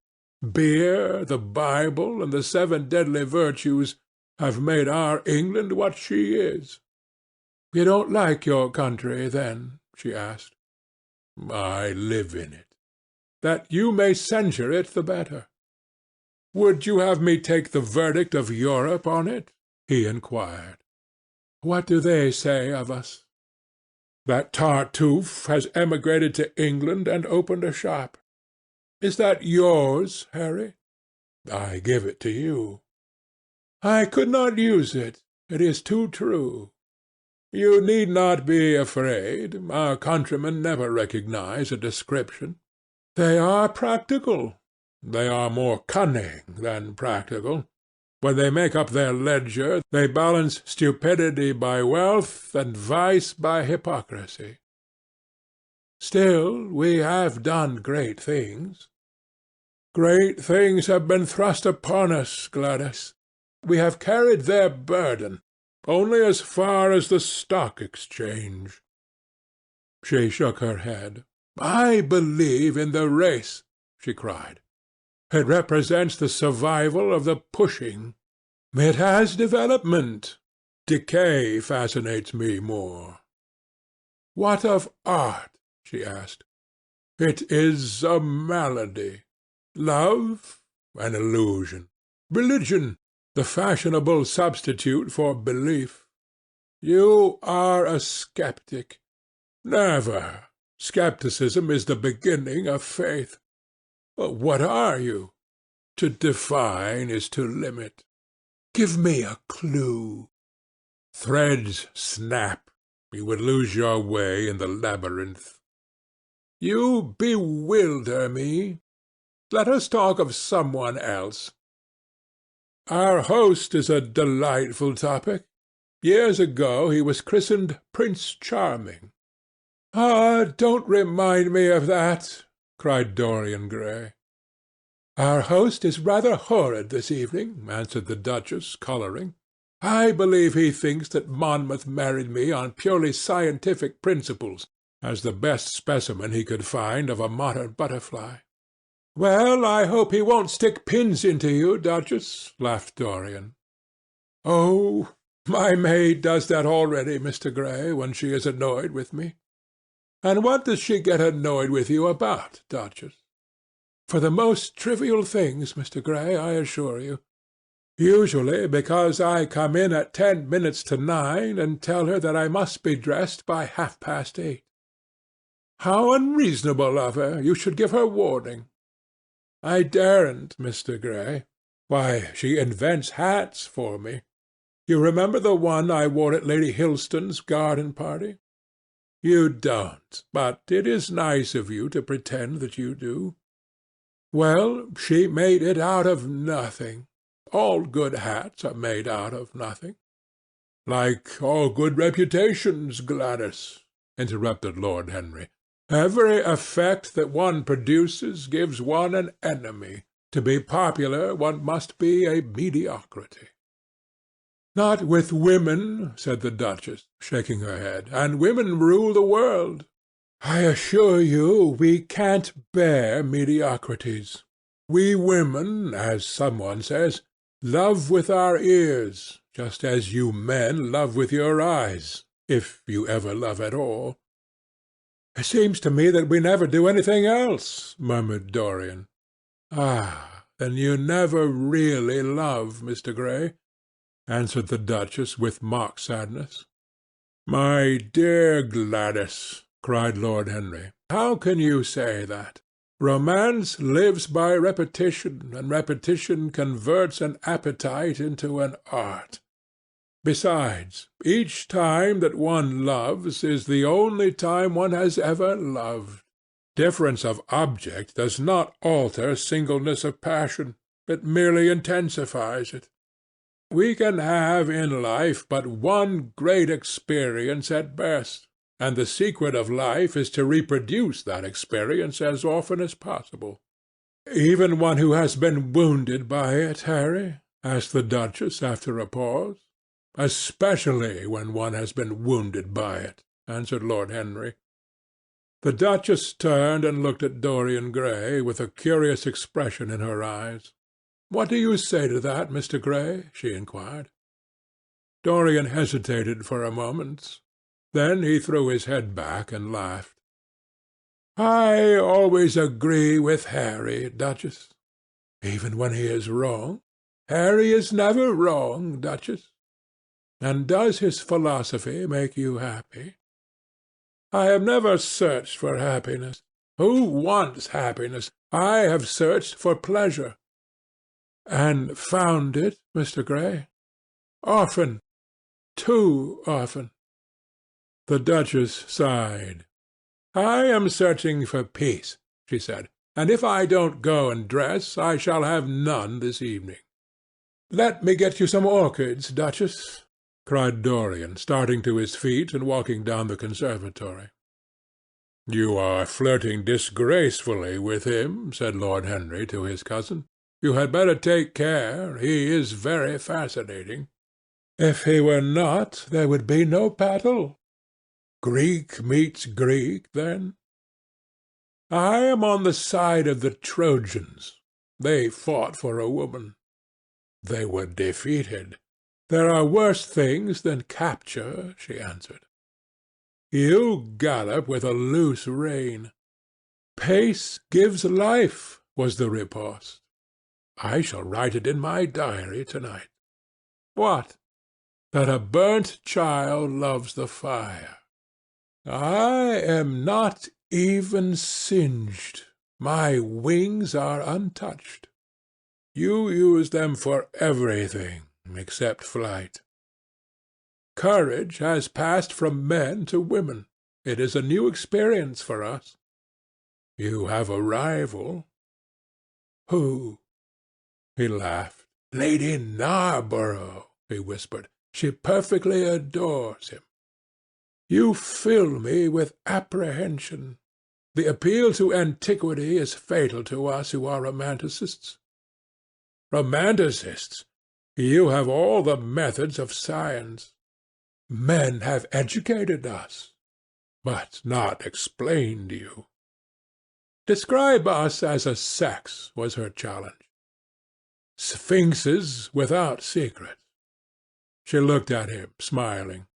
Beer, the Bible, and the 7 deadly virtues have made our England what she is." "You don't like your country, then?" she asked. "I live in it." "That you may censure it the better." "Would you have me take the verdict of Europe on it?" he inquired. "What do they say of us?" "That Tartuffe has emigrated to England and opened a shop. Is that yours, Harry?" "I give it to you." "I could not use it. It is too true." "You need not be afraid. Our countrymen never recognize a description. They are practical. They are more cunning than practical. When they make up their ledger, they balance stupidity by wealth and vice by hypocrisy." "Still, we have done great things." "Great things have been thrust upon us, Gladys. We have carried their burden only as far as the Stock Exchange." She shook her head. "I believe in the race," she cried. "It represents the survival of the pushing. It has development. Decay fascinates me more." "What of art?" she asked. "It is a malady. Love, an illusion. Religion, the fashionable substitute for belief. You are a sceptic." "Never. Scepticism is the beginning of faith." "What are you?" "To define is to limit." "Give me a clue." "Threads snap. You would lose your way in the labyrinth." "You bewilder me. Let us talk of someone else." "Our host is a delightful topic. Years ago he was christened Prince Charming." "Ah, don't remind me of that," cried Dorian Gray. "Our host is rather horrid this evening," answered the Duchess, colouring. "I believe he thinks that Monmouth married me on purely scientific principles, as the best specimen he could find of a modern butterfly." "Well, I hope he won't stick pins into you, Duchess," laughed Dorian. "Oh, my maid does that already, Mr. Gray, when she is annoyed with me." "And what does she get annoyed with you about, Duchess?" "For the most trivial things, Mr. Gray, I assure you. Usually because I come in at 10 minutes to 9 and tell her that I must be dressed by 8:30. "How unreasonable of her! You should give her warning." "I daren't, Mr. Gray. Why, she invents hats for me. You remember the one I wore at Lady Hilston's garden party?" "You don't, but it is nice of you to pretend that you do." "Well, she made it out of nothing. All good hats are made out of nothing." "Like all good reputations, Gladys," interrupted Lord Henry. "Every effect that one produces gives one an enemy. To be popular one must be a mediocrity." "Not with women," said the Duchess, shaking her head, "and women rule the world. I assure you we can't bear mediocrities. We women, as some one says, love with our ears, just as you men love with your eyes, if you ever love at all." "It seems to me that we never do anything else," murmured Dorian. "Ah, then you never really love, Mr. Gray," answered the Duchess with mock sadness. "My dear Gladys," cried Lord Henry, "how can you say that? Romance lives by repetition, and repetition converts an appetite into an art. Besides, each time that one loves is the only time one has ever loved. Difference of object does not alter singleness of passion. It merely intensifies it. We can have in life but one great experience at best. and the secret of life is to reproduce that experience as often as possible." "Even one who has been wounded by it, Harry?" asked the Duchess after a pause. "Especially when one has been wounded by it," answered Lord Henry. The Duchess turned and looked at Dorian Gray with a curious expression in her eyes. "What do you say to that, Mr. Gray?" she inquired. Dorian hesitated for a moment. Then he threw his head back and laughed. "I always agree with Harry, Duchess." "Even when he is wrong?" "Harry is never wrong, Duchess." "And does his philosophy make you happy?" "I have never searched for happiness. Who wants happiness? I have searched for pleasure." "And found it, Mr. Gray?" "Often. Too often." The Duchess sighed. "I am searching for peace," she said, "and if I don't go and dress, I shall have none this evening." "Let me get you some orchids, Duchess," cried Dorian, starting to his feet and walking down the conservatory. "You are flirting disgracefully with him," said Lord Henry to his cousin. "You had better take care. He is very fascinating." "If he were not, there would be no battle." "Greek meets Greek, then?" "I am on the side of the Trojans. They fought for a woman." "They were defeated." "There are worse things than capture," she answered. "You gallop with a loose rein." "Pace gives life," was the riposte. "I shall write it in my diary to-night." "What?" "That a burnt child loves the fire." "I am not even singed. My wings are untouched." "You use them for everything except flight." "Courage has passed from men to women. It is a new experience for us." "You have a rival." "Who?" He laughed. "Lady Narborough," he whispered. "She perfectly adores him." "You fill me with apprehension. The appeal to antiquity is fatal to us who are romanticists." "Romanticists! You have all the methods of science." "Men have educated us." "But not explained you." "Describe us as a sex," was her challenge. "Sphinxes without secrets." She looked at him, smiling.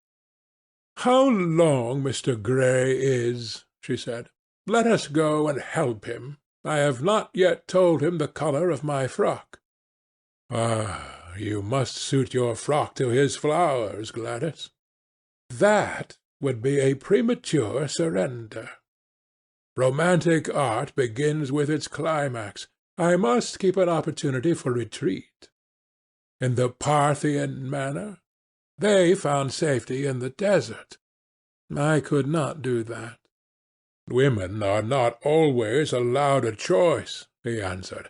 "How long Mr. Gray is," she said. "Let us go and help him. I have not yet told him the colour of my frock." "Ah, you must suit your frock to his flowers, Gladys." "That would be a premature surrender." "Romantic art begins with its climax. I must keep an opportunity for retreat." "In the Parthian manner?" "They found safety in the desert. I could not do that." "Women are not always allowed a choice," he answered.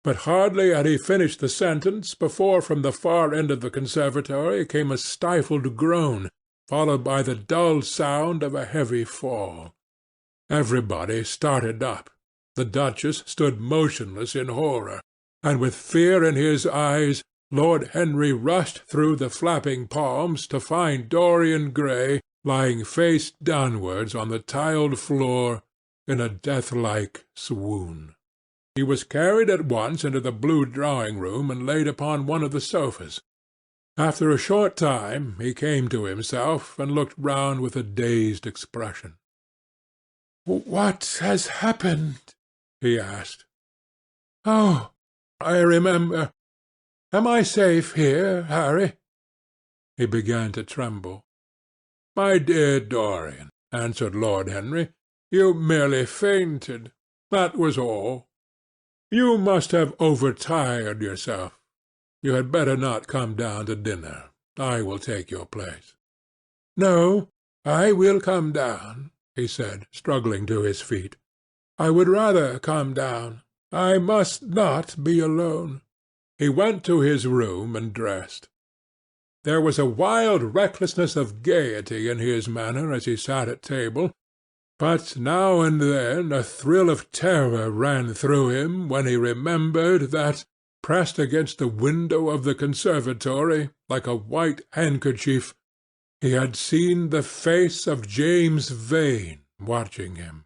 But hardly had he finished the sentence before from the far end of the conservatory came a stifled groan, followed by the dull sound of a heavy fall. Everybody started up. The Duchess stood motionless in horror, and with fear in his eyes Lord Henry rushed through the flapping palms to find Dorian Gray lying face downwards on the tiled floor in a death-like swoon. He was carried at once into the blue drawing-room and laid upon one of the sofas. After a short time he came to himself and looked round with a dazed expression. "What has happened?" he asked. "Oh, I remember. Am I safe here, Harry?" He began to tremble. "My dear Dorian," answered Lord Henry, "you merely fainted. That was all. You must have overtired yourself. You had better not come down to dinner. I will take your place." "No, I will come down," he said, struggling to his feet. "I would rather come down. I must not be alone." He went to his room and dressed. There was a wild recklessness of gaiety in his manner as he sat at table, but now and then a thrill of terror ran through him when he remembered that, pressed against the window of the conservatory, like a white handkerchief, he had seen the face of James Vane watching him.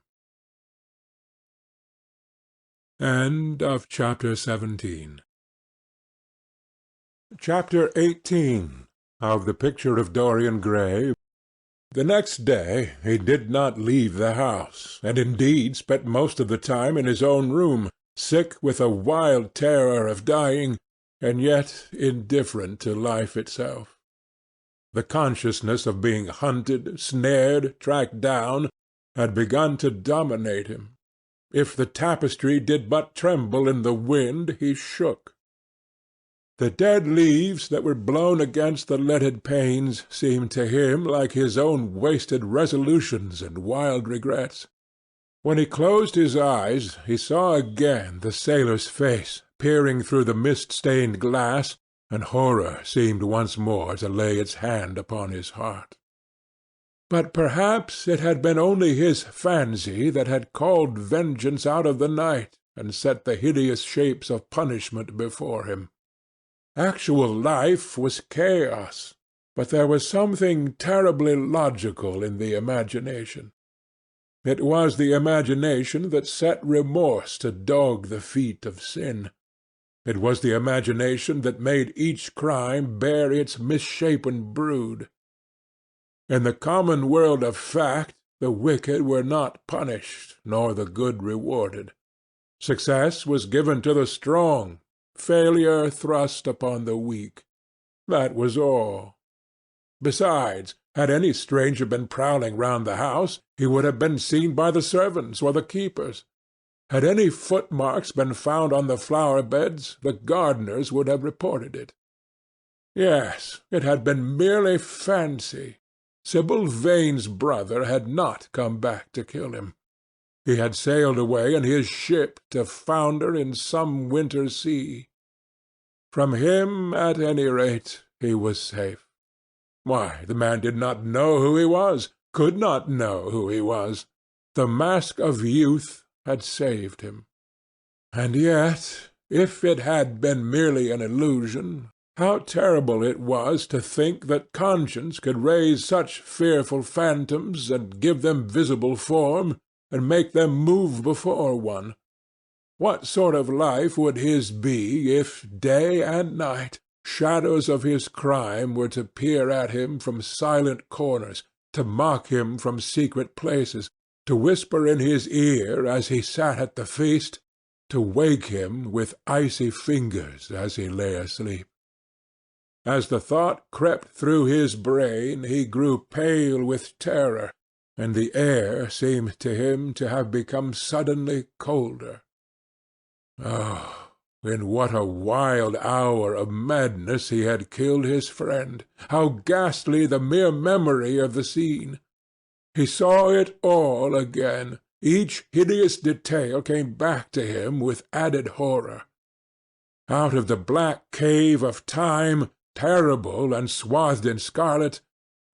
Chapter 18 of The Picture of Dorian Gray. The next day he did not leave the house, and indeed spent most of the time in his own room, sick with a wild terror of dying, and yet indifferent to life itself. The consciousness of being hunted, snared, tracked down, had begun to dominate him. If the tapestry did but tremble in the wind, he shook. The dead leaves that were blown against the leaded panes seemed to him like his own wasted resolutions and wild regrets. When he closed his eyes, he saw again the sailor's face peering through the mist-stained glass, and horror seemed once more to lay its hand upon his heart. But perhaps it had been only his fancy that had called vengeance out of the night and set the hideous shapes of punishment before him. Actual life was chaos, but there was something terribly logical in the imagination. It was the imagination that set remorse to dog the feet of sin. It was the imagination that made each crime bear its misshapen brood. In the common world of fact, the wicked were not punished, nor the good rewarded. Success was given to the strong, failure thrust upon the weak. That was all. Besides, had any stranger been prowling round the house, he would have been seen by the servants or the keepers. Had any footmarks been found on the flower-beds, the gardeners would have reported it. Yes, it had been merely fancy. Sybil Vane's brother had not come back to kill him. He had sailed away in his ship to founder in some winter sea. From him, at any rate, he was safe. Why, the man did not know who he was, could not know who he was. The mask of youth had saved him. And yet, if it had been merely an illusion, how terrible it was to think that conscience could raise such fearful phantoms and give them visible form, and make them move before one. What sort of life would his be if, day and night, shadows of his crime were to peer at him from silent corners, to mock him from secret places, to whisper in his ear as he sat at the feast, to wake him with icy fingers as he lay asleep? As the thought crept through his brain, he grew pale with terror, and the air seemed to him to have become suddenly colder. Oh, in what a wild hour of madness he had killed his friend! How ghastly the mere memory of the scene! He saw it all again. Each hideous detail came back to him with added horror. Out of the black cave of time, terrible and swathed in scarlet,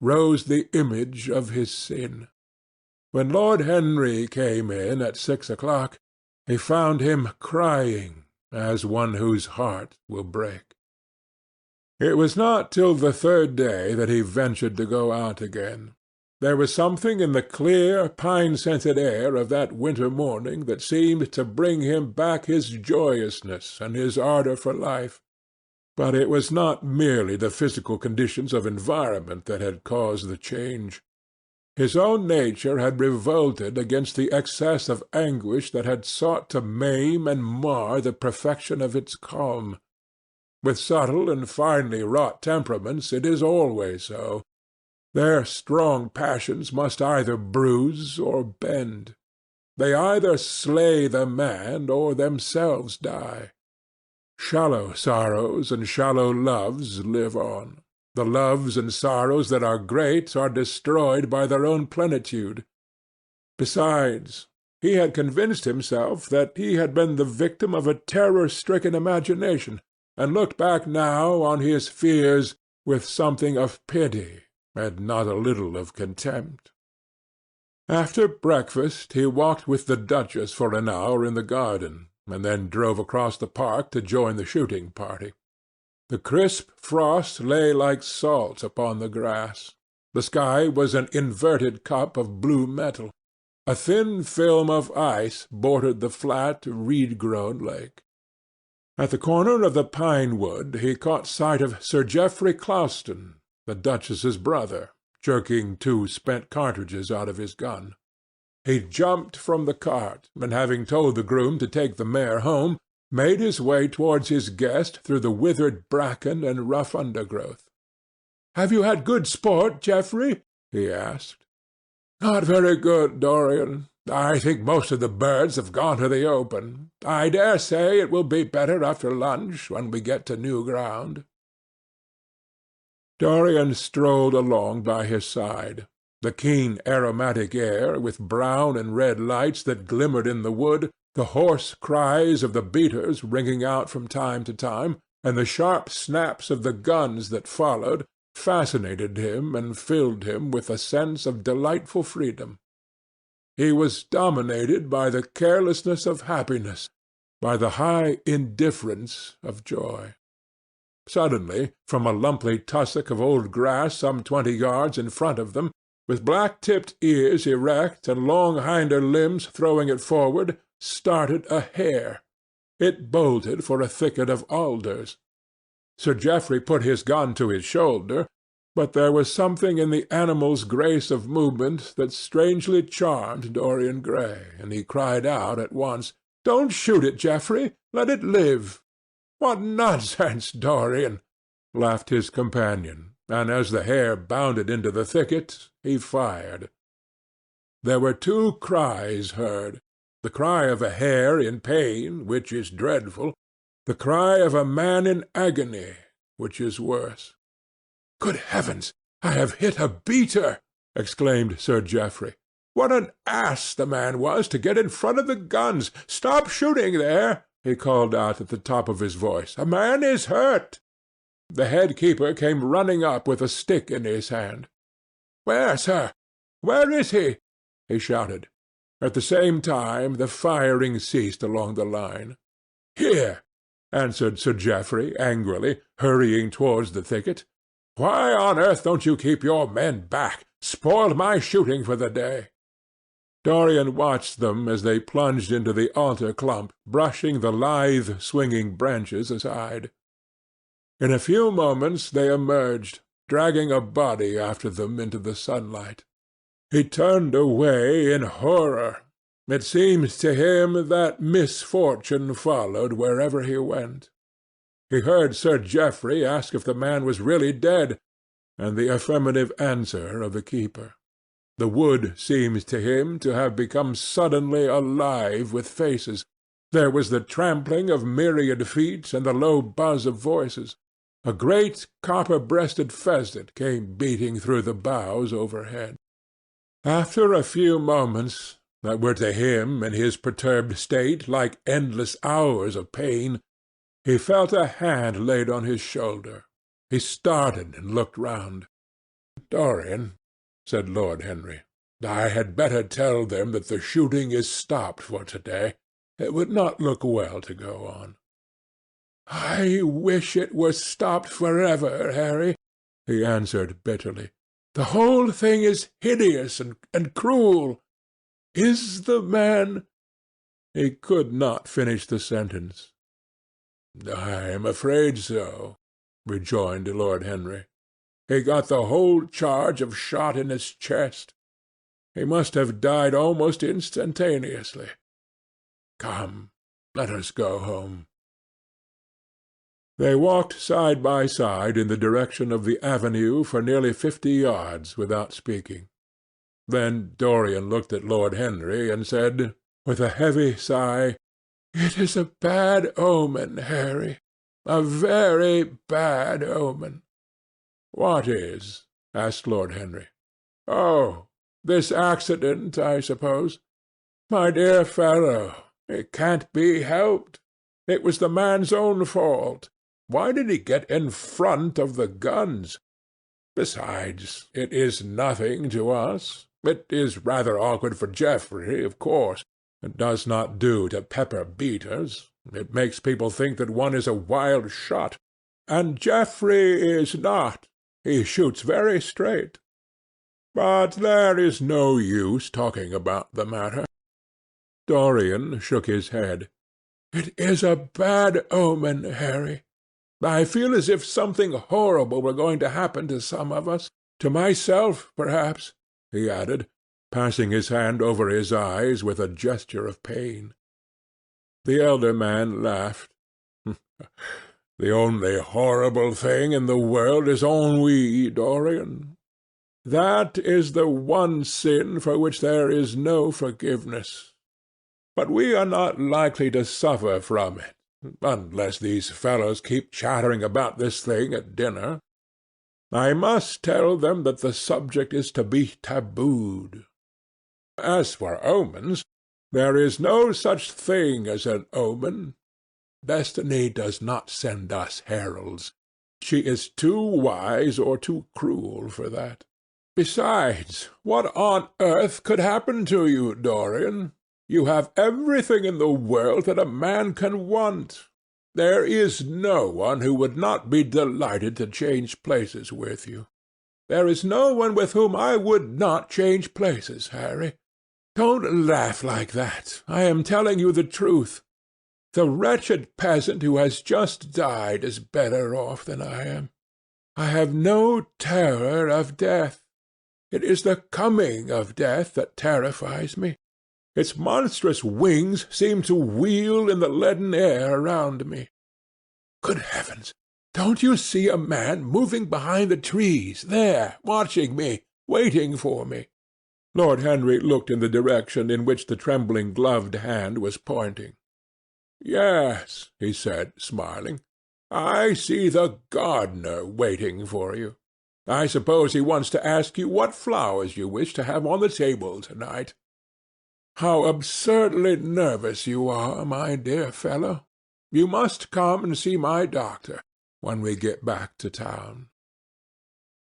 rose the image of his sin. When Lord Henry came in at 6 o'clock, he found him crying, as one whose heart will break. It was not till the third day that he ventured to go out again. There was something in the clear, pine-scented air of that winter morning that seemed to bring him back his joyousness and his ardour for life. But it was not merely the physical conditions of environment that had caused the change. His own nature had revolted against the excess of anguish that had sought to maim and mar the perfection of its calm. With subtle and finely wrought temperaments it is always so. Their strong passions must either bruise or bend. They either slay the man or themselves die. Shallow sorrows and shallow loves live on. The loves and sorrows that are great are destroyed by their own plenitude. Besides, he had convinced himself that he had been the victim of a terror-stricken imagination, and looked back now on his fears with something of pity and not a little of contempt. After breakfast he walked with the Duchess for an hour in the garden, and then drove across the park to join the shooting party. The crisp frost lay like salt upon the grass. The sky was an inverted cup of blue metal. A thin film of ice bordered the flat, reed-grown lake. At the corner of the pine wood he caught sight of Sir Geoffrey Clouston, the Duchess's brother, jerking 2 spent cartridges out of his gun. He jumped from the cart, and having told the groom to take the mare home, made his way towards his guest through the withered bracken and rough undergrowth. "Have you had good sport, Geoffrey?" he asked. "Not very good, Dorian. I think most of the birds have gone to the open. I dare say it will be better after lunch, when we get to new ground." Dorian strolled along by his side. The keen aromatic air, with brown and red lights that glimmered in the wood, the hoarse cries of the beaters ringing out from time to time, and the sharp snaps of the guns that followed, fascinated him and filled him with a sense of delightful freedom. He was dominated by the carelessness of happiness, by the high indifference of joy. Suddenly, from a lumpy tussock of old grass some 20 yards in front of them, with black-tipped ears erect and long hinder limbs throwing it forward, started a hare. It bolted for a thicket of alders. Sir Geoffrey put his gun to his shoulder, but there was something in the animal's grace of movement that strangely charmed Dorian Gray, and he cried out at once, "Don't shoot it, Geoffrey! Let it live!" "What nonsense, Dorian!" laughed his companion, and as the hare bounded into the thicket, he fired. There were 2 cries heard: the cry of a hare in pain, which is dreadful; the cry of a man in agony, which is worse. "Good heavens! I have hit a beater!" exclaimed Sir Geoffrey. "What an ass the man was to get in front of the guns! Stop shooting there!" he called out at the top of his voice. "A man is hurt!" The head keeper came running up with a stick in his hand. "Where, sir? Where is he?" he shouted. At the same time the firing ceased along the line. "Here," answered Sir Geoffrey angrily, hurrying towards the thicket. "Why on earth don't you keep your men back? Spoiled my shooting for the day." Dorian watched them as they plunged into the alder clump, brushing the lithe, swinging branches aside. In a few moments they emerged, dragging a body after them into the sunlight. He turned away in horror. It seemed to him that misfortune followed wherever he went. He heard Sir Geoffrey ask if the man was really dead, and the affirmative answer of the keeper. The wood seemed to him to have become suddenly alive with faces. There was the trampling of myriad feet and the low buzz of voices. A great copper-breasted pheasant came beating through the boughs overhead. After a few moments, that were to him in his perturbed state like endless hours of pain, he felt a hand laid on his shoulder. He started and looked round. "Dorian," said Lord Henry, "I had better tell them that the shooting is stopped for to-day. It would not look well to go on." "I wish it were stopped forever, Harry," he answered bitterly. "The whole thing is hideous and cruel. Is the man—" He could not finish the sentence. "I am afraid so," rejoined Lord Henry. "He got the whole charge of shot in his chest. He must have died almost instantaneously. Come, let us go home." They walked side by side in the direction of the avenue for nearly 50 yards without speaking. Then Dorian looked at Lord Henry and said, with a heavy sigh, "It is a bad omen, Harry, a very bad omen." "What is?" asked Lord Henry. "Oh, this accident, I suppose. My dear fellow, it can't be helped. It was the man's own fault. Why did he get in front of the guns? Besides, it is nothing to us. It is rather awkward for Geoffrey, of course. It does not do to pepper beaters. It makes people think that one is a wild shot. And Geoffrey is not. He shoots very straight. But there is no use talking about the matter. Dorian shook his head. It is a bad omen, Harry. I feel as if something horrible were going to happen to some of us. To myself, perhaps, he added, passing his hand over his eyes with a gesture of pain. The elder man laughed. The only horrible thing in the world is ennui, Dorian. That is the one sin for which there is no forgiveness. But we are not likely to suffer from it, unless these fellows keep chattering about this thing at dinner. I must tell them that the subject is to be tabooed. As for omens, there is no such thing as an omen. Destiny does not send us heralds. She is too wise or too cruel for that. Besides, what on earth could happen to you, Dorian? You have everything in the world that a man can want. There is no one who would not be delighted to change places with you. There is no one with whom I would not change places, Harry. Don't laugh like that. I am telling you the truth. The wretched peasant who has just died is better off than I am. I have no terror of death. It is the coming of death that terrifies me. Its monstrous wings seem to wheel in the leaden air around me. Good heavens! Don't you see a man moving behind the trees, there, watching me, waiting for me? Lord Henry looked in the direction in which the trembling gloved hand was pointing. Yes, he said, smiling. I see the gardener waiting for you. I suppose he wants to ask you what flowers you wish to have on the table to-night. How absurdly nervous you are, my dear fellow. You must come and see my doctor when we get back to town.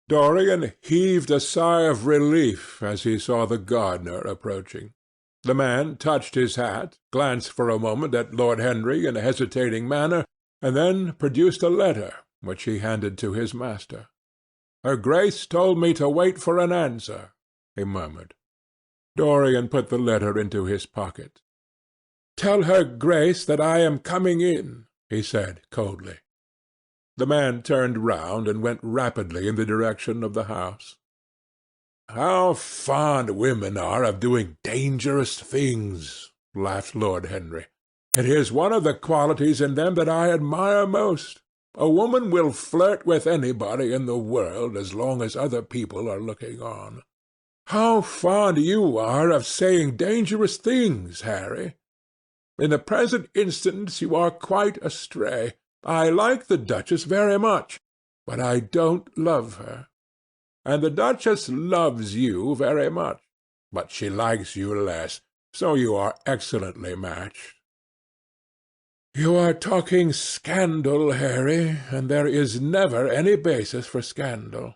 Dorian heaved a sigh of relief as he saw the gardener approaching. The man touched his hat, glanced for a moment at Lord Henry in a hesitating manner, and then produced a letter, which he handed to his master. "Her Grace told me to wait for an answer," he murmured. Dorian put the letter into his pocket. "Tell her Grace that I am coming in," he said coldly. The man turned round and went rapidly in the direction of the house. "How fond women are of doing dangerous things!" laughed Lord Henry. "It is one of the qualities in them that I admire most. A woman will flirt with anybody in the world as long as other people are looking on. How fond you are of saying dangerous things, Harry! In the present instance you are quite astray. I like the Duchess very much, but I don't love her. And the Duchess loves you very much, but she likes you less, so you are excellently matched." "You are talking scandal, Harry, and there is never any basis for scandal.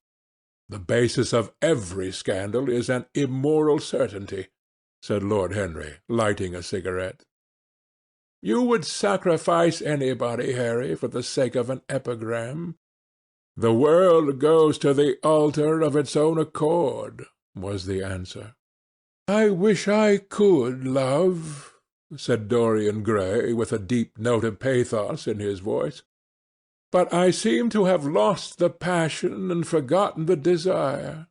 The basis of every scandal is an immoral certainty," said Lord Henry, lighting a cigarette. "You would sacrifice anybody, Harry, for the sake of an epigram." "The world goes to the altar of its own accord," was the answer. "I wish I could love," said Dorian Gray, with a deep note of pathos in his voice. "But I seem to have lost the passion and forgotten the desire.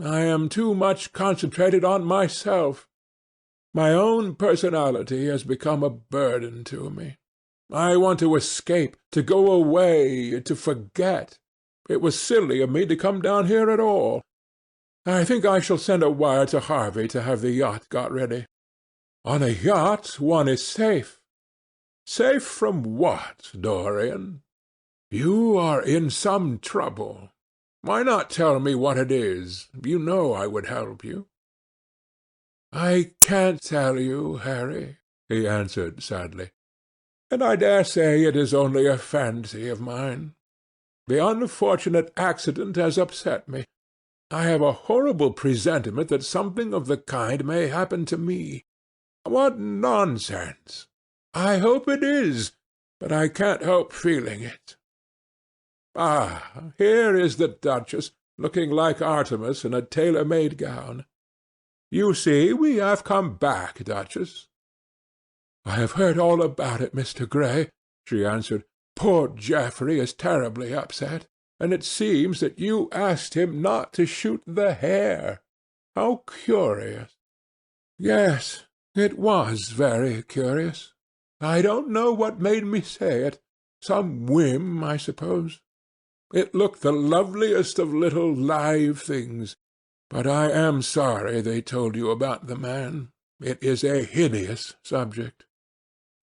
I am too much concentrated on myself. My own personality has become a burden to me. I want to escape, to go away, to forget. It was silly of me to come down here at all. I think I shall send a wire to Harvey to have the yacht got ready. On a yacht one is safe." "Safe from what, Dorian? You are in some trouble. Why not tell me what it is? You know I would help you." "I can't tell you, Harry," he answered sadly. and I dare say it is only a fancy of mine. The unfortunate accident has upset me. I have a horrible presentiment that something of the kind may happen to me. What nonsense! I hope it is, but I can't help feeling it. Ah, here is the Duchess, looking like Artemis in a tailor-made gown. You see, we have come back, Duchess. I have heard all about it, Mr. Gray, she answered. Poor Geoffrey is terribly upset, and it seems that you asked him not to shoot the hare. How curious! Yes, it was very curious. I don't know what made me say it. Some whim, I suppose. It looked the loveliest of little live things. But I am sorry they told you about the man. It is a hideous subject.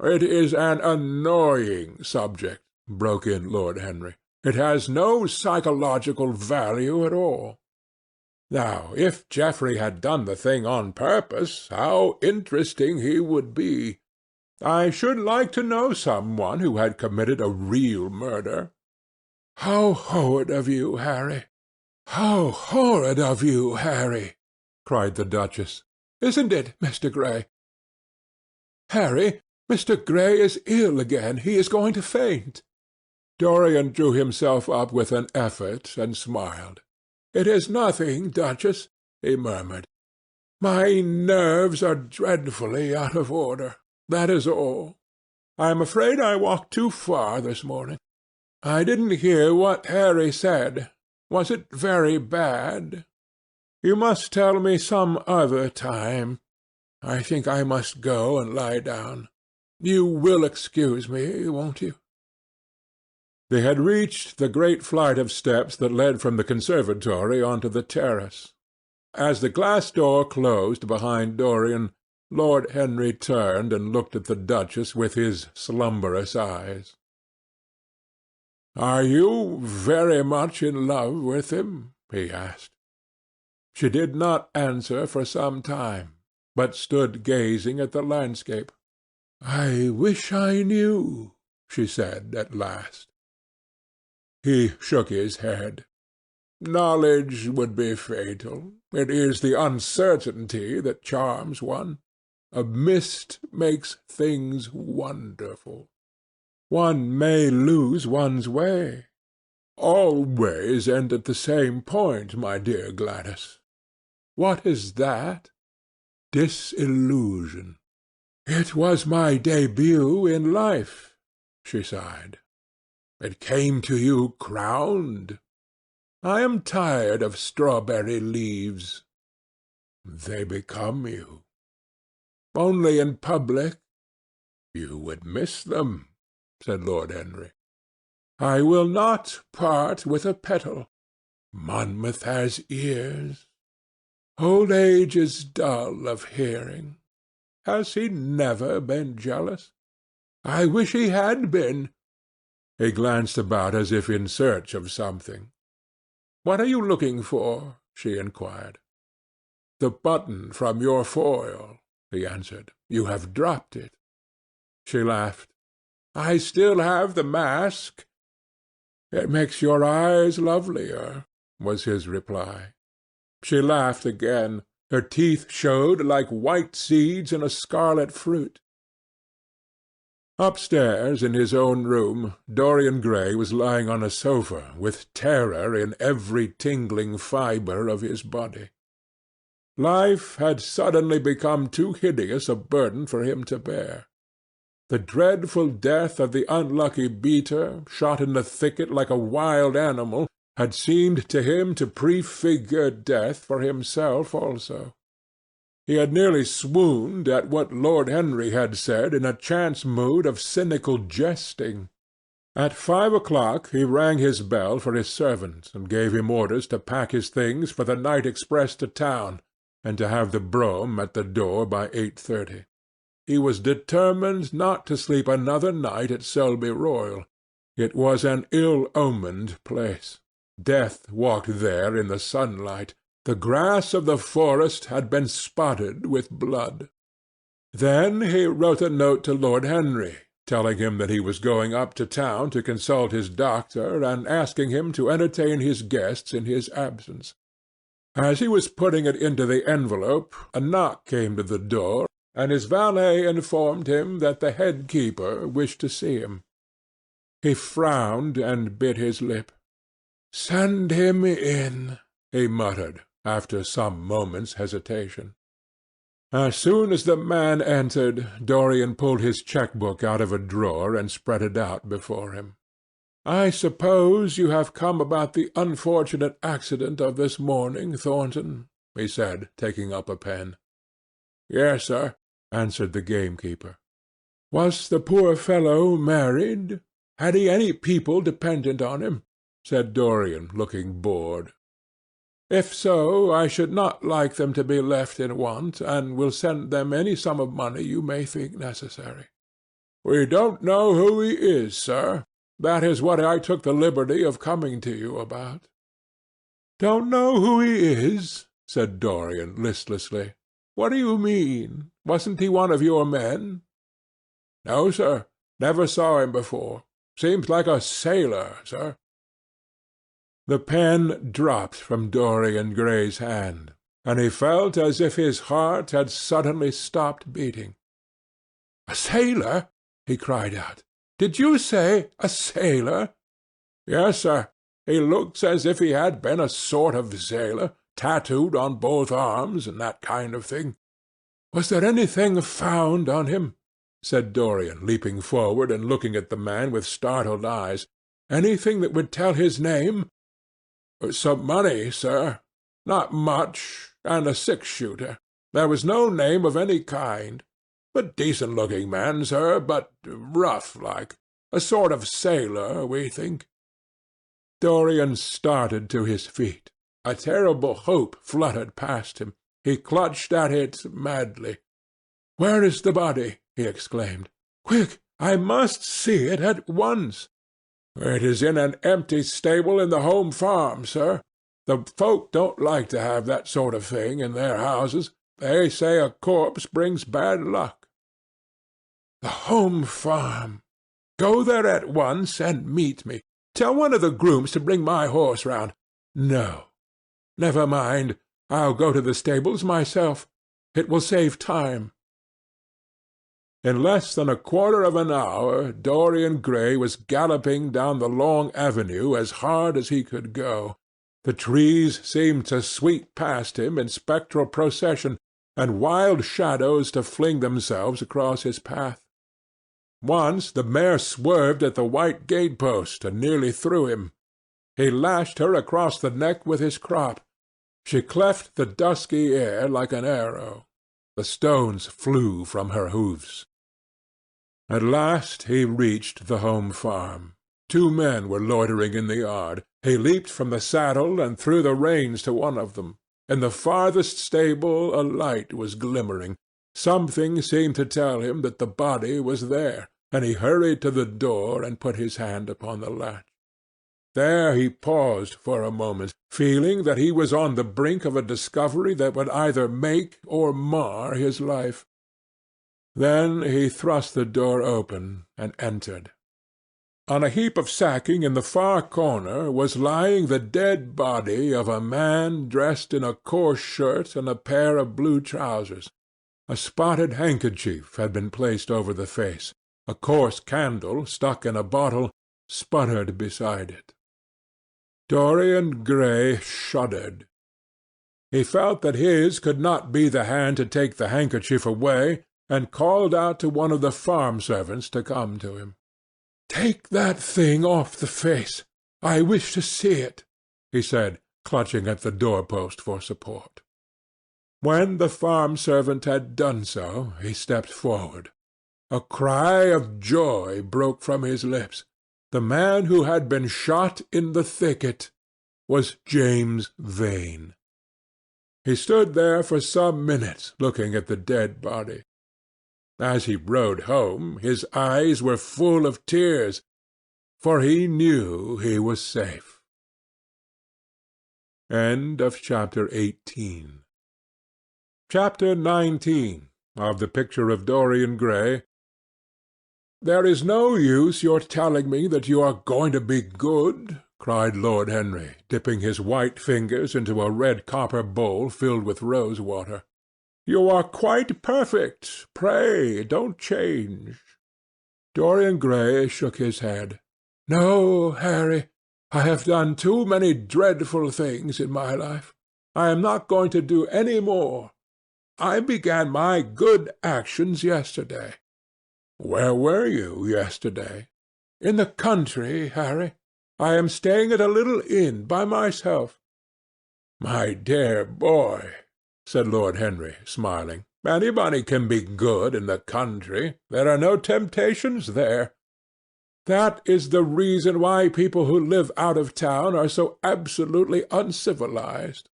It is an annoying subject, broke in Lord Henry. It has no psychological value at all. Now, if Geoffrey had done the thing on purpose, how interesting he would be! I should like to know someone who had committed a real murder. How horrid of you, Harry! How horrid of you, Harry! cried the Duchess. Isn't it, Mr. Gray? Harry, Mr. Gray is ill again. He is going to faint. Dorian drew himself up with an effort and smiled. It is nothing, Duchess, he murmured. My nerves are dreadfully out of order. That is all. I am afraid I walked too far this morning. I didn't hear what Harry said. Was it very bad? You must tell me some other time. I think I must go and lie down. You will excuse me, won't you? They had reached the great flight of steps that led from the conservatory onto the terrace. As the glass door closed behind Dorian, Lord Henry turned and looked at the Duchess with his slumberous eyes. "Are you very much in love with him?" he asked. She did not answer for some time, but stood gazing at the landscape. "I wish I knew," she said at last. He shook his head. "Knowledge would be fatal. It is the uncertainty that charms one. A mist makes things wonderful. One may lose one's way. All ways end at the same point, my dear Gladys. What is that? Disillusion. It was my debut in life," she sighed. "It came to you crowned. I am tired of strawberry leaves. They become you. Only in public you would miss them," said Lord Henry. "I will not part with a petal. Monmouth has ears. Old age is dull of hearing. Has he never been jealous? I wish he had been." He glanced about as if in search of something. "What are you looking for?" she inquired. "The button from your foil," he answered. "You have dropped it." She laughed. "I still have the mask." "It makes your eyes lovelier," was his reply. She laughed again. Her teeth showed like white seeds in a scarlet fruit. Upstairs in his own room, Dorian Gray was lying on a sofa with terror in every tingling fibre of his body. Life had suddenly become too hideous a burden for him to bear. The dreadful death of the unlucky beater, shot in the thicket like a wild animal, had seemed to him to prefigure death for himself also. He had nearly swooned at what Lord Henry had said in a chance mood of cynical jesting. At 5 o'clock he rang his bell for his servant, and gave him orders to pack his things for the night express to town, and to have the brougham at the door by 8:30. He was determined not to sleep another night at Selby Royal. It was an ill-omened place. Death walked there in the sunlight. The grass of the forest had been spotted with blood. Then he wrote a note to Lord Henry, telling him that he was going up to town to consult his doctor, and asking him to entertain his guests in his absence. As he was putting it into the envelope, a knock came to the door, and his valet informed him that the head keeper wished to see him. He frowned and bit his lip. "Send him in," he muttered, after some moments' hesitation. As soon as the man entered, Dorian pulled his cheque-book out of a drawer and spread it out before him. "I suppose you have come about the unfortunate accident of this morning, Thornton?" he said, taking up a pen. "Yes, sir," answered the gamekeeper. "Was the poor fellow married? Had he any people dependent on him?" said Dorian, looking bored. "If so, I should not like them to be left in want, and will send them any sum of money you may think necessary." "We don't know who he is, sir. That is what I took the liberty of coming to you about." "Don't know who he is?" said Dorian listlessly. "What do you mean? Wasn't he one of your men?" "No, sir. Never saw him before. Seems like a sailor, sir." The pen dropped from Dorian Gray's hand, and he felt as if his heart had suddenly stopped beating. "A sailor?" he cried out. "Did you say a sailor?" "Yes, sir. He looks as if he had been a sort of sailor, tattooed on both arms, and that kind of thing." "Was there anything found on him?" said Dorian, leaping forward and looking at the man with startled eyes. "Anything that would tell his name?" "Some money, sir. Not much, and a six-shooter. There was no name of any kind. A decent-looking man, sir, but rough-like. A sort of sailor, we think." Dorian started to his feet. A terrible hope fluttered past him. He clutched at it madly. "Where is the body?" he exclaimed. "Quick! I must see it at once." "It is in an empty stable in the home farm, sir. The folk don't like to have that sort of thing in their houses. They say a corpse brings bad luck." "The home farm! Go there at once and meet me. Tell one of the grooms to bring my horse round. No. Never mind. I'll go to the stables myself. It will save time." In less than a quarter of an hour Dorian Gray was galloping down the long avenue as hard as he could go. The trees seemed to sweep past him in spectral procession, and wild shadows to fling themselves across his path. Once the mare swerved at the white gate-post and nearly threw him. He lashed her across the neck with his crop. She cleft the dusky air like an arrow. The stones flew from her hoofs. At last he reached the home farm. 2 men were loitering in the yard. He leaped from the saddle and threw the reins to one of them. In the farthest stable a light was glimmering. Something seemed to tell him that the body was there, and he hurried to the door and put his hand upon the latch. There he paused for a moment, feeling that he was on the brink of a discovery that would either make or mar his life. Then he thrust the door open and entered. On a heap of sacking in the far corner was lying the dead body of a man dressed in a coarse shirt and a pair of blue trousers. A spotted handkerchief had been placed over the face. A coarse candle, stuck in a bottle, sputtered beside it. Dorian Gray shuddered. He felt that his could not be the hand to take the handkerchief away, and called out to one of the farm servants to come to him. "Take that thing off the face. I wish to see it," he said, clutching at the door-post for support. When the farm servant had done so, he stepped forward. A cry of joy broke from his lips. The man who had been shot in the thicket was James Vane. He stood there for some minutes looking at the dead body. As he rode home, his eyes were full of tears, for he knew he was safe. Chapter 18. Chapter 19 of The Picture of Dorian Gray. "There is no use your telling me that you are going to be good," cried Lord Henry, dipping his white fingers into a red copper bowl filled with rose-water. "You are quite perfect. Pray don't change." Dorian Gray shook his head. "No, Harry, I have done too many dreadful things in my life. I am not going to do any more. I began my good actions yesterday." "Where were you yesterday?" "In the country, Harry. I am staying at a little inn by myself." "My dear boy," said Lord Henry, smiling, "anybody can be good in the country. There are no temptations there." "That is the reason why people who live out of town are so absolutely uncivilized.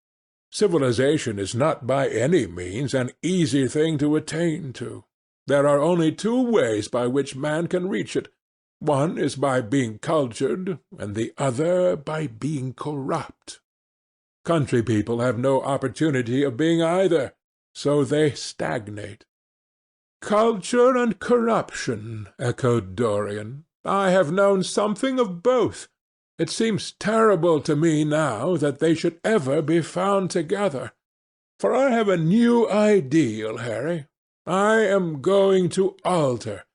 Civilization is not by any means an easy thing to attain to. There are only two ways by which man can reach it. One is by being cultured, and the other by being corrupt. Country people have no opportunity of being either, so they stagnate." "Culture and corruption," echoed Dorian. "I have known something of both. It seems terrible to me now that they should ever be found together. For I have a new ideal, Harry. I am going to alter.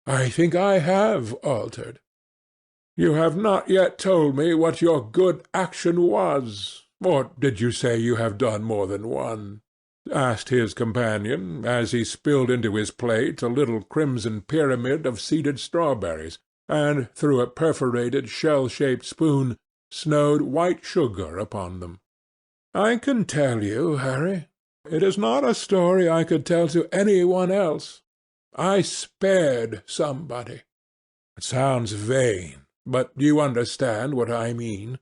I think I have altered." "You have not yet told me what your good action was. Or did you say you have done more than one?" asked his companion, as he spilled into his plate a little crimson pyramid of seeded strawberries, and through a perforated shell-shaped spoon snowed white sugar upon them. "I can tell you, Harry. It is not a story I could tell to any one else. I spared somebody. It sounds vain, but you understand what I mean.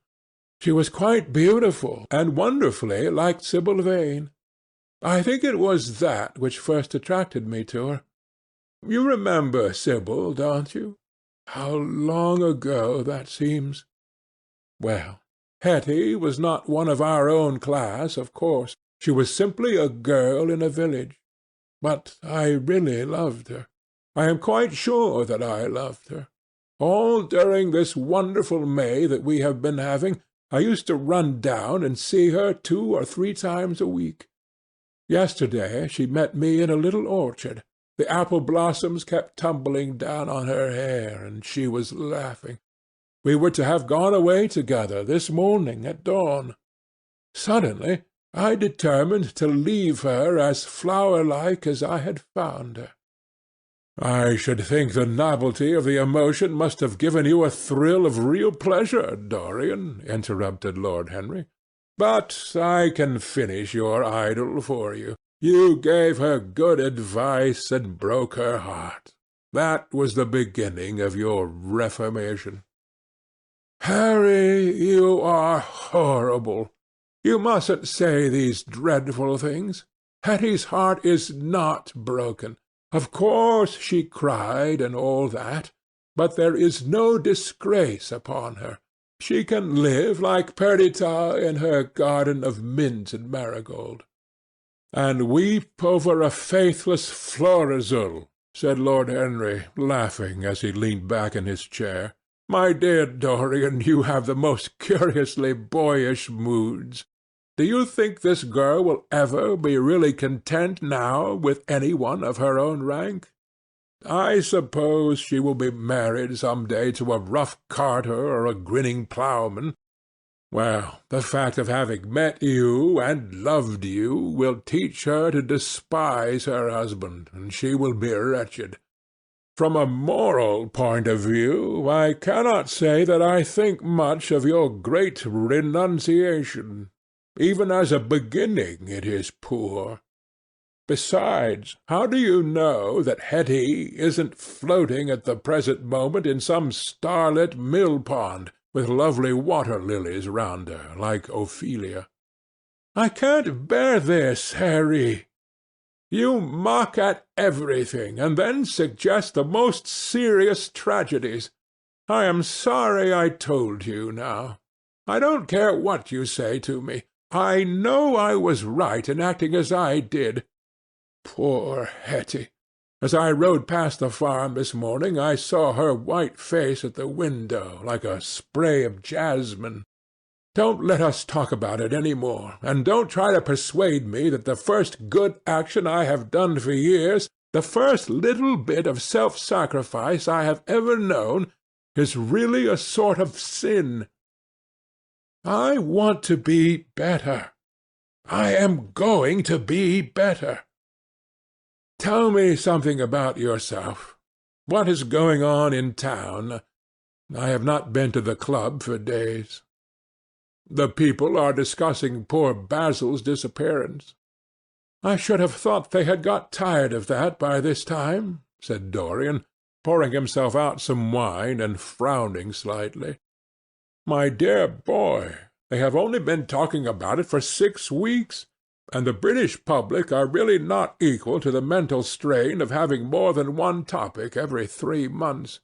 She was quite beautiful, and wonderfully like Sibyl Vane. I think it was that which first attracted me to her. You remember Sibyl, don't you? How long ago that seems! Well, Hetty was not one of our own class, of course. She was simply a girl in a village. But I really loved her. I am quite sure that I loved her. All during this wonderful May that we have been having, I used to run down and see her 2 or 3 times a week. Yesterday she met me in a little orchard. The apple blossoms kept tumbling down on her hair, and she was laughing. We were to have gone away together this morning at dawn. Suddenly I determined to leave her as flower-like as I had found her." "I should think the novelty of the emotion must have given you a thrill of real pleasure, Dorian," interrupted Lord Henry. "But I can finish your idyll for you. You gave her good advice and broke her heart. That was the beginning of your reformation." "Harry, you are horrible. You mustn't say these dreadful things. Hetty's heart is not broken. Of course she cried and all that, but there is no disgrace upon her. She can live like Perdita in her garden of mint and marigold." "And weep over a faithless Florizel," said Lord Henry, laughing as he leaned back in his chair. "My dear Dorian, you have the most curiously boyish moods. Do you think this girl will ever be really content now with any one of her own rank? I suppose she will be married some day to a rough carter or a grinning ploughman. Well, the fact of having met you and loved you will teach her to despise her husband, and she will be wretched. From a moral point of view, I cannot say that I think much of your great renunciation. Even as a beginning it is poor. Besides, how do you know that Hetty isn't floating at the present moment in some starlit mill-pond, with lovely water-lilies round her, like Ophelia? I can't bear this, Harry. You mock at everything, and then suggest the most serious tragedies. I am sorry I told you now. I don't care what you say to me. I know I was right in acting as I did. Poor Hetty! As I rode past the farm this morning, I saw her white face at the window, like a spray of jasmine. Don't let us talk about it any more, and don't try to persuade me that the first good action I have done for years, the first little bit of self-sacrifice I have ever known, is really a sort of sin. I want to be better. I am going to be better. Tell me something about yourself. What is going on in town? I have not been to the club for days. The people are discussing poor Basil's disappearance. I should have thought they had got tired of that by this time, said Dorian, pouring himself out some wine and frowning slightly. My dear boy, they have only been talking about it for 6 weeks, and the British public are really not equal to the mental strain of having more than one topic every 3 months.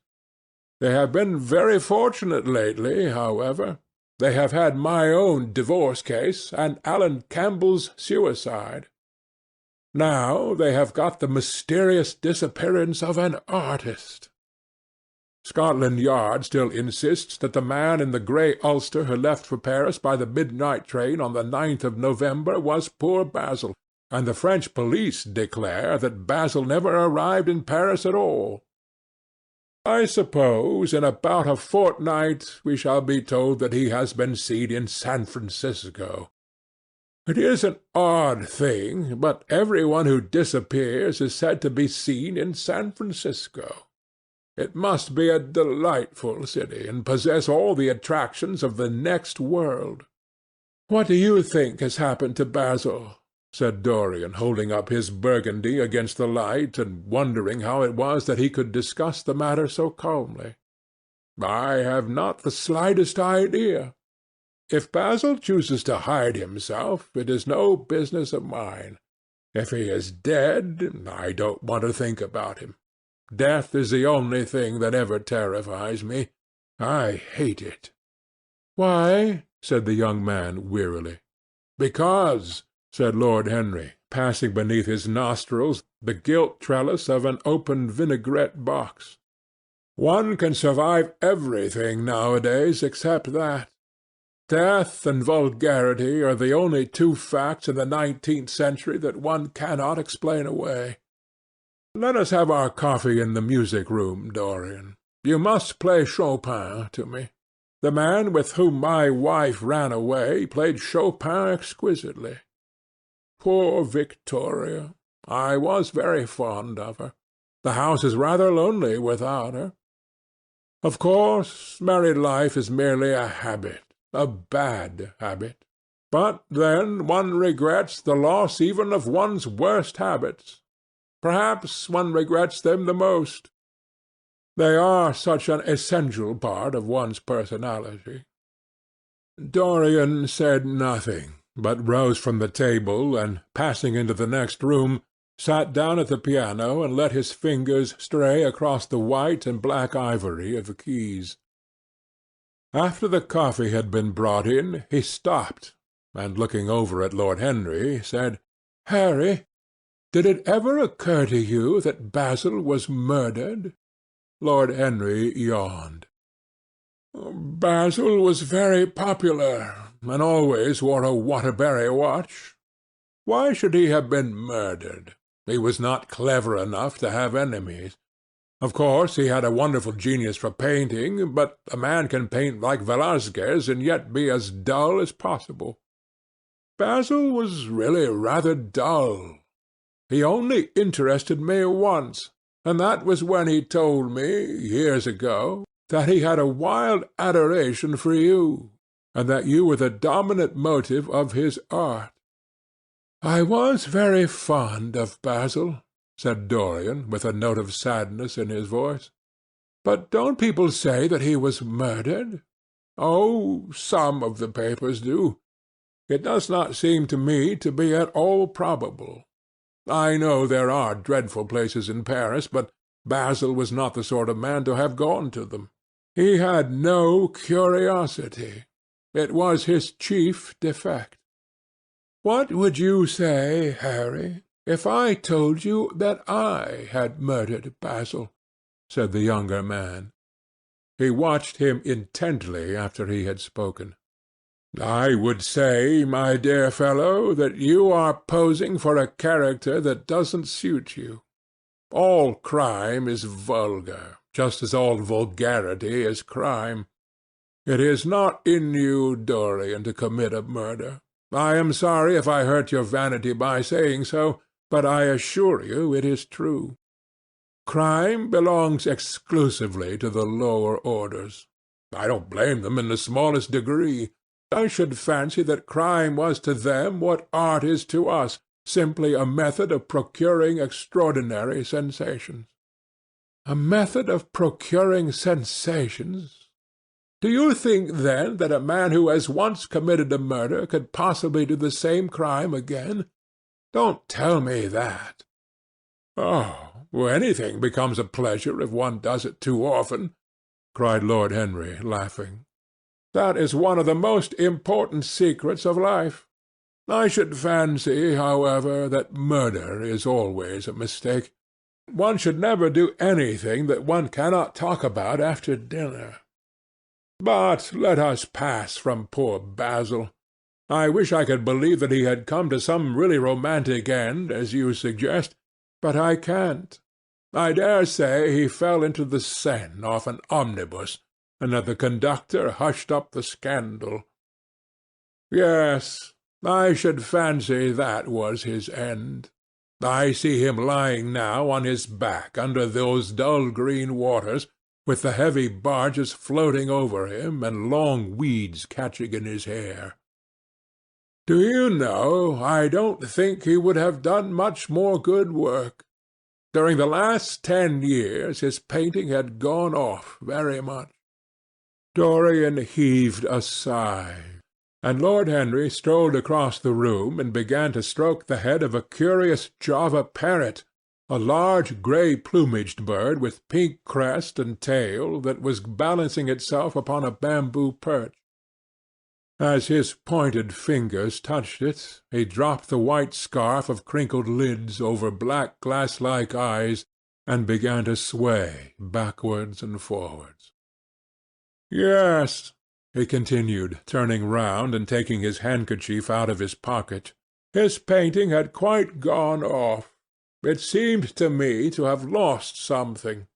They have been very fortunate lately, however. They have had my own divorce case and Alan Campbell's suicide. Now they have got the mysterious disappearance of an artist. Scotland Yard still insists that the man in the grey ulster who left for Paris by the midnight train on the 9th of November was poor Basil, and the French police declare that Basil never arrived in Paris at all. I suppose in about a fortnight we shall be told that he has been seen in San Francisco. It is an odd thing, but everyone who disappears is said to be seen in San Francisco. It must be a delightful city, and possess all the attractions of the next world. What do you think has happened to Basil? Said Dorian, holding up his Burgundy against the light, and wondering how it was that he could discuss the matter so calmly. I have not the slightest idea. If Basil chooses to hide himself, it is no business of mine. If he is dead, I don't want to think about him. Death is the only thing that ever terrifies me. I hate it. Why? Said the young man wearily. Because, said Lord Henry, passing beneath his nostrils the gilt trellis of an open vinaigrette box, one can survive everything nowadays except that. Death and vulgarity are the only 2 facts in the 19th century that one cannot explain away. Let us have our coffee in the music-room, Dorian. You must play Chopin to me. The man with whom my wife ran away played Chopin exquisitely. Poor Victoria! I was very fond of her. The house is rather lonely without her. Of course, married life is merely a habit, a bad habit. But then one regrets the loss even of one's worst habits. Perhaps one regrets them the most. They are such an essential part of one's personality. Dorian said nothing, but rose from the table, and, passing into the next room, sat down at the piano and let his fingers stray across the white and black ivory of the keys. After the coffee had been brought in, he stopped, and, looking over at Lord Henry, said, "Harry, did it ever occur to you that Basil was murdered?" Lord Henry yawned. "Basil was very popular, and always wore a Waterbury watch. Why should he have been murdered? He was not clever enough to have enemies. Of course he had a wonderful genius for painting, but a man can paint like Velasquez and yet be as dull as possible. Basil was really rather dull. He only interested me once, and that was when he told me, years ago, that he had a wild adoration for you, and that you were the dominant motive of his art. I was very fond of Basil," said Dorian, with a note of sadness in his voice. "But don't people say that he was murdered?" "Oh, some of the papers do. It does not seem to me to be at all probable. I know there are dreadful places in Paris, but Basil was not the sort of man to have gone to them. He had no curiosity. It was his chief defect. What would you say, Harry, if I told you that I had murdered Basil?" said the younger man. He watched him intently after he had spoken. "I would say, my dear fellow, that you are posing for a character that doesn't suit you. All crime is vulgar, just as all vulgarity is crime. It is not in you, Dorian, to commit a murder. I am sorry if I hurt your vanity by saying so, but I assure you it is true. Crime belongs exclusively to the lower orders. I don't blame them in the smallest degree. I should fancy that crime was to them what art is to us, simply a method of procuring extraordinary sensations." "A method of procuring sensations? Do you think, then, that a man who has once committed a murder could possibly do the same crime again? Don't tell me that." "Oh, anything becomes a pleasure if one does it too often," cried Lord Henry, laughing. "That is one of the most important secrets of life. I should fancy, however, that murder is always a mistake. One should never do anything that one cannot talk about after dinner. But let us pass from poor Basil. I wish I could believe that he had come to some really romantic end, as you suggest, but I can't. I dare say he fell into the Seine off an omnibus, and that the conductor hushed up the scandal. Yes, I should fancy that was his end. I see him lying now on his back under those dull green waters, with the heavy barges floating over him and long weeds catching in his hair. Do you know, I don't think he would have done much more good work. During the last 10 years his painting had gone off very much." Dorian heaved a sigh, and Lord Henry strolled across the room and began to stroke the head of a curious Java parrot, a large grey-plumaged bird with pink crest and tail that was balancing itself upon a bamboo perch. As his pointed fingers touched it, he dropped the white scarf of crinkled lids over black glass-like eyes and began to sway backwards and forwards. "Yes," he continued, turning round and taking his handkerchief out of his pocket, "his painting had quite gone off. It seemed to me to have lost something.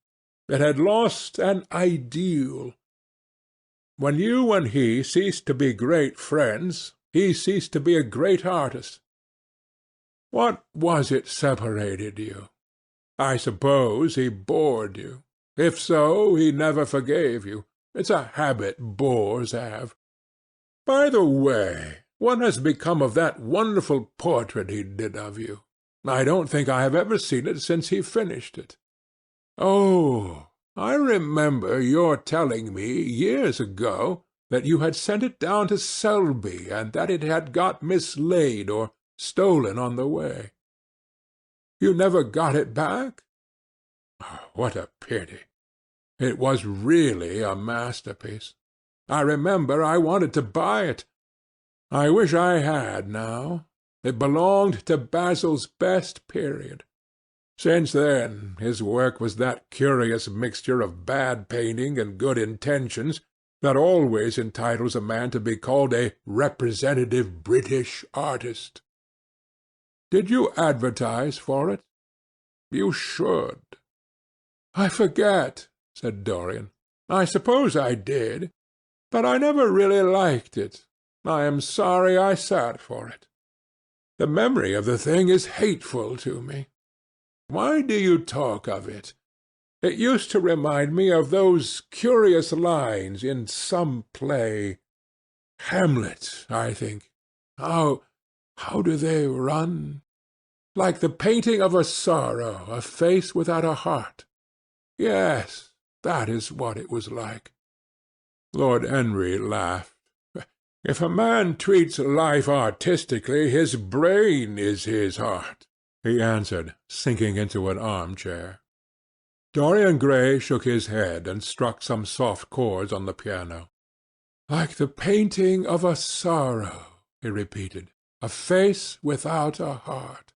It had lost an ideal. When you and he ceased to be great friends, he ceased to be a great artist. What was it separated you? I suppose he bored you. If so, he never forgave you. It's a habit bores have. By the way, what has become of that wonderful portrait he did of you? I don't think I have ever seen it since he finished it." "Oh, I remember your telling me, years ago, that you had sent it down to Selby, and that it had got mislaid or stolen on the way. You never got it back? Oh, what a pity! It was really a masterpiece. I remember I wanted to buy it. I wish I had now. It belonged to Basil's best period. Since then his work was that curious mixture of bad painting and good intentions that always entitles a man to be called a representative British artist. Did you advertise for it? You should." "I forget," said Dorian. "I suppose I did, but I never really liked it. I am sorry I sat for it. The memory of the thing is hateful to me. Why do you talk of it? It used to remind me of those curious lines in some play. Hamlet, I think. How do they run? Like the painting of a sorrow, a face without a heart. Yes, that is what it was like." Lord Henry laughed. "If a man treats life artistically, his brain is his heart," he answered, sinking into an arm-chair. Dorian Gray shook his head and struck some soft chords on the piano. "Like the painting of a sorrow," he repeated, "a face without a heart."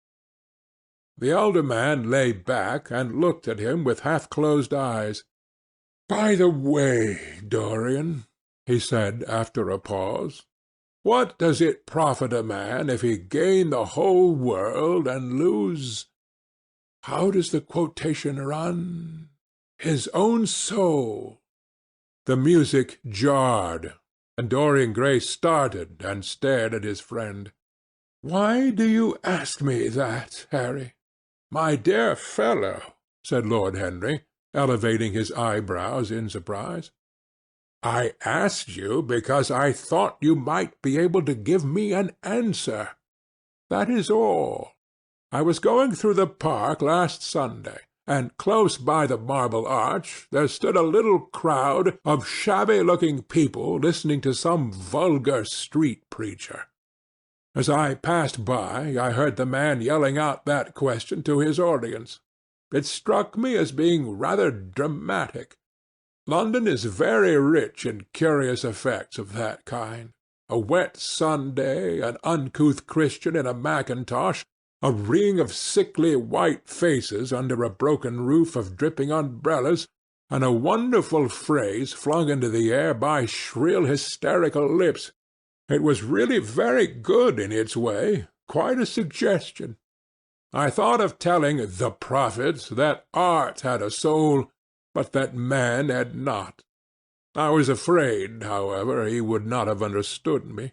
The elder man lay back and looked at him with half-closed eyes. "By the way, Dorian," he said after a pause, "what does it profit a man if he gain the whole world and lose—how does the quotation run?—his own soul?" The music jarred, and Dorian Gray started and stared at his friend. "Why do you ask me that, Harry?" "My dear fellow," said Lord Henry, elevating his eyebrows in surprise, "I asked you because I thought you might be able to give me an answer. That is all. I was going through the park last Sunday, and close by the Marble Arch there stood a little crowd of shabby-looking people listening to some vulgar street preacher. As I passed by, I heard the man yelling out that question to his audience. It struck me as being rather dramatic. London is very rich in curious effects of that kind. A wet Sunday, an uncouth Christian in a mackintosh, a ring of sickly white faces under a broken roof of dripping umbrellas, and a wonderful phrase flung into the air by shrill hysterical lips. It was really very good in its way, quite a suggestion. I thought of telling the prophet that art had a soul, but that man had not. I was afraid, however, he would not have understood me.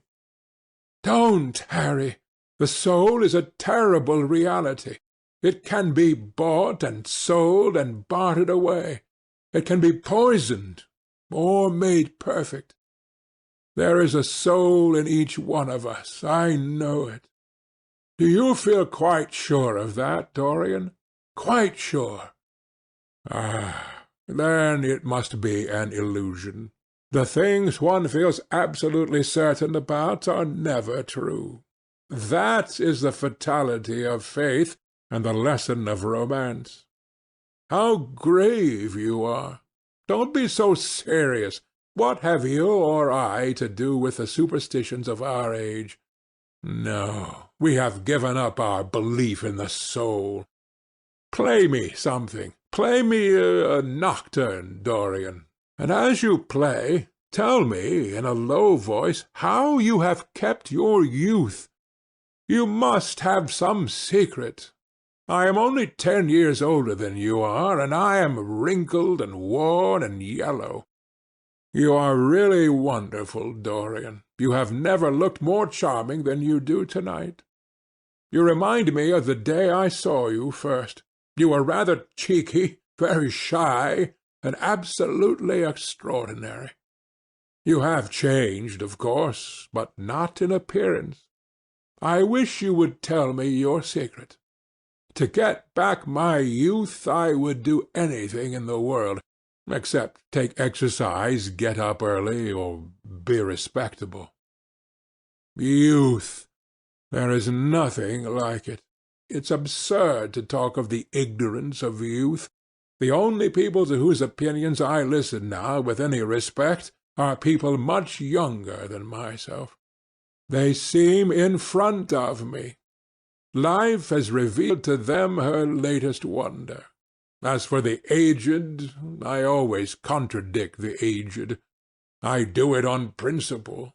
Don't, Harry. The soul is a terrible reality. It can be bought and sold and bartered away. It can be poisoned or made perfect. There is a soul in each one of us. I know it. Do you feel quite sure of that, Dorian? Quite sure? Ah, then it must be an illusion. The things one feels absolutely certain about are never true. That is the fatality of faith and the lesson of romance. How grave you are! Don't be so serious. What have you or I to do with the superstitions of our age? No, we have given up our belief in the soul. Play me something. Play me a nocturne, Dorian. And as you play, tell me in a low voice how you have kept your youth. You must have some secret. I am only 10 years older than you are, and I am wrinkled and worn and yellow. You are really wonderful, Dorian. You have never looked more charming than you do tonight. You remind me of the day I saw you first. You were rather cheeky, very shy, and absolutely extraordinary. You have changed, of course, but not in appearance. I wish you would tell me your secret. To get back my youth I would do anything in the world, except take exercise, get up early, or be respectable. Youth! There is nothing like it. It's absurd to talk of the ignorance of youth. The only people to whose opinions I listen now with any respect are people much younger than myself. They seem in front of me. Life has revealed to them her latest wonder. As for the aged, I always contradict the aged. I do it on principle.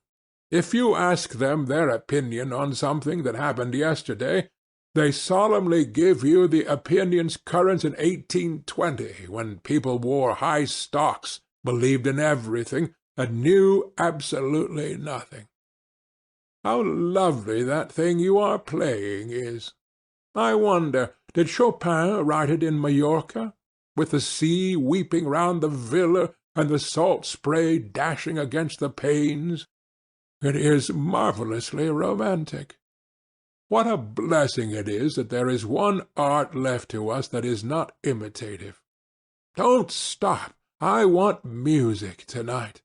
If you ask them their opinion on something that happened yesterday, they solemnly give you the opinions current in 1820, when people wore high stocks, believed in everything, and knew absolutely nothing. How lovely that thing you are playing is! I wonder, did Chopin write it in Majorca, with the sea weeping round the villa, and the salt spray dashing against the panes? It is marvellously romantic. What a blessing it is that there is one art left to us that is not imitative. Don't stop. I want music tonight.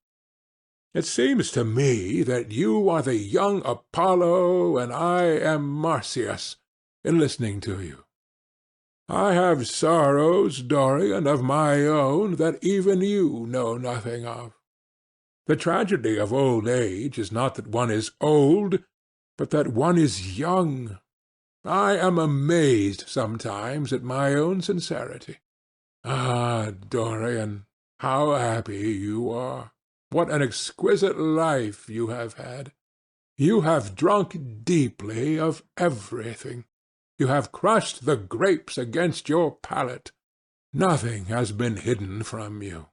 It seems to me that you are the young Apollo and I am Marsyas, in listening to you. I have sorrows, Dorian, of my own that even you know nothing of. The tragedy of old age is not that one is old, but that one is young. I am amazed sometimes at my own sincerity. Ah, Dorian, how happy you are! What an exquisite life you have had! You have drunk deeply of everything. You have crushed the grapes against your palate. Nothing has been hidden from you,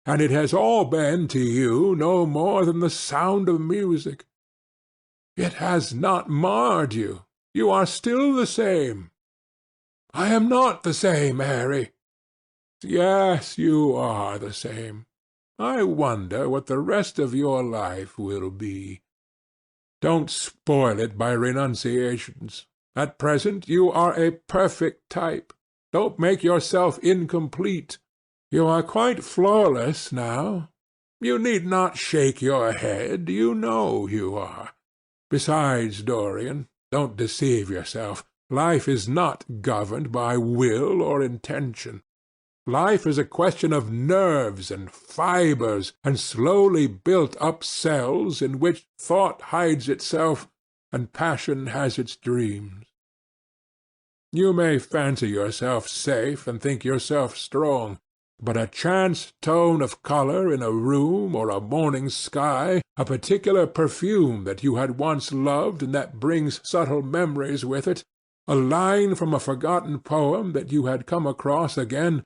and it has all been to you no more than the sound of music. It has not marred you. You are still the same. I am not the same, Harry. Yes, you are the same. I wonder what the rest of your life will be. Don't spoil it by renunciations. At present you are a perfect type. Don't make yourself incomplete. You are quite flawless now. You need not shake your head. You know you are. Besides, Dorian, don't deceive yourself. Life is not governed by will or intention. Life is a question of nerves and fibres and slowly built-up cells in which thought hides itself and passion has its dreams. You may fancy yourself safe and think yourself strong, but a chance tone of colour in a room or a morning sky, a particular perfume that you had once loved and that brings subtle memories with it, a line from a forgotten poem that you had come across again,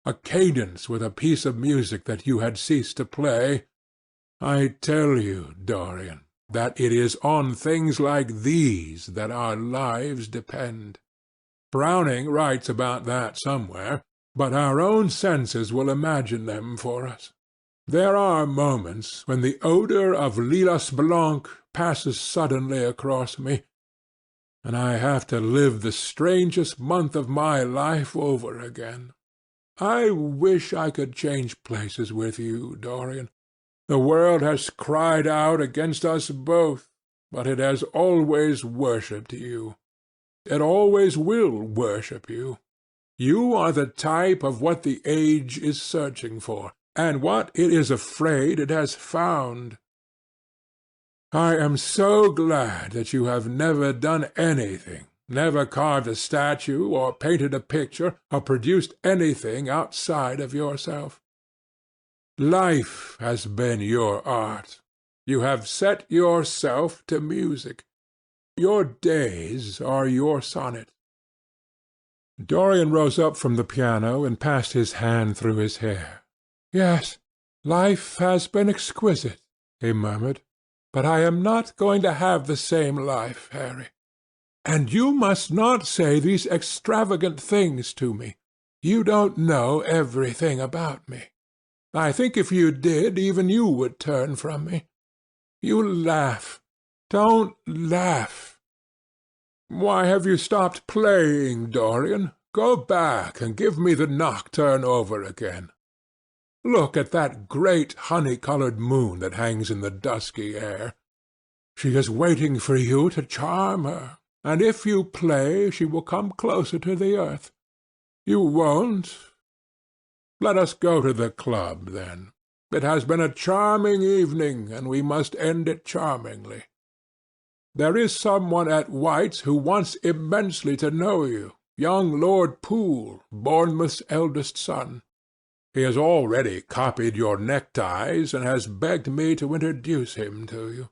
a cadence with a piece of music that you had ceased to play, I tell you, Dorian, that it is on things like these that our lives depend. Browning writes about that somewhere, but our own senses will imagine them for us. There are moments when the odour of lilas blanc passes suddenly across me, and I have to live the strangest month of my life over again. I wish I could change places with you, Dorian. The world has cried out against us both, but it has always worshipped you. It always will worship you. You are the type of what the age is searching for, and what it is afraid it has found. I am so glad that you have never done anything, never carved a statue, or painted a picture, or produced anything outside of yourself. Life has been your art. You have set yourself to music. Your days are your sonnet. Dorian rose up from the piano and passed his hand through his hair. Yes, life has been exquisite, he murmured, but I am not going to have the same life, Harry. And you must not say these extravagant things to me. You don't know everything about me. I think if you did, even you would turn from me. You laugh. Don't laugh. Why have you stopped playing, Dorian? Go back and give me the nocturne over again. Look at that great honey-coloured moon that hangs in the dusky air. She is waiting for you to charm her, and if you play she will come closer to the earth. You won't? Let us go to the club, then. It has been a charming evening, and we must end it charmingly. There is someone at White's who wants immensely to know you, young Lord Poole, Bournemouth's eldest son. He has already copied your neckties, and has begged me to introduce him to you.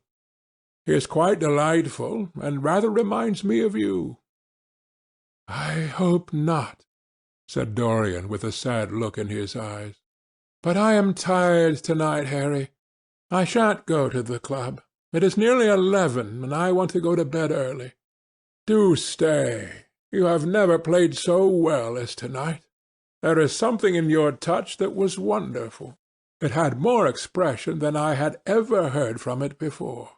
He is quite delightful, and rather reminds me of you. I hope not, said Dorian, with a sad look in his eyes. But I am tired to-night, Harry. I shan't go to the club. It is nearly 11, and I want to go to bed early. Do stay. You have never played so well as to-night. There is something in your touch that was wonderful. It had more expression than I had ever heard from it before.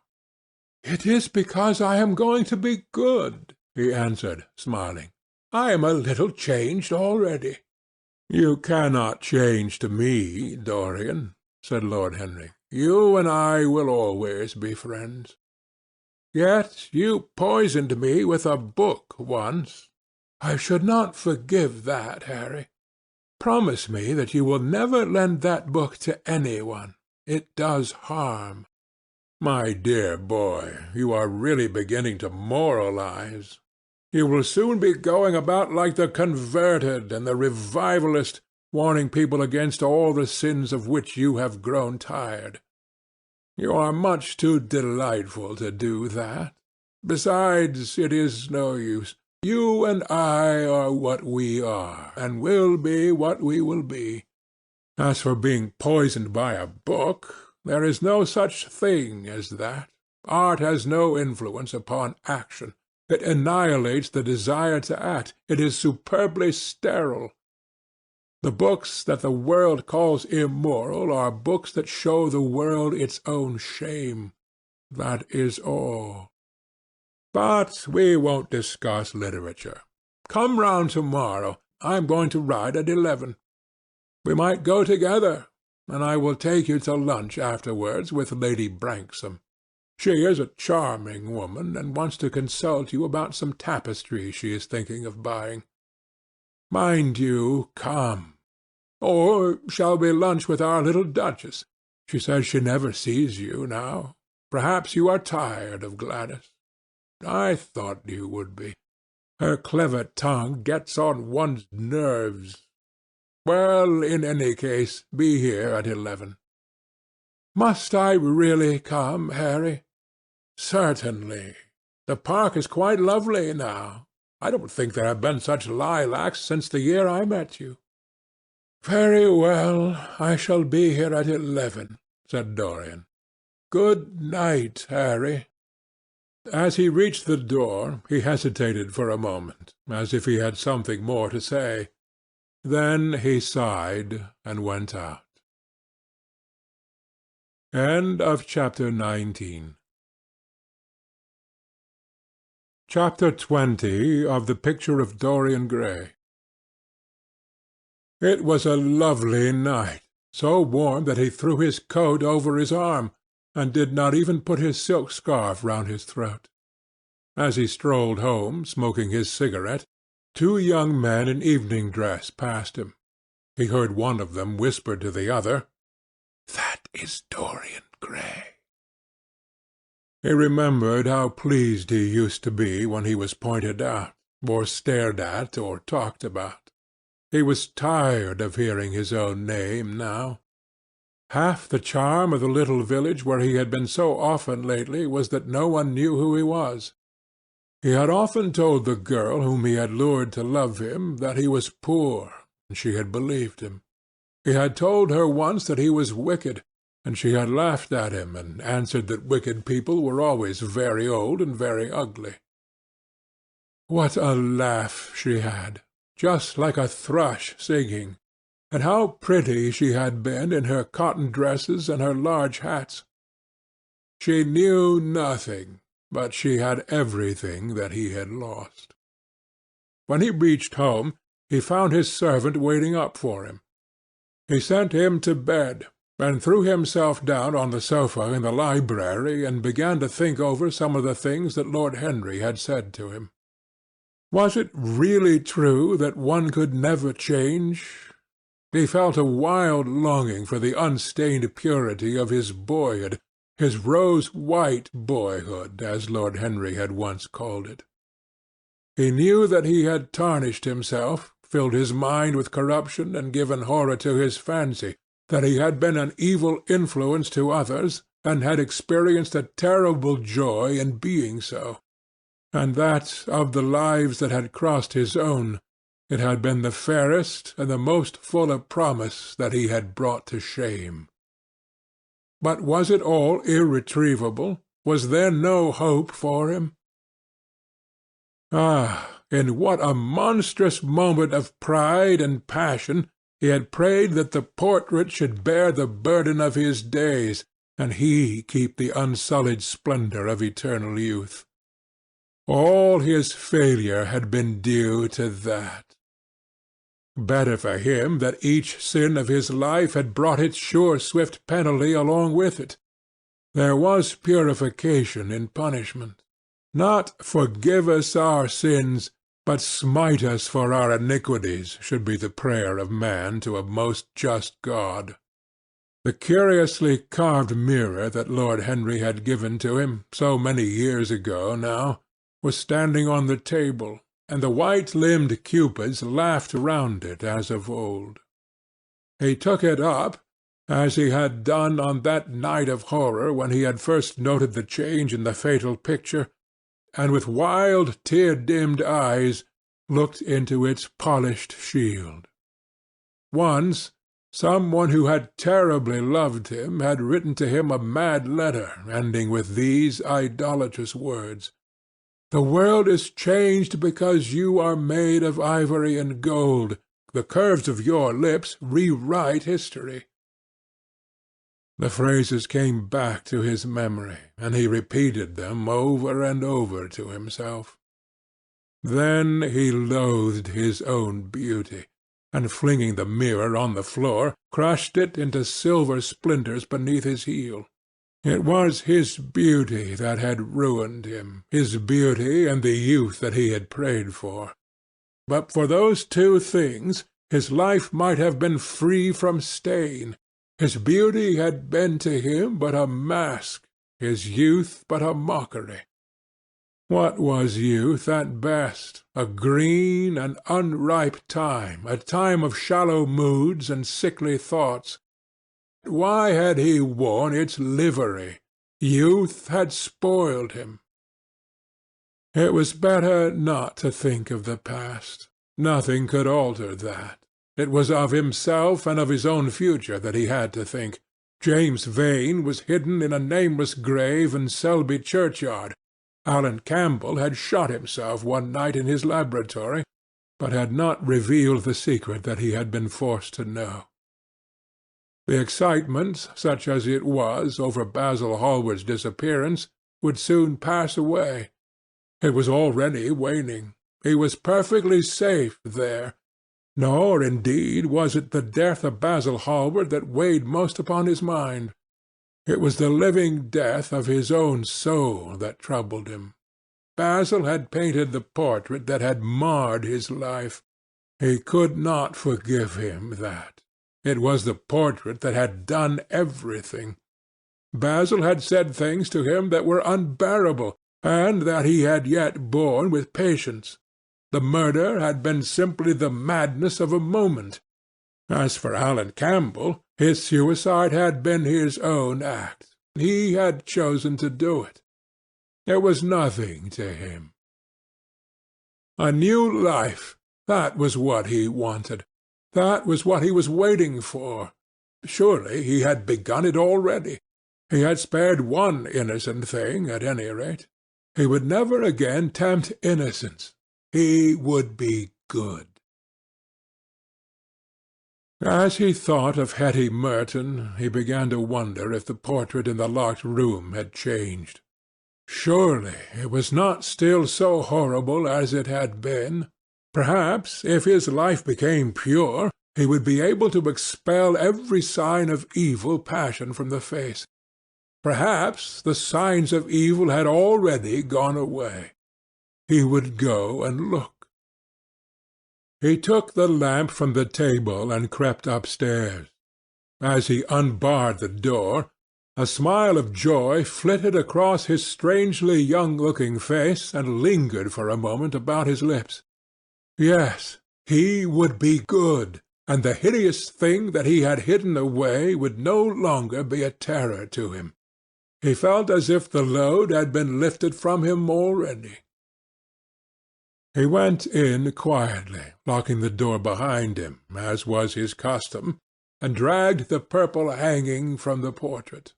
It is because I am going to be good, he answered, smiling. I am a little changed already. You cannot change to me, Dorian, said Lord Henry. You and I will always be friends. Yet you poisoned me with a book once. I should not forgive that, Harry. Promise me that you will never lend that book to anyone. It does harm. My dear boy, you are really beginning to moralize. You will soon be going about like the converted and the revivalist, warning people against all the sins of which you have grown tired. You are much too delightful to do that. Besides, it is no use. You and I are what we are, and will be what we will be. As for being poisoned by a book, there is no such thing as that. Art has no influence upon action. It annihilates the desire to act. It is superbly sterile. The books that the world calls immoral are books that show the world its own shame. That is all. But we won't discuss literature. Come round to-morrow. I am going to ride at 11. We might go together, and I will take you to lunch afterwards with Lady Branksome. She is a charming woman, and wants to consult you about some tapestry she is thinking of buying. Mind you come. Or shall we lunch with our little Duchess? She says she never sees you now. Perhaps you are tired of Gladys. I thought you would be. Her clever tongue gets on one's nerves. Well, in any case, be here at 11. Must I really come, Harry? Certainly. The park is quite lovely now. I don't think there have been such lilacs since the year I met you. Very well, I shall be here at 11, said Dorian. Good night, Harry. As he reached the door, he hesitated for a moment, as if he had something more to say. Then he sighed and went out. End of Chapter 19. Chapter 20 of The Picture of Dorian Gray. It was a lovely night, so warm that he threw his coat over his arm, and did not even put his silk scarf round his throat. As he strolled home, smoking his cigarette, 2 young men in evening dress passed him. He heard one of them whisper to the other, "That is Dorian Gray." He remembered how pleased he used to be when he was pointed out, or stared at, or talked about. He was tired of hearing his own name now. Half the charm of the little village where he had been so often lately was that no one knew who he was. He had often told the girl whom he had lured to love him that he was poor, and she had believed him. He had told her once that he was wicked, and she had laughed at him and answered that wicked people were always very old and very ugly. What a laugh she had, just like a thrush singing. And how pretty she had been in her cotton dresses and her large hats! She knew nothing, but she had everything that he had lost. When he reached home, he found his servant waiting up for him. He sent him to bed, and threw himself down on the sofa in the library and began to think over some of the things that Lord Henry had said to him. Was it really true that one could never change? He felt a wild longing for the unstained purity of his boyhood, his rose-white boyhood, as Lord Henry had once called it. He knew that he had tarnished himself, filled his mind with corruption, and given horror to his fancy, that he had been an evil influence to others, and had experienced a terrible joy in being so, and that, of the lives that had crossed his own, it had been the fairest and the most full of promise that he had brought to shame. But was it all irretrievable? Was there no hope for him? Ah, in what a monstrous moment of pride and passion he had prayed that the portrait should bear the burden of his days, and he keep the unsullied splendor of eternal youth. All his failure had been due to that. Better for him that each sin of his life had brought its sure swift penalty along with it. There was purification in punishment. Not "forgive us our sins," but "smite us for our iniquities," should be the prayer of man to a most just God. The curiously carved mirror that Lord Henry had given to him, so many years ago now, was standing on the table, and the white-limbed cupids laughed round it as of old. He took it up, as he had done on that night of horror when he had first noted the change in the fatal picture, and with wild, tear-dimmed eyes looked into its polished shield. Once some one who had terribly loved him had written to him a mad letter ending with these idolatrous words: "The world is changed because you are made of ivory and gold. The curves of your lips rewrite history." The phrases came back to his memory, and he repeated them over and over to himself. Then he loathed his own beauty, and flinging the mirror on the floor, crushed it into silver splinters beneath his heel. It was his beauty that had ruined him, his beauty and the youth that he had prayed for. But for those two things his life might have been free from stain. His beauty had been to him but a mask, his youth but a mockery. What was youth at best? A green and unripe time, a time of shallow moods and sickly thoughts. Why had he worn its livery? Youth had spoiled him. It was better not to think of the past. Nothing could alter that. It was of himself and of his own future that he had to think. James Vane was hidden in a nameless grave in Selby churchyard. Alan Campbell had shot himself one night in his laboratory, but had not revealed the secret that he had been forced to know. The excitement, such as it was, over Basil Hallward's disappearance, would soon pass away. It was already waning. He was perfectly safe there. Nor, indeed, was it the death of Basil Hallward that weighed most upon his mind. It was the living death of his own soul that troubled him. Basil had painted the portrait that had marred his life. He could not forgive him that. It was the portrait that had done everything. Basil had said things to him that were unbearable, and that he had yet borne with patience. The murder had been simply the madness of a moment. As for Alan Campbell, his suicide had been his own act. He had chosen to do it. It was nothing to him. A new life, that was what he wanted. That was what he was waiting for. Surely he had begun it already. He had spared one innocent thing, at any rate. He would never again tempt innocence. He would be good. As he thought of Hetty Merton, he began to wonder if the portrait in the locked room had changed. Surely it was not still so horrible as it had been. Perhaps, if his life became pure, he would be able to expel every sign of evil passion from the face. Perhaps the signs of evil had already gone away. He would go and look. He took the lamp from the table and crept upstairs. As he unbarred the door, a smile of joy flitted across his strangely young-looking face and lingered for a moment about his lips. Yes, he would be good, and the hideous thing that he had hidden away would no longer be a terror to him. He felt as if the load had been lifted from him already. He went in quietly, locking the door behind him, as was his custom, and dragged the purple hanging from the portrait.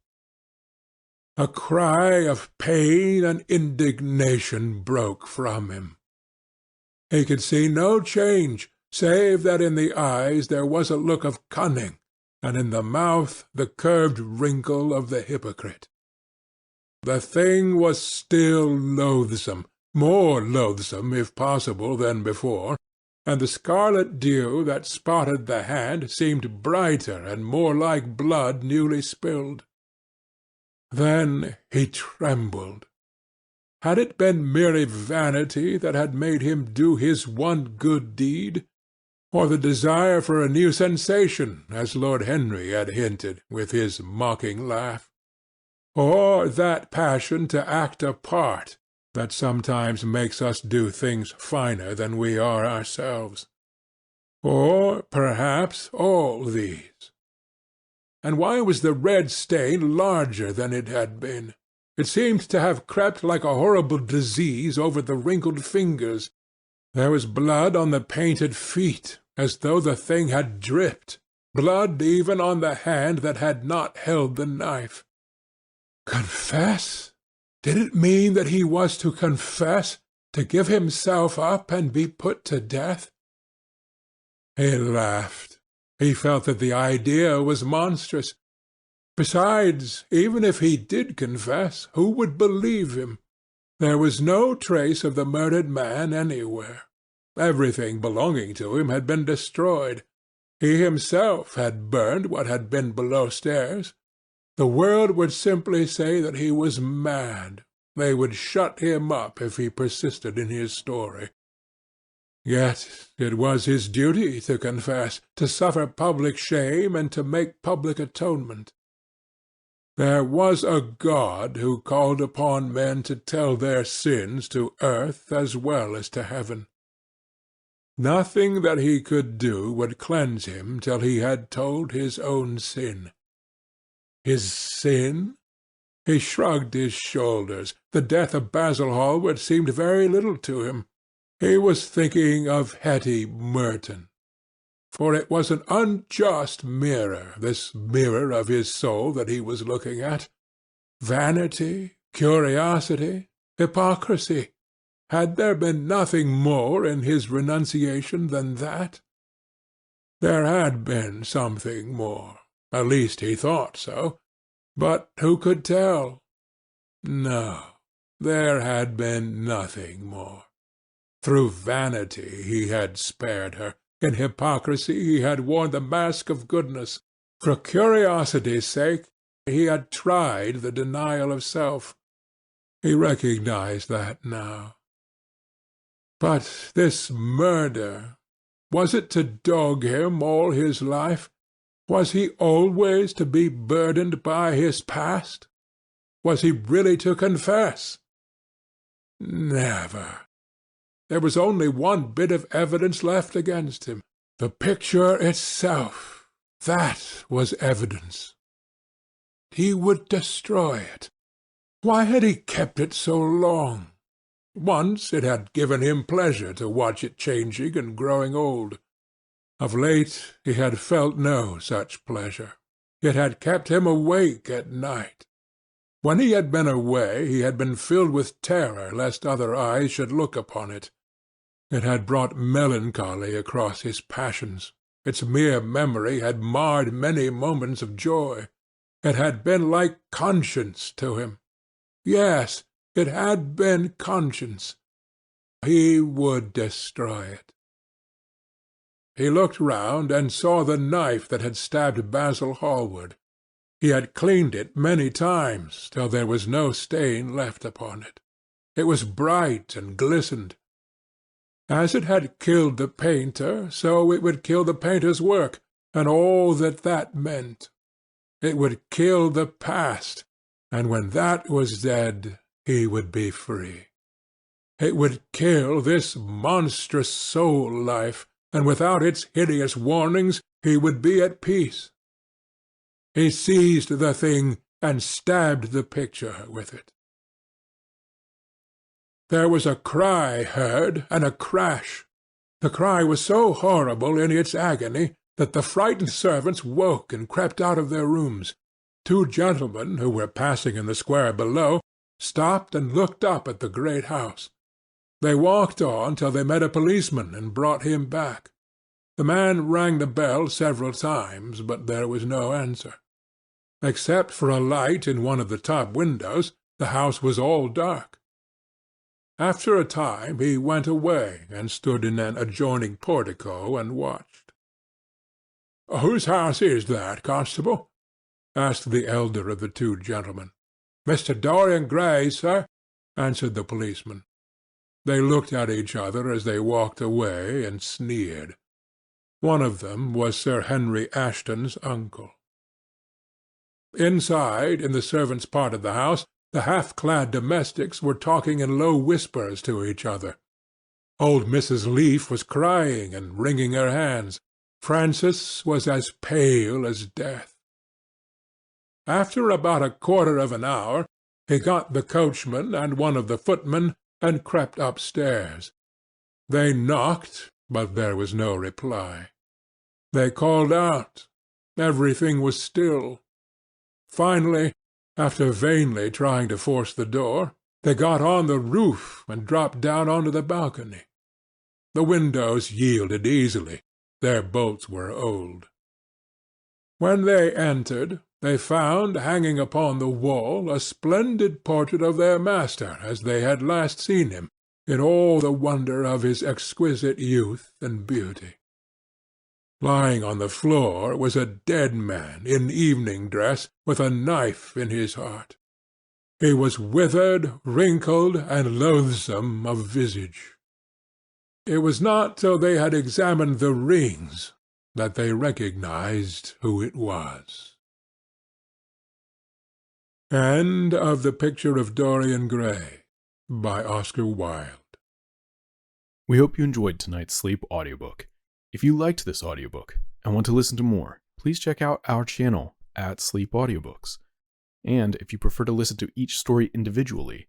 A cry of pain and indignation broke from him. He could see no change, save that in the eyes there was a look of cunning, and in the mouth the curved wrinkle of the hypocrite. The thing was still loathsome, more loathsome, if possible, than before, and the scarlet dew that spotted the hand seemed brighter and more like blood newly spilled. Then he trembled. Had it been merely vanity that had made him do his one good deed, or the desire for a new sensation, as Lord Henry had hinted, with his mocking laugh? Or that passion to act a part, that sometimes makes us do things finer than we are ourselves. Or, perhaps, all these. And why was the red stain larger than it had been? It seemed to have crept like a horrible disease over the wrinkled fingers. There was blood on the painted feet, as though the thing had dripped, blood even on the hand that had not held the knife. Confess? Did it mean that he was to confess, to give himself up and be put to death? He laughed. He felt that the idea was monstrous. Besides, even if he did confess, who would believe him? There was no trace of the murdered man anywhere. Everything belonging to him had been destroyed. He himself had burned what had been below stairs. The world would simply say that he was mad. They would shut him up if he persisted in his story. Yet it was his duty to confess, to suffer public shame, and to make public atonement. There was a God who called upon men to tell their sins to earth as well as to heaven. Nothing that he could do would cleanse him till he had told his own sin. His sin? He shrugged his shoulders. The death of Basil Hallward seemed very little to him. He was thinking of Hetty Merton. For it was an unjust mirror, this mirror of his soul that he was looking at. Vanity, curiosity, hypocrisy. Had there been nothing more in his renunciation than that? There had been something more. At least he thought so. But who could tell? No, there had been nothing more. Through vanity he had spared her. In hypocrisy he had worn the mask of goodness. For curiosity's sake he had tried the denial of self. He recognized that now. But this murder, was it to dog him all his life? Was he always to be burdened by his past? Was he really to confess? Never. There was only one bit of evidence left against him. The picture itself. That was evidence. He would destroy it. Why had he kept it so long? Once it had given him pleasure to watch it changing and growing old. Of late he had felt no such pleasure. It had kept him awake at night. When he had been away he had been filled with terror lest other eyes should look upon it. It had brought melancholy across his passions. Its mere memory had marred many moments of joy. It had been like conscience to him. Yes, it had been conscience. He would destroy it. He looked round and saw the knife that had stabbed Basil Hallward. He had cleaned it many times till there was no stain left upon it. It was bright and glistened. As it had killed the painter, so it would kill the painter's work, and all that meant. It would kill the past, and when that was dead, he would be free. It would kill this monstrous soul-life, and without its hideous warnings he would be at peace. He seized the thing and stabbed the picture with it. There was a cry heard, and a crash. The cry was so horrible in its agony that the frightened servants woke and crept out of their rooms. Two gentlemen, who were passing in the square below, stopped and looked up at the great house. They walked on till they met a policeman and brought him back. The man rang the bell several times, but there was no answer. Except for a light in one of the top windows, the house was all dark. After a time he went away and stood in an adjoining portico and watched. "Whose house is that, constable?" asked the elder of the two gentlemen. "Mr. Dorian Gray, sir," answered the policeman. They looked at each other as they walked away, and sneered. One of them was Sir Henry Ashton's uncle. Inside, in the servants' part of the house, The half-clad domestics were talking in low whispers to each other. Old Mrs. Leaf was crying and wringing her hands. Francis was as pale as death. After about a quarter of an hour, he got the coachman and one of the footmen, and crept upstairs. They knocked, but there was no reply. They called out. Everything was still. Finally, after vainly trying to force the door, they got on the roof and dropped down onto the balcony. The windows yielded easily. Their bolts were old. When they entered, they found hanging upon the wall a splendid portrait of their master as they had last seen him, in all the wonder of his exquisite youth and beauty. Lying on the floor was a dead man in evening dress, with a knife in his heart. He was withered, wrinkled, and loathsome of visage. It was not till they had examined the rings that they recognized who it was. End of The Picture of Dorian Gray, by Oscar Wilde. We hope you enjoyed tonight's sleep audiobook. If you liked this audiobook and want to listen to more, please check out our channel at Sleep Audiobooks. And if you prefer to listen to each story individually,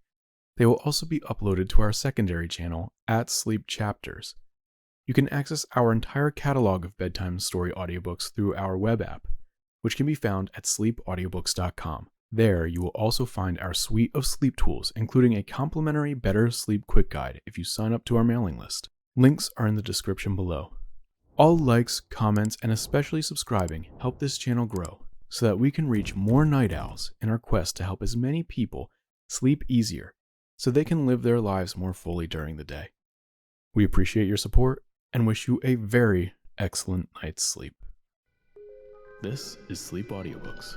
they will also be uploaded to our secondary channel at Sleep Chapters. You can access our entire catalog of bedtime story audiobooks through our web app, which can be found at sleepaudiobooks.com. There, you will also find our suite of sleep tools, including a complimentary Better Sleep Quick Guide if you sign up to our mailing list. Links are in the description below. All likes, comments, and especially subscribing help this channel grow so that we can reach more night owls in our quest to help as many people sleep easier so they can live their lives more fully during the day. We appreciate your support and wish you a very excellent night's sleep. This is Sleep Audiobooks.